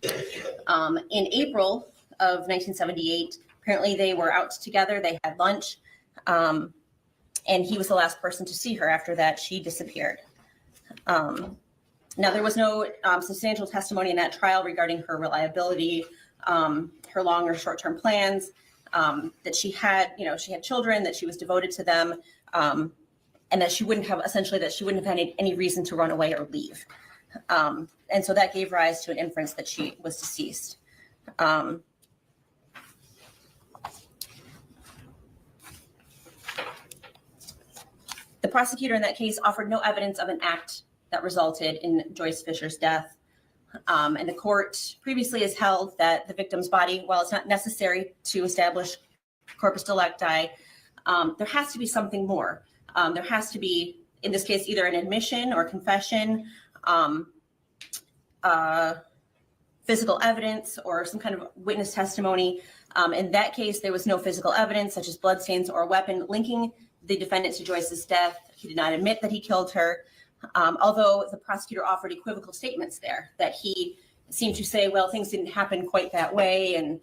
In April of 1978, apparently they were out together, they had lunch, and he was the last person to see her. After that, she disappeared. Now, there was no substantial testimony in that trial regarding her reliability, her long or short-term plans, that she had children, that she was devoted to them, and that she wouldn't have had any reason to run away or leave. And so that gave rise to an inference that she was deceased. The prosecutor in that case offered no evidence of an act that resulted in Joyce Fisher's death. And the court previously has held that the victim's body, while it's not necessary to establish corpus delicti, there has to be something more. There has to be, in this case, either an admission or confession, physical evidence, or some kind of witness testimony. In that case, there was no physical evidence, such as bloodstains or a weapon linking the defendant to Joyce's death. He did not admit that he killed her, although the prosecutor offered equivocal statements there, that he seemed to say, well, things didn't happen quite that way, and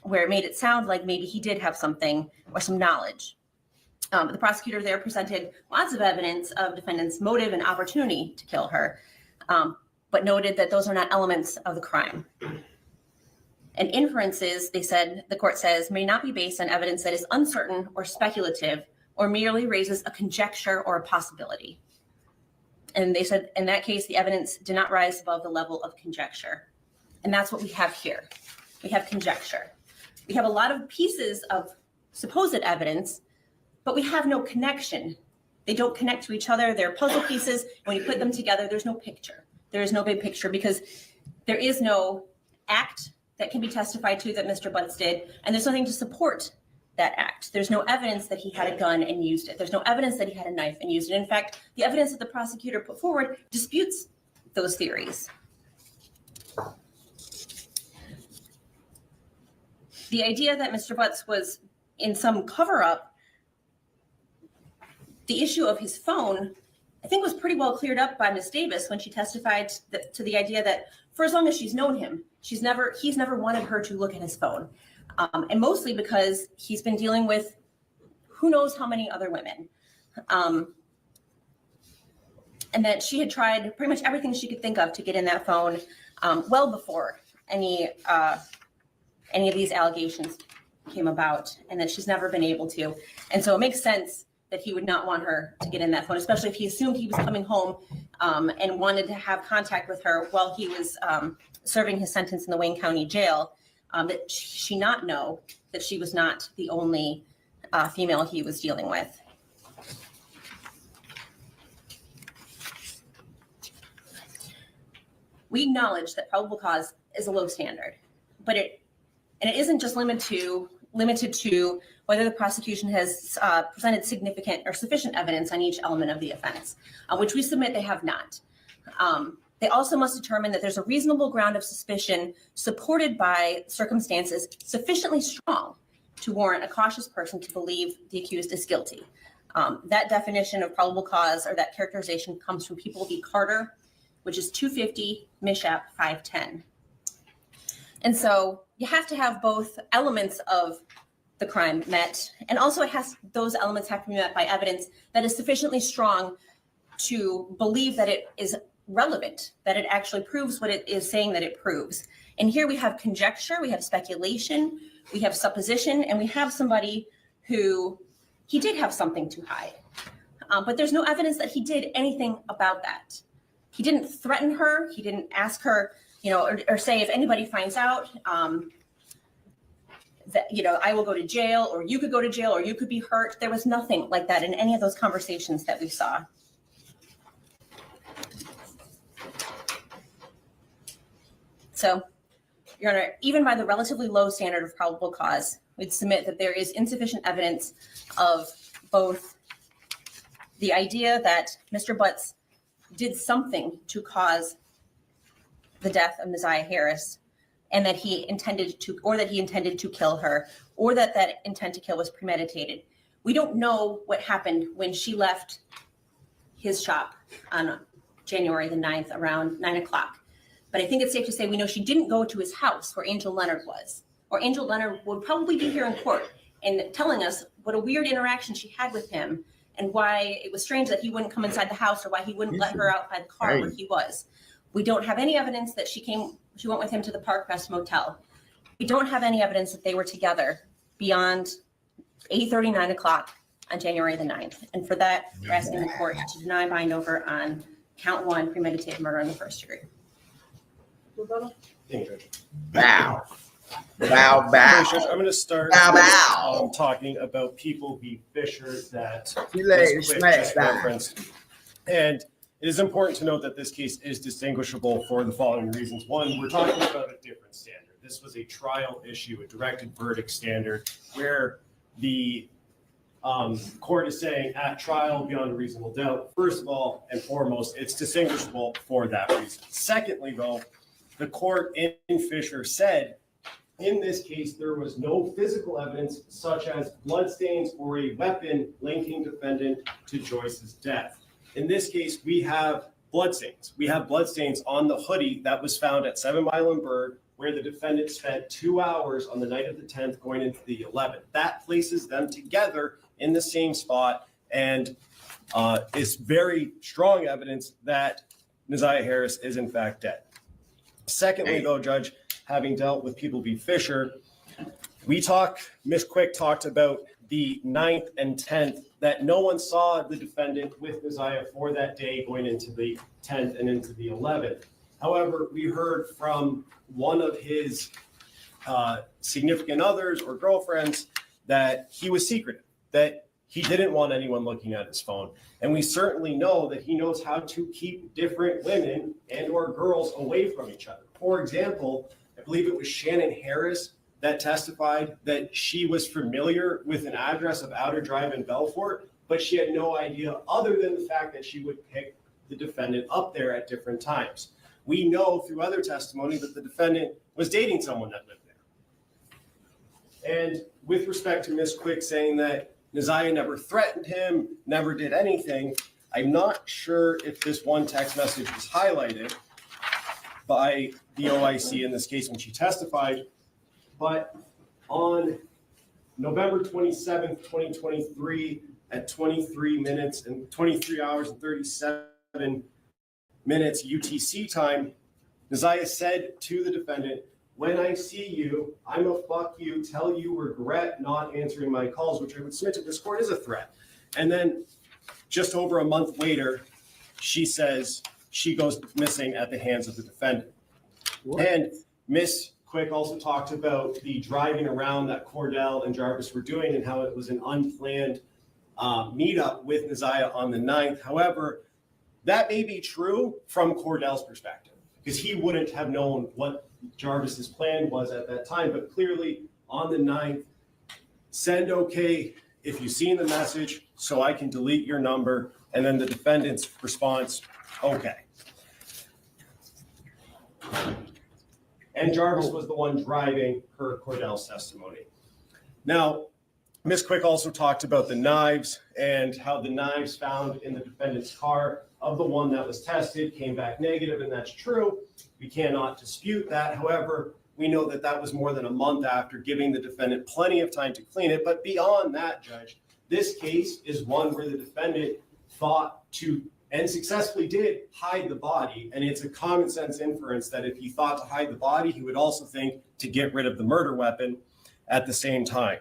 where it made it sound like maybe he did have something or some knowledge. The prosecutor there presented lots of evidence of defendant's motive and opportunity to kill her, but noted that those are not elements of the crime. And inferences, the court says, may not be based on evidence that is uncertain or speculative or merely raises a conjecture or a possibility. And they said in that case, the evidence did not rise above the level of conjecture. And that's what we have here. We have conjecture. We have a lot of pieces of supposed evidence, but we have no connection. They don't connect to each other. They're puzzle pieces. When you put them together, there's no picture. There is no big picture because there is no act that can be testified to that Mr. Butts did, and there's nothing to support that act. There's no evidence that he had a gun and used it. There's no evidence that he had a knife and used it. In fact, the evidence that the prosecutor put forward disputes those theories. The idea that Mr. Butts was in some cover-up, the issue of his phone, I think was pretty well cleared up by Ms. Davis when she testified to the idea that for as long as she's known him, he's never wanted her to look at his phone. And mostly because he's been dealing with who knows how many other women. And that she had tried pretty much everything she could think of to get in that phone well before any of these allegations came about, and that she's never been able to. And so it makes sense that he would not want her to get in that phone, especially if he assumed he was coming home and wanted to have contact with her while he was serving his sentence in the Wayne County Jail, that she not know that she was not the only female he was dealing with. We acknowledge that probable cause is a low standard, but it isn't just limited to whether the prosecution has presented significant or sufficient evidence on each element of the offense, which we submit they have not. They also must determine that there's a reasonable ground of suspicion supported by circumstances sufficiently strong to warrant a cautious person to believe the accused is guilty. That definition of probable cause, or that characterization, comes from People v. Carter, which is 250 Mishap 510. And so you have to have both elements of the crime met, and also those elements have to be met by evidence that is sufficiently strong to believe that it is relevant, that it actually proves what it is saying that it proves. And here we have conjecture, we have speculation, we have supposition, and we have somebody who he did have something to hide. But there's no evidence that he did anything about that. He didn't threaten her. He didn't ask her, or say if anybody finds out that, I will go to jail, or you could go to jail, or you could be hurt. There was nothing like that in any of those conversations that we saw. So, Your Honor, even by the relatively low standard of probable cause, we'd submit that there is insufficient evidence of both the idea that Mr. Butts did something to cause the death of Ziyah Harris, and that he intended to kill her, or that intent to kill was premeditated. We don't know what happened when she left his shop on January the 9th around 9 o'clock. But I think it's safe to say we know she didn't go to his house where Angel Leonard was, or Angel Leonard would probably be here in court and telling us what a weird interaction she had with him and why it was strange that he wouldn't come inside the house, or why he wouldn't let her out by the car where he was. We don't have any evidence that she went with him to the Park Rest Motel. We don't have any evidence that they were together beyond 8:30, 9 o'clock on January the 9th. And for that, we're asking the court to deny bind over on count 1, premeditated murder in the first degree. Thank you, Judge. Bow. Bow, bow. I'm going to start Bow, talking about People v. Fisher that Ms. Quick just referenced. And it is important to note that this case is distinguishable for the following reasons. One, we're talking about a different standard. This was a trial issue, a directed verdict standard, where the court is saying at trial beyond a reasonable doubt. First of all and foremost, it's distinguishable for that reason. Secondly, though, the court in Fisher said, in this case, there was no physical evidence such as bloodstains or a weapon linking defendant to Joyce's death. In this case, we have bloodstains. We have bloodstains on the hoodie that was found at 7 Mile and Bird, where the defendant spent 2 hours on the night of the 10th going into the 11th. That places them together in the same spot and is very strong evidence that Ziyah Harris is in fact dead. Secondly, though, Judge, having dealt with People v. Fisher, Ms. Quick talked about the 9th and 10th, that no one saw the defendant with Ziyah for that day going into the 10th and into the 11th. However, we heard from one of his significant others or girlfriends that he was secretive, that he didn't want anyone looking at his phone. And we certainly know that he knows how to keep different women and or girls away from each other. For example, I believe it was Shannon Harris that testified that she was familiar with an address of Outer Drive in Belfort, but she had no idea other than the fact that she would pick the defendant up there at different times. We know through other testimony that the defendant was dating someone that lived there. And with respect to Ms. Quick saying that Ziyah never threatened him, never did anything, I'm not sure if this one text message was highlighted by the OIC in this case when she testified, but on November 27th, 2023 at 23 hours and 37 minutes UTC time, Ziyah said to the defendant, "When I see you, I'm a fuck you, tell you regret not answering my calls," which I would submit to this court is a threat. And then just over a month later, she says she goes missing at the hands of the defendant. What? And Miss Quick also talked about the driving around that Cordell and Jarvis were doing and how it was an unplanned meetup with Ziyah on the 9th. However, that may be true from Cordell's perspective, because he wouldn't have known what Jarvis's plan was at that time. But clearly on the 9th, send okay if you've seen the message so I can delete your number. And then the defendant's response, okay. And Jarvis was the one driving per Cordell's testimony. Now, Ms. Quick also talked about the knives and how the knives found in the defendant's car of the one that was tested came back negative, and that's true. We cannot dispute that. However, we know that that was more than a month after, giving the defendant plenty of time to clean it. But beyond that, Judge, this case is one where the defendant thought to, and successfully did, hide the body. And it's a common sense inference that if he thought to hide the body, he would also think to get rid of the murder weapon at the same time.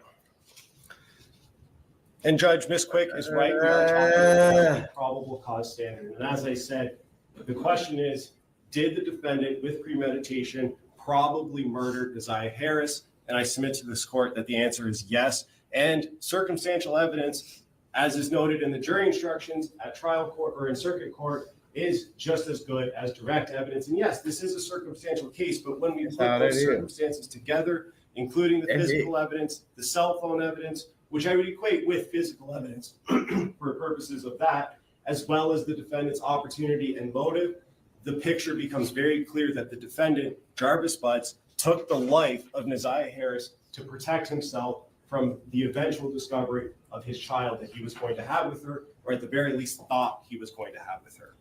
And Judge, Ms. Quick is right. We are talking about the probable cause standard. And as I said, the question is, did the defendant with premeditation probably murder Ziyah Harris? And I submit to this court that the answer is yes. And circumstantial evidence, as is noted in the jury instructions at trial court or in circuit court, is just as good as direct evidence. And yes, this is a circumstantial case, but when we put those circumstances together, including the physical evidence, the cell phone evidence, which I would equate with physical evidence for purposes of that, as well as the defendant's opportunity and motive, the picture becomes very clear that the defendant, Jarvis Butts, took the life of Ziyah Harris to protect himself from the eventual discovery of his child that he was going to have with her, or at the very least thought he was going to have with her.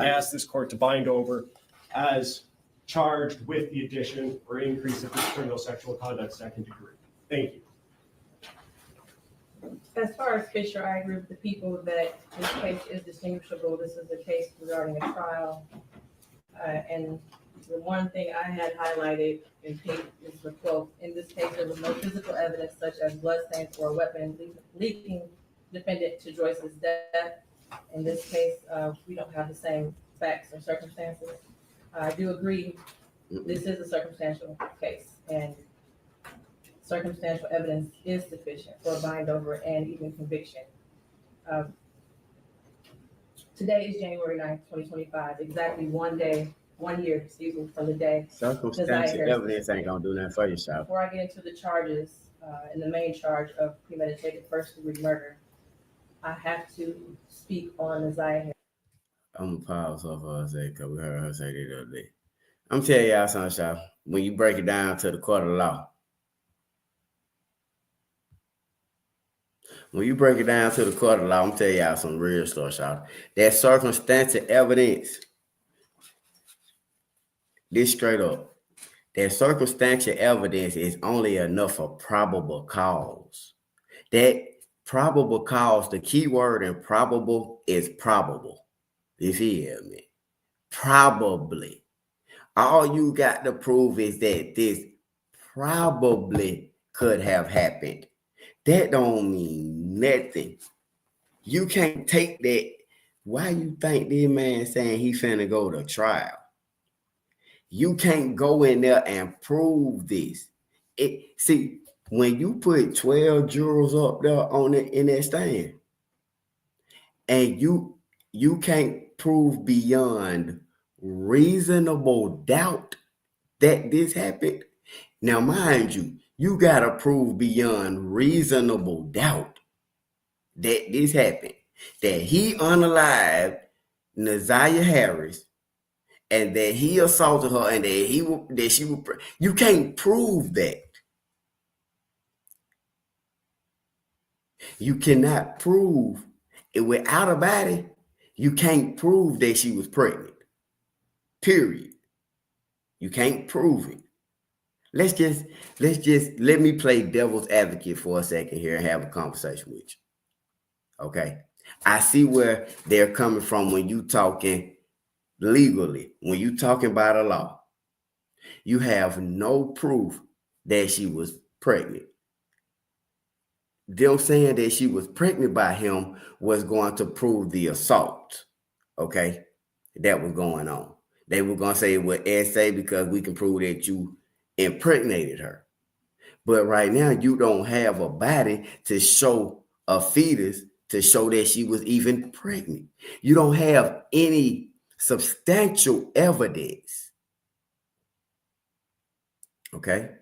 I ask this court to bind over as charged with the addition or increase of this criminal sexual conduct second degree. Thank you. As far as Fisher, I agree with the people that this case is distinguishable. This is a case regarding a trial. And the one thing I had highlighted in pink is the quote, "In this case, there was no physical evidence such as bloodstains or a weapon leaking defendant to Joyce's death." In this case, we don't have the same facts or circumstances. I do agree, this is a circumstantial case, and circumstantial evidence is sufficient for a bind over and even conviction. Today is January 9th, 2025, exactly 1 year, from the day. Circumstantial evidence ain't gonna do nothing for yourself. Before I get into the charges, and the main charge of premeditated first-degree murder, I have to speak on Ziyah Harris. I'm gonna pause off for a second because we heard her say that the other day. I'm telling y'all something, y'all. When you break it down to the court of law, I'm telling y'all some real stuff, y'all. That circumstantial evidence, this straight up, that circumstantial evidence is only enough for probable cause. That probable cause, the key word in probable is probable. You feel me? Probably. All you got to prove is that this probably could have happened. That don't mean nothing. You can't take that. Why you think this man saying he finna go to trial? You can't go in there and prove this. See, when you put 12 jurors up there on it in that stand, and you can't prove beyond reasonable doubt that this happened. Now, mind you, you gotta prove beyond reasonable doubt that this happened, that he unalived Ziyah Harris, and that he assaulted her, and that she would. You can't prove that. You cannot prove it without a body. You can't prove that she was pregnant. Period. You can't prove it. Let's just let me play devil's advocate for a second here and have a conversation with you. Okay. I see where they're coming from when you talking legally, when you talking about a law. You have no proof that she was pregnant. Them saying that she was pregnant by him was going to prove the assault. Okay. That was going on. They were going to say it was SA because we can prove that you impregnated her. But right now, you don't have a body to show a fetus to show that she was even pregnant. You don't have any substantial evidence. Okay?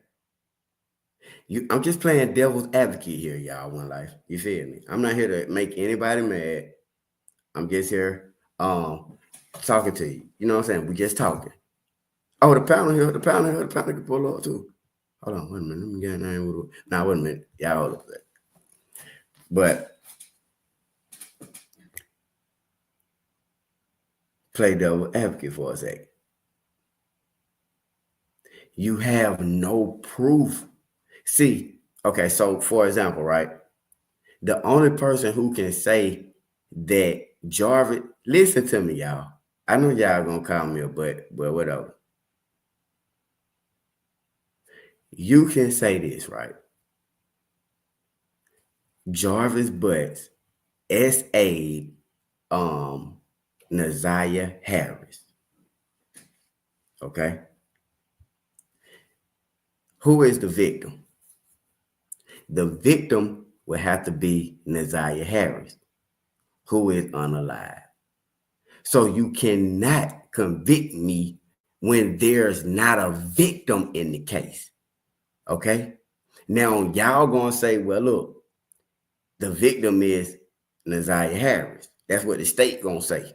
I'm just playing devil's advocate here, y'all, one life. You feel me? I'm not here to make anybody mad. I'm just here talking to you. You know what I'm saying? We're just talking. Oh, the panel here, the panel can pull up too. Hold on, wait a minute. Let me get in with now, wait a minute. Y'all hold up that. But play devil advocate for a second. You have no proof. See, okay, so for example, right? The only person who can say that Jarvis, listen to me, y'all. I know y'all gonna call me a but whatever. You can say this, right? Jarvis Butts S.A. Ziyah Harris. Okay. Who is the victim? The victim will have to be Ziyah Harris, who is unalive. So you cannot convict me when there's not a victim in the case. Okay. Now y'all gonna say, well, look, the victim is Ziyah Harris. That's what the state gonna say.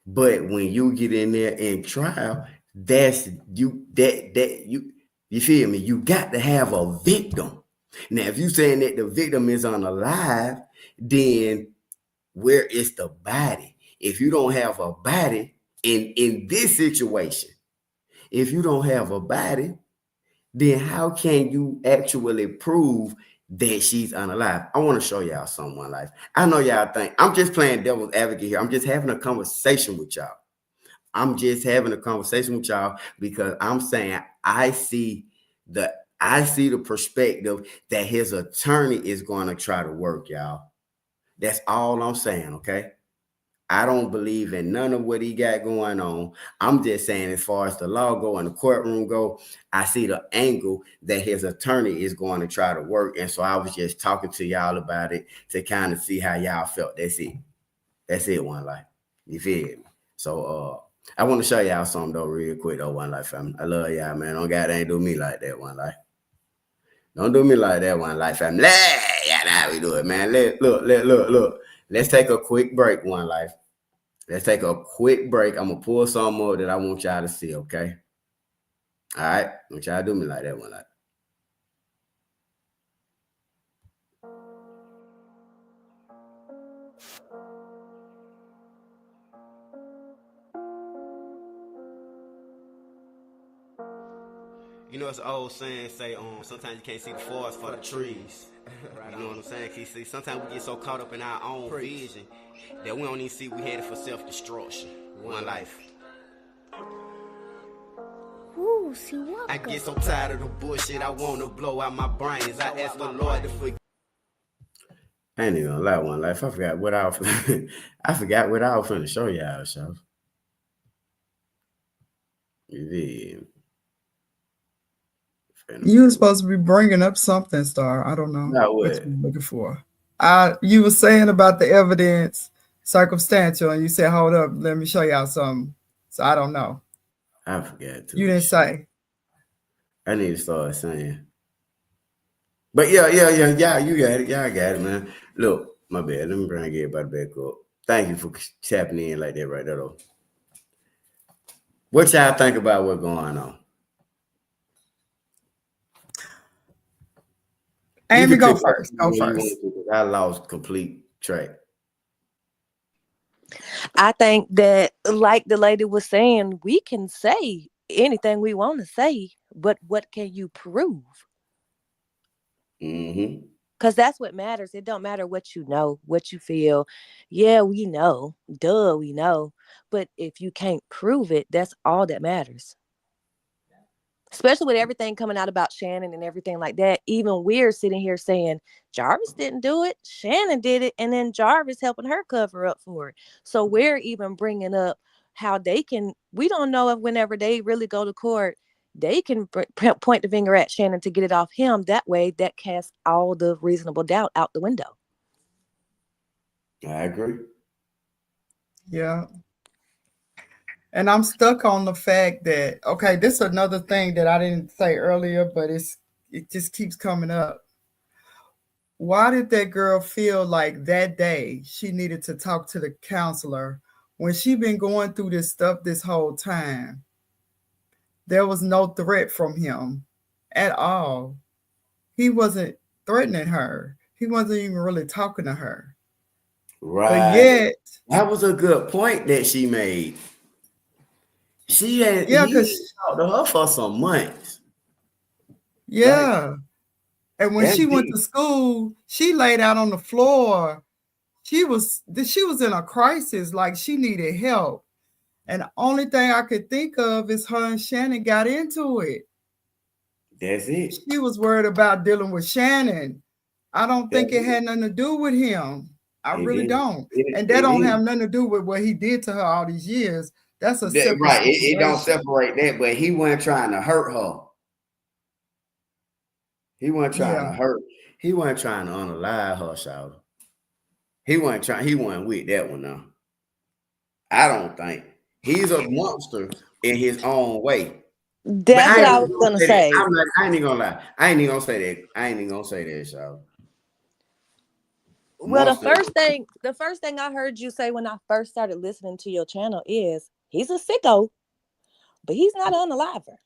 But when you get in there in trial, that's you feel me? You got to have a victim. Now, if you saying that the victim is unalive, then where is the body? If you don't have a body in this situation, if you don't have a body, then how can you actually prove that she's unalive? I want to show y'all someone life. I know y'all think I'm just playing devil's advocate here. I'm just having a conversation with y'all. I'm just having a conversation with y'all because I'm saying I see the perspective that his attorney is going to try to work, y'all. That's all I'm saying, okay? I don't believe in none of what he got going on. I'm just saying as far as the law go and the courtroom go, I see the angle that his attorney is going to try to work. And so I was just talking to y'all about it to kind of see how y'all felt. That's it. That's it, One Life. You feel me? So I want to show y'all something though real quick though, One Life family. I love y'all, man. Don't goddamn do me like that, One Life. Don't do me like that, One Life family. Yeah, that's how we do it, man. Look. Let's take a quick break, One Life. Let's take a quick break. I'm going to pull some more that I want y'all to see, okay? All right? Don't y'all do me like that, One Life. You know, it's an old saying, sometimes you can't see the forest for the trees. You know what I'm saying? Cause see, sometimes we get so caught up in our own vision that we don't even see we headed for self-destruction. One life. I get so tired of the bullshit, I want to blow out my brains. I ask the Lord to forgive. I ain't even gonna lie, one life. I forgot what I was finna show y'all, so. Yeah. You were supposed to be bringing up something, Star. I don't know what you're looking for. You were saying about the evidence, circumstantial, and you said, hold up, let me show y'all something. So I don't know. I forgot to. You didn't say. I need to start saying. But yeah, you got it. Yeah, I got it, man. Look, my bad. Let me bring everybody back up. Thank you for tapping in like that right there, though. What y'all think about what's going on? Amy, go first. Go first. I lost complete track. I think that, like the lady was saying, we can say anything we want to say, but what can you prove? Mm-hmm. Because that's what matters. It don't matter what you know, what you feel. Yeah, we know. Duh, we know. But if you can't prove it, that's all that matters. Especially with everything coming out about Shannon and everything like that. Even we're sitting here saying, Jarvis didn't do it. Shannon did it. And then Jarvis helping her cover up for it. So we're even bringing up how they can, we don't know if whenever they really go to court, they can point the finger at Shannon to get it off him. That way, that casts all the reasonable doubt out the window. I agree. Yeah. And I'm stuck on the fact that, okay, this is another thing that I didn't say earlier, but it just keeps coming up. Why did that girl feel like that day she needed to talk to the counselor when she been going through this stuff this whole time? There was no threat from him at all. He wasn't threatening her. He wasn't even really talking to her. Right. But yet, that was a good point that she made. He talked to her for some months. Yeah. Right. And when she went to school, she laid out on the floor. She was in a crisis, like she needed help. And the only thing I could think of is her and Shannon got into it. That's it. She was worried about dealing with Shannon. I don't think it had nothing to do with him. I really don't. And that don't have nothing to do with what he did to her all these years. That's a separate right. It don't separate that, but he wasn't trying to hurt her. He wasn't trying to hurt. He wasn't trying to unalive her, child. He wasn't with that one now. I don't think. He's a monster in his own way. That's what I was gonna say. I ain't even gonna lie. I ain't even gonna say that, child. Well, the first thing I heard you say when I first started listening to your channel is he's a sicko, but he's not an unaliver.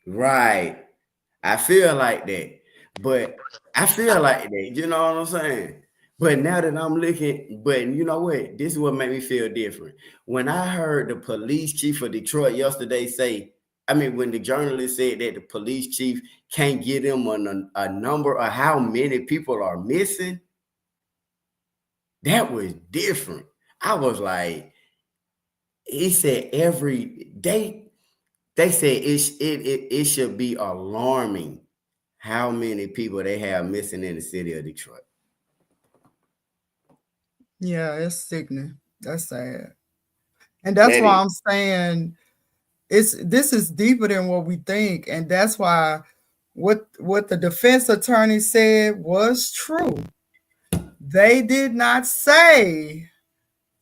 Right. I feel like that. You know what I'm saying? But now that I'm looking, but you know what? This is what made me feel different. When I heard the police chief of Detroit yesterday say, when the journalist said that the police chief can't give them a number of how many people are missing, that was different. I was like, he said every day, they said it should be alarming how many people they have missing in the city of Detroit. Yeah, it's sickening. That's sad. And that's why I'm saying this is deeper than what we think. And that's why what the defense attorney said was true. They did not say,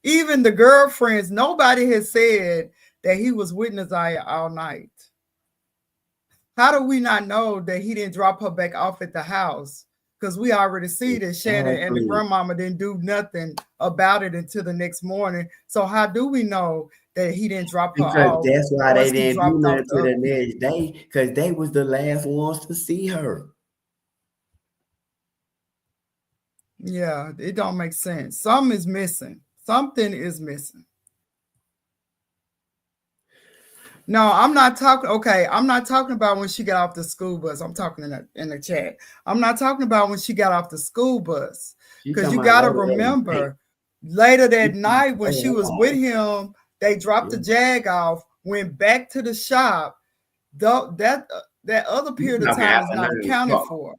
even the girlfriends, nobody has said that he was with Ziyah all night. How do we not know that he didn't drop her back off at the house? Because we already see that Shannon and the grandmama didn't do nothing about it until the next morning. So how do we know that he didn't drop her off? Because that's why they didn't do nothing to the next day, because they was the last ones to see her. Yeah, it don't make sense. Something is missing. Something is missing. No, I'm not talking. Okay, I'm not talking about when she got off the school bus. I'm talking in the chat. I'm not talking about when she got off the school bus, because you got to remember later that night when she was with him, they dropped the Jag off, went back to the shop. that other period of time is not accounted for.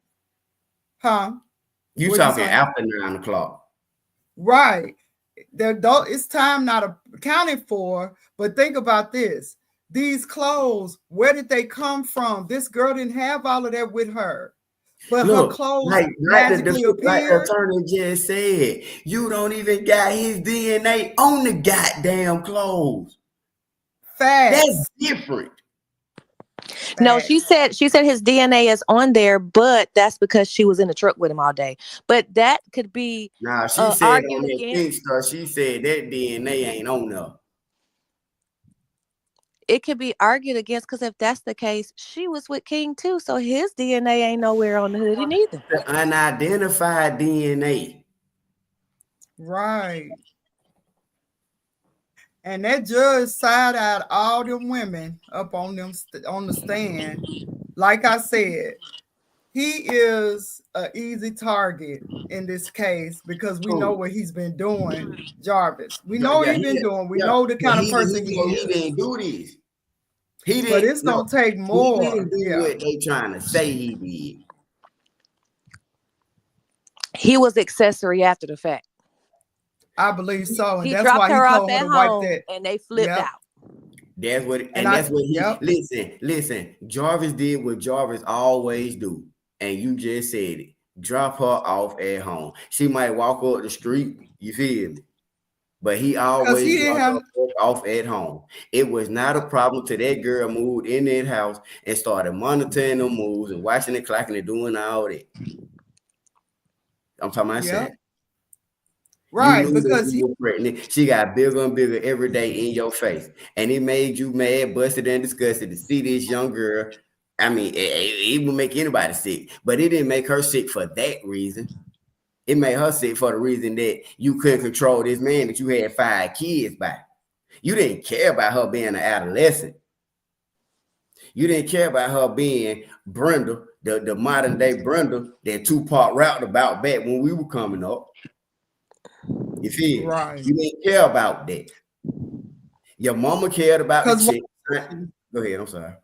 Huh? You What'd you talking say? after 9 o'clock. Right. It's time not accounted for, but think about this. These clothes, where did they come from? This girl didn't have all of that with her. But Look, her clothes like magically the appeared. attorney just said, you don't even got his DNA on the goddamn clothes. Facts. That's different. No, she said his DNA is on there, but that's because she was in the truck with him all day. But that could be Nah, she said argued on that against. pink stuff, she said that DNA ain't on there. It could be argued against because if that's the case, she was with King too, so his DNA ain't nowhere on the hoodie neither. The unidentified DNA. Right. And that judge side-eyed all them women up on the stand. Like I said, he is an easy target in this case because we know what he's been doing, Jarvis. We know what he's been doing. We know the kind of person he is. He didn't do this. He didn't. But it's gonna take more. He didn't do what they trying to say he did. He was accessory after the fact. I believe so, and he that's dropped why he her off told her at to wipe home, that. and they flipped out. That's what, that's what he. Listen. Jarvis did what Jarvis always do, and you just said it. Drop her off at home. She might walk up the street. You feel me? But he always dropped her off at home. It was not a problem till that girl moved in that house and started monitoring the moves and watching the clock and doing all that. I'm talking about that. Right, you knew because you were pregnant. She got bigger and bigger every day in your face, and it made you mad, busted, and disgusted to see this young girl. I mean, it would make anybody sick, but it didn't make her sick for that reason. It made her sick for the reason that you couldn't control this man that you had 5 kids by. You didn't care about her being an adolescent. You didn't care about her being Brenda, the modern day Brenda that Tupac rapped about back when we were coming up. You feel? Right. You didn't care about that. Your mama cared about the chick. Go ahead, I'm sorry.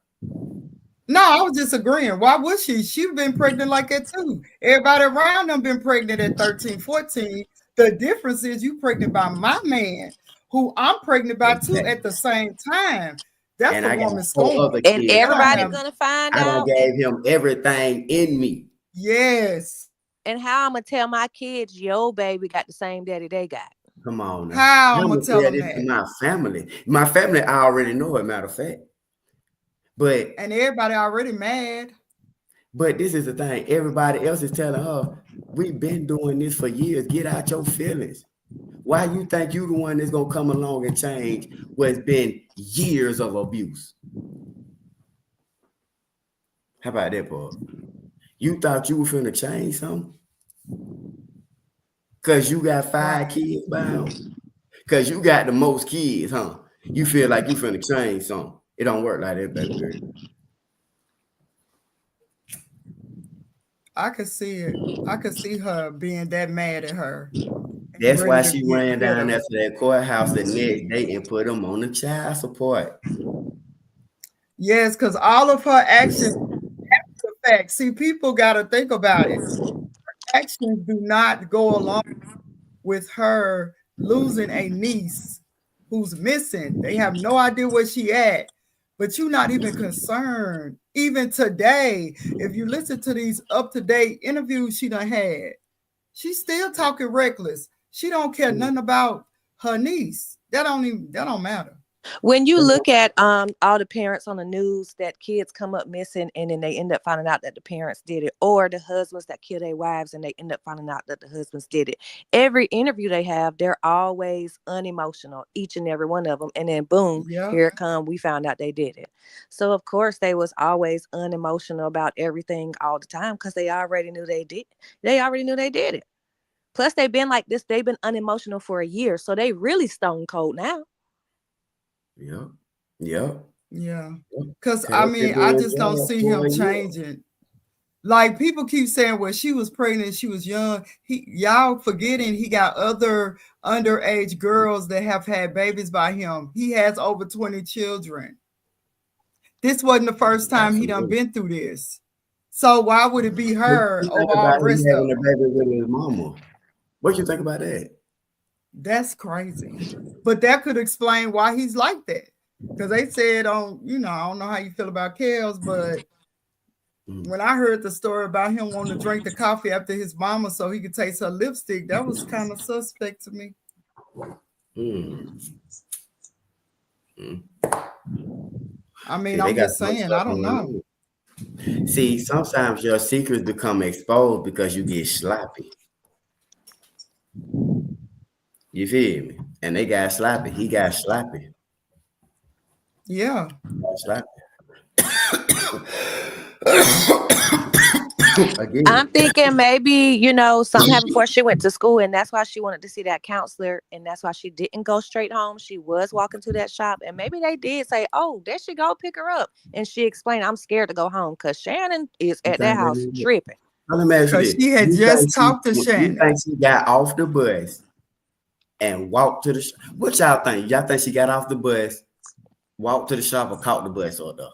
No, I was just agreeing. Why would she? She's been pregnant like that too. Everybody around them been pregnant at 13, 14. The difference is you pregnant by my man, who I'm pregnant by too at the same time. That's And the I got woman 4 scorn. other And kids. everybody gonna find I done out. gave him everything in me. Yes. And how I'm gonna tell my kids, yo, baby got the same daddy they got. Come on now. How I'm gonna tell them this that? to my family. My family, I already know it, matter of fact. But and everybody already mad. But this is the thing. Everybody else is telling her, we've been doing this for years. Get out your feelings. Why you think you the one that's gonna come along and change what's been years of abuse? How about that, Paul? You thought you were finna change something? Cause you got 5 kids bound. Cause you got the most kids, huh? You feel like you finna change something. It don't work like that, baby girl. I could see it. I could see her being that mad at her. That's why she ran down there to that courthouse the next day and put him on the child support. Yes, because all of her actions after the fact. See, people got to think about it. Her actions do not go along with her losing a niece who's missing. They have no idea where she at, but you're not even concerned. Even today, if you listen to these up-to-date interviews she done had, she's still talking reckless. She don't care nothing about her niece. That don't matter. When you look at all the parents on the news that kids come up missing and then they end up finding out that the parents did it, or the husbands that kill their wives and they end up finding out that the husbands did it. Every interview they have, they're always unemotional, each and every one of them. And then boom, here it come. We found out they did it. So of course they was always unemotional about everything all the time because they already knew they did. They already knew they did it. Plus they've been like this. They've been unemotional for a year. So they really stone cold now. Yeah. Because I mean, I just don't see him changing. Like people keep saying, well, she was pregnant, she was young. Y'all forgetting he got other underage girls that have had babies by him. He has over 20 children. This wasn't the first time he done been through this. So why would it be her What you over think all about the rest him of having a them? baby with his mama? What you think about that? That's crazy. But that could explain why he's like that. Because they said on, you know, I don't know how you feel about Kels, but when I heard the story about him wanting to drink the coffee after his mama so he could taste her lipstick, that was kind of suspect to me. I mean, I'm just saying, I don't know. See, sometimes your secrets become exposed because you get sloppy. You feel me? And they got sloppy. He got sloppy. Yeah. Sloppy. I'm thinking maybe, you know, something happened before she went to school, and that's why she wanted to see that counselor, and that's why she didn't go straight home. She was walking to that shop, and maybe they did say, oh, there she go, pick her up. And she explained, I'm scared to go home because Shannon is at that house tripping. Let me ask you this. She had just talked to Shannon. You think she got off the bus and walked to the shop? What y'all think? Y'all think she got off the bus, walked to the shop, or caught the bus or the?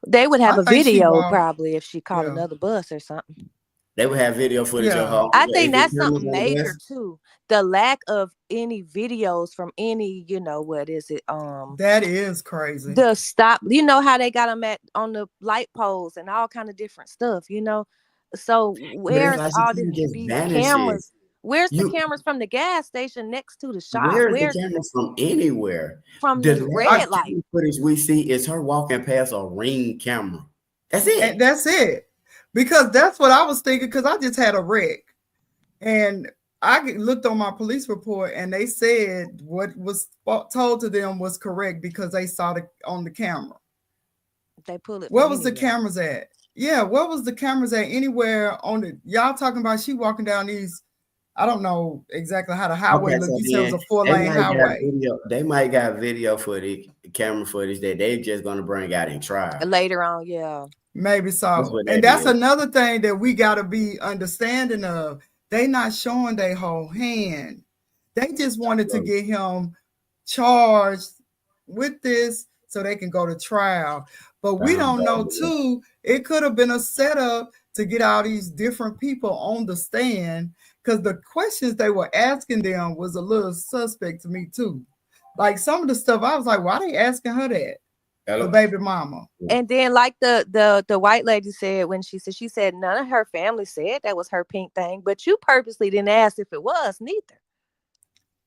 They would have a video probably if she caught another bus or something. They would have video footage of her. I think that's something major too. The lack of any videos from any, you know, what is it? That is crazy. The stop, you know how they got them on the light poles and all kind of different stuff, you know. So where's all these cameras? Where's the cameras from the gas station next to the shop? Where's the cameras from anywhere? From the red light footage we see is her walking past a Ring camera. That's it. And that's it. Because that's what I was thinking, because I just had a wreck. And I looked on my police report and they said what was told to them was correct because they saw it on the camera. They pull it. Where was the cameras at? Yeah, where was the cameras at anywhere on the, y'all talking about she walking down these, I don't know exactly how the highway looked. You said it was a 4-lane highway. They might got video footage, camera footage that they just gonna bring out and try later on. Yeah, maybe so. And that's another thing that we gotta be understanding of. They not showing their whole hand. They just wanted to get him charged with this so they can go to trial. But we don't know too. It could have been a setup to get all these different people on the stand, because the questions they were asking them was a little suspect to me too. Like some of the stuff, I was like, why are they asking her that? The baby mama. And then like the white lady said when she said none of her family said that was her pink thing, but you purposely didn't ask if it was neither.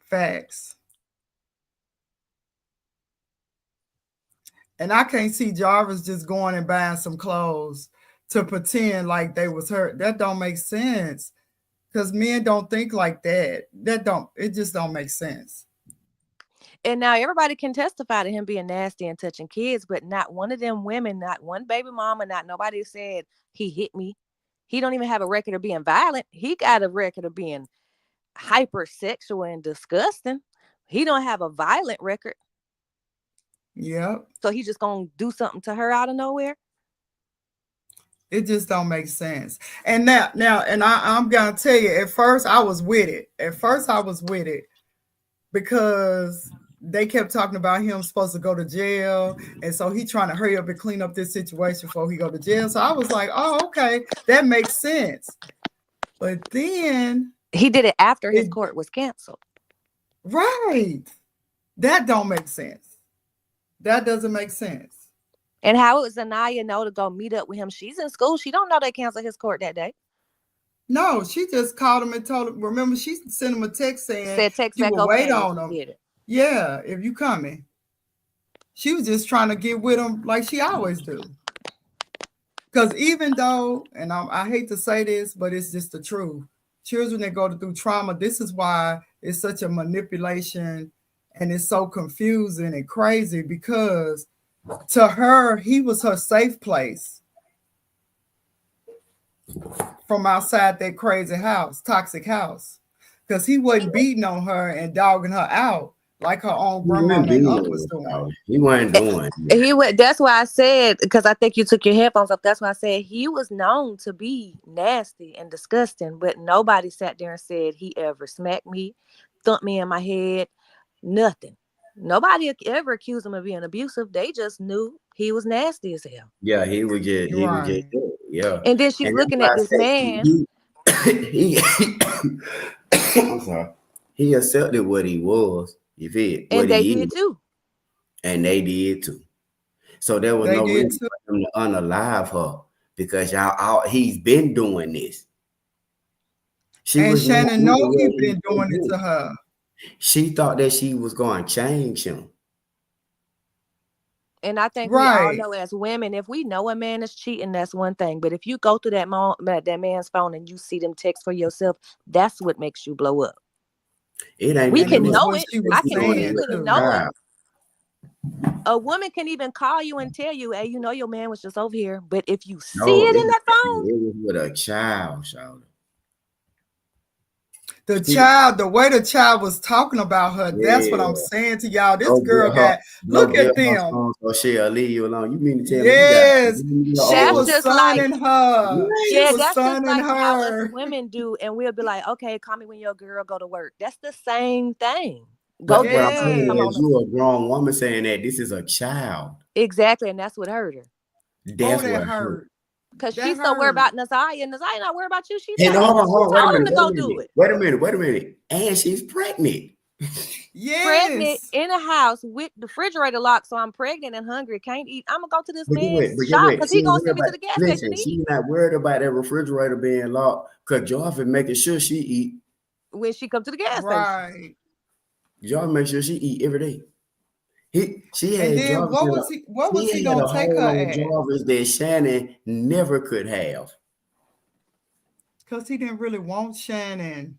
Facts. And I can't see Jarvis just going and buying some clothes to pretend like they was hurt. That don't make sense. Because men don't think like that. It just don't make sense. And now everybody can testify to him being nasty and touching kids, but not one of them women, not one baby mama, not nobody said he hit me. He don't even have a record of being violent. He got a record of being hypersexual and disgusting. He don't have a violent record. Yep. So he just gonna do something to her out of nowhere? It just don't make sense. And now, and I'm gonna tell you, at first I was with it. Because they kept talking about him supposed to go to jail, and so he trying to hurry up and clean up this situation before he go to jail. So I was like, oh, okay, that makes sense. But then he did it after his court was canceled. Right. That don't make sense. That doesn't make sense. And how would Ziyah know to go meet up with him? She's in school. She don't know they canceled his court that day. No, she just called him and told him. Remember, she sent him a text saying, said text you back will okay wait on him. Yeah, if you coming. She was just trying to get with him like she always do. Because even though, and I hate to say this, but it's just the truth. Children that go through trauma, this is why it's such a manipulation and it's so confusing and crazy, because to her, he was her safe place from outside that crazy house, toxic house, because he wasn't beating on her and dogging her out like her own grandma and uncle was doing. He wasn't doing. That's why I said, because I think you took your headphones off. That's why I said he was known to be nasty and disgusting, but nobody sat there and said he ever smacked me, thumped me in my head, nothing. Nobody ever accused him of being abusive. They just knew he was nasty as hell. Yeah, he was just Right. yeah. And then she's And looking that's at this why I man. say he I'm sorry. He accepted what he was. You feel And what they he did is, too. and they did too. So there was They no did reason too. for him to unalive her because he's been doing this. She And was not Shannon know doing he what he been been doing it doing. to her. She thought that she was going to change him. And I think we all Right. know as women, if we know a man is cheating, that's one thing. But if you go through that man's phone and you see them text for yourself, that's what makes you blow up. It ain't We And it can was know what it. she was I can doing it saying with easily a too. know it. child. A woman can even call you and tell you, hey, you know your man was just over here. But if you see No, it in that phone, it was with a child, Shawty. The way the child was talking about her, that's what I'm Yeah. saying to y'all. This Go girl get her. look Go at get her them. phone so she'll leave you alone. You mean to tell me Yes, you got she that's was just like, signing her. She yeah, was that's just signing like how us her. women do. And we'll be like, okay, call me when your girl go to work. That's the same thing. But Go what I'm get her. saying Come Yes. on is up. you a grown woman saying that this is a child. Exactly. And that's what hurt her. That's that what hurt. hurt. Because That she's so worried hurt. about Nazaya. Nazaya not worried about you. She And texting him. hold She on, wait a told him minute, to go do it. Wait a minute. And she's pregnant. Pregnant Yes. in a house with the refrigerator locked, so I'm pregnant and hungry, can't eat. I'm gonna go to this But get man's wait, shop because She he ain't gonna worried send me to about, the gas station listen, to she's eat. not worried about that refrigerator being locked because Jarvis making sure she eat. When she come to the gas station. Right. Jarvis make sure she eat every day. She And had then Jarvis what was he had gonna a take her hold on at? Jarvis that Shannon never could have. Because he didn't really want Shannon.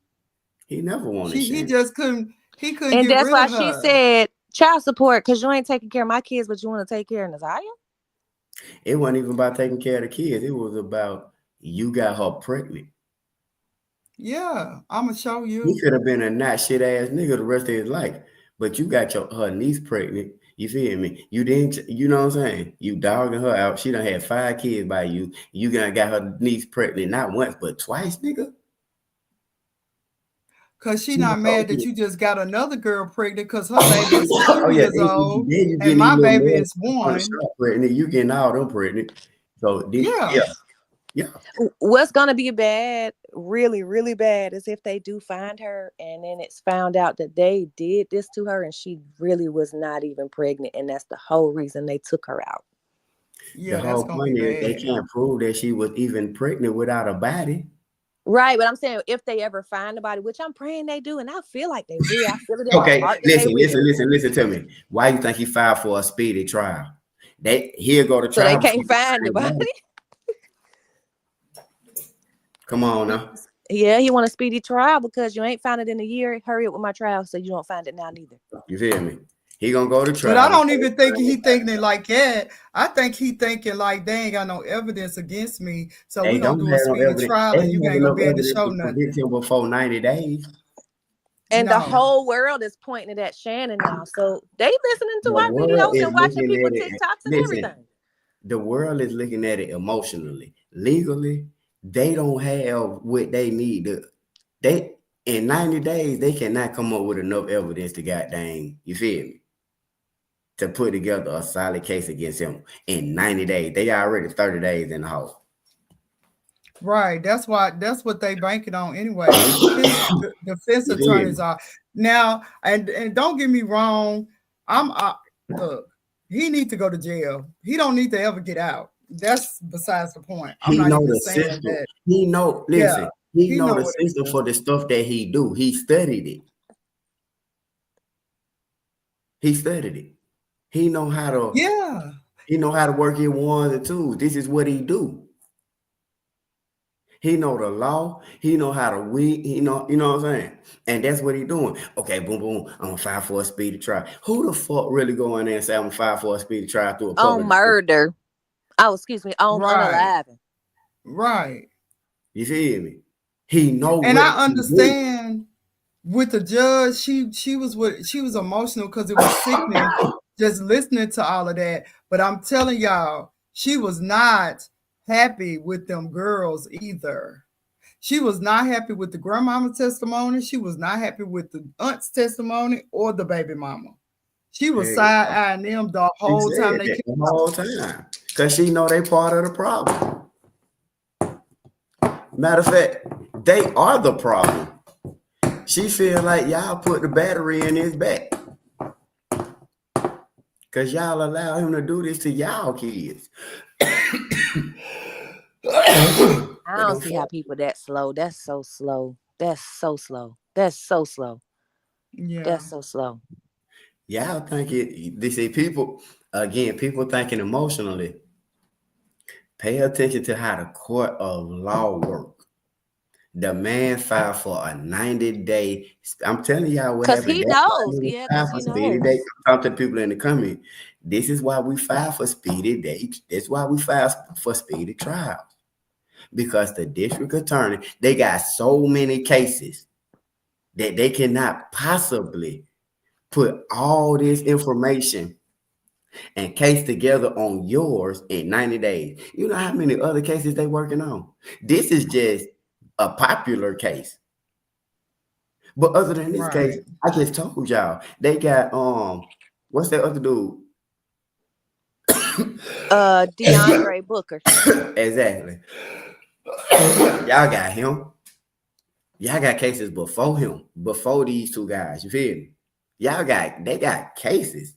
He never wanted He Shannon. just couldn't And get that's rid why of she her. said child support, because you ain't taking care of my kids, but you want to take care of Nazaya. It wasn't even about taking care of the kids. It was about you got her pregnant. Yeah, I'm gonna show you. He could have been a not shit ass nigga the rest of his life, but you got her niece pregnant. You feel me? You didn't, you know what I'm saying? You dogging her out. She done had 5 kids by you. You got her niece pregnant not once but twice, nigga. Cause she not mad that you just got another girl pregnant because her baby is 2 Oh yeah, years old then you and getting my these little baby men is on the 1. shop pregnant. You getting all them pregnant. So Yeah. What's gonna be bad, really, really bad, is if they do find her and then it's found out that they did this to her and she really was not even pregnant, and that's the whole reason they took her out. Yeah, the that's whole gonna point be is they bad. can't prove that she was even pregnant without a body. Right, but I'm saying if they ever find the body, which I'm praying they do, and I feel like they will. I feel it in my Okay, heart that they will. listen to me. Why you think he filed for a speedy trial? He'll go to So they trial. can't find the body. Come on now. Yeah, he want a speedy trial because you ain't found it in a year. Hurry up with my trial so you don't find it now neither. You feel me? He gonna go to trial. But I don't even think he thinking it like that. I think he thinking like they ain't got no evidence against me, so They we're gonna don't do have a no speedy evidence. trial They and you don't have ain't gonna enough be able to evidence show to convict nothing. him before 90 days. And the No. whole world is pointing at Shannon now. So they listening to The our world videos is and watching looking people at it. TikToks and Listen, everything. the world is looking at it emotionally. Legally, they don't have what they need to. They in 90 days they cannot come up with enough evidence to goddamn, you feel me, to put together a solid case against him in 90 days. They already 30 days in the hole. Right. That's what they banking on anyway. The defense You feel attorneys me? are now, and don't get me wrong. Look, he needs to go to jail. He don't need to ever get out. That's besides the point. I'm He not know even the saying system. that. He know, listen, Yeah, he he know know the what it system is. for the stuff that he do. He studied it. He studied it. He know how to, Yeah. he know how to work in 1s and 2s. This is what he do. He know the law. He know how to win. He know, you know what I'm saying? And that's what he doing. Okay, boom, boom. I'm gonna file for a speedy trial. Who the fuck really go in there and say I'm gonna file for a speedy trial through a public On murder. Oh, excuse me. On Right. unaliving. Right. You feel me? He know And what I he do. understand with the judge, she was emotional because it was sickening just listening to all of that. But I'm telling y'all, she was not happy with them girls either. She was not happy with the grandmama testimony. She was not happy with the aunt's testimony or the baby mama. She was side-eyeing them the whole time they the whole time. Because she know they part of the problem. Matter of fact, they are the problem. She feel like y'all put the battery in his back. Because y'all allow him to do this to y'all kids. I don't see how people that slow. That's so slow. That's so slow. That's so slow. Yeah. That's so slow. Y'all think they say people thinking emotionally. Pay attention to how the court of law work. The man filed for a 90-day. I'm telling y'all what happened. Because he knows. Yeah, because he knows. Talk to the people in the comment. This is why we file for speedy dates. That's why we file for speedy trials. Because the district attorney, they got so many cases that they cannot possibly put all this information and case together on yours in 90 days. You know how many other cases they working on? This is just a popular case. But other than this case, I just told y'all, they got what's that other dude? DeAndre Booker. Exactly. Y'all got him. Y'all got cases before him, before these two guys. You feel me? They got cases.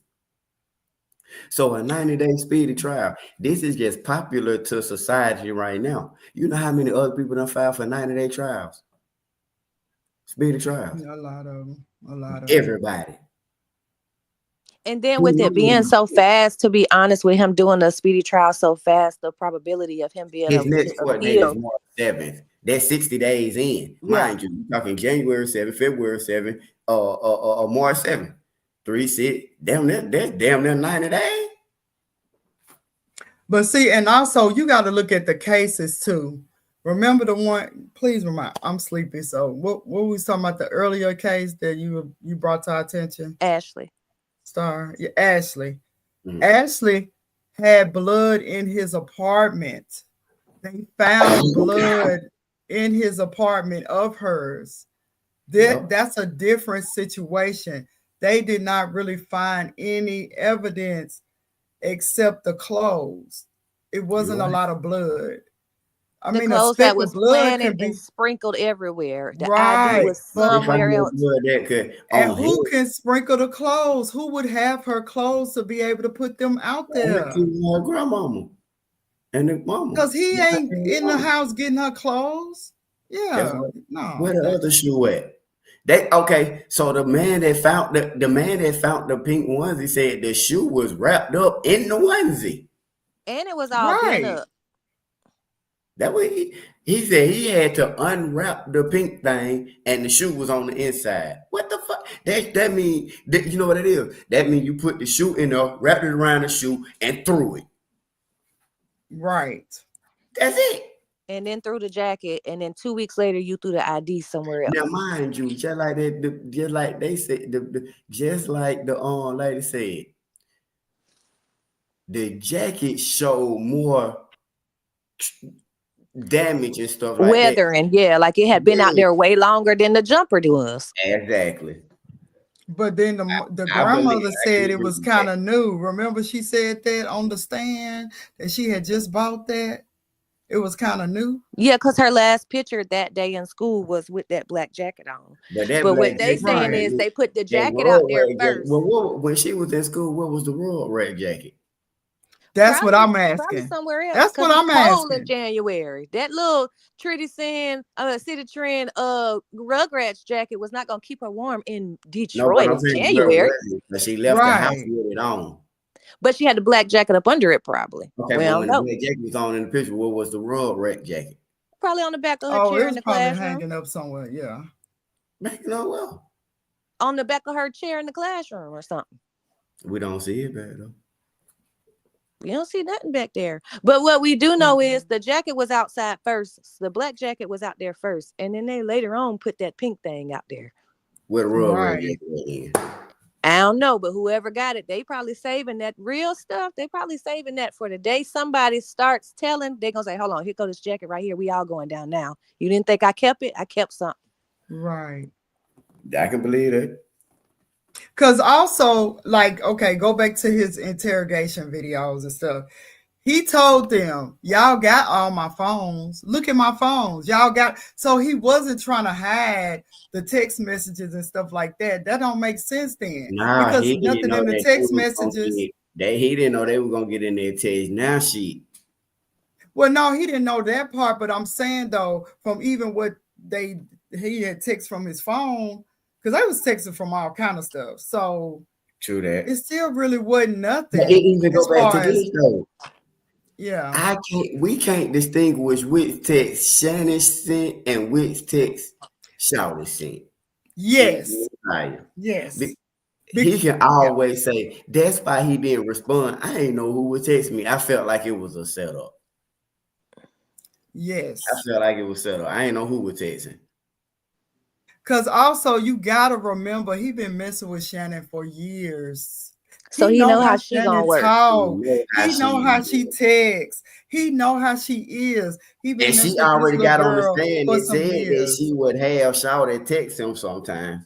So a 90-day speedy trial, this is just popular to society right now. You know how many other people done filed for 90-day trials? Speedy trials. A lot of them. A lot of Everybody. And then with it being so fast, to be honest with him doing the speedy trial so fast, the probability of him being His next court date is appeal. March 7th. That's 60 days in. Mind you, you're talking January 7th, February 7th, March 7th. 3, 6, that's damn near 90 days. But see, and also you got to look at the cases too. Remember the one, please remind, I'm sleepy. So what we was talking about the earlier case that you brought to our attention? Ashley. Star. Yeah, Ashley. Ashley had blood in his apartment. They found blood in his apartment of hers. That's a different situation. They did not really find any evidence except the clothes. It wasn't a lot of blood. I mean, a speck of blood can be sprinkled everywhere. The ID was somewhere else. And who can sprinkle the clothes? Who would have her clothes to be able to put them out there? Her grandmama and the mama. Because he ain't in the house getting her clothes. Yeah, no. Where the other shoe at? So the man that found the pink onesie said the shoe was wrapped up in the onesie. And it was all bent up. That way he said he had to unwrap the pink thing and the shoe was on the inside. What the fuck? That mean that, you know what it is? That mean you put the shoe in there, wrapped it around the shoe, and threw it. Right. That's it. And then threw the jacket, and then 2 weeks later you threw the ID somewhere else. Now, mind you, just like that, just like they said, just like the lady said, the jacket showed more damage and stuff like weathering, like it had been out there way longer than the jumper was. Exactly. But then the grandmother said it was kind of new. Remember, she said that on the stand that she had just bought that. It was kind of new. Yeah, because her last picture that day in school was with that black jacket on. But what they saying is they put the jacket out there first. Well, when she was in school, what was the royal red jacket? That's what I'm asking. Probably somewhere else. That's what I'm asking. asking. In January, that little City Trend Rugrats jacket was not gonna keep her warm in Detroit in January. But she left the house with it on. But she had the black jacket up under it, probably. Okay, well, when the black jacket was on in the picture, what was the royal red jacket? Probably on the back of her chair in the classroom. Hanging up somewhere, yeah. Hanging up well. On the back of her chair in the classroom or something. We don't see it back though. We don't see nothing back there. But what we do know is the jacket was outside first. The black jacket was out there first. And then they later on put that pink thing out there. Where the royal red jacket? I don't know, but whoever got it, they probably saving that real stuff. They probably saving that for the day somebody starts telling. They're going to say, hold on, here goes this jacket right here. We all going down now. You didn't think I kept it? I kept something. Right. I can believe that. Because also, like, okay, go back to his interrogation videos and stuff. He told them, y'all got all my phones. Look at my phones. Y'all got, so he wasn't trying to hide the text messages and stuff like that. That don't make sense then. Nah, Because he didn't nothing know in the that text messages. he didn't know they were gonna get in their text now sheet. Well, no, he didn't know that part, but I'm saying though, from even what he had text from his phone, because I was texting from all kind of stuff. So true that. It still really wasn't nothing. But it even go back to this though. Yeah. We can't distinguish which text Shannon sent and which text Shawty sent. Yes. Yes. He can always say, that's why he didn't respond. I ain't know who would text me. I felt like it was a setup. Yes. I felt like it was set up. I ain't know who was texting. Because also you gotta remember he been messing with Shannon for years. So he know how she gonna work. He know how she texts. He know how she is. He been And messing she with already this little got on the girl stand for and some said that years. she would have Shawty text him sometimes.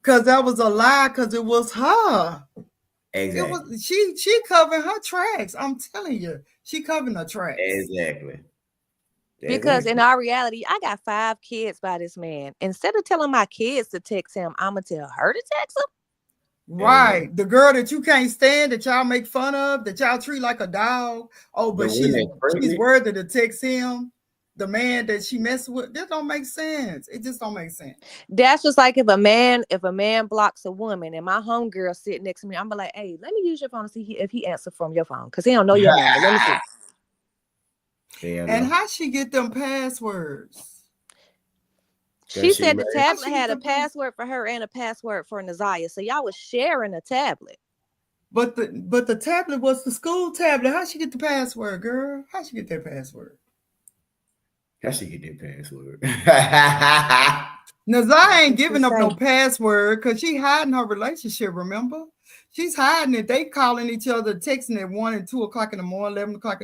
Because that was a lie, because it was her. Exactly. It was she covering her tracks. I'm telling you, she covering her tracks. Exactly. Because in our reality, I got 5 kids by this man. Instead of telling my kids to text him, I'm gonna tell her to text him. Right. The girl that you can't stand, that y'all make fun of, that y'all treat like a dog. Oh, but she's worthy to text him. The man that she messed with, that don't make sense. It just don't make sense. That's just like if a man blocks a woman and my homegirl sitting next to me, I'm like, hey, let me use your phone to see if he answers from your phone. Because he don't know your number. Let me see. And how she get them passwords? She said the tablet had a password for her and a password for Ziyah. So y'all was sharing a tablet. But the tablet was the school tablet. How she get the password, girl? How she get that password? How she get that password? Ziyah ain't giving up no password because she hiding her relationship, remember? She's hiding it. They calling each other, texting at 1 and 2 o'clock in the morning, 11 o'clock.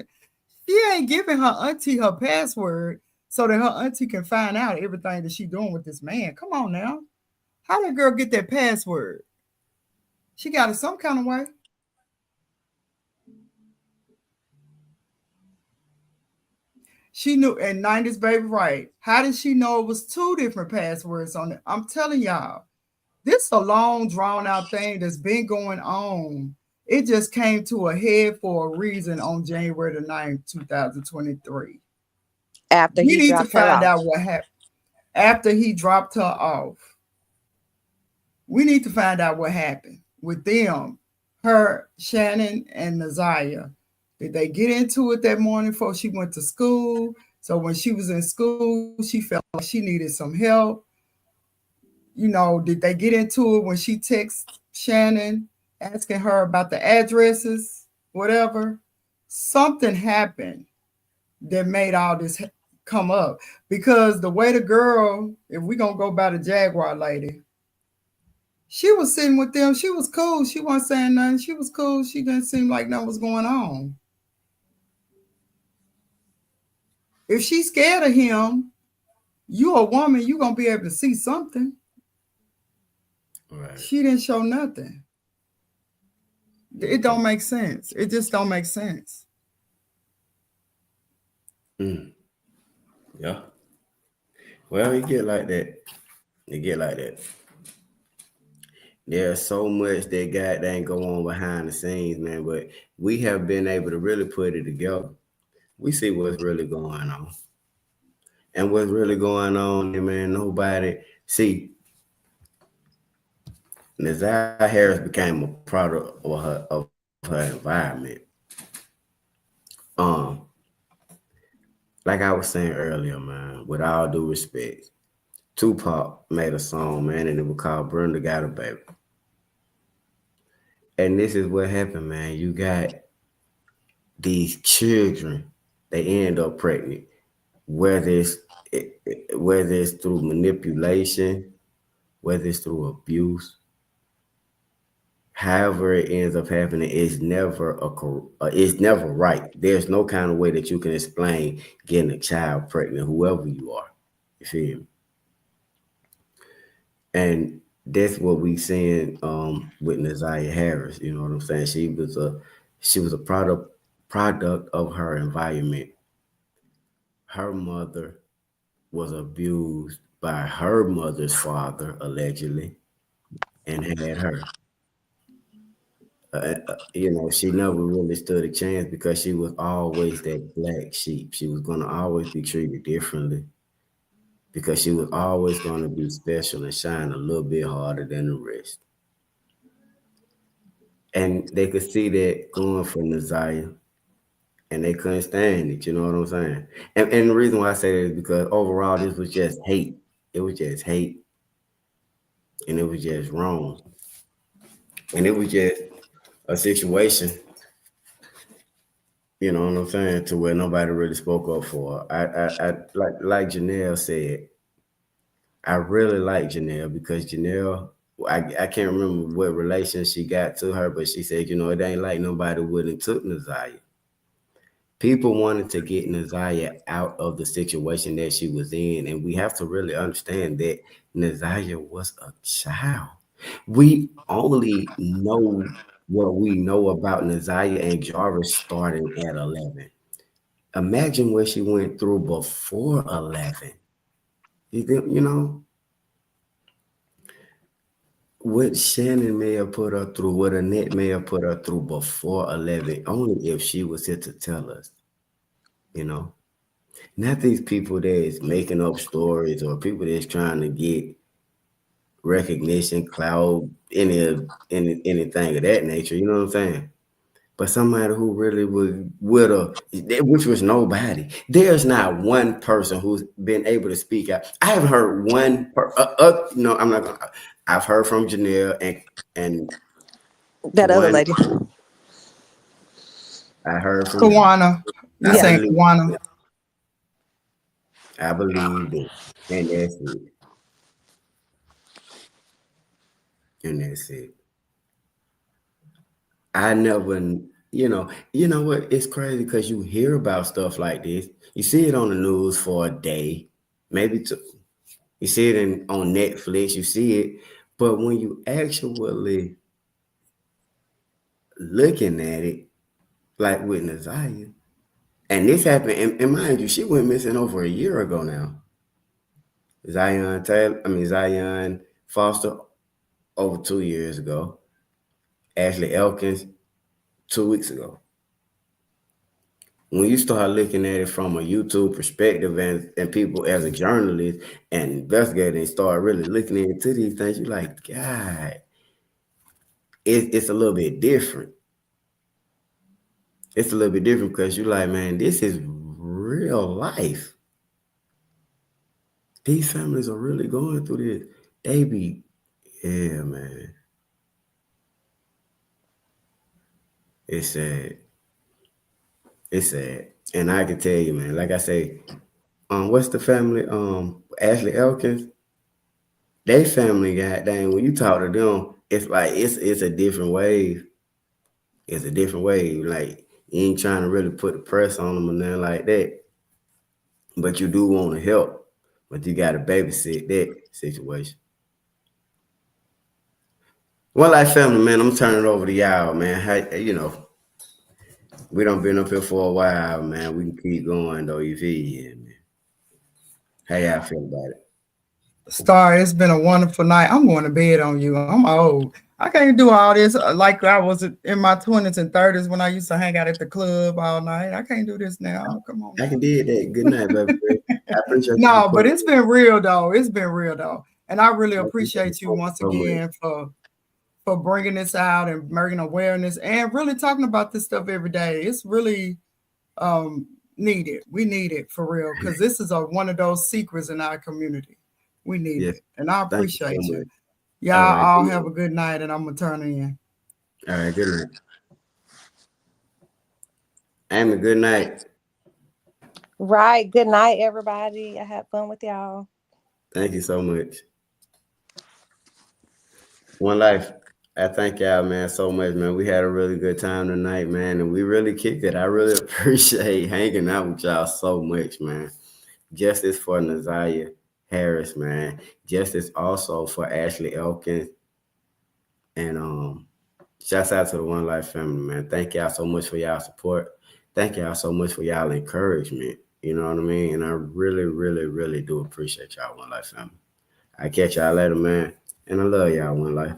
She ain't giving her auntie her password so that her auntie can find out everything that she's doing with this man. Come on now. How did girl get that password? She got it some kind of way. She knew, and 90s baby, right. How did she know it was 2 different passwords on it? I'm telling y'all, this is a long, drawn-out thing that's been going on. It just came to a head for a reason on January the 9th, 2023. After we need to find out what happened. After he dropped her off. We need to find out what happened with them, her, Shannon, and Ziyah. Did they get into it that morning before she went to school? So when she was in school, she felt like she needed some help. You know, did they get into it when she texted Shannon, asking her about the addresses, whatever? Something happened that made all this come up. Because the way the girl, if we're going to go by the Jaguar lady, she was sitting with them. She was cool. She wasn't saying nothing. She was cool. She didn't seem like nothing was going on. If she's scared of him, you a woman, you're going to be able to see something. Right. She didn't show nothing. It don't make sense. It just don't make sense. Yeah. Well, it get like that. It get like that. There's so much that goddamn go on behind the scenes, man, but we have been able to really put it together. We see what's really going on. And what's really going on, man, nobody see. Ziyah Harris became a product of her environment. Like I was saying earlier, man, with all due respect, Tupac made a song, man, and it was called Brenda Got a Baby. And this is what happened, man. You got these children, they end up pregnant, whether it's through manipulation, whether it's through abuse. However it ends up happening, it's never right. There's no kind of way that you can explain getting a child pregnant, whoever you are. You feel me? And that's what we seeing with Ziyah Harris. You know what I'm saying? She was a product of her environment. Her mother was abused by her mother's father, allegedly, and had her. She never really stood a chance because she was always that black sheep. She was going to always be treated differently because she was always going to be special and shine a little bit harder than the rest. And they could see that going for Ziyah, and they couldn't stand it. You know what I'm saying? And the reason why I say that is because overall, this was just hate. It was just hate, and it was just wrong, and it was just a situation. You know what I'm saying? To where nobody really spoke up for her. I like Janelle said. I really like Janelle because Janelle, I can't remember what relation she got to her, but she said, it ain't like nobody wouldn't took Ziyah. People wanted to get Ziyah out of the situation that she was in, and we have to really understand that Ziyah was a child. We only know what we know about Ziyah and Jarvis starting at 11. Imagine what she went through before 11. You know, what Shannon may have put her through, what Annette may have put her through before 11, only if she was here to tell us, Not these people that's making up stories or people that's trying to get recognition, clout, anything of that nature, you know what I'm saying? But somebody who really would have, which was nobody. There's not one person who's been able to speak out. I haven't heard one. No, I'm not gonna. I've heard from Janelle and that other lady. I heard from Kawana. You saying Kawana? I believe it, and that's it. And that's it. I never, you know what? It's crazy because you hear about stuff like this. You see it on the news for a day, maybe two. You see it on Netflix. You see it, but when you actually looking at it, like with Ziyah, and this happened, and mind you, she went missing over a year ago now. Zion Foster over 2 years ago. Ashley Elkins 2 weeks ago. When you start looking at it from a YouTube perspective and people as a journalist and investigator and start really looking into these things, you're like, God, it's a little bit different. It's a little bit different because you're like, man, this is real life. These families are really going through this. Yeah, man. It's sad. It's sad. And I can tell you, man, like I say, what's the family? Ashley Elkins. They family, goddamn, when you talk to them, it's like it's a different wave. It's a different wave. Like you ain't trying to really put the press on them or nothing like that. But you do want to help. But you gotta babysit that situation. Well, like family, man, I'm turning it over to y'all, man. How, we done been up here for a while, man. We can keep going though, you feel me? How y'all feel about it? Star, it's been a wonderful night. I'm going to bed on you. I'm old. I can't do all this like I was in my 20s and 30s when I used to hang out at the club all night. I can't do this now. Come on. I can do that. Good night, baby. I appreciate No, but it's been real though. It's been real though. And I really appreciate you once again for bringing this out and bringing awareness and really talking about this stuff every day. It's really needed. We need it for real because this is one of those secrets in our community. We need it. And I appreciate you. Y'all all have a good night, and I'm going to turn in. All right, good night. Amy, good night. Right. Good night, everybody. I had fun with y'all. Thank you so much. One Life. I thank y'all, man, so much, man. We had a really good time tonight, man, and we really kicked it. I really appreciate hanging out with y'all so much, man. Justice for Ziyah. Harris, man. Justice also for Ashley Elkins. And shouts out to the One Life family, man. Thank y'all so much for y'all support. Thank y'all so much for y'all encouragement. You know what I mean? And I really, really, really do appreciate y'all, One Life family. I catch y'all later, man. And I love y'all, One Life.